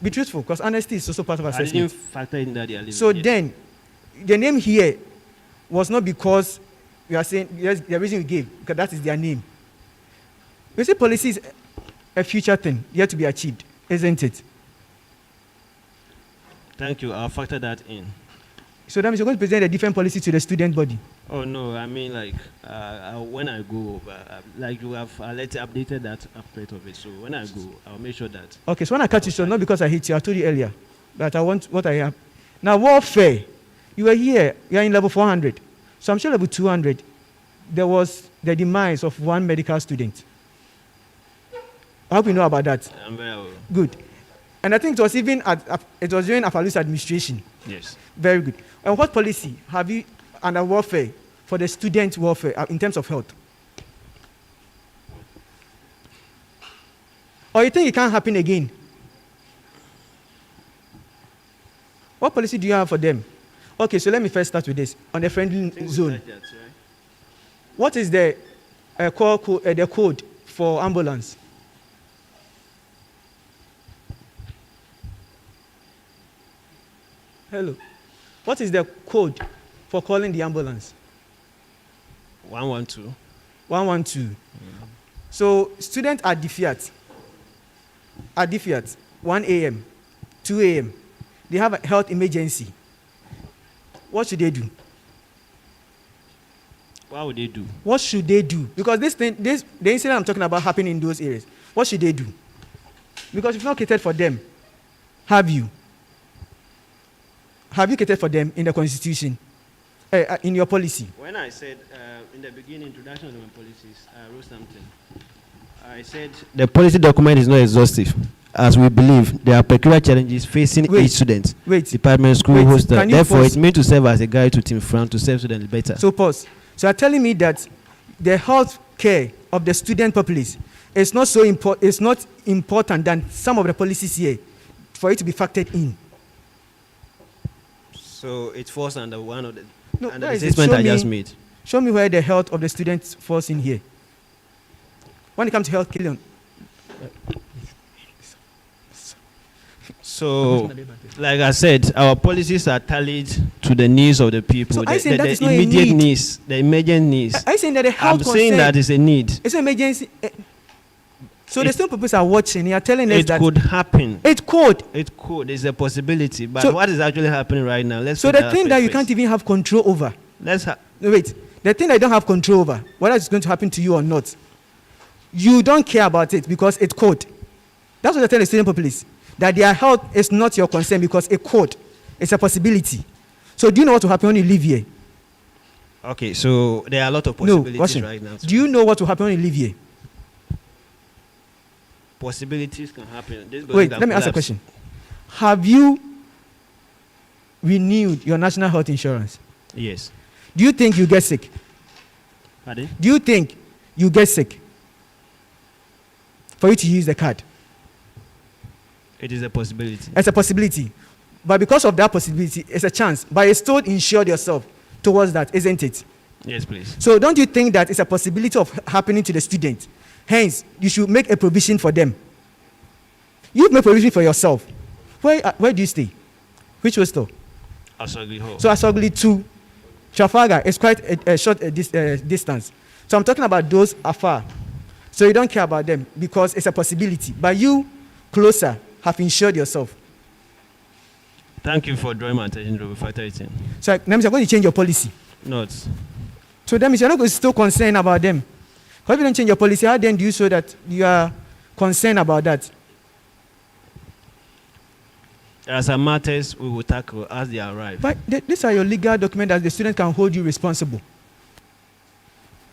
Be truthful, because honesty is also part of assessment. I didn't factor in that they are leaving. So then, the name here was not because we are saying, yes, the reason we gave, because that is their name. We say policy is a future thing, yet to be achieved, isn't it? Thank you. I'll factor that in. So that means you're going to present a different policy to the student body. Oh no, I mean like when I go over, like you have updated that aspect of it. So when I go, I'll make sure that. Okay, so when I cut you short, not because I hate you, I told you earlier, but I want what I have. Now warfare, you were here, you are in level 400. So I'm sure level 200, there was the demise of one medical student. I hope you know about that. I'm very aware. Good. And I think it was even during Apalu's administration. Yes. Very good. And what policy have you under warfare for the student warfare in terms of health? Or you think it can't happen again? What policy do you have for them? Okay, so let me first start with this. On the friendly zone. What is the code for ambulance? Hello. What is the code for calling the ambulance? 112. 112. So students at the Fiat, 1 a.m., 2 a.m., they have a health emergency. What should they do? What would they do? What should they do? Because the incident I'm talking about happened in those areas. What should they do? Because it's not catered for them. Have you? Have you catered for them in the Constitution, in your policy? When I said in the beginning, introduction of my policies, I wrote something. I said the policy document is not exhaustive, as we believe there are peculiar challenges facing each student, department, school, hostel. Therefore, it's meant to serve as a guide to Team Front to serve students better. So pause. So you're telling me that the health care of the student populace is not so important. It's not important than some of the policies here for it to be factored in. So it falls under one of the under the statement I just made. Show me where the health of the students falls in here. When it comes to health care. So, like I said, our policies are tallied to the needs of the people. So the the immediate needs, the emergent needs. I saying that the health I'm saying that is a need. It's an emergency. So the student people are watching. You are telling us that it could happen. It could. It could. It's a possibility. But So- what is actually happening right now? Let's. So put the thing that you first. can't even have control over. Let's. No, wait. The thing that you don't have control over, whether it's going to happen to you or not, you don't care about it because it could. That's what I tell the student populace. That their health is not your concern because it could. It's a possibility. So do you know what will happen when you live here? Okay, so there are a lot of No, possibilities Washington. right now. Do you know what will happen when you live here? Possibilities can happen. This building Wait, can let me ask a collapse. question. Have you renewed your national health insurance? Yes. Do you think you get sick? Pardon? Do you think you get sick for you to use the card? It is a possibility. It's a possibility. But because of that possibility, it's a chance. But you still insured yourself towards that, isn't it? Yes, please. So don't you think that it's a possibility of happening to the student? Hence, you should make a provision for them. You make provision for yourself. Where do you stay? Which hostel? Asogli Hall. So Asogli to Trafalgar is quite a short distance. So I'm talking about those afar. So you don't care about them because it's a possibility. But you, closer, have insured yourself. Thank you for drawing my attention to factor it in. So that means you're going to change your policy. Not. So that means you're not still concerned about them. How if you don't change your policy, how then do you show that you are concerned about that? There are some matters we will tackle as they arrive. But these are your legal documents that the student can hold you responsible.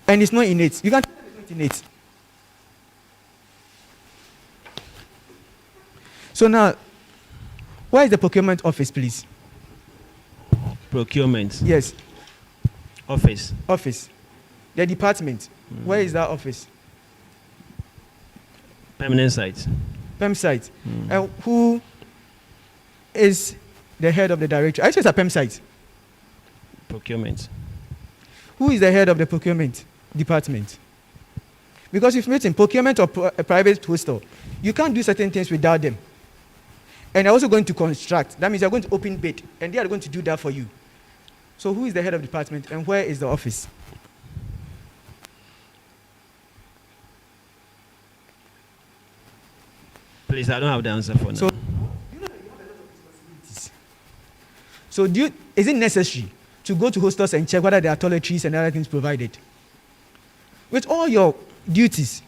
And it's not innate. You can't tell them it's not innate. So now, where is the procurement office, please? Procurement. Yes. Office. Office. The department. Where is that office? Permanent site. PEM site. And who is the head of the director? I say it's a PEM site. Procurement. Who is the head of the procurement department? Because if you're in procurement or a private hostel, you can't do certain things without them. And they're also going to construct. That means you're going to open bid, and they are going to do that for you. So who is the head of the department, and where is the office? Please, I don't have the answer for now. So is it necessary to go to hostels and check whether there are toiletries and other things provided? With all your duties,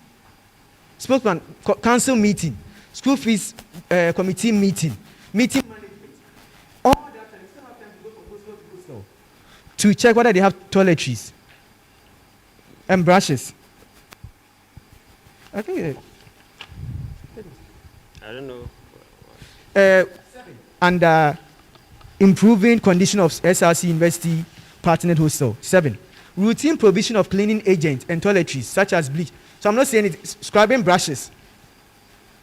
spokesman, council meeting, school fees committee meeting management, all that time, you still have time to go from hostel to hostel to check whether they have toiletries and brushes. I think I don't know. and improving condition of SRC University partnered hostel. 7. Routine provision of cleaning agents and toiletries such as bleach. So I'm not saying it. Scrubbing brushes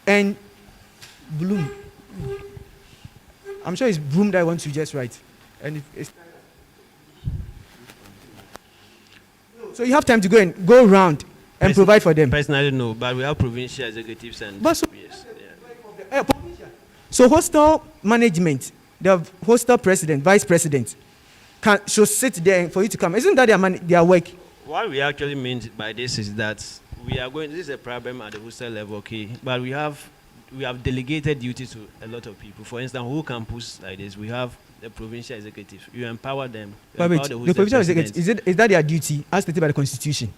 and bloom. I'm sure it's broom that I want to just write. And it's so you have time to go around and provide for them. Personally, no, but we have provincial executives and But so- yes, yeah. So hostel management the hostel president, vice president, should sit there for you to come. Isn't that their work? What we actually mean by this is that this is a problem at the hostel level, okay? But we have delegated duties to a lot of people. For instance, whole campus like this, we have the provincial executive. You empower them. But wait, the provincial executive, is that their duty as stated by the Constitution?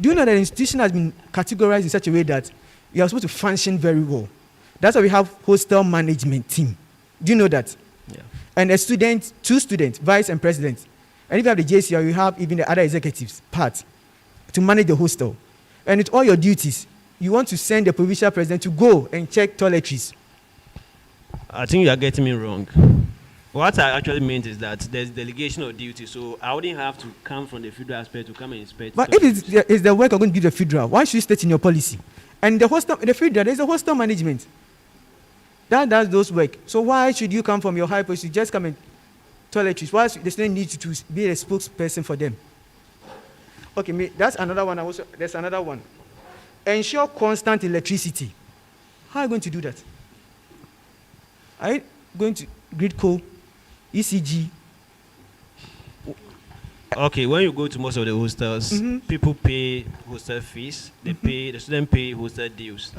Do you know that the institution has been categorized in such a way that you are supposed to function very well? That's why we have hostel management team. Do you know that? Yeah. And a student, 2 students, vice and president. And if you have the JCR, you have even the other executives part to manage the hostel. And with all your duties, you want to send the provincial president to go and check toiletries. I think you are getting me wrong. What I actually meant is that there's delegation of duty, so I wouldn't have to come from the federal aspect to come and inspect. But if it's the work I'm going to give the federal, why should you state in your policy? And the federal, there's a hostel management that does those work. So why should you come from your high post? You just come and toiletries. Why the student needs to be a spokesperson for them? Okay, that's another one. There's another one. Ensure constant electricity. How are you going to do that? Are you going to grid coal, ECG? Okay, when you go to most of the hostels, people pay hostel fees. The student pay hostel dues.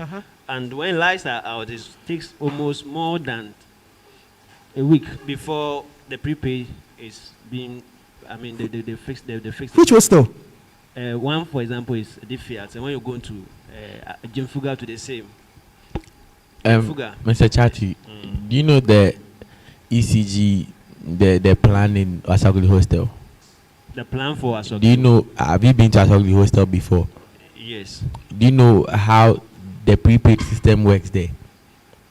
And when lights are out, it takes almost more than a week before the prepay is being. I mean, they fix. Which hostel? One, for example, is the Fiat, and when you go to Jim Fuga, to the same. Mr. Chati, do you know the ECG, the plan in Asogli Hostel? The plan for Asogli. Do you know? Have you been to Asogli Hostel before? Yes. Do you know how the prepaid system works there?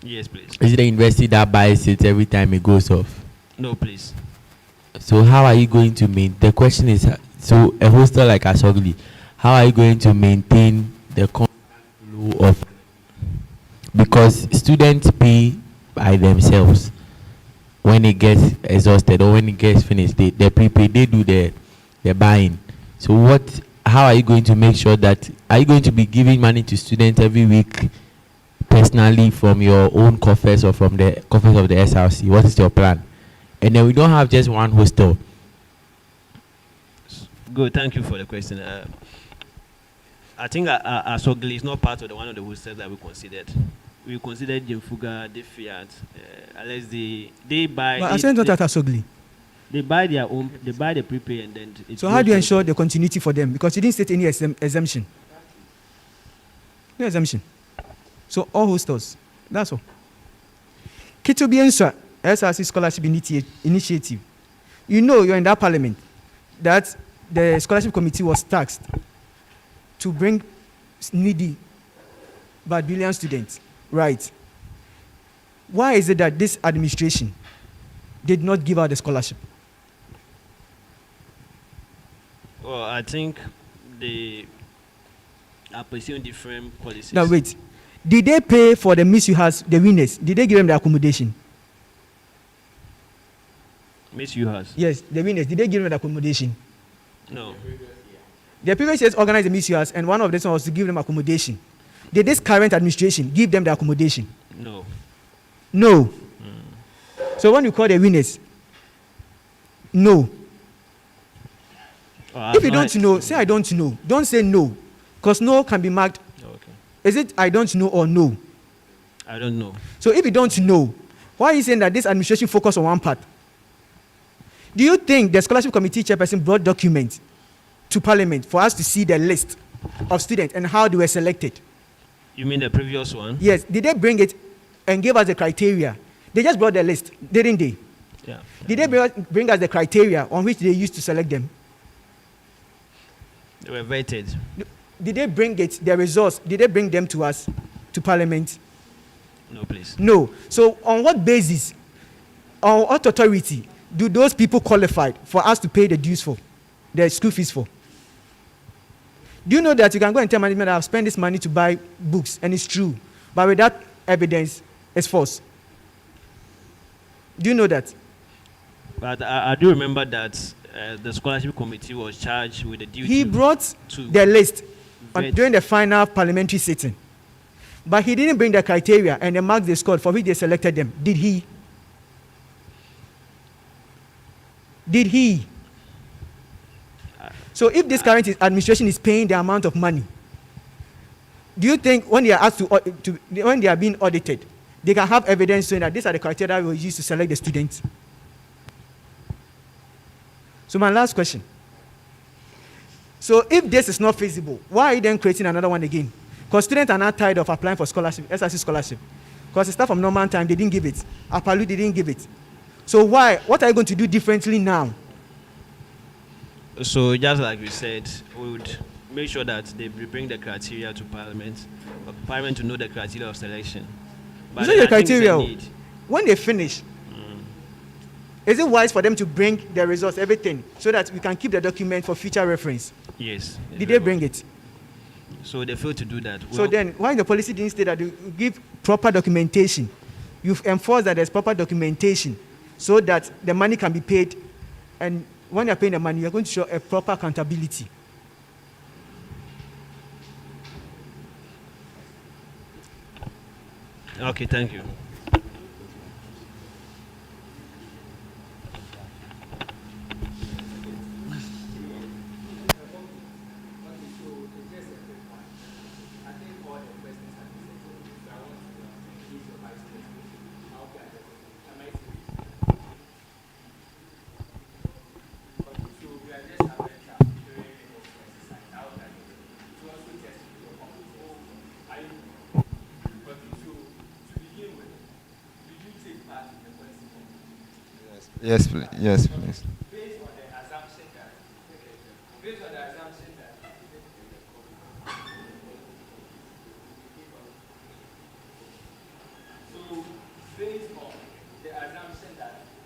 Yes, please. Is it the university that buys it every time it goes off? No, please. So how are you going to maintain? The question is, so a hostel like Asogli, how are you going to maintain the constant flow of? Because students pay by themselves when it gets exhausted or when it gets finished. They prepay, they do the buying. So how are you going to make sure that, are you going to be giving money to students every week personally from your own coffers or from the coffers of the SRC? What is your plan? And then we don't have just one hostel. Good, thank you for the question. I think Asogli is not part of one of the hostels that we considered. We considered Jemfuga, the Fiat, unless they buy. But I said not at Asogli. They buy their own. They buy the prepay and then. So how do you ensure the continuity for them? Because you didn't state any exemption. No exemption. So all hostels. That's all. Kitubiensa SRC Scholarship Initiative. You know you're in that parliament that the scholarship committee was tasked to bring needy but brilliant students. Right. Why is it that this administration did not give out the scholarship? Well, I think they are pursuing different policies. Now wait. Did they pay for the the winners? Did they give them the accommodation? Yes, the winners. Did they give them the accommodation? No. The previous years organized the and one of them was to give them accommodation. Did this current administration give them the accommodation? No. No. So when you call the winners, no. If you don't know, say I don't know. Don't say no, because no can be marked. Okay. Is it I don't know or no? I don't know. So if you don't know, why are you saying that this administration focus on one part? Do you think the scholarship committee chairperson brought documents to parliament for us to see the list of students and how they were selected? You mean the previous one? Yes. Did they bring it and give us the criteria? They just brought the list, didn't they? Yeah. Did they bring us the criteria on which they used to select them? They were vetted. Did they bring it, the results, did they bring them to us, to parliament? No, please. No. So on what basis, on what authority do those people qualified for us to pay the dues for, the school fees for? Do you know that you can go and tell management that I've spent this money to buy books, and it's true, but without evidence, it's false? Do you know that? But I do remember that the scholarship committee was charged with the duty. He brought the list during the final parliamentary sitting, but he didn't bring the criteria and the marks they scored for which they selected them. Did he? Did he? So if this current administration is paying the amount of money, do you think when they are asked when they are being audited, they can have evidence showing that these are the criteria we use to select the students? So my last question. So if this is not feasible, why are you then creating another one again? Because students are not tired of applying for scholarship, SRC scholarship. Because it started from normal time, they didn't give it. Apalu, they didn't give it. So why? What are you going to do differently now? So just like we said, we would make sure that they bring the criteria to Parliament, for Parliament to know the criteria of selection. But the criteria, when they finish, is it wise for them to bring the results, everything, so that we can keep the document for future reference? Yes. Did they bring it? So they failed to do that. So then, why the policy didn't state that you give proper documentation? You've enforced that there's proper documentation so that the money can be paid, and when you're paying the money, you're going to show a proper accountability. Okay, thank you. Yes, please. Yes, please. Based on the assumption that,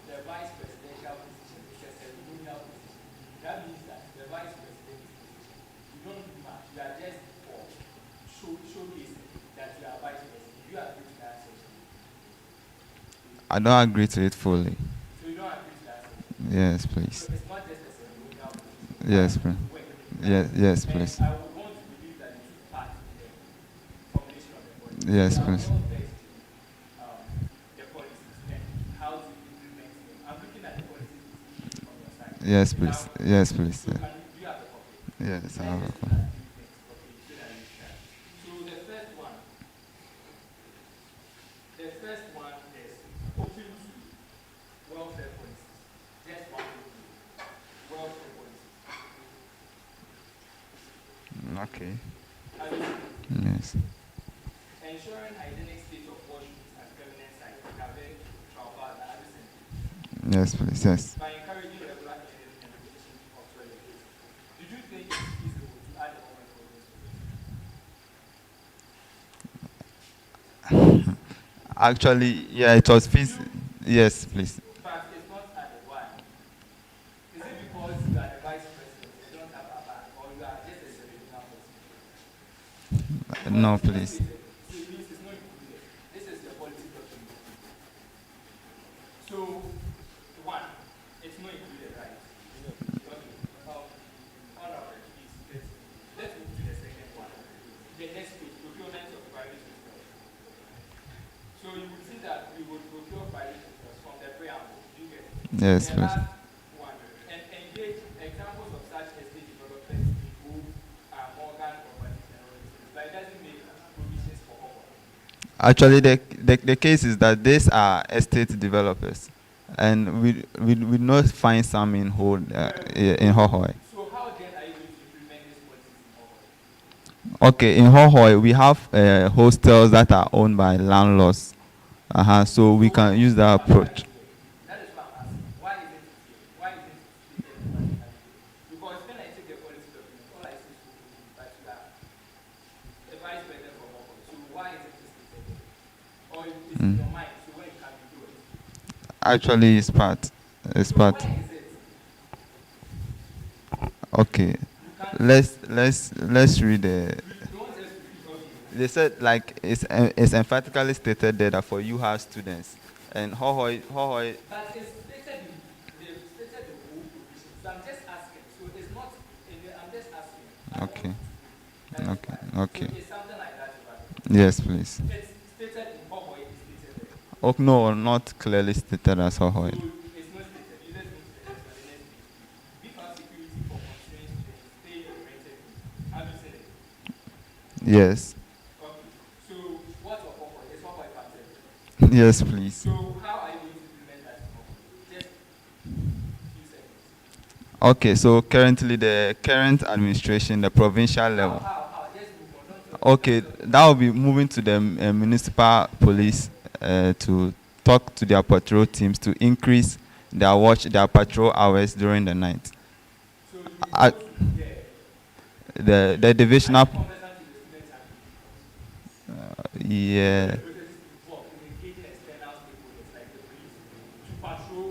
the vice presidential position is a ceremonial position, that means that the vice president's position, you don't do much. You are just for showcasing that you are vice president. You agree to that section? I don't agree to it fully. So you don't agree to that section? Yes, please. So it's not just a ceremonial position. Yes, please. Yes, please. And I would want to believe that you took part in the formulation of the policy. Yes, So please. I will not the policies and how to implement them. I'm looking at the policies from your side. Yes, please. Yes, please. So do you have a copy? Yes, I have a copy. copy. So the first one is open to welfare policies. Just one welfare policies. Okay. Yes. Ensuring hygienic state of washrooms and permanent sites. Yes, please. Yes. By encouraging regular cleaning and repetition of toilets. Did you think it's feasible to add a moment for this? Actually, yeah, it was feasible. Yes, please. But it's not added. Why? Is it because you are the vice president, you don't have a ban, or you are just a ceremonial person? No, please. So it means it's not included. This is the policy document. So, one, it's not included, right? Okay. Honorable, please, let's move to the second one. The next page, procurement of private sector. So you will see that we would procure private sectors from the preamble. You get it? Yes, the please. last one, and engage examples of such estate developers who are organ companies and all these things. But it doesn't make provisions for all. Actually, the case is that these are estate developers, and we not find some in in Hohoi. So how then are you going to implement this policy in Hohoi? Okay, in Hohoi we have hostels that are owned by landlords. So we can use that approach. That is what I'm asking. Why is it here? Why is it stated? Because when I take the policy document, all I see is that you are the vice president for Hohoi. So why is it stated there? Or it's in your mind, so when can you do it? Actually, it's part. It's part. Where is it? Okay, let's read the. They said like it's emphatically stated there that for you have students and Hohoi. But it's stated they've stated the whole provision. So I'm just asking. So it's not in the, I'm just asking. Okay. So it's something like that. Yes, please. It's stated in Hohoi, it's stated there. Oh no, not clearly stated as Hohoi. So it's not stated. You just need to Yes. So what of offer? It's offer capital. Yes, please. So how are you going to implement that? Just few seconds. Okay, so currently the current administration, the provincial level. Just move on. Don't Okay, that will be moving to the municipal police to talk to their patrol teams to increase their patrol hours during the night. So you Uh, go to there. the divisional. Conversant to the students and Yeah. work in engaging external stakeholders like the police to patrol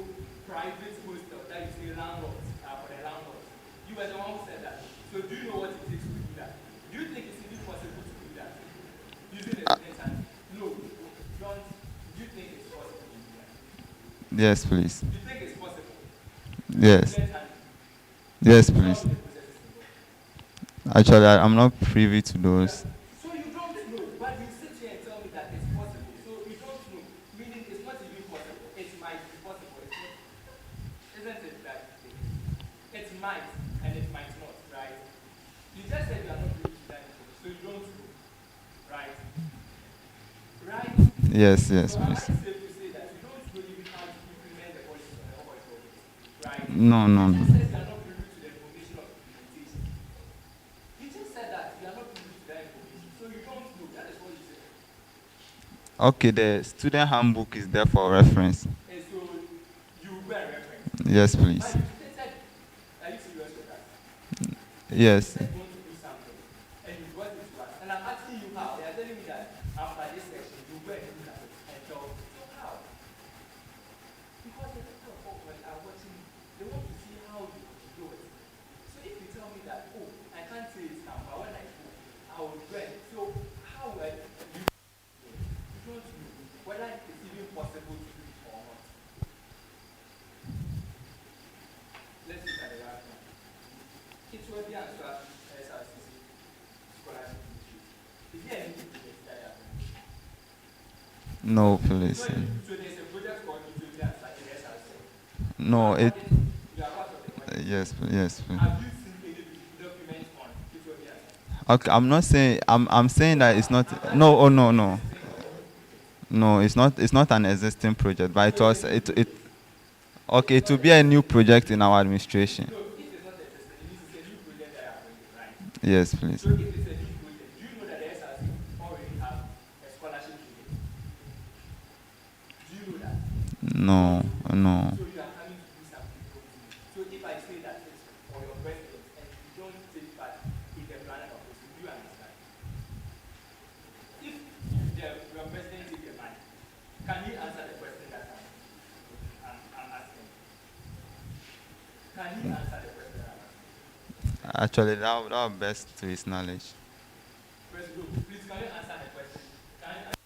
private hostels that you say landlords for the landlords. You were the one who said that. So do you know what it takes to do that? Do you think it's even possible to do that? Using the students and no, don't. Do you think it's possible to do that? Yes, please. Do you think it's possible? Yes. Yes, please. Actually, I'm not privy to those. So you don't know, but you sit here and tell me that it's possible. So you don't know, meaning it's not even possible. It might be possible. It's not, isn't it that it might and it might not, right? You just said you are not privy to that, so you don't know, right? Right? Yes, yes, so am I please. safe to say that you don't know even how to implement the policies on the Hawkeye program, right? No, no, You no. just said you are not privy to the information of implementation. You just said that you are not privy to that information, so you don't know. That is what you said. Okay, the student handbook is there for reference. And so you were reference. Yes, please. But you said, are you serious with that? Yes. You said you want to do something, and you brought it to us. And I'm asking you how. They are telling me that after this section, you were doing that. And so how? Because the people of Hawkeye are watching, they want to see how you do it. So if you tell me that, oh, I can't say it now, but when I go, I will do it. So how will you don't know whether it's even possible to do it or not? Let's look at the last one. It will be answered as SRCC scholarship. Is there anything to get that happening? No, please. So there's a project called it will be answered in SRC. No, it. You are part of the project. Yes, yes, please. Have you seen any documents on it will be answered? Okay, I'm not saying. I'm saying that it's not. No, oh no, no. No, it's not. It's not an existing project, but it was. It. Okay, it will be a new project in our administration. No, if it's not existing, it means it's a new project that are going to right? Yes, please. So if it's a new project, do you know that the SRC already have a scholarship project? Do you know that? No, no. So you are coming to do something for me. So if I say that it's for your president and you don't take part in the planet of this, do you understand? If your president take the money, can he answer the question that I'm asking? Can he answer the question that I'm asking? Actually, that would best to his knowledge. President, please can you answer the question? Can you answer?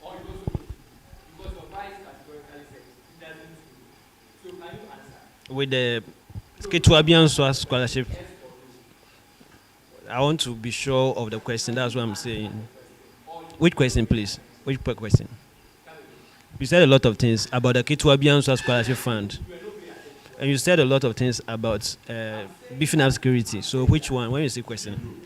Or you also know? Because your vice categorically says he doesn't know. So can you answer? With the Skituabian scholarship, I want to be sure of the question. That's what I'm saying. Which question, please? Which question? You said a lot of things about the Kituabian Scholarship Fund. And you said a lot of things about beefing up security. So which one? When you say question?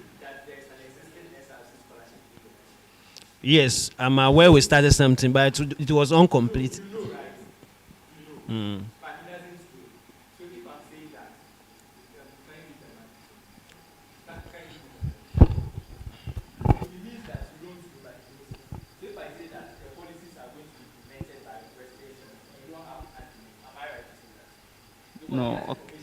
Yes, I'm aware we started something, but it was incomplete. Mm. No. Okay.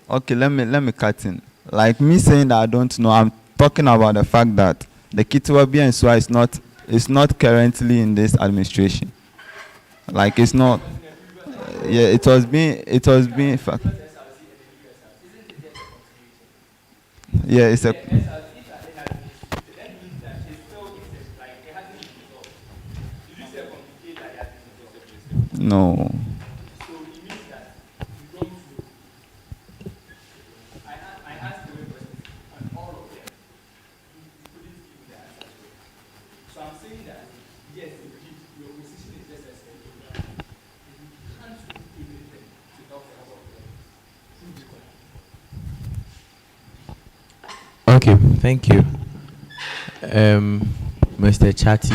Okay, let me cut in. Like me saying that I don't know, I'm talking about the fact that the Kituabi and SWA is not currently in this administration. Like it's not. Yeah, it was being. Fact. Yeah, it's a. No. Okay, thank you. Mr. Chatty,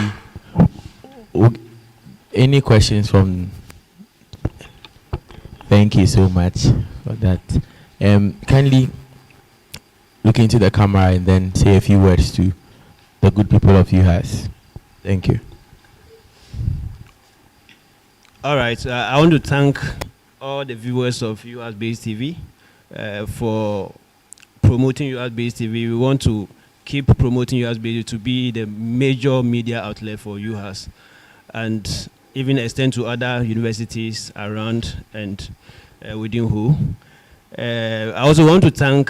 any questions from? Thank you so much for that. Kindly look into the camera and then say a few words to the good people of UHAS. Thank you. All right. I want to thank all the viewers of UHAS Base TV for promoting UHAS Base TV. We want to keep promoting UHAS Base to be the major media outlet for UHAS, and even extend to other universities around and within WHO. I also want to thank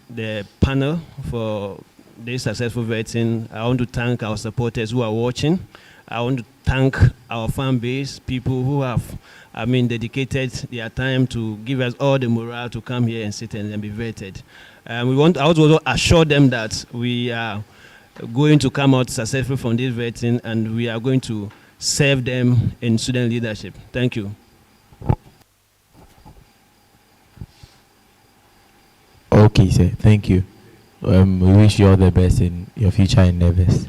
the panel for this successful vetting. I want to thank our supporters who are watching. I want to thank our fan base, people who have, dedicated their time to give us all the morale to come here and sit and be vetted. I also assure them that we are going to come out successful from this vetting, and we are going to serve them in student leadership. Thank you. Okay, sir. Thank you. We wish you all the best in your future endeavors.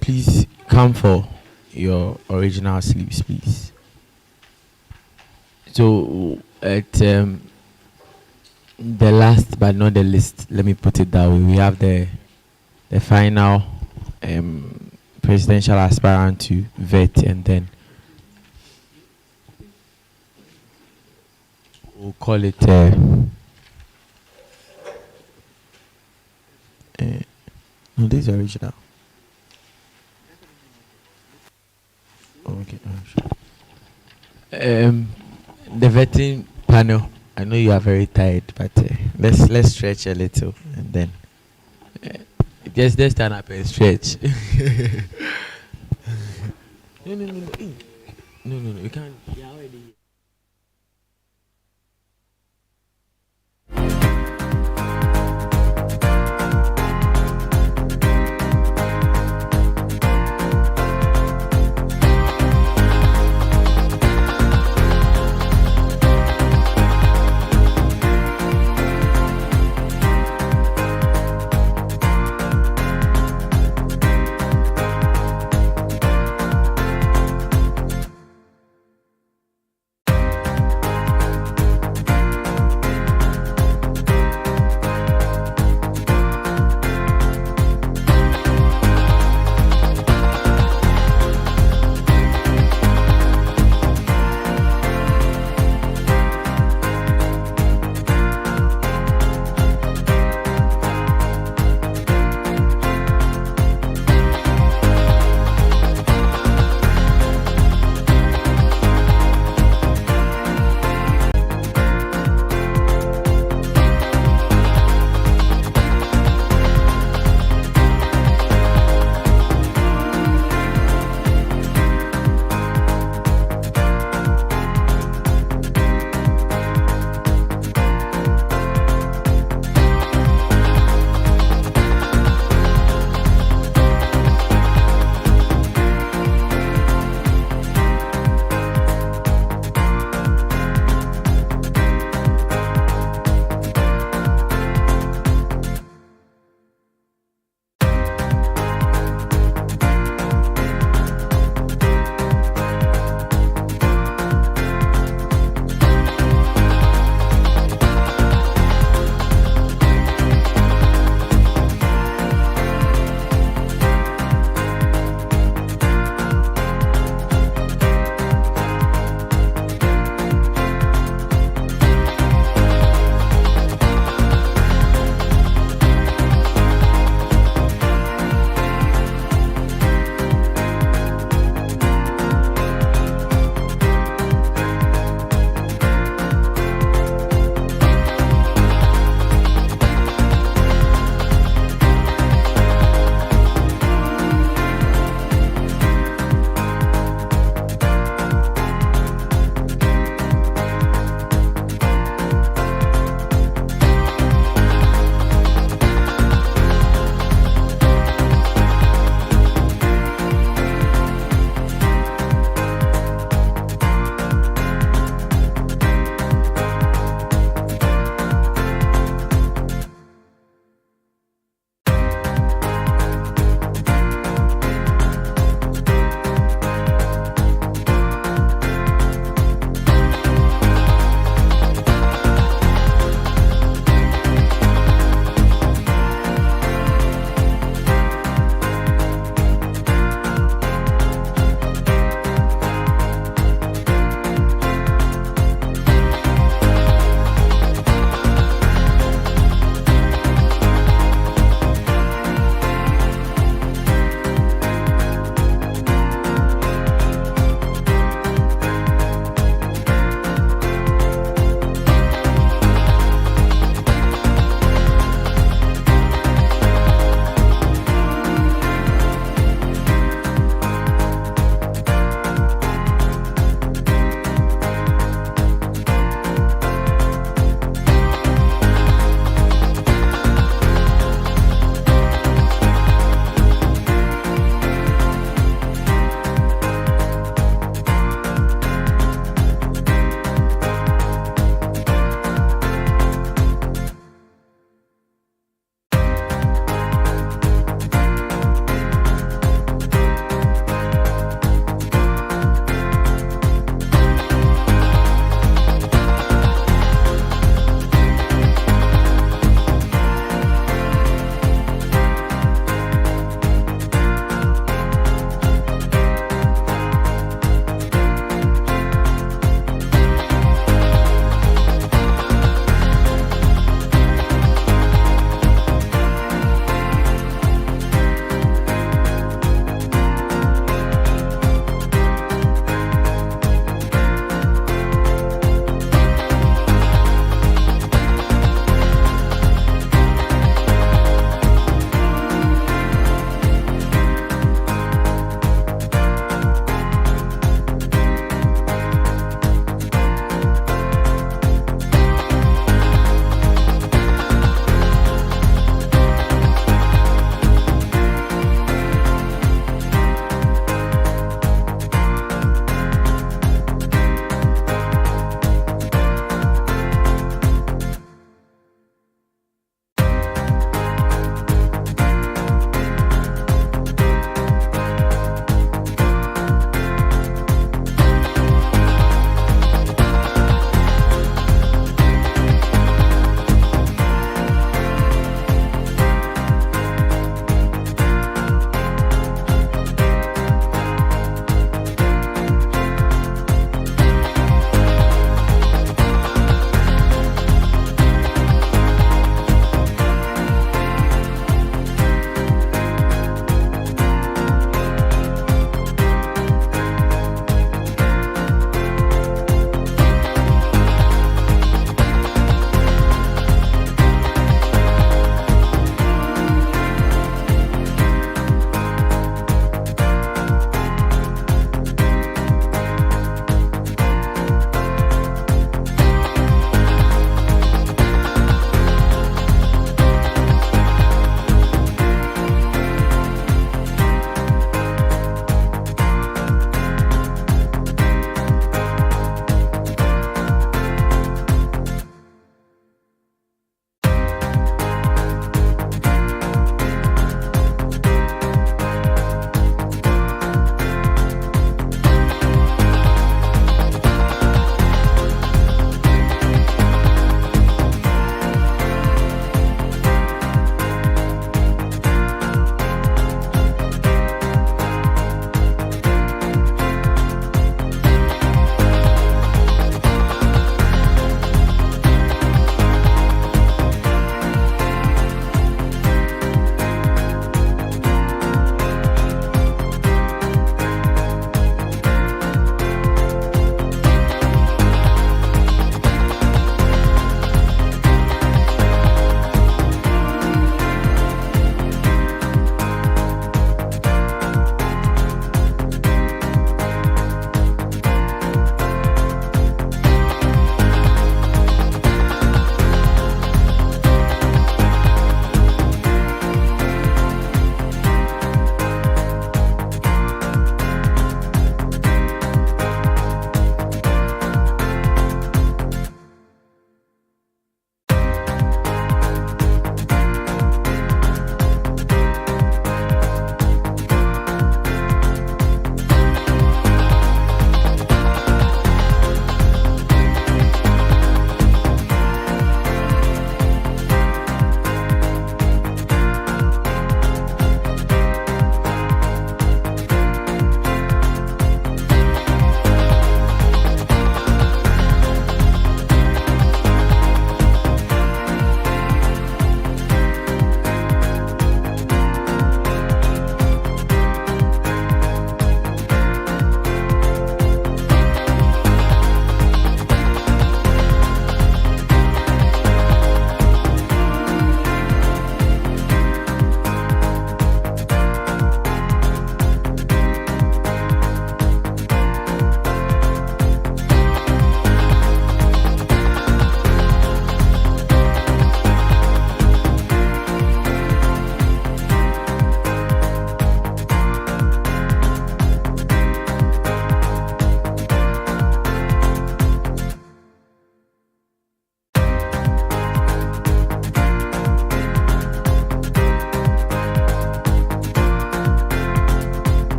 Please come for your original sleeves, please. So, at the last but not the least, let me put it that way, we have the final presidential aspirant to vet, and then we'll call it no, this is original. Okay, sure. The vetting panel, I know you are very tired, but let's stretch a little, and then just stand up and stretch. No, you can't. You're already.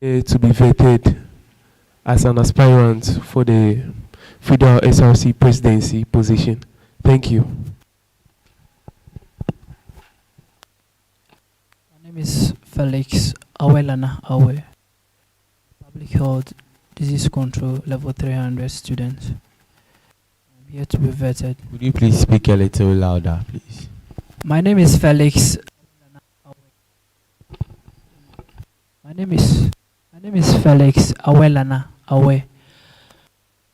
to be vetted as an aspirant for the Federal SRC presidency position. Thank you. My name is Felix Awelana Awe, Public Health Disease Control Level 300 student. I'm here to be vetted. Would you please speak a little louder, please? My name is Felix. My name is Felix Awelana Awe,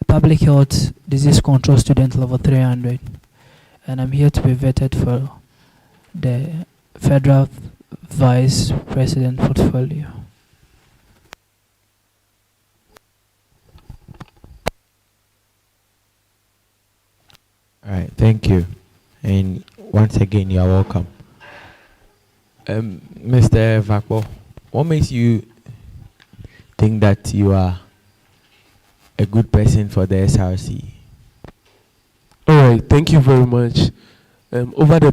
Public Health Disease Control Student Level 300, and I'm here to be vetted for the Federal Vice President portfolio. All right, thank you. And once again, you are welcome. Mr. Vakbo, what makes you think that you are a good person for the SRC? All right, thank you very much. Over the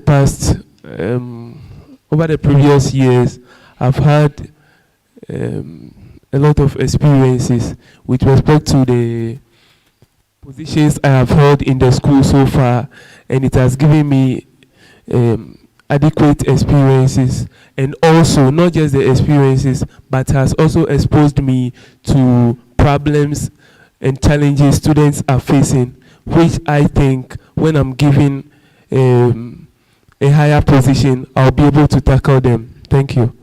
previous years, I've had a lot of experiences with respect to the positions I have held in the school so far, and it has given me adequate experiences, and also not just the experiences, but has also exposed me to problems and challenges students are facing, which I think when I'm given a higher position, I'll be able to tackle them. Thank you.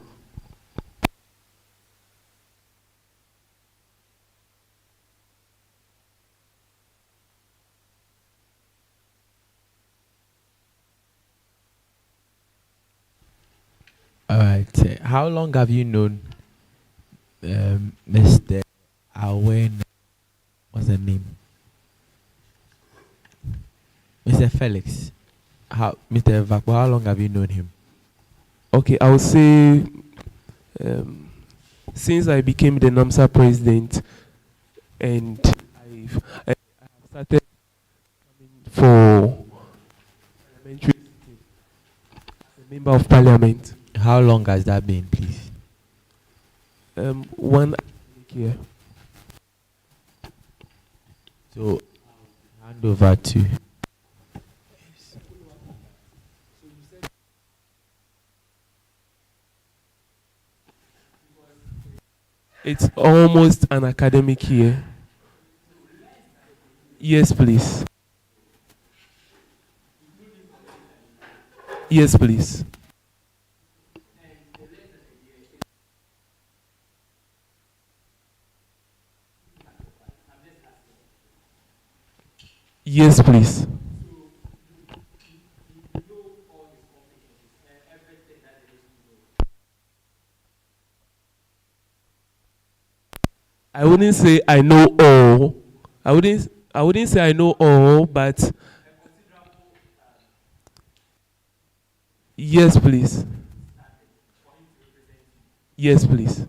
All right. How long have you known Mr. Awen? What's the name? Mr. Felix. Mr. Vakbo, how long have you known him? Okay, I would say since I became the NAMSA president, and I have started coming for parliamentary a member of parliament. How long has that been, please? 1 year. So, hand over to. It's almost an academic year. Yes, please. Yes, please. Yes, please. I wouldn't say I know all. I wouldn't say I know all, but yes, please. Yes, please.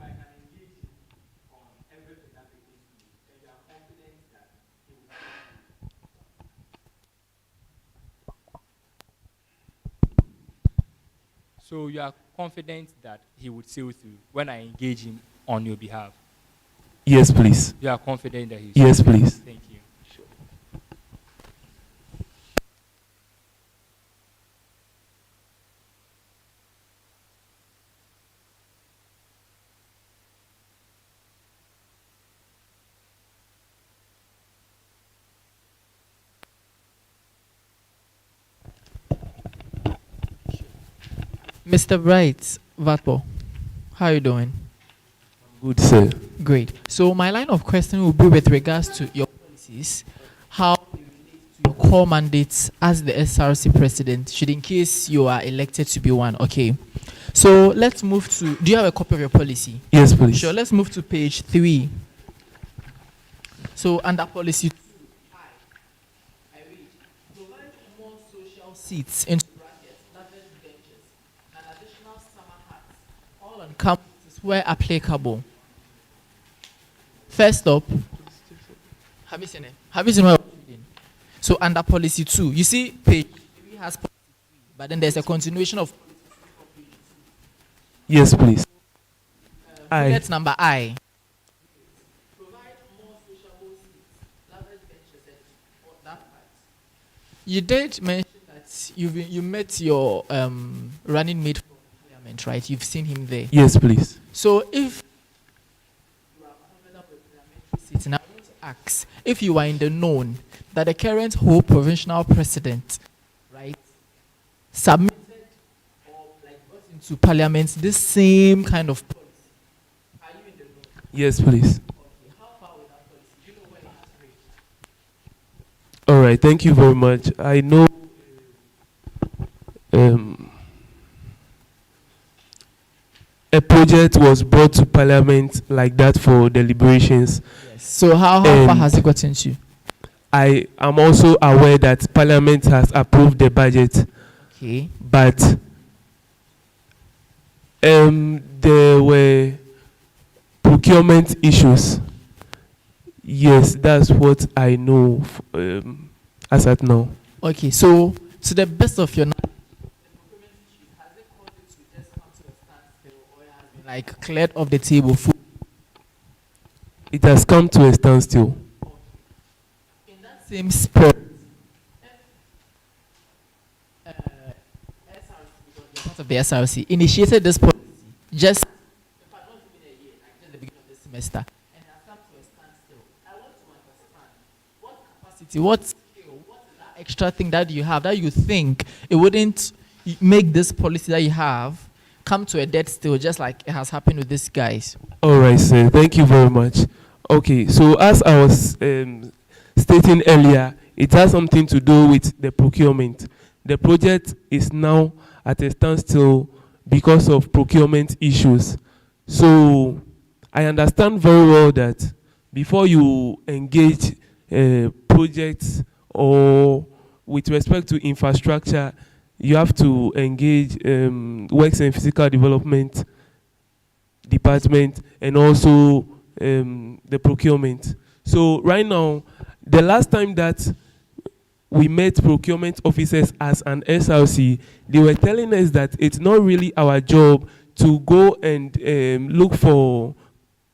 So you are confident that he would see you through when I engage him on your behalf? Yes, please. You are confident that he's... Yes, please. Thank you. Mr. Bright Vatpo, how are you doing? Good, sir. Great. So my line of questioning will be with regards to your policies, how you relate to your core mandates as the SRC president, should in case you are elected to be one. Okay. So let's move to, do you have a copy of your policy? Yes, please. Sure, let's move to page 3. So under policy 2, I read, provide more social seats into brackets, lavish benches, and additional summer hats, all on campuses where applicable. First up, have you seen it? Have you seen what I'm reading? So under policy 2, you see page 3 has policy 3, but then there's a continuation of policy 3 from page 2. Yes, please. Bullet number I. You did mention that you met your running mate from parliament, right? You've seen him there. Yes, please. So if you are confident with parliamentary seats, now I want to ask if you are in the known that the current whole provincial president, right, submitted or like got into parliament this same kind of policy. Are you in the known? Yes, please. Okay, how far with that policy? Do you know where it has reached? All right, thank you very much. I know a project was brought to parliament like that for deliberations. Yes. So how far has it gotten to? I am also aware that parliament has approved the budget. Okay. But there were procurement issues. Yes, that's what I know as at now. Okay, so to the best of your knowledge, the procurement issues, has it caused it to just come to a standstill, or it has been like cleared off the table? It has come to a standstill. In that same spot, part of the SRC initiated this policy just in fact, not even a year, like just the beginning of this semester, and has come to a standstill. I want to understand what capacity, what skill, what is that extra thing that you have that you think it wouldn't make this policy that you have come to a dead still, just like it has happened with these guys. All right, sir. Thank you very much. Okay, so as I was stating earlier, it has something to do with the procurement. The project is now at a standstill because of procurement issues. So I understand very well that before you engage projects or with respect to infrastructure, you have to engage works and physical development department and also the procurement. So right now, the last time that we met procurement officers as an SRC, they were telling us that it's not really our job to go and look for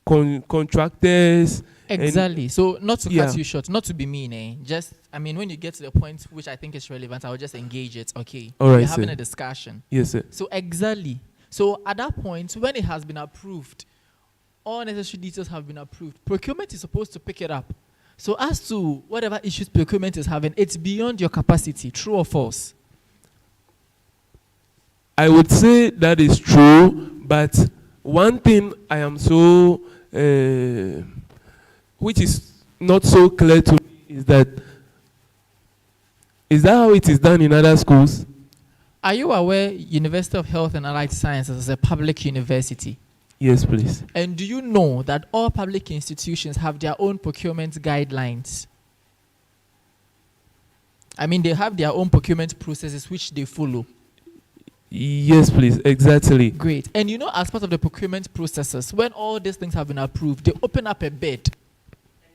contractors. Exactly. So not to cut you short, not to be mean, just, I mean, when you get to the point which I think is relevant, I will just engage it, okay? All right, We're having sir. a discussion. Yes, sir. So exactly. So at that point, when it has been approved, all necessary details have been approved, procurement is supposed to pick it up. So as to whatever issues procurement is having, it's beyond your capacity, true or false? I would say that is true, but one thing I am so, which is not so clear to me, is that how it is done in other schools? Are you aware University of Health and Allied Sciences is a public university? Yes, please. And do you know that all public institutions have their own procurement guidelines? I mean, they have their own procurement processes which they follow. Yes, please. Exactly. Great. And you know, as part of the procurement processes, when all these things have been approved, they open up a bid. And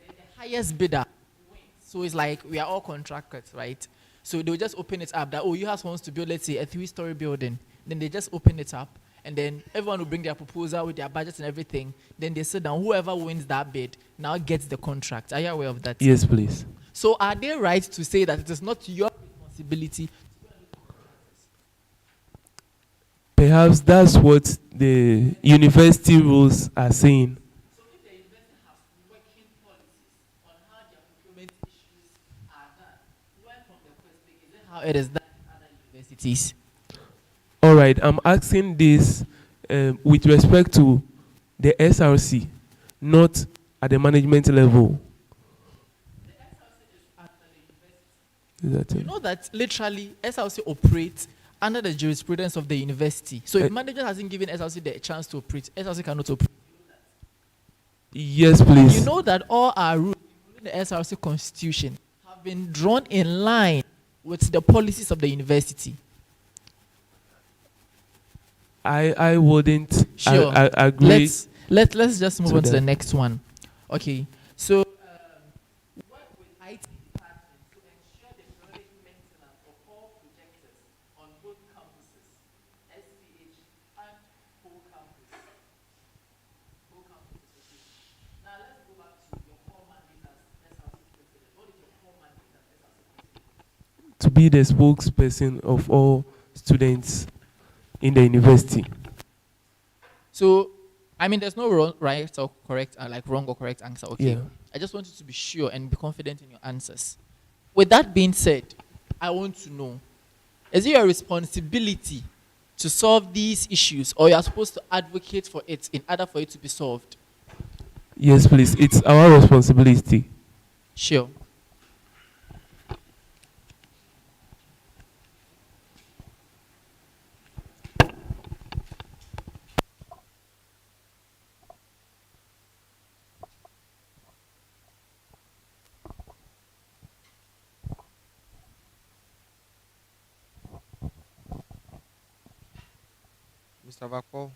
then the highest bidder wins. So it's like we are all contractors, right? So they'll just open it up that, oh, you have wants to build, let's say, a 3-story building. Then they just open it up. And then everyone will bring their proposal with their budgets and everything. Then they sit down. Whoever wins that bid now gets the contract. Are you aware of that? Yes, please. So are they right to say that it is not your responsibility? Perhaps that's what the university rules are saying. So if the university has working policies on how their procurement issues are done, where from the first place, is it how it is done in other universities? All right, I'm asking this with respect to the SRC, not at the management level. The SRC is under the university. You know that literally SRC operates under the jurisprudence of the university. So if management hasn't given SRC the chance to operate, SRC cannot operate. Yes, please. You know that all our rules, including the SRC constitution, have been drawn in line with the policies of the university. I wouldn't Sure. agree. Let's just move to on to that. the next one. Okay. So work with IT department to ensure the periodic maintenance of all projectors on both campuses, SPH and whole campus. Whole campus. Now let's go back to your core mandate as SRC president. What is your core mandate as SRC president? To be the spokesperson of all students in the university. So, I mean, there's no wrong, right or correct, like wrong or correct answer. Okay. Yeah. I just want you to be sure and be confident in your answers. With that being said, I want to know, is it your responsibility to solve these issues, or you are supposed to advocate for it in order for it to be solved? Yes, please. It's our responsibility. Sure. Mr. Vakpo.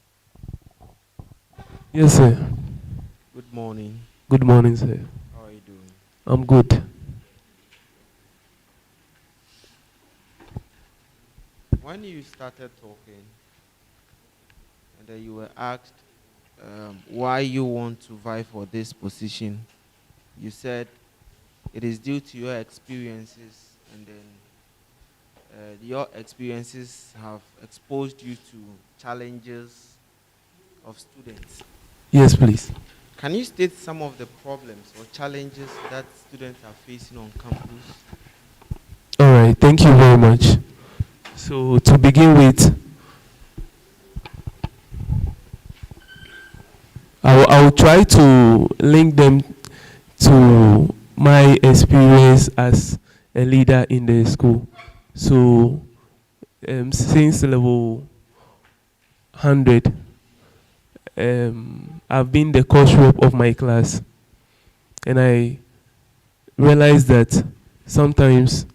Yes, sir. Good morning. Good morning, sir. How are you doing? I'm good. When you started talking, and then you were asked why you want to vie for this position, you said it is due to your experiences, and then your experiences have exposed you to challenges of students. Yes, please. Can you state some of the problems or challenges that students are facing on campus? All right. Thank you very much. So to begin with, I'll try to link them to my experience as a leader in the school. So since level 100, I've been the course rep of my class, and I realized that sometimes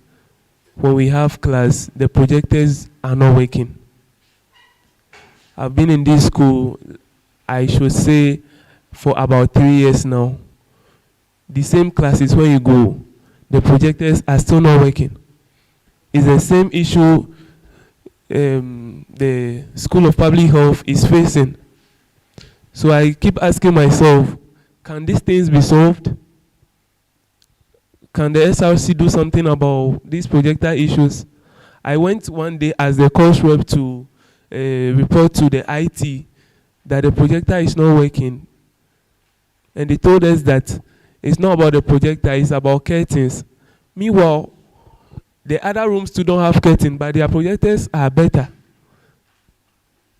when we have class, the projectors are not working. I've been in this school, I should say, for about 3 years now. The same classes where you go, the projectors are still not working. It's the same issue the School of Public Health is facing. So I keep asking myself, can these things be solved? Can the SRC do something about these projector issues? I went one day as the course rep to report to the IT that the projector is not working. And they told us that it's not about the projector, it's about curtains. Meanwhile, the other rooms too don't have curtains, but their projectors are better.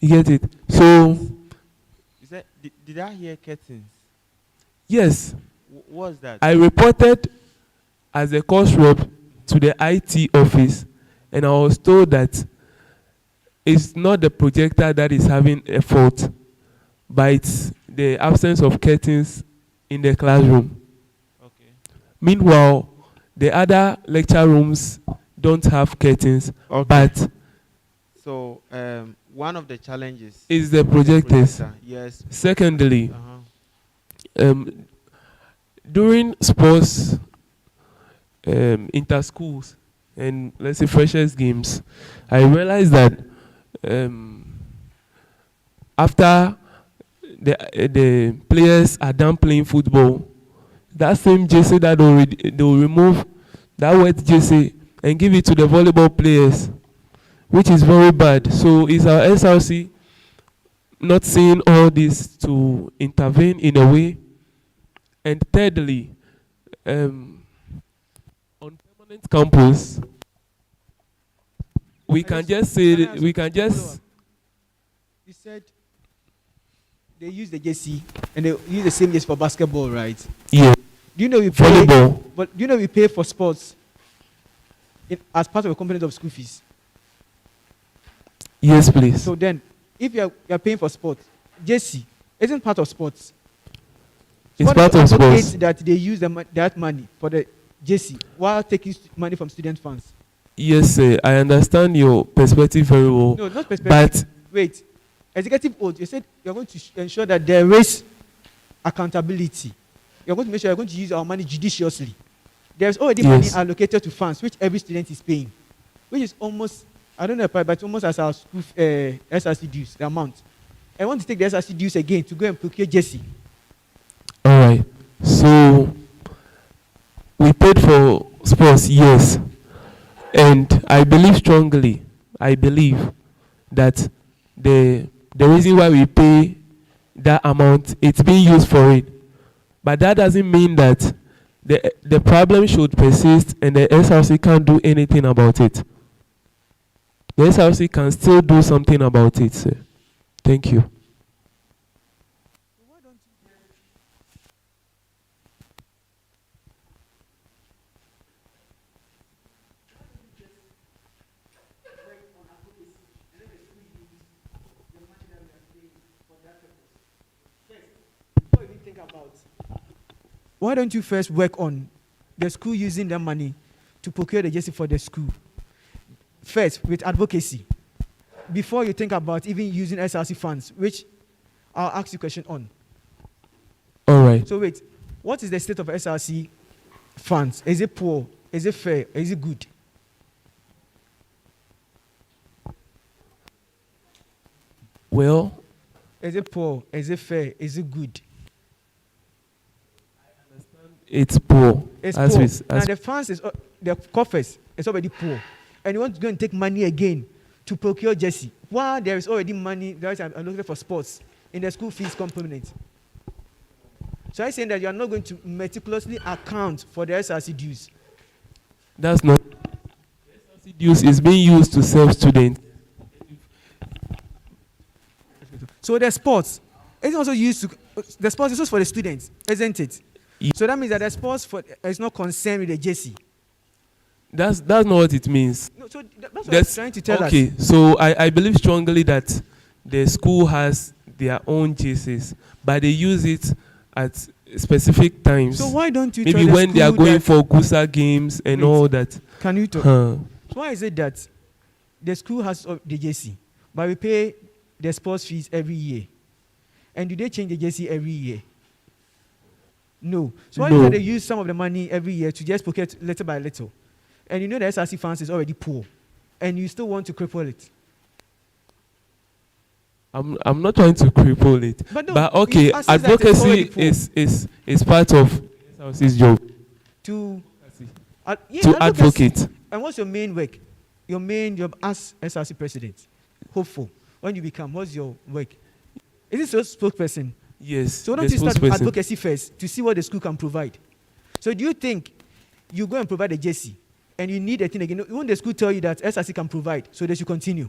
You get it? So, did I hear curtains? Yes. What's that? I reported as a course rep to the IT office, and I was told that it's not the projector that is having a fault, but it's the absence of curtains in the classroom. Okay. Meanwhile, the other lecture rooms don't have curtains, Okay. but so one of the challenges is the projectors. projector, yes. Secondly, during sports, inter-schools, and let's say freshers games, I realized that after the players are done playing football, that same jersey that they'll remove that wet jersey and give it to the volleyball players, which is very bad. So is our SRC not seeing all this to intervene in a way? And thirdly, on permanent campus, we can just say we can just. You said they use the jersey and they use the same jersey for basketball, right? Yeah. Do you know we pay? Volleyball. But do you know we pay for sports as part of a component of school fees? Yes, please. So then, if you're paying for sports, jersey isn't part of sports. It's What part of sports. advocates that they use that money for the jersey while taking money from student funds? Yes, sir. I understand your perspective very well. No, not perspective. But Wait, executive oath. You said you're going to ensure that there is accountability. You're going to make sure you're going to use our money judiciously. There's already money allocated to funds which every student is paying, which is almost, I don't know, but almost as our school SRC dues, the amount. I want to take the SRC dues again to go and procure jersey. all right. So we paid for sports, yes. And I believe strongly, that the reason why we pay that amount, it's being used for it. But that doesn't mean that the problem should persist and the SRC can't do anything about it. The SRC can still do something about it, sir. Thank you. Why don't you first work on the school using that money to procure the jersey for the school? First, with advocacy, before you think about even using SRC funds, which I'll ask you a question on. All right. So wait, what is the state of SRC funds? Is it poor? Is it fair? Is it good? Well, is it poor? Is it fair? Is it good? It's poor. It's poor. And the funds the coffers is already poor. And you want to go and take money again to procure jersey. While there is already money, there is allocated for sports in the school fees component. So I'm saying that you are not going to meticulously account for the SRC dues. That's not. The SRC dues is being used to serve students. So the sports is also used to, the sports is also for the students, isn't it? So that means that the sports is not concerned with the jersey. That's not what it means. No, so that's what I'm trying to tell us. Okay, so I believe strongly that the school has their own jerseys, but they use it at specific times. So why don't you maybe tell when the they are school going that for Gusa games and all that? Can you talk? So why is it that the school has the jersey, but we pay the sports fees every year? And do they change the jersey every year? No. So why do they use some of the money every year to just pocket little by little? And you know the SRC funds is already poor, and you still want to cripple it. I'm not trying to cripple it, but okay, advocacy is part of SRC's job. To advocate. And what's your main work? Your main job as SRC president, hopeful. When you become, what's your work? Is it a spokesperson? Yes. So why don't you start advocacy first to see what the school can provide? So do you think you go and provide a jersey and you need a thing again? Won't the school tell you that SRC can provide, so they should continue?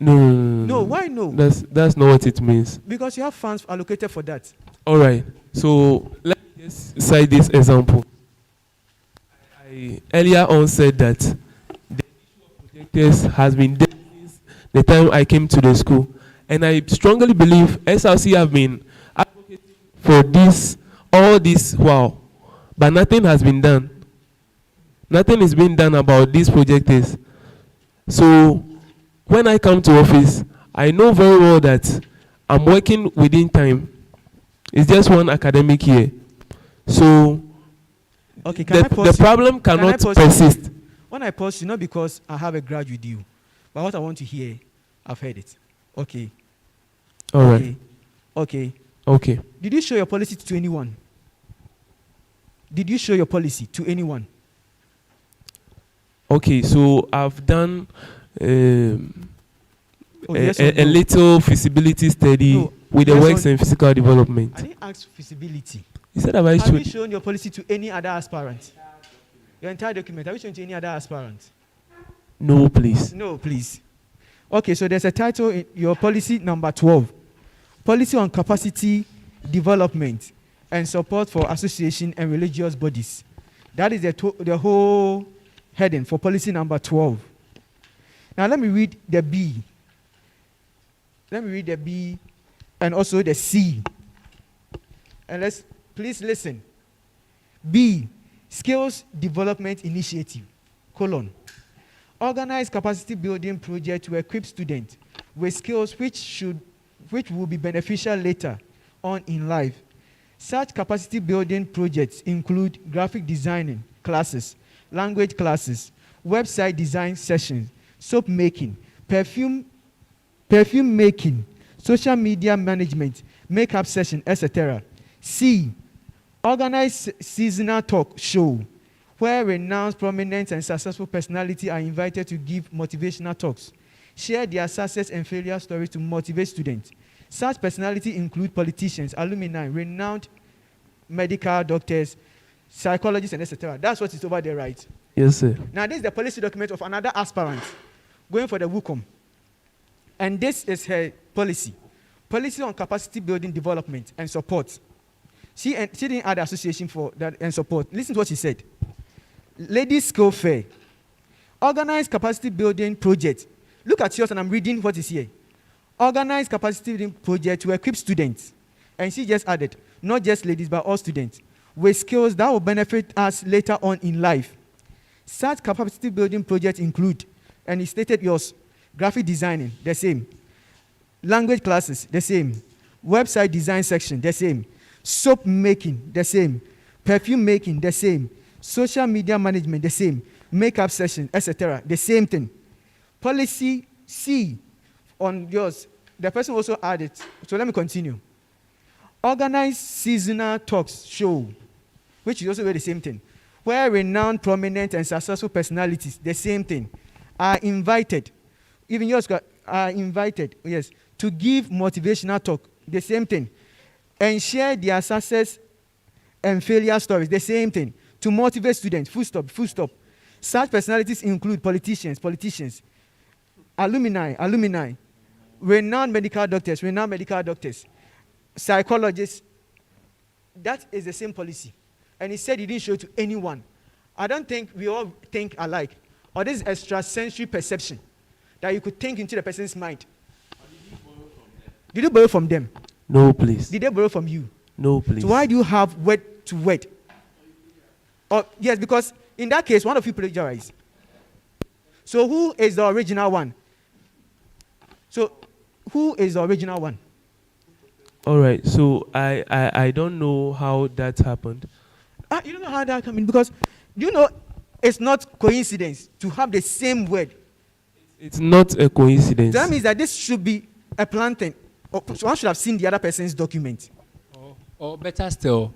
No, why no? That's not what it means. Because you have funds allocated for that. All right. So let's just cite this example. I earlier on said that the issue of projectors has been there since the time I came to the school. And I strongly believe SRC have been advocating for all this while, but nothing has been done. Nothing is being done about these projectors. So when I come to office, I know very well that I'm working within time. It's just one academic year. So okay, the problem cannot persist. When I pause you, not because I have a grudge with you, but what I want to hear, I've heard it. Okay. All right. Okay. Okay. Did you show your policy to anyone? Did you show your policy to anyone? Okay, so I've done a little feasibility study with the works in physical development. I didn't ask feasibility. You said have you shown your policy to any other aspirant? Your entire document, have you shown to any other aspirant? No, please. No, please. Okay, so there's a title in your policy number 12. Policy on capacity development and support for association and religious bodies. That is the whole heading for policy number 12. Now let me read the B. Let me read the B and also the C. And please listen. B, skills development initiative, : organize capacity building project to equip students with skills which will be beneficial later on in life. Such capacity building projects include graphic designing classes, language classes, website design sessions, soap making, perfume making, social media management, makeup session, etc. C, organize seasonal talk show where renowned, prominent, and successful personalities are invited to give motivational talks, share their success and failure stories to motivate students. Such personalities include politicians, alumni, renowned medical doctors, psychologists, and etc. That's what is over there, right? Yes, sir. Now, this is the policy document of another aspirant going for the WUCOM. And this is her policy. Policy on capacity building, development, and support. She didn't add association for that and support. Listen to what she said. Ladies Skill Fair. Organize capacity building project. Look at yours, and I'm reading what is here. Organize capacity building project to equip students. And she just added, not just ladies, but all students, with skills that will benefit us later on in life. Such capacity building projects include, and he stated yours, graphic designing, the same. Language classes, the same. Website design section, the same. Soap making, the same. Perfume making, the same. Social media management, the same. Makeup session, etc. The same thing. Policy C on yours, the person also added. So let me continue. Organize seasonal talks show, which is also the same thing, where renowned, prominent, and successful personalities, the same thing, are invited. Even yours are invited, yes, to give motivational talk, the same thing, and share their success and failure stories, the same thing, to motivate students, full stop. Such personalities include politicians, alumni, renowned medical doctors, psychologists. That is the same policy. And he said he didn't show it to anyone. I don't think we all think alike. Or this is extrasensory perception that you could think into the person's mind. Did you borrow from them? No, please. Did they borrow from you? No, please. So why do you have word to word? Oh, yes, because in that case, one of you plagiarized. So who is the original one? All right. So I don't know how that happened. You don't know how that happened because it's not coincidence to have the same word. It's not a coincidence. That means that this should be a planting. So one should have seen the other person's document. Or better still,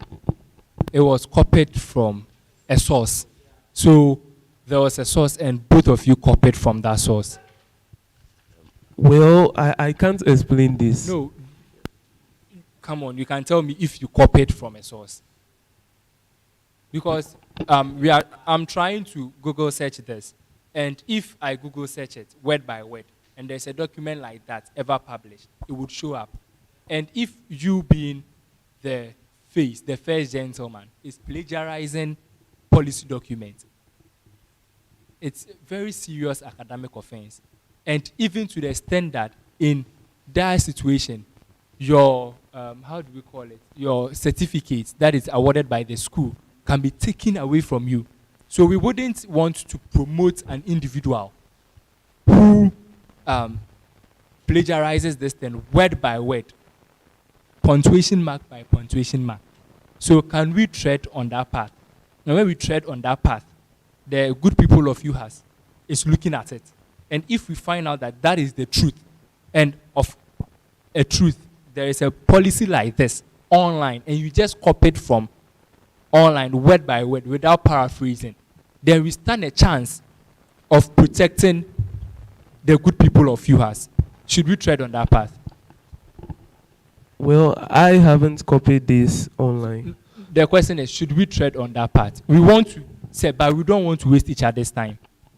it was copied from a source. So there was a source and both of you copied from that source. Well, I can't explain this. No. Come on, you can tell me if you copied from a source. Because I'm trying to Google search this. And if I Google search it word by word, and there's a document like that ever published, it would show up. And if you being the first gentleman, is plagiarizing policy documents, it's a very serious academic offense. And even to the extent that in that situation, your, your certificate that is awarded by the school can be taken away from you. So we wouldn't want to promote an individual who plagiarizes this thing word by word, punctuation mark by punctuation mark. So can we tread on that path? Now when we tread on that path, the good people of UHAS is looking at it. And if we find out that that is the truth, and of a truth, there is a policy like this online, and you just copy it from online word by word without paraphrasing, then we stand a chance of protecting the good people of UHAS. Should we tread on that path? Well, I haven't copied this online. The question is, should we tread on that path? We want to say, but we don't want to waste each other's time.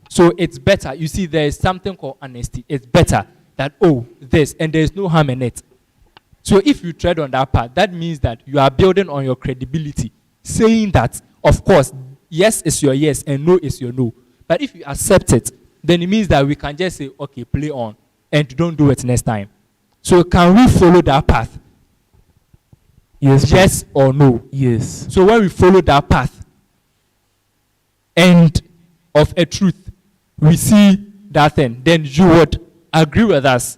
So it's better. You see, there is something called honesty. It's better that, this, and there's no harm in it. So if you tread on that path, that means that you are building on your credibility, saying that, of course, yes is your yes and no is your no. But if you accept it, then it means that we can just say, okay, play on, and don't do it next time. So can we follow that path? Yes or no? Yes. So when we follow that path, and of a truth, we see that thing, then you would agree with us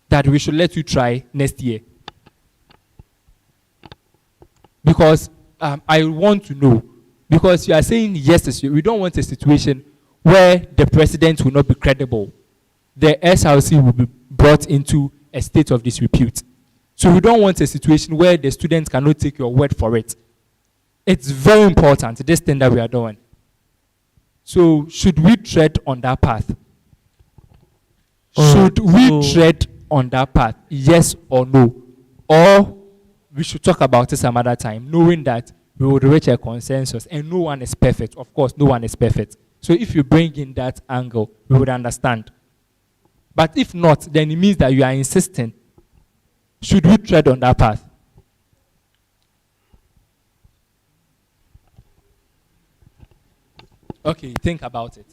that we should let you try next year. Because I want to know, because you are saying yes, we don't want a situation where the president will not be credible. The SRC will be brought into a state of disrepute. So we don't want a situation where the students cannot take your word for it. It's very important, this thing that we are doing. So should we tread on that path? Oh, Should we so- tread on that path? Yes or no? Or we should talk about it some other time, knowing that we would reach a consensus and no one is perfect. Of course, no one is perfect. So if you bring in that angle, we would understand. But if not, then it means that you are insisting. Should we tread on that path? Okay, think about it.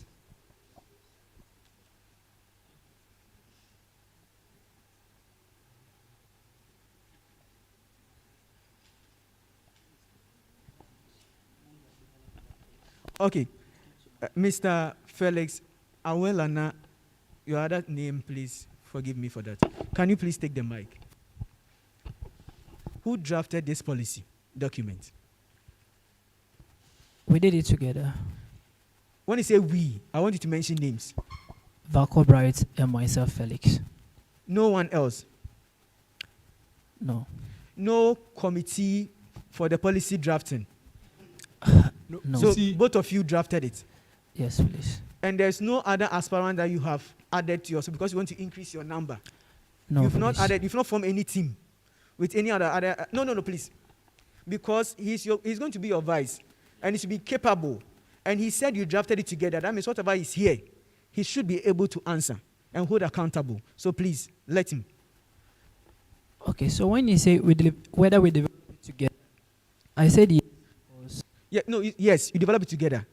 Okay, Mr. Felix Awelana, your other name, please forgive me for that. Can you please take the mic? Who drafted this policy document? We did it together. When you say we, I want you to mention names. Valco Bright and myself, Felix. No one else. No. No committee for the policy drafting. No. So both of you drafted it. Yes, please. And there's no other aspirant that you have added to yourself because you want to increase your number. No, You've not please. added. You've not formed any team with any other. No, please. Because he's going to be your vice, and he should be capable. And he said you drafted it together. That means whatever is here, he should be able to answer and hold accountable. So please let him. Okay, so when you say whether we develop it together, I said yes. Yeah, no, yes, you develop it together.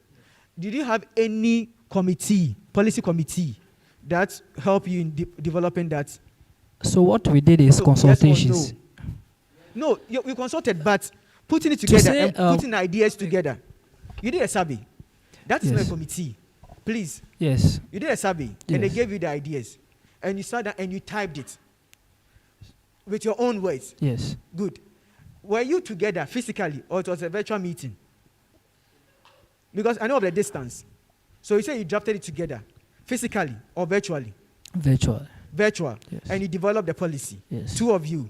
Did you have any committee, policy committee, that help you in developing that? So what we did is So, consultations. yes or no, you consulted, but putting it together say, and putting ideas together. You did a survey. That is not a Yes. committee. Please. Yes. You did a survey, and they Yes. gave you the ideas. And you sat down and you typed it with your own words. Yes. Good. Were you together physically, or it was a virtual meeting? Because I know of the distance. So you say you drafted it together, physically or virtually? Virtual. Virtual. Yes. And you developed the policy. Yes. Two of you,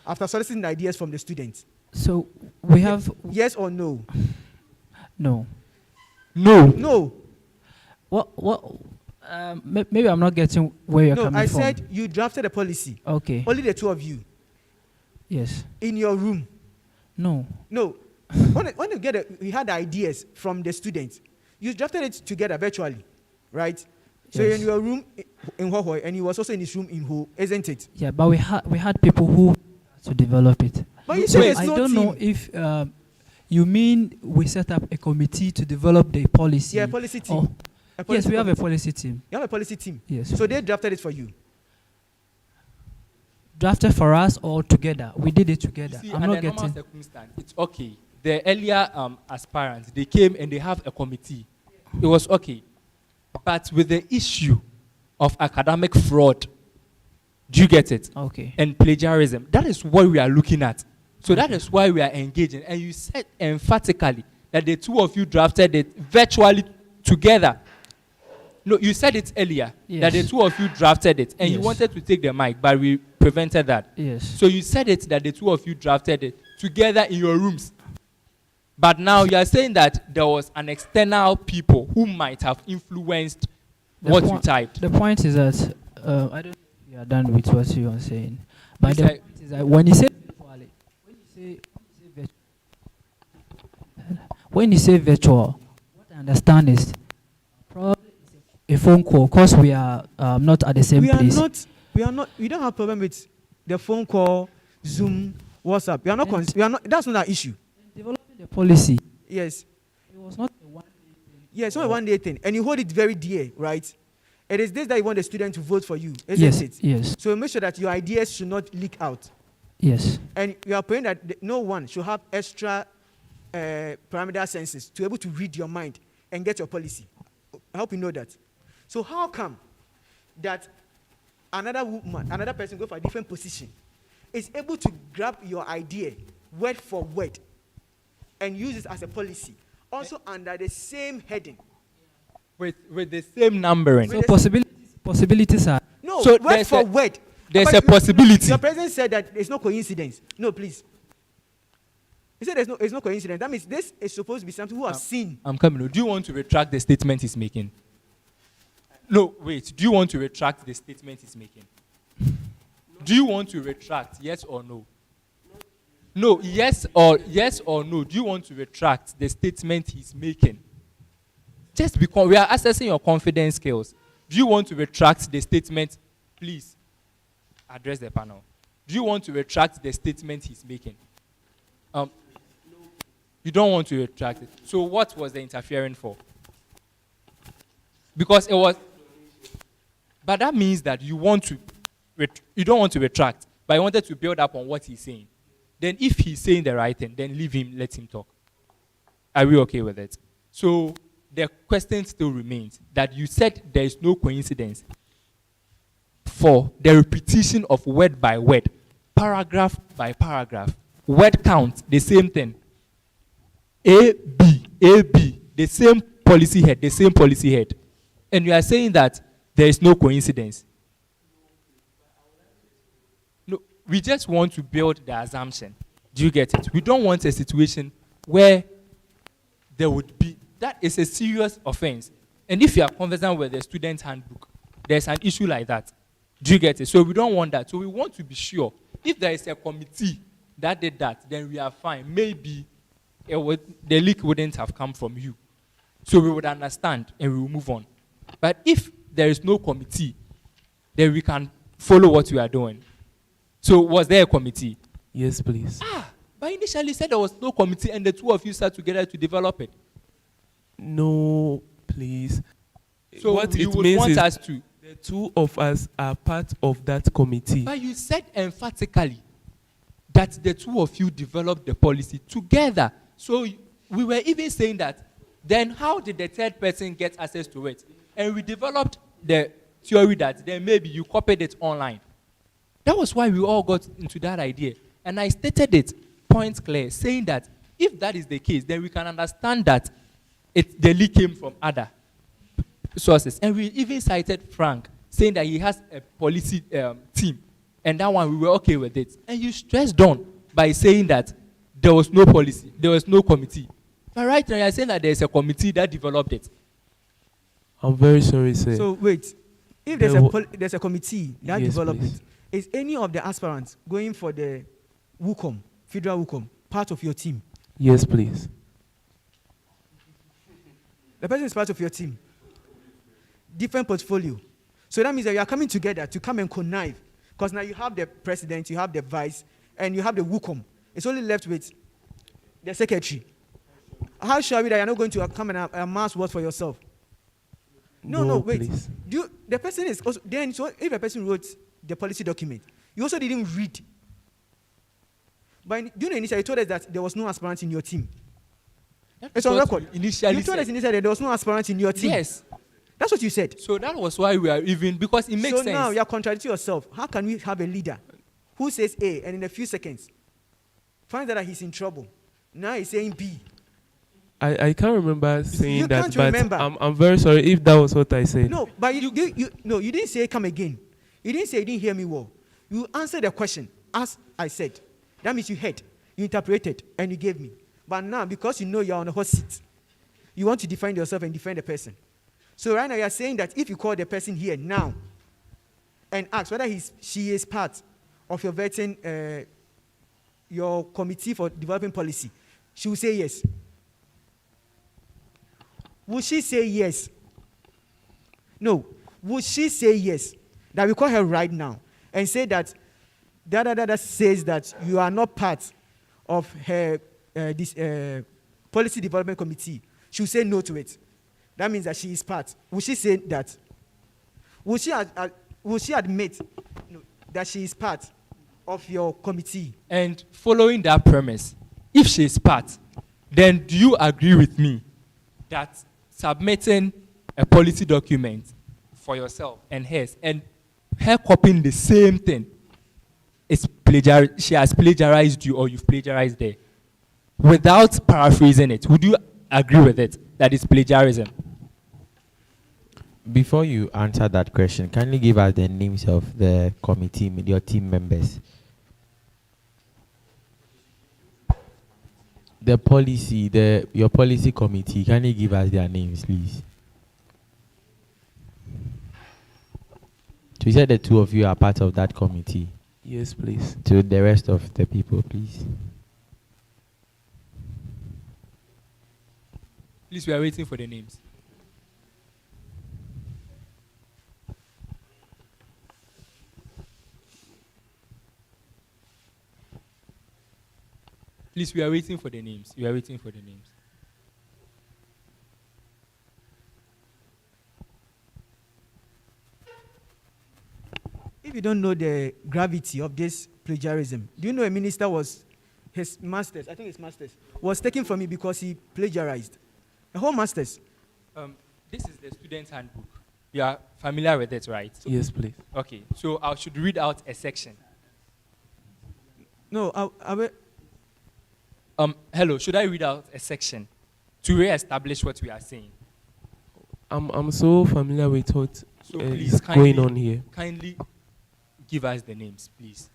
after soliciting ideas from the students. So we have Yes or no? no. No. No. What? Maybe I'm not getting where you're No, coming I from. said you drafted a policy. Okay. Only the two of you. Yes. In your room. No. No. when you had ideas from the students, you drafted it together virtually, right? So you're Yes. in your room in Hohoi, and he was also in his room in Ho, isn't it? Yeah, but we had people who to develop it. But you So said there's I no don't know team. if you mean we set up a committee to develop the policy. Yeah, a policy team. or- A yes, policy we have a committee. policy team. You have a policy team. Yes. So they drafted it for you. Drafted for us or together. We did it together. See, I'm under not normal getting. circumstance, it's okay. The earlier aspirants, they came and they have a committee. It was okay. But with the issue of academic fraud, do you get it? Okay. And plagiarism, that is what we are looking at. So that is why we are engaging. And you said emphatically that the two of you drafted it virtually together. No, you said it earlier that the Yes. two of you drafted it and you Yes. wanted to take the mic, but we prevented that. Yes. So you said it that the two of you drafted it together in your rooms. But now you are saying that there was an external people who might have influenced what you typed. The point is that I don't know if you are done with what you are saying. But It's the like- point is that when you say virtually, when you say virtual, what I understand is probably a phone call because we are not at the same We are place. not. We don't have problem with the phone call, Zoom, WhatsApp. We are not. We are not. That's not our issue. Developing the policy. Yes. It was not a one. Yeah, it's not a one-day thing, and you hold it very dear, right? It is this that you want the student to vote for you, isn't Yes, it? yes. So make sure that your ideas should not leak out. Yes. And you are praying that no one should have extra pyramidal senses to be able to read your mind and get your policy. I hope you know that. So how come that another woman, another person go for a different position, is able to grab your idea word for word and use it as a policy, also under the same heading? With the same numbering. So possibilities are. No, So word there's for a- word. there's But a possibility. Your president said that there's no coincidence. No, please. He said it's no coincidence. That means this is supposed to be something who have seen. I'm coming. Do you want to retract the statement he's making? No, wait. Do you want to retract the statement he's making? Do you want to retract? Yes or no? No, yes or no. Do you want to retract the statement he's making? Just because we are assessing your confidence skills. Do you want to retract the statement? Please address the panel. Do you want to retract the statement he's making? You don't want to retract it. So what was the interfering for? Because it was. But that means that you want to. You don't want to retract, but you wanted to build up on what he's saying. Then if he's saying the right thing, then leave him, let him talk. Are we okay with it? So the question still remains that you said there is no coincidence for the repetition of word by word, paragraph by paragraph, word count, the same thing. A, B, the same policy head. And you are saying that there is no coincidence. No, we just want to build the assumption. Do you get it? We don't want a situation where there would be, that is a serious offense. And if you are conversant with the student handbook, there's an issue like that. Do you get it? So we don't want that. So we want to be sure. If there is a committee that did that, then we are fine. Maybe the leak wouldn't have come from you. So we would understand and we will move on. But if there is no committee, then we can follow what we are doing. So was there a committee? Yes, please. But initially you said there was no committee and the two of you sat together to develop it. No, please. So what you it would means want is us to. the two of us are part of that committee. But you said emphatically that the two of you developed the policy together. So we were even saying that, then how did the third person get access to it? And we developed the theory that then maybe you copied it online. That was why we all got into that idea. And I stated it point clear, saying that if that is the case, then we can understand that the leak came from other sources. And we even cited Frank, saying that he has a policy team. And that one, we were okay with it. And you stressed on by saying that there was no policy, there was no committee. But right now, you're saying that there's a committee that developed it. I'm very sorry, sir. So wait, if there's a committee that developed it, is any of the aspirants going for the WUCOM, federal WUCOM, part of your team? Yes, please. The person is part of your team. Different portfolio. So that means that you are coming together to come and connive. Because now you have the president, you have the vice, and you have the WUCOM. It's only left with the secretary. How sure are we that you're not going to come and amass words for yourself? No, wait. Please. The person is also, then, so if a person wrote the policy document, you also didn't read. But do you know initially you told us that there was no aspirant in your team? It's on record. Initially you told us initially that there was no aspirant in your team. Yes. That's what you said. So that was why we are even, because it makes sense. So now you are contradicting yourself. How can we have a leader who says A and in a few seconds finds that he's in trouble? Now he's saying B. I can't remember saying You that, can't but remember. I'm very sorry if that was what I said. No, but you didn't say come again. You didn't say you didn't hear me well. You answered the question as I said. That means you heard, you interpreted, and you gave me. But now, because you know you're on the hot seat, you want to defend yourself and defend the person. So right now you're saying that if you call the person here now and ask whether she is part of your vetting, your committee for developing policy, she will say yes. Would she say yes? No. Would she say yes? That we call her right now and say that that says that you are not part of her this policy development committee. She will say no to it. That means that she is part. Would she say that? Would she admit that she is part of your committee? And following that premise, if she is part, then do you agree with me that submitting a policy document for yourself and hers, and her copying the same thing, she has plagiarized you or you've plagiarized her, without paraphrasing it? Would you agree with it, that it's plagiarism? Before you answer that question, kindly give us the names of the committee, your team members. the policy, your policy committee, can you give us their names, please? So you said the two of you are part of that committee. Yes, please. To the rest of the people, please. Please, we are waiting for the names. Please, we are waiting for the names. We are waiting for the names. If you don't know the gravity of this plagiarism, do you know a minister his master's, I think his master's, was taken from him because he plagiarized? A whole master's. This is the student's handbook. You are familiar with it, right? Yes, please. Okay, so I should read out a section. No, I will. Hello, should I read out a section to re-establish what we are saying? I'm so familiar with what So is going on here. Kindly give us the names, please.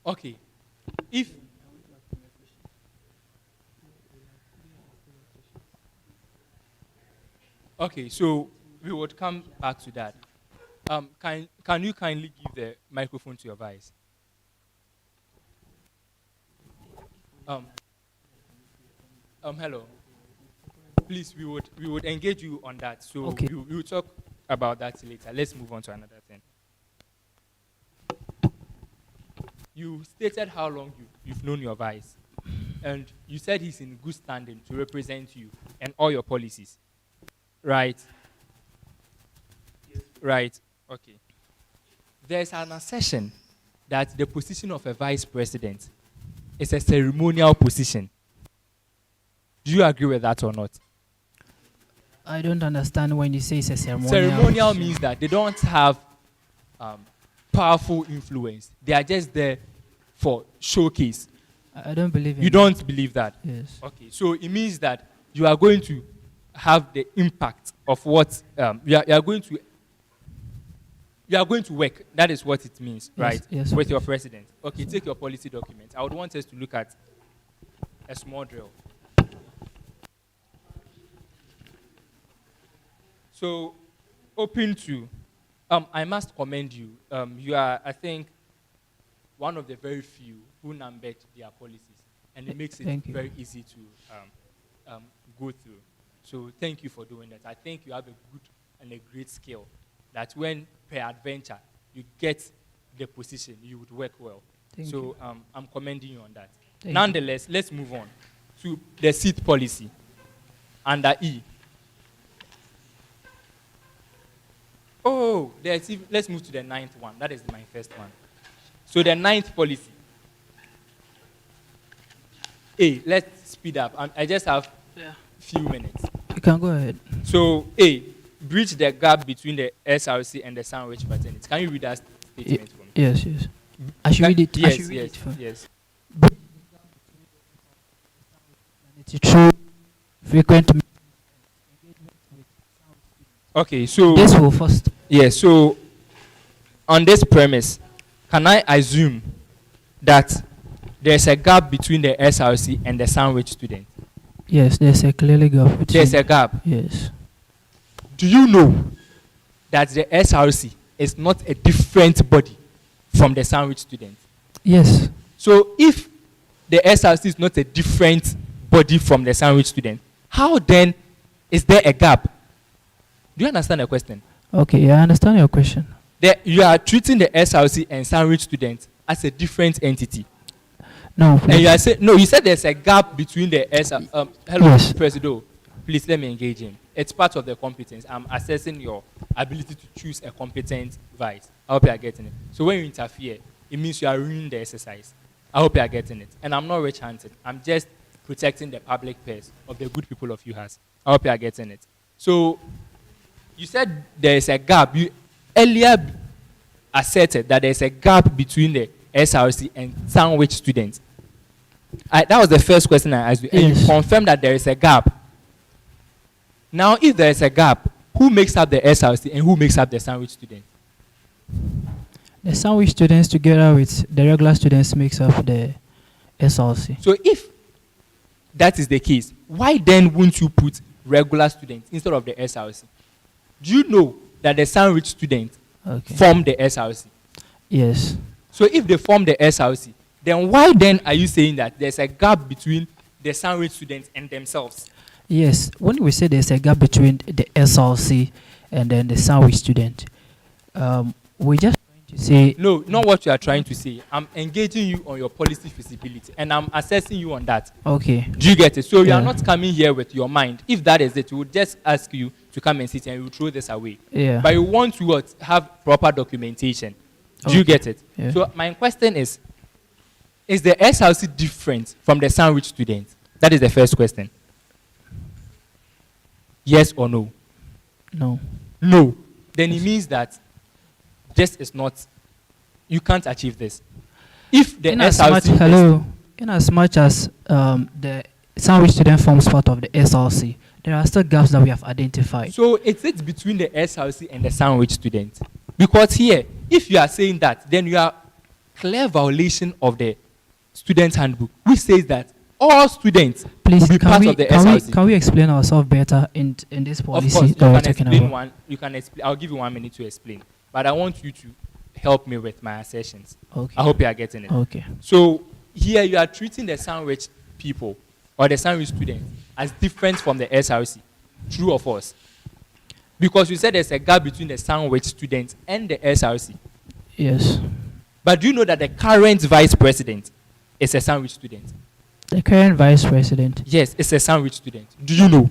Okay. Okay, so we would come back to that. Can you kindly give the microphone to your vice? Hello. Please, we would engage you on that. So Okay. we will talk about that later. Let's move on to another thing. You stated how long you've known your vice, and you said he's in good standing to represent you and all your policies, right? Right. Okay. There's an assertion that the position of a vice president is a ceremonial position. Do you agree with that or not? I don't understand when you say it's a ceremonial. Ceremonial means that they don't have powerful influence. They are just there for showcase. I don't believe in You don't believe that? Yes. Okay, so it means that you are going to have the impact of what you are going to work. That is what it means, Yes, right? yes, With please. your president. Okay, take your policy document. I would want us to look at a small drill. So, open to, I must commend you. You are, I think, one of the very few who numbered their policies, and it makes it Thank you. very easy to go through. So, thank you for doing that. I think you have a good and a great skill that when peradventure you get the position, you would work well. Thank so, you. I'm commending you on that. Thank Nonetheless, let's move on to the seat policy under E. Oh, let's move to the 9th one. That is my first one. So the 9th policy. A, let's speed up. I just have few minutes. You can go ahead. So A, bridge the gap between the SRC and the sandwich fraternity. Can you read that statement for me? Yes, yes. I should read it. Yes, I should read yes, it first. yes. It's true. Frequent. Okay, so This will first. Yes, so on this premise, can I assume that there's a gap between the SRC and the sandwich student? Yes, there's a clearly gap. Between. There's a gap. Yes. Do you know that the SRC is not a different body from the sandwich student? Yes. So if the SRC is not a different body from the sandwich student, how then is there a gap? Do you understand the question? Okay, I understand your question. You are treating the SRC and sandwich students as a different entity. No. And you are saying, no, you said there's a gap between the SRC. Hello, Yes. Presido. Please let me engage him. It's part of the competence. I'm assessing your ability to choose a competent vice. I hope you are getting it. So when you interfere, it means you are ruining the exercise. I hope you are getting it. And I'm not rich-handed. I'm just protecting the public purse of the good people of UHAS. I hope you are getting it. So you said there is a gap. You earlier asserted that there is a gap between the SRC and sandwich students. That was the first question I asked you. And you confirmed that there is a gap. Now, if there is a gap, who makes up the SRC and who makes up the sandwich student? The sandwich students together with the regular students makes up the SLC. So if that is the case, why then won't you put regular students instead of the SRC? Do you know that the sandwich students form the SRC? Yes. So if they form the SRC, then why then are you saying that there's a gap between the sandwich students and themselves? Yes. When we say there's a gap between the SLC and then the sandwich student, we just trying to say... No, not what you are trying to say. I'm engaging you on your policy feasibility, and I'm assessing you on that. Okay. Do you get it? So you are not coming here with your mind. If that is it, we would just ask you to come and sit and we will throw this away. Yeah. But you want to have proper documentation. Do you get it? Yeah. So my question is the SRC different from the sandwich student? That is the first question. Yes or no? No. No. Then it means that this is not, you can't achieve this. If the SRC in as much as the sandwich student forms part of the SRC, there are still gaps that we have identified. So it's between the SRC and the sandwich student. Because here, if you are saying that, then you are clear violation of the student handbook, which says that all students will be part of the SRC. Can we explain ourselves better in this policy? Of course, that we're talking about? You can explain. I'll give you 1 minute to explain. But I want you to help me with my assertions. Okay. I hope you are getting it. Okay. So here you are treating the sandwich people or the sandwich students as different from the SRC. True or false? Because you said there's a gap between the sandwich students and the SRC. Yes. But do you know that the current vice president is a sandwich student? The current vice president? Yes, it's a sandwich student. Do you know?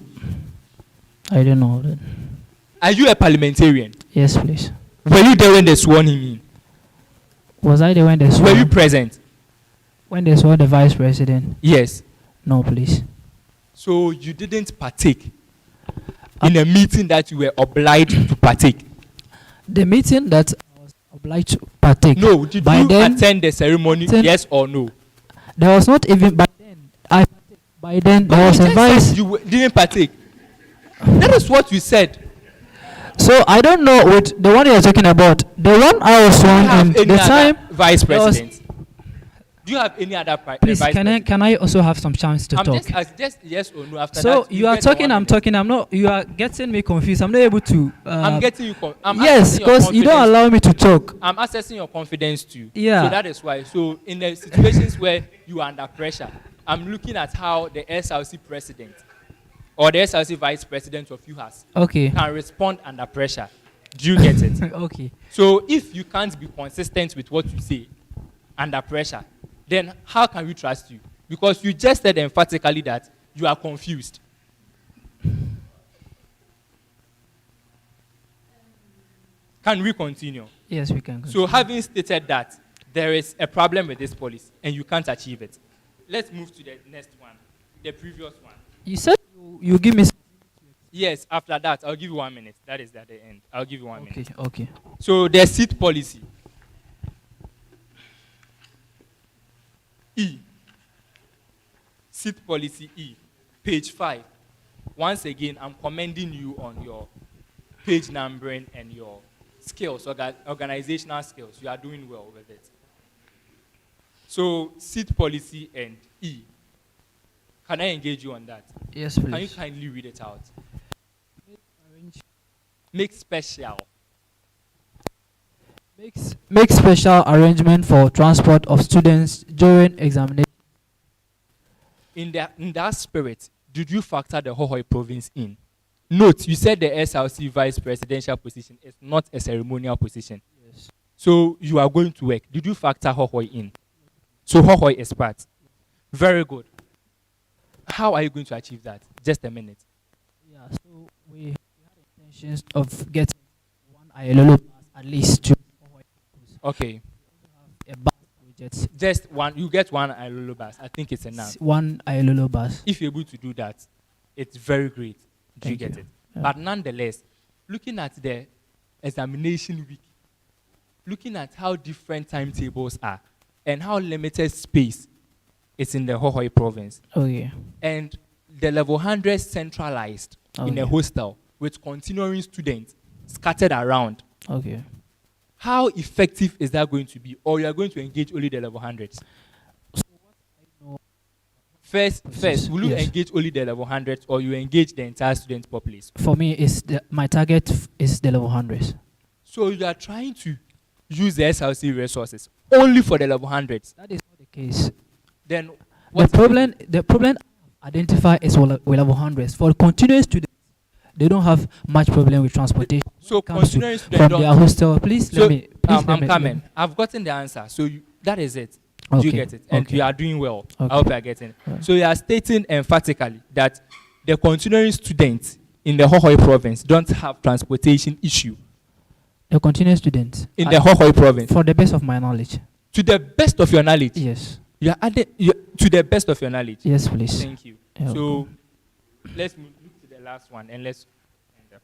I don't know that. Are you a parliamentarian? Yes, please. Were you there when they sworn him in? Was I there when they swore? Were you present? When they swore the vice president? Yes. No, please. So you didn't partake in a meeting that you were obliged to partake? The meeting that I was obliged to partake. No, did you attend the ceremony? Yes or no? There was not even by then. By then there was a vice. You didn't partake. That is what you said. So I don't know what the one you're talking about. The one I was sworn in the time vice president. Do you have any other please, vice can I also have some chance to talk? Just yes or no after so that. You are talking, I'm talking, I'm not, you are getting me confused. I'm not able to. I'm getting you. Yes, because you don't allow me to talk. I'm assessing your confidence too. Yeah. So that is why. So in the situations where you are under pressure, I'm looking at how the SRC president or the SRC vice president of UHAS can respond under pressure. Do you get it? Okay. So if you can't be consistent with what you say under pressure, then how can we trust you? Because you just said emphatically that you are confused. Can we continue? Yes, we can continue. So having stated that there is a problem with this policy and you can't achieve it, let's move to the next one, the previous one. You said you give me... Yes, after that, I'll give you 1 minute. That is at the end. I'll give you 1 minute. Okay. So the seat policy. E. Seat policy E. Page 5. Once again, I'm commending you on your page numbering and your skills, organizational skills. You are doing well with it. So, seat policy and E. Can I engage you on that? Yes, please. Can you kindly read it out? Make special. Make special arrangement for transport of students during examination. In that spirit, did you factor the Hohoi province in? Note, you said the SRC vice presidential position is not a ceremonial position. Yes. So you are going to work. Did you factor Hohoi in? So Hohoi is part. Very good. How are you going to achieve that? Just a minute. Yeah, so we had intentions of getting one ILO at least two. Okay. A bus project. Just one. You get one ILO bus. I think it's enough. One ILO bus. If you're able to do that, it's very great. Do you get it? Yeah. But nonetheless, looking at the examination week, looking at how different timetables are, and how limited space is in the Hohoi province. Oh yeah. And the level 100 centralized in a hostel with continuing students scattered around, Okay. how effective is that going to be? Or you are going to engage only the level 100s? First, will you Yes. engage only the level 100s, or you engage the entire student population? For me, my target is the level 100s. So you are trying to use the SLC resources only for the level 100s. That is not the case. Then The problem identify is with level 100s. For continuing students, they don't have much problem with transportation. So Comes to- continuing students from their hostel. Please So, let me. I'm coming. I've gotten the answer. So that is it. Do you Okay, get it? And okay. you are doing well. Okay. I hope you are getting it. Right. So you are stating emphatically that the continuing students in the Hohoi province don't have transportation issue. The continuing students In the Hohoi province. For the best of my knowledge. To the best of your knowledge. Yes. You are adding to the best of your knowledge. Yes, please. Thank you. Yeah, So let's move to the last one and let's end up.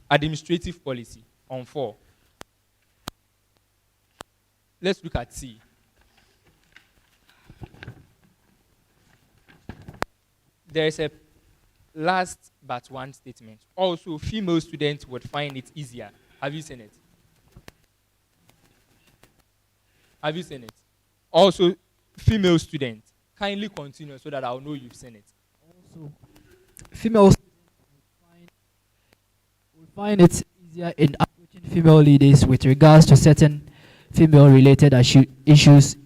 Administrative policy on 4. Let's look at C. There is a last but one statement. Also, female students would find it easier. Have you seen it? Have you seen it? Also, female students, kindly continue so that I'll know you've seen it. Also, females will find it easier in approaching female leaders with regards to certain female-related issues.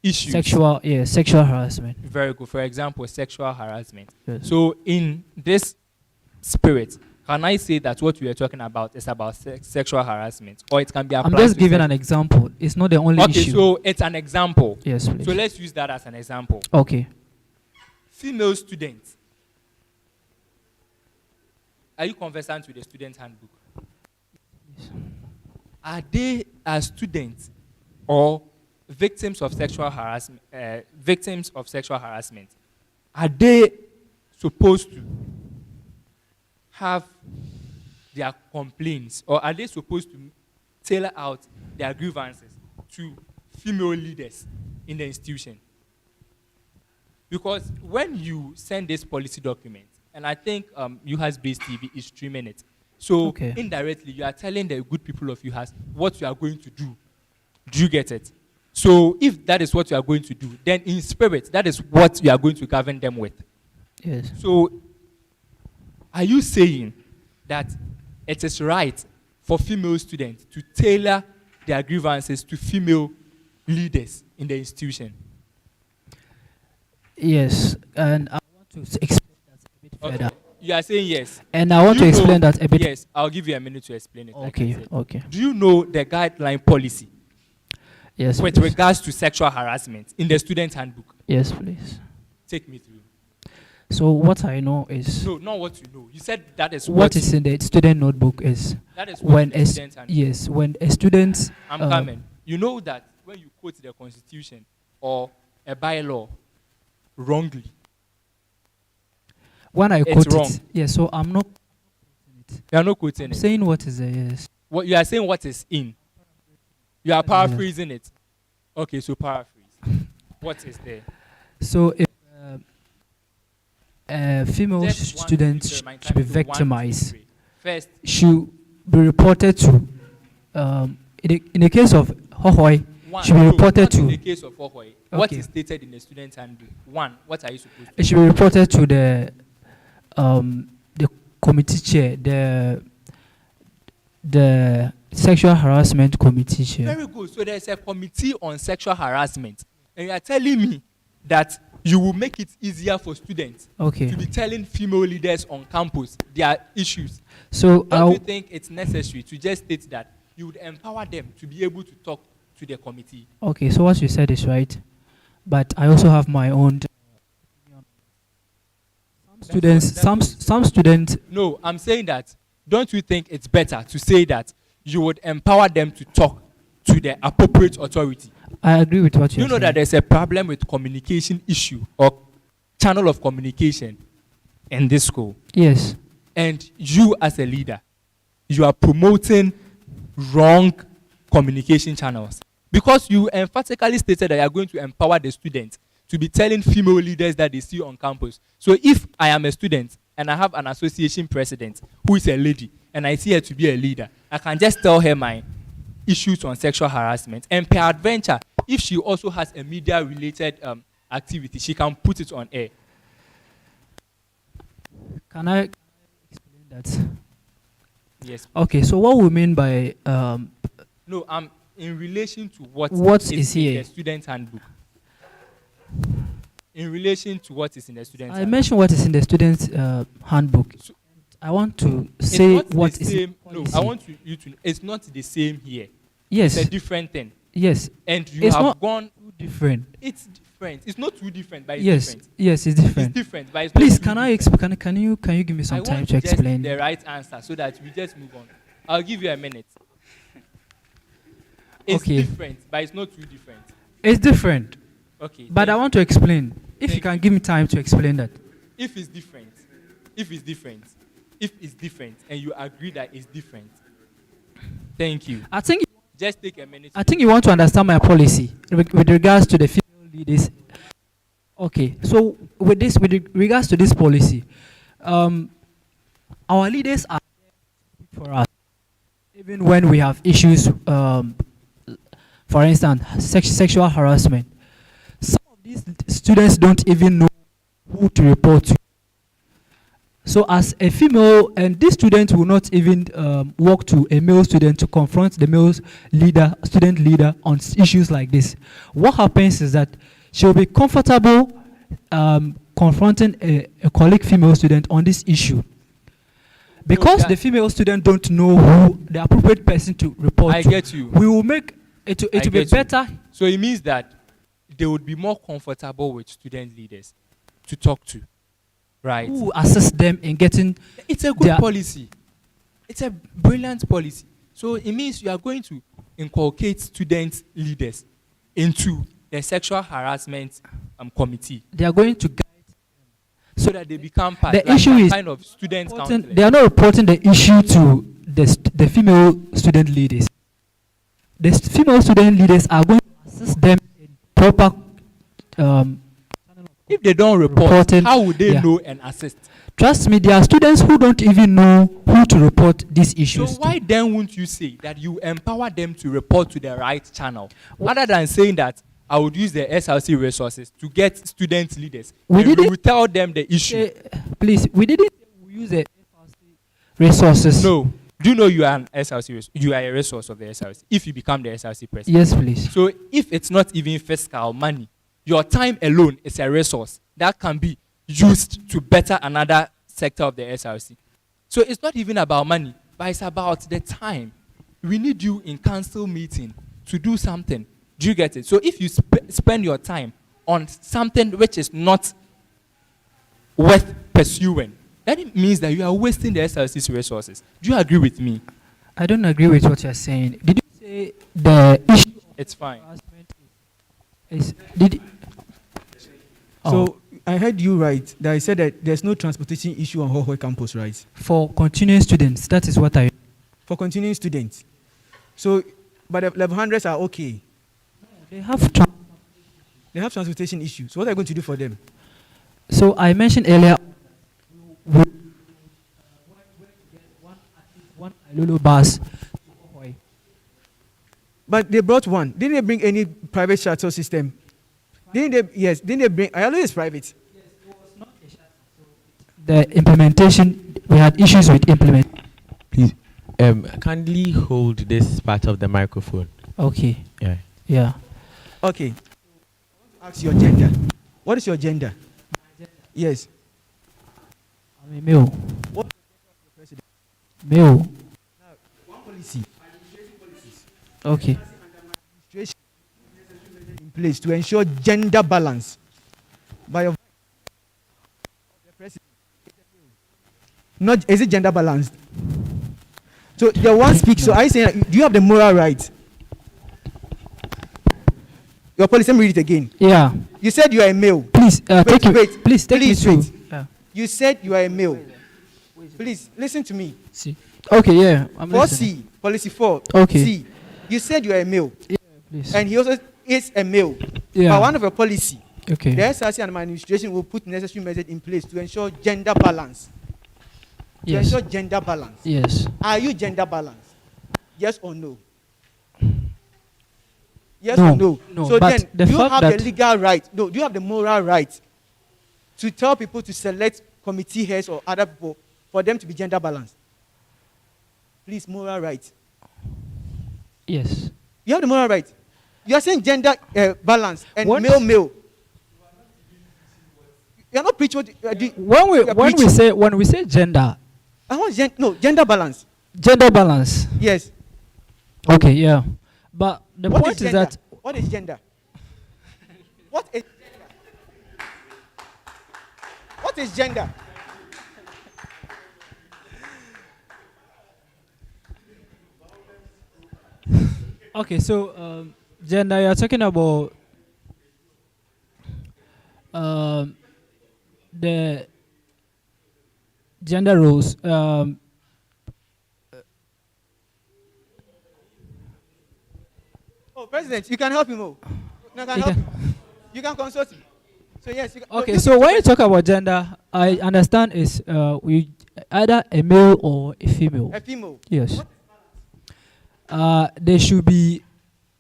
Sexual harassment. Very good. For example, sexual harassment. Yes. So, in this spirit, can I say that what we are talking about is about sexual harassment, or it can be applied? I'm just to giving an example. It's not the only Okay, issue. so it's an example. Yes, please. So let's use that as an example. Okay. Female students. Are you conversant with the student handbook? Are they as students or victims of sexual harassment? Victims of sexual harassment. Are they supposed to have their complaints, or are they supposed to tailor out their grievances to female leaders in the institution? Because when you send this policy document, and I think UHAS-based TV is streaming it, so Okay. indirectly you are telling the good people of UHAS what you are going to do. Do you get it? So if that is what you are going to do, then in spirit, that is what you are going to govern them with. Yes. So are you saying that it is right for female students to tailor their grievances to female leaders in the institution? Yes, and I want to explain that a bit Okay. further. You are saying yes. And I want Do to you know- explain that a bit. Yes, I'll give you a minute to explain it. like I Okay, said. okay. Do you know the guideline policy Yes, with please. regards to sexual harassment in the student handbook? Yes, please. Take me through. So what I know is No, not what you know. You said that is what is in the student notebook is That is what when the student handbook. yes, when a student I'm coming. You know that when you quote the constitution or a bylaw wrongly, when I it's quote wrong. it, yes, so I'm not You are not quoting I'm it. saying what is there, yes. What you are saying what is in. You are paraphrasing it. Okay, so paraphrase. What is there? So if female Just one, student two, three, my should be time is 1, 2, victimized, 3. First, should be reported to in the case of Hohoi, one, should be no, reported not in to the case of Ohoi. What Okay. is stated in the student handbook? One, what are you supposed to it should be reported to the committee chair, the sexual harassment committee chair. Very good. So there's a committee on sexual harassment. And you are telling me that you will make it easier for students Okay. to be telling female leaders on campus their issues. So don't you think it's necessary to just state that you would empower them to be able to talk to the committee? Okay, so what you said is right, but I also have my own. Some students. No, I'm saying that. Don't you think it's better to say that you would empower them to talk to the appropriate authority? I agree with what You know that there's a problem with communication issue or channel of communication in this school. Yes. And you as a leader, you are promoting wrong communication channels because you emphatically stated that you are going to empower the students to be telling female leaders that they see on campus. So if I am a student and I have an association president who is a lady and I see her to be a leader, I can just tell her my issues on sexual harassment. And peradventure, if she also has a media-related activity, she can put it on air. Can I explain that? Yes. Okay, so what we mean by No, I'm in relation to what is in here? the student handbook. In relation to what is in the student I handbook. mentioned what is in the student's handbook. I want to say It's not what the is same. No, policy. I want you to. It's not the same here. Yes. It's a different thing. Yes. And you It's have not gone different. It's different. It's not too different, but it's Yes. different. Yes, it's different. It's different, but it's not Please, too can I can you give me some I time want to just explain? the right answer so that we just move on. I'll give you a minute. It's Okay. different, but it's not too different. It's different. Okay. But I want to explain. If you can give me time to explain that. If it's different, if it's different, if it's different, and you agree that it's different, thank you. I think Just take a minute. I think you want to understand my policy with regards to the female leaders. Okay, so with regards to this policy, our leaders are there for us, even when we have issues. For instance, sexual harassment. Some of these students don't even know who to report to. So as a female, and this student will not even walk to a male student to confront the male student leader on issues like this. What happens is that she'll be comfortable confronting a colleague female student on this issue. Because the female student don't know who the appropriate person to report I to. get you. We will make it will be better. So it means that they would be more comfortable with student leaders to talk to, right? Who assist them in getting. It's a good policy. It's a brilliant policy. So it means you are going to inculcate student leaders into the sexual harassment committee. They are going to guide so that they become part. The like issue some is kind of student counselor. they are not reporting the issue to the female student leaders. The female student leaders are going to assist them in proper. If they don't report, how would they know and assist? Trust me, there are students who don't even know who to report these issues. So why then won't you say that you empower them to report to the right channel, rather than saying that I would use the SLC resources to get student leaders? We and didn't will tell them the issue. Please, we didn't use the resources. No. Do you know you are an SLC? You are a resource of the SLC if you become the SLC president. Yes, please. So if it's not even fiscal money, your time alone is a resource that can be used to better another sector of the SLC. So it's not even about money, but it's about the time. We need you in council meeting to do something. Do you get it? So if you spend your time on something which is not worth pursuing, then it means that you are wasting the SLC's resources. Do you agree with me? I don't agree with what you're saying. Did you say the issue? It's fine. So I heard you right that I said that there's no transportation issue on Hohoi campus, right? For continuing students, that is what I. For continuing students. So, but the level 100s are okay. They have they have transportation issues. So what are you going to do for them? So I mentioned earlier. One Lulu bus. But they brought one. Didn't they bring any private shuttle system? Didn't they? Yes. Didn't they bring? I know it's private. The implementation, we had issues with implement. Please, kindly hold this part of the microphone. Okay. Yeah. Yeah. Okay. Ask your gender. What is your gender? Yes. I'm a male. What? Male. Now, one policy. Okay. Administration in place to ensure gender balance by your president. Not is it gender balanced? So the one speaks. So I say, do you have the moral right? Your policy. Let me read it again. Yeah. You said you are a male. Please wait, wait. Please take please me wait. through. Yeah. You said you are a male. Please listen to me. See. Okay. Yeah. I'm 4C policy 4. Okay. C. You said you are a male. Yeah. Please. And he also is a male. Yeah. But one of your policy Okay. The SRC and my administration will put necessary measures in place to ensure gender balance. To Yes. ensure gender balance. Yes. Are you gender balanced? Yes or no? Yes No, or no? no, So but then, the do you fact have that- the legal right? No, do you have the moral right to tell people to select committee heads or other people for them to be gender balanced? Please, moral right. Yes. You have the moral right. You are saying gender balance and What? male. You are not preaching what when we say gender, I want gender balance. Gender balance. Yes. Okay, yeah. But the What point is gender? that What is gender? What is gender? What is gender? okay, so gender, you're talking about the gender roles. Oh, President, you can help him. Oh. No, can You help can- him. You can consult him. So yes. You can, Okay, no, so when you talk about gender, I understand is we either a male or a female. A female. Yes. There should be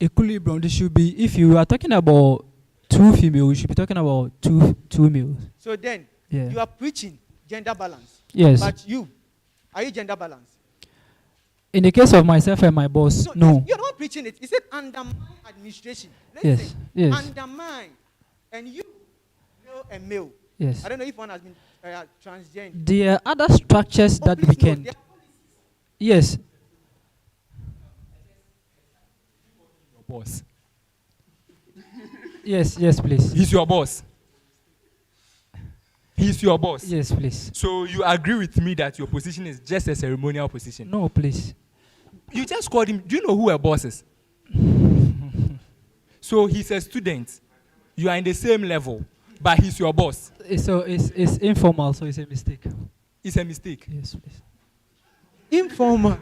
equilibrium. There should be, if you are talking about two females, you should be talking about two males. So then, Yeah. you are preaching gender balance. Yes. But are you gender balanced? In the case of myself and my boss, no. You're not preaching it. He said undermine administration. Yes, Listen, yes. Undermine. And you, male and male. Yes. I don't know if one has been transgender. There are other structures that we can. there Yes. Your boss. Yes, please. He's your boss. He's your boss. Yes, please. So you agree with me that your position is just a ceremonial position? No, please. You just called him. Do you know who a boss is? So he's a student. You are in the same level, but he's your boss. So it's informal, so it's a mistake. It's a mistake. Yes, please. Informal.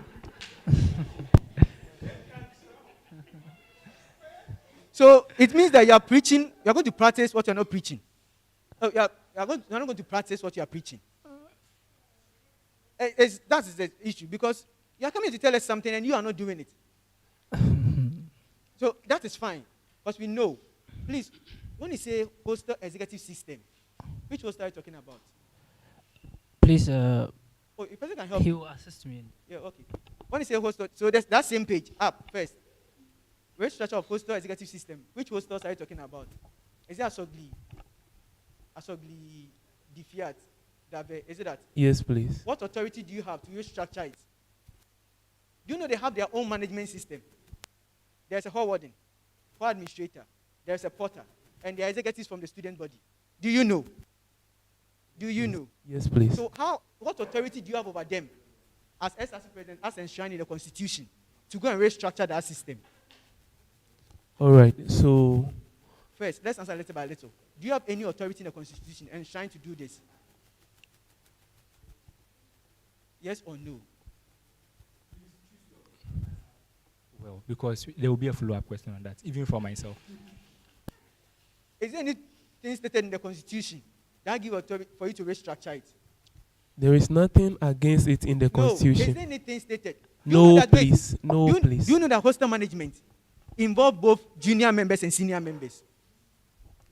So it means that you are preaching, you are going to practice what you are not preaching. Oh, you are not going to practice what you are preaching. That is the issue, because you are coming to tell us something and you are not doing it. So that is fine, because we know. Please, when you say hostel executive system, which hostel are you talking about? Please, Oh, if person can help. he you. will assist me. Yeah, okay. When you say hostel, so there's that same page up first. Which structure of hostel executive system? Which hostels are you talking about? Is it Asogli, Difiat, Dabe? Is it that? Yes, please. What authority do you have to restructure it? Do you know they have their own management system? There's a hall warden, hall administrator, there's a porter, and there are executives from the student body. Do you know? Do you know? Yes, please. So what authority do you have over them as SRC president, as enshrined in the constitution, to go and restructure that system? All right. So First, let's answer little by little. Do you have any authority in the constitution enshrined to do this? Yes or no? Well, because there will be a follow-up question on that, even for myself. Is there anything stated in the constitution that give authority for you to restructure it? there is nothing against it in the No. Is Constitution. there anything stated? No, please. No, please. Do you know that hostel management involve both junior members and senior members?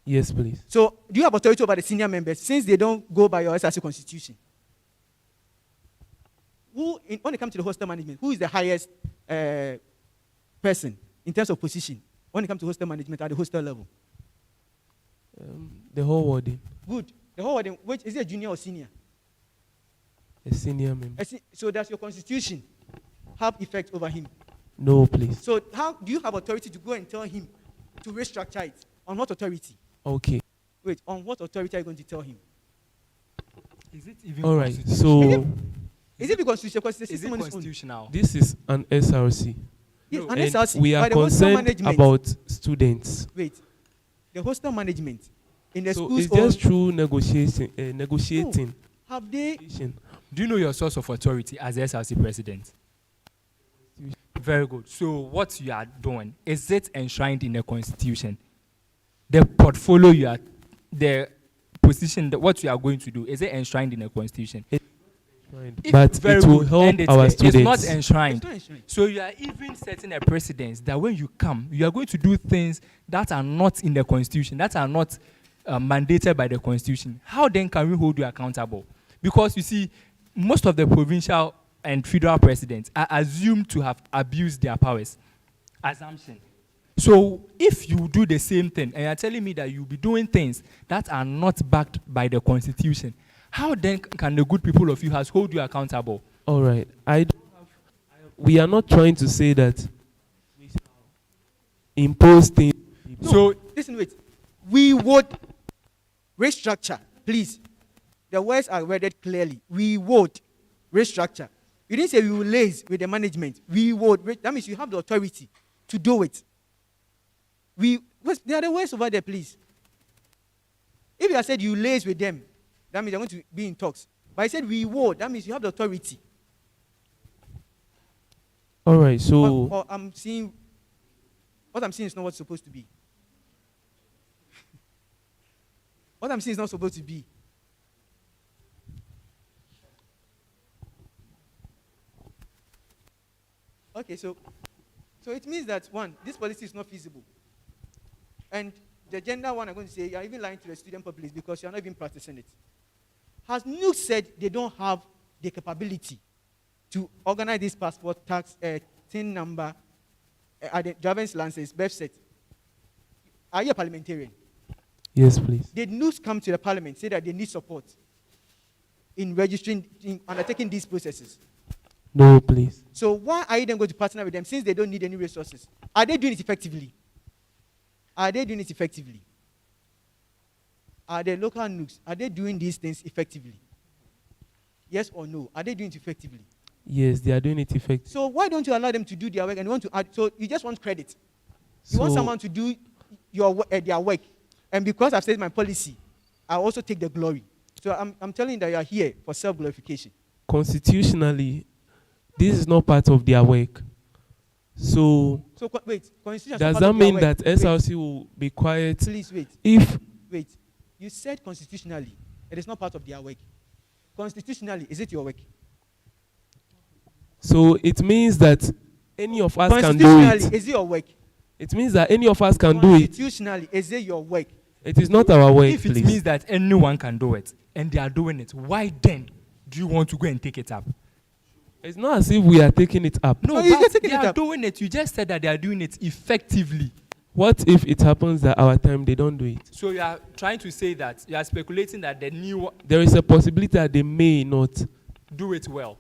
Yes, please. So, do you have authority over the senior members since they don't go by your SRC constitution? When it comes to the hostel management, who is the highest person in terms of position when it comes to hostel management at the hostel level? The whole warden, Good. The whole warden, which is it a junior or senior? a senior member. So does your constitution have effect over him? No, please. So how do you have authority to go and tell him to restructure it? On what authority? Okay. Wait, on what authority are you going to tell him? Is it even All right. constitutional? So Is it because it's a Is it constitutional? this is an SRC. Yes, an And SRC, we are but the hostel concerned management- about students. Wait, the hostel management in the So schools it's just own- through negotiating. Have they? Do you know your source of authority as the SRC president? Very good. So what you are doing, is it enshrined in the constitution? The portfolio you are the position, that what you are going to do, is it enshrined in the constitution? But it will help our students. It's not enshrined. So you are even setting a precedence that when you come, you are going to do things that are not in the constitution, that are not mandated by the constitution. How then can we hold you accountable? Because you see, most of the provincial and federal presidents are assumed to have abused their powers. Assumption. So if you do the same thing and you're telling me that you'll be doing things that are not backed by the constitution, how then can the good people of UHAS hold you accountable? All right. We are not trying to say that we shall impose things. No, so listen, wait. We would restructure, please. The words are worded clearly. We would restructure. You didn't say we will liaise with the management. We would. That means you have the authority to do it. There are the words over there, please. If you have said you liaise with them, that means they're going to be in talks. But I said we would. That means you have the authority. All right, so what I'm seeing is not what's supposed to be. What I'm seeing is not supposed to be. Okay, so it means that, one, this policy is not feasible. And the gender one, I'm going to say, you're even lying to the student populace because you're not even practicing it. Has NUC said they don't have the capability to organize this passport, tax, TIN number, driver's license, birth cert? Are you a parliamentarian? Yes, please. Did NUC come to the parliament, say that they need support in registering, in undertaking these processes? No, please. So why are you then going to partner with them since they don't need any resources? Are they doing it effectively? Are they doing it effectively? Are the local NUCs, are they doing these things effectively? Yes or no? Are they doing it effectively? Yes, they are doing it effectively. So why don't you allow them to do their work and you want to add, so you just want credit. You want someone to do their work. And because I've said my policy, I also take the glory. So I'm telling you that you are here for self-glorification. Constitutionally, this is not part of their work. So wait, constitution does that mean that SRC will be quiet? Please wait. Wait, you said constitutionally it is not part of their work. Constitutionally, is it your work? So it means that any of us can do it. Constitutionally, is it your work? It means that any of us can do it. Constitutionally, is it your work? It is not our work, If it means that anyone can do it and they are doing it, why then do you want to go and take it up? It's not as if we are taking it up. No, but they are doing it. You just said that they are doing it effectively. What if it happens that our time they don't do it? So you are trying to say that you are speculating that the new There is a possibility that they may not do it well.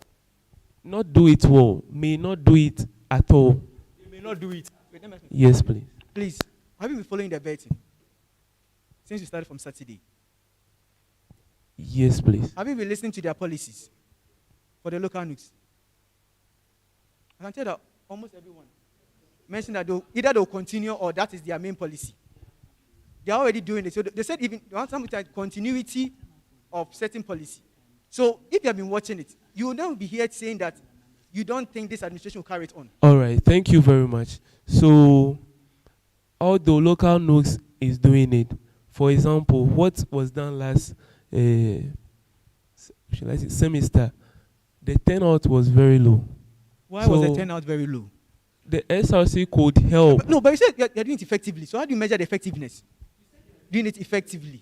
Not do it well, may not do it at all. They may not do it. Yes, please. Please, have you been following the vetting since you started from Saturday? Yes, please. Have you been listening to their policies for the local NUCs? I can tell that almost everyone mentioned that either they'll continue or that is their main policy. They are already doing it. So they said even they want some continuity of certain policy. So if you have been watching it, you will now be here saying that you don't think this administration will carry it on. All right, thank you very much. So, although local NUCs is doing it, for example, what was done last semester, the turnout was very low. Why was the turnout very low? The SRC could help. But you said you're doing it effectively. So how do you measure the effectiveness? Doing it effectively.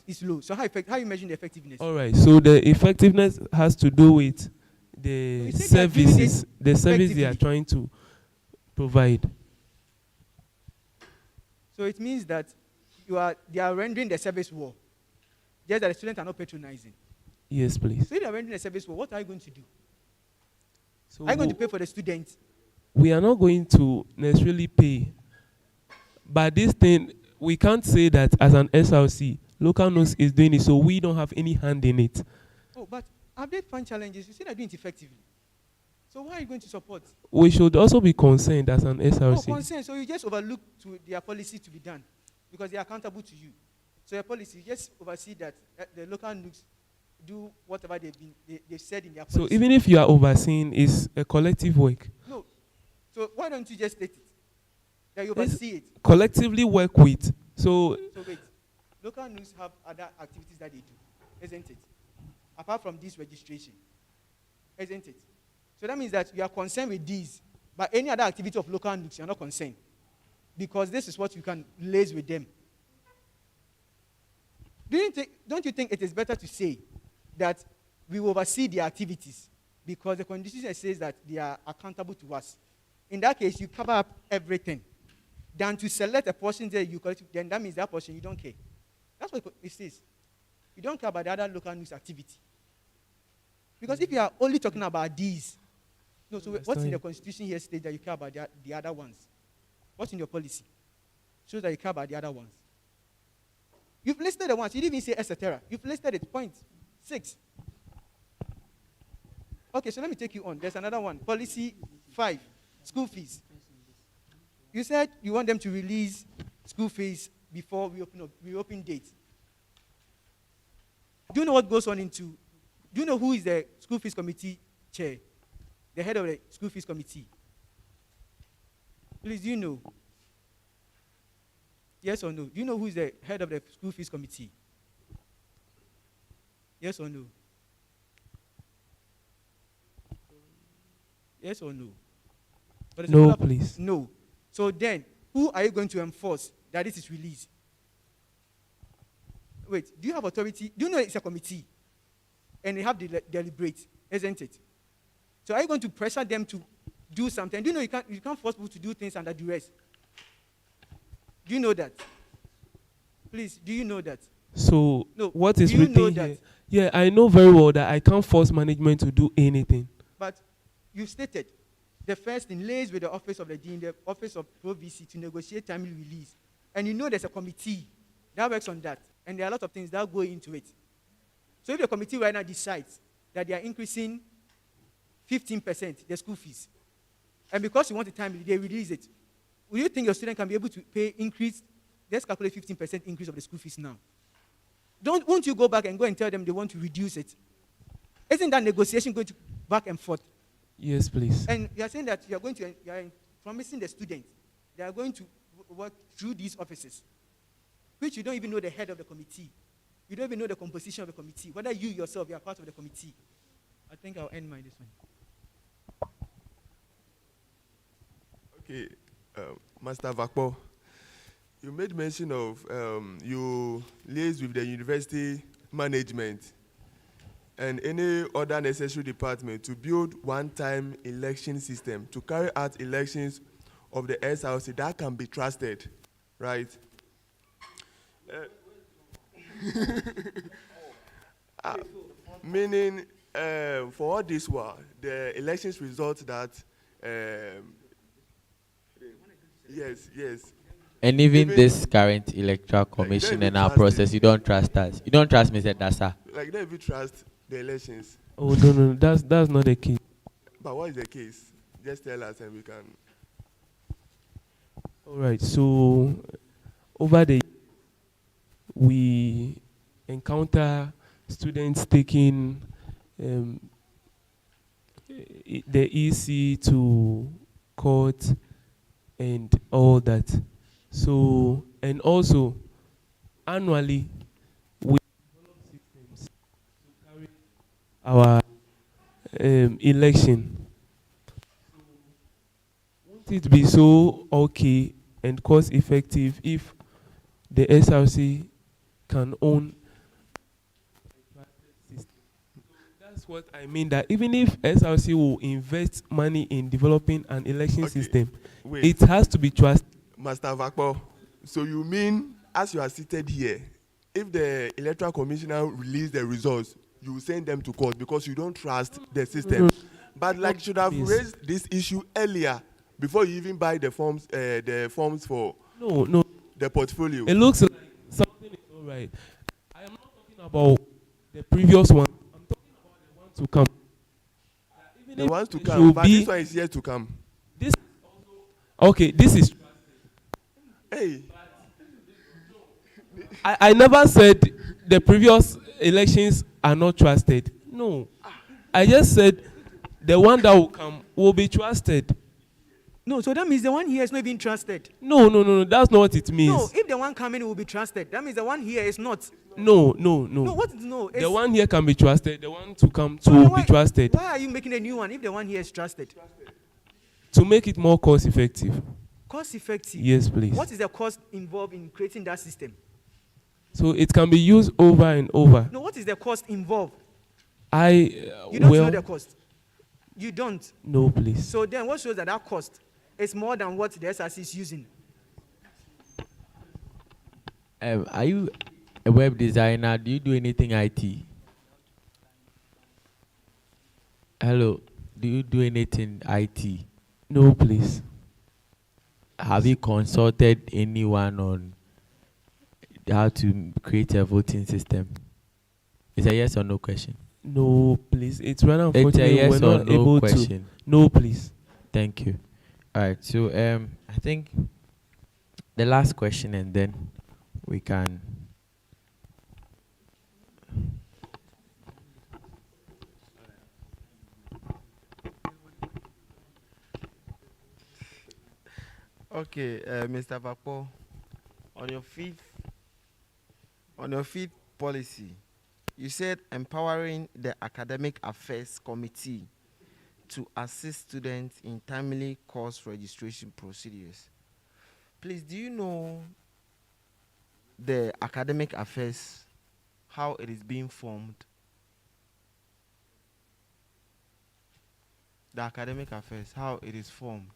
It's low. So how you measure the effectiveness? All right. So the effectiveness has to do with the services, the service they are trying to provide. So it means that they are rendering the service well. Just that the students are not patronizing. Yes, please. So if they are rendering the service well, what are you going to do? Are you going to pay for the students? We are not going to necessarily pay. But this thing, we can't say that as an SRC, local NUCs is doing it, so we don't have any hand in it. Oh, but have they found challenges? You say they're doing it effectively. So why are you going to support? We should also be concerned as an SRC. Oh, concerned. So you just overlook to their policy to be done because they are accountable to you. So your policy, you just oversee that the local NUCs do whatever they've said in their policy. So even if you are overseeing, it's a collective work. No. So why don't you just state it? That you oversee it. Collectively work with. So wait. local news have other activities that they do, isn't it? Apart from this registration, isn't it? So that means that you are concerned with these, but any other activity of local news, you are not concerned. Because this is what you can liaise with them. Don't you think it is better to say that we oversee their activities because the constitution says that they are accountable to us? In that case, you cover up everything. Than to select a portion that you collect, then that means that portion you don't care. That's what it says. You don't care about the other local news activity. Because if you are only talking about these, no, so what's in the constitution here states that you care about the other ones? What's in your policy? Shows that you care about the other ones. You've listed the ones. You didn't even say etc. You've listed it. Point 6. Okay, so let me take you on. There's another one. Policy 5. School fees. You said you want them to release school fees before we open date. Do you know what goes on into? Do you know who is the school fees committee chair? The head of the school fees committee? Please, do you know? Yes or no? Do you know who is the head of the school fees committee? Yes or no? Yes or no? No, please. No. So then, who are you going to enforce that this is released? Wait, do you have authority? Do you know it's a committee? And they have deliberate, isn't it? So are you going to pressure them to do something? Do you know you can't force people to do things under duress? Do you know that? Please, do you know that? So No. what is Do you know written that? here? Yeah, I know very well that I can't force management to do anything. But you stated the first thing lays with the office of the dean, the office of Pro VC to negotiate timely release. And you know there's a committee that works on that. And there are a lot of things that go into it. So if the committee right now decides that they are increasing 15% the school fees, and because you want it timely, they release it, will you think your student can be able to pay increase? Let's calculate 15% increase of the school fees now. Won't you go back and go and tell them they want to reduce it? Isn't that negotiation going to back and forth? Yes, please. And you are saying that you are promising the students they are going to work through these offices, which you don't even know the head of the committee. You don't even know the composition of the committee, whether you yourself you are part of the committee. I think I'll end this one. Okay, Master Vakpo, you made mention of you liaise with the university management and any other necessary department to build one-time election system to carry out elections of the SRC that can be trusted, right? Meaning, for all this while, the elections results that, yes. And even this current electoral commission and our process, you don't trust us. You don't trust Mr. Dasa. Like, don't even trust the elections. Oh, no, that's not the case. But what is the case? Just tell us and we can. All right, so over the we encounter students taking the EC to court and all that. So, and also annually we develop systems to carry our election. Won't it be so okay and cost effective if the SRC can own a system? That's what I mean, that even if SRC will invest money in developing an election system, it has to be trusted. Master Vakpo, so you mean, as you are seated here, if the electoral commissioner release the results, you will send them to court because you don't trust the system. But like, should have raised this issue earlier before you even buy the forms for the portfolio. It looks like something is all right. I am not talking about the previous one. I'm talking about the ones to come. The ones to come, but this one is yet to come. This is also, okay, this is. Hey. I never said the previous elections are not trusted. No. I just said the one that will come will be trusted. No, so that means the one here is not even trusted. No. That's not what it means. No, if the one coming will be trusted, that means the one here is not. No. No, what is no? The one here can be trusted. The one to come So to then be trusted. Why are you making a new one if the one here is trusted? To make it more cost effective. Cost effective? Yes, please. What is the cost involved in creating that system? So it can be used over and over. No, what is the cost involved? You don't know the cost. You don't. No, please. So then what shows that that cost is more than what the SRC is using? Are you a web designer? Do you do anything IT? Hello, do you do anything IT? No, please. Have you consulted anyone on how to create a voting system? It's a yes or no question. No, please. It's rather It's a unfortunate yes we're or not no able question. to. No, please. Thank you. All right. So I think the last question, and then we can. Okay, Mr. Vapo, on your fifth policy, you said empowering the Academic Affairs Committee to assist students in timely course registration procedures. Please, do you know the Academic Affairs, how it is being formed? The Academic Affairs, how it is formed?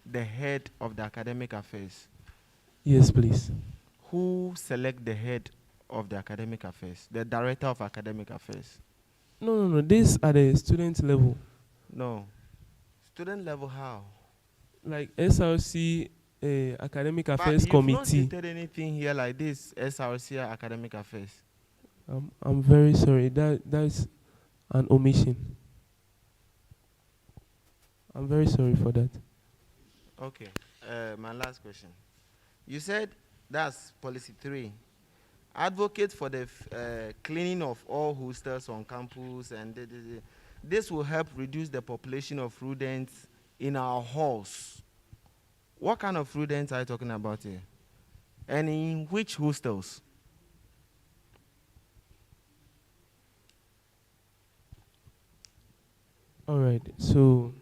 The head of the Academic Affairs. Yes, please. Who select the head of the Academic Affairs? The Director of Academic Affairs. No. This at the student level. No. Student level how? Like SRC Academic Affairs But Committee. You've not stated anything here like this, SRC Academic Affairs. I'm very sorry. That's an omission. I'm very sorry for that. Okay. My last question. You said that's policy 3. Advocate for the cleaning of all hostels on campus, and this will help reduce the population of students in our halls. What kind of students are you talking about here? And in which hostels? All right. So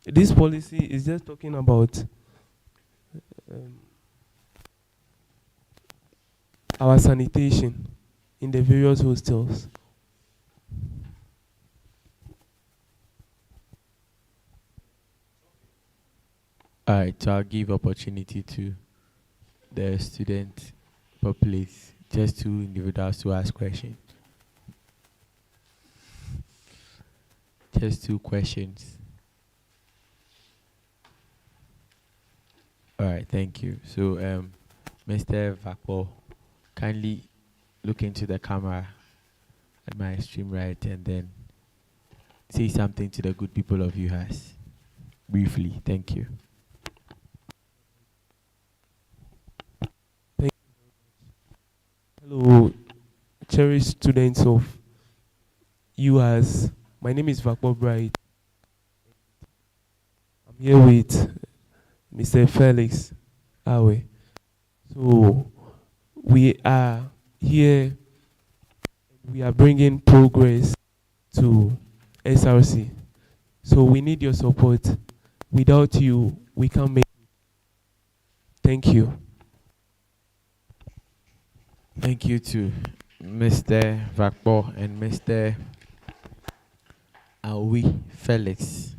this policy is just talking about our sanitation in the various hostels. All right, so I'll give opportunity to the student populace, just 2 individuals to ask questions. Just 2 questions. All right, thank you. So, Mr. Vakpo, kindly look into the camera at my extreme right and then say something to the good people of UHAS. Briefly, thank you. Hello, cherished students of UHAS. My name is Vakpo Bright. I'm here with Mr. Felix Awe. So we are here. We are bringing progress to SRC. So we need your support. Without you, we can't make it. Thank you. Thank you to Mr. Vakpo and Mr. Awi Felix.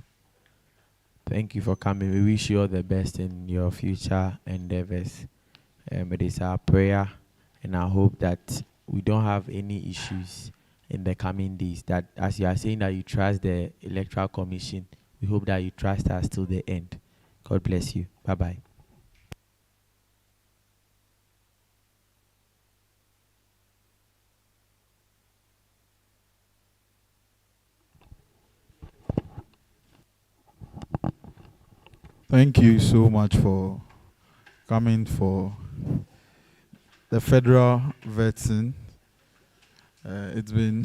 Thank you for coming. We wish you all the best in your future endeavors. It is our prayer and our hope that we don't have any issues in the coming days. That as you are saying that you trust the Electoral Commission, we hope that you trust us till the end. God bless you. Bye-bye. Thank you so much for coming for the federal vetting. It's been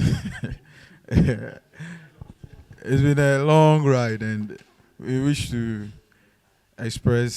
it's been a long ride, and we wish to express